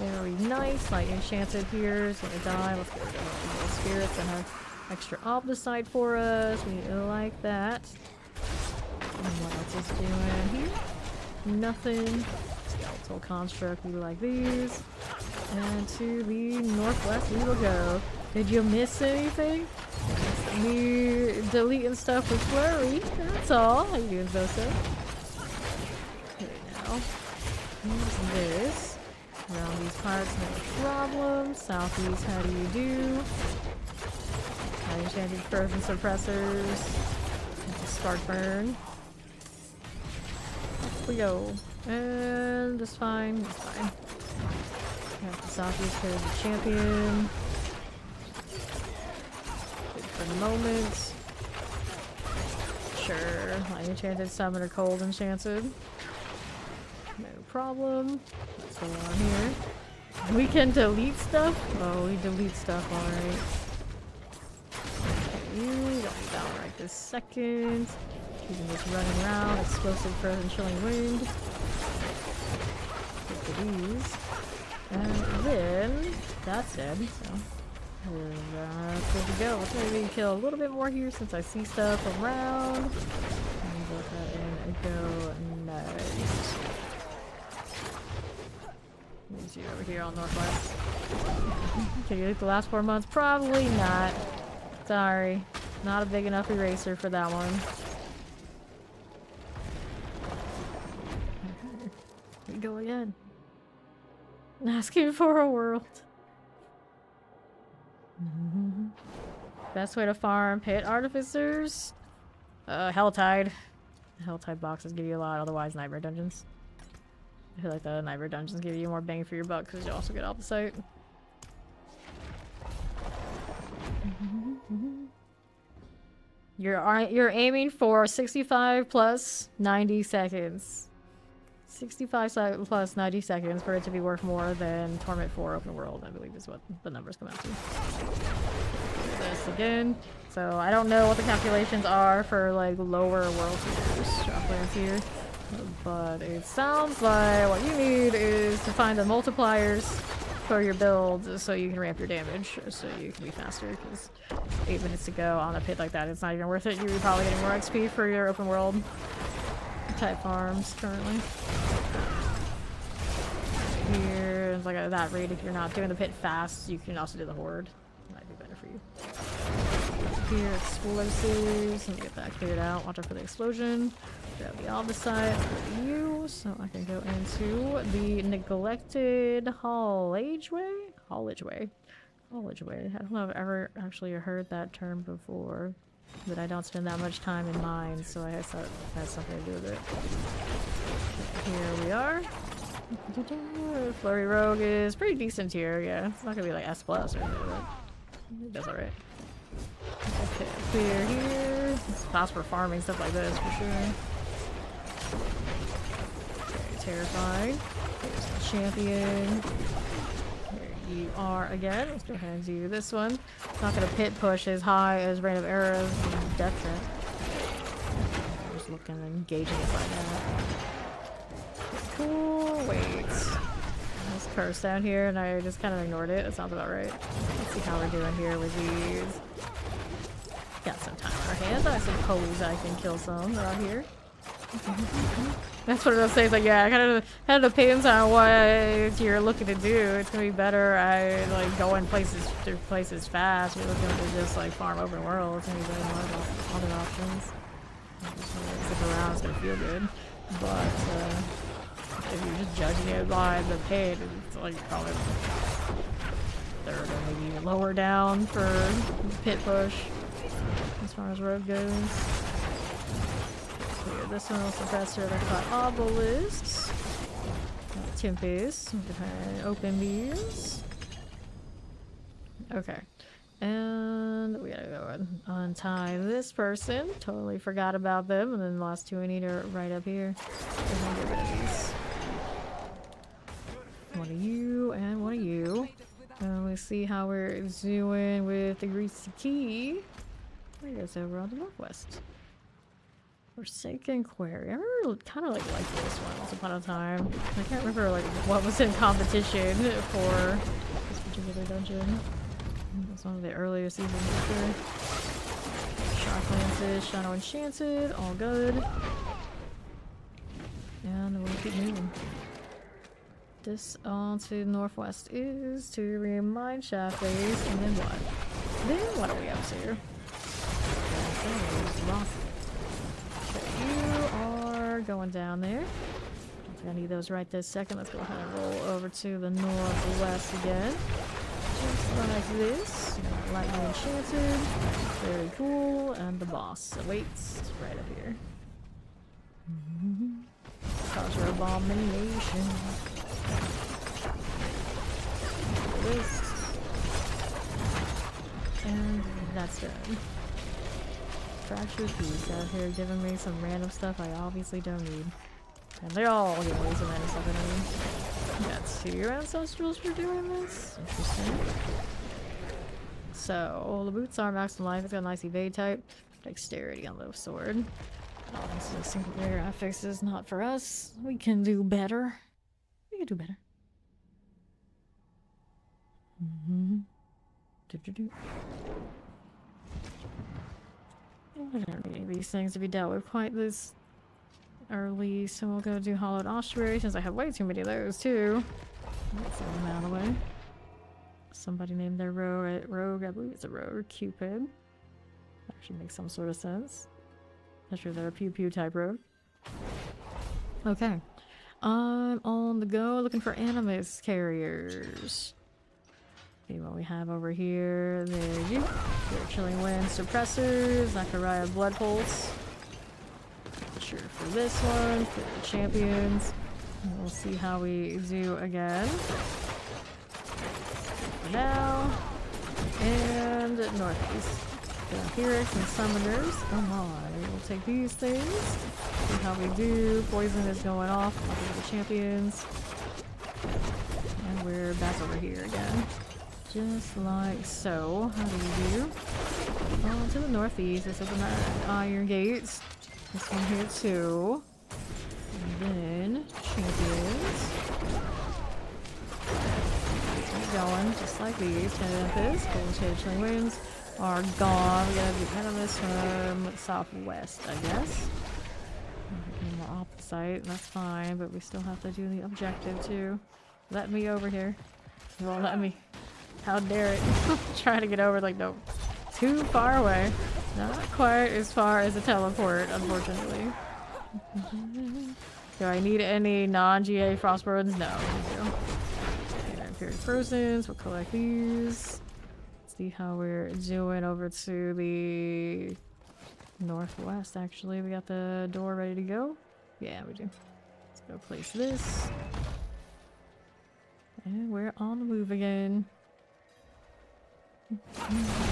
Very nice. Like enchanted here is gonna die. Let's get rid of the spirits and have extra opticite for us. We like that. And what else is doing here? Nothing. Skeletal construct. We like these. And to the northwest we will go. Did you miss anything? Me deleting stuff with Flurry. That's all. How you doing, Zosa? Okay, now. Here's this. Around these parts, no problem. Southeast, how do you do? Enchanted frozen suppressors. Spark burn. Up we go. And it's fine. It's fine. Got the southeast here, the champion. For the moment. Sure. My enchanted summoner cold enchanted. No problem. Let's go on here. We can delete stuff? Oh, we delete stuff, alright. Okay, you don't need that one right this second. Keeping this running around. Explosive frozen chilling wind. Get to these. And then that's dead, so that's good to go. Let's maybe kill a little bit more here since I see stuff around. And go ahead and go nice. Who's you over here on northwest? Can you loot the last 4 months? Probably not. Sorry. Not a big enough eraser for that one. Here we go again. Asking for a world. Best way to farm pit artificers? Helltide. Helltide boxes give you a lot, otherwise nightmare dungeons. I feel like the nightmare dungeons give you more bang for your buck because you also get opposite. You're aiming for 65 plus 90 seconds. 65 plus 90 seconds for it to be worth more than Torment 4 Open World, I believe is what the numbers come out to. This again. So I don't know what the calculations are for like lower world tiers, droplands here. But it sounds like what you need is to find the multipliers for your build so you can ramp your damage so you can be faster, because 8 minutes to go on a pit like that, it's not even worth it. You're probably getting more XP for your open world type farms currently. Here, it's like at that rate, if you're not doing the pit fast, you can also do the horde. Might be better for you. Here, explosives. Let me get that cleared out. Watch out for the explosion. Grab the opposite for you, so I can go into the neglected haulage way. I don't know if I've ever actually heard that term before, but I don't spend that much time in mine, so I thought that has something to do with it. Here we are. Flurry Rogue is pretty decent here, yeah. It's not gonna be like S+ or anything, but it does alright. Okay, clear here. It's fast for farming, stuff like this for sure. Okay, terrifying. Here's the champion. Here you are again. Let's go ahead and do this one. Not gonna pit push as high as random arrows and death threat. Just looking and engaging it right now. Cool, wait. There's curse down here and I just kind of ignored it. That sounds about right. Let's see how we're doing here with these. Got some time on our hands. I suppose I can kill some around here. That's what it'll say. It's like, yeah, it kind of depends on what you're looking to do. It's gonna be better at like going through places fast. You're looking to just like farm open world. It's gonna be better than other options. Just zip around, it's gonna feel good. But if you're just judging it by the pay, it's like probably third or maybe even lower down for pit push as far as road goes. Here, this one will suppressor. That's got obelisks. Tempest. Open these. Okay. And we gotta go and untie this person. Totally forgot about them. And then the last two I need are right up here. And then get rid of these. One of you and one of you. And let's see how we're doing with the greasy key. There it goes over on the northwest. Forsaken Quarry. I remember kind of like this one once upon a time. I can't remember like what was in competition for this particular dungeon. It was one of the earlier seasons for sure. Shark Lances, Shadow Enchanted, all good. And we'll keep moving. This on to the northwest is to remind Shaft Base, and then what? Then what are we up to? You are going down there. I don't think I need those right this second. Let's go ahead and roll over to the northwest again. Just like this. Lightning Enchanted. Very cool. And the boss awaits right up here. Cause your abomination. This. And that's done. Fractured piece out here giving me some random stuff I obviously don't need. And they're all giving me some random stuff I don't need. Got 2 ancestrals for doing this. Interesting. So, the boots are max in life. It's got a nice evade type. Dexterity on the sword. Obviously, single player affixes not for us. We can do better. We can do better. I don't need these things to be dealt with quite this early, so we'll go do Hollowed Ossuary since I have way too many of those too. Let's get them out of the way. Somebody named their rogue, I believe it's a rogue, Cupid. Actually makes some sort of sense. Not sure they're a pew-pew type rogue. Okay. I'm on the go looking for animus carriers. See what we have over here. There you go. Chilling Wind suppressors. Zachariah Blood Pulse. Sure for this one. For the champions. And we'll see how we do again. For now. And northeast. Vampirics and summoners. Oh my. We'll take these things. See how we do. Poison is going off. I'll do the champions. And we're back over here again. Just like so. How do you do? Oh, to the northeast. Let's open that iron gates. This one here too. And then champions. Keep going, just like these. Tempest, Golden Shade Chilling Winds are gone. We gotta do Animus from southwest, I guess. On the opposite, that's fine, but we still have to do the objective too. Let me over here. You won't let me. How dare it? Trying to get over, like, no. Too far away. Not quite as far as a teleport, unfortunately. Do I need any non-GA Frostburns? No, we do. Imperial Frozen's, we'll collect these. See how we're doing over to the northwest, actually. We got the door ready to go. Yeah, we do. Let's go place this. And we're on the move again.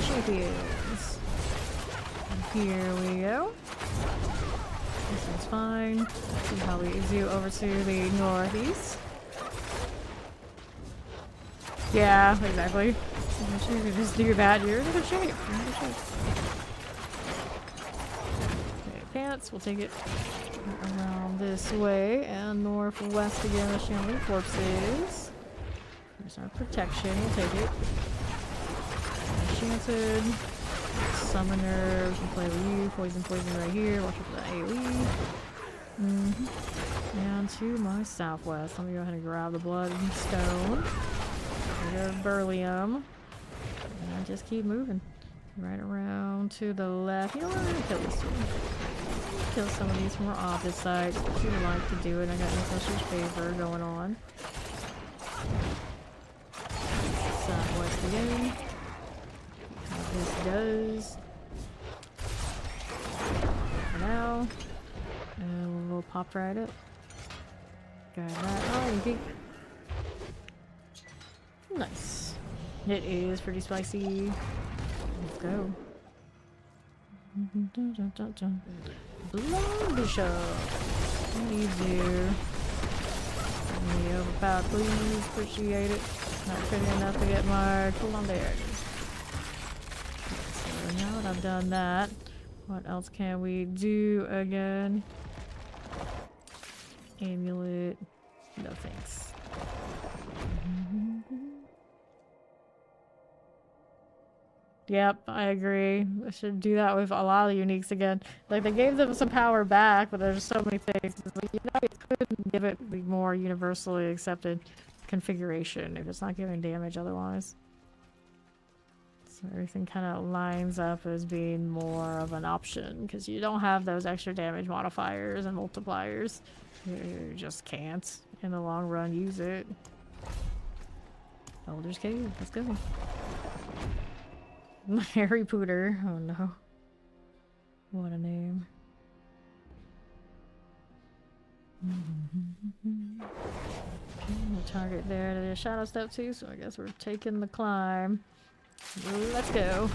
Champions. And here we go. This one's fine. See how we do over to the northeast. Yeah, exactly. I'm sure you can just do that. You're in good shape. You're in good shape. Okay, pants. We'll take it around this way and northwest again. The Shambling Corpses. There's our protection. We'll take it. Enchanted. Summoner. We can play with you. Poison right here. Watch out for the AoE. Down to my southwest. Let me go ahead and grab the blood and stone. We go beryllium. And just keep moving. Right around to the left. You know what? I'm gonna kill these two. Kill some of these from our opposite sides. If you like to do it. I got Ancestor's Favor going on. Southwest again. This does. For now. And we'll pop right up. Got that. Oh, you peek. Nice. It is pretty spicy. Let's go. Blood Bishop. What do you do? Any overpowered, please. Appreciate it. Not pretty enough to get marked. Hold on, there it is. So now that I've done that, what else can we do again? Amulet. No thanks. Yep, I agree. I should do that with a lot of uniques again. Like, they gave them some power back, but there's so many things. It's like, you know, you couldn't give it the more universally accepted configuration if it's not giving damage otherwise. So everything kind of lines up as being more of an option, because you don't have those extra damage modifiers and multipliers. You just can't, in the long run, use it. Elder's Cave, let's go. Harry Pooter. Oh no. What a name. We'll target there to the shadow step too, so I guess we're taking the climb. Let's go.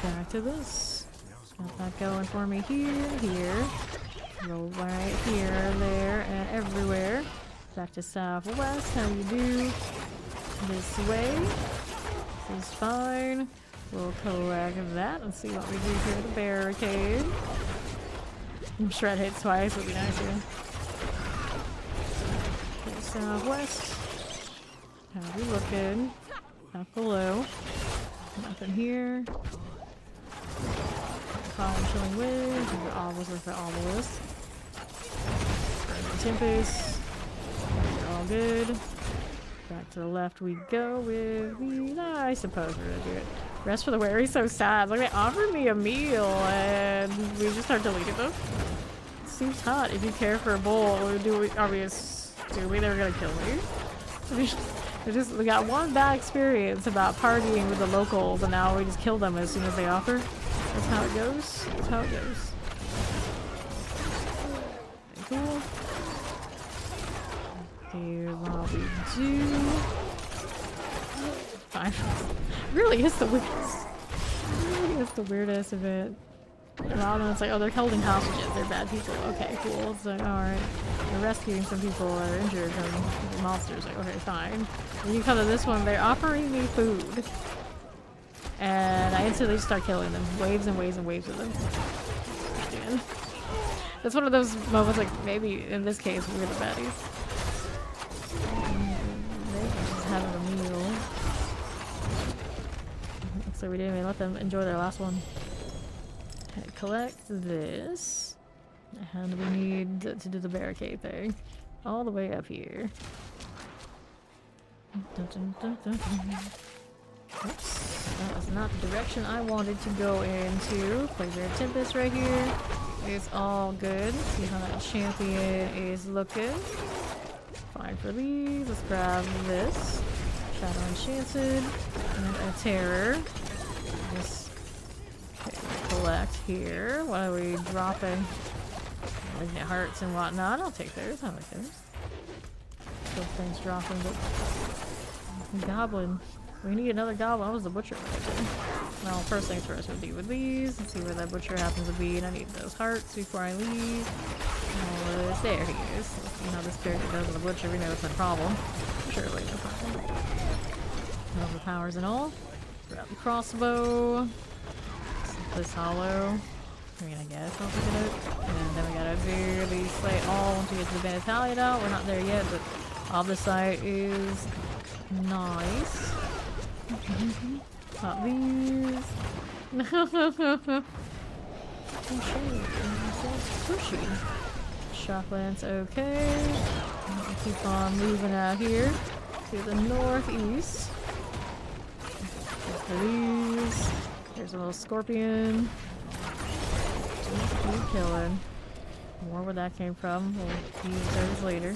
Back to this. Got that going for me here. Roll right here, there, and everywhere. Back to southwest. How you do? This way. This is fine. We'll collect that and see what we do here. The barricade. Shred hit twice would be nice here. Okay, southwest. How we looking? Not below. Nothing here. Column Chilling Wind. The obelisk, the obelisk. Tempest. All good. Back to the left we go with the... I suppose we're gonna do it. Rest for the Weary, so sad. Like, they offered me a meal and we just start deleting them. It seems hot. If you care for a bowl, are we assuming they were gonna kill me? We got one bad experience about partying with the locals and now we just kill them as soon as they offer. That's how it goes. That's how it goes. Cool. Here's what we do. Fine. Really is the weirdest. Really is the weirdest of it. A lot of them, it's like, oh, they're holding hostages. They're bad people. Okay, cool. It's like, alright. They're rescuing some people that are injured from monsters. Like, okay, fine. When you come to this one, they're offering me food. And I instantly start killing them. Waves and waves and waves of them. Understand? That's one of those moments, like, maybe in this case, we're the baddies. They're just having a meal. So we didn't even let them enjoy their last one. Okay, collect this. And we need to do the barricade thing. All the way up here. Oops. That was not the direction I wanted to go into. Player Tempest right here. It's all good. See how that champion is looking. Fine for these. Let's grab this. Shadow Enchanted. And a Terror. Just collect here. What are we dropping? Like it hearts and whatnot. I'll take those. I like those. Those things dropping, but goblin. We need another goblin. What was the butcher right there? Well, first things first would be with these. Let's see where that butcher happens to be. And I need those hearts before I leave. There he is. Let's see how this character does with the butcher. We know it's a problem. Surely no problem. Overpowers and all. Grab the crossbow. This hollow. I mean, I guess I'll pick it up. And then we gotta do the slate all once we get to the Battalion out. We're not there yet, but all this site is nice. Pop these. Pushy. shock lance, okay. We'll keep on moving out here to the northeast. These. There's a little scorpion. Just keep killing. More where that came from. We'll use those later.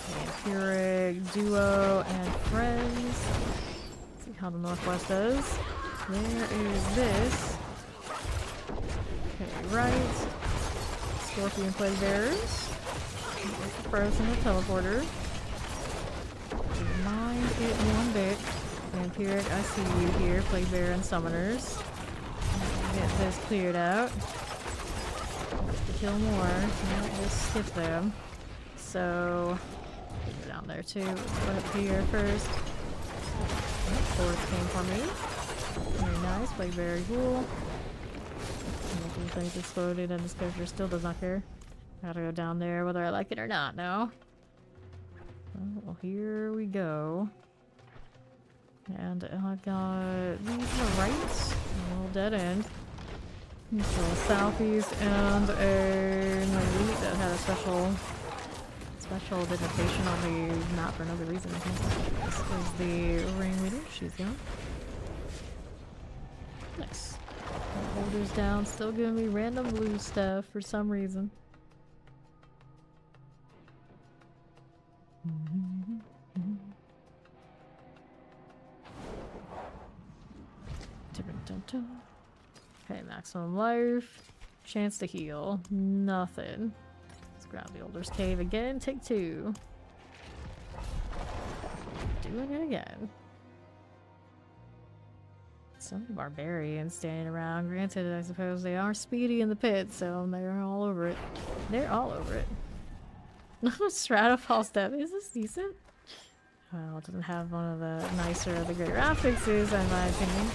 Vampiric, duo, and friends. Let's see how the northwest does. There is this. Okay, right. Scorpion plague bearers. There's the frozen and teleporter. Mind it one bit. Vampiric, I see you here. Plague bearer and summoners. Get this cleared out. To kill more. Can't just skip them. So go down there too. Let's put up here first. Swords came for me. Very nice. Plague bearer ghoul. Multiple things exploded and this character still does not care. Gotta go down there whether I like it or not now. Oh, well, here we go. And I've got these on the right. A little dead end. So southeast and a elite that had a special denotation on the map for no good reason. I think this is the ringleader. She's gone. Nice. Holders down, still giving me random blue stuff for some reason. Okay, maximum life. Chance to heal. Nothing. Let's grab the Older's Cave again. Take 2. Doing it again. Some barbarians standing around. Granted, I suppose they are speedy in the pit, so they're all over it. They're all over it. Stratofall step. Is this decent? Well, it doesn't have one of the nicer of the great affixes, in my opinion.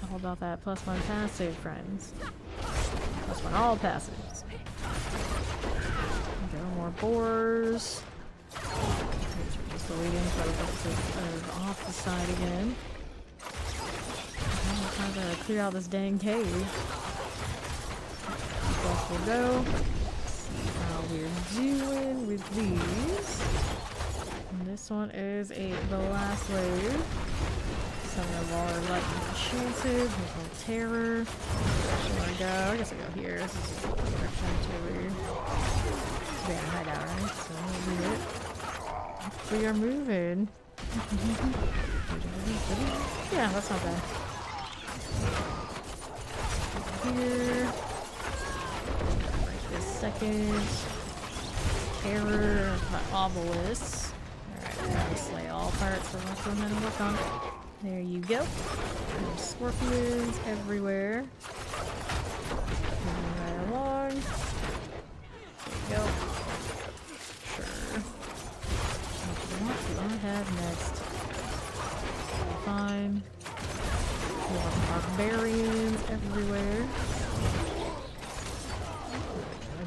All about that +1 passive, friends. +1 all passives. Okay, more boars. We're just waiting for the purposes off the side again. Time to clear out this dang cave. Plus we'll go. See how we're doing with these. And this one is the last wave. Some of our lightning enchanted. There's no terror. Where do I go? I guess I go here. This is the direction to hide out, right? So we'll do it. We are moving. Yeah, that's not bad. Here. Right this second. Terror, my obelisks. Alright, I gotta slay all parts, so let's go ahead and work on it. There you go. There's scorpions everywhere. Moving right along. There you go. Sure. What do I have next? Fine. More barbarians everywhere.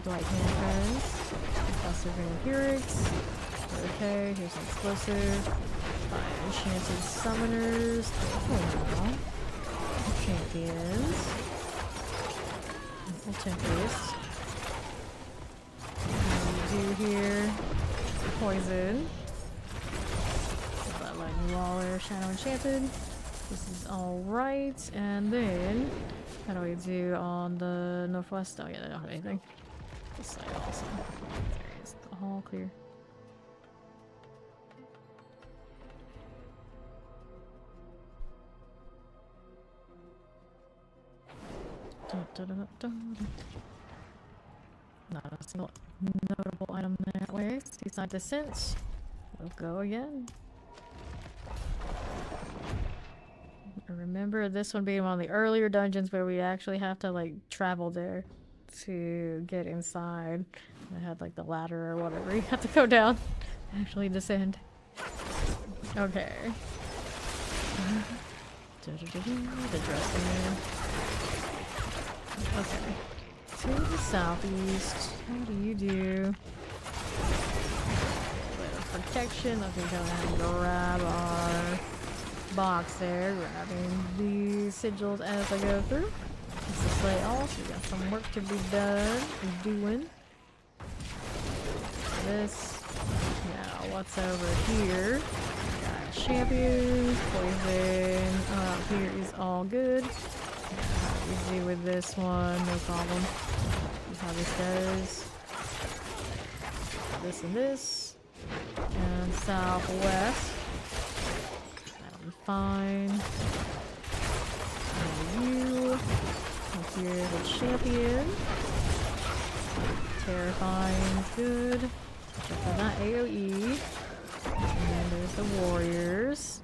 Dwight handguns. Buster vampirics. Okay, here's an explosive. Enchanted summoners. Oh, champions. Tempest. What do we do here? Poison. That lightning waller, shadow enchanted. This is alright. And then, how do we do on the northwest? Oh yeah, they don't have anything. This side also. There it is. All clear. Not a single notable item that way. Seaside Descent. We'll go again. Remember this one being one of the earlier dungeons where we actually have to like travel there to get inside. I had like the ladder or whatever you have to go down. Actually descend. Okay. The dressing room. Okay. To the southeast. How do you do? Protection. Okay, go ahead and grab our box there. Grabbing the sigils as I go through. This is slay all, so we got some work to be done. We're doing this. Now, what's over here? We got champions, poison. Here is all good. Easy with this one, no problem. See how this does. This and this. And southwest. That'll be fine. And you. Up here, the champion. Terrifying, good. Check for that AoE. And then there's the warriors.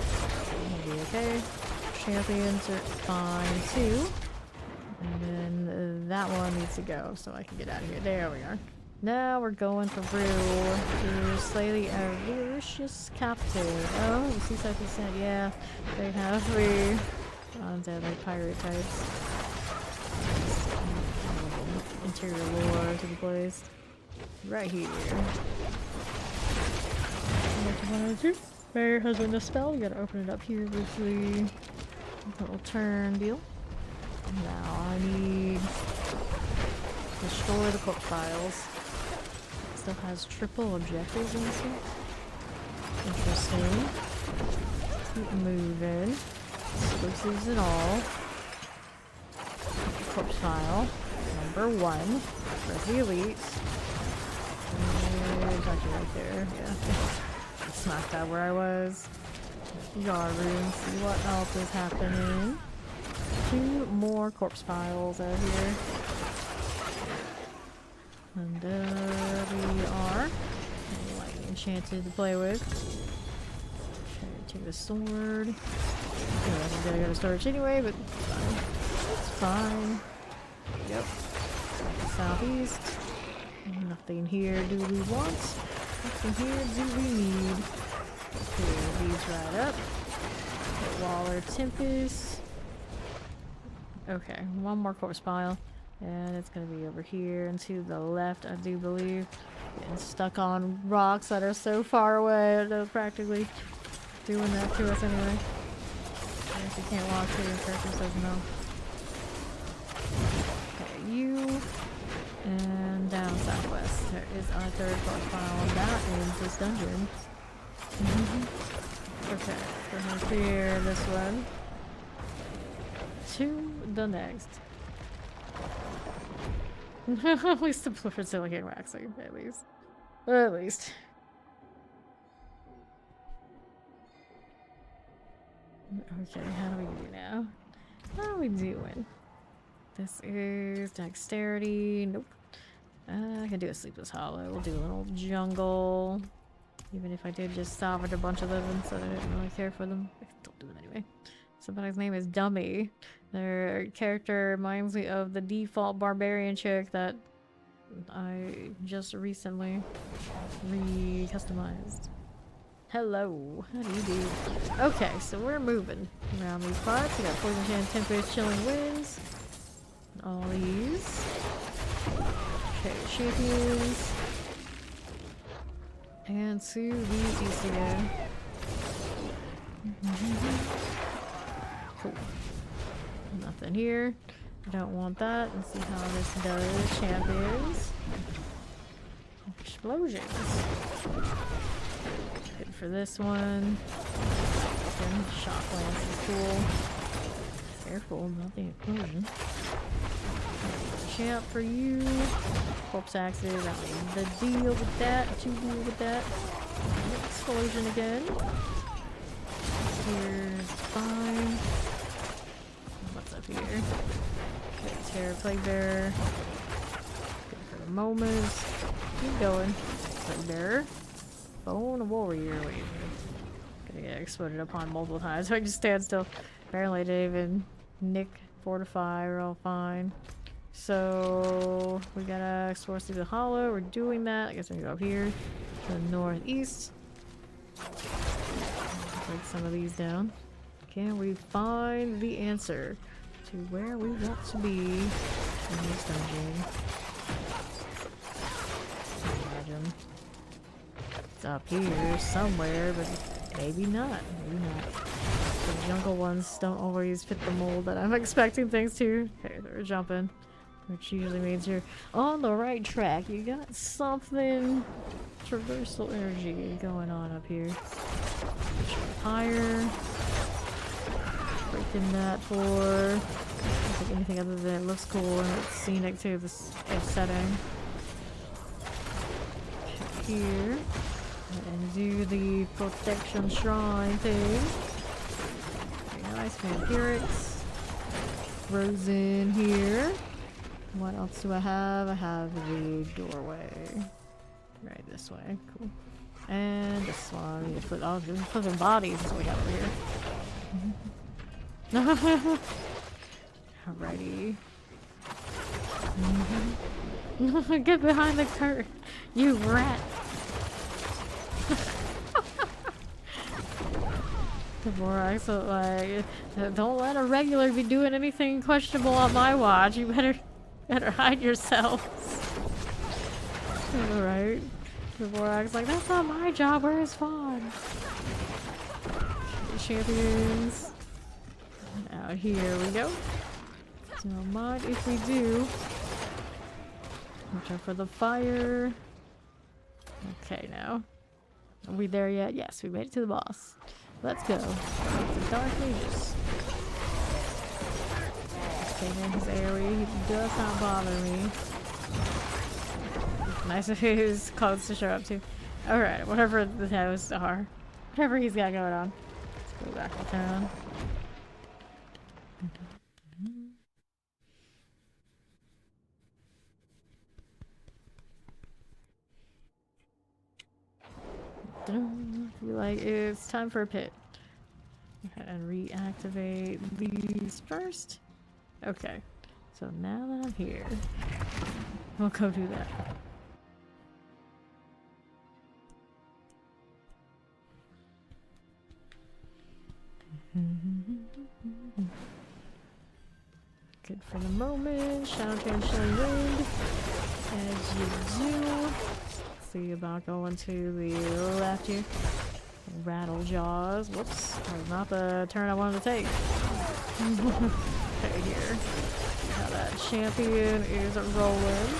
That'll be okay. Champions are fine too. And then that one needs to go so I can get out of here. There we are. Now we're going for brew to slay the avaricious captive. Oh, the seaside descent, yeah. They have the undead like pirate types. Interior lore to the place. Right here. Bear has a spell. You gotta open it up here with the little turn deal. Now I need destroy the corpse files. Still has triple objectives in this one. Interesting. Keep moving. Exclusives and all. Corpse file. Number 1. Where's the elite? There's actually right there. Yeah. It's knocked out where I was. Guard room. See what else is happening. 2 more corpse files out here. And we are like enchanted to play with. Try to take the sword. Yeah, I'm gonna go to storage anyway, but it's fine. Yep. Southeast. Nothing here do we want. Nothing here do we need. Clear these right up. Waller Tempest. Okay, 1 more corpse pile. And it's gonna be over here and to the left, I do believe. Getting stuck on rocks that are so far away. They're practically doing that to us anyway. I guess you can't walk to your character says no. Okay, you. And down southwest. There is our 3rd corpse pile. And that ends this dungeon. Okay, we're gonna clear this one. To the next. At least the for silicon waxing, at least. At least. Okay, how do we do now? How are we doing? This is dexterity. Nope. I can do a sleepless hollow. We'll do a little jungle. Even if I did just salvage a bunch of them, so I didn't really care for them. I still do it anyway. Somebody's name is Dummy. Their character reminds me of the default barbarian chick that I just recently re-customized. Hello, how do you do? Okay, so we're moving around these parts. We got Poison Chant, Tempest, Chilling Winds. All these. Okay, champions. And to the east again. Cool. Nothing here. Don't want that. Let's see how this does. Champions. Explosions. Good for this one. Shock lance is cool. Careful, not the explosion. Champ for you. Corpse axes. I don't need to deal with that. To deal with that. Explosion again. Here's fine. What's up here? Okay, Terror Plague Bearer. Good for the moment. Keep going. Plague Bearer. Bone Warrior. Wait. Gonna get exploded upon multiple times. So I just stand still. Apparently I didn't even nick, fortify. We're all fine. So we gotta explore through the hollow. We're doing that. I guess we can go up here to the northeast. Break some of these down. Can we find the answer to where we want to be in this dungeon? Imagine it's up here somewhere, but maybe not. Maybe not. The jungle ones don't always fit the mold that I'm expecting things to. Okay, they're jumping. Which usually means you're on the right track. You got something traversal energy going on up here. Higher. Breaking that for I don't think anything other than it looks cool and it's scenic to this setting. Here. And do the protection shrine thing. Very nice, vampirics. Frozen here. What else do I have? I have the doorway. Right this way. Cool. And this one. You put all the flipping bodies is what we got over here. Alrighty. Get behind the curtain, you rat! Dvorak, so like, don't let a regular be doing anything questionable on my watch. You better hide yourselves. Alright. Dvorak's like, that's not my job, where's Fawn? Champions. Out here we go. Don't mind if we do. Watch out for the fire. Okay, now. Are we there yet? Yes, we made it to the boss. Let's go. The Dark Mages. Stay in his area. He does not bother me. It's nice of his clothes to show up to. Alright, whatever the hosts are. Whatever he's got going on. Let's go back to town. Feel like it's time for a pit. And reactivate these first. Okay, so now that I'm here, we'll go do that. Good for the moment. Shadow Chain Chilling Wind. As you do. See about going to the left here. Rattle Jaws. Whoops. That was not the turn I wanted to take. Okay, here. Now that champion is rolling.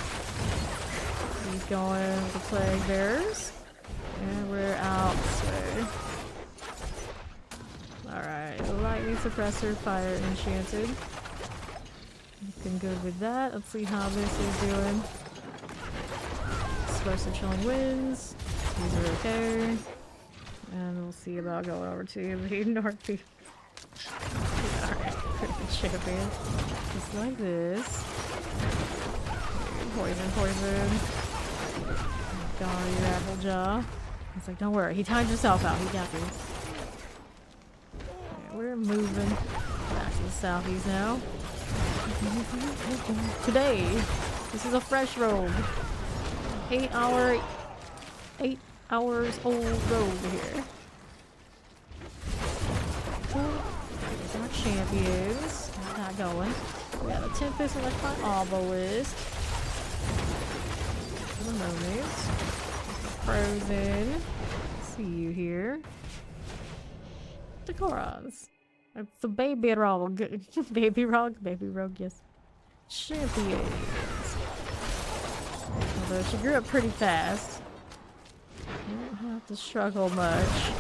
He's going with the Plague Bears. And we're out this way. Alright. Lightning Suppressor, Fire Enchanted. Looking good with that. Let's see how this is doing. Explosive Chilling Winds. These are okay. And we'll see about going over to the northeast. Alright, champion. Just like this. Poison. Golly, Applejaw. He's like, don't worry, he timed himself out, he got this. Okay, we're moving back to the southeast now. Today, this is a fresh road. 8 hours old road here. There's our champions. Got that going. We got a Tempest and like my Obelisk. For the moment. Frozen. See you here. The Korons. It's the baby rogue. Baby rogue, yes. Champions. Although she grew up pretty fast. You don't have to struggle much.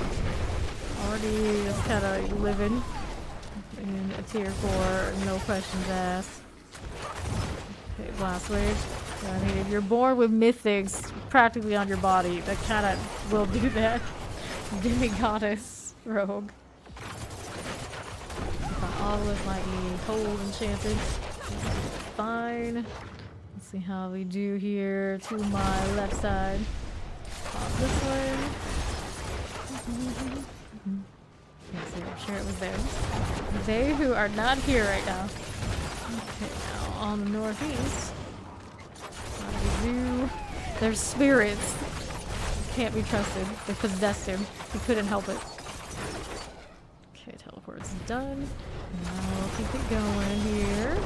Already just kind of living in a tier 4, no questions asked. Okay, Blast Wave. I mean, if you're born with mythics practically on your body, that kind of will do that. Demi-goddess rogue. Obelisk might be cold enchanted. Fine. Let's see how we do here to my left side. Pop this one. Let's see, I'm sure it was there. They who are not here right now. Okay, now on the northeast. How do we do? Their spirits can't be trusted. They possessed him. He couldn't help it. Okay, teleport's done. Now we'll keep it going here.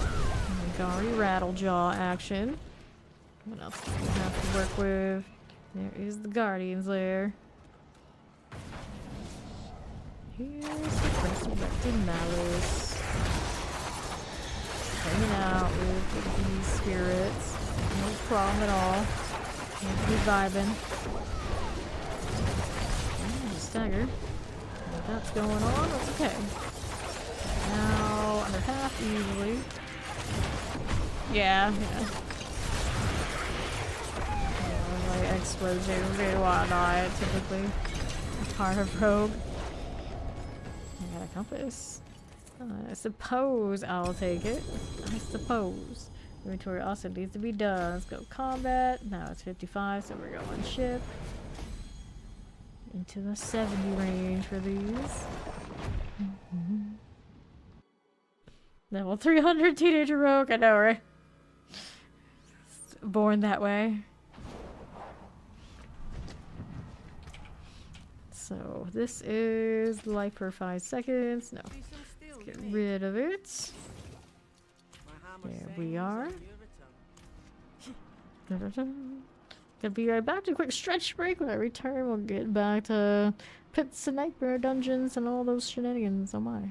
Gari Rattlejaw action. What else do we have to work with? There is the Guardian's Lair. Here's the Resurrected Malice. Hanging out with these spirits. No problem at all. Seems to be vibing. Oh, stagger. If that's going on, that's okay. Now, under half easily. Yeah. Like explosions and whatnot, typically. Part of Rogue. I got a compass. I suppose I'll take it. I suppose. Inventory also needs to be done. Let's go combat. Now it's 55, so we're going ship. Into the 70 range for these. Level 300 teenager rogue. I know, right? Born that way. So this is life for 5 seconds. No. Let's get rid of it. There we are. Gonna be right back to a quick stretch break. When I return, we'll get back to pits and nightmare dungeons and all those shenanigans. Oh my.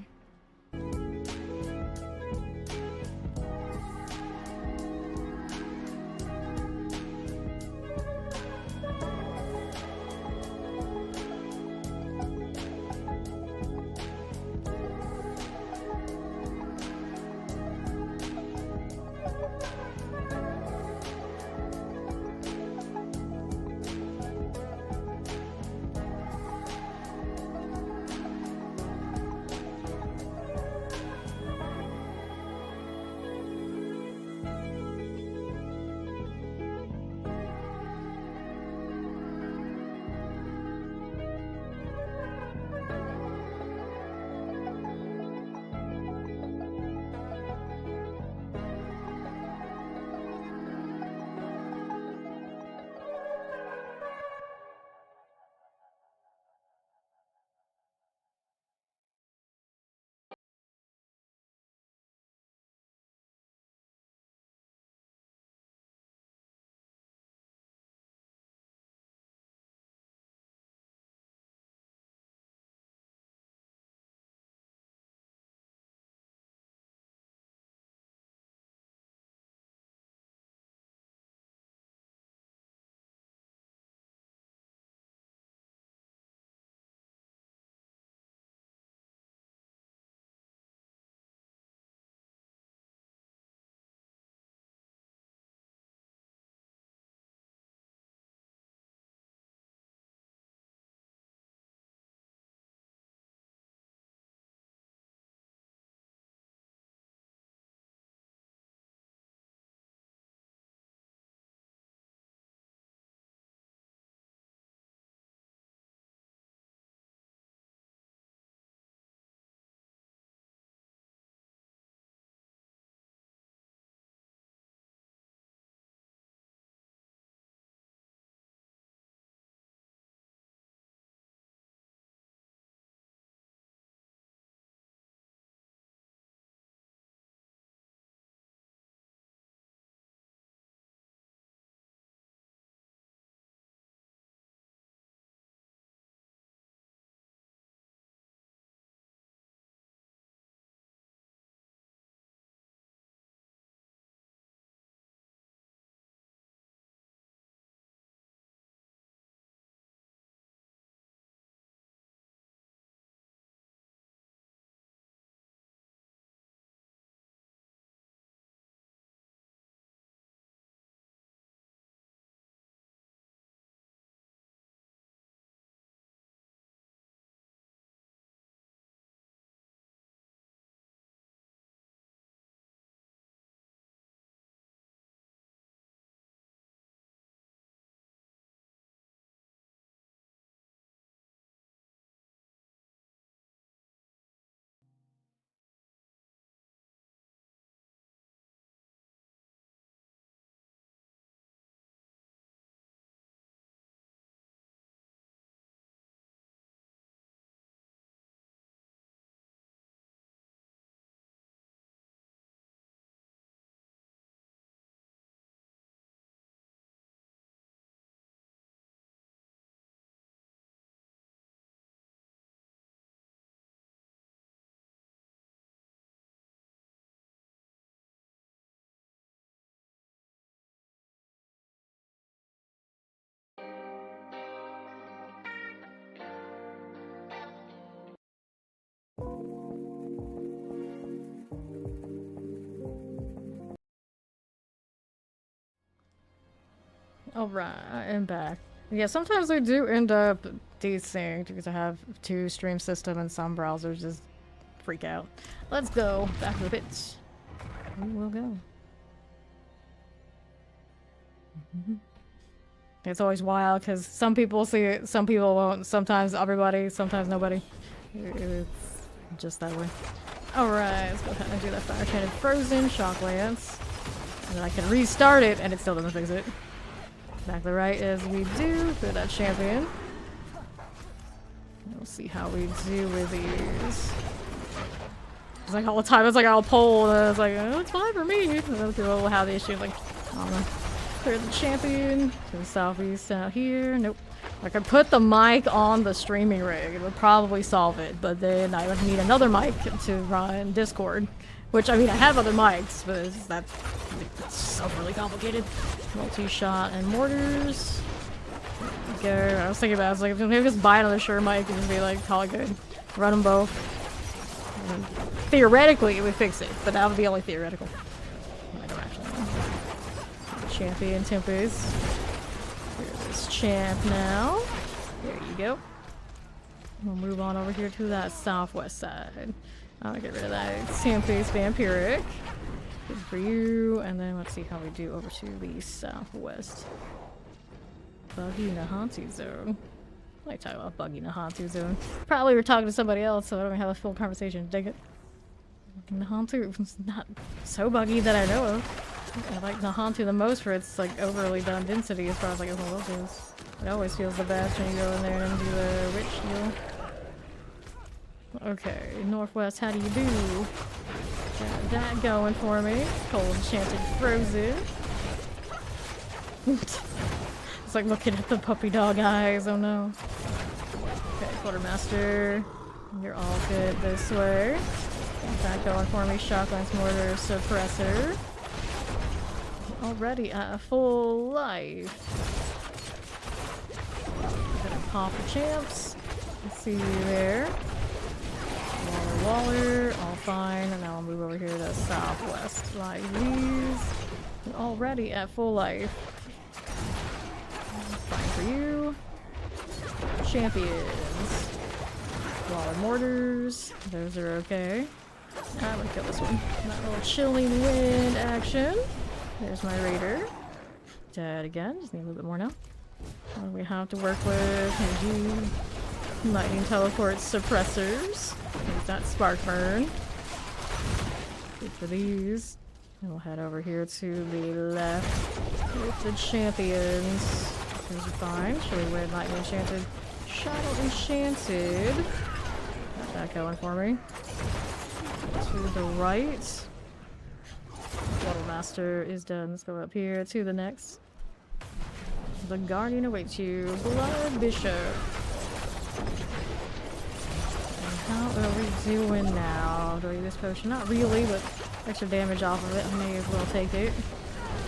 Alright, I am back. Yeah, sometimes I do end up desynced because I have 2 stream system and some browsers just freak out. Let's go back to the pits. We will go. It's always wild because some people see it, some people won't. Sometimes everybody, sometimes nobody. It's just that way. Alright, let's go ahead and do that fire cannon frozen shock lance. And then I can restart it and it still doesn't fix it. Back to the right as we do for that champion. We'll see how we do with these. It's like all the time, it's like I'll pull and it's like, oh, it's fine for me. And other people will have the issue, like, I don't know. Clear the champion to the southeast out here. Nope. I could put the mic on the streaming rig. It would probably solve it, but then I would need another mic to run Discord. Which, I mean, I have other mics, but it's so really complicated. Multi-shot and mortars. There we go. I was thinking about it. I was like, maybe just buy another Shure mic and just be like, call it good. Run them both. And theoretically, it would fix it, but that would be only theoretical. I don't actually know. Champion Tempest. Here's this champ now. There you go. We'll move on over here to that southwest side. I'll get rid of that Tempest Vampiric. Good for you. And then let's see how we do over to the southwest. Buggy Nahantu Zone. I like talking about Buggy Nahantu Zone. Probably we're talking to somebody else, so I don't have a full conversation. Dig it. Nahantu is not so buggy that I know of. I like Nahantu the most for its like overly done density as far as like a whole goes. It always feels the best when you go in there and do the rich deal. Okay, Northwest, how do you do? Got that going for me. Cold Enchanted Frozen. It's like looking at the puppy dog eyes, oh no. Okay, Quartermaster. You're all good this way. Got that going for me. Shotguns, Mortar, Suppressor. Already at a full life. Gonna pop the champs. Let's see you there. Waller, all fine, and now I'll move over here to southwest like these. Already at full life. Fine for you. Champions. Waller mortars, those are okay. I'm gonna kill this one. That little chilling wind action. There's my raider. Dead again, just need a little bit more now. What do we have to work with? Lightning teleport suppressors. There's that spark burn. Good for these. And we'll head over here to the left with the champions. Those are fine. Should we win Lightning Enchanted? Shadow Enchanted. Got that going for me. To the right. Master is done. Let's go up here to the next. The Guardian awaits you. Blood Bishop. How are we doing now? Do I use this potion? Not really, but extra damage off of it. I may as well take it.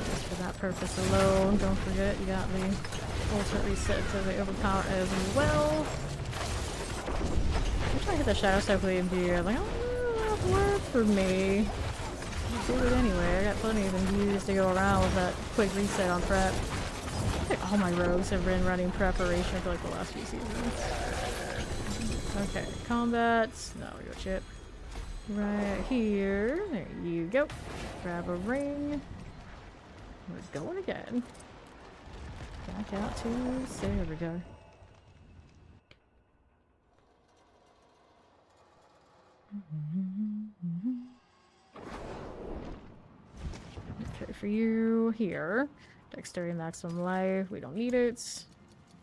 Just for that purpose alone. Don't forget, you got the ultimate reset to the overpower as well. I'm trying to hit the Shadow Step with the Imbued. I'm like, oh, that'll work for me. I'll do it anyway. I got plenty of Imbues to go around with that quick reset on prep. I think all my rogues have been running preparation for like the last few seasons. Okay, combat. No, we got shit. Right here. There you go. Grab a ring. We're going again. Back out to there we go. Okay, for you here. Dexterity maximum life. We don't need it.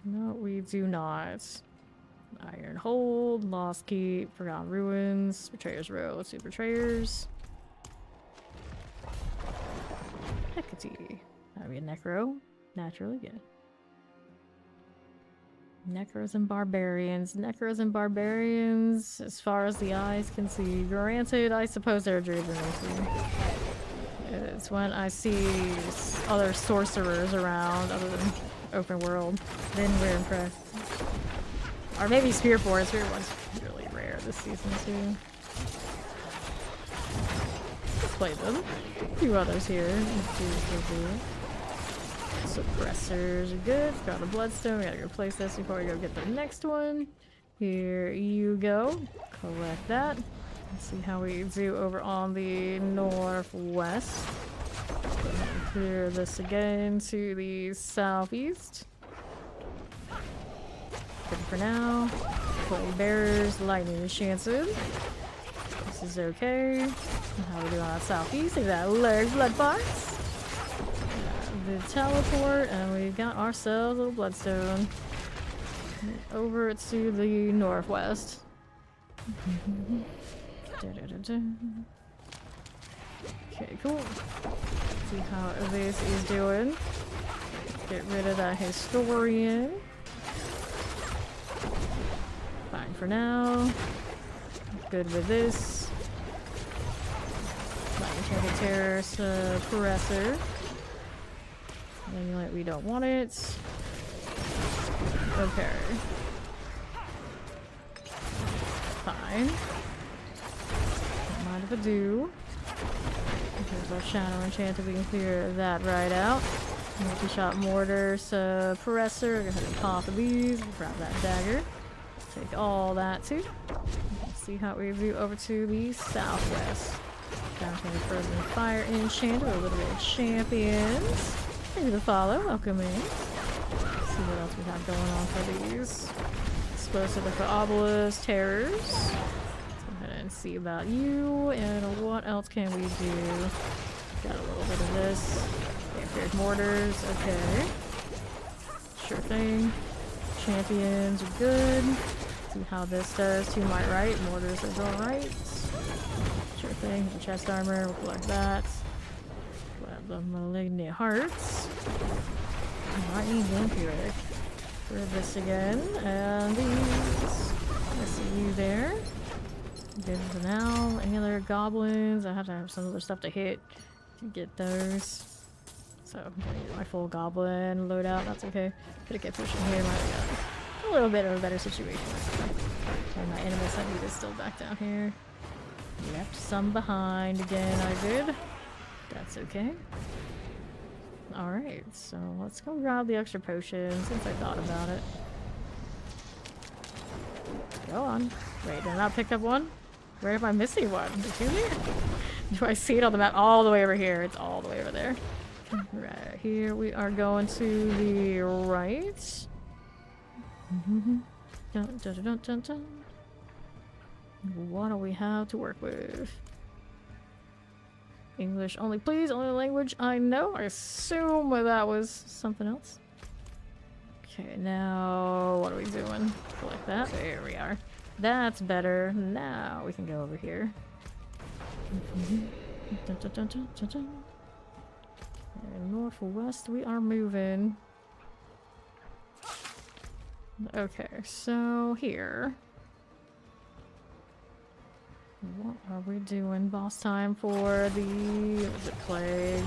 No, we do not. Iron Hold, Lost Keep, Forgotten Ruins, Betrayer's Row. Let's do Betrayers. Hecate. That'd be a Necro. Naturally, good. Necros and Barbarians. Necros and Barbarians, as far as the eyes can see. Granted, I suppose they're druids in too. It's when I see other sorcerers around, other than open world, then we're impressed. Or maybe Spearborn. Spearborn's really rare this season too. Let's play them. A few others here. Suppressors are good. Got a bloodstone. We gotta replace this before we go get the next one. Here you go. Collect that. Let's see how we do over on the northwest. Go ahead and clear this again to the southeast. Good for now. Clay bearers, lightning enchanted. This is okay. How we do on that southeast? We got large blood pots. The teleport, and we got ourselves a little bloodstone. Over to the northwest. Okay, cool. See how this is doing. Let's get rid of that historian. Fine for now. Good with this. Enchanted Terror Suppressor. Amulet, we don't want it. Okay. Fine. Don't mind if I do. There's our Shadow Enchanted, we can clear that right out. Multi-shot Mortar Suppressor. Go ahead and pop these. Grab that dagger. Take all that too. Let's see how we view over to the southwest. Down to the Frozen Fire Enchanted, a little bit of champions. Thank you for the follow, welcome in. Let's see what else we have going on for these. Explosive for Obelisk, Terrors. Let's go ahead and see about you, and what else can we do? Got a little bit of this. There's Mortars, okay. Sure thing. Champions are good. See how this does. 2 might right, Mortars is alright. Sure thing, the chest armor, we'll collect that. Grab the malignant hearts. Might need vampiric. Grab this again, and these. I see you there. Good for now. Any other goblins? I have to have some other stuff to hit to get those. So I'm gonna get my full goblin loadout, that's okay. Gonna get pushing here, might got a little bit of a better situation. And my animus I need is still back down here. Left some behind again, I did. That's okay. Alright, so let's go grab the extra potion since I thought about it. Go on. Wait, did I not pick up one? Where am I missing one? Is it here? Do I see it on the map? All the way over here. It's all the way over there. Right here we are going to the right. Dun, dun, dun, dun, dun. What do we have to work with? English only, please. Only language I know. I assume that was something else. Okay, now what are we doing? Like that. There we are. That's better. Now we can go over here. Dun, dun, dun, dun, dun, dun. And northwest we are moving. Okay, so here. What are we doing? Boss time for the... what was it? Plague?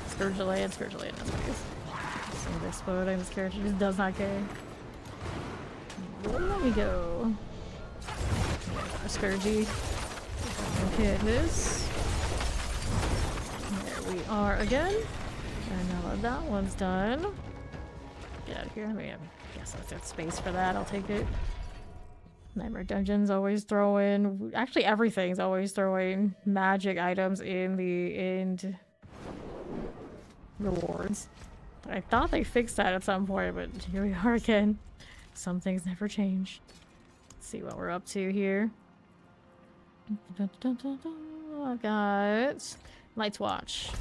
Scourge Land? Scourge Land, that's what it is. Some of the exploding. This character just does not care. Let me go. A Scourgy. Hit this. There we are again. And now that that one's done. Get out of here. I mean, I guess I've got space for that. I'll take it. Nightmare Dungeon's always throwing... actually, everything's always throwing magic items in the end rewards. I thought they fixed that at some point, but here we are again. Some things never change. Let's see what we're up to here. I got Light's Watch.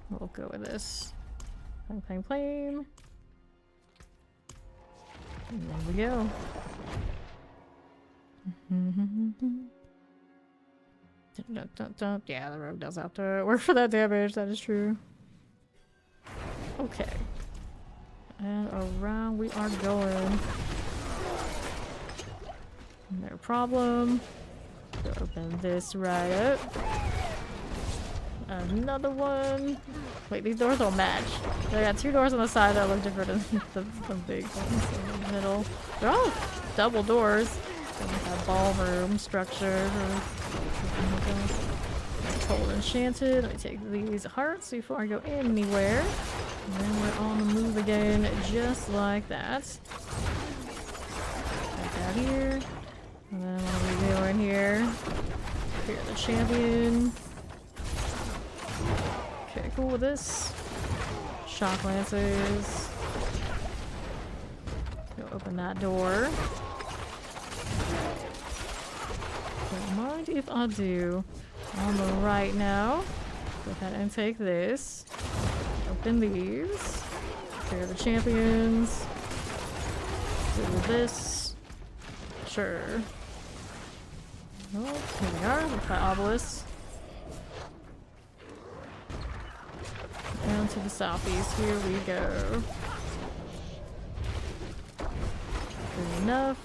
We'll go with this. Plane. And there we go. Yeah, the rogue does have to work for that damage, that is true. Okay. And around we are going. No problem. Open this right up. Another one. Wait, these doors don't match. They got 2 doors on the side that look different than the big ones in the middle. They're all double doors. And we have ballroom structure. Cold Enchanted. Let me take these hearts before I go anywhere. And then we're on the move again, just like that. Back out here. And then what are we doing here? Clear the champion. Okay, cool with this. Shock lances. Go open that door. Don't mind if I do. On the right now. Go ahead and take this. Open these. Clear the champions. Do this. Sure. Oh, here we are with that obelisk. Down to the southeast. Here we go. Good enough.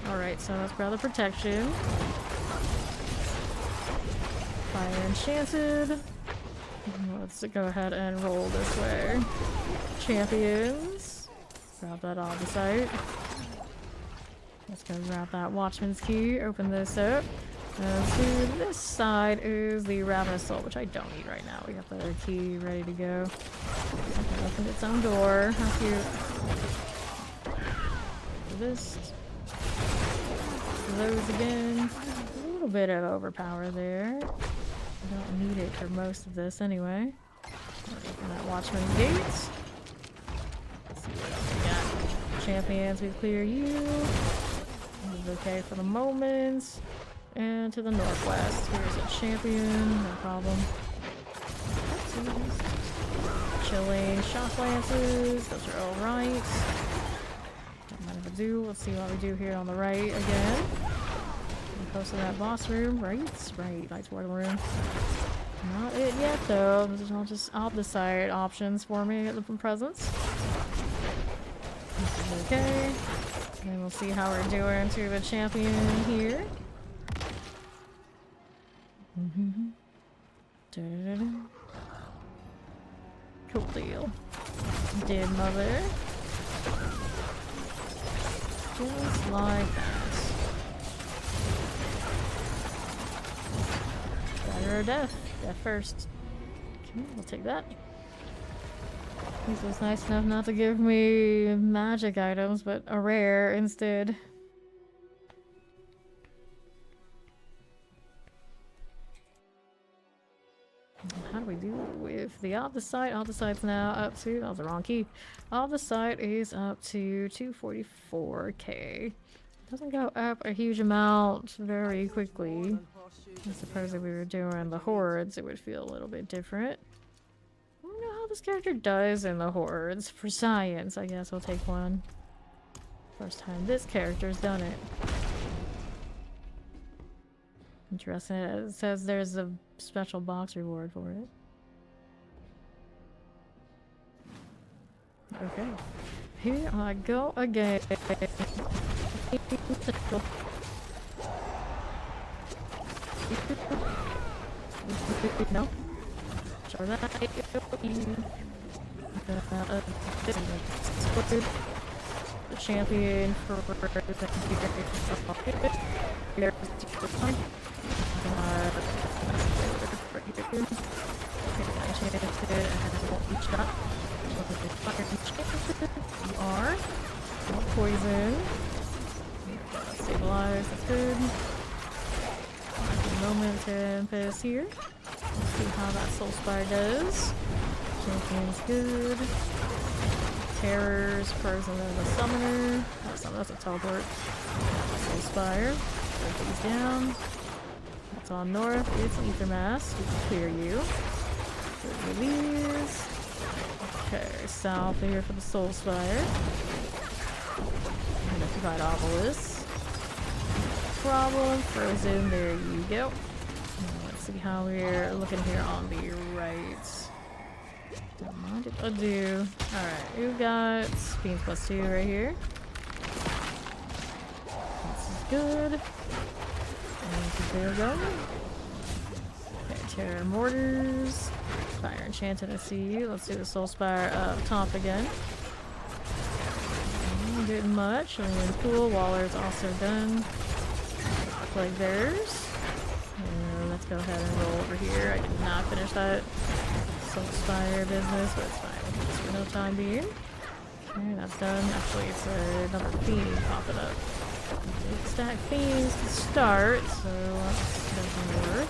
Alright, so let's grab the protection. Fire Enchanted. Let's go ahead and roll this way. Champions. Grab that Odyssey. Let's go grab that Watchman's Key. Open this up. And to this side is the Ravenous Soul, which I don't need right now. We got the key ready to go. Okay, open its own door. How cute. This. Those again. A little bit of overpower there. I don't need it for most of this anyway. Open that Watchman's Gate. Let's see what else we got. Champions, we clear you. This is okay for the moment. And to the northwest, here's a champion, no problem. Chilling shock lances, those are alright. Don't mind if I do. Let's see what we do here on the right again. Close to that boss room, right? Right, lights ward room. Not it yet though. This is all just opposite options for me at the presence. This is okay. And we'll see how we're doing to the champion here. Cool deal. Dead mother. Just like that. Fire or death. Death first. Okay, we'll take that. This was nice enough not to give me magic items, but a rare instead. How do we do with the Opticite? Opticite's now up to, that was the wrong key. Opticite is up to 244k. Doesn't go up a huge amount very quickly. I suppose if we were doing the hordes, it would feel a little bit different. I don't know how this character does in the hordes. For science, I guess we'll take one. First time this character's done it. Interesting. It says there's a special box reward for it. Okay. Here I go again. No. Sure that the champion for you are poison. Stabilize, that's good. Moment and pass here. Let's see how that Soul Spire does. Champion's good. Terrors, Frozen and the Summoner. That's a teleport. Soul Spire. Break these down. That's on north. It's an Ether Mass. We can clear you. Clear these. Okay, south here for the Soul Spire. And if you got Obelisk. Problem. Frozen. There you go. Let's see how we're looking here on the right. Don't mind if I do. Alright, we've got Fiends +2 right here. This is good. And keep there going. Okay, Terror Mortars. Fire Enchanted, I see you. Let's do the Soul Spire up top again. Not getting much. And then Pool Waller's also done. Like theirs. And let's go ahead and roll over here. I did not finish that Soul Spire business, but it's fine. Just for no time being. Okay, that's done. Actually, it's another fiend popping up. Stack fiends to start, so that doesn't work.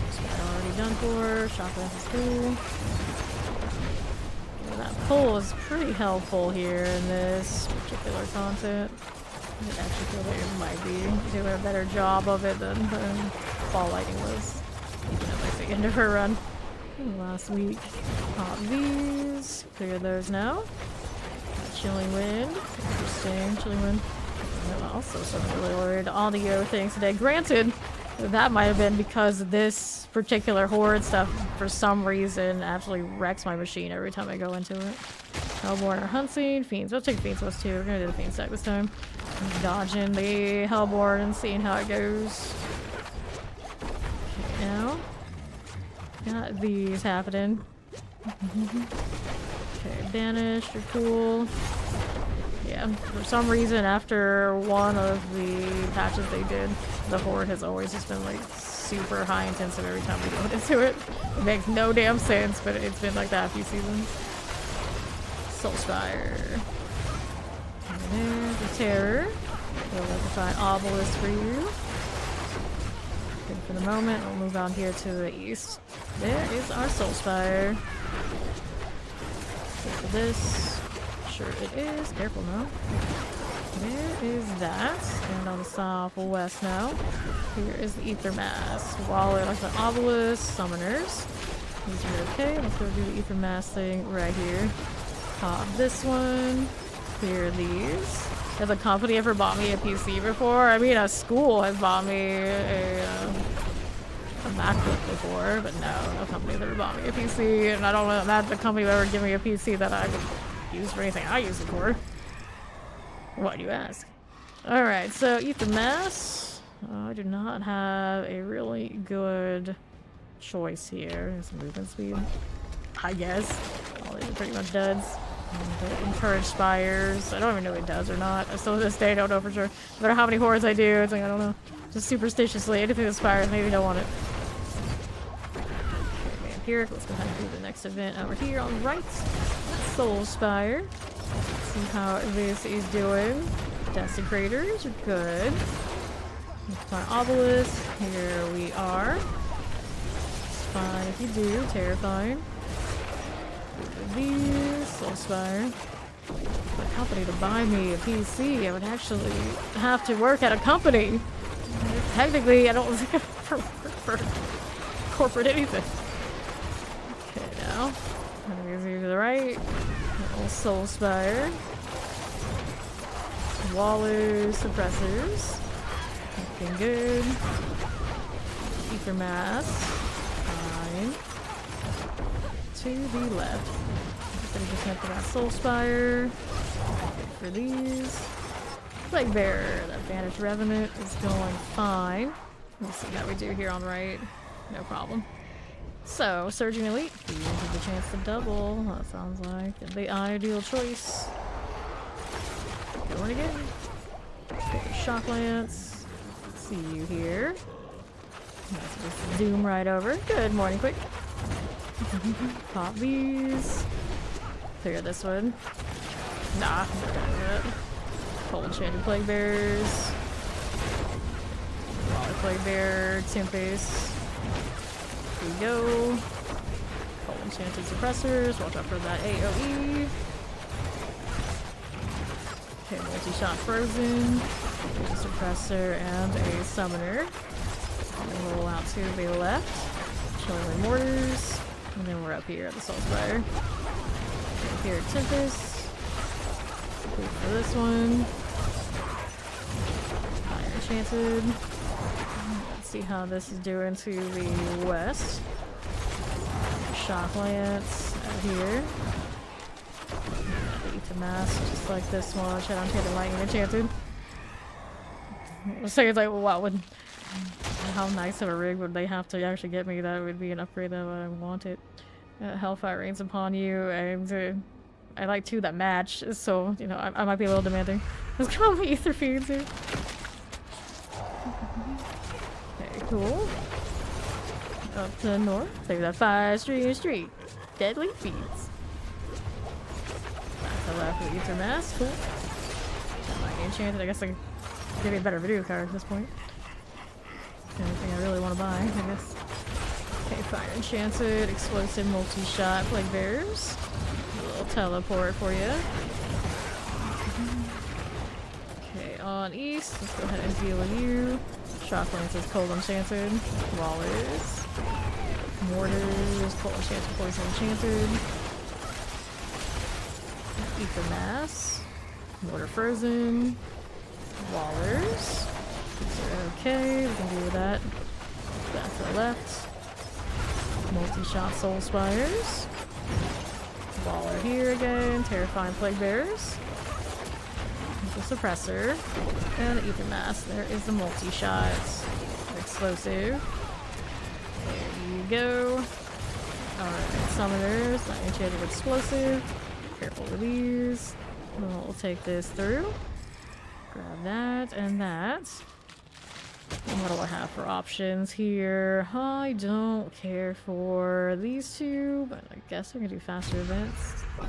This one already done for. Shotgun is cool. Yeah, that pull is pretty helpful here in this particular content. I actually feel like it might be doing a better job of it than Fall Lighting was, even at the end of her run last week. Pop these, clear those now. Chilling Wind, interesting. Chilling Wind. Also, some lowered audio things today. Granted, that might have been because this particular horde stuff, for some reason, absolutely wrecks my machine every time I go into it. Hellborn or Hunting, Fiends. Let's take Fiends plus 2. We're gonna do the Fiend stack this time. I'm dodging the Hellborn and seeing how it goes. Okay, now, got these happening. Okay, banished, you're cool. Yeah, for some reason after one of the patches they did, the horde has always just been like super high intensive every time we go into it. It makes no damn sense, but it's been like that a few seasons. Soulspire. And there's the Terror. We'll electrify Obelisk for you. Good for the moment. We'll move on here to the east. There is our Soulspire. For this. Sure it is. Careful now. There is that. And on the southwest now. Here is the Ether Mass. Waller like the Obelisk. Summoners. These are okay. Let's go do the Ether Mass thing right here. Pop this one. Clear these. Has a company ever bought me a PC before? I mean, a school has bought me a MacBook before, but no company's ever bought me a PC, and I don't know that the company would ever give me a PC that I would use for anything I use it for. Why do you ask? Alright, so Ether Mass. I do not have a really good choice here. There's movement speed, I guess. All these are pretty much duds. And encourage spires. I don't even know if it does or not. I still to this day don't know for sure. No matter how many hordes I do, it's like I don't know. Just superstitiously, anything that spires, maybe don't want it. Okay, Vampiric. Let's go ahead and do the next event over here on the right. Soul Spire. See how this is doing. Desecrators are good. My Obelisk. Here we are. It's fine if you do. Terrifying. These Soulspire. For a company to buy me a PC, I would actually have to work at a company. Technically, I don't think I ever work for corporate anything. Okay, now. I'm to the right. Little Soulspire. Waller suppressors. Looking good. Ether Mass. Fine. To the left. I'm just gonna put out Soulspire. For these. Plague Bearer, that Banished Revenant is going fine. Let's see how we do here on right. No problem. So, Surging Elite, you have the chance to double. That sounds like the ideal choice. Going again. Okay, Shock Lance. See you here. Let's just zoom right over. Good morning, quick. Pop these. Clear this one. Nah, I'm not gonna do it. Cold Enchanted Plague Bearers. Waller Plague Bearer. Tempest. Here we go. Cold Enchanted Suppressors. Watch out for that AoE. Okay, multi-shot Frozen. There's a Suppressor and a Summoner. We'll roll out to the left. Chilling Mortars. And then we're up here at the Soulspire. Here at Tempest. Wait for this one. Fire Enchanted. Let's see how this is doing to the west. Shock Lance out here. Ether Mask, just like this one. Shadow Enchanted Lightning Enchanted. So it's like, what would... How nice of a rig would they have to actually get me? That would be an upgrade that I wanted. Hellfire Rains Upon You, and I like two that match, so, you know, I might be a little demanding. Let's go with Ether Fiends here. Cool. Up to the north. Take that 5 street. Deadly feats. Back to the left with Ether Mass. Cool. Got my enchanted. I guess I can give you a better video card at this point. Anything I really want to buy, I guess. Okay, fire enchanted, explosive, multi-shot, plague bears. A little teleport for you. Okay, on east, let's go ahead and deal with you. Shock lances, cold enchanted. Wallers. Mortars, cold enchanted, poison enchanted. Ether mass. Mortar frozen. Wallers. These are okay, we can deal with that. Back to the left. Multi-shot soul spires. Waller here again. Terrifying plague bears. The suppressor. And the ether mass. There is the multi-shot. Explosive. There you go. Alright, summoners. Not enchanted with explosive. Careful with these. We'll take this through. Grab that and that. And what do I have for options here? I don't care for these two, but I guess I can do faster events. 1,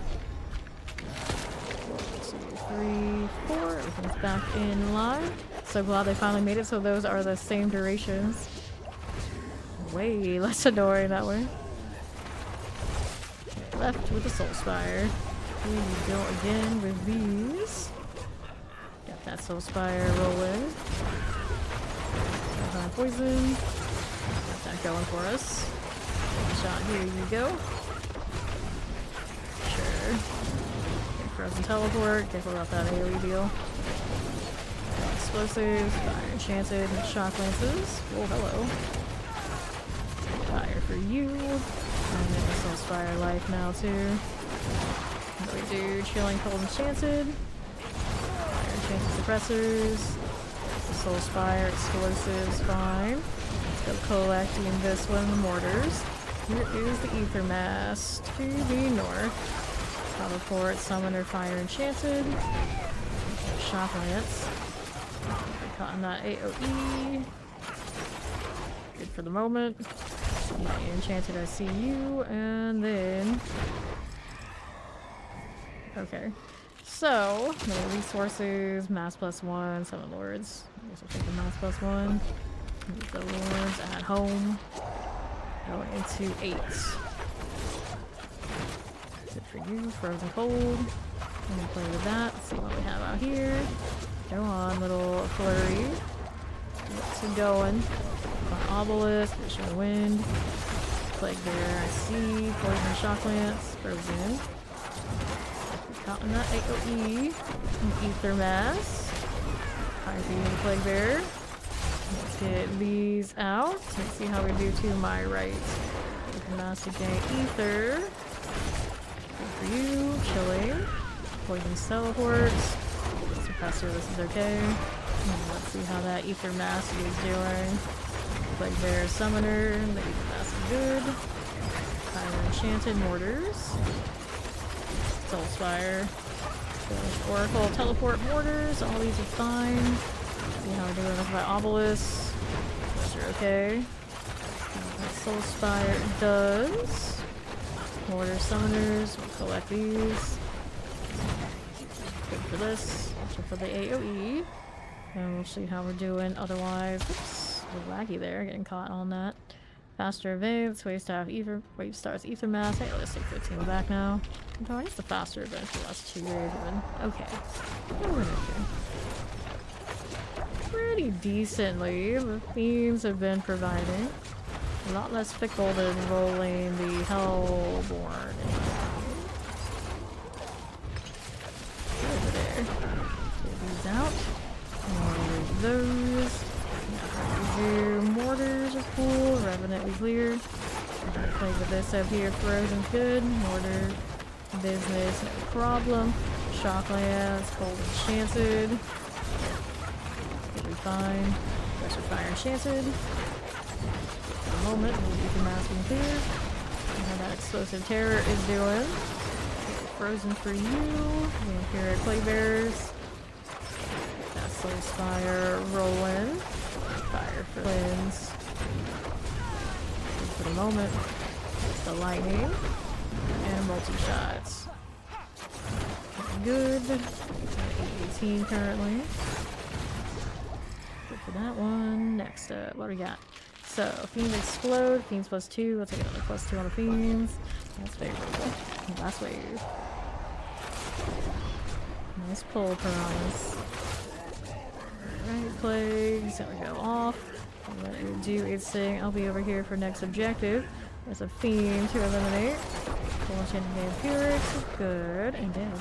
2, 3, 4. Everything's back in line. So glad they finally made it so those are the same durations. Way less annoying that way. Okay, left with the Soul Spire. Here we go again with these. Got that Soul Spire rolling. Poison. Got that going for us. Shot, here you go. Sure. Okay, frozen teleport. Careful about that AoE deal. Explosives. Fire enchanted. Shock lances. Oh, hello. Fire for you. And then this will Spire life now too. What do we do? Chilling cold enchanted. Fire enchanted suppressors. Soul Spire, explosives, fine. Let's go collecting this one, the mortars. Here is the Ether Mass to the north. Teleport, Summoner, Fire Enchanted. Shock Lance. Caught in that AoE. Good for the moment. Enchanted, I see you. And then... Okay. So, no resources, mass +1, summon lords. I guess I'll take the mass +1. Leave the lords at home. Going into 8. Good for you, frozen cold. I'm gonna play with that. See what we have out here. Go on, little flurry. What's it going? Obelisk, Vision Wind. Plague Bear, I see. Poison Shock Lance, frozen. Caught in that AoE. Ether Mass. High Plague Bear. Let's get these out. Let's see how we do to my right. Ether Mass again. Ether. Good for you. Chilling. Poison Teleports. Suppressor, this is okay. And let's see how that Ether Mass is doing. Plague Bear Summoner. The Ether Mass is good. Fire Enchanted Mortars. Soul Spire, Oracle, Teleport, Mortars, all these are fine. See how we're doing with my Obelisk. Those are okay. What Soul Spire does. Mortar Summoners, we'll collect these. Good for this. Also for the AoE. And we'll see how we're doing otherwise. Oops, a little laggy there, getting caught on that. Faster events, Wave Staff, Wave Stars, Ether Mass. Hey, let's take 15 back now. Oh, I guess the faster events the last 2 waves even. Okay. What we're doing? Pretty decently. The themes have been providing. A lot less fickle than rolling the Hellborn. Over there. Get these out. And those. Do mortars are cool. Revenant we clear. I'm gonna play with this up here. Frozen's good. Mortar business, no problem. Shock Lance, cold enchanted. It'll be fine. Pressure Fire enchanted. For the moment, we'll keep the mask in clear. And how that explosive terror is doing. Frozen for you. Vampiric Plague Bears. That's Soul Spire rolling. Fire for wins. For the moment, it's the lightning and multi-shots. Good. 18 currently. Good for that one. Next up, what do we got? So, Fiends explode. Fiends +2. Let's take another +2 on the Fiends. That's favorable. Last wave. Nice pull, Piranhas. Alright, Plagues. There we go off. Let it do its thing. I'll be over here for next objective. There's a Fiend to eliminate. Full enchanted Vampiric. Good. And dead.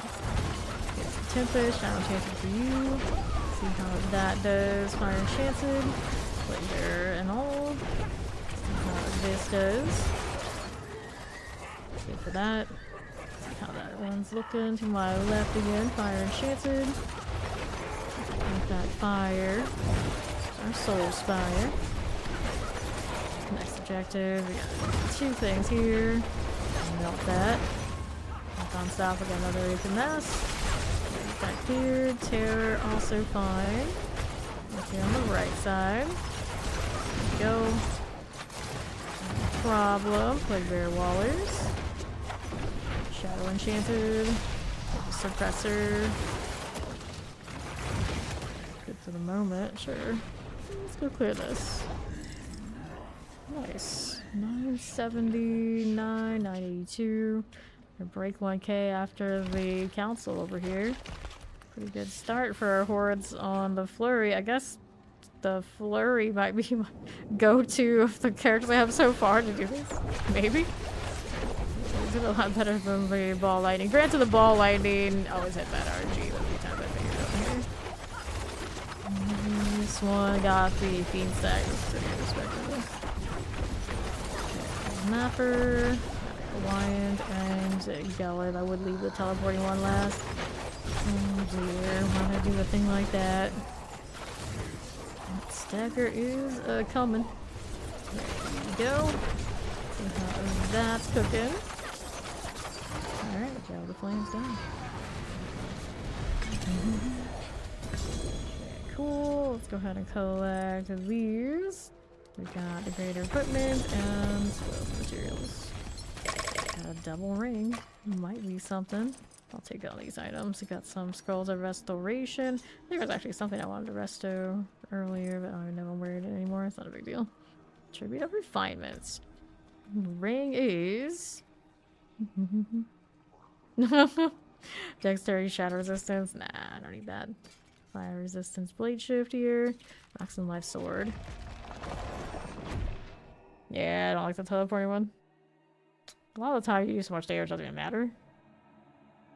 Get some Tempest. Shadow Enchanted for you. See how that does. Fire Enchanted. Laser and all. See how this does. Good for that. See how that one's looking. To my left again. Fire Enchanted. With that fire. Our Soul Spire. Next objective. We got 2 things here. Melt that. Up on south, we got another Wraith Mass. That cleared. Terror also fine. Up here on the right side. There we go. No problem. Plague Bear Wallers. Shadow Enchanted. Suppressor. Good for the moment, sure. Let's go clear this. Nice. 979, 982. Break 1k after the council over here. Pretty good start for our hordes on the Flurry. I guess the Flurry might be my go-to of the characters I have so far to do this. Maybe? It's a lot better than the Ball Lightning. Granted, the Ball Lightning always hit that RG every time I figured out here. This one got the Fiend stack. It's pretty respectable. Mapper, Hawaiian, and Gallad. I would leave the teleporting one last. Oh dear, why did I do a thing like that? That stagger is coming. There you go. See how that's cooking. Alright, Gallad the Flame's done. Okay, cool. Let's go ahead and collect these. We got the greater equipment and spoils materials. Got a double ring. Might be something. I'll take all these items. We got some scrolls of restoration. There was actually something I wanted to resto earlier, but I don't know I'm wearing it anymore. It's not a big deal. Tribute of refinements. Ring is dexterity, shadow resistance. Nah, I don't need that. Fire resistance, blade shift here. Rocks and life sword. Yeah, I don't like the teleporting one. A lot of the time you use so much damage, doesn't even matter.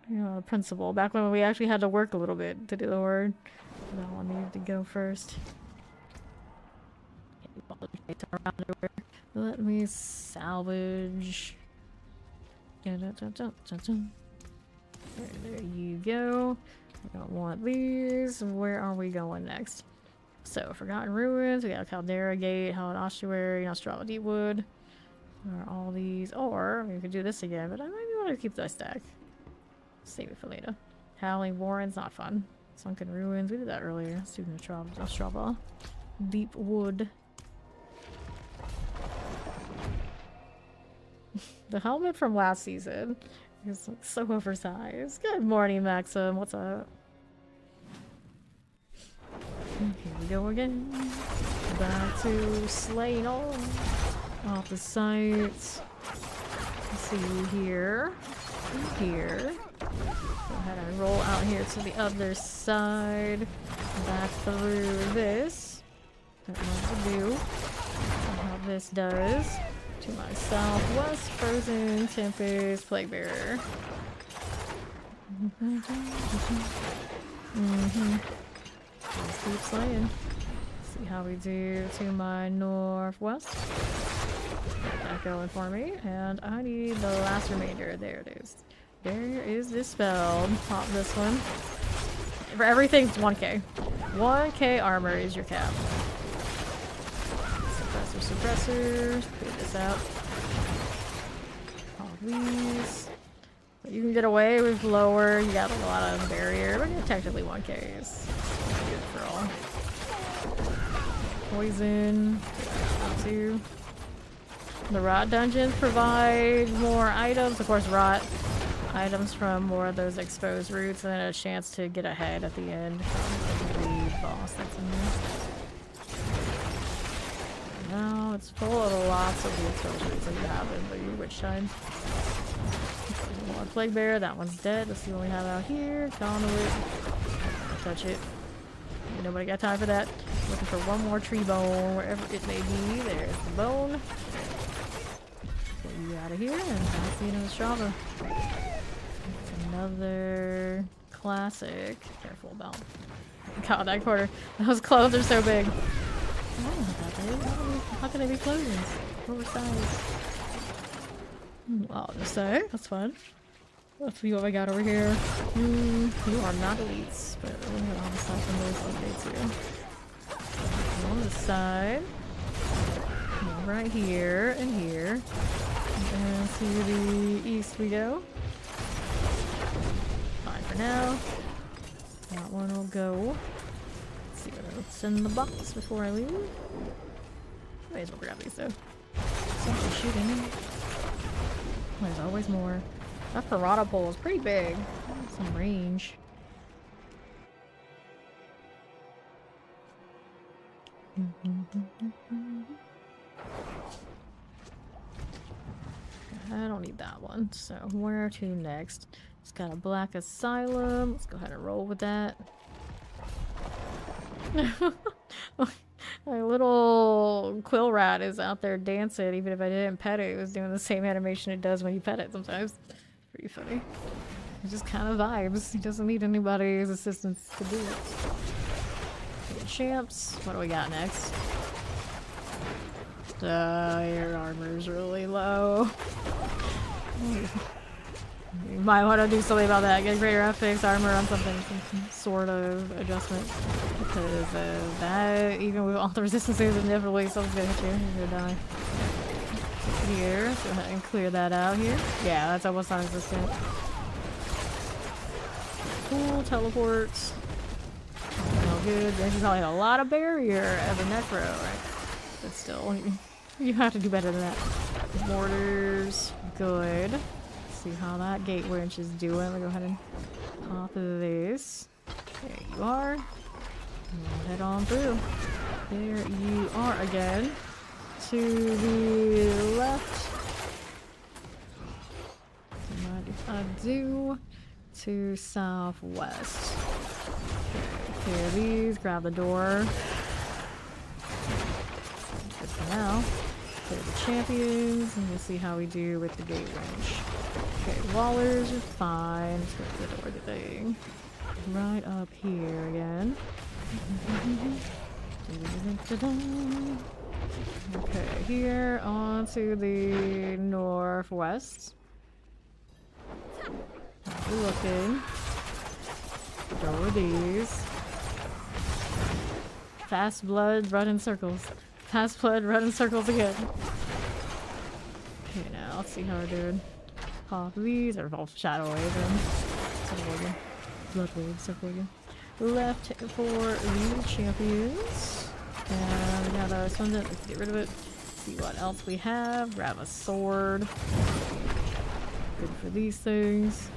You know, the principle. Back when we actually had to work a little bit to do the word. That one needed to go first. Let me salvage. There you go. I don't want these. Where are we going next? So, Forgotten Ruins, we got Caldera Gate, Howled Ossuary, Nostrava Deepwood. Are all these, or we could do this again, but I might want to keep that stack. Save it for later. Howling Warren's not fun. Sunken Ruins, we did that earlier. Let's do Nostrava Deepwood. The helmet from last season is so oversized. Good morning, Maxim. What's up? Here we go again. Back to slaying all off the sights. Let's see here. Here. Go ahead and roll out here to the other side. Back through this. Don't know what to do. See how this does. To my southwest, Frozen, Tempest, Plague Bearer. Let's keep slaying. See how we do to my northwest. Get that going for me. And I need the last remainder. There it is. There is this spell. Pop this one. For everything, it's 1k. 1k armor is your cap. Suppressors. Clear this out. All these. But you can get away with lower. You got a lot of barrier, but technically 1k is good for all. poison. Too. The rot dungeons provide more items. Of course, rot items from more of those exposed roots, and then a chance to get ahead at the end from the boss that's in there. No, it's full of lots of the exposed roots that you have in the witch side. More plague bear. That one's dead. Let's see what we have out here. Conduit. Touch it. Ain't nobody got time for that. Looking for one more tree bone, wherever it may be. There's the bone. Get you out of here, and I'll see you in the Strava. It's another classic. Careful about. God, that quarter. Those clothes are so big. I don't know about that. How can they be clothes? Oversized. Well, I'll just say, that's fun. Let's see what we got over here. You are not elites, but we're gonna on the side from those updates here. On the side. Right here and here. And to the east we go. Fine for now. That one will go. Let's see what else in the box before I leave. May as well grab these though. Something shooting. There's always more. That piranha pole is pretty big. Some range. I don't need that one, so where to next? It's got a black asylum. Let's go ahead and roll with that. My little quill rat is out there dancing. Even if I didn't pet it, it was doing the same animation it does when you pet it sometimes. Pretty funny. It just kind of vibes. He doesn't need anybody's assistance to do it. Okay, champs. What do we got next? Your armor's really low. You might want to do something about that. Get greater FX armor on something, some sort of adjustment. Because that, even with all the resistances, inevitably someone's gonna hit you. You're gonna die. Here, let's go ahead and clear that out here. Yeah, that's almost non-existent. Cool, teleports. Oh, good. This is probably a lot of barrier as a necro, right? But still, you have to do better than that. Borders, good. See how that gate winch is doing. We'll go ahead and pop this. There you are. We'll head on through. There you are again. To the left. Mind if I do? To southwest. Okay, clear these. Grab the door. Good for now. Clear the champions, and we'll see how we do with the gate range. Okay, wallers are fine. Let's go to the door thing. Right up here again. Okay, here on to the northwest. Looking. Throw these. Fast blood, run in circles. Fast blood, run in circles again. Okay, now let's see how we're doing. Pop these, or all shadow wave and circle again. Blood wave, circle again. Left for the champions. And we got our Ascendant. Let's get rid of it. See what else we have. Grab a sword. Good for these things.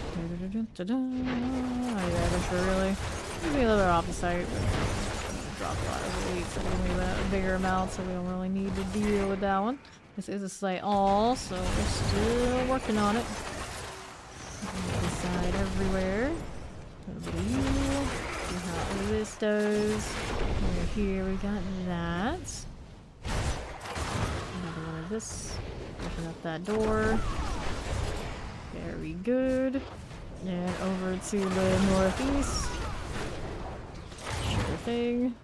Oh yeah, that's really. Maybe a little bit off the site, but drop a lot of weight, so we need a bigger amount, so we don't really need to deal with that one. This is a site all, so we're still working on it. This side everywhere. A little bit of you. See how this does. Over here we got that. Another one of this. Open up that door. Very good. And over to the northeast. Sure thing.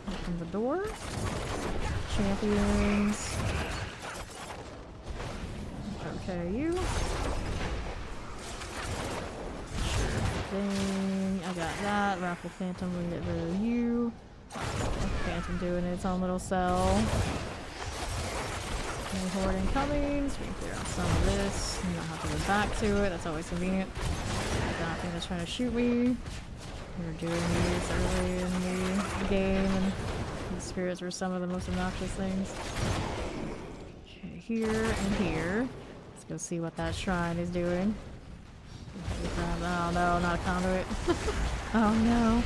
Open the door. Champions. Okay, you. Sure thing. I got that. Raffle Phantom, we can get rid of you. Phantom doing its own little cell. No horde incoming, so we can clear out some of this. You don't have to go back to it, that's always convenient. That thing that's trying to shoot me. We were doing these early in the game, and the spirits were some of the most obnoxious things. Okay, here and here. Let's go see what that shrine is doing. Oh no, not a conduit. Oh no.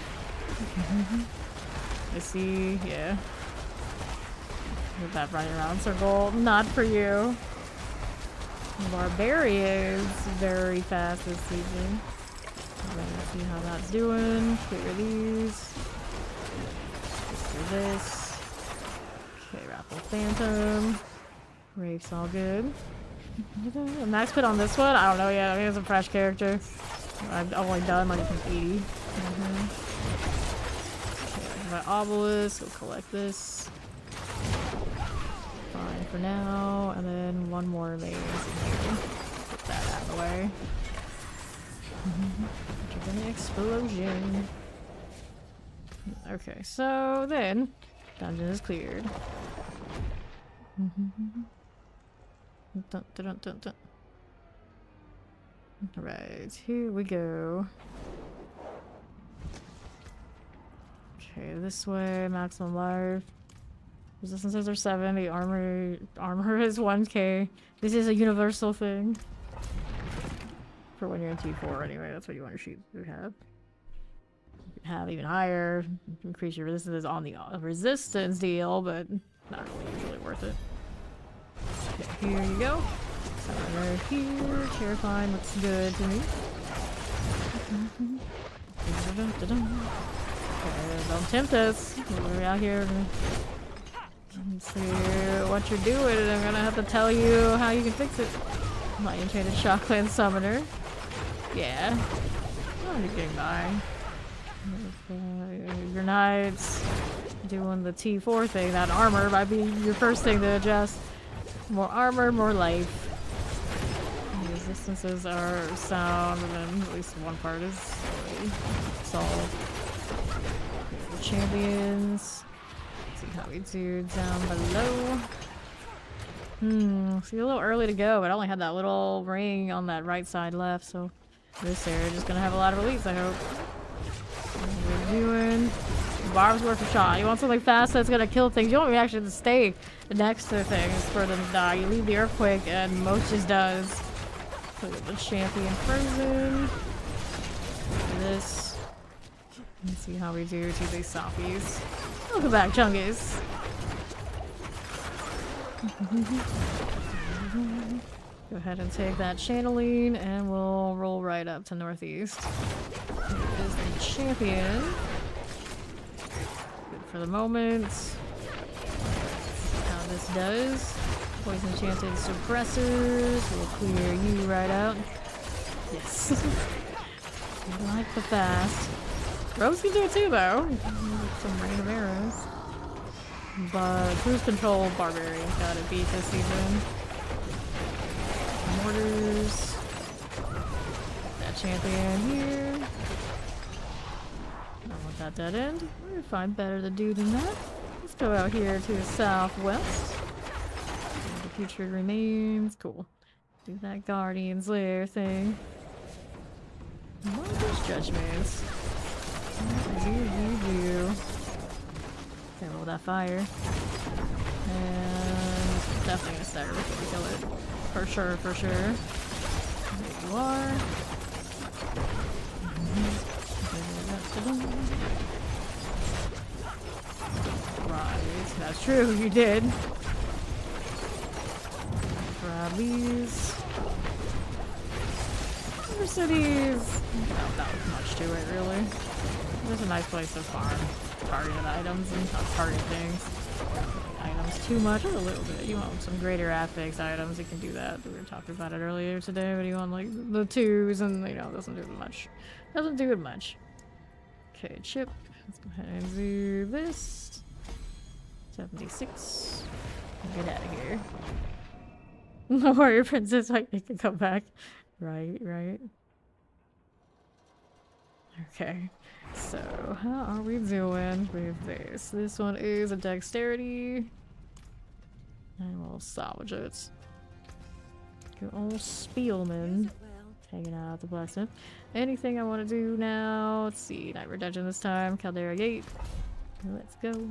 I see, yeah. With that running around circle, not for you. Barbarians very fast this season. Let's see how that's doing. Clear these. Clear this. Okay, Raffle Phantom. Wraith's all good. Max put on this one? I don't know yet. I think it's a fresh character. I've only done like 80. Okay, my obelisk. We'll collect this. Fine for now. And then one more remains in here. Put that out of the way. An explosion. Okay, so then dungeon is cleared. Dun, dun, dun, dun, dun. Right, here we go. Okay, this way, maximum life. Resistances are 7, the armor is 1k. This is a universal thing. For when you're in T4 anyway, that's what you want to shoot to have. You can have even higher, increase your resistance on the resistance deal, but not really usually worth it. Okay, here you go. Summoner here, terrifying, looks good to me. Okay, don't tempt us. We're out here. Let's see what you're doing, and I'm gonna have to tell you how you can fix it. My enchanted Shockland Summoner. Yeah. Oh, you're getting by. Your knights doing the T4 thing. That armor might be your first thing to adjust. More armor, more life. The resistances are sound, and then at least one part is solved. The champions. Let's see how we do down below. See, a little early to go, but I only had that little ring on that right side left, so this area is gonna have a lot of elites, I hope. What are we doing? Barb's worth a shot. You want something fast that's gonna kill things. You don't actually have to stay next to things for them to die. You leave the earthquake, and most just does. Look at the champion frozen. This. Let's see how we do to these softies. Welcome back, Chungus. Go ahead and take that channeling, and we'll roll right up to northeast. Here is the champion. Good for the moment. How this does. Poison enchanted suppressors. We'll clear you right out. Yes. I like the fast. Rogues can do it too, though. Some rain of arrows. But cruise control barbarians got it beat this season. Mortars. That champion here. I don't want that dead end. We're gonna find better to do than that. Let's go out here to the southwest. The future remains. Cool. Do that Guardian's Lair thing. Marvelous judgments. What do you do? Okay, roll that fire. And definitely gonna stagger before we kill it. For sure, for sure. There you are. Right, that's true, you did. Grab these. Other cities. No, not much to it, really. There's a nice place to farm targeted items and not target things. Items too much, or a little bit. You want some greater affix items, you can do that. We were talking about it earlier today, but you want like the 2s, and you know, it doesn't do it much. Doesn't do it much. Okay, chip. Let's go ahead and do this. 76. Get out of here. The warrior princess, like, they can come back. Right, right. Okay. So, how are we doing with this? This one is a dexterity. And we'll salvage it. Good old Spielman. Hanging out at the blacksmith. Anything I want to do now? Let's see. Night Redemption this time. Caldera Gate. Let's go.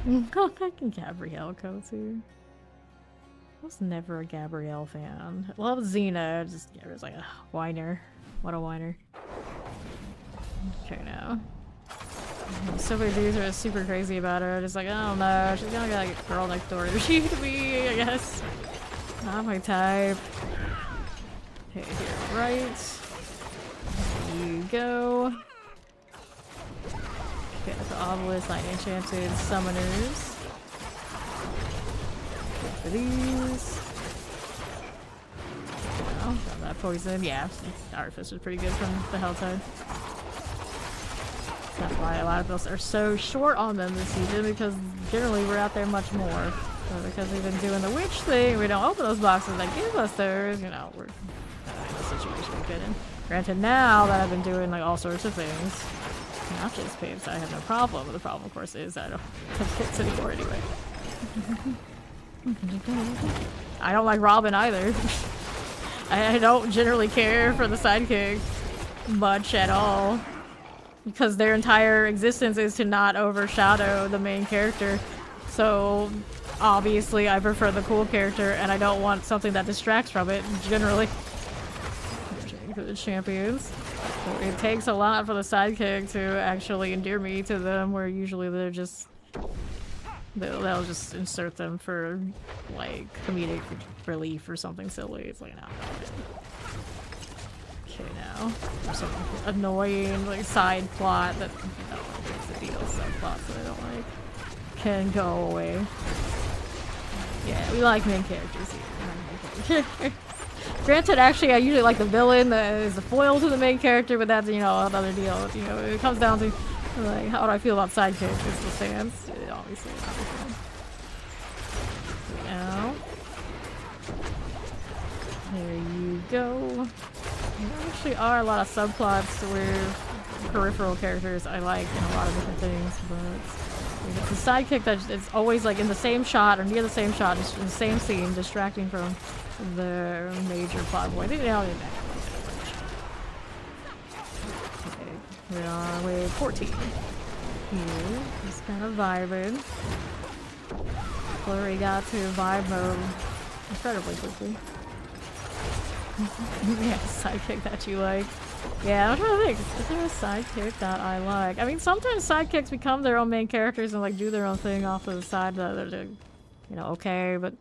I can Gabrielle go too. I was never a Gabrielle fan. Love Xena, just Gabrielle's like a whiner. What a whiner. Okay, now. So many dudes are super crazy about her. Just like, I don't know, she's gonna be like a girl next door to she to me, I guess. Not my type. Okay, here, right. There you go. Okay, the obelisk, like enchanted summoners. Good for these. Oh, got that poison. Yeah, Artifice was pretty good from the Helltide. That's why a lot of us are so short on them this season, because generally we're out there much more. So because we've been doing the witch thing, we don't open those boxes that give us those, you know, we're in the situation we've been in. Granted, now that I've been doing like all sorts of things, not just pits, I have no problem. But the problem, of course, is I don't have pits anymore anyway. I don't like Robin either. I don't generally care for the sidekick much at all. Because their entire existence is to not overshadow the main character. So, obviously, I prefer the cool character, and I don't want something that distracts from it, generally. For the champions. So it takes a lot for the sidekick to actually endear me to them, where usually they're just... They'll just insert them for, like, comedic relief or something silly. It's like, no. Okay, now. There's some annoying, like, side plot that, you know, it's a deal, subplots that I don't like. Can go away. Yeah, we like main characters here. Granted, actually, I usually like the villain that is the foil to the main character, but that's, you know, another deal. You know, it comes down to, like, how do I feel about sidekicks? It's the stance. Obviously, it's everything. Now. There you go. There actually are a lot of subplots where peripheral characters I like in a lot of different things, but it's a sidekick that is always like in the same shot or near the same shot, just in the same scene, distracting from the major plot point. They don't even okay, we are wave 14. Here, just kind of vibing. Flurry got to vibe mode incredibly quickly. Yeah, sidekick that you like. Yeah, I'm trying to think. Is there a sidekick that I like? I mean, sometimes sidekicks become their own main characters and like do their own thing off to the side that they're, you know, okay. But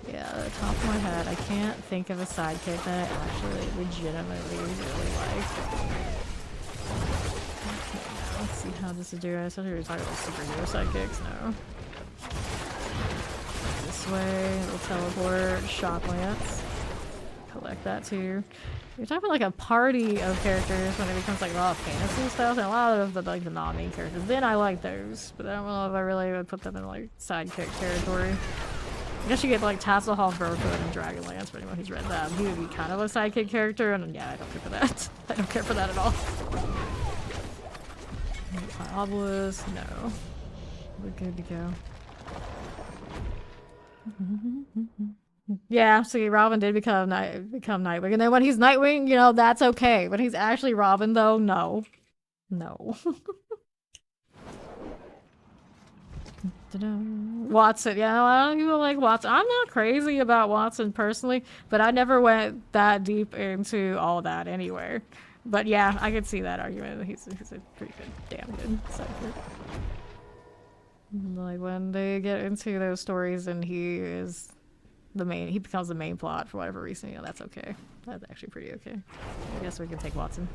yeah, at the top of my head, I can't think of a sidekick that I actually legitimately really like. Okay, let's see how this is doing. I thought we were talking about superhero sidekicks. No. This way, it'll teleport, shock lance. Collect that too. You're talking about like a party of characters when it becomes like a lot of fantasy stuff, and a lot of the like the non-main characters. Then I like those, but I don't know if I really would put them in like sidekick territory. I guess you get like Tasselhoff, Burfoot, and Dragonlance for anyone who's read that. He would be kind of a sidekick character, and yeah, I don't care for that. I don't care for that at all. Obelisk, no. We're good to go. Yeah, see, Robin did become Nightwing, and then when he's Nightwing, you know, that's okay. When he's actually Robin, though, no. No. Watson, yeah, a lot of people like Watson. I'm not crazy about Watson personally, but I never went that deep into all that anywhere. But yeah, I could see that argument. He's a pretty good, damn good sidekick. Like when they get into those stories and he becomes the main plot for whatever reason, you know, that's okay. That's actually pretty okay. I guess we can take Watson.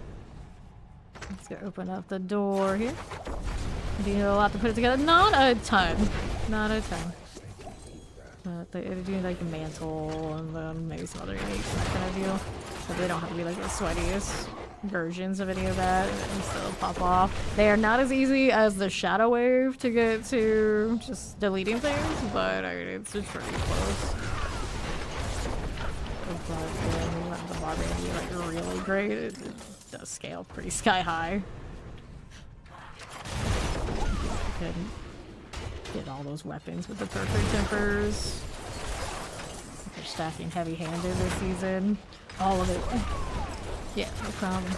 Let's go open up the door here. Do you know a lot to put it together? Not a ton. Not a ton. But they do like the mantle and then maybe some other unique kind of deal. But they don't have to be like the sweatiest versions of any of that and still pop off. They are not as easy as the Shadow Wave to get to just deleting things, but I mean, it's pretty close. The Barbarian be like really great. It does scale pretty sky high. Could get all those weapons with the perfect tempers. They're stacking heavy-handed this season. All of it. Yeah, no problem.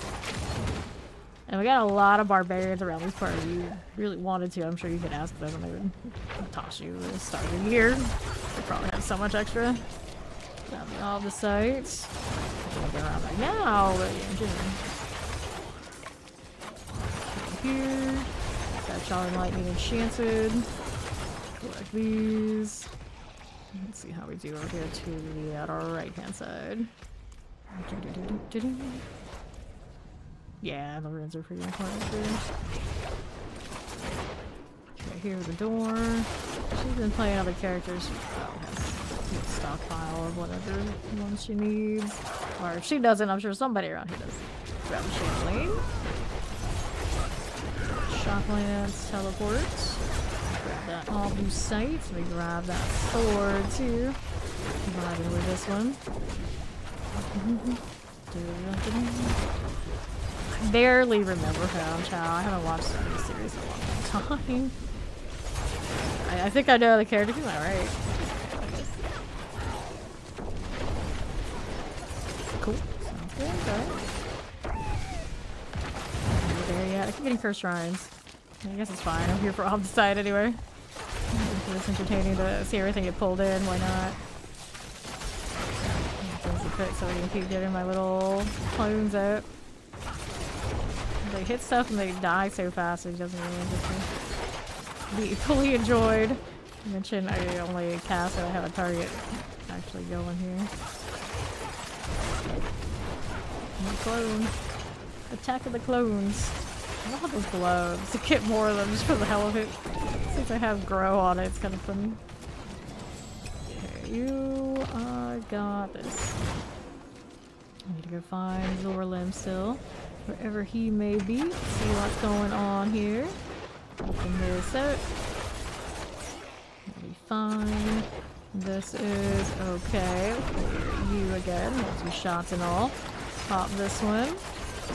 And we got a lot of barbarians around this part. If you really wanted to, I'm sure you could ask them and they would toss you at the start of the year. They probably have so much extra. Got me all the sites. Get around right now, but here. Got Charlie Lightning Enchanted. Collect these. Let's see how we do over here to the right hand side. Yeah, the runes are pretty important too. Okay, here's the door. She's been playing other characters. She probably has a stockpile of whatever one she needs. Or if she doesn't, I'm sure somebody around here does. Grab the Chamberlain. Shoplands, teleports. Grab that all blue sight. Let me grab that sword too. Vibing with this one. I barely remember Hound Chow. I haven't watched this series in a long time. I think I know the character. Am I right? Cool. Sounds good. Okay. There yet. I keep getting cursed shrines. I guess it's fine. I'm here for off the side anyway. It's entertaining to see everything get pulled in. Why not? So I can keep getting my little clones out. They hit stuff and they die so fast it doesn't really be fully enjoyed. I mentioned I only cast and I have a target actually going here. My clone. Attack of the clones. I love those globes. To get more of them just for the hell of it. Since I have grow on it, it's kind of funny. Okay, you got this. I need to go find Zorlim still. Wherever he may be. See what's going on here. Open this out. That'll be fine. This is okay. You again. Multi shots and all. Pop this one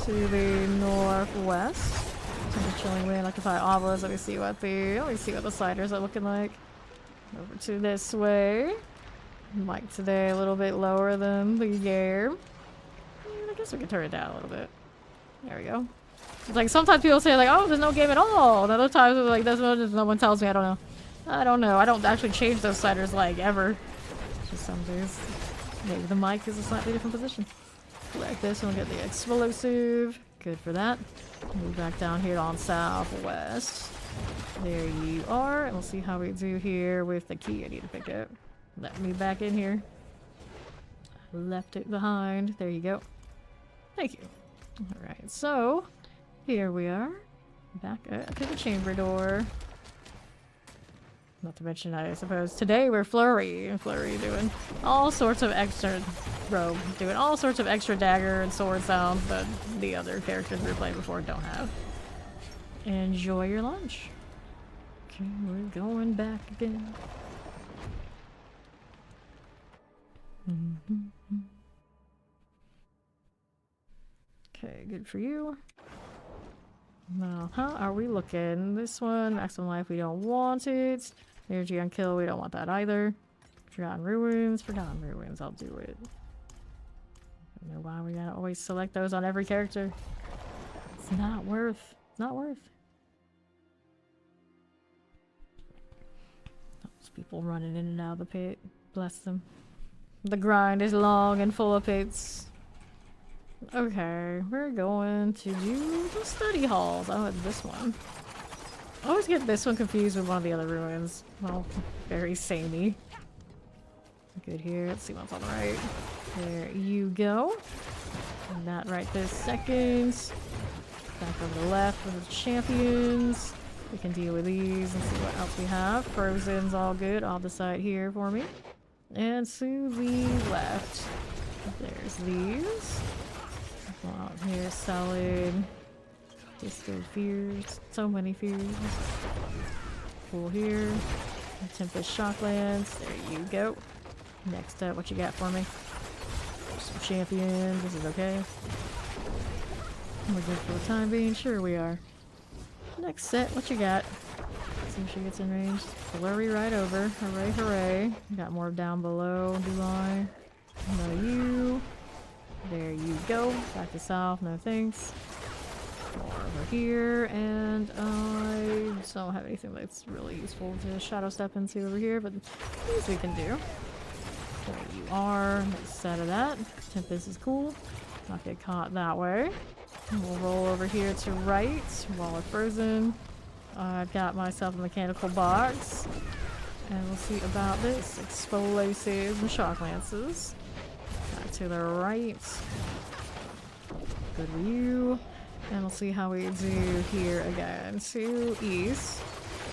to the northwest. To the chilling wind. Like if I obelisk, let me see what the sliders are looking like. Over to this way. Like today, a little bit lower than the air. I guess we can turn it down a little bit. There we go. It's like sometimes people say like, oh, there's no game at all. And other times it's like, no one tells me. I don't know. I don't actually change those sliders like ever. It's just some days. Maybe the mic is a slightly different position. Like this and we'll get the explosive. Good for that. Move back down here on southwest. There you are. And we'll see how we do here with the key I need to pick up. Let me back in here. Left it behind. There you go. Thank you. Alright, so here we are. Back up to the chamber door. Not to mention, I suppose, today we're Flurry. Flurry doing all sorts of extra rogue, doing all sorts of extra dagger and sword sounds that the other characters we were playing before don't have. Enjoy your lunch. Okay, we're going back again. Okay, good for you. Now, how are we looking? This one, maximum life, we don't want it. Energy on kill, we don't want that either. Forgotten ruins, I'll do it. I don't know why we gotta always select those on every character. It's not worth. Not worth. Those people running in and out of the pit. Bless them. The grind is long and full of pits. Okay, we're going to do the study halls. Oh, it's this one. I always get this one confused with one of the other ruins. Well, very samey. Good here. Let's see what's on the right. There you go. And that right this second. Back over the left with the champions. We can deal with these and see what else we have. Frozen's all good. Off the side here for me. And to the left. There's these. Out here selling Distilled Fears. So many fears. Cool here. Tempest Shocklands. There you go. Next up, what you got for me? Some champions. This is okay. We're good for the time being. Sure we are. Next set, what you got? Let's see if she gets in range. Flurry right over. Hooray, hooray. Got more down below. Do I? No, you. There you go. Back to south. No thanks. More here, and I don't have anything that's really useful to shadow step into over here, but these we can do. There you are. Instead of that, Tempest is cool. Not get caught that way. And we'll roll over here to right while we're frozen. I've got myself a mechanical box. And we'll see about this. Explosives and shock lances. Back to the right. Good view. And we'll see how we do here again. To east.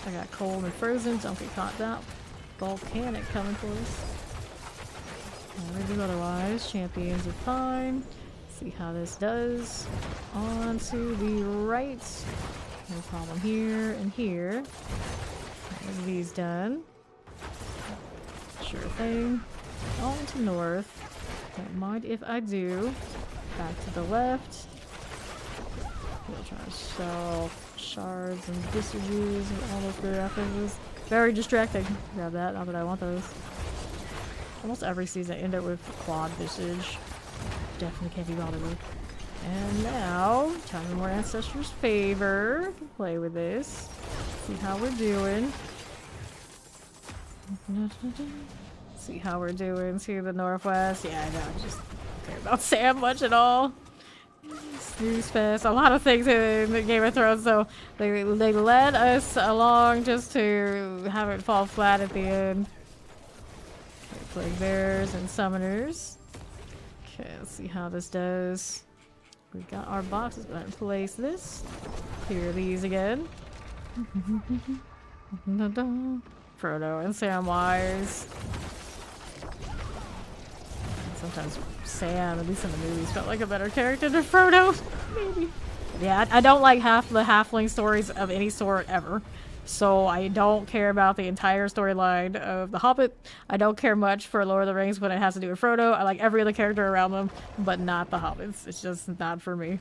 I got cold and frozen. Don't get caught that. Volcanic coming for us. Never do otherwise. Champions are fine. See how this does. On to the right. No problem here and here. There's these done. Sure thing. On to north. Don't mind if I do. Back to the left. We'll try to sell shards and disages and all those good references. Very distracting. Grab that, not that I want those. Almost every season I end up with quad visage. Definitely can't be bothered with. And now, time in more Ancestors' favor. Play with this. See how we're doing. See how we're doing to the northwest. Yeah, I know. I just don't care about Sam much at all. Snooze fest. A lot of things in the Game of Thrones, so they led us along just to have it fall flat at the end. Okay, plague bears and summoners. Okay, let's see how this does. We got our boxes. Go ahead and place this. Clear these again. Frodo and Samwise. Sometimes Sam, at least in the movies, felt like a better character than Frodo. Maybe. Yeah, I don't like half the halfling stories of any sort ever. So I don't care about the entire storyline of The Hobbit. I don't care much for Lord of the Rings when it has to do with Frodo. I like every other character around them, but not the Hobbits. It's just not for me.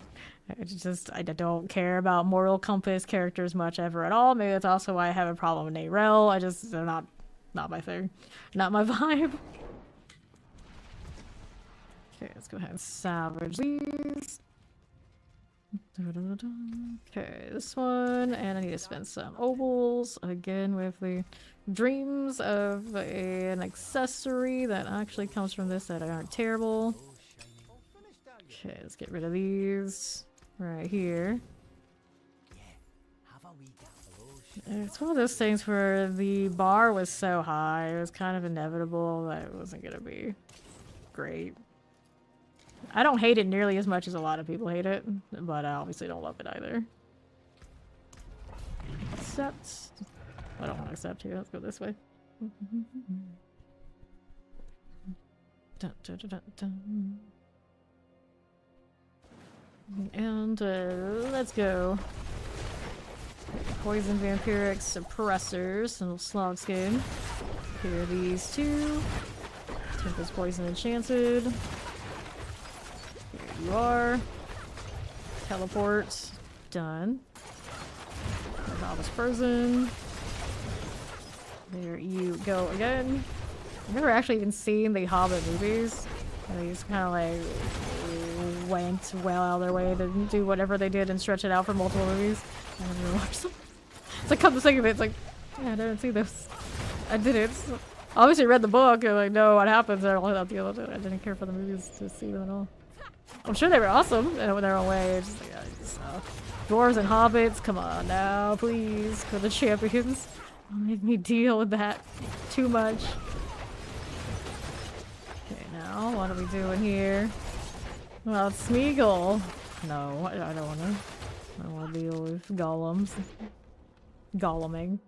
It's just, I don't care about moral compass characters much ever at all. Maybe that's also why I have a problem with Nate Rel. They're not my thing. Not my vibe. Okay, let's go ahead and salvage these. Okay, this one, and I need to spend some obols again with the dreams of an accessory that actually comes from this that aren't terrible. Okay, let's get rid of these right here. It's one of those things where the bar was so high, it was kind of inevitable that it wasn't gonna be great. I don't hate it nearly as much as a lot of people hate it, but I obviously don't love it either. Accept. I don't want to accept here. Let's go this way. Dun, dun, dun, dun, dun. And let's go. Poison vampiric suppressors and slog skin. Here are these two. Tempest poison enchanted. Here you are. Teleport. Done. That was frozen. There you go again. I've never actually even seen the Hobbit movies. They just kind of like went well out of their way to do whatever they did and stretch it out for multiple movies. I never really watched them. It's like, come to think of it, it's like, yeah, I didn't see this. I didn't. Obviously read the book and like know what happens. I don't deal with it. I didn't care for the movies to see them at all. I'm sure they were awesome in their own way. It's just like, dwarves and hobbits, come on now, please, for the champions. Don't make me deal with that too much. Okay, now what are we doing here? Well, it's Smeagol. No, I don't wanna. I don't want to deal with golems. Goleming.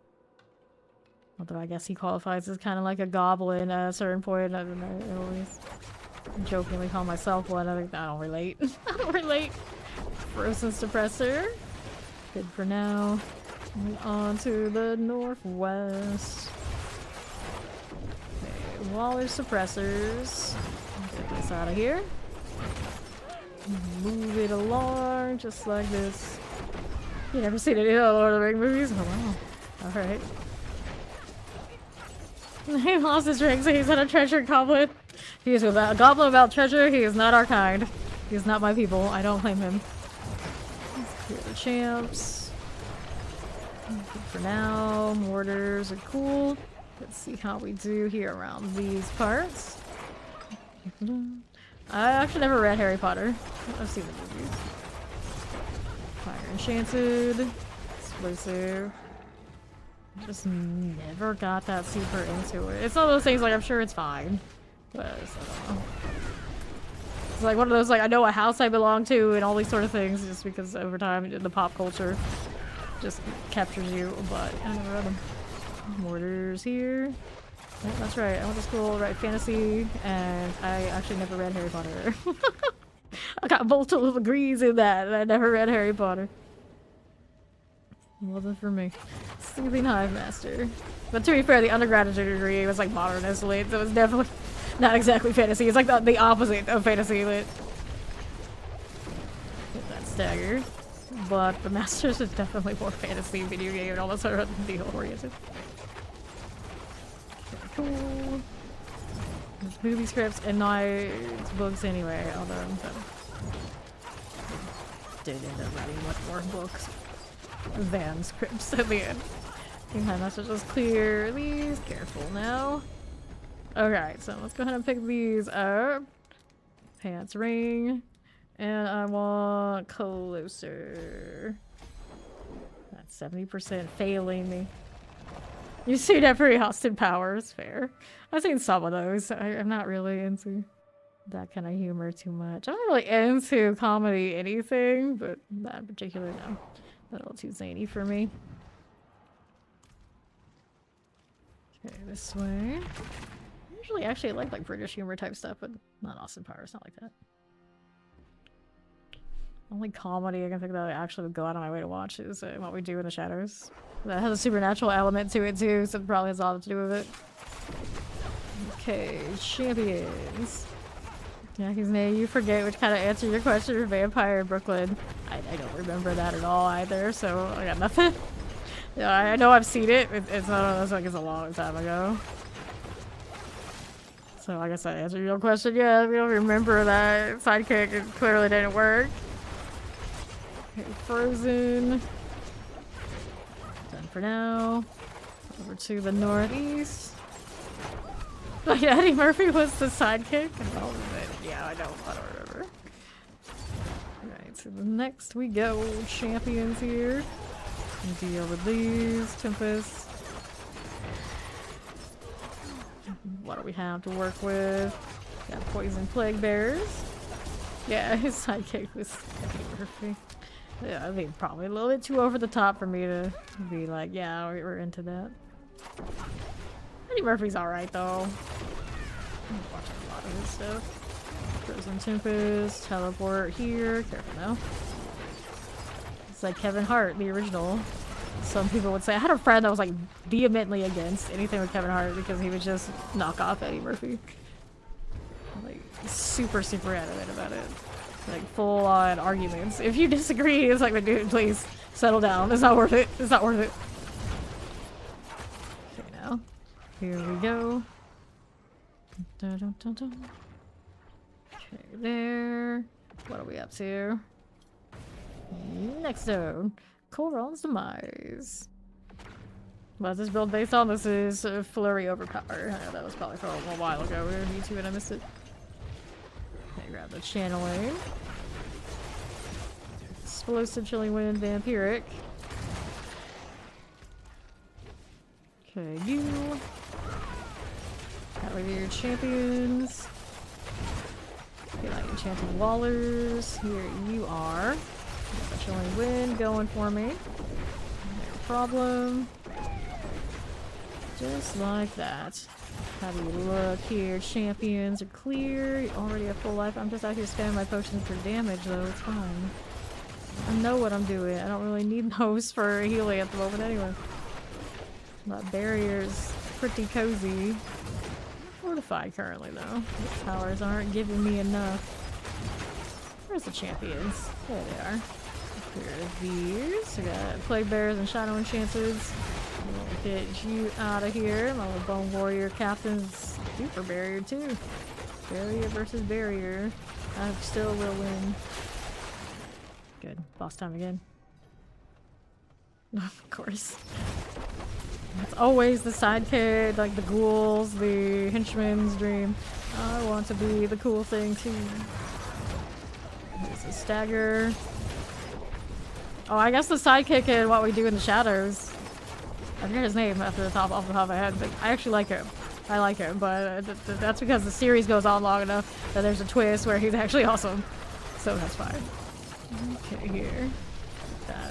Although I guess he qualifies as kind of like a goblin at a certain point. I don't know. I always jokingly call myself one. I don't relate. I don't relate. Frozen suppressor. Good for now. And on to the northwest. Okay, Waller suppressors. Get this out of here. Move it along just like this. You never seen any of the Lord of the Rings movies? Oh wow. Alright. He lost his ring, so he's not a treasure goblin. He is a goblin without treasure. He is not our kind. He is not my people. I don't claim him. Let's clear champs. For now, mortars are cool. Let's see how we do here around these parts. I actually never read Harry Potter. I've seen the movies. Fire Enchanted. Explosive. Just never got that super into it. It's one of those things like I'm sure it's fine. But I don't know. It's like one of those like I know what house I belong to and all these sort of things just because over time the pop culture just captures you, but I never read them. Mortars here. Yeah, that's right. I went to school to write fantasy, and I actually never read Harry Potter. I got multiple degrees in that, and I never read Harry Potter. It wasn't for me. Soothing Hive Master. But to be fair, the undergraduate degree was like modernist lit, so it was definitely not exactly fantasy. It's like the opposite of fantasy lit. Get that stagger. But the Masters is definitely more fantasy video game and almost sort of deal oriented. Cool. There's movie scripts and nights books anyway, although did end up writing much more books than scripts at the end. Okay, let's just clear these. Careful now. Okay, so let's go ahead and pick these up. Pants ring. And I want closer. That's 70% failing me. You've seen every Austin Powers, fair. I've seen some of those. I'm not really into that kind of humor too much. I'm not really into comedy anything, but that in particular, no. A little too zany for me. Okay, this way. Usually actually I like British humor type stuff, but not Austin Powers, not like that. Only comedy I can think that I actually would go out of my way to watch is What We Do in the Shadows. That has a supernatural element to it too, so it probably has a lot to do with it. Okay, champions. Yeah, because now you forget which kind of answer your question for Vampire in Brooklyn. I don't remember that at all either, so I got nothing. Yeah, I know I've seen it. It's not it's like it's a long time ago. So I guess I answered your question. Yeah, we don't remember that sidekick. It clearly didn't work. Okay, Frozen. Done for now. Over to the northeast. Oh yeah, Eddie Murphy was the sidekick? Yeah, I don't remember. Alright, so next we go. Champions here. Deal with these. Tempest. What do we have to work with? Got Poison Plague Bears. Yeah, his sidekick was Eddie Murphy. Yeah, I think probably a little bit too over the top for me to be like, yeah, we're into that. Eddie Murphy's alright though. I'm watching a lot of his stuff. Frozen Tempest, teleport here. Careful now. It's like Kevin Hart, the original. Some people would say. I had a friend that was like vehemently against anything with Kevin Hart because he would just knock off Eddie Murphy. Like super adamant about it. Like full on arguments. If you disagree, it's like, dude, please settle down. It's not worth it. It's not worth it. Okay, now here we go. Dun, dun, dun, dun. Okay, there. What are we up to? Next zone. Coron's Demise. What's this build based on? This is Flurry Overpower. I know that was probably from a while ago. We were on YouTube and I missed it. Okay, grab the channeling. Explosive, Chilling Wind, Vampiric. Okay, you. That would be your champions. Okay, like enchanted Wallers. Here you are. Got the Chilling Wind going for me. No problem. Just like that. How do you look here? Champions are clear. You already have full life. I'm just out here spamming my potions for damage though. It's fine. I know what I'm doing. I don't really need those for healing at the moment anyway. That barrier's pretty cozy. Fortified currently though. These powers aren't giving me enough. Where's the champions? There they are. Here are these. We got Plague Bears and Shadow Enchanters. We'll get you out of here. My little Bone Warrior Captain's super barrier too. Barrier versus barrier. I still will win. Good. Boss time again. Of course. It's always the sidekick, like the ghouls, the henchman's dream. I want to be the cool thing too. There's a stagger. Oh, I guess the sidekick in What We Do in the Shadows. I forget his name off the top of my head, but I actually like him. I like him, but that's because the series goes on long enough that there's a twist where he's actually awesome. So that's fine. Okay, here.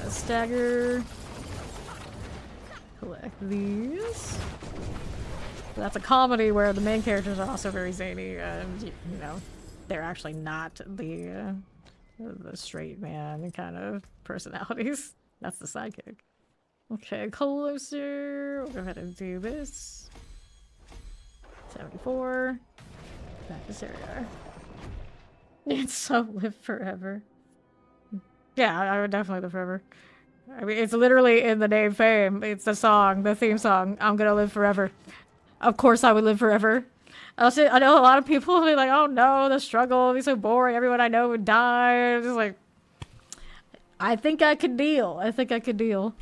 Stagger. Collect these. That's a comedy where the main characters are also very zany, and you know, they're actually not the straight man kind of personalities. That's the sidekick. Okay, closer. We'll go ahead and do this. 74. Back to Syria. It's so live forever. Yeah, I would definitely live forever. I mean, it's literally in the name Fame. It's the song, the theme song. I'm gonna live forever. Of course I would live forever. I know a lot of people will be like, oh no, the struggle would be so boring. Everyone I know would die. I'm just like, I think I could deal. I think I could deal.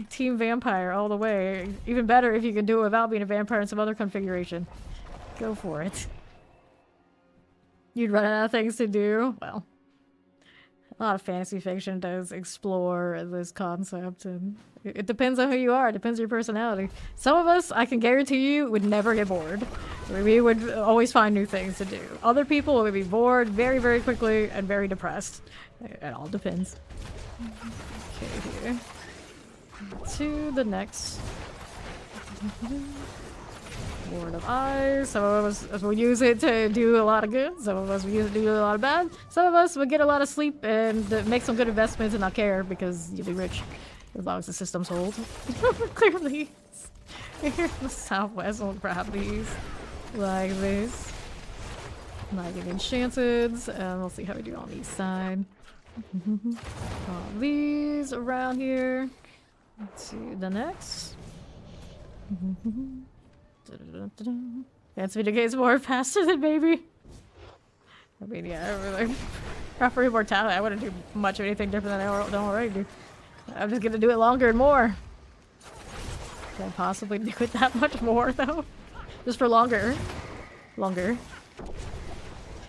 Team vampire all the way. Even better if you can do it without being a vampire in some other configuration. Go for it. You'd run out of things to do. Well, a lot of fantasy fiction does explore this concept, and it depends on who you are. It depends on your personality. Some of us, I can guarantee you, would never get bored. We would always find new things to do. Other people would be bored very, very quickly and very depressed. It all depends. Okay, here. To the next. Ward of Eyes. Some of us would use it to do a lot of good. Some of us would use it to do a lot of bad. Some of us would get a lot of sleep and make some good investments and not care because you'll be rich as long as the systems hold. Clearly, here in the Southwest, we'll grab these like this. Not getting enchanted, and we'll see how we do on the east side. These around here. Let's see the next. Dance video games more faster than baby. I mean, yeah, really. Proper immortality. I wouldn't do much of anything different than I don't already do. I'm just gonna do it longer and more. Can I possibly do it that much more though? Just for longer. Longer.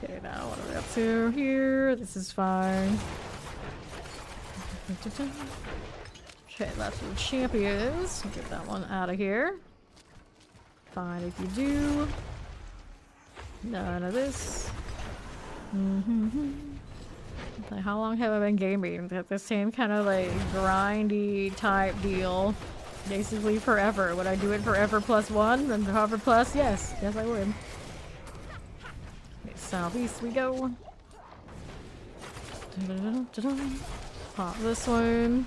Okay, now what are we up to here? This is fine. Okay, that's the champions. Get that one out of here. Fine if you do. None of this. Like, how long have I been gaming? The same kind of like grindy type deal. Basically forever. Would I do it forever +1 and hover plus? Yes. Yes, I would. Okay, southeast we go. Pop this one.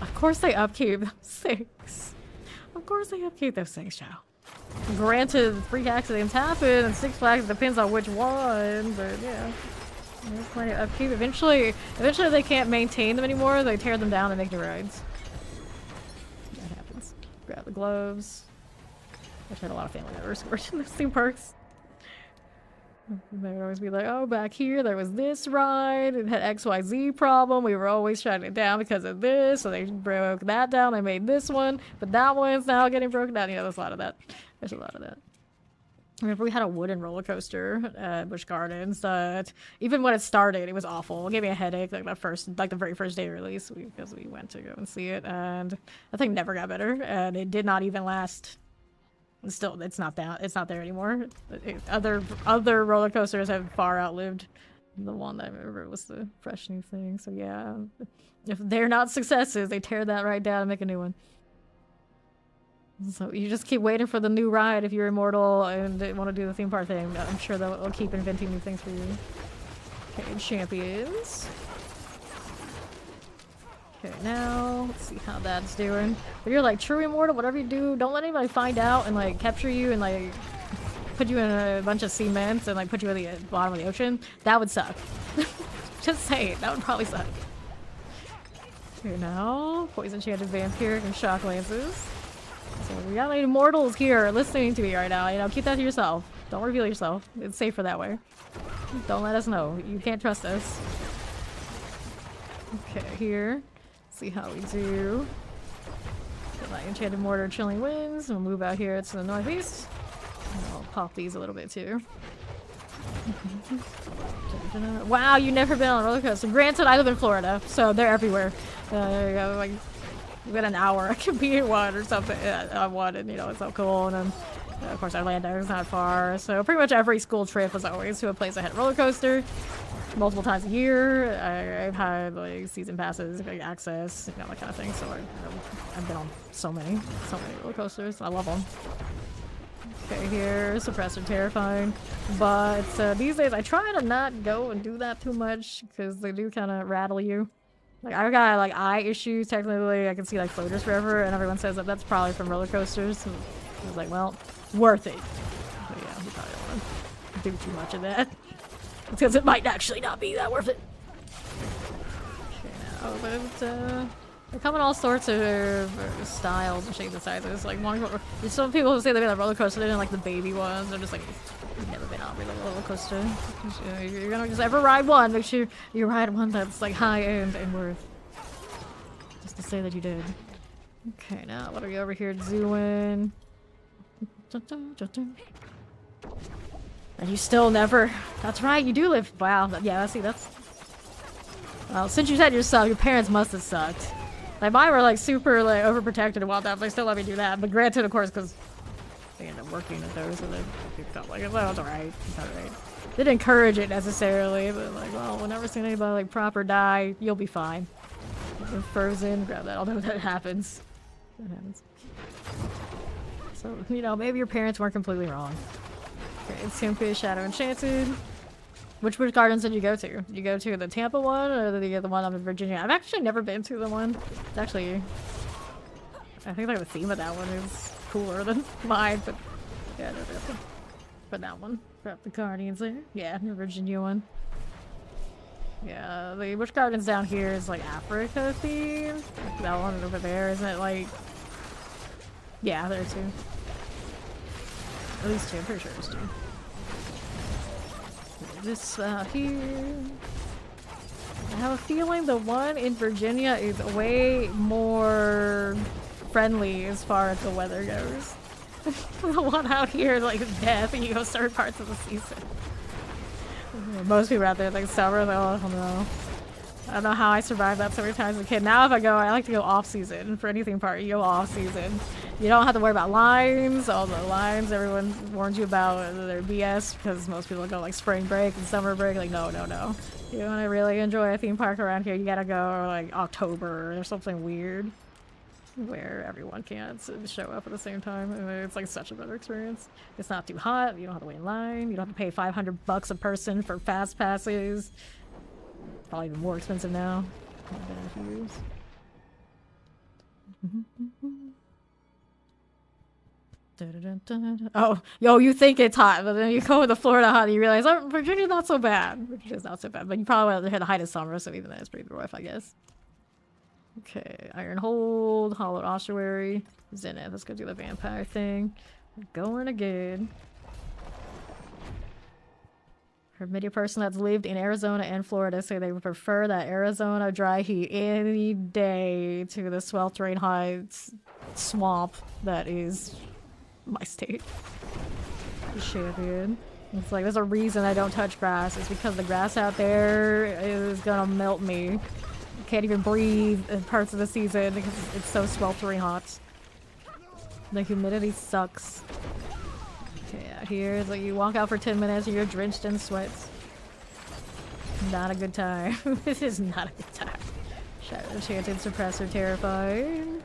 Of course they upkeep those things. Of course they upkeep those things, Chow. Granted, 3 accidents happen and 6 flags depends on which one, but yeah. There's plenty of upkeep. Eventually they can't maintain them anymore. They tear them down and make new rides. That happens. Grab the gloves. I've had a lot of family members work in those theme parks. They would always be like, oh, back here there was this ride. It had XYZ problem. We were always shutting it down because of this. So they broke that down. They made this one. But that one's now getting broken down. You know, there's a lot of that. There's a lot of that. I remember we had a wooden roller coaster at Busch Gardens that even when it started, it was awful. It gave me a headache like the very first day of release because we went to go and see it. And the thing never got better. And it did not even last. Still, it's not there anymore. Other roller coasters have far outlived the one that I remember was the fresh new thing. So yeah, if they're not successes, they tear that right down and make a new one. So you just keep waiting for the new ride if you're immortal and want to do the theme park thing. I'm sure they'll keep inventing new things for you. Okay, champions. Okay, now let's see how that's doing. But you're like true immortal, whatever you do, don't let anybody find out and like capture you and like put you in a bunch of cement and like put you at the bottom of the ocean. That would suck. Just saying, that would probably suck. Okay, now poison enchanted vampiric and shock lances. So we got like immortals here listening to me right now. You know, keep that to yourself. Don't reveal yourself. It's safer that way. Don't let us know. You can't trust us. Okay, here. See how we do. Get my enchanted mortar, chilling winds. We'll move out here to the northeast. And I'll pop these a little bit too. Wow, you've never been on a roller coaster. Granted, I live in Florida, so they're everywhere. There you go, like within an hour, I could be in one or something. I wanted, you know, it's so cool. And then, of course, Orlando is not far. So pretty much every school trip was always to a place that had a roller coaster. Multiple times a year. I've had like season passes, like access, you know, that kind of thing. So I've been on so many roller coasters. I love them. Okay, here, suppressor, terrifying. But these days I try to not go and do that too much because they do kind of rattle you. Like I've got like eye issues. Technically, I can see like floaters forever, and everyone says that that's probably from roller coasters. And I was like, well, worth it. But yeah, you probably don't want to do too much of that because it might actually not be that worth it. Okay, now, but they come in all sorts of styles and shapes and sizes. Like there's some people who say they've been on a roller coaster, they didn't like the baby ones. They're just like, you've never been on a roller coaster. You're gonna just ever ride one. Make sure you ride one that's like high end and worth. Just to say that you did. Okay, now what are we over here doing? And you still never. That's right, you do live. Wow. Yeah, see, that's. Well, since you said yourself, your parents must have sucked. Like mine were like super like overprotected and whatnot, but they still let me do that. But granted, of course, because they ended up working at those, so they felt like well, it's alright. It's alright. Didn't encourage it necessarily, but like, well, we'll never see anybody like proper die. You'll be fine. You're frozen. Grab that. Although that happens. That happens. So you know, maybe your parents weren't completely wrong. Okay, it's Tempest Shadow Enchanted. Which gardens did you go to? Did you go to the Tampa one or did you get the one up in Virginia? I've actually never been to the one. It's actually, I think like the theme of that one is cooler than mine, but yeah, no, but that one, got the Guardians there. Yeah, the Virginia one. Yeah, the Busch Gardens down here is like Africa themed. That one over there, isn't it like? Yeah, there too. At least two, I'm pretty sure there's two. This here. I have a feeling the one in Virginia is way more friendly as far as the weather goes. The one out here is like death and you go certain parts of the season. Most people out there like summer, like, oh no. I don't know how I survived that so many times as a kid. Now if I go, I like to go off season. For anything part, you go off season. You don't have to worry about lines. All the lines everyone warns you about, they're BS because most people go like spring break and summer break. Like no. You want to really enjoy a theme park around here, you gotta go like October or something weird where everyone can't show up at the same time. And it's like such a better experience. It's not too hot. You don't have to wait in line. You don't have to pay $500 a person for fast passes. Probably even more expensive now. Been in a few years. Oh, yo, you think it's hot, but then you go to Florida hot and you realize, oh, Virginia's not so bad. Virginia's not so bad, but you probably would have had the height of summer, so even that's pretty rough, I guess. Okay, Iron Hold, Hollowed Ossuary, Zenith. Let's go do the vampire thing. We're going again. For many person that's lived in Arizona and Florida say they would prefer that Arizona dry heat any day to the sweltering hot swamp that is my state. Champion. It's like there's a reason I don't touch grass. It's because the grass out there is gonna melt me. I can't even breathe in parts of the season because it's so sweltering hot. The humidity sucks. Okay, out here it's like you walk out for 10 minutes and you're drenched in sweat. Not a good time. This is not a good time. Shadow Enchanted, Suppressor, terrifying.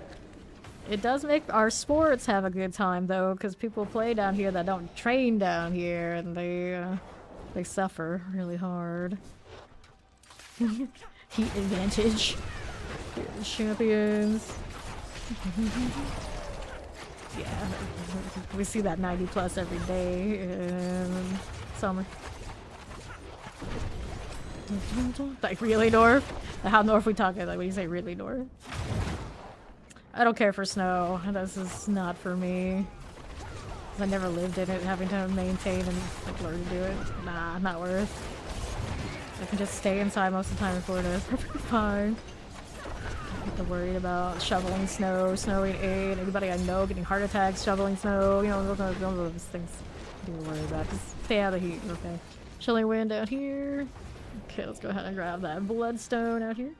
It does make our sports have a good time though, because people play down here that don't train down here, and they suffer really hard. Heat advantage. Champions. Yeah, we see that 90 plus every day in summer. Like really north? How north we talking? Like when you say really north? I don't care for snow. This is not for me. I never lived in it, having to maintain and like learn to do it. Nah, not worth. I can just stay inside most of the time in Florida. It's perfectly fine. Not to worry about shoveling snow, snowing aid, anybody I know getting heart attacks, shoveling snow, you know, those things to worry about. Just stay out of the heat, okay? Chilling wind out here. Okay, let's go ahead and grab that bloodstone out here.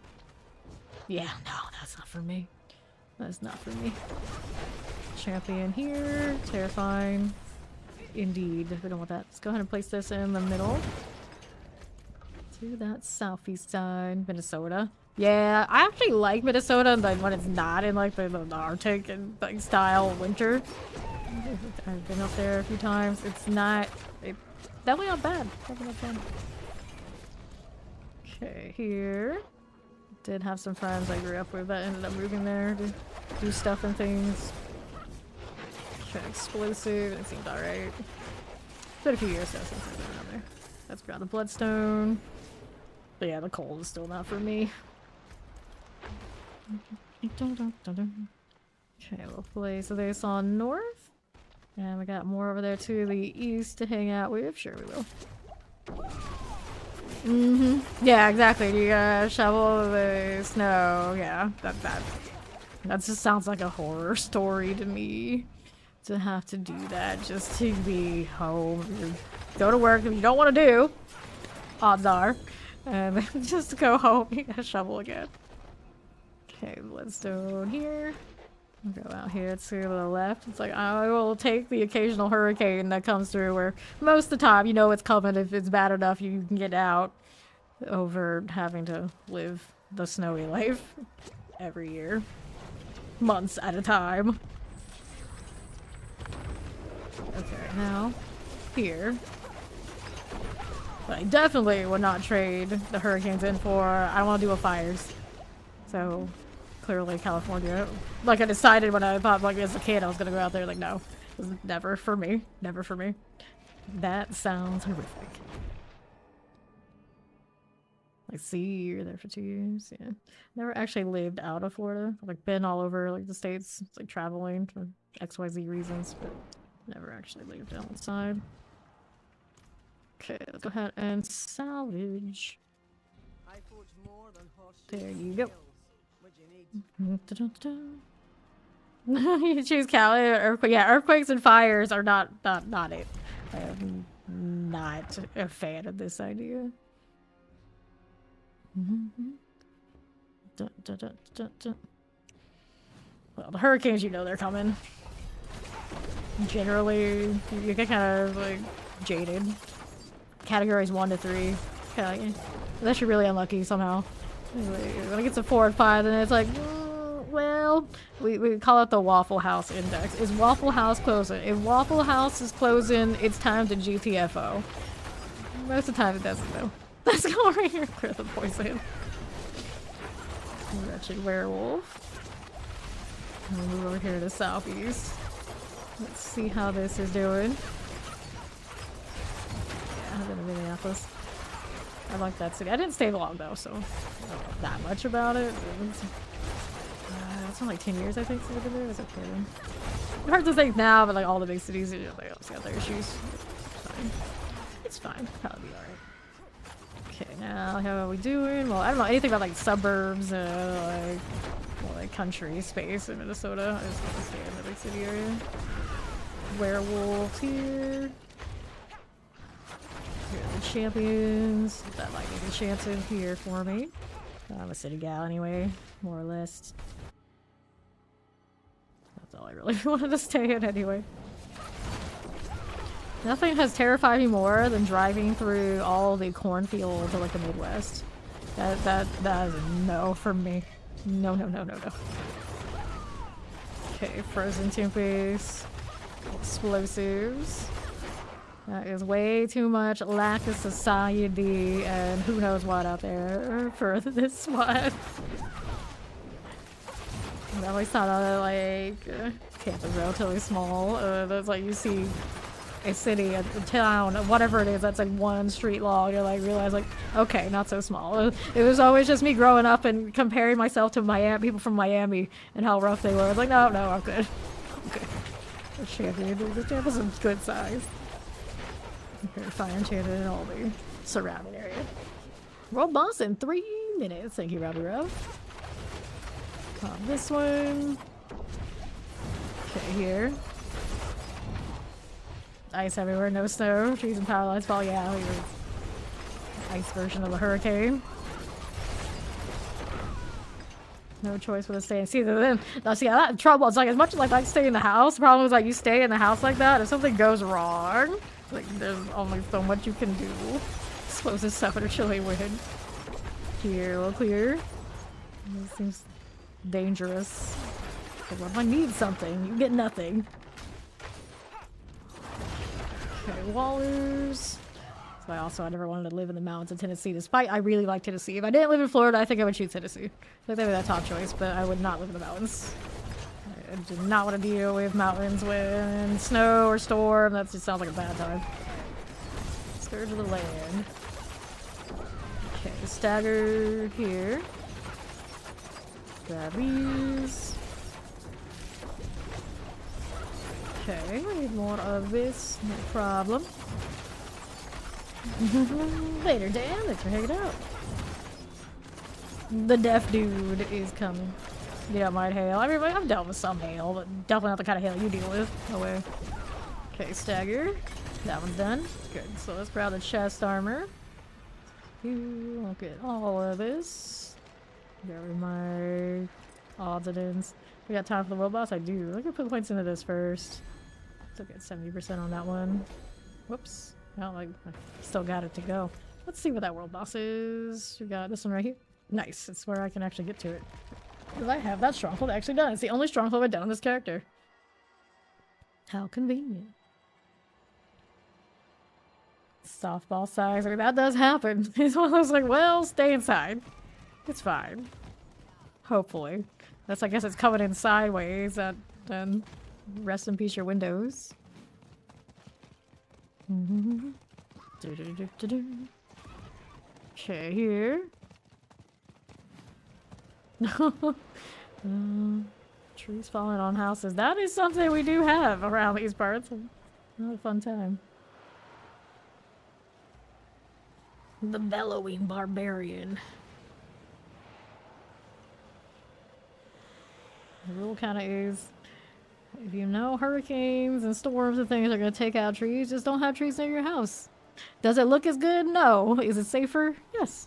Yeah, no, that's not for me. That's not for me. Champion here. Terrifying. Indeed. We don't want that. Let's go ahead and place this in the middle. To that southeast side. Minnesota. Yeah, I actually like Minnesota when it's not in like the Arctic and like style winter. I've been up there a few times. It's not... definitely not bad. Definitely not bad. Okay, here. Did have some friends I grew up with that ended up moving there to do stuff and things. Okay, explosive. It seemed alright. It's been a few years though since I've been around there. Let's grab the bloodstone. But yeah, the cold is still not for me. Okay, we'll place this on north. And we got more over there to the east to hang out with. Sure we will. Yeah, exactly. You gotta shovel the snow. Yeah, that just sounds like a horror story to me. To have to do that just to be home. Go to work if you don't want to do. Odds are. And then just go home. You gotta shovel again. Okay, bloodstone here. We'll go out here to the left. It's like I will take the occasional hurricane that comes through where most of the time you know it's coming if it's bad enough you can get out over having to live the snowy life every year. Months at a time. Okay, now here. But I definitely would not trade the hurricanes in for I want to do a fires. So clearly California. Like I decided when I thought like as a kid I was gonna go out there, like no. It was never for me. Never for me. That sounds horrific. Like see, you're there for 2 years. Yeah. Never actually lived out of Florida. I've like been all over like the States, it's like traveling for XYZ reasons, but never actually lived outside. Okay, let's go ahead and salvage. There you go. You choose Cali or earthquake. Yeah, earthquakes and fires are not it. I am not a fan of this idea. Well, the hurricanes, you know they're coming. Generally, you get kind of like jaded. Categories 1 to 3. Kind of like, unless you're really unlucky somehow. When it gets to 4 and 5, then it's like, well, we call it the Waffle House Index. Is Waffle House closing? If Waffle House is closing, it's time to GTFO. Most of the time it doesn't though. Let's go over here and clear the poison. Wretched werewolf. And we'll move over here to the southeast. Let's see how this is doing. Yeah, I've been in Minneapolis. I like that city. I didn't stay long though, so I don't know that much about it. It's been like 10 years I think since I've been there. It's okay. It's hard to think now, but like all the big cities, you know, they also got their issues. It's fine. It's fine. Probably be alright. Okay, now how are we doing? Well, I don't know anything about like suburbs, like country space in Minnesota. I just want to stay in the big city area. Werewolves here. Here are the champions. That might be the chance in here for me. I'm a city gal anyway, more or less. That's all I really wanted to stay in anyway. Nothing has terrified me more than driving through all the cornfields of like the Midwest. That is a no from me. No. Okay, frozen tempests, explosives. That is way too much lack of society and who knows what out there for this one. I always thought of like Tampa is relatively small. That's like you see a city, a town, whatever it is that's like one street long. You're like realize like okay, not so small. It was always just me growing up and comparing myself to Miami, people from Miami and how rough they were. I was like no, I'm good. Okay, the champion. The Tampa's a good size. Okay, fire enchanted in all the surrounding area. World boss in 3 minutes. Thank you, Robbie Rowe. Pop this one. Okay, here. Ice everywhere, no snow. Trees and power lines fall. Yeah, ice version of a hurricane. No choice but to stay and see. Then, now see, I'm in trouble. It's like as much as like I stay in the house. The problem is like you stay in the house like that. If something goes wrong, like there's only so much you can do. Suppose this stuff or chilly wind. Here, a little clear. This seems dangerous. Okay, what if I need something? You get nothing. Okay, Wallers. I never wanted to live in the mountains of Tennessee, despite I really like Tennessee. If I didn't live in Florida, I think I would choose Tennessee. I think that would be that top choice, but I would not live in the mountains. I do not want to deal with mountains, wind, snow, or storm. That just sounds like a bad time. Scourge of the land. Okay, stagger here. Grab these. Okay, we need more of this. No problem. Later, Dan. Thanks for hanging out. The deaf dude is coming. You don't mind hail. I mean, I've dealt with some hail, but definitely not the kind of hail you deal with. No way. Okay, stagger. That one's done. Good. So let's grab the chest armor. Look at all of this. Grab my odds and ends. We got time for the world boss? I do. Look at put points into this first. Still get 70% on that one. Whoops. Well, like, I still got it to go. Let's see what that world boss is. We got this one right here. Nice. It's where I can actually get to it. Because I have that stronghold actually done. It's the only stronghold I've done on this character. How convenient. Softball size. I mean, that does happen. It's one of those like, well, stay inside. It's fine. Hopefully. That's, I guess it's coming in sideways. Then rest in peace your windows. Okay, here. Trees falling on houses. That is something we do have around these parts. Not a fun time. The bellowing barbarian. The rule kind of is, if you know hurricanes and storms and things are going to take out trees, just don't have trees near your house. Does it look as good? No. Is it safer? Yes.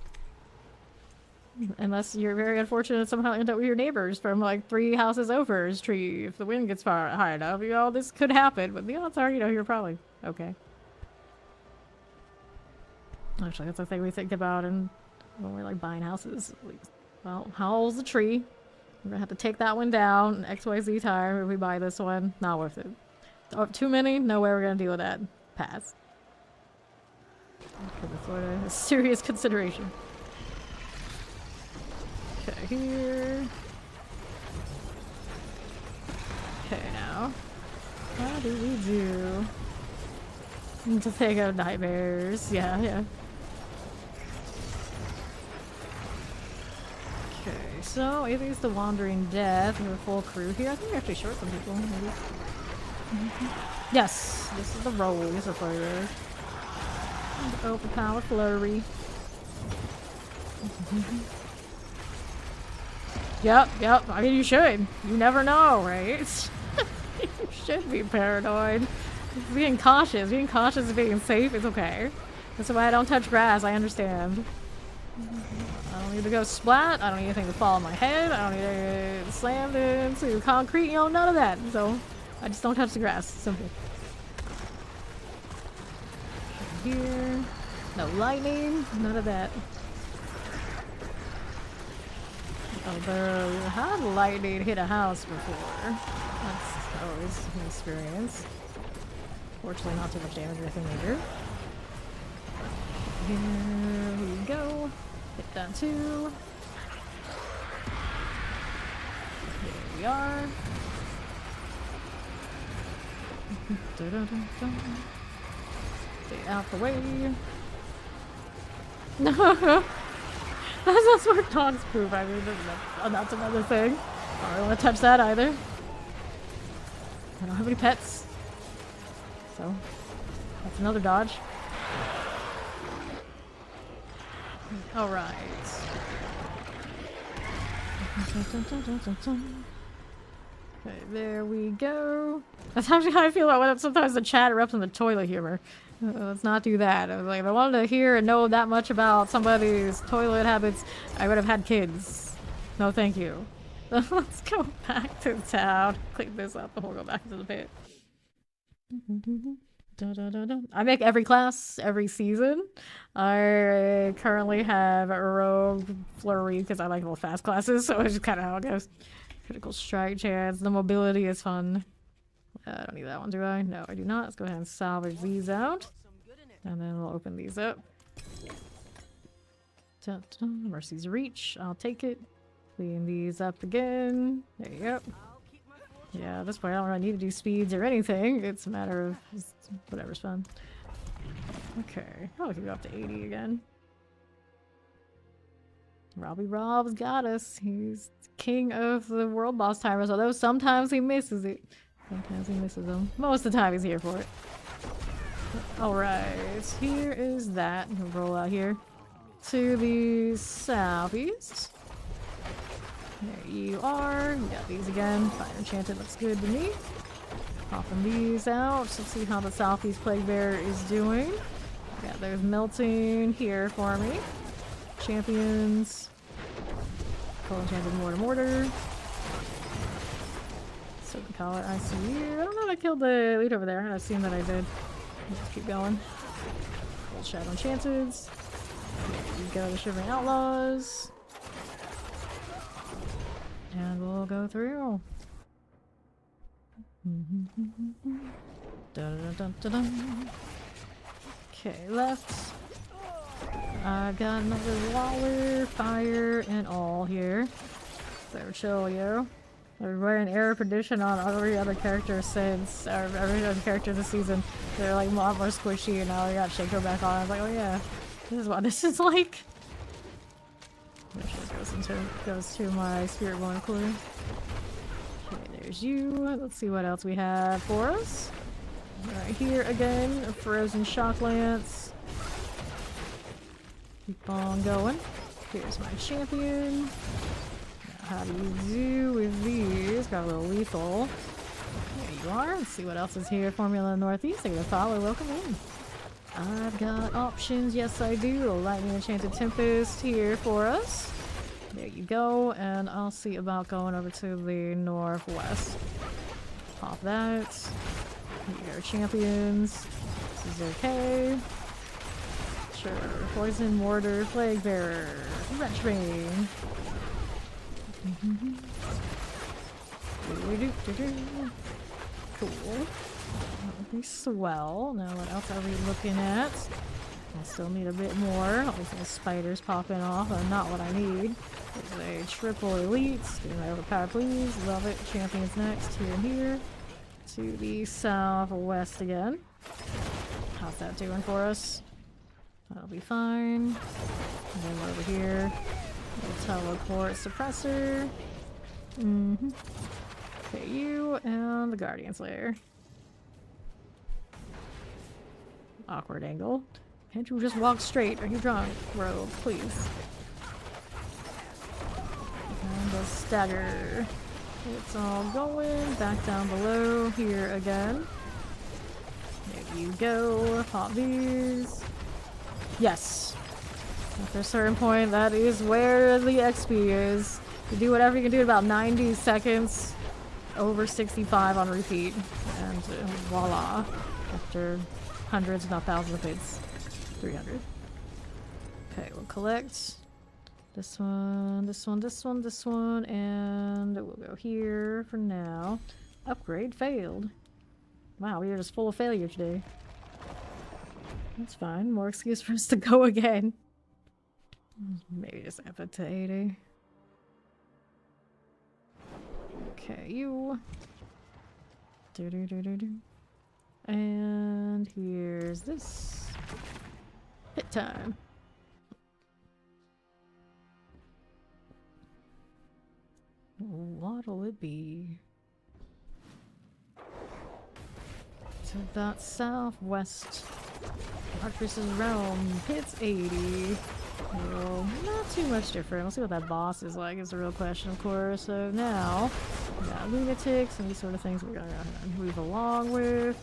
Unless you're very unfortunate and somehow end up with your neighbors from like 3 houses over's tree. If the wind gets far high enough, you know, this could happen. But the odds are, you know, you're probably okay. Actually, that's the thing we think about when we're like buying houses. Well, how old's the tree? We're gonna have to take that one down XYZ time if we buy this one. Not worth it. Oh, too many? No way we're gonna deal with that. Pass. That's sort of a serious consideration. Okay, here. Okay, now. How do we do? To think of nightmares. Yeah, yeah. Okay, so I think it's the Wandering Death. We have a full crew here. I think we actually short some people, maybe. Yes, this is the roll. This is a Flurry. Overpower Flurry. Yep. I mean, you should. You never know, right? You should be paranoid. Being cautious and being safe is okay. That's why I don't touch grass. I understand. I don't need to go splat. I don't need anything to fall on my head. I don't need to slam into concrete. You know, none of that. So I just don't touch the grass. Simple. Here. No lightning. None of that. Although we had lightning hit a house before. That's always an experience. Fortunately, not too much damage or anything major. Here we go. Hit that too. Here we are. Stay out the way. No! That's not where dogs poop. I mean, that's another thing. I don't want to touch that either. I don't have any pets. So, that's another dodge. Alright. Okay, there we go. That's actually how I feel about when sometimes the chat erupts in the toilet humor. Let's not do that. I was like, if I wanted to hear and know that much about somebody's toilet habits, I would have had kids. No, thank you. Let's go back to town. Clean this up and we'll go back to the pit. I make every class every season. I currently have Rogue, Flurry, because I like little fast classes, so it's just kind of how it goes. Critical strike chance. The mobility is fun. I don't need that one, do I? No, I do not. Let's go ahead and salvage these out. And then we'll open these up. Mercy's Reach. I'll take it. Clean these up again. There you go. Yeah, at this point I don't really need to do speeds or anything. It's a matter of just whatever's fun. Okay. Oh, we can go up to 80 again. Rob's got us. He's king of the world boss timers, although sometimes he misses it. Sometimes he misses them. Most of the time he's here for it. Alright, here is that. We'll roll out here to the southeast. There you are. We got these again. Fire Enchanted looks good to me. Popping these out. Let's see how the Southeast Plague Bear is doing. Yeah, there's melting here for me. Champions. Full Enchanted Mortar. Silken Collar, I see you. I don't know if I killed the lead over there. I assume that I did. Let's just keep going. Old Shadow Enchanted. Here we go, the Shivering Outlaws. And we'll go through. Okay, left. I've got another Waller, Fire, and all here. So chill, yo. They're wearing Air Perdition on every other character since, or every other character this season. They're like a lot more squishy, and now I got Shaco back on. I was like, oh yeah, this is what this is like. Goes to my Spirit Born Clue. Okay, there's you. Let's see what else we have for us. Right here again, a Frozen Shock Lance. Keep on going. Here's my champion. Now, how do you do with these? Got a little lethal. There you are. Let's see what else is here for me on the northeast. Thank you for follow. Welcome in. I've got options, yes I do. A Lightning Enchanted Tempest here for us. There you go, and I'll see about going over to the northwest. Pop that. Here are champions. This is okay. Sure. Poison, Mortar, Plague Bearer, Wretchbane. Cool. That would be swell. Now what else are we looking at? I still need a bit more. All these little spiders popping off are not what I need. There's a triple elite. Give me overpower, please. Love it. Champions next. Here and here. To the southwest again. How's that doing for us? That'll be fine. And then we're over here. We'll teleport suppressor. Okay, you and the Guardian Slayer. Awkward angle. Can't you just walk straight? Are you drunk, bro? Please. And a stagger. It's all going back down below here again. There you go. Pop these. Yes. After a certain point, that is where the XP is. You do whatever you can do in about 90 seconds. Over 65 on repeat. And voila. After hundreds, if not thousands of hits. 300. Okay, we'll collect this one, this one, this one, this one, and we'll go here for now. Upgrade failed. Wow, we are just full of failure today. That's fine. More excuse for us to go again. Maybe just up it to 80. Okay, you. Do. And here's this. Hit time. What'll it be? To that southwest. Arcturus' realm. Hits 80. Well, not too much different. We'll see what that boss is like is the real question, of course. So now, we got lunatics and these sort of things we're gonna move along with.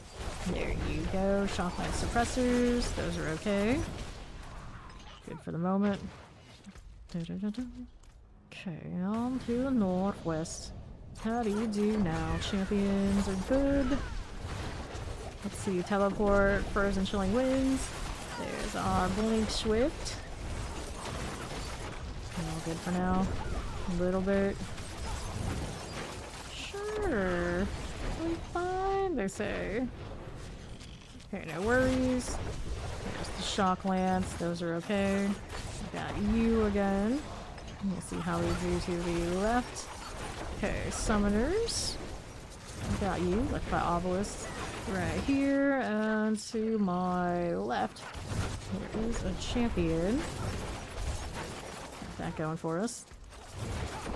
There you go. Shockland suppressors. Those are okay. Good for the moment. Da-da-da-da. Okay, on to the northwest. How do you do now? Champions are good. Let's see, teleport, frozen chilling winds. There's our blink swift. All good for now. A little bit. Sure. We're fine, they say. Okay, no worries. There's the shock lance. Those are okay. Got you again. We'll see how we do to the left. Okay, summoners. Got you, left by obelisk. Right here, and to my left, there is a champion. Got that going for us.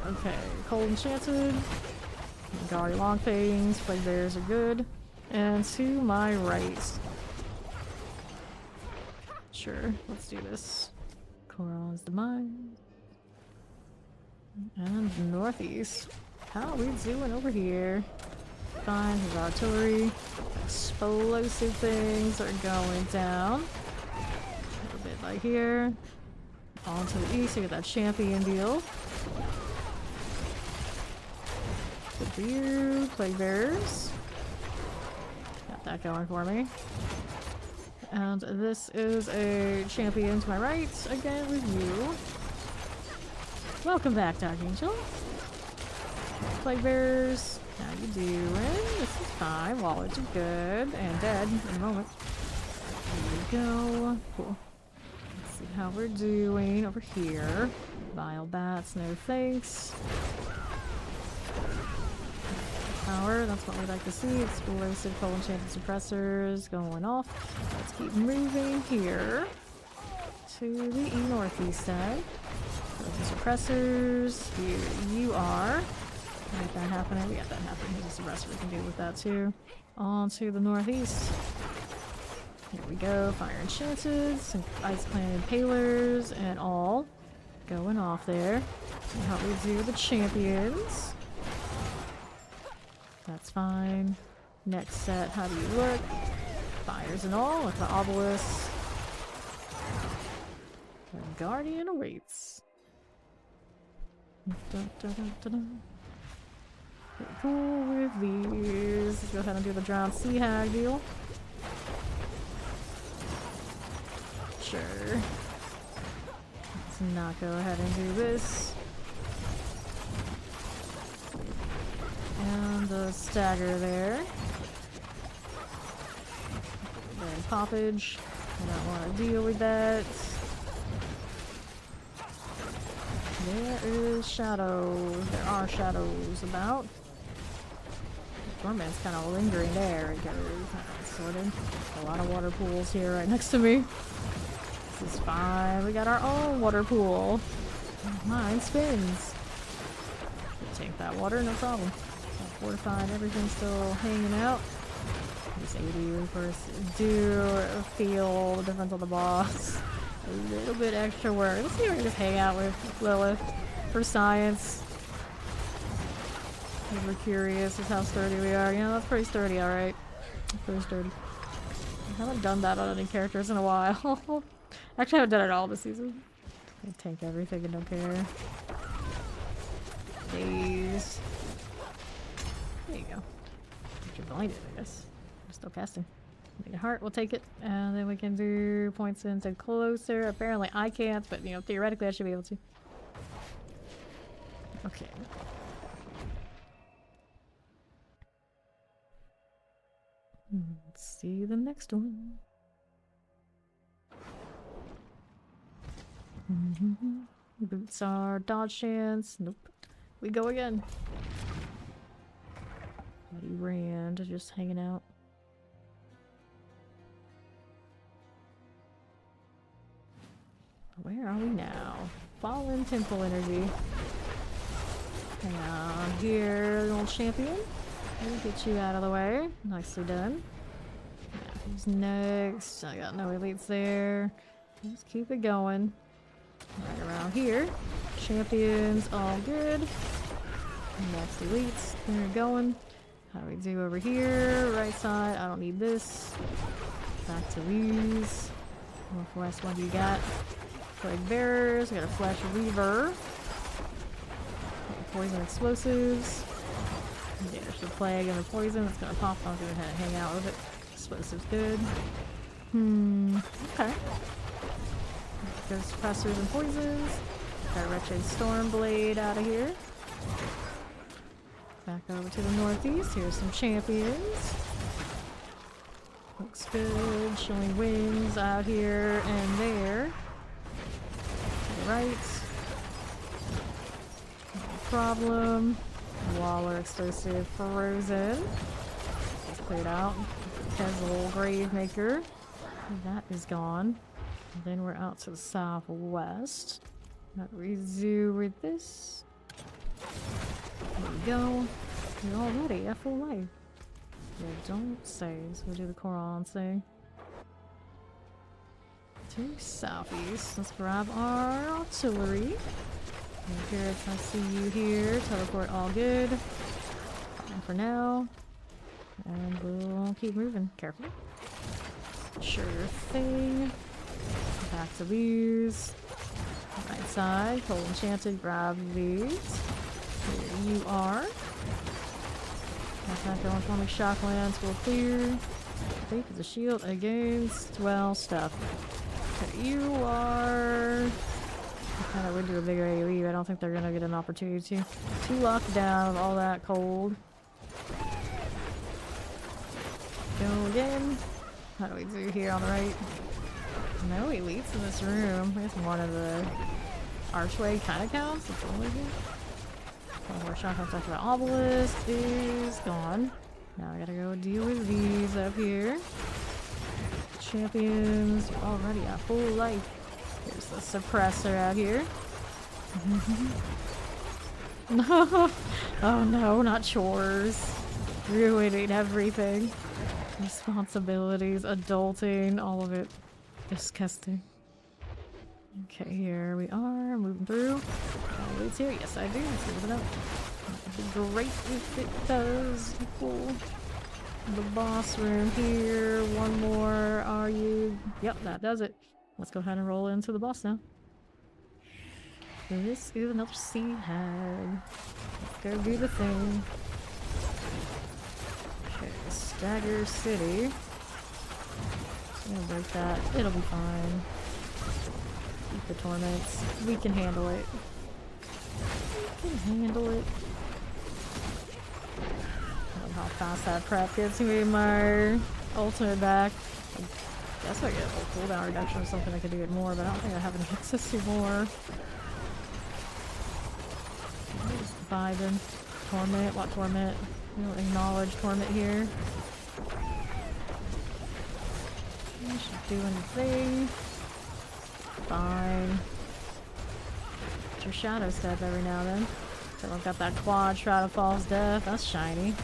Okay, cold enchanted. Guardy long fangs, plague bears are good. And to my right. Sure, let's do this. Coron's demise. And northeast. How are we doing over here? Fine, his artillery. Explosive things are going down. A little bit like here. On to the east, you get that champion deal. Good for you, plague bearers. Got that going for me. And this is a champion to my right, again with you. Welcome back, Dark Angel. Plague bearers. How you doing? This is fine. Wallets are good and dead in a moment. There we go. Cool. Let's see how we're doing over here. Vile bats, no thanks. Power, that's what we like to see. Explosive cold enchanted suppressors going off. Let's keep moving here to the northeast side. The suppressors, here you are. Make that happening. We got that happening. There's a suppressor we can deal with that too. On to the northeast. Here we go. Fire enchanted, some ice clan impalers, and all going off there. And how we do the champions. That's fine. Next set, how do you look? Fires and all with the obelisk. The guardian awaits. Dun, dun, dun, dun, dun. Pretty cool with these. Let's go ahead and do the drowned sea hag deal. Sure. Let's not go ahead and do this. And the stagger there. Then poppage. I don't want to deal with that. There is shadows. There are shadows about. Torment's kind of lingering there. It goes sorted. A lot of water pools here right next to me. This is fine. We got our own water pool. Mine spins. We'll take that water, no problem. Fortified, everything's still hanging out. This 80, of course, do feel the difference on the boss. A little bit extra work. Let's see if we can just hang out with Lilith for science. We're curious as how sturdy we are. Yeah, that's pretty sturdy, alright. Pretty sturdy. I haven't done that on any characters in a while. Actually, I haven't done it all this season. I tank everything and don't care. Days. There you go. You're blinded, I guess. I'm still casting. Make a heart, we'll take it. And then we can do points into closer. Apparently I can't, but you know, theoretically I should be able to. Okay. Let's see the next one. Boots are dodge chance. Nope. We go again. Bloody Rand just hanging out. Where are we now? Fallen Temple energy. Hang on here, the old champion. We'll get you out of the way. Nicely done. Yeah, who's next? I got no elites there. Let's keep it going. Right around here. Champions, all good. Next elites, they're going. How do we do over here? Right side, I don't need this. Back to these. Northwest, what do you got? Plague bearers, we got a flesh reaver. Poison explosives. Yeah, there's the plague and the poison. It's gonna pop. I'm gonna hang out with it. Explosives good. Okay. There's suppressors and poisons. Got Wretched Stormblade out of here. Back over to the northeast. Here's some champions. Looks good. Showing wings out here and there. To the right. No problem. Waller explosive frozen. It's cleared out. Kezzle Gravemaker. That is gone. And then we're out to the southwest. What do we do with this? There we go. You're already at full life. Yeah, don't say. So we'll do the Coron thing. To southeast. Let's grab our artillery. Here, I see you here. Teleport all good. Fine for now. And we'll keep moving. Careful. Sure thing. Back to these. Right side. Cold Enchanted. Grab these. Here you are. That's not going for me. Shocklands will clear. I think it's a shield against, well, stuff. Okay, you are... I kind of would do a bigger AoE, but I don't think they're gonna get an opportunity to. Too locked down, all that cold. Go again. How do we do here on the right? No elites in this room. I guess one of the archway kind of counts. It's only good. One more shot after the obelisk is gone. Now I gotta go deal with these up here. Champions already at full life. Here's the suppressor out here. No! Oh no, not chores. Ruining everything. Responsibilities, adulting, all of it. Disgusting. Okay, here we are, moving through. It's here, yes I do. Let's move it up. It'd be great if it does equal the boss room here. One more, are you? Yep, that does it. Let's go ahead and roll into the boss now. This is another sea hag. Let's go do the thing. Okay, Stagger City. I'm gonna break that. It'll be fine. Keep the torments. We can handle it. We can handle it. I love how fast that prep gets me my ultimate back. I guess I get a cooldown reduction or something. I could do it more, but I don't think I have any access to more. Just vibing. Torment. What torment? We don't acknowledge torment here. I should do anything. Fine. Get your shadow step every now and then. So I've got that quad Shroud of False Death. That's shiny.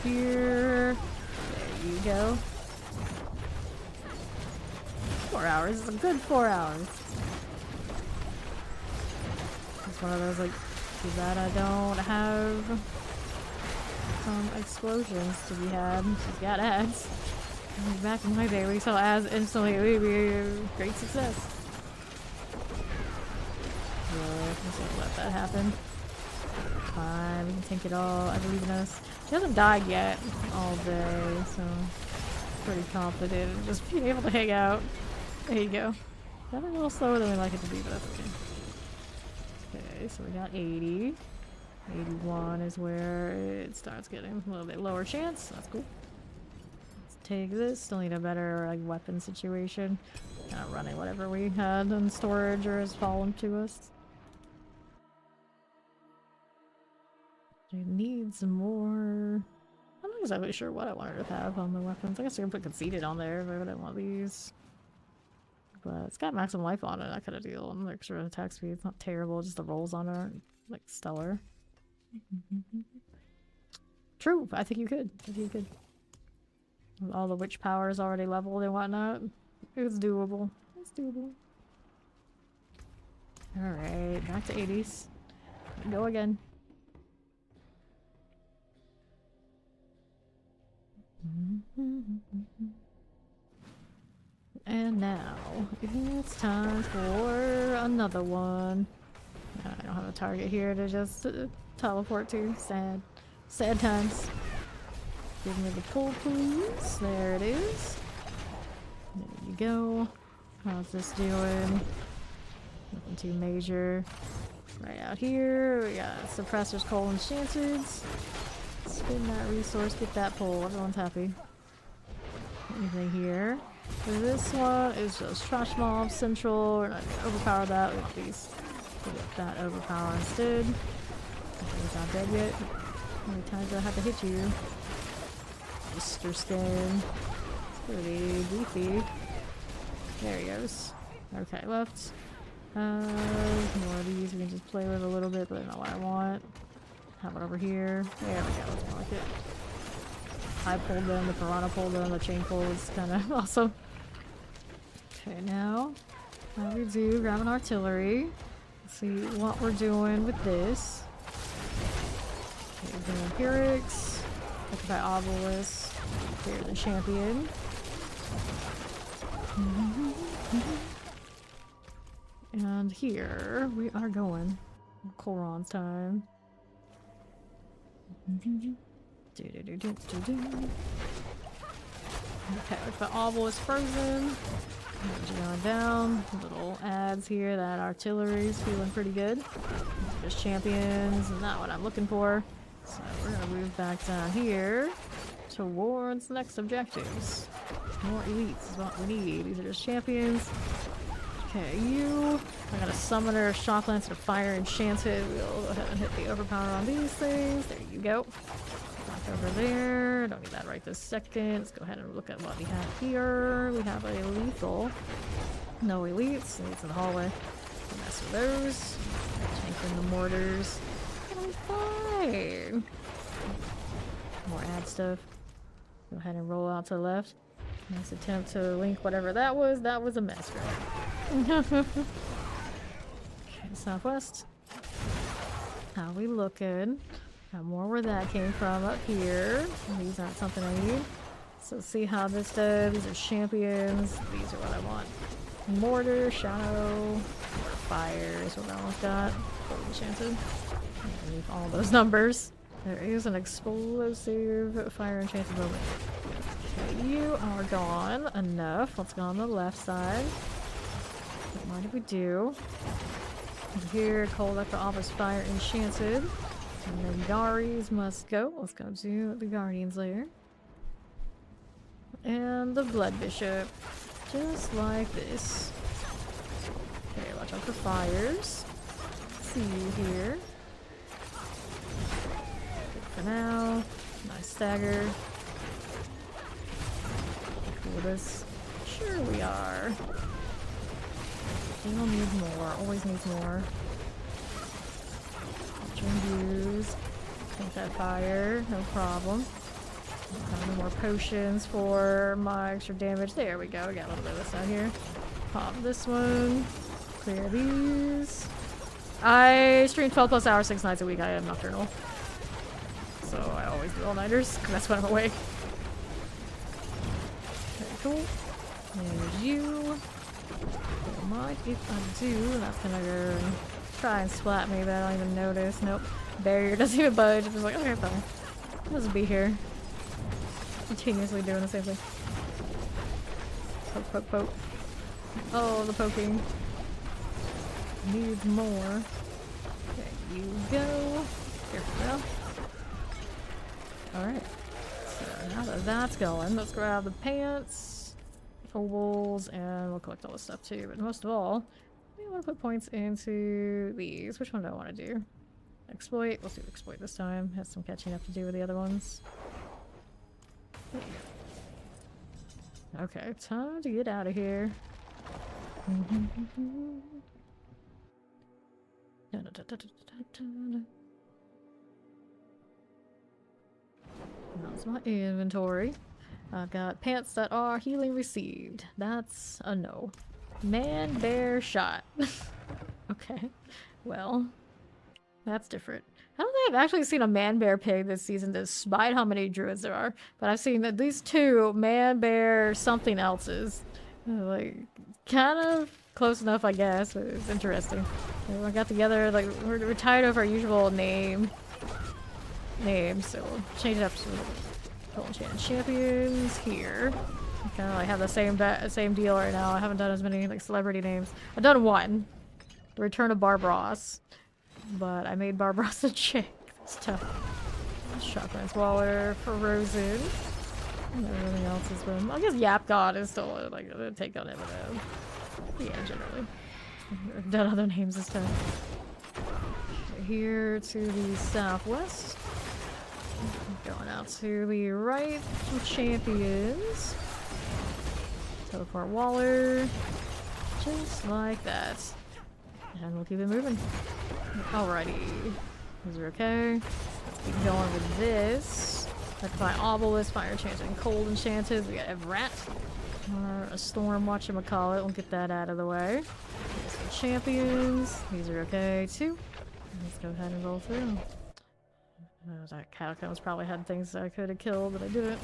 Here. There you go. 4 hours. It's a good 4 hours. It's one of those, like, too bad I don't have some explosions to be had. She's got ads. Back in my day, we saw ads instantly. It would be a great success. Yeah, I'm just gonna let that happen. Fine, we can tank it all. I believe in us. She hasn't died yet all day, so pretty confident in just being able to hang out. There you go. That's a little slower than we like it to be, but that's okay. Okay, so we got 80. 81 is where it starts getting a little bit lower chance. That's cool. Let's take this. Still need a better like weapon situation. Not running whatever we had in storage or has fallen to us. I need some more. I'm not exactly sure what I wanted to have on the weapons. I guess I can put conceited on there if I wouldn't want these. But it's got maximum life on it. I could have deal with extra attack speed. It's not terrible. Just the rolls on it aren't like stellar. True. I think you could. I think you could. With all the witch powers already leveled and whatnot. It's doable. It's doable. Alright, back to 80s. Go again. And now, it's time for another one. I don't have a target here to just teleport to. Sad. Sad times. Give me the pull, please. There it is. There you go. How's this doing? Nothing too major. Right out here, we got suppressors, coal, enchanted. Spin that resource, get that pull. Everyone's happy. Anything here? This one is just trash mob central. We're not gonna overpower that with these. We'll get that overpower instead. He's not dead yet. How many times do I have to hit you? Mr. Skin. It's pretty beefy. There he goes. Okay, left. More of these we can just play with a little bit, but not what I want. How about over here? There we go, that's more like it. I pulled them, the piranha pulled them, the chain pull is kind of awesome. Okay, now what we do, grab an artillery. Let's see what we're doing with this. Okay, we're doing Empirics, Electrify Obelisk, clear the champion. And here we are going. Koron's time. Okay, if the obelisk is frozen, going down. Little ads here. That artillery's feeling pretty good. Just champions, not what I'm looking for. So we're gonna move back down here towards the next objectives. More elites is what we need. These are just champions. Okay, you. I got a summoner, shock lance, and a fire enchanted. We'll go ahead and hit the overpower on these things. There you go. Back over there. Don't need that right this second. Let's go ahead and look at what we have here. We have a lethal. No elites. Elites in the hallway. Don't mess with those. Tank in the mortars. I'm fine. More ad stuff. Go ahead and roll out to the left. Nice attempt to link whatever that was. That was a mess, right? Okay, southwest. How we looking? Got more where that came from up here. These aren't something I need. So see how this does. These are champions. These are what I want. Mortar, shadow, fire is what I almost got. Gold enchanted. Leave all those numbers. There is an explosive fire enchanted moment. Okay, you are gone. Enough. Let's go on the left side. What more did we do? Over here, cold electro office fire enchanted. And then Garis must go. Let's go to the Guardian's Lair. And the Blood Bishop. Just like this. Okay, watch out for fires. See you here. Good for now. Nice stagger. Cool this. Sure we are. Still needs more. Always needs more. Use. Take that fire. No problem. Any more potions for my extra damage. There we go. We got a little bit of this out here. Pop this one. Clear these. I stream 12 plus hours, 6 nights a week. I am nocturnal. So I always do all-nighters, because that's when I'm awake. Okay, cool. There's you. Don't mind if I do. That's gonna go try and splat me, but I don't even notice. Nope. Barrier doesn't even budge. I'm just like, okay, fine. I'll just be here. Continuously doing the same thing. Poke, poke, poke. Oh, the poking. Needs more. There you go. Careful now. Alright. So now that that's going, let's grab the pants, ovals, and we'll collect all this stuff too. But most of all, we want to put points into these. Which one do I want to do? Exploit. Let's do exploit this time. Has some catching up to do with the other ones. Okay, time to get out of here. That's my inventory. I've got pants that are healing received. That's a no. Man, bear, shot. Okay. Well, that's different. I don't think I've actually seen a man bear pig this season, despite how many druids there are. But I've seen at least 2 man bear something else's. Like, kind of close enough, I guess. But it's interesting. Everyone got together, like, we're tired of our usual names, so we'll change it up to Golden Champions here. Kind of like have the same deal right now. I haven't done as many like celebrity names. I've done 1. The Return of Barbros. But I made Barbros a chick. It's tough. Shotgun Waller for Rosen. And everything else has been. I guess Yap God is still like a take on Eminem. Yeah, generally. I've done other names this time. Here to the southwest. Going out to the right. Champions. Teleport Waller. Just like that. And we'll keep it moving. Alrighty. These are okay. Let's keep going with this. Electrify Obelisk, Fire Enchanted, and Cold Enchanted. We got Evrat. Or a Storm, whatchamacallit. We'll get that out of the way. Some champions. These are okay too. Let's go ahead and roll through. That Catacombs probably had things that I could have killed, but I didn't.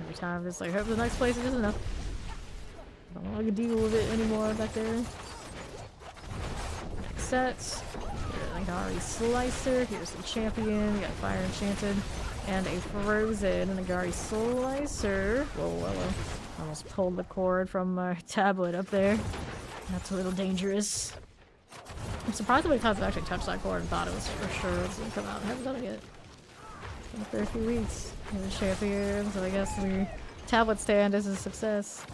Every time, it's like, hope the next place is enough. I don't want to deal with it anymore back there. Next set. Here's a Nagari Slicer. Here's the champion. We got Fire Enchanted. And a Frozen Nagari Slicer. Whoa, whoa, whoa. Almost pulled the cord from my tablet up there. That's a little dangerous. I'm surprised how many times I've actually touched that cord and thought it was for sure it was going to come out. I haven't done it yet. It's been up there a few weeks. Here's the champion, so I guess the tablet stand is a success.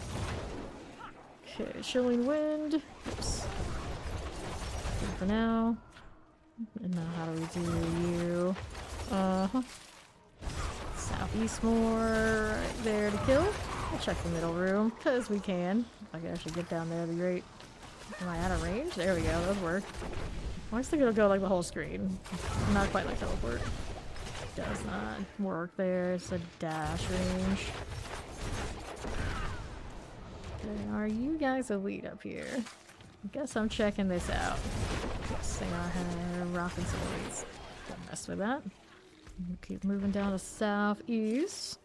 Okay, Chilling Wind. Oops. Good for now. And now how do we do you? Uh-huh. Southeast more right there to kill. We'll check the middle room, because we can. If I could actually get down there, that'd be great. Am I out of range? There we go, that would work. I was thinking it'll go like the whole screen. Not quite like teleport. Does not work there. It's a dash range. Okay, are you guys elite up here? I guess I'm checking this out. Guessing I have rocking some elites. Don't mess with that. Keep moving down to southeast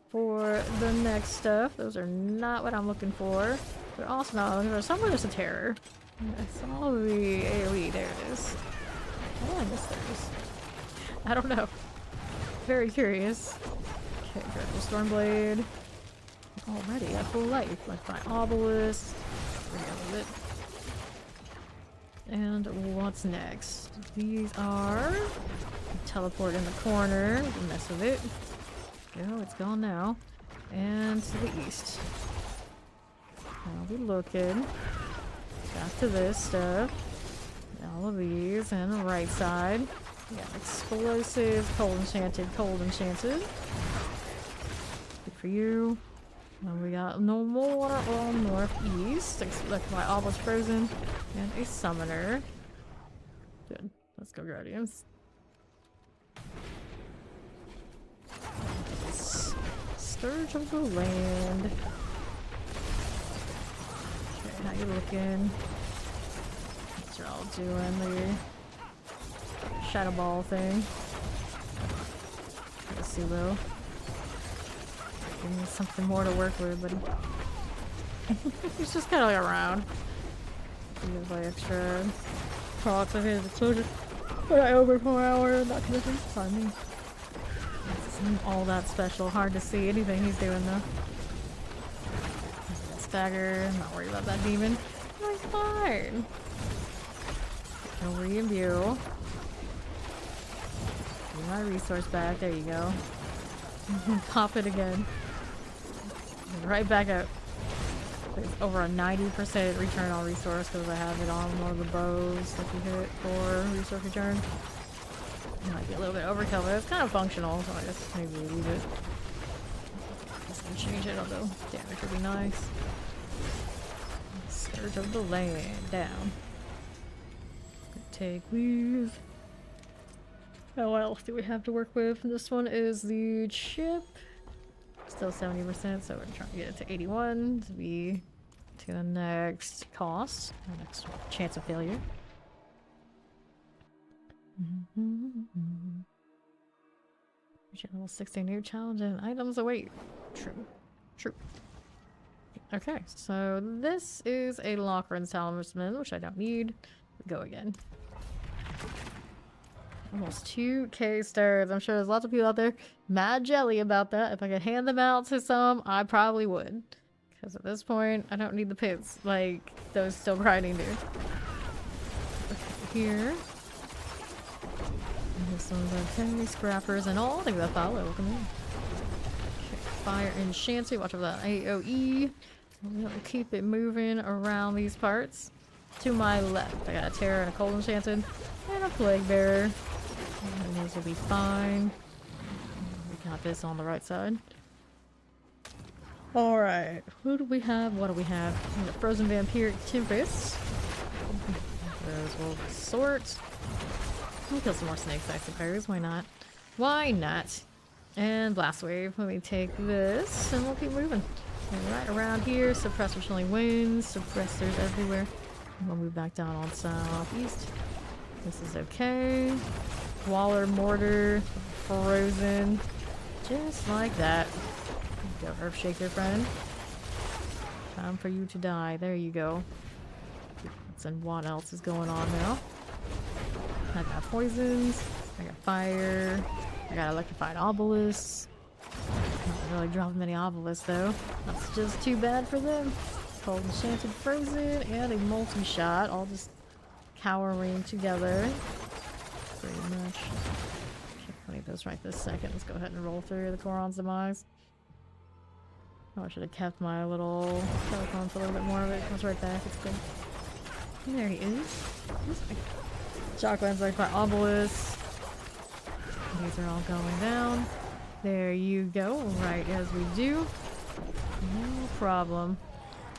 for the next stuff. Those are not what I'm looking for. They're also not looking for. Somewhere there's a terror. I saw the AoE. There it is. Oh, I missed those. I don't know. Very curious. Okay, Dreadful Stormblade. Already at full life. Like my Obelisk. With it. And what's next? These are teleport in the corner. Don't mess with it. Go, it's gone now. And to the east. I'll be looking. Back to this stuff. All of these. And the right side. We got explosive, cold enchanted, cold enchanted. Good for you. And we got no more on northeast. Like my Obelisk Frozen. And a summoner. Good. Let's go, Guardians. Scourge of the Land. Okay, how you looking? What you're all doing the Shadow Ball thing. Let's see, Will. Give me something more to work with, buddy. He's just kind of like around. He has like extra procs of his exposure. But I overpower that kind of thing. Pardon me. Isn't all that special. Hard to see anything he's doing though. Stagger. I'm not worried about that demon. Oh, he's fine. No re-imbue. Get my resource back. There you go. Pop it again. Right back up. There's over a 90% return on resource because I have it on one of the bows that you hit for resource return. It might be a little bit overkill, but it's kind of functional, so I guess maybe we leave it. Just gonna change it, although damage would be nice. Scourge of the Land down. Take these. Oh, what else do we have to work with? This one is the chip. Still 70%, so we're trying to get it to 81 to be to the next cost, the next chance of failure. Level 60 new challenge and items await. True. True. Okay, so this is a Lochran's talisman, which I don't need. Go again. Almost 2k stars. I'm sure there's lots of people out there mad jelly about that. If I could hand them out to some, I probably would. Because at this point, I don't need the pits like those still grinding do. Okay, here. And this one's our 10 scrappers and all. Thank you for that follow. Welcome in. Okay, fire enchanted. Watch over that AoE. We'll keep it moving around these parts. To my left, I got a Terror and a Cold Enchanted and a Plague Bearer. And those will be fine. We got this on the right side. Alright, who do we have? What do we have? We got Frozen Vampiric Tempest. Those will sort. We'll kill some more snakes, I suppose. Why not? Why not? And Blast Wave. Let me take this and we'll keep moving. And right around here, Suppressor Chilling Winds, Suppressors everywhere. We'll move back down on southeast. This is okay. Waller Mortar, Frozen. Just like that. Go, Earthshaker friend. Time for you to die. There you go. And what else is going on now? I got poisons. I got fire. I got electrified obelisks. Not really dropping many obelisks though. That's just too bad for them. Cold Enchanted Frozen and a multi-shot, all just cowering together. Pretty much. Can't need those right this second. Let's go ahead and roll through the Koron's Demise. Oh, I should have kept my little telephone for a little bit more of it. It comes right back. It's good. And there he is. Shocklands like my obelisk. These are all going down. There you go. Right as we do. No problem.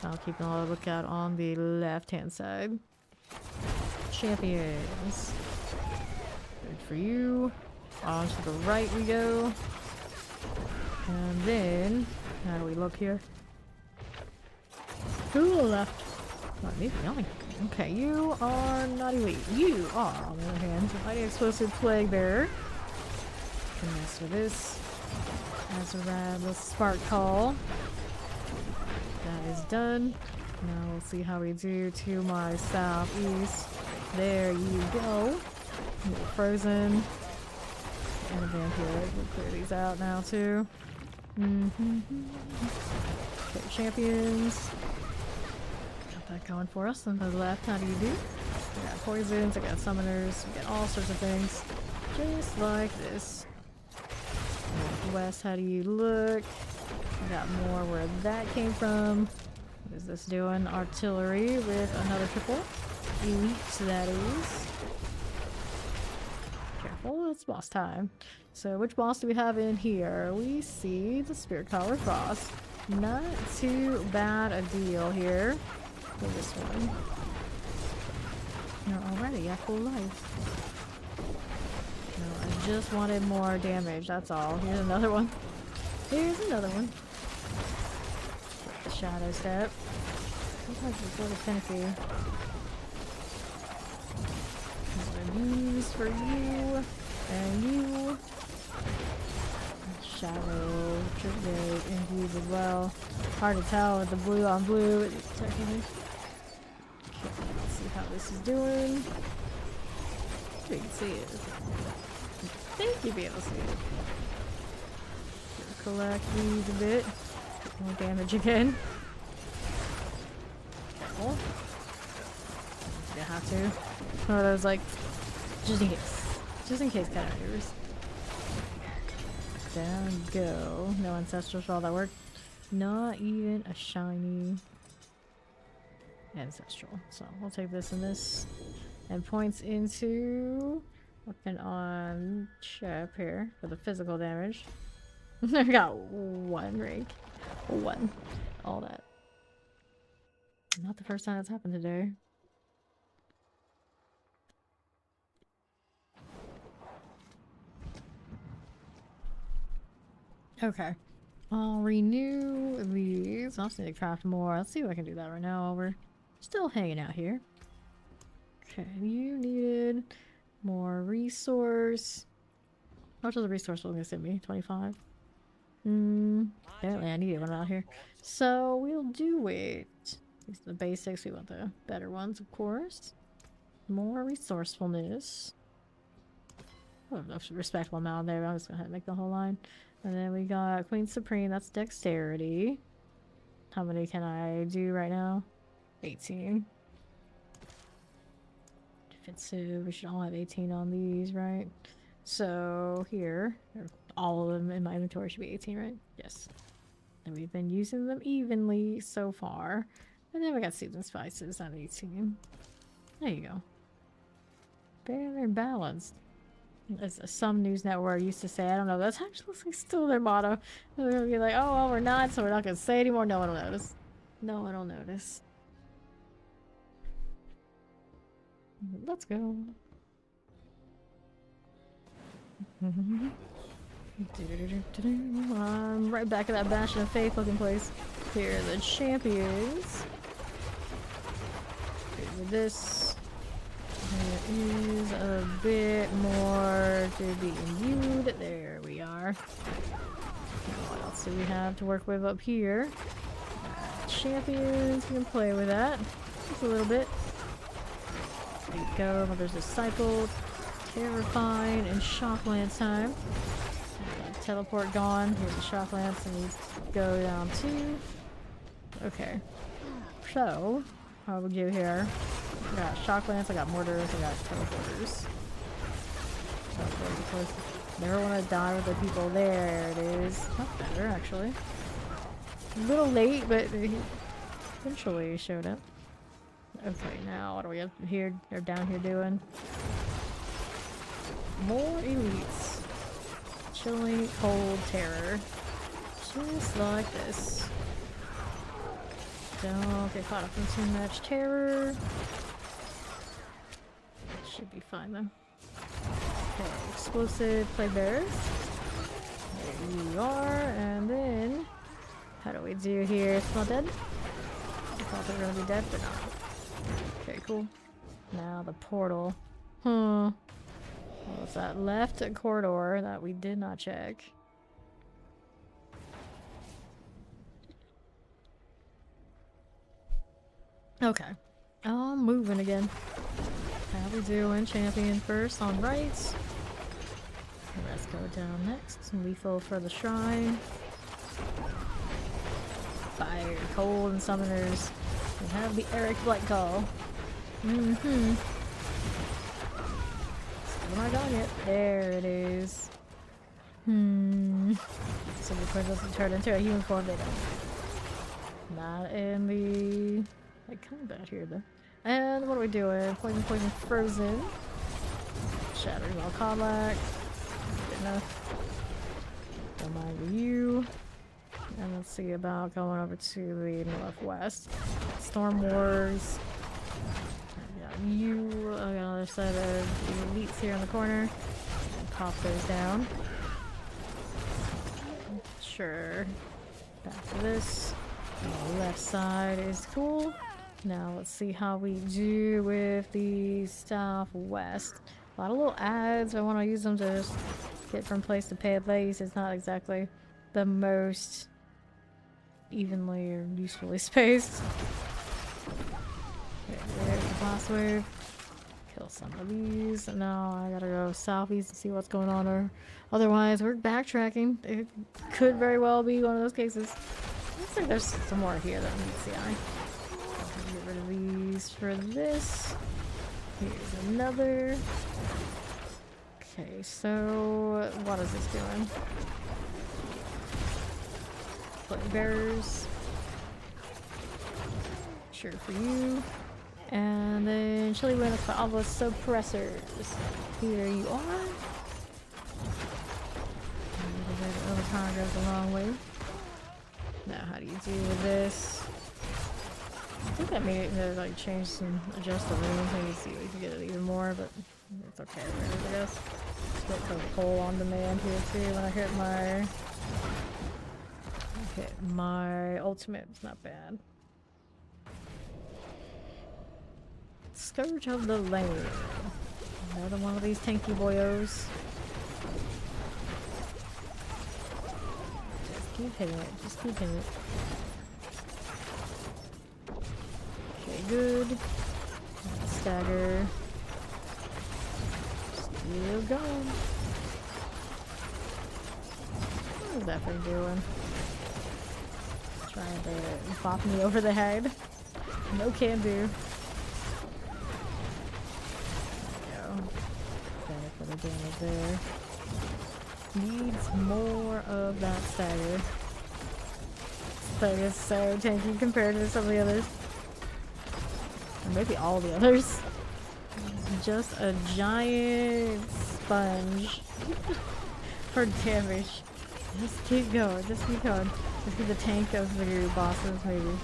I'll keep a lookout on the left-hand side. Champions. Good for you. On to the right we go. And then, how do we look here? Who left? Not me, really. Okay, you are not elite. You are, on the other hand, Mighty Explosive Plague Bearer. Can mess with this. Azarad with Spark Call. That is done. Now we'll see how we do to my southeast. There you go. Frozen. And a Vampiric. We'll clear these out now too. Okay, champions. Got that going for us. On the left, how do you do? I got poisons, I got summoners, we got all sorts of things. Just like this. Northwest, how do you look? I got more where that came from. What is this doing? Artillery with another triple. Elite, that is. Careful, it's boss time. So which boss do we have in here? We see the Spirit Collar Frost. Not too bad a deal here for this one. You're already at full life. No, I just wanted more damage, that's all. Here's another one. Here's another one. Shadow Step. Sometimes it's really finicky. These for you. And you. Shadow, Trigger, Infuse as well. Hard to tell with the blue on blue. Okay, let's see how this is doing. You can see it. I think you'll be able to see it. Collect these a bit. Get more damage again. Careful. You have to. One of those, like, just in case. Just in case kind of matters. Down you go. No ancestral for all that work. Not even a shiny ancestral. So we'll take this and this. And points into working on Chip here for the physical damage. I got one rank. One. All that. Not the first time that's happened today. Okay. I'll renew these. I'll just need to craft more. Let's see if I can do that right now while we're still hanging out here. Okay, you needed more resource. How much is the resource going to send me? 25? Apparently I need one out here. So we'll do it. These are the basics. We want the better ones, of course. More resourcefulness. Oh, a respectable amount there. I'm just gonna have to make the whole line. And then we got Queen Supreme. That's dexterity. How many can I do right now? 18. Defensive. We should all have 18 on these, right? So here, all of them in my inventory should be 18, right? Yes. And we've been using them evenly so far. And then we got seasoned spices on 18. There you go. Very balanced. As some news network used to say, I don't know, that's actually still their motto. They're gonna be like, oh, well, we're not, so we're not gonna say anymore. No one will notice. No one will notice. Let's go. I'm right back at that Bastion of Faith looking place. Here are the champions. With this. There is a bit more to be imbued. There we are. Now what else do we have to work with up here? Champions, we can play with that. Just a little bit. There you go. There's Disciple, Terrifying, and Shock Lance time. Teleport gone. Here's the Shock Lance, and we go down too. Okay. So, how would we do here? I got Shock Lance, I got Mortars, I got Teleporters. Never want to die with the people. There it is. Not better, actually. A little late, but they eventually showed up. Okay, now what are we up here or down here doing? More elites. Chilling, cold, terror. Just like this. Don't get caught up in too much terror. Should be fine though. Okay, explosive play bears. There you are, and then how do we do here? Smell dead? I thought they were gonna be dead, but not. Okay, cool. Now the portal. What's that? Left corridor that we did not check. Okay. Oh, I'm moving again. How we doing? Champion first on right. Let's go down next. Lethal for the shrine. Fire, cold, and summoners. We have the Eric Blight Call. Still not gone yet. There it is. So the doesn't turn into a human form, they don't. Not in the... Like, kind of bad here, though. And what are we doing? Poison, frozen. Shattering all combat. Good enough. Don't mind you. And let's see about going over to the northwest. Storm Wars. I got you on the other side of the elites here in the corner. And pop those down. Sure. Back to this. The left side is cool. Now let's see how we do with the southwest. A lot of little ads. I want to use them to just get from place to place. It's not exactly the most evenly or usefully spaced. Okay, there's the boss wave. Kill some of these. Now I gotta go southeast and see what's going on, or otherwise we're backtracking. It could very well be one of those cases. Looks like there's some more here that needs CI. Get rid of these for this. Here's another. Okay, so what is this doing? Bloody bearers. Sure for you. And then Chili Wind for all the suppressors. Here you are. A little bit of overtime goes a long way. Now how do you deal with this? I think I may like change some, adjust the room, maybe see if we can get it even more, but it's okay, I guess. Let's get the pull on demand here too when I hit my Okay, my ultimate's not bad. Scourge of the Lane. Another one of these tanky boyos. Just keep hitting it. Just keep hitting it. Okay, good. Stagger. Still going. What is that thing doing? Trying to bop me over the head. No can do. Better for the damage there. Needs more of that stagger. This thing is so tanky compared to some of the others. Or maybe all the others. Just a giant sponge for damage. Just keep going, just keep going. Just be the tank of the bosses, maybe.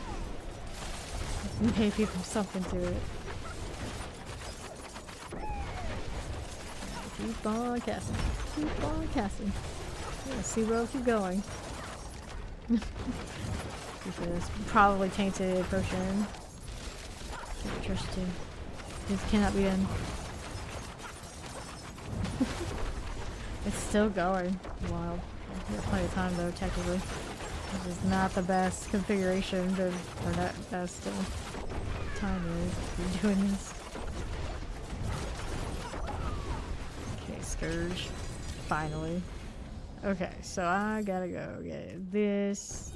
Maybe there's something to it. Keep on casting. Keep on casting. Yeah, see where I'll keep going. This probably tainted potion. Can't trust you. This cannot be done. It's still going. Wild. We have plenty of time though, technically. This is not the best configuration to, or not best time is to be doing this. Okay, Scourge. Finally. Okay, so I gotta go get this.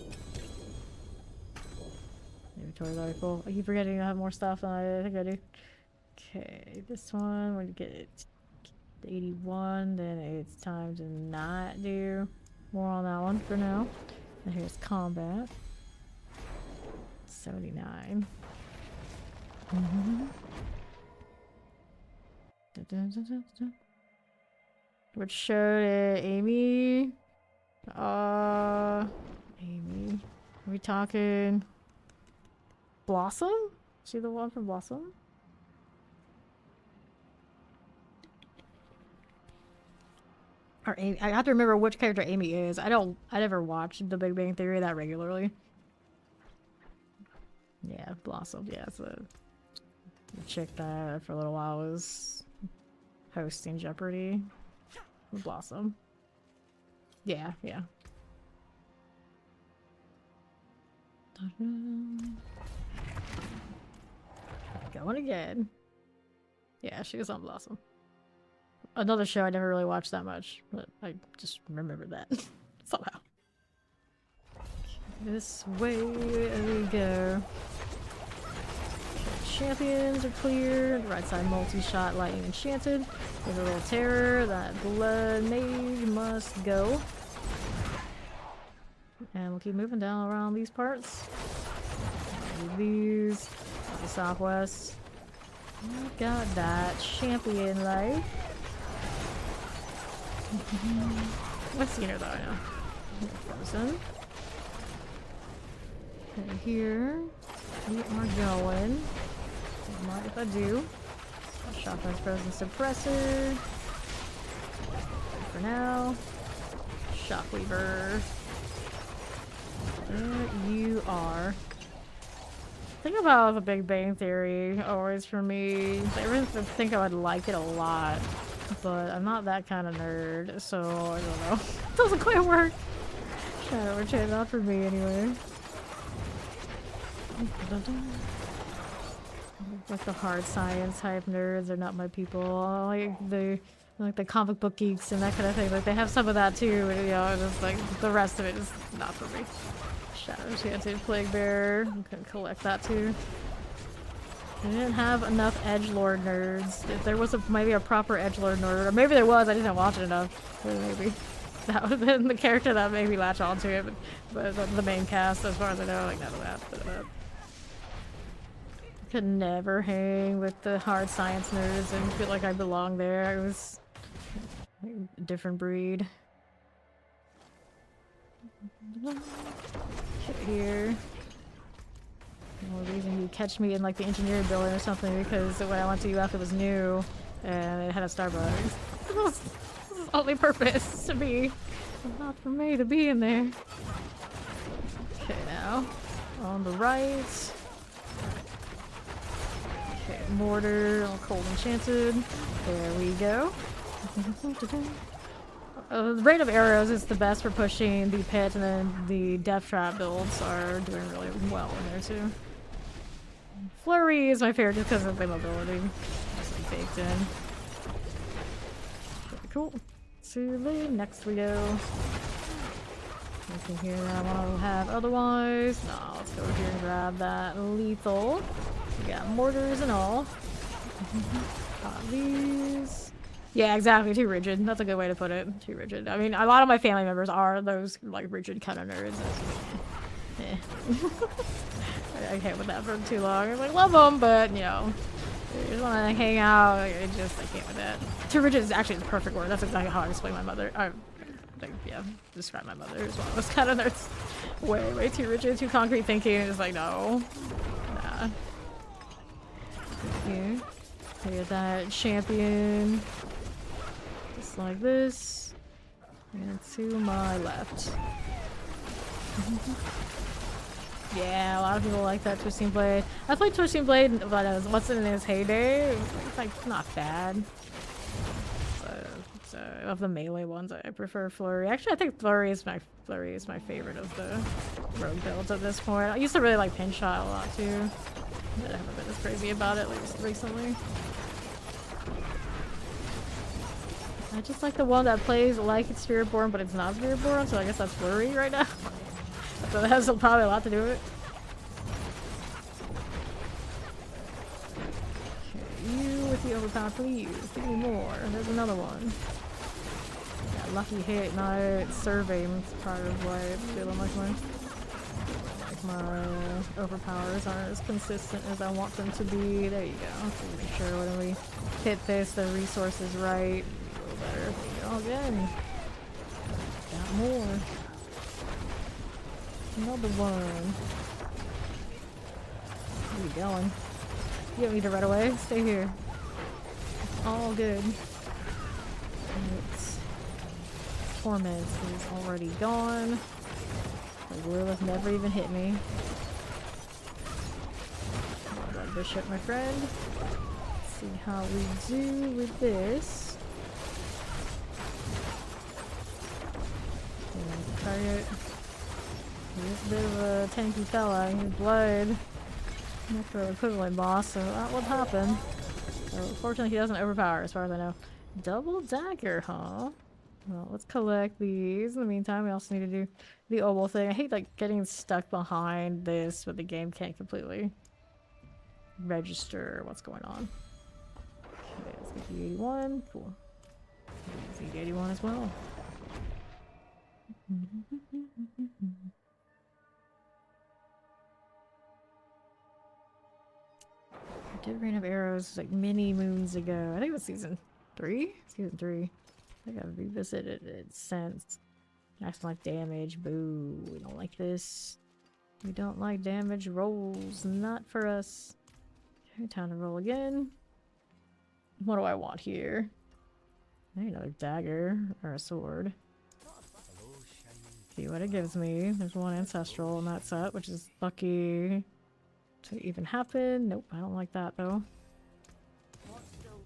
Inventory's already full. I keep forgetting I have more stuff than I think I do. Okay, this one, when you get it to 81, then it's time to not do more on that one for now. And here's combat. 79. Which showed it? Amy? Amy. Are we talking Blossom? Is she the one from Blossom? Or Amy. I have to remember which character Amy is. I never watched The Big Bang Theory that regularly. Yeah, Blossom. Yeah, it's the chick that for a little while was hosting Jeopardy. Blossom. Yeah, yeah. Going again. Yeah, she was on Blossom. Another show I never really watched that much, but I just remember that somehow. This way we go. Champions are clear. The right side multi-shot lightning enchanted. There's a little terror. That blood mage must go. And we'll keep moving down around these parts. These. The southwest. We got that champion life. I've seen her though, I know. Frozen. Okay, here we are going. Don't mind if I do. Shotgun's frozen suppressor. For now. Shockweaver. There you are. Think about The Big Bang Theory, always for me. I really think I would like it a lot. But I'm not that kind of nerd, so I don't know. It doesn't quite work. Shadow Witch, not for me anyway. Like the hard science type nerds are not my people. Like the comic book geeks and that kind of thing. Like they have some of that too, but you know, just like the rest of it is not for me. Shadow Enchanted Plague Bearer. I'm gonna collect that too. I didn't have enough edgelord nerds. If there was maybe a proper edgelord nerd, or maybe there was, I just didn't watch it enough. But maybe that would have been the character that made me latch onto it. But the main cast, as far as I know, like none of that. I could never hang with the hard science nerds and feel like I belong there. It was a different breed. Here. No reason you catch me in like the engineering building or something, because when I went to UF it was new and it had a Starbucks. This was the only purpose to be. Not for me to be in there. now. On the right. Okay, mortar, all cold enchanted. There we go. The rate of arrows is the best for pushing the pit, and then the death trap builds are doing really well in there too. Flurry is my favorite just because of the mobility. Just baked in. Pretty cool. To the next we go. Nothing here that I want to have otherwise. No, let's go over here and grab that lethal. We got mortars and all. Got these. Yeah, exactly. Too rigid. That's a good way to put it. Too rigid. I mean, a lot of my family members are those like rigid kind of nerds. Eh. I can't with that for too long. I like love them, but you know, you just want to hang out. I can't with that. Too rigid is actually the perfect word. That's exactly how I explain my mother. Yeah, describe my mother as well. It's kind of there's way too rigid, too concrete thinking. It's like no, nah. Here, here's that champion, just like this, and to my left. Yeah, a lot of people like that Twisting Blade. I played Twisting Blade, but it was in its heyday. It's like not bad. So of the melee ones, I prefer Flurry. Actually, I think Flurry is my favorite of the rogue builds at this point. I used to really like Pinch Shot a lot too, but I haven't been as crazy about it recently. I just like the one that plays like it's Spiritborn, but it's not Spiritborn, so I guess that's Flurry right now. So that has probably a lot to do with it. Okay, you with the overpower, please. Give me more. There's another one. Yeah, lucky hit, not survey. That's part of why it's feeling like my overpowers aren't as consistent as I want them to be. There you go. So make sure when we hit this, the resource is right. A little better. There you go again. Got more. Another one. Where are you going? You don't need to run away. Stay here. It's all good. It's Torment is already gone. Like Lilith never even hit me. Got Bishop, my friend. Let's see how we do with this. Target. He's a bit of a tanky fella. He's blood. After an equivalent boss, so that would happen. So fortunately he doesn't overpower as far as I know. Double dagger, huh? Well, let's collect these. In the meantime, we also need to do the oboe thing. I hate like getting stuck behind this, but the game can't completely register what's going on. Okay, let's get the 81. Cool. Let's get the 81 as well. I did Rain of Arrows like many moons ago. I think it was season 3? Season 3. I gotta revisit it since. Acting like damage. Boo. We don't like this. We don't like damage rolls. Not for us. Okay, time to roll again. What do I want here? I need another dagger or a sword. See what it gives me. There's one ancestral in that set, which is lucky to even happen. Nope, I don't like that though.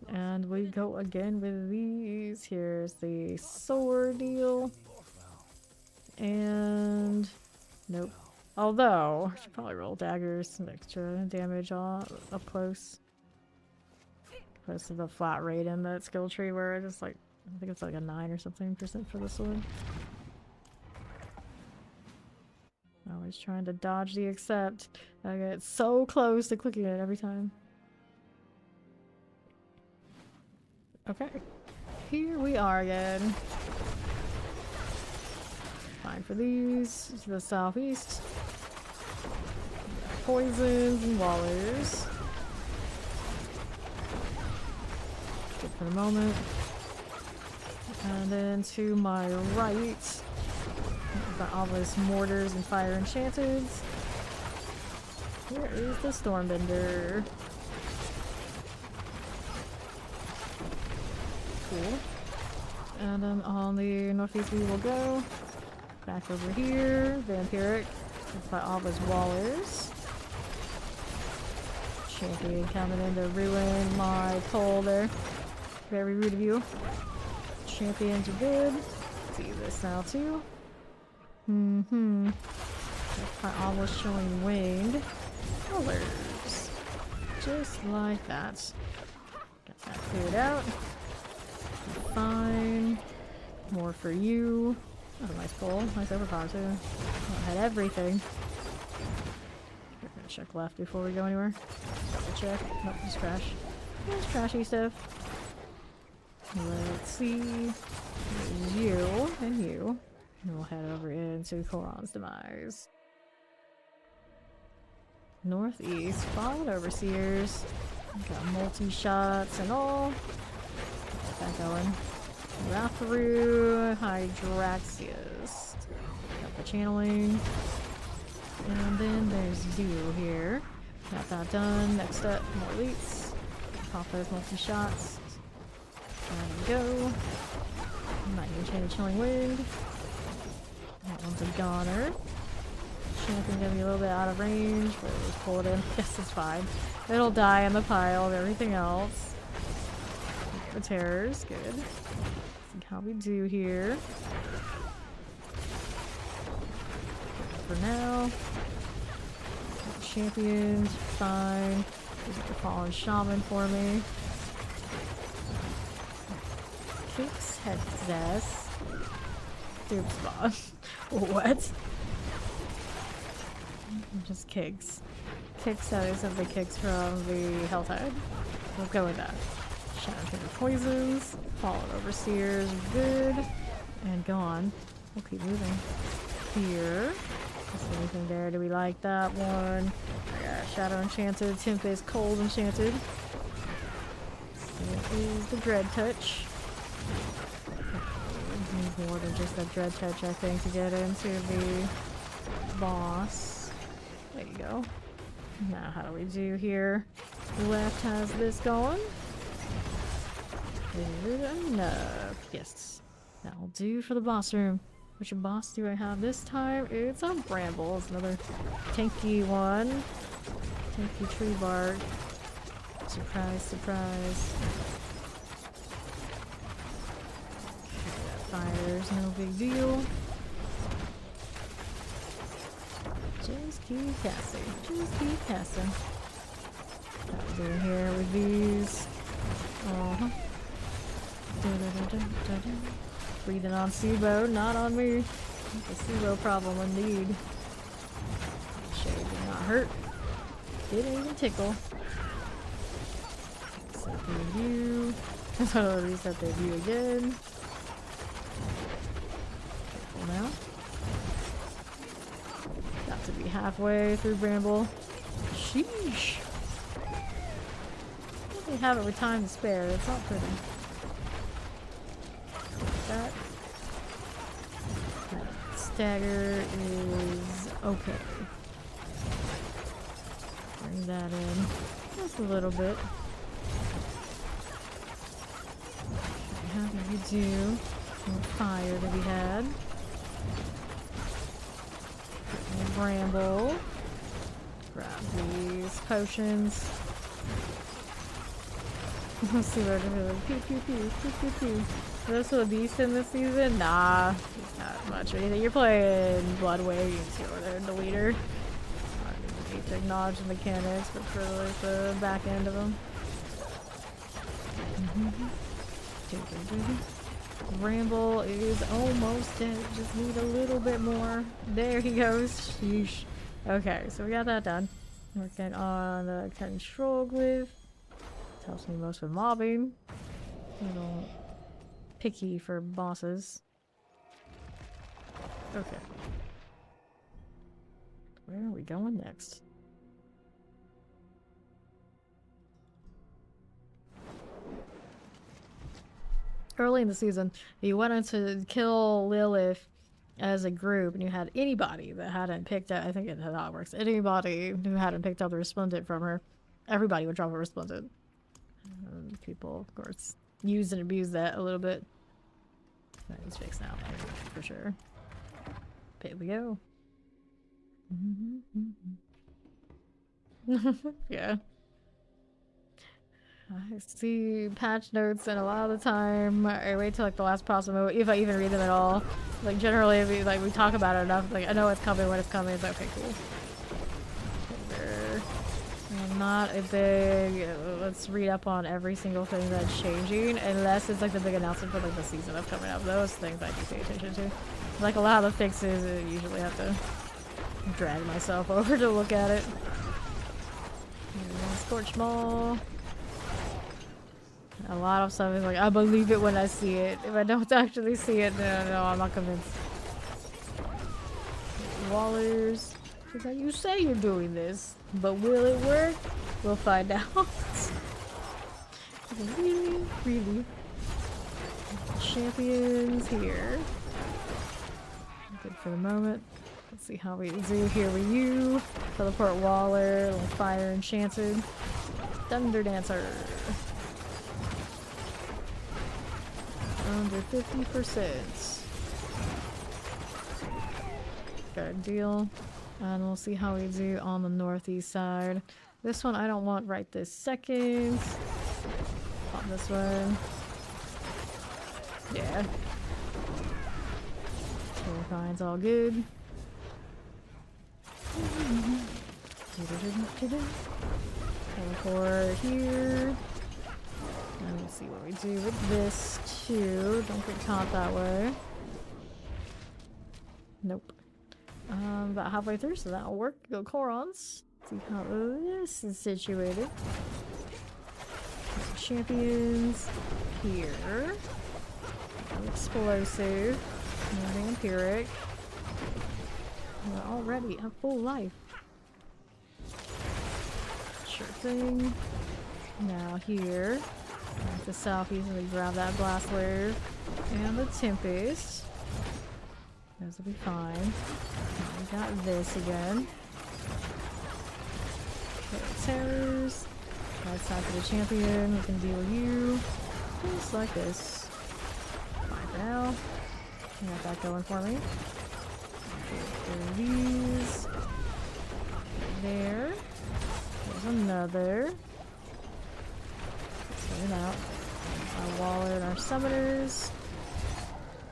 And we go again with these. Here's the sword deal. And nope. Although, I should probably roll daggers, some extra damage up close. Close to the flat rate in that skill tree where it's just like, I think it's like a 9 or something % for the sword. Always trying to dodge the accept. I get so close to clicking it every time. Okay. Here we are again. Fine for these. To the southeast. Poisons and wallers. Good for the moment. And then to my right. Got all those mortars and fire enchanted. Where is the Stormbender? Cool. And then on the northeast we will go. Back over here. Vampiric. By all those wallers. Champion coming in to ruin my pull there. Very rude of you. Champions are good. See this now too. My almost showing winged colors. Just like that. Get that cleared out. Fine. More for you. That's a nice pull. Nice overpower too. I had everything. We're gonna check left before we go anywhere. Double check. Nope, just trash. Just trashy stuff. Let's see. There's you and you. And we'll head over into Koron's demise. Northeast, followed overseers. Got multi-shots and all. Get that going. Ratharu, Hydraxius. Got the channeling. And then there's you here. Got that done. Next up, more elites. Pop those multi-shots. There we go. Not even change chilling wind. That one's a goner. Champion gonna be a little bit out of range, but we'll pull it in. Yes, it's fine. It'll die in the pile of everything else. The terrors, good. See how we do here. For now. Champions, fine. There's a fallen shaman for me. Kicks head possess. Dupe spot. What? Just kicks. Kicks that is simply kicks from the Helltide. We'll go with that. Shadow poisons. Fallen overseers, good. And gone. We'll keep moving. Here. Is there anything there? Do we like that one? I got Shadow Enchanted. Tempest Cold Enchanted. It is the Dread Touch. Need more than just a Dread Touch, I think, to get into the boss. There you go. Now, how do we do here? Left has this going. Good enough. Yes. That'll do for the boss room. Which boss do I have this time? It's a Bramble. It's another tanky one. Tanky tree bark. Surprise, surprise. Fires, no big deal. Just keep casting. Just keep casting. What we're doing here with these. Breathing on Sibo, not on me. It's a Sibo problem indeed. Shade did not hurt. Didn't even tickle. Set the view. So reset the view again. Careful now. Got to be halfway through Bramble. Sheesh. They have it with time to spare. It's not pretty. That stagger is okay. Bring that in just a little bit. How do we do? More fire to be had. More Bramble. Grab these potions. Let's see where to go. Pew pew pew pew pew pew. Are those a beast in this season? Nah, not much or anything. You're playing Blood Wings, you're the leader. I don't even need to acknowledge the mechanics, but for like the back end of them. Ramble is almost dead. Just need a little bit more. There he goes. Sheesh. Okay, so we got that done. Working on the control glyph. Helps me most with mobbing. Little picky for bosses. Okay. Where are we going next? Early in the season, you went in to kill Lilith as a group, and you had anybody that hadn't picked up, I think that's how it works, anybody who hadn't picked up the Resplendent from her, everybody would drop a Resplendent. People, of course, use and abuse that a little bit. That is fixed now, for sure. Here we go. Yeah. I see patch notes, and a lot of the time I wait till like the last possible moment, if I even read them at all. Like generally, if we talk about it enough, like I know it's coming when it's coming. It's like, okay, cool. I'm not a big let's read up on every single thing that's changing, unless it's like the big announcement for like the season that's coming up. Those things I do pay attention to. Like a lot of the fixes, I usually have to drag myself over to look at it. Scorch Maul. A lot of stuff is like, I believe it when I see it. If I don't actually see it, no, I'm not convinced. Wallers. She's like, you say you're doing this, but will it work? We'll find out. Really, really. Champions here. Good for the moment. Let's see how we do here with you. Teleport Waller, Fire Enchanted. Thunder Dancer. Under 50%. Got a deal. And we'll see how we do on the northeast side. This one I don't want right this second. Pop this one. Yeah. Fine's all good. Teleport here. And we'll see what we do with this too. Don't get caught that way. Nope. About halfway through, so that'll work. Go Corons. See how this is situated. Champions here. Explosive. Vampiric. We're already at full life. Sure thing. Now here. The southeast, we grab that blast wave and the Tempest. Those will be fine. We got this again. Okay, terrors. Right side for the champion. We can deal with you. Just like this. Fine for now. I got that going for me. Okay, these. There. There's another. It out. Our Waller and our Summoners.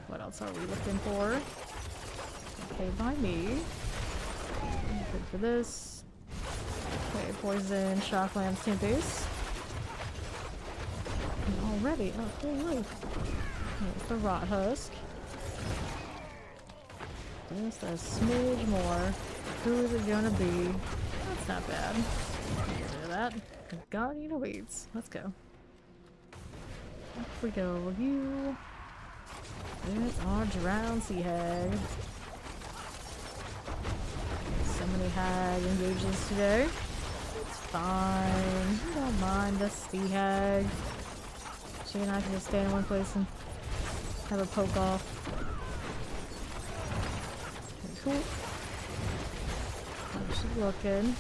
What else are we looking for? Okay, by me. Good for this. Okay, Poison, Shocklands, Tempest. And already at full life. Here's the Rot Husk. Just a smidge more. Who is it gonna be? That's not bad. Get rid of that. Guardian awaits. Let's go. Up we go with you. There's our drowned sea hag. So many hag engages today. It's fine. I don't mind the sea hag. She and I can just stay in one place and have a poke off. Okay, cool. How she's looking.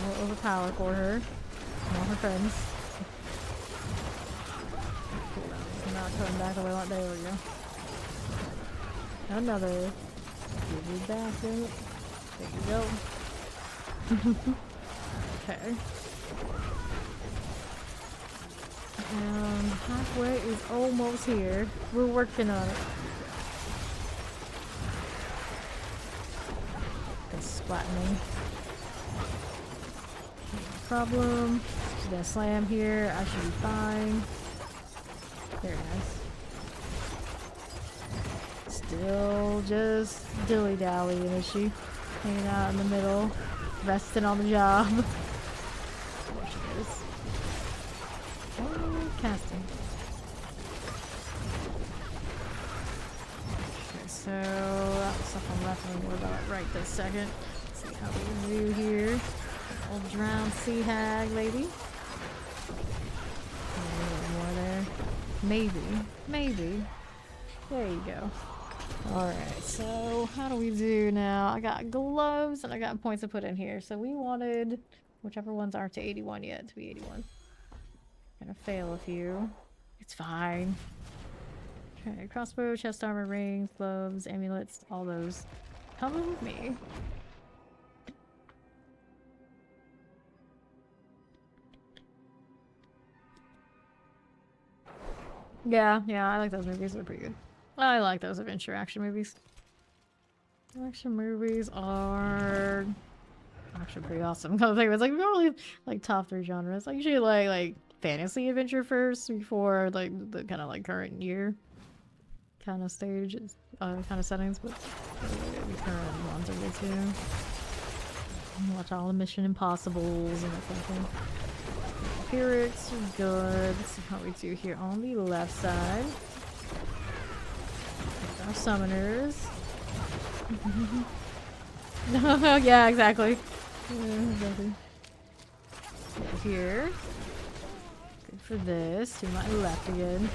I'll overpower for her. And all her friends. Not coming back the way I want. There we go. Another. Give me back, damn it. There you go. Okay. Halfway is almost here. We're working on it. It's splatting. No problem. She's gonna slam here. I should be fine. Very nice. Still just dilly-dallying, is she? Hanging out in the middle, resting on the job. There she is. Oh, casting. Okay, so that's stuff I'm left to worry about right this second. Let's see how we do here. Old drowned sea hag lady. A little more there. Maybe. There you go. Alright, so how do we do now? I got gloves and I got points to put in here. So we wanted whichever ones aren't to 81 yet to be 81. Gonna fail a few. It's fine. Okay, crossbow, chest armor, rings, gloves, amulets, all those. Coming with me. Yeah, yeah, I like those movies. They're pretty good. I like those adventure action movies. Action movies are actually pretty awesome. I think it's like normally like top 3 genres. I usually like fantasy adventure first before like the kind of like current year kind of stages, kind of settings. But the current ones are good too. Watch all the Mission Impossibles and that kind of thing. Vampirics are good. Let's see how we do here on the left side. Our summoners. Yeah, exactly. Yeah, exactly. Right here. Good for this. To my left again.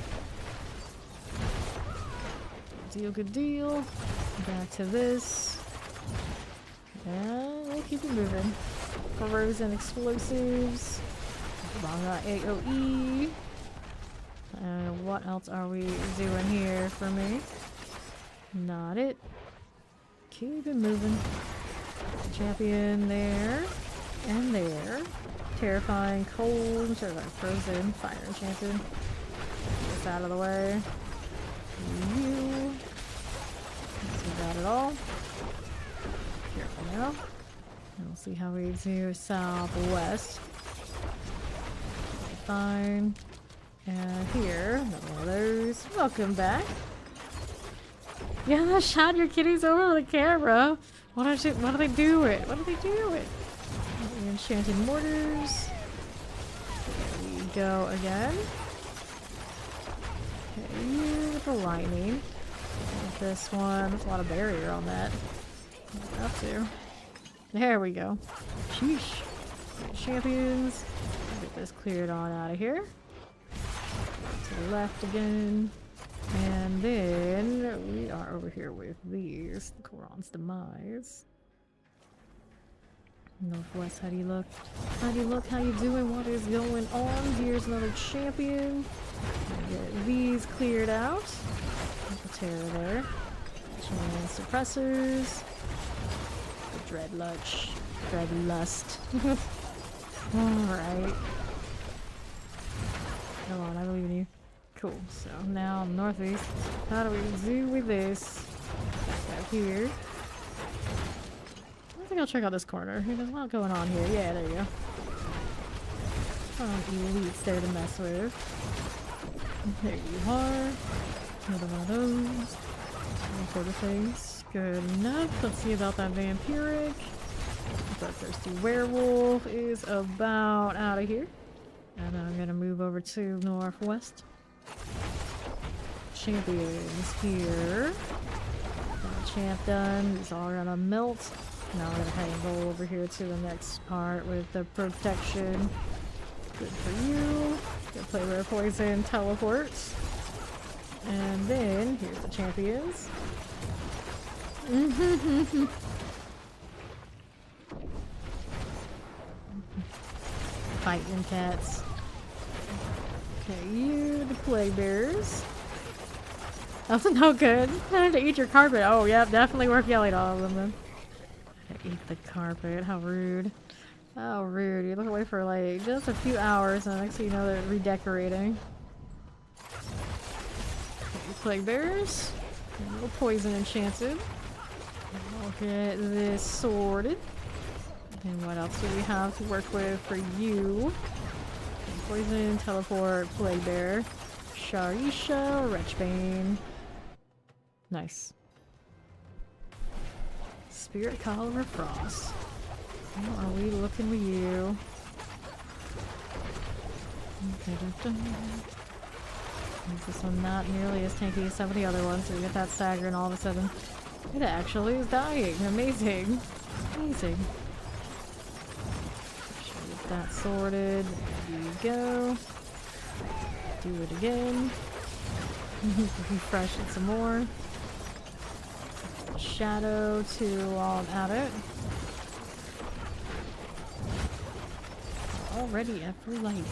Good deal. Back to this. And we'll keep it moving. Frozen explosives. Manga AoE. And what else are we doing here for me? Not it. Keep it moving. Champion there. And there. Terrifying cold. Terrifying frozen. Fire champion. Get this out of the way. You. Let's see that at all. Careful now. And we'll see how we do southwest. Fine. And here, another one of those. Welcome back. Yeah, that shot your kitties over the camera. What are they doing? What are they doing? Enchanted mortars. There we go again. Okay, you with the lightning. And this one, there's a lot of barrier on that. Up to. There we go. Sheesh. Champions. Get this cleared on out of here. To the left again. And then we are over here with these. Quran's Demise. Northwest, how do you look? How do you look? How you doing? What is going on? Here's another champion. Get these cleared out. Get the terror there. Chain suppressors. The Dreadlust. Alright. Come on, I believe in you. Cool. So now northeast. How do we do with this? Back here. I think I'll check out this corner. There's a lot going on here. Yeah, there you go. Elites there to mess with. There you are. Another one of those. Quarter face. Good enough. Let's see about that vampiric. Bloodthirsty werewolf is about out of here. And I'm gonna move over to northwest. Champions here. Champ done. It's all gonna melt. Now we're gonna head and roll over here to the next part with the protection. Good for you. Gonna play rare poison, teleports. And then here's the champions. Fighting cats. Okay, you the plague bears. That's no good. Time to eat your carpet. Oh, yeah, definitely worth yelling at all of them then. Eat the carpet. How rude. How rude. You look away for like just a few hours and next thing you know they're redecorating. Okay, plague bears. A little poison enchanted. I'll get this sorted. And what else do we have to work with for you? Poison, teleport, plague bear, Sharisha, Wretchbane. Nice. Spirit Collar Frost. How are we looking with you? This one not nearly as tanky as some of the other ones, so we get that stagger and all of a sudden it actually is dying. Amazing. Amazing. Get that sorted. There you go. Do it again. Refresh it some more. Shadow to all at it. Already at full light.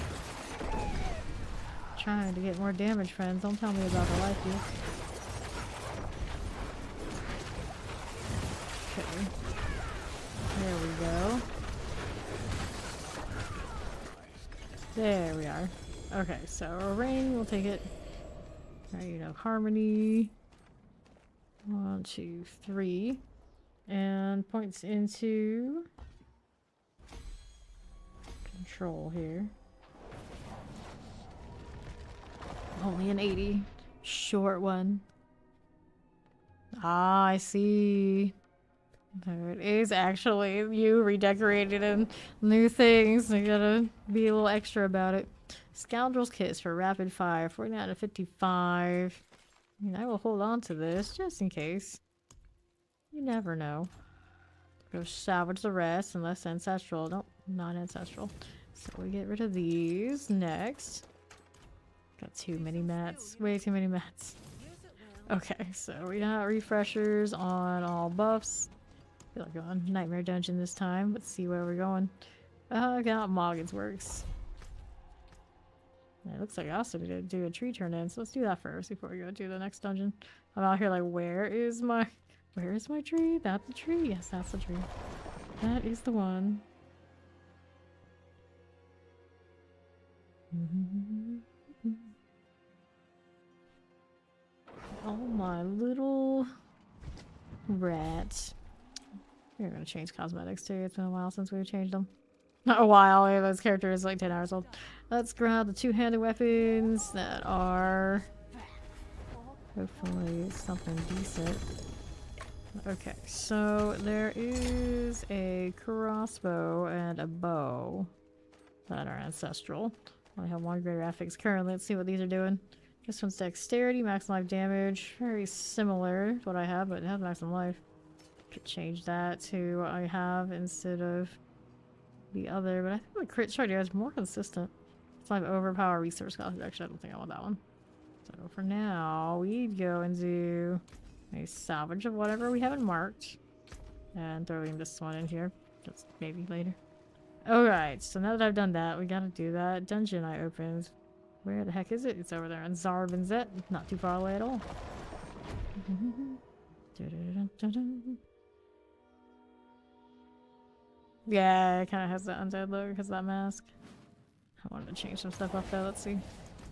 Trying to get more damage, friends. Don't tell me about the life here. Okay. There we go. There we are. Okay, so a ring, we'll take it. Right, you know, harmony. 1, 2, 3. And points into control here. Only an 80. Short one. Ah, I see. There it is, actually. You redecorated and new things. You gotta be a little extra about it. Scoundrel's Kiss for rapid fire. 49 to 55. I mean, I will hold on to this just in case. You never know. Go salvage the rest unless ancestral. Nope, not ancestral. So we get rid of these next. Got too many mats. Way too many mats. Okay, so we got refreshers on all buffs. I feel like going Nightmare Dungeon this time. Let's see where we're going. I got Moggin's Works. It looks like I also need to do a tree turn in, so let's do that first before we go to the next dungeon. I'm out here like, where is my tree? That's the tree. Yes, that's the tree. That is the one. Oh my little rat. We're gonna change cosmetics too. It's been a while since we've changed them. Not a while. Yeah, this character is like 10 hours old. Let's grab the two-handed weapons that are hopefully something decent. Okay, so there is a crossbow and a bow that are ancestral. I have one greater affix currently. Let's see what these are doing. This one's dexterity, max life damage. Very similar to what I have, but it has maximum life. Could change that to what I have instead of the other, but I think the crit strike is more consistent. It's like overpower resource cost reduction. I don't think I want that one. So for now, we'd go and do a salvage of whatever we haven't marked. And throwing this one in here. Just maybe later. Alright, so now that I've done that, we gotta do that dungeon I opened. Where the heck is it? It's over there in Zarbanzet. Not too far away at all. Yeah, it kind of has that undead look because of that mask. I wanted to change some stuff up though. Let's see.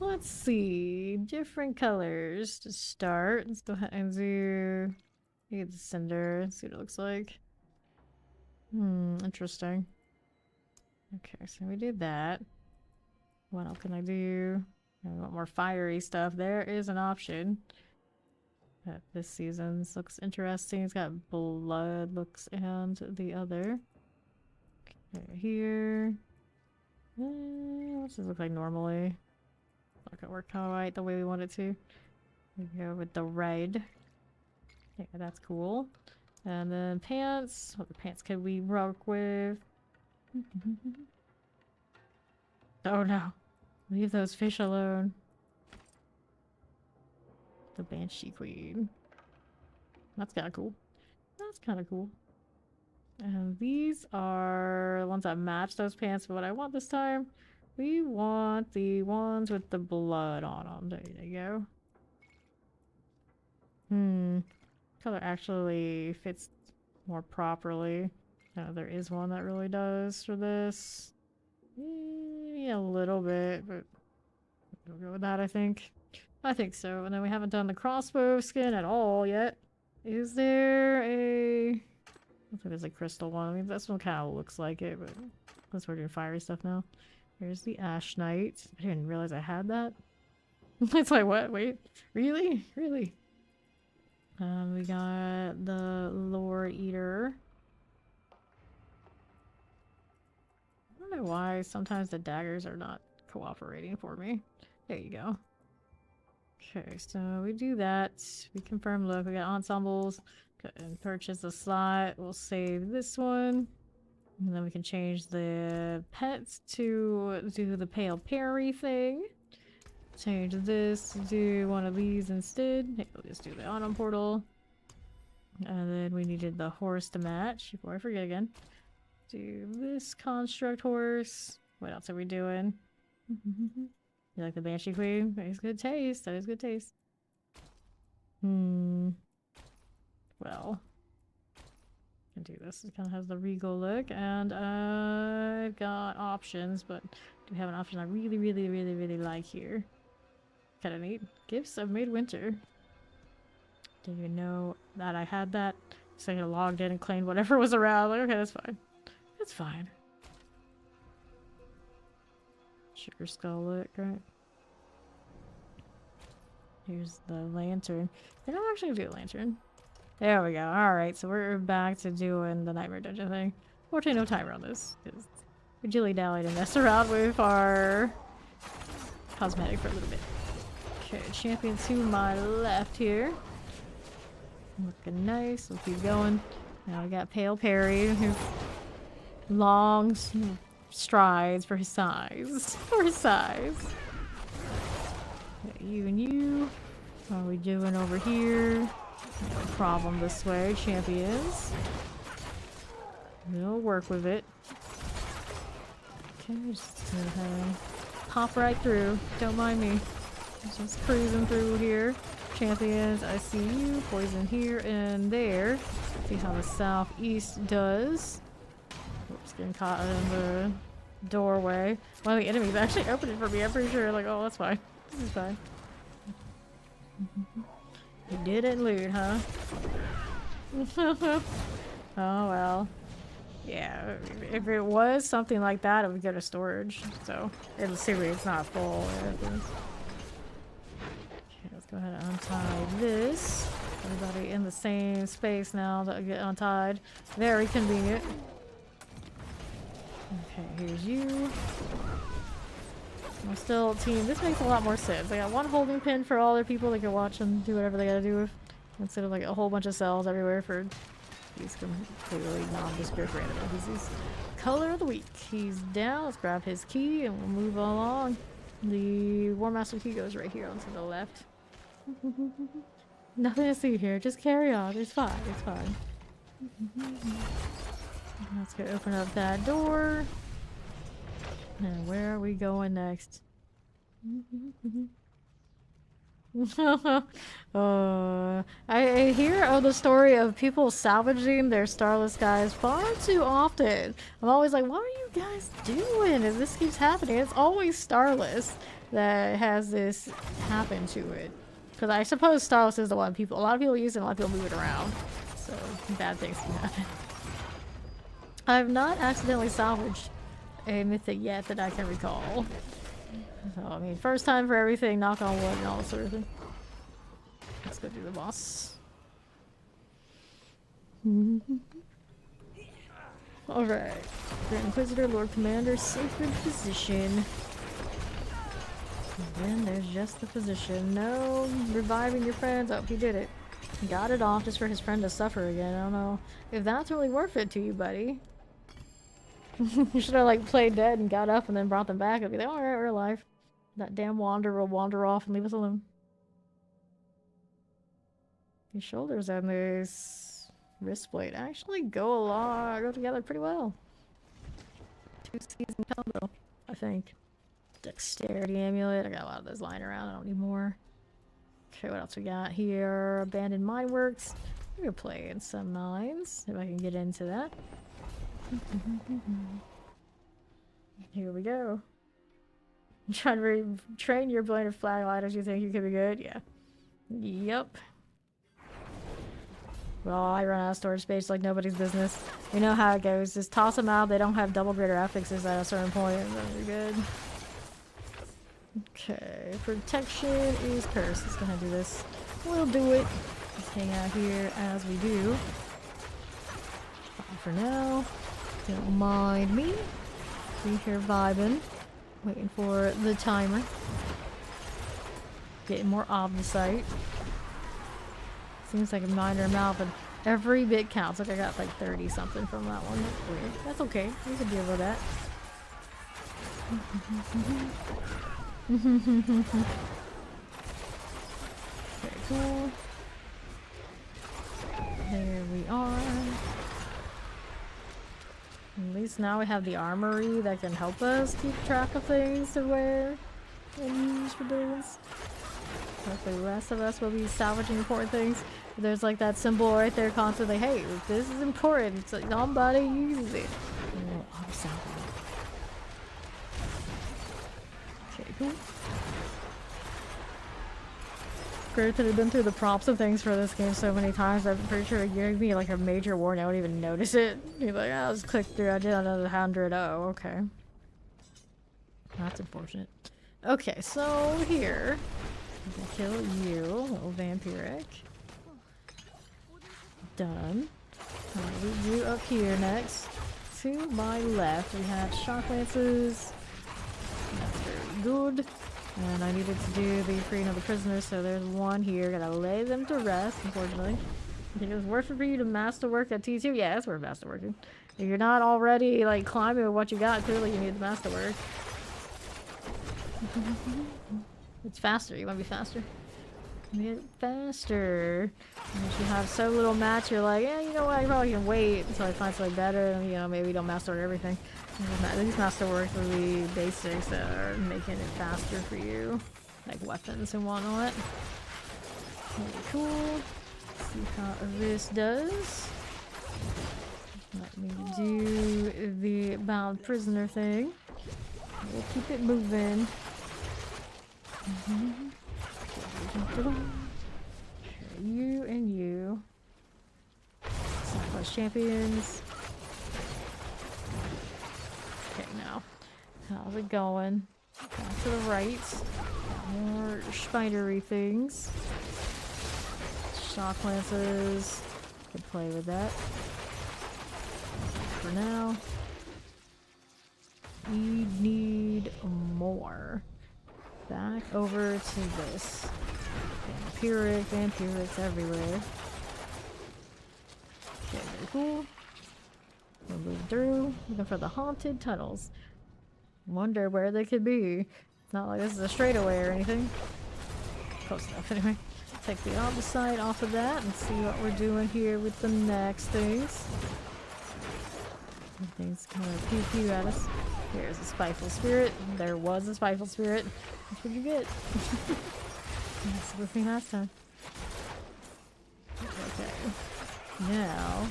Let's see. Different colors to start. Let's go ahead and do the cinder. Let's see what it looks like. Interesting. Okay, so we did that. What else can I do? I want more fiery stuff. There is an option. That this season's looks interesting. It's got blood looks and the other. Okay, here. What's this look like normally? Not gonna work quite the way we want it to. We go with the red. Yeah, that's cool. And then pants. What pants could we rock with? Oh no. Leave those fish alone. The Banshee Queen. That's kind of cool. That's kind of cool. And these are the ones that match those pants. But what I want this time, we want the ones with the blood on them. There you go. Color actually fits more properly. There is one that really does for this. Yeah, a little bit, but we'll go with that, I think. I think so. And then we haven't done the crossbow skin at all yet. Is there a... I don't think there's a crystal one. I mean, this one kind of looks like it, but unless we're doing fiery stuff now. Here's the Ash Knight. I didn't realize I had that. It's like, what? Wait. Really? Really? We got the Lore Eater. I don't know why sometimes the daggers are not cooperating for me. There you go. Okay, so we do that. We confirm, look, we got ensembles. Go ahead and purchase a slot. We'll save this one. And then we can change the pets to do the pale parry thing. Change this to do one of these instead. Hey, we'll just do the autumn portal. And then we needed the horse to match before I forget again. Do this construct horse. What else are we doing? You like the Banshee Queen? That is good taste. That is good taste. Well, I can do this. It kind of has the regal look, and I've got options, but do we have an option I really like here? kind of neat. Gifts of Midwinter. Didn't even know that I had that. So I logged in and claimed whatever was around. Like, okay, that's fine. That's fine. Sugar skull lick, right? Here's the lantern. They don't actually do a lantern. There we go. Alright, so we're back to doing the Nightmare Dungeon thing. Fortunately, no timer on this, because we dilly-dallied and messed around with our cosmetic for a little bit. Okay, champion to my left here. Looking nice. We'll keep going. Now we got Pale Perry, who's long strides for his size. For his size. Got you and you. What are we doing over here? No problem this way, champions. We'll work with it. Okay, just gonna pop right through. Don't mind me. Just cruising through here. Champions, I see you. Poison here and there. See how the southeast does. Oops, getting caught in the doorway. One of the enemies actually opened it for me. I'm pretty sure. Like, oh, that's fine. This is fine. You didn't loot, huh? Oh well. Yeah, if it was something like that, it would go to storage. So, assuming it's not full. Okay, let's go ahead and untie this. Everybody in the same space now to get untied. Very convenient. Okay, here's you. We're still a team. This makes a lot more sense. I got one holding pin for all their people. They can watch and do whatever they gotta do with. Instead of like a whole bunch of cells everywhere for these completely nondescript random NPCs. Color of the week. He's down. Let's grab his key and we'll move along. The War Master key goes right here onto the left. Nothing to see here. Just carry on. It's fine. It's fine. Let's go open up that door. And where are we going next? I hear of the story of people salvaging their starless skies far too often. I'm always like, what are you guys doing? And this keeps happening. It's always starless that has this happen to it. Because I suppose starless is the one a lot of people use it and a lot of people move it around. So bad things can happen. I've not accidentally salvaged a mythic yet that I can recall. So, I mean, first time for everything, knock on wood and all that sort of thing. Let's go do the boss. Alright. Grand Inquisitor, Lord Commander, Sacred Physician. And then there's just the physician. No reviving your friends. Oh, he did it. He got it off just for his friend to suffer again. I don't know if that's really worth it to you, buddy. You should have like played dead and got up and then brought them back and be like, alright, we're alive. That damn wanderer will wander off and leave us alone. These shoulders and this wrist plate actually go together pretty well. 2 season combo, I think. Dexterity amulet. I got a lot of those lying around. I don't need more. Okay, what else we got here? Abandoned mine works. We're playing some mines. If I can get into that. Here we go. Trying to train your blade of flaglighters. You think you could be good? Yeah. Yep. Well, I run out of storage space like nobody's business. You know how it goes. Just toss them out. They don't have double greater affixes at a certain point, and then you're good. Okay. Protection is curse. Let's go ahead and do this. We'll do it. Let's hang out here as we do. Fine for now. Don't mind me. Be here vibing. Waiting for the timer. Getting more obviously. Seems like a minor amount, but every bit counts. Like I got like 30 something from that one. That's weird. That's okay. We can deal with that. Very cool. There we are. At least now we have the armory that can help us keep track of things to wear and use for things. Hopefully the rest of us will be salvaging important things. There's like that symbol right there constantly, hey, this is important. It's like somebody uses it. Oh, I'm salvaging. Okay, cool. Granted, I've been through the prompts and things for this game so many times, I'm pretty sure it gave me like a major warning, I wouldn't even notice it. You're like, I'll just click through, I did another 100, oh, okay. That's unfortunate. Okay, so here, I'm gonna kill you, little vampiric. Done. Leave you up here next. To my left, we have shock lances. That's very good. And I needed to do the freeing of the prisoners, so there's one here. Gotta lay them to rest, unfortunately. I think it was worth it for you to masterwork at T2? Yeah, it's worth masterworking. If you're not already, like, climbing with what you got, clearly you need the masterwork. It's faster. You want to be faster? Get faster. And if you have so little match, you're like, yeah, you know what, I probably can wait until I find something better, and, you know, maybe don't master everything. These masterwork are the basics that are making it faster for you, like weapons and whatnot. Really cool. Let's see how this does. Let me do the bound prisoner thing. We'll keep it moving. You and you. Southwest champions. Okay, now. How's it going? Back to the right. More spidery things. Shock lances. Could play with that. For now. We need more. Back over to this. Vampirics everywhere. Okay, very cool. We'll move through. Looking for the haunted tunnels. Wonder where they could be. It's not like this is a straightaway or anything. Close enough, anyway. Take the opposite off of that and see what we're doing here with the next things. Things kind of pew pew at us. Here's a spiteful spirit. There was a spiteful spirit. That's what you get. That's the thing last time. Okay. Now,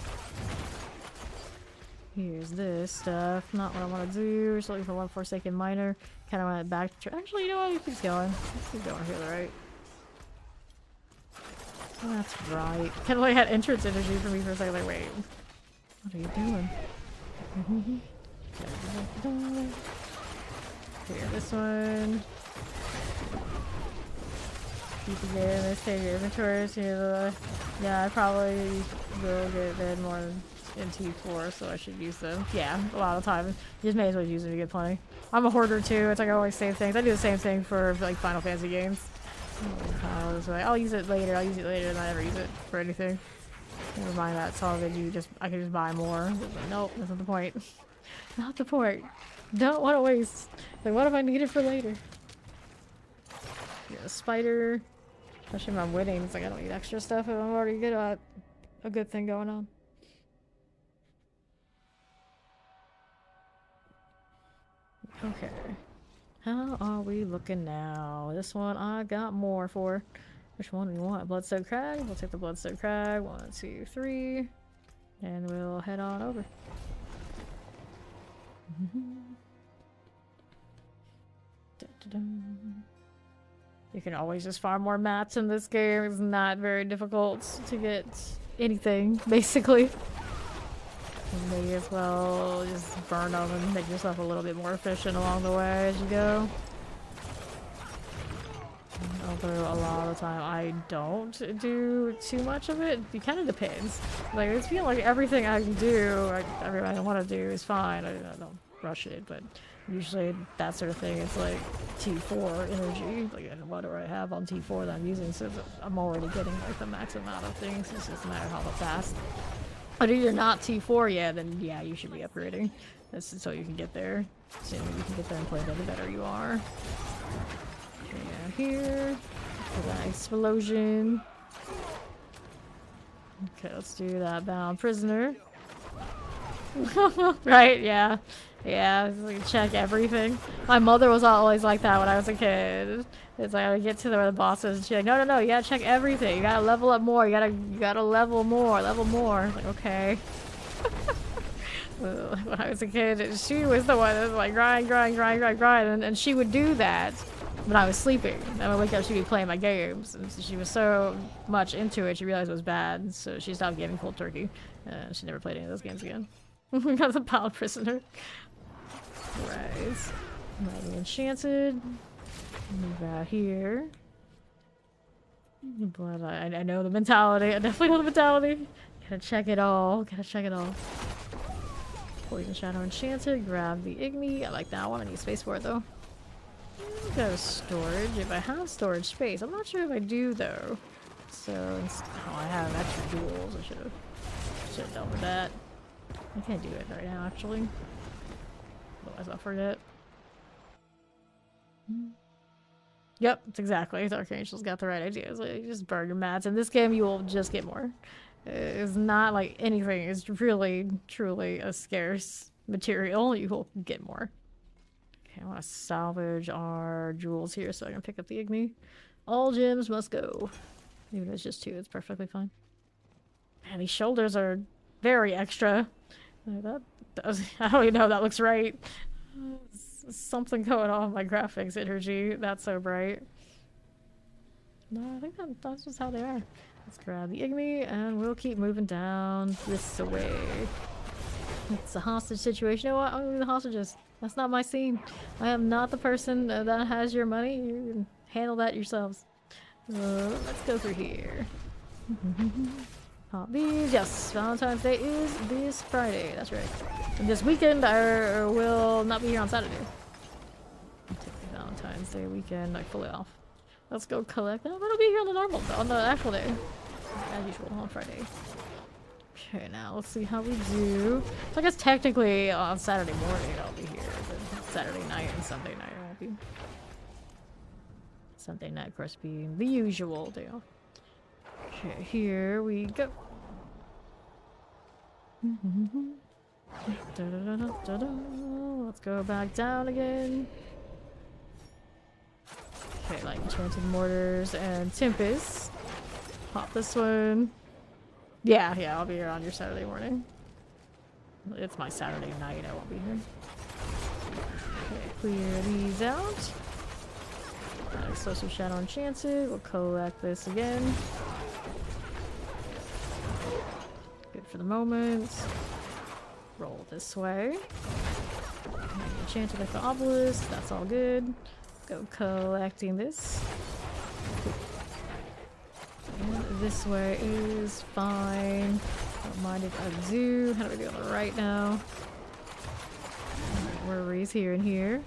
here's this stuff. Not what I want to do. Just looking for one Forsaken Miner. Kind of went back to. Actually, you know what? It keeps going. Let's keep going here, right? That's right. Kind of like had entrance energy for me for a second. Like, wait, what are you doing? Here, this one. Keep it there. Let's take your inventory. Yeah, I probably will get them more in T4, so I should use them. Yeah, a lot of time. You just may as well use them to get plenty. I'm a hoarder too. It's like I always save things. I do the same thing for like Final Fantasy games. I was like, I'll use it later. I'll use it later, and I never use it for anything. Never mind that. It's all good. I can just buy more. Like, nope, that's not the point. Not the point. Don't want to waste. Like, what if I need it for later? Yeah, a spider. Especially if I'm winning. It's like I don't need extra stuff if I'm already good at a good thing going on. Okay. How are we looking now? This one I got more for. Which one do we want? Bloodsoaked Crag? We'll take the Bloodsoaked Crag. 1, 2, 3. And we'll head on over. You can always just farm more mats in this game. It's not very difficult to get anything, basically. You may as well just burn them and make yourself a little bit more efficient along the way as you go. Although a lot of the time I don't do too much of it. It kind of depends. Like, it's feeling like everything I can do, everything I want to do is fine. I don't rush it, but usually that sort of thing, it's like T4 energy. Like, what do I have on T4 that I'm using? So I'm already getting like the max amount of things. It's just a matter of how fast. But if you're not T4 yet, then yeah, you should be upgrading. That's so you can get there. The sooner you can get there and play, the better you are. Down here for that explosion. Okay, let's do that bound prisoner. Right? Yeah. Yeah, like check everything. My mother was always like that when I was a kid. It's like I get to where the boss is and she's like, no, you gotta check everything. You gotta level up more. You gotta level more. Like, okay. When I was a kid, she was the one that was like grind, and she would do that. when I was sleeping. And I would wake up, she'd be playing my games. And she was so much into it, she realized it was bad. So she stopped gaming cold turkey. She never played any of those games again. We got the bound prisoner. Right. Mighty enchanted. Move out here. But I know the mentality. I definitely know the mentality. Gotta check it all. Gotta check it all. Poison Shadow Enchanted. Grab the Igni. I like that one. I need space for it though. Go storage. If I have storage space. I'm not sure if I do though. So, oh, I have extra jewels. I should have dealt with that. I can't do it right now actually. Otherwise I'll forget. Yep, it's exactly. Dark Angel's got the right idea. It's like, you just burn your mats. In this game, you will just get more. It's not like anything is really, truly a scarce material. You will get more. Okay, I want to salvage our jewels here so I can pick up the Igni. All gems must go. Even if it's just 2, it's perfectly fine. Man, these shoulders are very extra. That does, I don't even know if that looks right. Something going on with my graphics energy. That's so bright. No, I think that's just how they are. Let's grab the Igni and we'll keep moving down this way. It's a hostage situation. You know what? I'm gonna be the hostages. That's not my scene. I am not the person that has your money. You can handle that yourselves. Let's go through here. Pop these. Yes, Valentine's Day is this Friday. That's right. And this weekend, I will not be here on Saturday. I'll take the Valentine's Day weekend, like fully off. Let's go collect that. I'll be here on the actual day, as usual on Friday. Okay, now let's see how we do. So I guess technically on Saturday morning I'll be here, but Saturday night and Sunday night I won't be. Sunday night, of course, being the usual deal. Okay, here we go. Let's go back down again. Okay, like enchanted mortars and Tempest. Pop this one. Yeah, I'll be here on your Saturday morning. It's my Saturday night, I won't be here. Okay, clear these out. Explosive Shadow Enchanted. We'll collect this again. Good for the moment. Roll this way. Enchanted like the obelisk. That's all good. Go collecting this. And this way is fine. Don't mind if I do. How do we do on the right now? Worries here and here.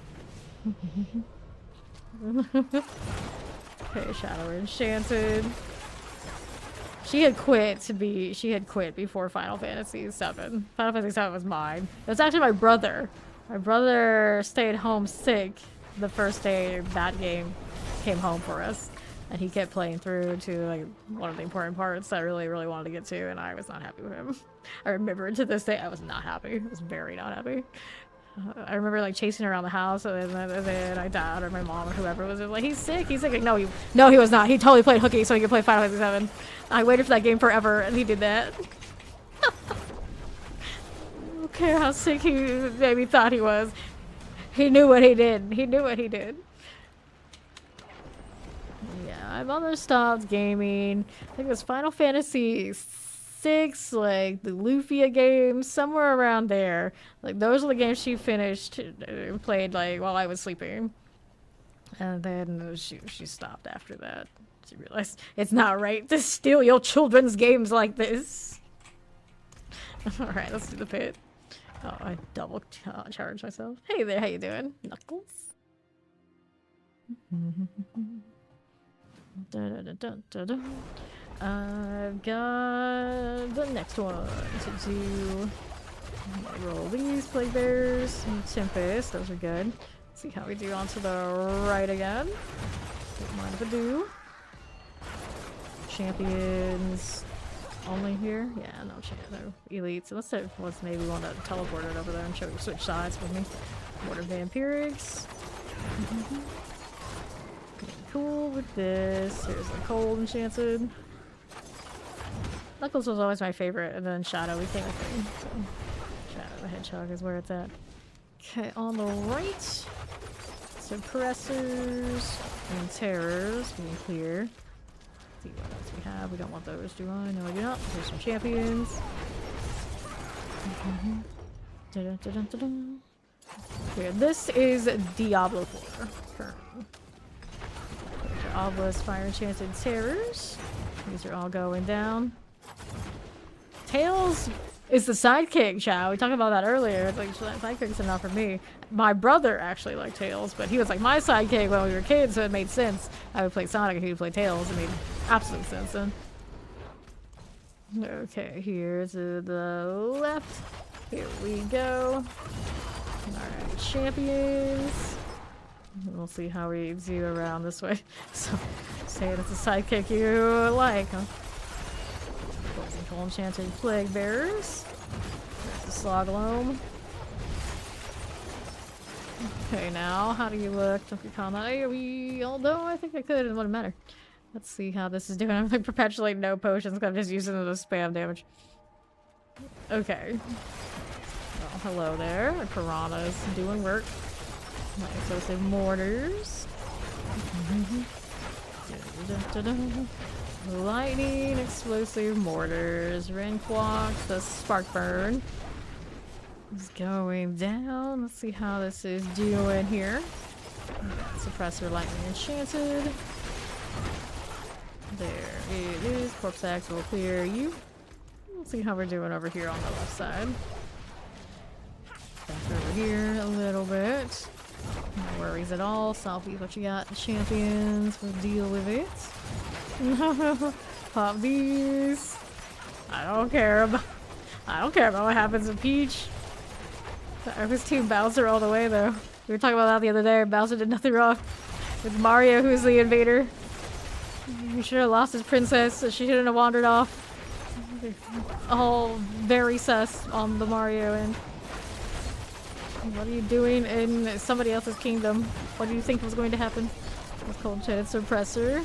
Okay, Shadow Enchanted. She had quit before Final Fantasy VII. Final Fantasy VII was mine. It was actually my brother. My brother stayed home sick the first day that game came home for us. And he kept playing through to like one of the important parts I really, really wanted to get to, and I was not happy with him. I remember to this day I was not happy. I was very not happy. I remember like chasing around the house, and then my dad or my mom or whoever was just like, he's sick. Like, no, he was not. He totally played hooky so he could play Final Fantasy VII. I waited for that game forever, and he did that. I don't care how sick he maybe thought he was. He knew what he did. He knew what he did. Yeah, my mother stopped gaming. I think it was Final Fantasy VI, like the Lufia games, somewhere around there. Like those are the games she finished and played like while I was sleeping. And then she stopped after that. She realized it's not right to steal your children's games like this. Alright, let's do the pit. Oh, I double charged myself. Hey there, how you doing? Knuckles? I've got the next one to do. Roll these Plague Bears and Tempest. Those are good. Let's see how we do onto the right again. Don't mind if I do. Champions only here? Yeah, no elites. Unless there was maybe one that teleported over there and switch sides with me. Mortar Vampirics. Cool with this. Here's the Cold Enchanted. Knuckles was always my favorite, and then Shadow became a thing. So Shadow the Hedgehog is where it's at. Okay, on the right. Let's suppressors and terrors. We can clear. Let's see what else we have. We don't want those, do I? No, I do not. There's some champions. Here, this is Diablo 4. Currently. Diablo's fire enchanted terrors. These are all going down. Tails is the sidekick, Chow. We talked about that earlier. It's like, sidekicks are not for me. My brother actually liked Tails, but he was like my sidekick when we were kids, so it made sense. I would play Sonic and he would play Tails. It made absolute sense then. Okay, here to the left. Here we go. Alright, champions. We'll see how we do around this way. So, say that's a sidekick you like, huh? Poison Coal Enchanted Plague Bearers. There's the Slogloam. Okay, now, how do you look? Don't be calm. Although I think I could, it wouldn't matter. Let's see how this is doing. I'm like perpetually no potions because I'm just using them to spam damage. Okay. Well, hello there. The piranha's doing work. My explosive mortars. Lightning explosive mortars. Rainquax, the spark burn. Is going down. Let's see how this is doing here. Suppressor lightning enchanted. There it is. Corpse axe will clear you. Let's see how we're doing over here on the left side. Back over here a little bit. No worries at all. Salvi, what you got? Champions. We'll deal with it. Pop these. I don't care about what happens with Peach. I was Team Bowser all the way though. We were talking about that the other day. Bowser did nothing wrong. With Mario, who's the invader. He should have lost his princess, so she shouldn't have wandered off. All very sus on the Mario end. What are you doing in somebody else's kingdom? What do you think was going to happen? It's Cold Shaded Suppressor.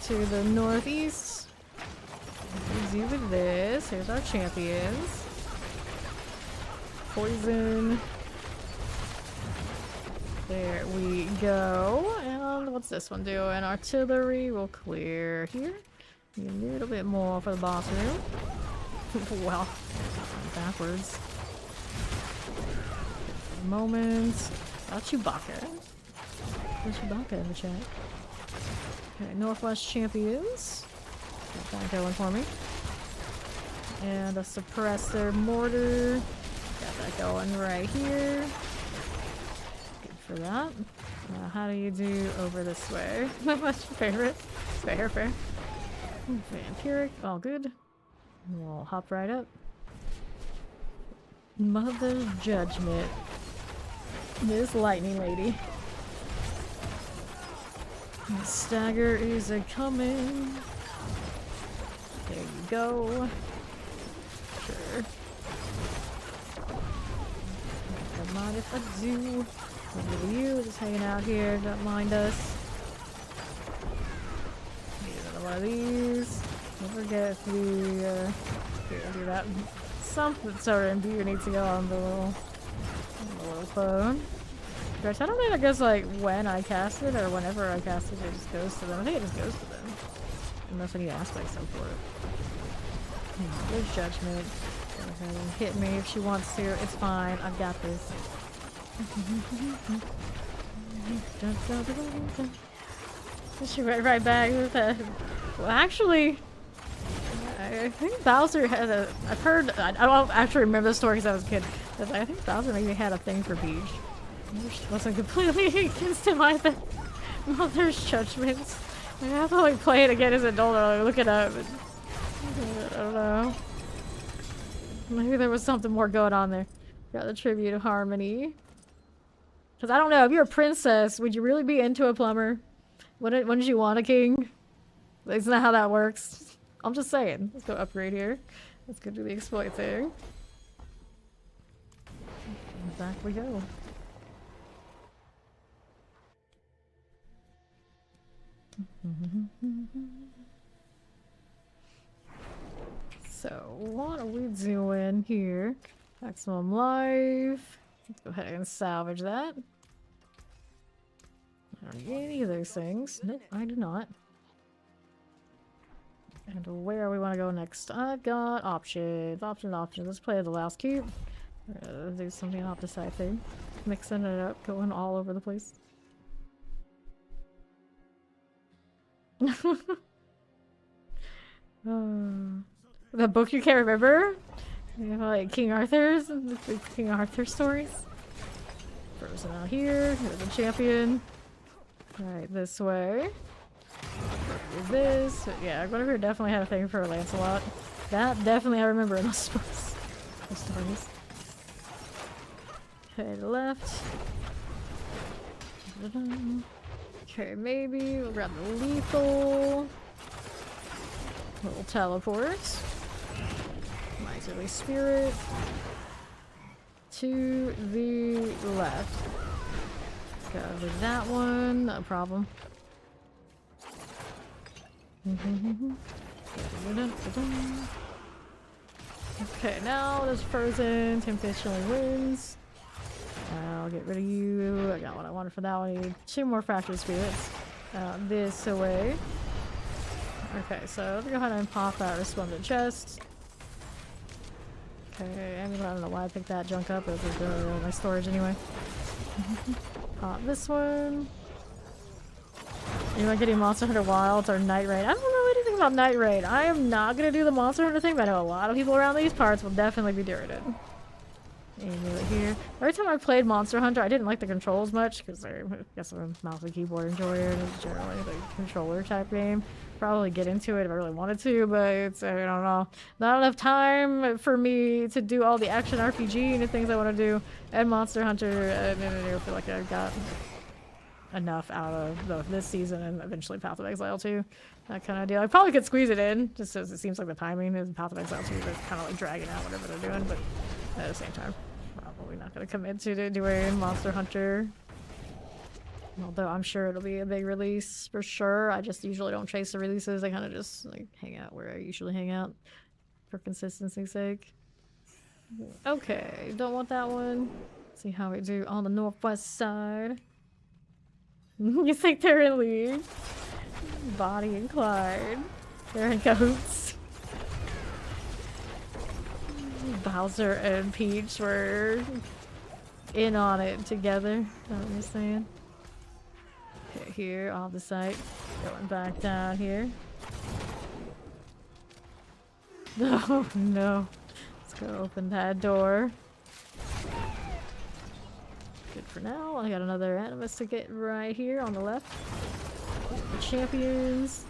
To the northeast. Easy with this. Here's our champions. Poison. There we go. And what's this one doing? Artillery will clear here. A little bit more for the boss room. Well, backwards. Moment. Chewbacca. There's Chewbacca in the chat. Okay, Northwest Champions. Got that going for me. And a suppressor mortar. Got that going right here. Good for that. Now, how do you do over this way? What's your favorite? Fair. Vampiric, all good. We'll hop right up. Mother's Judgment. This lightning lady. The stagger is a-coming. There you go. Sure. Don't mind if I do. Look at you, just hanging out here. Don't mind us. Need another one of these. Don't forget if we here, I'll do that. Something sort of imbue needs to go on the little phone. I don't think it goes like when I cast it or whenever I cast it, it just goes to them. I think it just goes to them. Unless I need to ask myself for it. There's Judgment. Go ahead and hit me if she wants to. It's fine. I've got this. She went right back with that. Well, actually, I think Bowser had a. I've heard. I don't actually remember the story because I was a kid. But I think Bowser maybe had a thing for Peach. She wasn't completely against him either. Mother's Judgments. I have to like play it again as an adult or like, look it up. I don't know. Maybe there was something more going on there. Got the tribute of Harmony. Because I don't know, if you're a princess, would you really be into a plumber? Wouldn't you want a king? Isn't that how that works? I'm just saying. Let's go upgrade here. Let's go do the exploit thing. And back we go. So, what are we doing here? Maximum life. Let's go ahead and salvage that. don't need any of those things. Nope, I do not. And where we want to go next? I've got options. Options. Let's play the last cube. Do something off the side thing. Mixing it up, going all over the place. The book you can't remember? You know, like King Arthur's stories. Frozen out here. Here's the champion. Right, this way. Do this. Yeah, Guinevere definitely had a thing for Lancelot. That definitely I remember in those stories. Okay, left. Okay, maybe we'll grab the lethal. Little teleport. Miserly spirit. To the left. Cover that one, no problem. Okay, now there's Frozen. Temptation only wins. I'll get rid of you. I got what I wanted for that one. I need 2 more fractured spirits. This away. Okay, so let's go ahead and pop that resplendent chest. Okay, I don't know why I picked that junk up, but it's in my storage anyway. Pop this one. You want getting Monster Hunter Wilds or Night Raid? I don't know anything about Night Raid. I am not gonna do the Monster Hunter thing, but I know a lot of people around these parts will definitely be doing it. And here. Every time I played Monster Hunter, I didn't like the controls much because I guess I'm a mouse and keyboard enjoyer and it's generally the controller type game. Probably get into it if I really wanted to, but it's, I don't know, not enough time for me to do all the action RPG and the things I want to do and Monster Hunter, and I feel like I got enough out of this season and eventually Path of Exile 2. That kind of deal. I probably could squeeze it in, just as it seems like the timing is Path of Exile 2 that's kind of like dragging out whatever they're doing, but at the same time, probably not going to commit to doing Monster Hunter. Although I'm sure it'll be a big release for sure. I just usually don't chase the releases. I kind of just like hang out where I usually hang out for consistency's sake. Okay, don't want that one. See how we do on the northwest side. You think they're in league? Bonnie and Clyde. They're in cahoots. Bowser and Peach were in on it together. Is that what you're saying? Okay, here off the site. Going back down here. Oh no. Let's go open that door. Good for now. I got another animus to get right here on the left. The champions.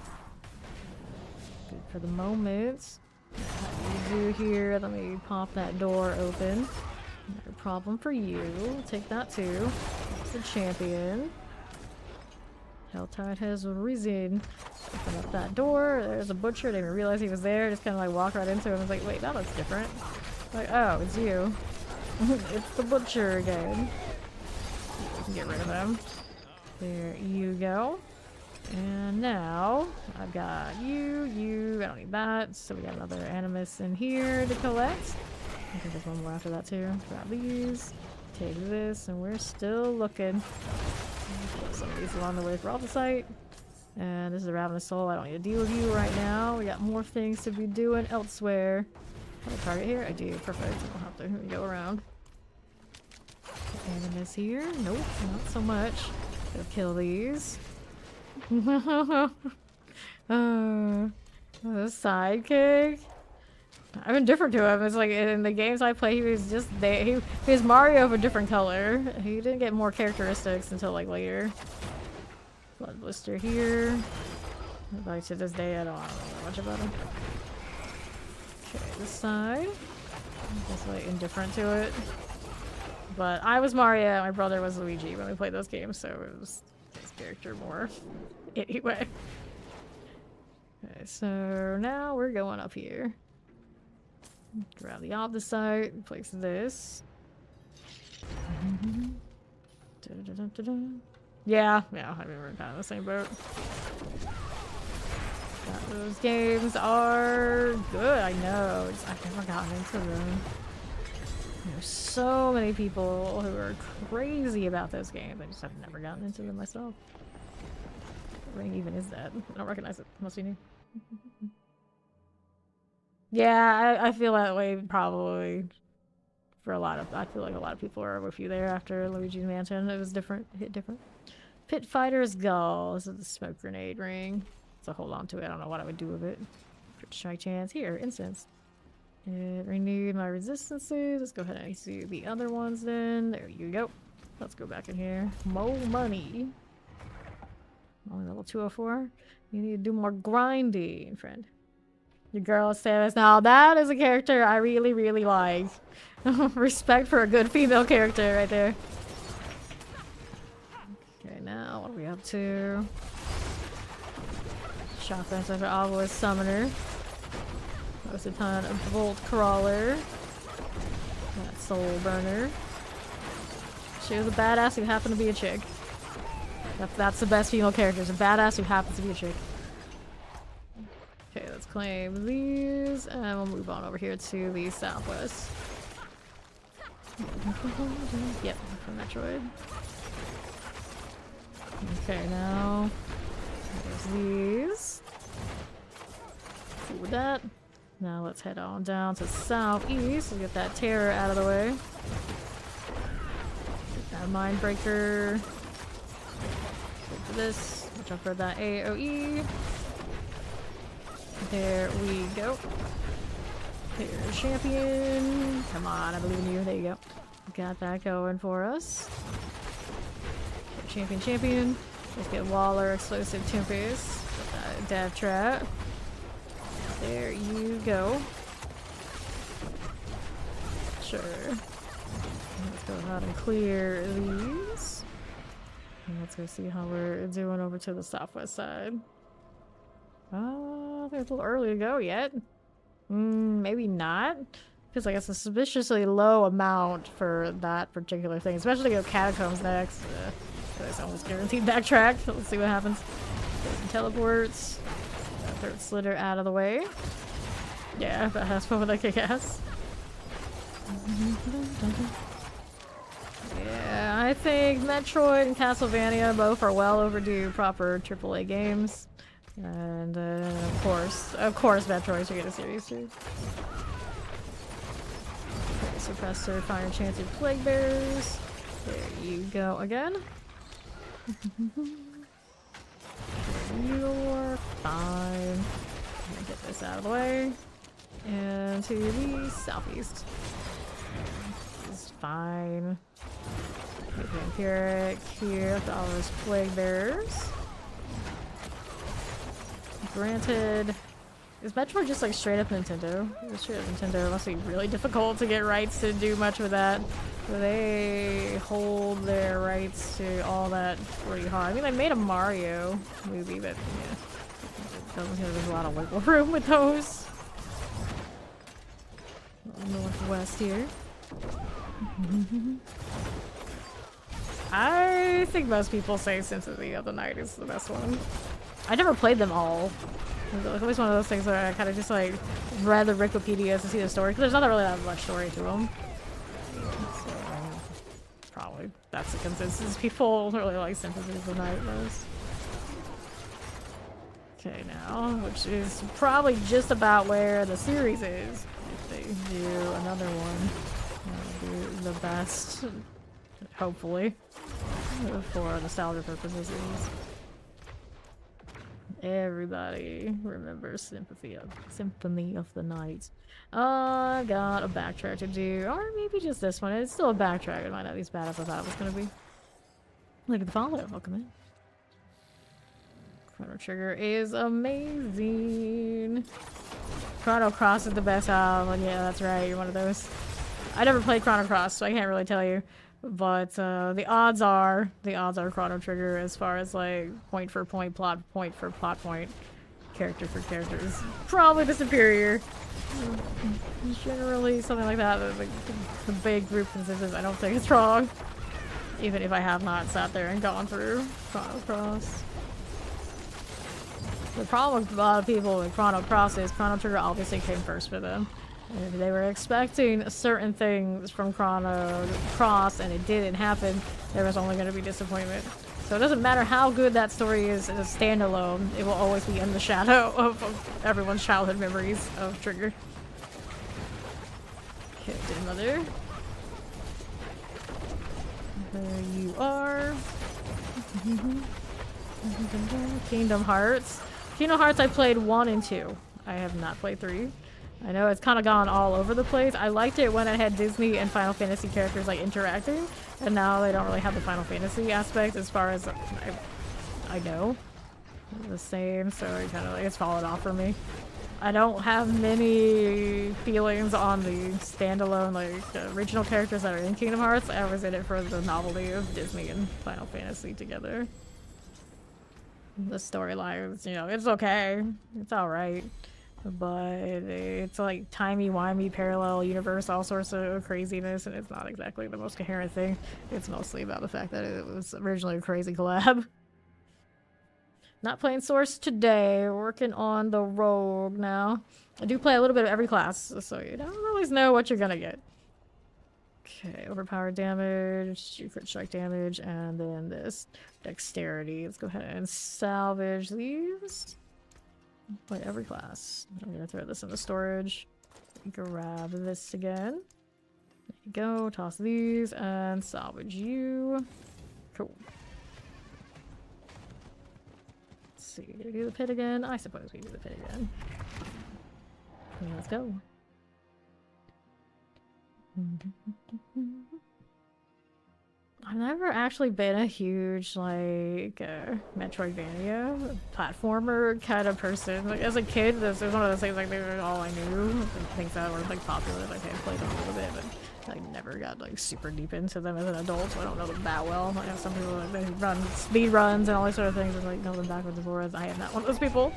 Good for the moment. What do you do here? Let me pop that door open. No problem for you. Take that too. It's the champion. Helltide has risen. Open up that door. There's a butcher. Didn't even realize he was there. Just kind of like walk right into him. I was like, wait, that looks different. Like, oh, it's you. It's the butcher again. We can get rid of him. There you go. And now I've got you. I don't need that. So we got another animus in here to collect. I think there's one more after that too. Grab these. Take this, and we're still looking. Put some of these along the way for all the site. And this is a Ravenous Soul. I don't need to deal with you right now. We got more things to be doing elsewhere. Have a target here? I do. Perfect. I don't have to go around. Animus here? Nope, not so much. Go kill these. The sidekick. I'm indifferent to him. It's like in the games I play, he was just there. He was Mario of a different color. He didn't get more characteristics until like later. Blood blister here. Like to this day, I don't know much about him. Okay, this side. I'm just like indifferent to it. But I was Mario. My brother was Luigi when we played those games, so it was his character more. Anyway. Okay, so now we're going up here. Grab the opposite side, place this. Yeah, I mean, we're kind of in the same boat. Those games are good, I know. I've never gotten into them. There's so many people who are crazy about those games. I just have never gotten into them myself. What ring even is that? I don't recognize it. Must be new. Yeah, I feel that way probably for a lot of. I feel like a lot of people are with you there after Luigi's Mansion. It was different. Hit different. Pit Fighter's Gull. This is the smoke grenade ring. So hold on to it. I don't know what I would do with it. Strike chance. Here, instance. It renewed my resistances. Let's go ahead and see the other ones then. There you go. Let's go back in here. More money. Only level 204. You need to do more grinding, friend. Your girl says, now that is a character I really, really like. Respect for a good female character right there. Okay, now what are we up to? Shotgun Center Obelisk Summoner. That was a ton of Bolt Crawler. That Soul Burner. She was a badass who happened to be a chick. That's the best female character, is a badass who happens to be a chick. Okay, let's claim these, and we'll move on over here to the southwest. Yep, from Metroid. Okay, now there's these. Cool with that. Now let's head on down to southeast and get that terror out of the way. Get that Mindbreaker. Wait for this. Watch out for that AoE. There we go. Here's champion. Come on, I believe in you. There you go. Got that going for us. Okay, champion. Let's get Waller, Explosive Tempest. Get that Death Trap. There you go. Sure. Let's go ahead and clear these. And let's go see how we're doing over to the southwest side. Oh, there's a little early to go yet. Maybe not. Feels like it's a suspiciously low amount for that particular thing, especially to go Catacombs next. It's almost guaranteed backtrack. Let's see what happens. Get some teleports. That third slitter out of the way. Yeah, that has fun with that kick-ass. Yeah, I think Metroid and Castlevania both are well overdue proper AAA games. And of course Metroid should get a series too. Okay, Suppressor, Fire Enchanted Plague Bearers. There you go again. You're fine. I'm gonna get this out of the way. And to the southeast. This is fine. Vampiric here with all those Plague Bearers. Granted, is Metroid just like straight up Nintendo? Straight up Nintendo must be really difficult to get rights to do much with that. So they hold their rights to all that pretty hard. I mean, they made a Mario movie, but yeah, doesn't seem like there's a lot of wiggle room with those. Northwest here. I think most people say Symphony of the Night is the best one. I never played them all. It's always one of those things where I kind of just like read the Wikipedias to see the story, because there's not really that much story to them. So, probably that's the consensus. People really like Symphony of the Night most. Okay, now, which is probably just about where the series is. If they do another one, that'll be the best, hopefully, for nostalgia purposes. Everybody remembers Symphony of the Night. I got a backtrack to do, or maybe just this one. It's still a backtrack. It might not be as bad as I thought it was gonna be. Look at the follow. Welcome in. Chrono Trigger is amazing. Chrono Cross is the best album. Yeah, that's right. You're one of those. I never played Chrono Cross, so I can't really tell you. But the odds are Chrono Trigger as far as like point for point, plot point for plot point, character for character is probably the superior. Generally, something like that. The big group consensus. I don't think it's wrong, even if I have not sat there and gone through Chrono Cross. The problem with a lot of people with Chrono Cross is Chrono Trigger obviously came first for them. If they were expecting certain things from Chrono Cross and it didn't happen, there was only going to be disappointment. So it doesn't matter how good that story is as a standalone, it will always be in the shadow of everyone's childhood memories of Trigger. Okay, did another. There you are. Kingdom Hearts. Kingdom Hearts I played 1 and 2. I have not played 3. I know it's kind of gone all over the place. I liked it when it had Disney and Final Fantasy characters like interacting, and now they don't really have the Final Fantasy aspect as far as I know. The same, so it kind of like it's fallen off for me. I don't have many feelings on the standalone like original characters that are in Kingdom Hearts. I was in it for the novelty of Disney and Final Fantasy together. The storylines, you know, it's okay. It's alright. But it's like timey-wimey parallel universe, all sorts of craziness, and it's not exactly the most coherent thing. It's mostly about the fact that it was originally a crazy collab. Not playing Source today, working on the Rogue now. I do play a little bit of every class, so you don't always know what you're gonna get. Okay, overpowered damage, crit strike damage, and then this dexterity. Let's go ahead and salvage these. Play every class. I'm gonna throw this in the storage. Grab this again. There you go. Toss these and salvage you. Cool. Let's see. Do we do the pit again? I suppose we do the pit again. Okay, let's go. I've never actually been a huge, like, Metroidvania platformer kind of person. Like, as a kid, this was one of those things, like, they were all I knew. Like, things that were, like, popular. Like, I played them a little bit, but I never got, like, super deep into them as an adult, so I don't know them that well. Like, some people, like, they run speed runs and all these sort of things, and, like, know them backwards and forwards. I am not one of those people.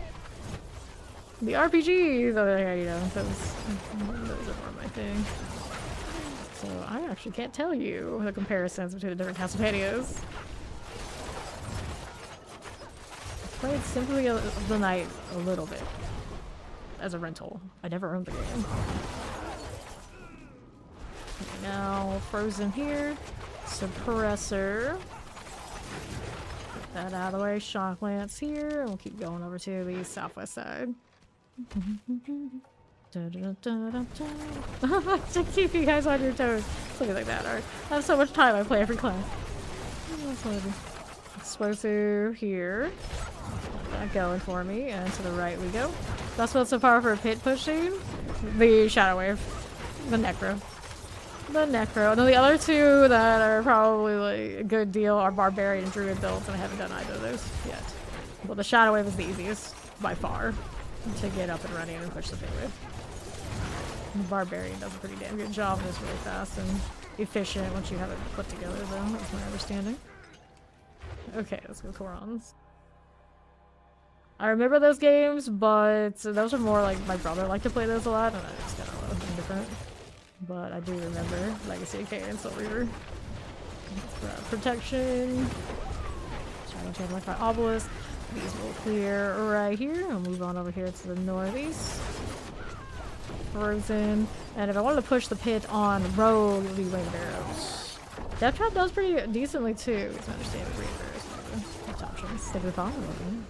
The RPGs, oh, yeah, you know, those are more my thing. So I actually can't tell you the comparisons between the different Castlevanias. I played Symphony of the Night a little bit as a rental. I never owned the game. Okay, now Frozen here. Suppressor. Get that out of the way. Shock Lance here. And we'll keep going over to the southwest side. To keep you guys on your toes. Something like that. Alright. I have so much time I play every class. Explosive here. Got that going for me. And to the right we go. That's what's so powerful for pit pushing. The Shadow Wave. The Necro. The Necro. And then the other two that are probably like a good deal are Barbarian and Druid builds, and I haven't done either of those yet. Well, the Shadow Wave is the easiest by far to get up and running and push the pit with. The Barbarian does a pretty damn good job. It's really fast and efficient once you have it put together, though. That's my understanding. Okay, let's go Korons. I remember those games, but those are more like my brother liked to play those a lot, and I just kind of indifferent. But I do remember Legacy of Kain and Soul Reaver. Protection. Trying to check my obelisk. These will clear right here. I'll move on over here to the northeast. Frozen. And if I wanted to push the pit on road, it would be Rain of Arrows. Death Trap does pretty decently too. It's my understanding. Rain of Arrows. That's options. Stick with following.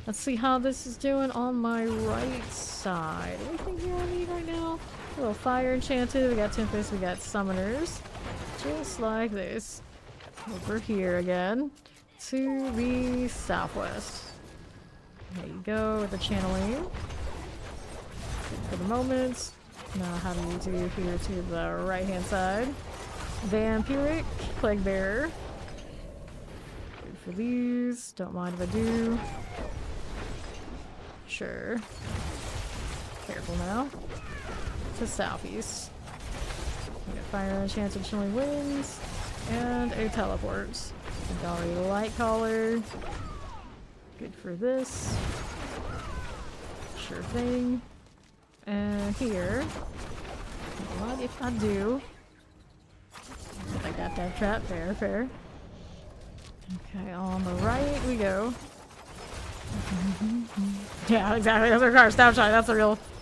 Let's see how this is doing on my right side. Anything here I need right now? A little fire enchanted. We got Tempest. We got Summoners. Just like this. Over here again. To the southwest. There you go with the channeling. For the moment. Now how do we do here to the right hand side? Vampiric, Plague Bearer. Good for these. Don't mind if I do. Sure. Careful now. To southeast. We got Fire Enchanted Chilling Winds. And a teleport. Dolly Light Collar. Good for this. Sure thing. And here. What if I do? I got that trap. Fair. Okay, on the right we go. Yeah, exactly. That's our car. Snapshot.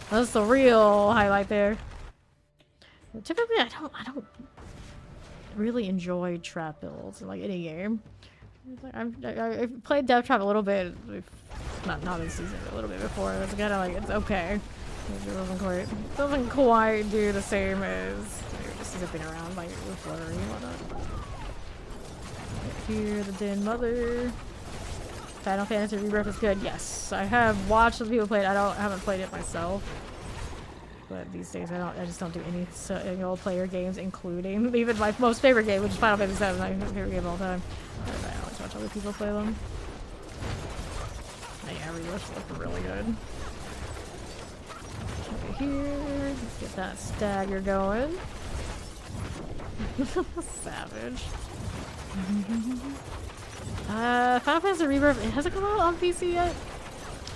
That's the real highlight there. Typically, I don't really enjoy trap builds in like any game. I've played Death Trap a little bit, not this season, but a little bit before. It's kind of like, it's okay. It doesn't quite do the same as you're just zipping around like with Flurry and whatnot. Here, the Den Mother. Final Fantasy Rebirth is good. Yes, I have watched some people play it. I haven't played it myself. But these days I just don't do any single player games, including even my most favorite game, which is Final Fantasy VII. My favorite game of all time. I always watch other people play them. Yeah, Rebirth look really good. Okay, here, let's get that stagger going. Savage. Final Fantasy Rebirth, has it come out on PC yet? I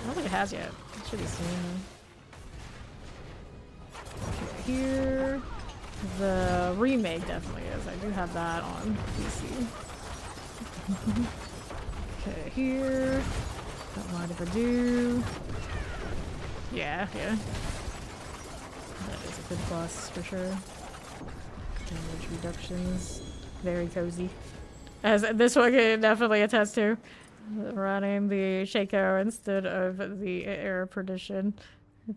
don't think it has yet. It should be soon. Okay, here, the remake definitely is. I do have that on PC. Okay, here, don't mind if I do. Yeah. That is a good plus for sure. Damage reductions, very cozy. As this one can definitely attest to. Running the Shaco instead of the Air Perdition.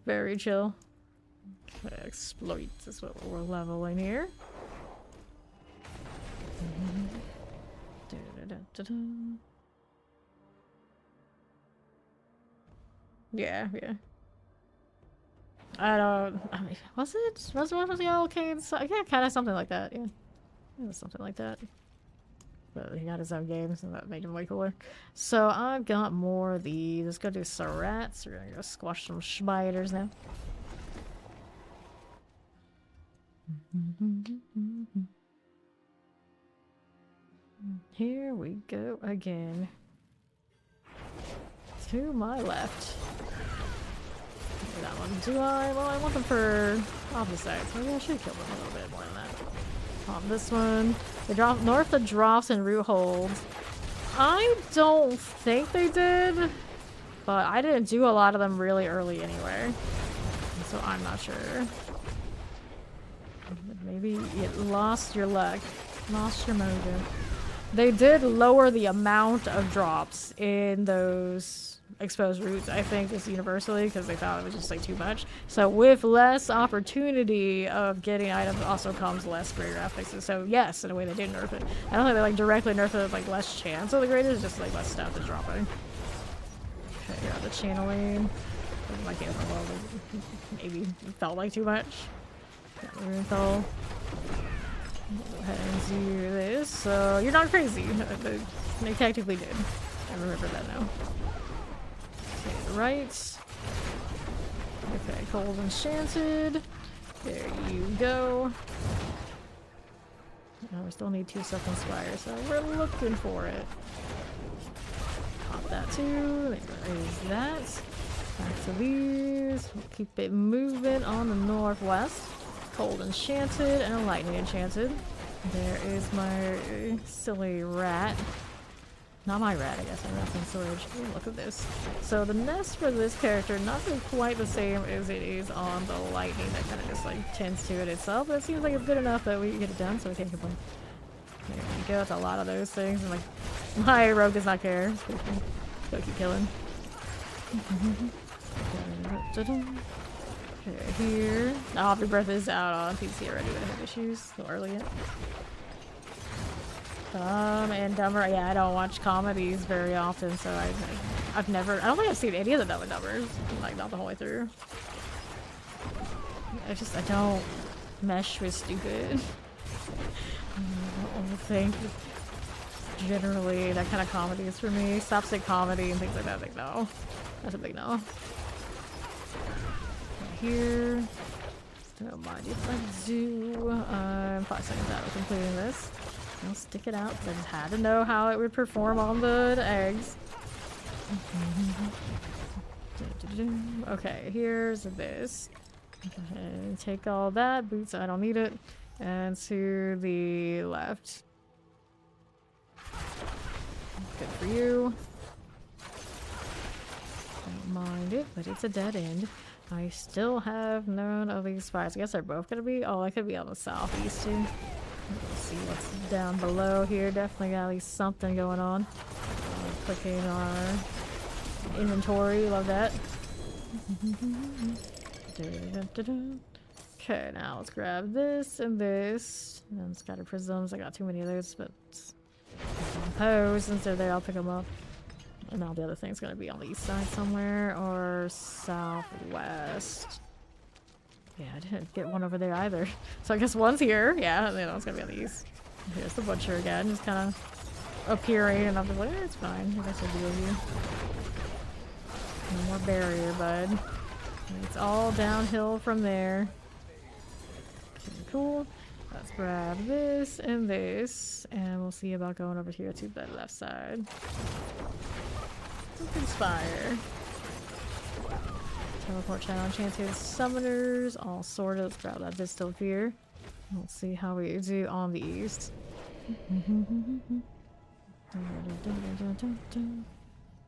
Very chill. Exploit is what we're leveling here. Yeah. I mean, was it? Was the arcade? Yeah, kind of something like that, yeah. It was something like that. But he got his own games, and that made him way cooler. So I've got more of these. Let's go do Surats. We're gonna go squash some spiders now. Here we go again. To my left. That one. Well, I want them for opposites. Maybe I should kill them a little bit more than that. On this one, they drop north of drops and root holds. I don't think they did, but I didn't do a lot of them really early anyway, so I'm not sure. Maybe you lost your luck, lost your mojo. They did lower the amount of drops in those exposed routes, I think, just universally, because they thought it was just like too much. So with less opportunity of getting items also comes less greater affixes. So yes, in a way they did nerf it. I don't think they like directly nerfed it with like less chance of the greatest, just like less stuff is dropping. Okay, yeah, the channeling. I can't remember, maybe felt like too much. Go ahead and do this. So you're not crazy. They technically did. I remember that now. Okay, right. Okay, Cold Enchanted. There you go. Now we still need 2 Self-Inspire, so we're looking for it. Pop that too. There is that. Back to these. We'll keep it moving on the northwest. Cold Enchanted and a Lightning Enchanted. There is my silly rat. Not my rat, I guess. I'm not in storage. Ooh, look at this. So the nest for this character, not quite the same as it is on the Lightning. That kind of just like tends to it itself. But it seems like it's good enough that we can get it done, so we can't complain. There you go. It's a lot of those things. And like, my rogue does not care. Go keep killing. Okay, here. Your breath is out on PC already, but I have issues. A little early yet. Dumb and Dumber. Yeah, I don't watch comedies very often, so I've never. I don't think I've seen any of the Dumb and Dumbers. Like, not the whole way through. I don't mesh with stupid. I don't think generally that kind of comedy is for me. Slapstick comedy and things like that. Like, no. That's a big no. Here. Don't mind if I do. I'm 5 seconds out of completing this. I'll stick it out because I just had to know how it would perform on the eggs. Okay, here's this. Okay, take all that. Boots, I don't need it. And to the left. Good for you. Don't mind it, but it's a dead end. I still have none of these spies. I guess they're both gonna be. Oh, I could be on the southeast too. Let's see what's down below here. Definitely got at least something going on. Clicking our inventory. Love that. Okay, now let's grab this and this. And scattered prisms. I got too many of those, but pose since they're there, I'll pick them up. And all the other things gonna be on the east side somewhere or southwest. Yeah, I didn't get one over there either. So I guess one's here. Yeah, and the other one's gonna be on the east. Here's the butcher again, just kind of appearing, and I'm just like, it's fine. I guess I'll deal with you. No more barrier, bud. It's all downhill from there. Okay, cool. Let's grab this and this, and we'll see about going over here to the left side. Inspire. Teleport channel enchanted summoners, all sorted. Let's grab that distilled here. Let's see how we do on the east.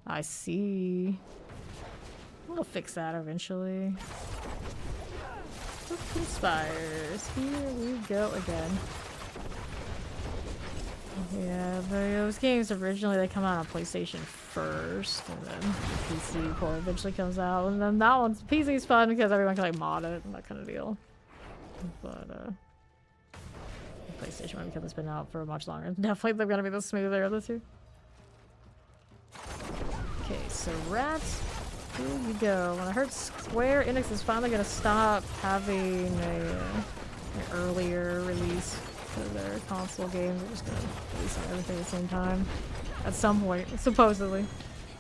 I see. We'll fix that eventually. Conspires. Here we go again. Yeah, those games originally they come out on PlayStation first, and then the PC port eventually comes out, and then that one's PC's fun because everyone can like mod it and that kind of deal. But PlayStation one because it's been out for much longer. Definitely they're gonna be the smoother of the two. Okay, so rats. Here you go. When I heard Square Enix is finally gonna stop having an earlier release for their console games, they're just gonna release on everything at the same time. At some point, supposedly.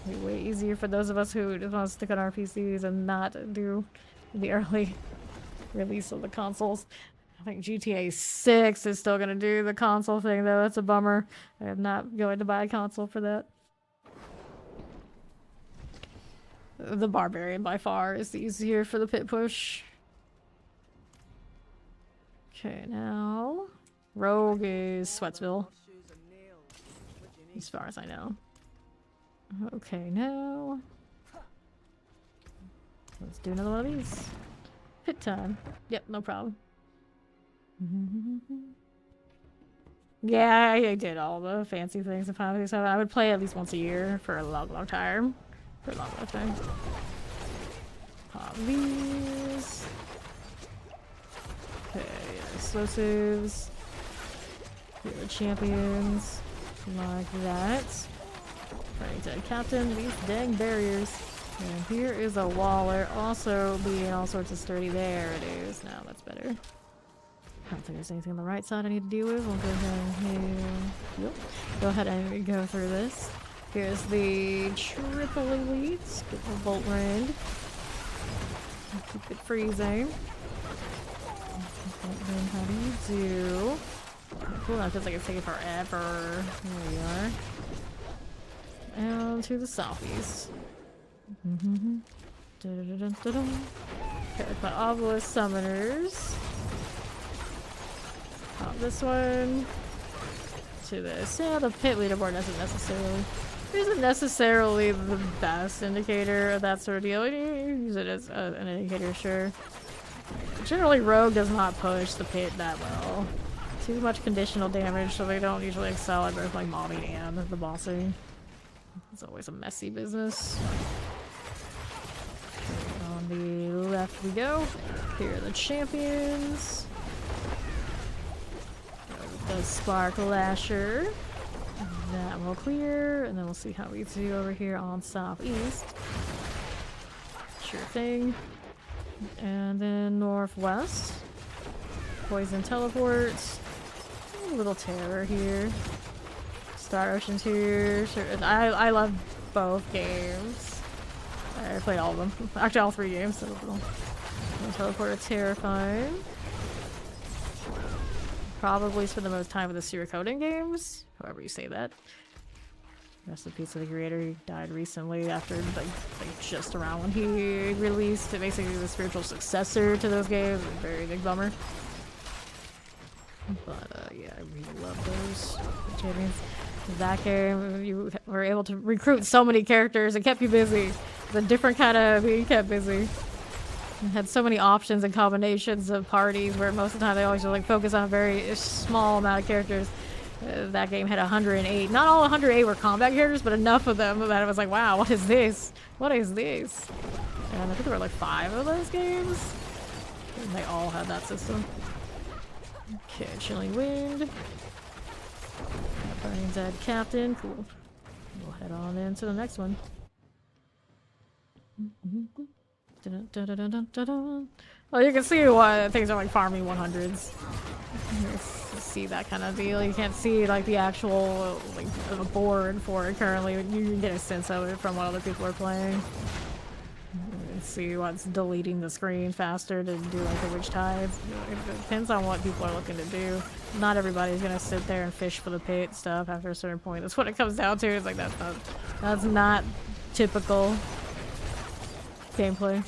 It'll be way easier for those of us who just want to stick on our PCs and not do the early release of the consoles. I think GTA 6 is still gonna do the console thing though. That's a bummer. I am not going to buy a console for that. The Barbarian by far is easier for the pit push. Okay, now Rogue is Sweatsville, as far as I know. Okay, now let's do another one of these. Pit time. Yep, no problem. Yeah, I did all the fancy things in Final Fantasy 7. I would play at least once a year for a long time. For a long time. Pop these. Okay, explosives. Here are the champions. Like that. Right, dead captain. These dang barriers. And here is a waller. Also being all sorts of sturdy. There it is. Now that's better. I don't think there's anything on the right side I need to deal with. We'll go ahead and yep. Go ahead and go through this. Here's the triple elites. Get the bolt ring. Keep it freezing. Then how do you do? Cool, that feels like it's taking forever. There we are. And to the southeast. Okay, my obelisk summoners. Pop this one. To this. Yeah, the pit leaderboard isn't necessarily the best indicator of that sort of deal. You use it as an indicator, sure. Generally, Rogue does not push the pit that well. Too much conditional damage, so they don't usually excel at both like mobbing and the bossing. It's always a messy business. Okay, on the left we go. Here are the champions. The Spark Lasher. That will clear, and then we'll see how we do over here on southeast. Sure thing. And then northwest. Poison teleports. A little terror here. Star Ocean's here. Sure. And I love both games. I played all of them. Actually, all three games. So teleport are terrifying. Probably spend the most time with the Suikoden games, however you say that. Rest in peace to the creator. He died recently after like just around when he released it, basically the spiritual successor to those games. A very big bummer. But yeah, I really love those champions. That game, you were able to recruit so many characters. It kept you busy. The different kind of being kept busy. It had so many options and combinations of parties where most of the time they always just like focus on a very small amount of characters. That game had 108. Not all 108 were combat characters, but enough of them that it was like, wow, what is this? What is this? And I think there were like 5 of those games. And they all had that system. Okay, Chilling Wind. Burning Dead Captain. Cool. We'll head on into the next one. Well, you can see why things are like farming 100s. You see that kind of deal. You can't see like the actual like the board for it currently. You can get a sense of it from what other people are playing. You can see what's deleting the screen faster to do like the Witch Tides. It depends on what people are looking to do. Not everybody's gonna sit there and fish for the pit stuff after a certain point. That's what it comes down to. It's like that's not typical gameplay.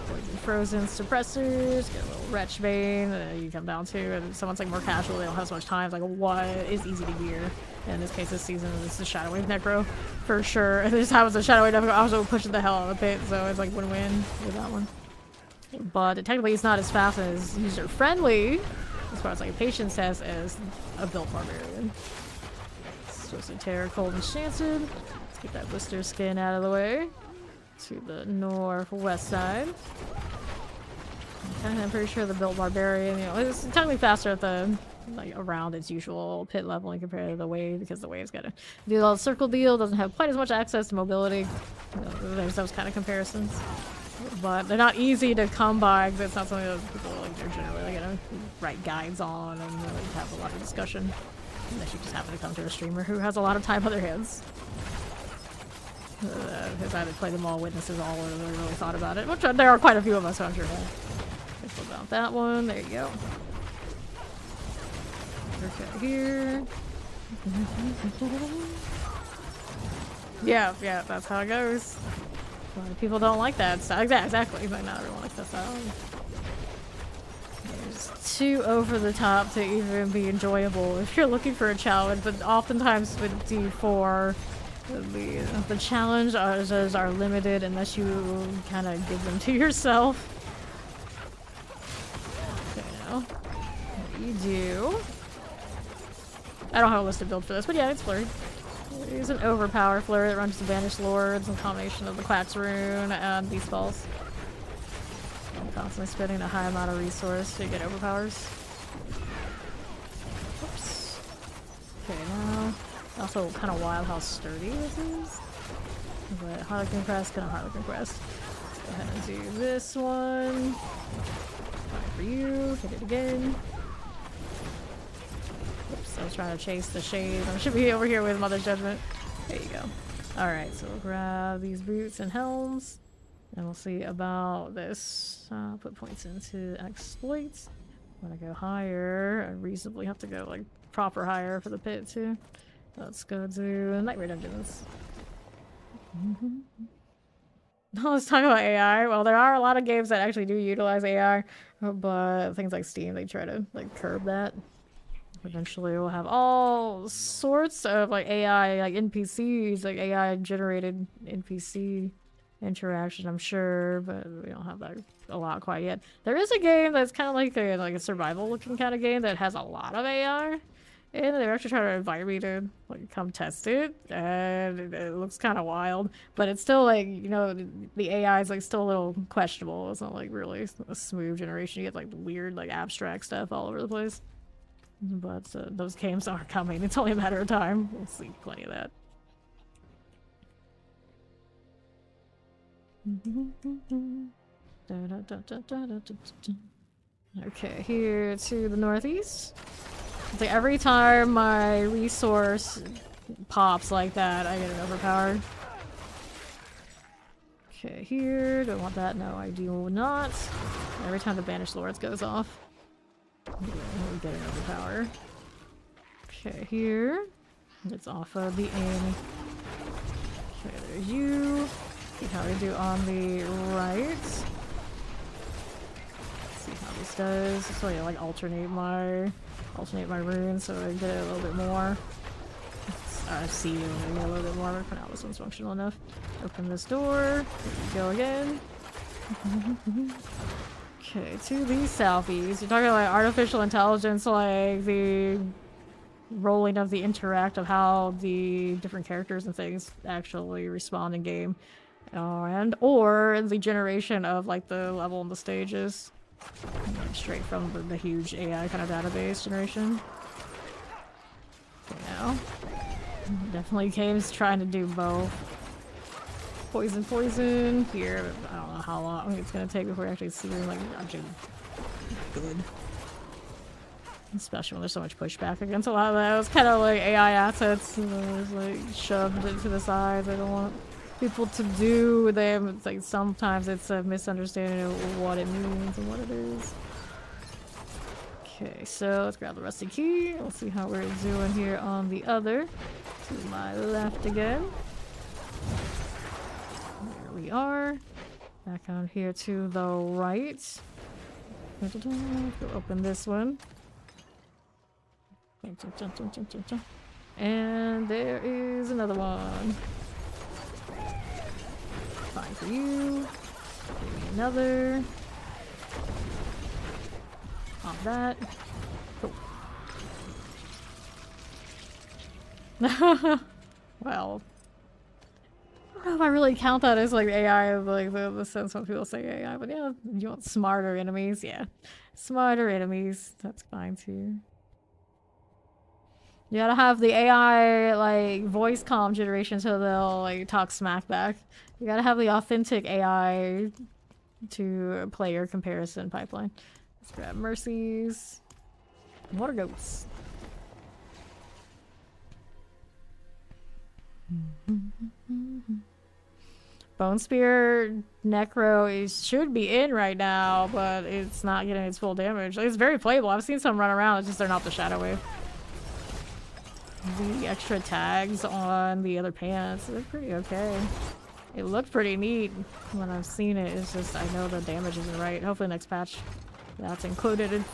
Poison Frozen suppressors, get a little Wretch Bane, you come down to, and someone's like more casual, they don't have so much time, it's like what is easy to gear. And in this case this season it's the Shadow Wave Necro for sure. This time it's a Shadow Wave Necro, I was pushing the hell out of the pit, so it's like win-win with that one. But technically it's not as fast and as user friendly as far as like a patience test as a built barbarian. Twisted Terror, Cold Enchanted. Let's get that blister skin out of the way. To the northwest side. Okay, I'm pretty sure the built barbarian, you know, it's technically faster at the like around its usual pit leveling compared to the wave because the wave's got to do all the circle deal, doesn't have quite as much access to mobility. You know, there's those kind of comparisons, but they're not easy to come by because it's not something that people like they're generally gonna write guides on and have a lot of discussion unless you just happen to come to a streamer who has a lot of time on their hands. Has either played them all, witnesses all, or really thought about it. Which there are quite a few of us, so I'm sure think about that one. There you go. Okay, here. Yeah, that's how it goes. A lot of people don't like that style. Exactly. Like, not everyone likes that style. It's too over the top to even be enjoyable if you're looking for a challenge, but oftentimes with D4, the challenges are limited unless you kind of give them to yourself. Okay, now, what you do... I don't have a listed build for this, but yeah, it's Flurry. It's an overpower Flurry that runs to Banished Lords, a combination of the Quack's Rune and Beast Balls. I'm constantly spending a high amount of resource to get overpowers. Oops. Okay, now... Also kind of wild how sturdy this is. But Harlequin Crest, kind of Harlequin Crest. Let's go ahead and do this one. Fine for you. Hit it again. Oops, I was trying to chase the shade. I should be over here with Mother's Judgment. There you go. Alright, so we'll grab these boots and helms. And we'll see about this. Put points into exploits. When I go higher, I reasonably have to go like proper higher for the pit too. Let's go to Nightmare Dungeons. Let's talk about AI. Well, there are a lot of games that actually do utilize AI, but things like Steam, they try to like curb that. Eventually we'll have all sorts of like AI, like NPCs, like AI generated NPC interaction, I'm sure, but we don't have that a lot quite yet. There is a game that's kind of like a survival looking kind of game that has a lot of AI. And they're actually trying to invite me to like come test it, and it looks kind of wild. But it's still like, you know, the AI is like still a little questionable. It's not like really a smooth generation. You get like weird, like abstract stuff all over the place. But those games are coming. It's only a matter of time. We'll see plenty of that. Okay, here to the northeast. It's like every time my resource pops like that, I get an overpower. Okay, here. Do I want that? No, I do not. Every time the Banished Lords goes off, we get an overpower. Okay, here. It's off of the aim. Okay, there's you. See how we do on the right. See how this does. So I like alternate my runes so I get it a little bit more. See you a little bit more, but for now this one's functional enough. Open this door. Here we go again. Okay, to the southeast. You're talking like artificial intelligence, like the rolling of the interact of how the different characters and things actually respond in game, and or the generation of like the level and the stages, like, straight from the huge AI kind of database generation. You know, definitely games trying to do both. Poison here. I don't know how long it's gonna take before we actually see them like actually good. Especially when there's so much pushback against a lot of those kind of like AI assets, just like shoved into the sides. I don't want people to do them. It's like sometimes it's a misunderstanding of what it means and what it is. Okay, so let's grab the rusty key. We'll see how we're doing here on the other. To my left again. There we are. Back on here to the right. Let's go open this one. And there is another one. Fine for you. Another. Off that. Cool. Well, I don't know if I really count that as like AI, like the sense when people say AI, but yeah, you want smarter enemies, yeah. Smarter enemies, that's fine too. You gotta have the AI like voice comm generation so they'll like talk smack back. You gotta have the authentic AI to player comparison pipeline. Let's grab mercies. Water goats. Bone Spear Necro should be in right now, but it's not getting its full damage. Like, it's very playable. I've seen some run around, it's just they're not the Shadow Wave. The extra tags on the other pants, they're pretty okay. It looked pretty neat when I've seen it. It's just I know the damage isn't right. Hopefully next patch that's included in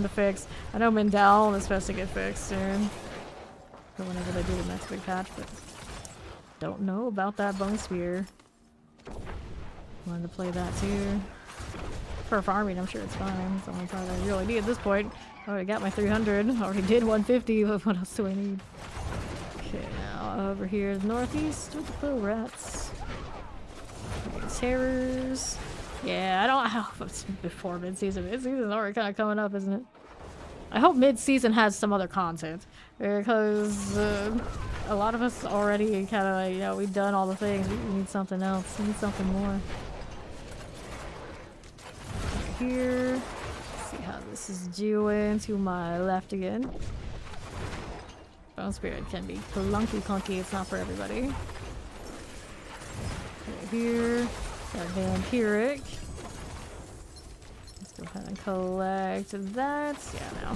the fix. I know Mindell is supposed to get fixed soon. For whenever they do the next big patch, but don't know about that Bone Spear. Wanted to play that too. For farming, I'm sure it's fine. It's the only part I really need at this point. I already got my 300. Already did 150, but what else do I need? Okay, now over here northeast with the Crow Rats. Terrors. Yeah, I don't know if it's before mid-season. Mid-season's already kind of coming up, isn't it? I hope mid-season has some other content. Because a lot of us already kind of like, you know, we've done all the things. We need something else. We need something more. Right here. Let's see how this is doing. To my left again. Bone Spirit can be clunky. It's not for everybody. Right here. Got Vampiric. Let's go ahead and collect that. Yeah, now.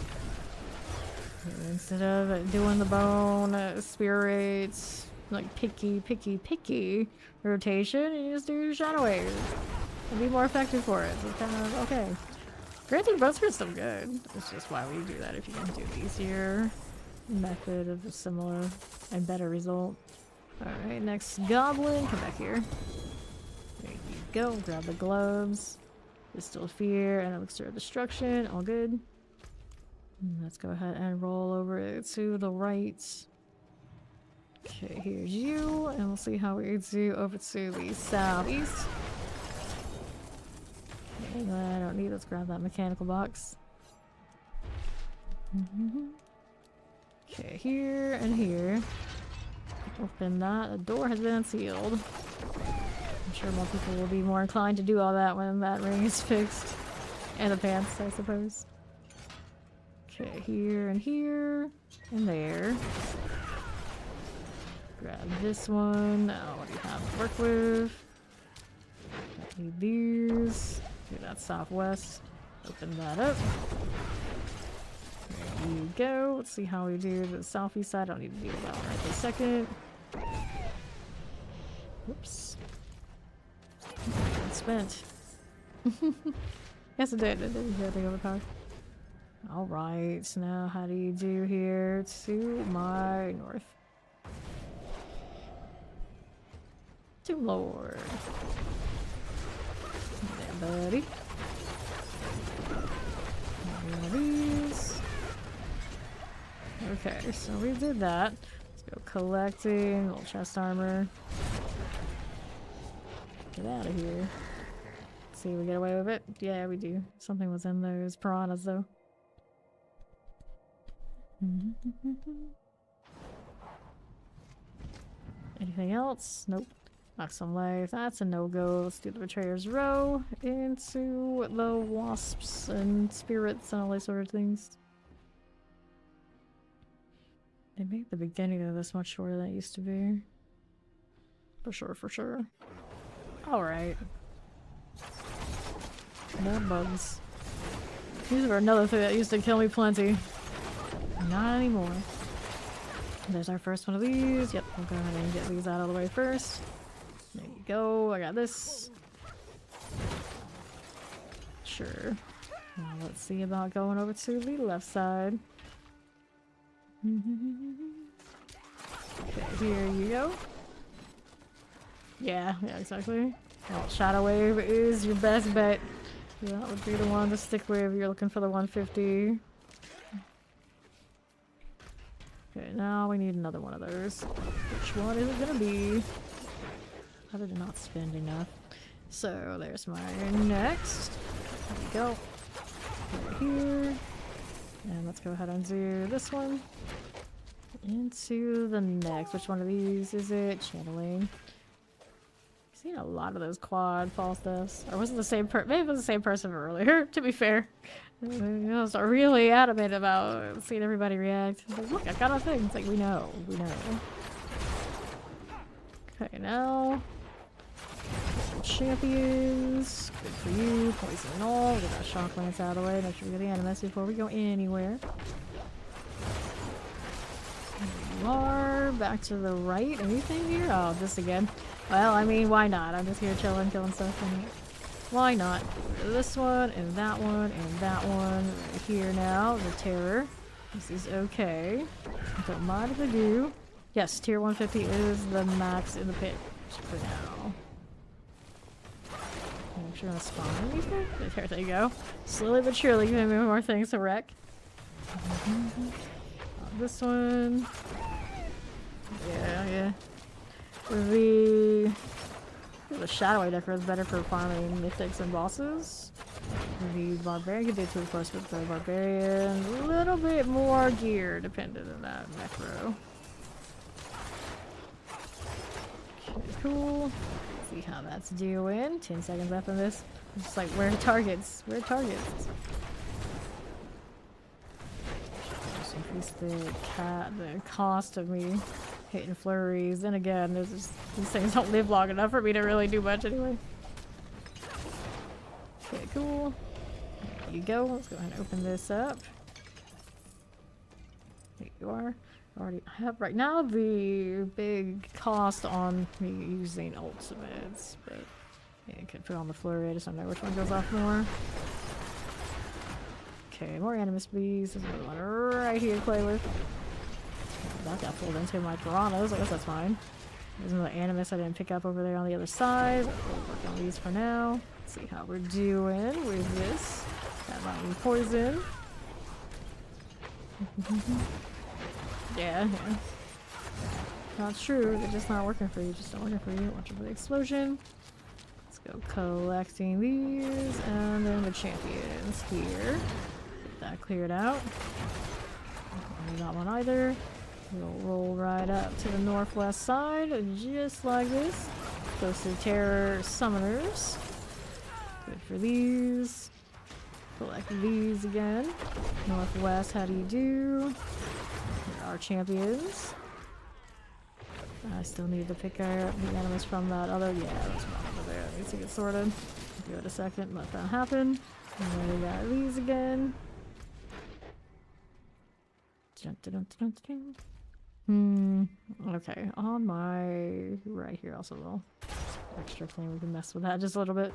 Instead of doing the bone spirits, like picky rotation, you just do Shadow Wave. It'll be more effective for it. So it's kind of okay. Granted, both are still good. It's just why we do that if you can do the easier method of a similar and better result. Alright, next goblin. Come back here. There you go. Grab the gloves. Distill Fear and Elixir of Destruction. All good. Let's go ahead and roll over to the right. Okay, here's you, and we'll see how we do over to the southeast. Okay, I don't need. Let's grab that mechanical box. Okay, here and here. Open that. The door has been sealed. I'm sure more people will be more inclined to do all that when that ring is fixed. And the pants, I suppose. Okay, here and there. Grab this one. Now, what do you have to work with? Need these. Okay, that's southwest. Open that up. There you go. Let's see how we do the southeast side. I don't need to do that one right this second. Whoops. It's spent. Yes, it did. It did. Yeah, they overpowered. Alright, so now how do you do here to my north? Tomb Lord. buddy. One of these. Okay, so we did that. Let's go collecting. Little chest armor. Get out of here. See if we get away with it. Yeah, we do. Something was in those piranhas, though. Anything else? Nope. Knock some life. That's a no-go. Let's do the Betrayer's Row into the wasps and spirits and all these sort of things. They made the beginning of this much shorter than it used to be. For sure, for sure. Alright. More bugs. These were another thing that used to kill me plenty. Not anymore. There's our first one of these. Yep, we'll go ahead and get these out of the way first. There you go. I got this. Sure. Now let's see about going over to the left side. Okay, here you go. Yeah, exactly. Well, Shadow Wave is your best bet. Yeah, that would be the one to stick with if you're looking for the 150. Okay, now we need another one of those. Which one is it gonna be? How did I not spend enough? So there's my next. There we go. Right here. And let's go ahead and do this one. Into the next. Which one of these is it? Channeling. I've seen a lot of those quad fall stuffs. Or was it the same maybe it was the same person from earlier, to be fair. I was really adamant about seeing everybody react. Like, look, I got a thing. It's like, we know. Okay, now. Champions. Good for you. Poison and all. Get that shock lance out of the way. Make sure we get the animus before we go anywhere. There you are. Back to the right. Anything here? Oh, this again. Well, I mean, why not? I'm just here chilling, killing stuff. Why not? This one, and that one, and that one. Right here now. The Terror. This is okay. Don't mind if I do. Yes, tier 150 is the max in the pit for now. Make sure I'm spawning anything. There you go. Slowly but surely giving me more things to wreck. This one. Yeah. The Shadow Wave Decker is better for farming mythics and bosses. The Barbarian can do too, of course, but the Barbarian a little bit more gear dependent on that Necro. Okay, cool. See how that's doing. 10 seconds left on this. I'm just like, where are targets? Where are targets? Just increase the cost of me hitting flurries. And again, these things don't live long enough for me to really do much anyway. Okay, cool. There you go. Let's go ahead and open this up. There you are. Already have right now the big cost on me using ultimates, but yeah, I could put on the flurry. I just don't know which one goes off more. Okay, more animus bees. There's another one right here to play with. That got pulled into my piranhas. I guess that's fine. There's another animus I didn't pick up over there on the other side. We'll work on these for now. Let's see how we're doing with this. That might be poison. Yeah. Not true. They're just not working for you. Just not working for you. Watch out for the explosion. Let's go collecting these. And then the champions here. Get that cleared out. Not one either. We'll roll right up to the northwest side. Just like this. Goes to Terror Summoners. Good for these. Collect these again. Northwest, how do you do? Our champions. I still need to pick up the animals from that other. Yeah, that's one over there. I need to get sorted. Give it a second, let that happen. And then we got these again. Okay, on my right here, also a little extra thing. We can mess with that just a little bit.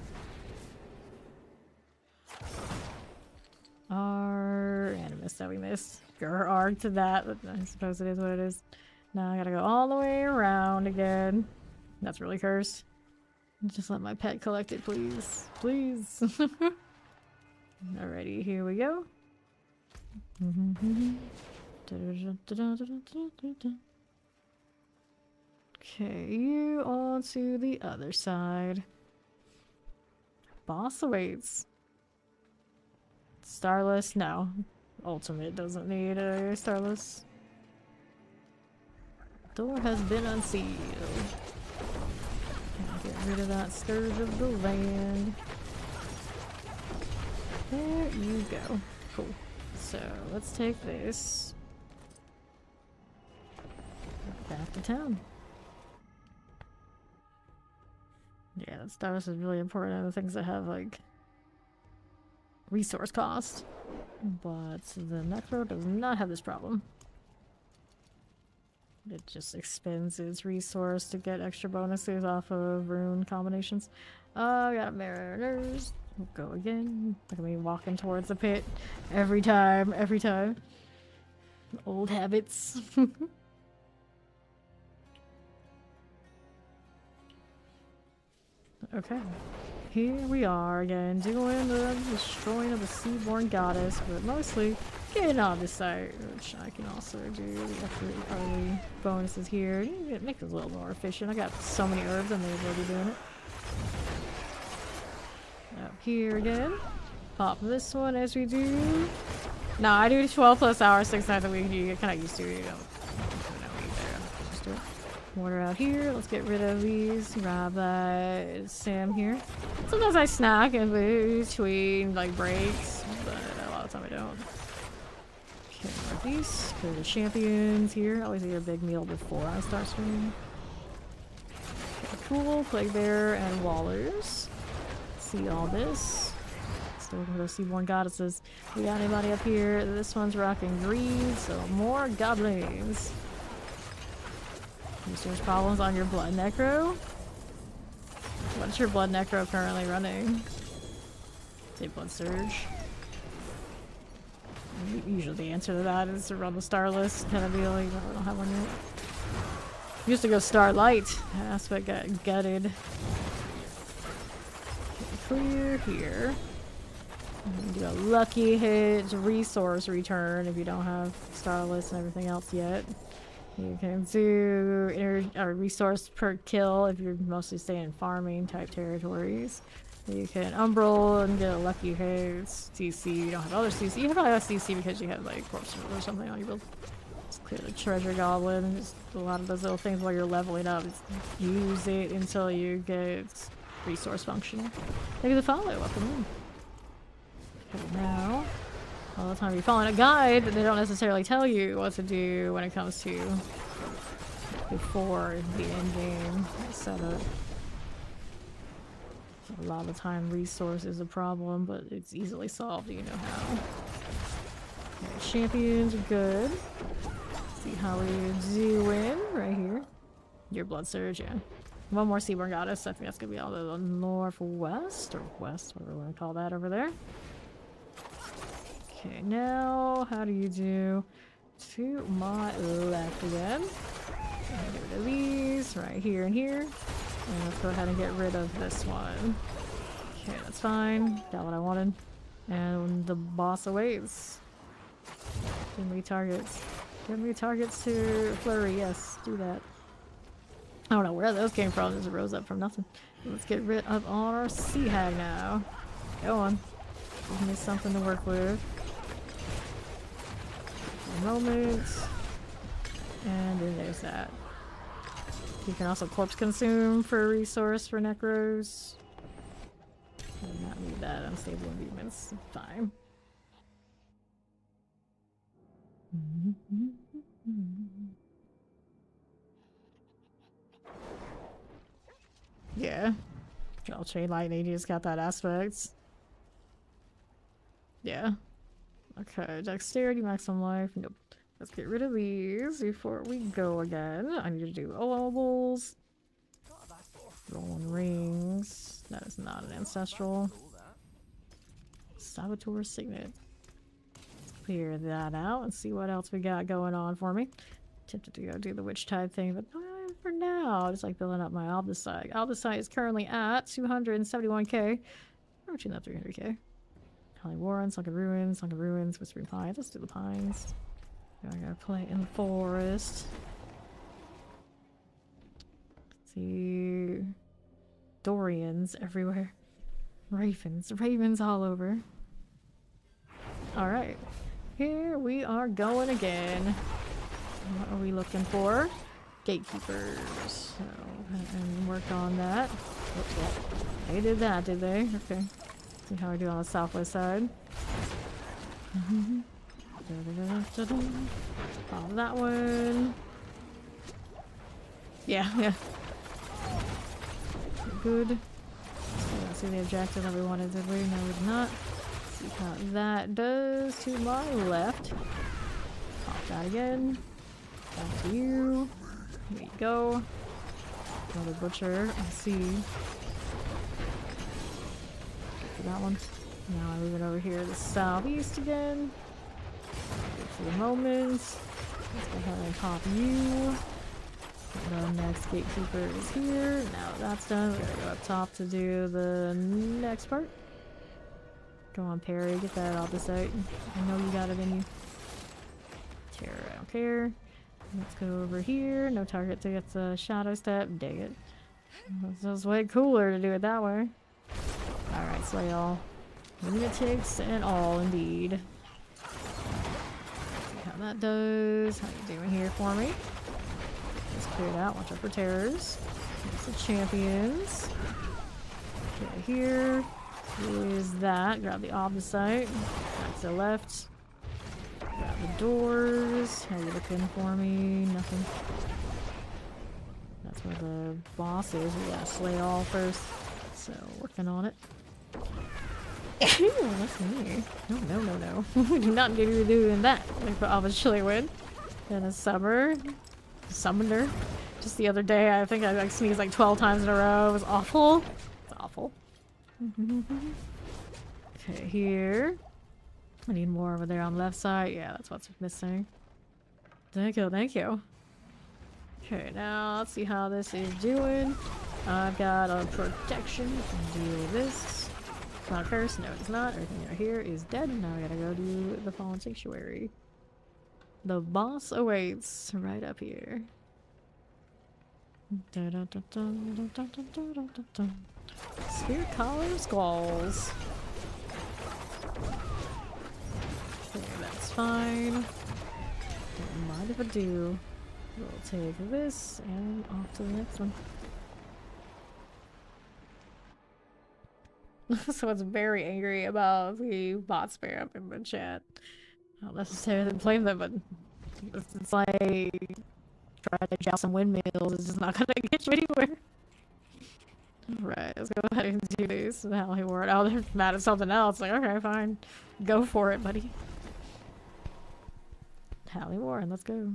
Our animus that we missed. Or arg to that, but I suppose it is what it is. Now I gotta go all the way around again. That's really cursed. Just let my pet collect it, please. Please. Alrighty, here we go. Okay, you on to the other side. Boss awaits. Starless? No. Ultimate doesn't need a Starless. Door has been unsealed. Get rid of that scourge of the land. There you go. Cool. So let's take this back to town. Yeah, that Starless is really important. The things that have like resource cost, but the Necro does not have this problem. It just expends its resource to get extra bonuses off of rune combinations. I got Mariners. We'll go again. Look at me walking towards the pit every time, every time. Old habits. Okay. Here we are again, doing the destroying of the Seaborn Goddess, but mostly getting on the site, which I can also do. The early bonuses here. It makes it a little more efficient. I got so many herbs, I'm able to be doing it. Up here again. Pop this one as we do. No, I do 12 plus hours, 6 nights a week. You get kind of used to it. You don't know either. Just do it. Water out here. Let's get rid of these. Grab that Sam here. Sometimes I snack in between like breaks, but a lot of the time I don't. Okay, like these. Go to the champions here. I always eat a big meal before I start streaming. Okay, cool. Plague Bear and Wallers. See all this. Still looking for those Seaborn Goddesses. We got anybody up here? This one's rocking greed, so more goblins. Resource problems on your Blood Necro? What's your Blood Necro currently running? Say Blood Surge. Usually the answer to that is to run the Starless kind of deal. You don't have one yet. Used to go Starlight. That aspect got gutted. Okay, clear here. Do a lucky hit resource return if you don't have Starless and everything else yet. You can do resource per kill if you're mostly staying in farming type territories. You can umbral and get a lucky hit. CC, you don't have other CC. You probably have CC because you have like corpse or something on your build. Just clear the treasure goblin. Just a lot of those little things while you're leveling up. Just use it until you get resource functioning. Look at the follow up and in. Okay, now. All the time you're following a guide, they don't necessarily tell you what to do when it comes to before the end game setup. So a lot of the time resource is a problem, but it's easily solved, you know how. Okay, champions are good. See how we doing right here. Your Blood Surge, yeah. One more Seaborn Goddess. I think that's gonna be all the northwest or west, whatever we want to call that over there. Okay, now how do you do? To my left again. Get rid of these right here and here. And let's go ahead and get rid of this one. Okay, that's fine. Got what I wanted. And the boss awaits. Give me targets. Give me targets to Flurry. Yes, do that. I don't know where those came from. Just rose up from nothing. Let's get rid of our Sea Hag now. Go on. Give me something to work with. Moment. And then there's that. You can also corpse consume for a resource for necros. I do not need that. Unstable movements. Fine. Yeah. I'll chain lightning. You just got that aspect. Yeah. Okay, dexterity, maximum life. Nope. Let's get rid of these before we go again. I need to do ovables. Rolling rings. That is not an ancestral. Saboteur signet. Let's clear that out and see what else we got going on for me. Tempted to go do the witch tide thing, but I for now, just like building up my Aldecite. Aldecite is currently at 271k. Approaching that 300k. Holly Warren, Sunken Ruins, Whispering Pines. Let's do the Pines. I gotta play in the forest. Let's see. Dorians everywhere. Ravens all over. Alright. Here we are going again. What are we looking for? Gatekeepers. So, and work on that. Oops, they did that, did they? Okay. See how we do on the southwest side. Pop that one. Yeah. Good. So, see the objective that we wanted, did we? No, we did not. See how that does to my left. Pop that again. Back to you. There you go. Another butcher. I see. For that one. Now I'm moving over here to the southeast again. Wait for the moment. Let's go ahead and pop you. The next gatekeeper is here. Now that's done, we gotta go up top to do the next part. Go on, Perry, get that off the site. I know you got it in you. Terror, I don't care. Let's go over here. No target to get the shadow step. Dig it. This is way cooler to do it that way. Alright, slay all. Lunatics and all, indeed. See how that does. How you doing here for me? Let's clear it out. Watch out for terrors. There's the champions. Okay, here is that. Grab the opposite. Back to the left. Grab the doors. How you looking for me? Nothing. That's where the boss is. We gotta slay all first. So, working on it. Ew, that's me. No. We do not get you doing that. Like the obviously win. In a summoner. Just the other day, I think I like sneezed like 12 times in a row. It was awful. It's awful. Okay, here. I need more over there on the left side. Yeah, that's what's missing. Thank you. Okay, now let's see how this is doing. I've got a protection. Deal with this. It's not cursed. No, it's not. Everything right here is dead. Now I gotta go do the Fallen Sanctuary. The boss awaits right up here. Spear collar squalls. Okay, that's fine. Don't mind if I do. We'll take this and off to the next one. Someone's very angry about the bot spam in the chat. I don't necessarily blame them, but it's like trying to joust some windmills is just not gonna get you anywhere. Right, let's go ahead and do this. Now he wore it. Oh, they're mad at something else. Like, okay, fine. Go for it, buddy. Hallie Warren, let's go.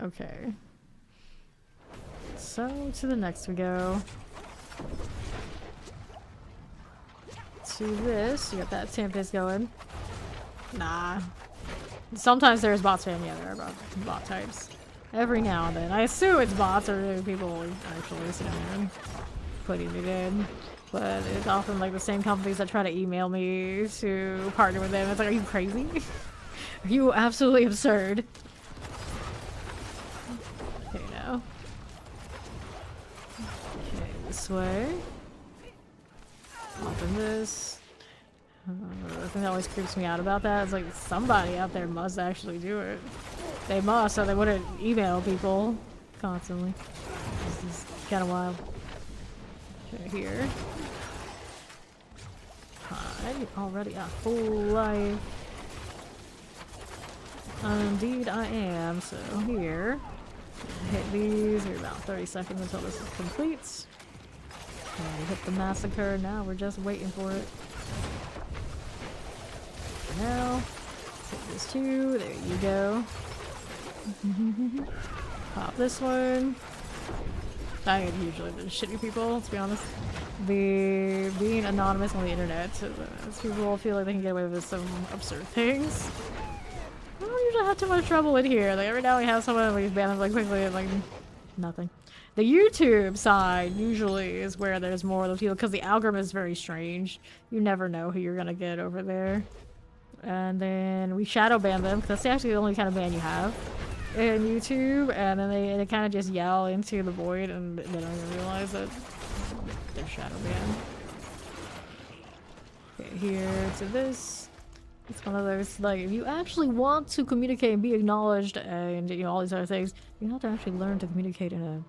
Okay. So, to the next we go. To this, you got that Tempest going. Nah. Sometimes there's bot spam, yeah, there are bot types. Every now and then. I assume it's bots or people actually sitting there and putting it in. But it's often like the same companies that try to email me to partner with them. It's like, are you crazy? Are you absolutely absurd? Okay, now. Okay, this way. Open this. The thing that always creeps me out about that is like somebody out there must actually do it. They must, so they wouldn't email people constantly. This is kind of wild. Okay, here. I'm already at full life. Indeed I am, so here. Hit these, we're about 30 seconds until this is complete. And we hit the massacre, now we're just waiting for it. Now, hit this too, there you go. Pop this one. I am usually the shitty people, to be honest. Being anonymous on the internet, people feel like they can get away with some absurd things. Oh usually have too much trouble in here. Like every now we have someone we ban them like quickly and like nothing. The YouTube side usually is where there's more of those people because the algorithm is very strange. You never know who you're gonna get over there. And then we shadow ban them because that's actually the only kind of ban you have in YouTube. And then they kind of just yell into the void and they don't even realize that they're shadow banned. Okay, here to this. It's one of those, like, if you actually want to communicate and be acknowledged and, you know, all these other things, you have to actually learn to communicate in a,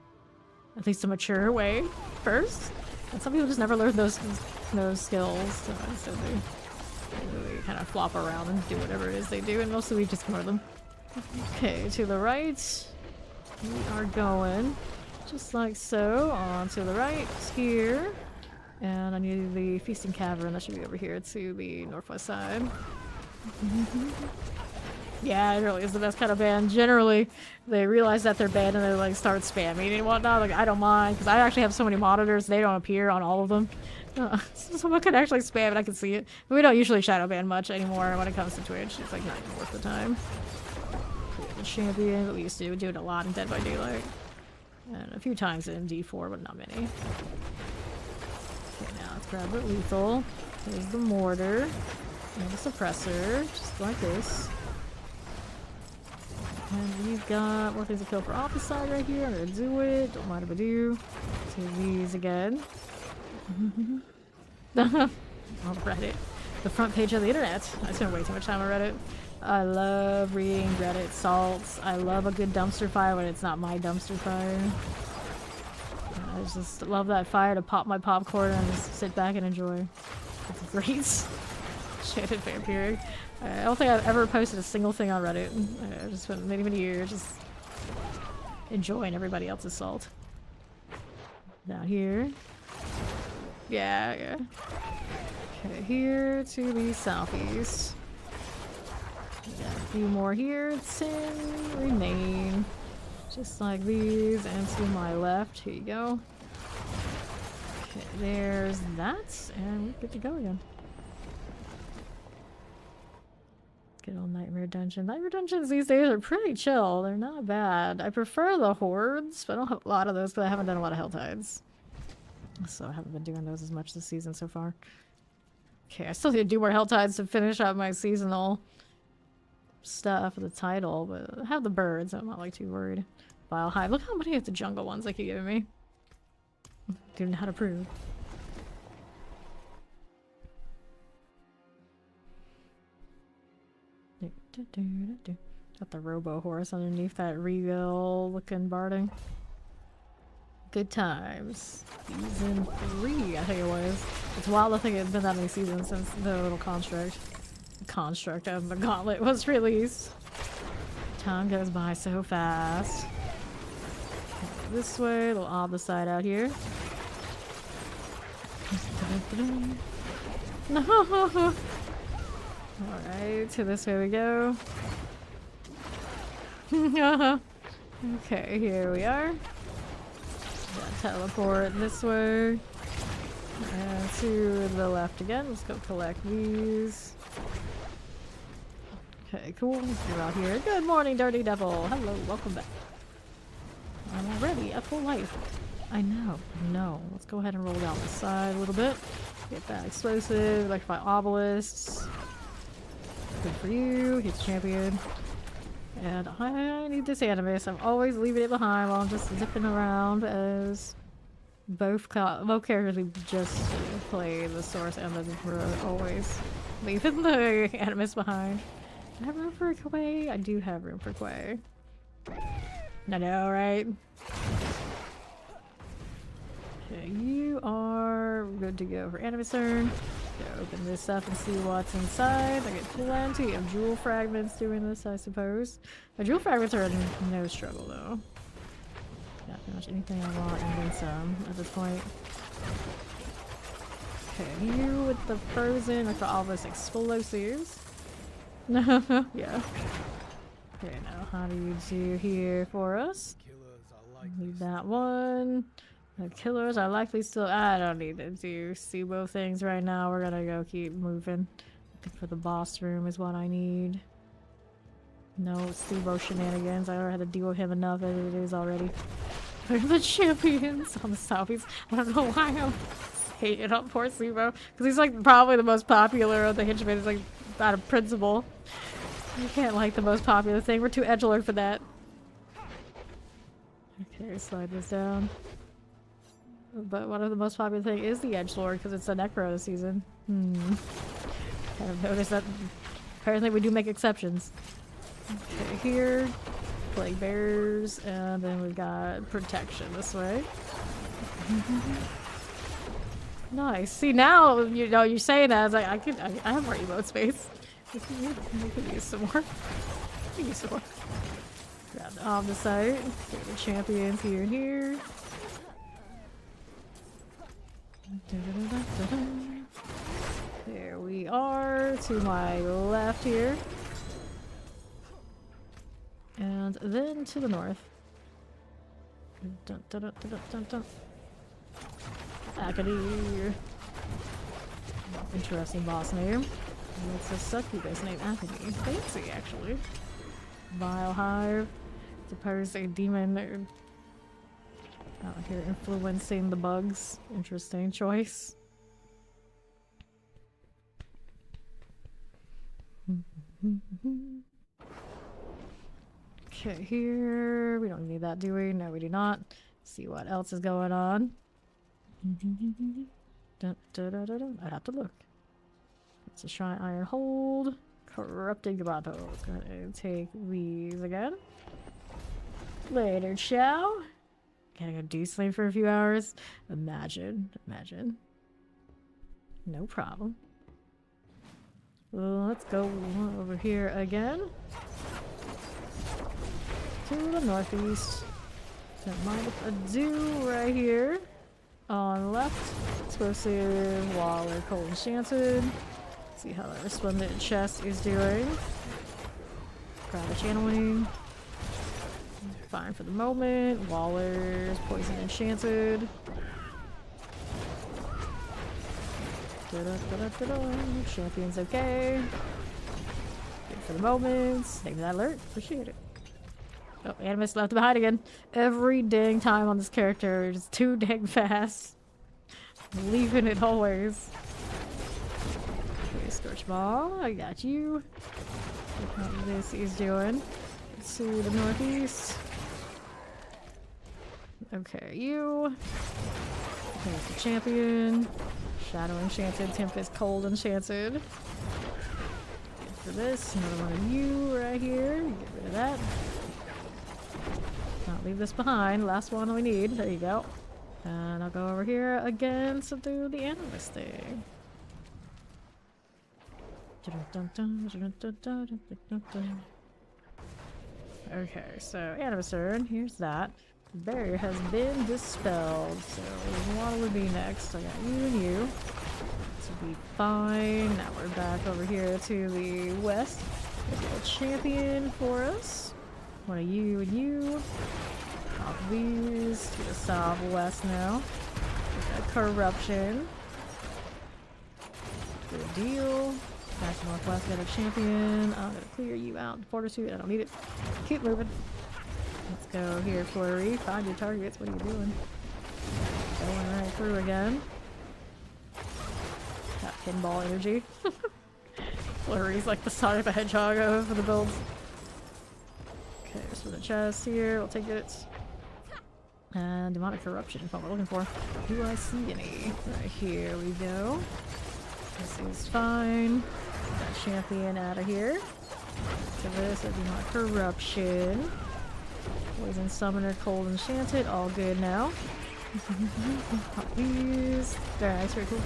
at least a mature way first. And some people just never learn those skills, so they kind of flop around and do whatever it is they do, and mostly we just ignore them. Okay, to the right, we are going just like so, on to the right, here. And I need the Feasting Cavern, that should be over here to the northwest side. Yeah, it really is the best kind of ban. Generally, they realize that they're banned and they like start spamming and whatnot. Like, I don't mind, because I actually have so many monitors, they don't appear on all of them. So someone could actually spam and I can see it. But we don't usually shadow ban much anymore when it comes to Twitch. It's like not even worth the time. The champion, but we used to do it a lot in Dead by Daylight. And a few times in D4, but not many. Okay, now let's grab the lethal. There's the mortar. And the suppressor, just like this. And we've got more things to kill for off the side right here. I'm gonna do it. Don't mind if I do. Do these again. On Reddit. The front page of the internet. I spend way too much time on Reddit. I love reading Reddit salts. I love a good dumpster fire when it's not my dumpster fire. I just love that fire to pop my popcorn and just sit back and enjoy. It's great. Shaded vampiric. I don't think I've ever posted a single thing on Reddit. I just spent many years just enjoying everybody else's salt. Down here. Yeah. Okay, here to the southeast. Got a few more here. 10 remain. Just like these. And to my left. Here you go. Okay, there's that. And we're good to go again. Good old Nightmare Dungeon. Nightmare Dungeons these days are pretty chill. They're not bad. I prefer the Hordes, but I don't have a lot of those because I haven't done a lot of Helltides. So I haven't been doing those as much this season so far. Okay, I still need to do more Helltides to finish up my seasonal stuff for the title, but I have the birds, so I'm not like too worried. Vile Hive. Look how many of the jungle ones they keep giving me. Don't know how to prove. Got the Robo Horse underneath that regal looking barding. Good times. Season 3, I think it was. It's wild to think it's been that many seasons since the little construct of the gauntlet was released. Time goes by so fast. This way, a little off the side out here. No. Alright, so this way we go. Okay, here we are. Teleport this way. And to the left again. Let's go collect these. Okay, cool. You're out here. Good morning, Dirty Devil. Hello, welcome back. I'm already at full life. I know. Let's go ahead and roll down the side a little bit. Get that explosive, electrify obelisks. Good for you. Hit the champion. And I need this animus. I'm always leaving it behind while I'm just zipping around as both characters we just played, the source and the road, always leaving the animus behind. Do I have room for Quay? I do have room for Quay. I know, right? Okay, you are good to go for animus turn. Go open this up and see what's inside. I get plenty of jewel fragments doing this, I suppose. The jewel fragments are no struggle, though. Got pretty much anything I want and then some at this point. Okay, you with the frozen, like all those explosives. Yeah. Okay, now how do you do here for us? Need that one. The killers are likely still. I don't need to do both things right now. We're gonna go keep moving. Looking for the boss room is what I need. No SIBO shenanigans. I already had to deal with him enough as it is already. They're the champions on the southeast. I don't know why I'm hating on poor SIBO. Because he's like probably the most popular of the henchmen. It's like out of principle. You can't like the most popular thing. We're too edgelord for that. Okay, slide this down. But one of the most popular thing is the edgelord because it's a necro this season. Kind of noticed that. Apparently we do make exceptions. Okay, here. Plague bears, and then we've got protection this way. Nice. See now, you know, you're saying that, I was like, I have more emote space. We could use some more. We could use some more. Grab the opposite. Get the champions here and here. There we are, to my left here. And then to the north. Dun, dun, dun, dun, dun, dun. Acadie. Interesting boss name. It's a succubus named Acadie. Fancy, actually. Vile Hive. Suppose a demon out here influencing the bugs. Interesting choice. Okay, here. We don't need that, do we? No, we do not. See what else is going on. Dun, dun, dun, dun, dun. I have to look. It's a Shrine Iron Hold. Corrupted Gabato. Let's go ahead and take these again. Later, chow. Gotta go do something for a few hours. Imagine. Imagine. No problem. Well, let's go over here again. To the northeast. Don't mind if I do right here. On left. Explosive, Waller, Cold Enchanted. See how that resplendent chest is doing. Crowd of channeling. Fine for the moment. Waller's Poison Enchanted. Champion's okay. Good for the moment. Thank you for that alert. Appreciate it. Oh, Animus left behind again. Every dang time on this character is too dang fast. Leaving it always. Okay, Scorch Ball. I got you. Look what this is doing. Let's see the northeast. Okay, you. There's the champion. Shadow Enchanted, Tempest Cold Enchanted. Good for this. Another one of you right here. Get rid of that. Not leave this behind. Last one we need. There you go. And I'll go over here again to do the Animus thing. Okay, so Animus turn. Here's that. The barrier has been dispelled. So what would be next? I got you and you. This will be fine. Now we're back over here to the west. There's a champion for us. One of you and you. Pop these to the southwest now. We got corruption. Good deal. Back to northwest, got a champion. I'm gonna clear you out. Fortitude, I don't need it. Keep moving. Let's go here, Flurry. Find your targets. What are you doing? Going right through again. Got pinball energy. Flurry's like the Sonic the Hedgehog for the builds. Okay, there's the chest here. We'll take it. And demonic corruption is what we're looking for. Do I see any? Right here we go. This is fine. Got champion out of here. So this is demonic corruption. Poison summoner, cold enchanted. All good now. Pop these. Very nice, very cool.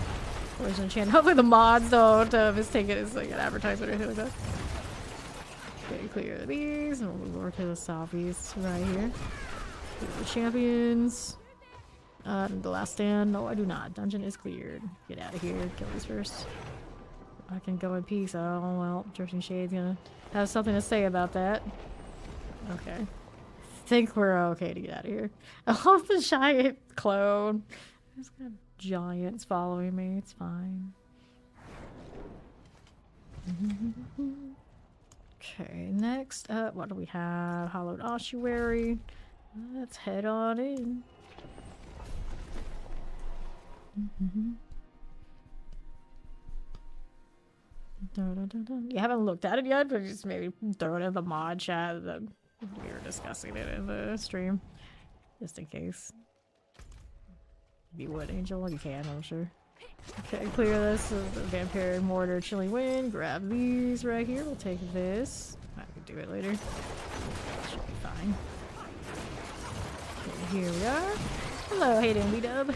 Poison enchanted. Hopefully the mods don't mistake it as like an advertisement or anything like that. Okay, clear these, and we'll move over to the southeast right here. The champions. The last stand. No, I do not. Dungeon is cleared. Get out of here. Kill these first. I can go in peace. Oh, well. Drifting Shade's gonna have something to say about that. Okay. I think we're okay to get out of here. I love the giant clone. There's got giants following me. It's fine. Okay, next up, what do we have? Hollowed ossuary. Let's head on in. You haven't looked at it yet, but just maybe throw it in the mod chat that we were discussing it in the stream. Just in case. If you would, Angel, you can, I'm sure. Okay, clear this. Vampire Mortar, Chilling Wind. Grab these right here. We'll take this. I can do it later. Should be fine. Okay, here we are. Hello, hey Dub.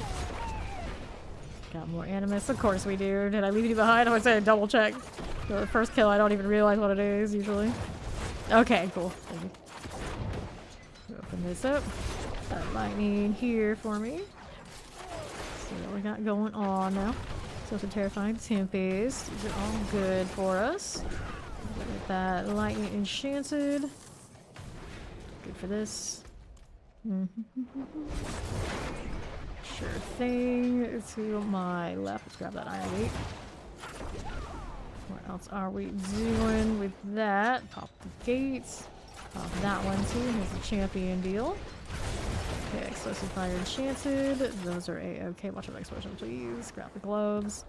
Got more animus. Of course we do. Did I leave you behind? I would say double check. The first kill, I don't even realize what it is usually. Okay, cool. Open this up. Got lightning here for me. See what we got going on now. So it's a terrifying tempest. These are all good for us. Get that lightning enchanted. Good for this. Sure thing. To my left. Let's grab that iron gate. What else are we doing with that? Pop the gates. Pop that one too. Here's the champion deal. Okay, explosive fire enchanted. Those are a-okay. Watch out for explosion, please. Grab the gloves.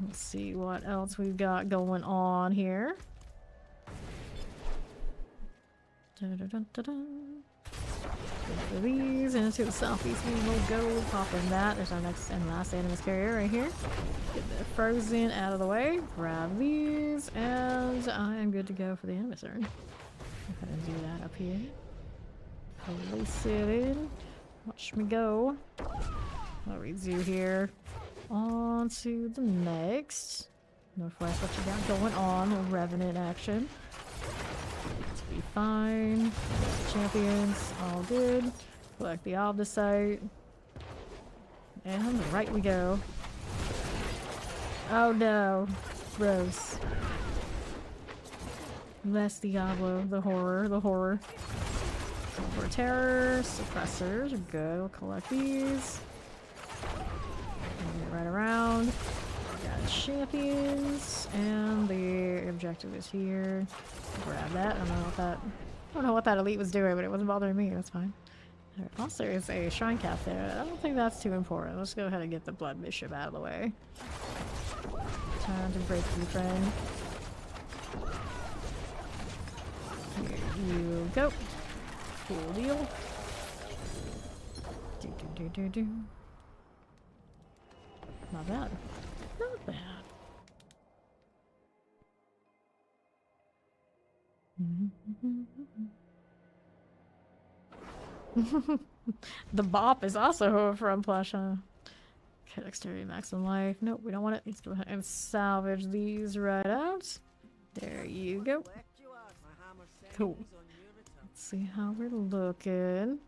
Let's see what else we've got going on here. For these into the southeast, we will go popping that. There's our next and last animus carrier right here. Get the frozen out of the way. Grab these, and I am good to go for the animus urn. Go ahead and do that up here. Place it in. Watch me go. What we do here. On to the next. Northwest, what you got going on? Revenant action. Let's be fine. Champions, all good. Collect the Obdicite. And right we go. Oh no. Gross. Less Diablo. The horror. The horror. For terror. Suppressors are good. We'll collect these. Get right around. Got champions. And the objective is here. Grab that. I don't know what that elite was doing, but it wasn't bothering me. That's fine. Also, there's a shrine cap there. I don't think that's too important. Let's go ahead and get the blood bishop out of the way. Time to break you, friend. Here you go. Cool deal. Do. Not bad. Not bad. The bop is also from plush, huh? Okay, dexterity, maximum life. Nope, we don't want it. Let's go ahead and salvage these right out. There you go. Cool. Let's see how we're looking.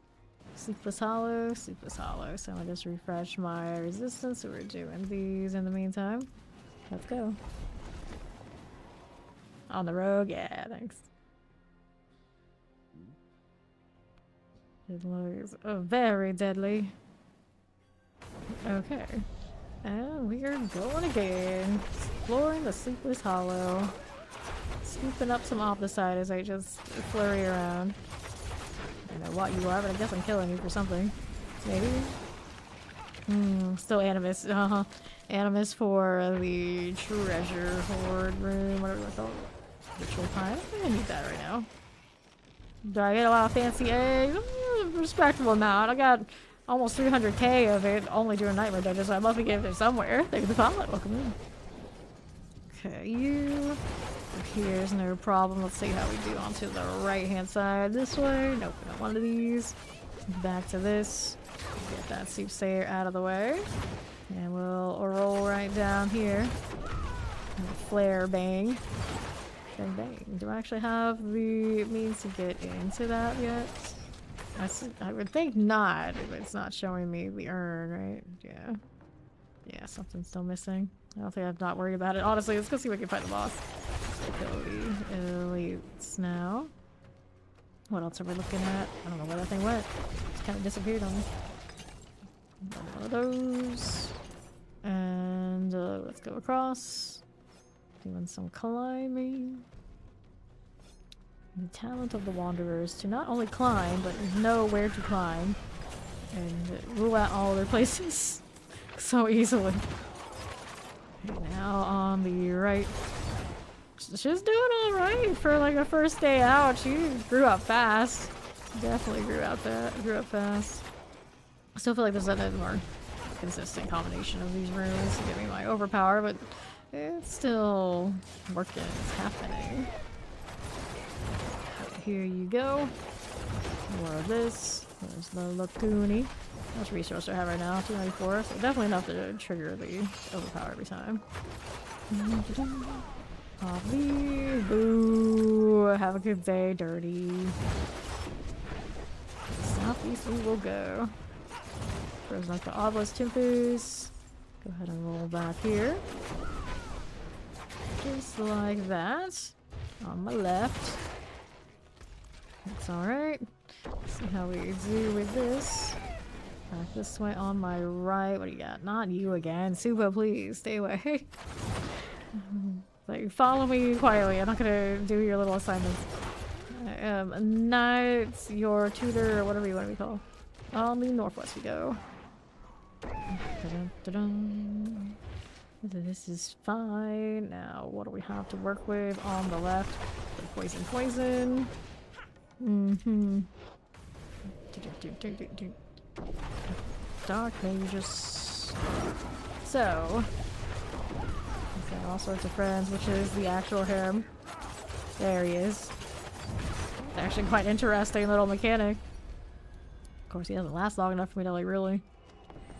Sleepless Hollow, Sleepless Hollow. So I'm gonna just refresh my resistance. So we're doing these in the meantime. Let's go. On the rogue? Yeah, thanks. It looks very deadly. Okay. And we are going again. Exploring the Sleepless Hollow. Scooping up some Obdicite as I just flurry around. I don't know what you are, but I guess I'm killing you for something. Maybe? Still Animus. Animus for the treasure hoard room, whatever you want to call it. Ritual time. I think I need that right now. Do I get a lot of fancy eggs? Respectable amount. I got almost 300k of it only during Nightmare Dungeons, so I must be getting there somewhere. Thank you for the follow. Welcome in. Okay, you. Here's no problem. Let's see how we do onto the right hand side this way. Nope, not one of these. Back to this. Get that soothsayer out of the way. And we'll roll right down here. Flare bang. Bang bang. Do I actually have the means to get into that yet? I would think not, if it's not showing me the urn, right? Yeah. Yeah, something's still missing. I don't think I'm not worried about it. Honestly, let's go see if we can fight the boss. Kill the elites now. What else are we looking at? I don't know where that thing went. It's kind of disappeared on me. One of those. And let's go across. Doing some climbing. The talent of the wanderers to not only climb, but know where to climb. And rule out all other places so easily. Okay, now on the right. She's doing alright for like a first day out. She grew up fast. Definitely grew up fast. I still feel like there's a more consistent combination of these rooms to get me my overpower, but it's still working. It's happening. Okay, here you go. More of this. There's the Lacuni. How much resource do I have right now? 294. So definitely enough to trigger the overpower every time. Poppy. Boo. Have a good day, dirty. Southeast we will go. Frozen like the Obelisk Tempest. Go ahead and roll back here. Just like that. On my left. That's alright. See how we do with this. Back this way on my right. What do you got? Not you again. Suba, please. Stay away. Like, follow me quietly. I'm not gonna do your little assignments. Knights, your tutor, or whatever you want to be called. On the northwest we go. Dun-dun-dun-dun. This is fine. Now, what do we have to work with on the left? Poison, poison. Dark mages. So, he's got all sorts of friends, which is the actual harem. There he is. It's actually quite interesting little mechanic. Of course, he doesn't last long enough for me to like really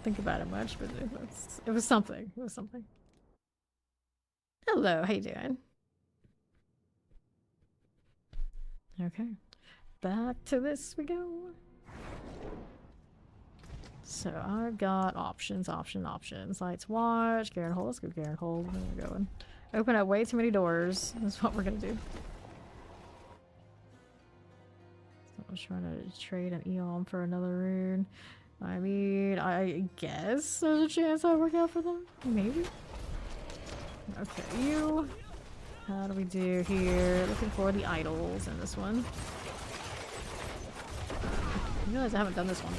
think about it much, but it was something. It was something. Hello, how you doing? Okay, back to this we go. So I've got options. Lights, watch, Garen Hold. Let's go Garen Hold. Where are we going? Open up way too many doors. That's what we're gonna do. So I'm trying to trade an Eon for another rune. I mean, I guess there's a chance I'll work out for them. Maybe. Okay, you. How do we do here? Looking for the idols in this one. I realize I haven't done this one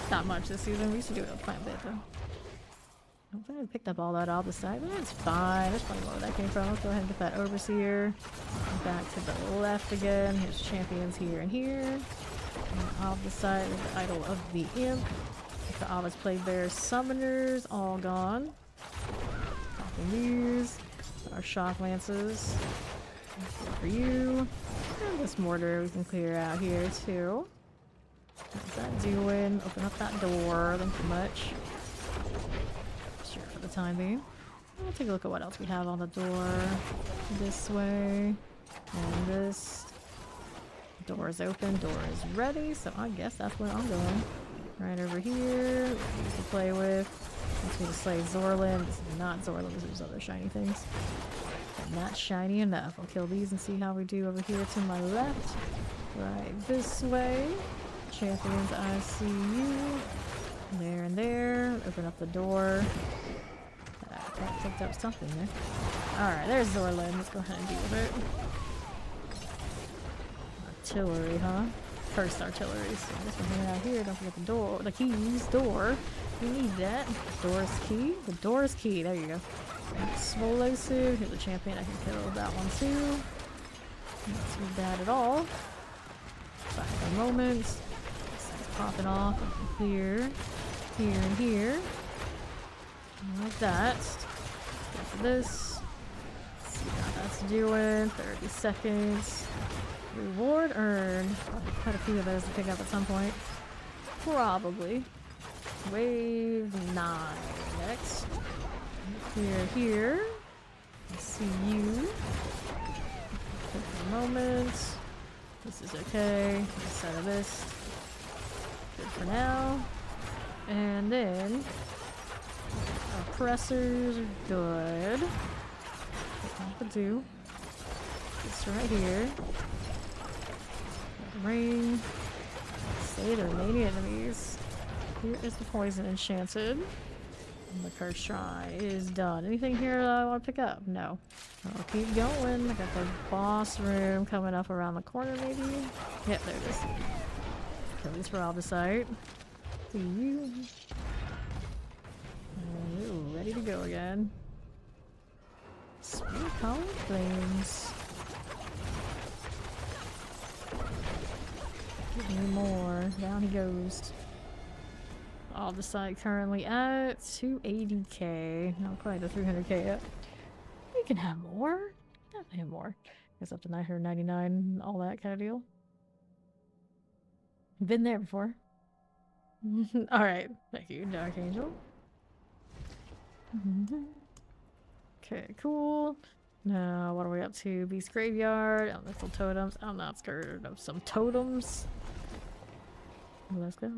that much this season. We used to do it quite a bit though. I don't think I picked up all that off the side, but it's fine. There's plenty more where that came from. Let's go ahead and get that Overseer. Back to the left again. Here's champions here and here. And off the side is the idol of the imp. The Obelisk Plague Bear summoners all gone. Popping these. Our shock lances. For you. And this mortar we can clear out here too. What's that doing? Open up that door. Thank you much. Sure, for the time being. We'll take a look at what else we have on the door. This way. And this. Door is open. Door is ready. So I guess that's where I'm going. Right over here. To play with. Wants me to slay Zorlin. This is not Zorlin. This is other shiny things. But not shiny enough. I'll kill these and see how we do over here to my left. Right this way. Champions, I see you. There and there. Open up the door. I picked up something there. Alright, there's Zorlin. Let's go ahead and deal with it. Artillery, huh? First artillery. So this one hanging out here. Don't forget the door. The keys. Door. We need that. Door is key. The door is key. There you go. Explosive. Here's a champion. I can kill that one too. Not too bad at all. Back for a moment. Popping off here, here, and here. Like that. Go for this. Let's see how that's doing. 30 seconds. Reward earned. Quite a few of those to pick up at some point. Probably. Wave 9 next. Here. I see you. Take a moment. This is okay. Instead of this. Good for now. And then oppressors are good. What to do? This right here. Rain. Say the remaining enemies. Here is the poison enchanted. The cursed shrine is done. Anything here that I want to pick up? No. I'll keep going. I got the boss room coming up around the corner, maybe? Yep, there it is. At least we're out of sight. See you. Ooh, ready to go again. Sweet power flames. Give me more. Down he goes. All the site currently at 280k. Not quite the 300k yet. We can have more. Definitely have more. Guess up to 999, all that kind of deal. Been there before. Alright, thank you, Dark Angel. Okay, cool. Now, what are we up to? Beast Graveyard, elemental totems. I'm not scared of some totems. Let's go.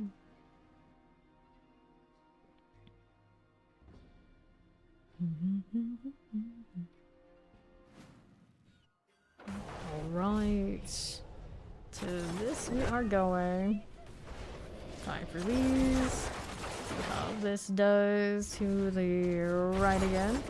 Alright. To this we are going. Time for these. See how this does to the right again.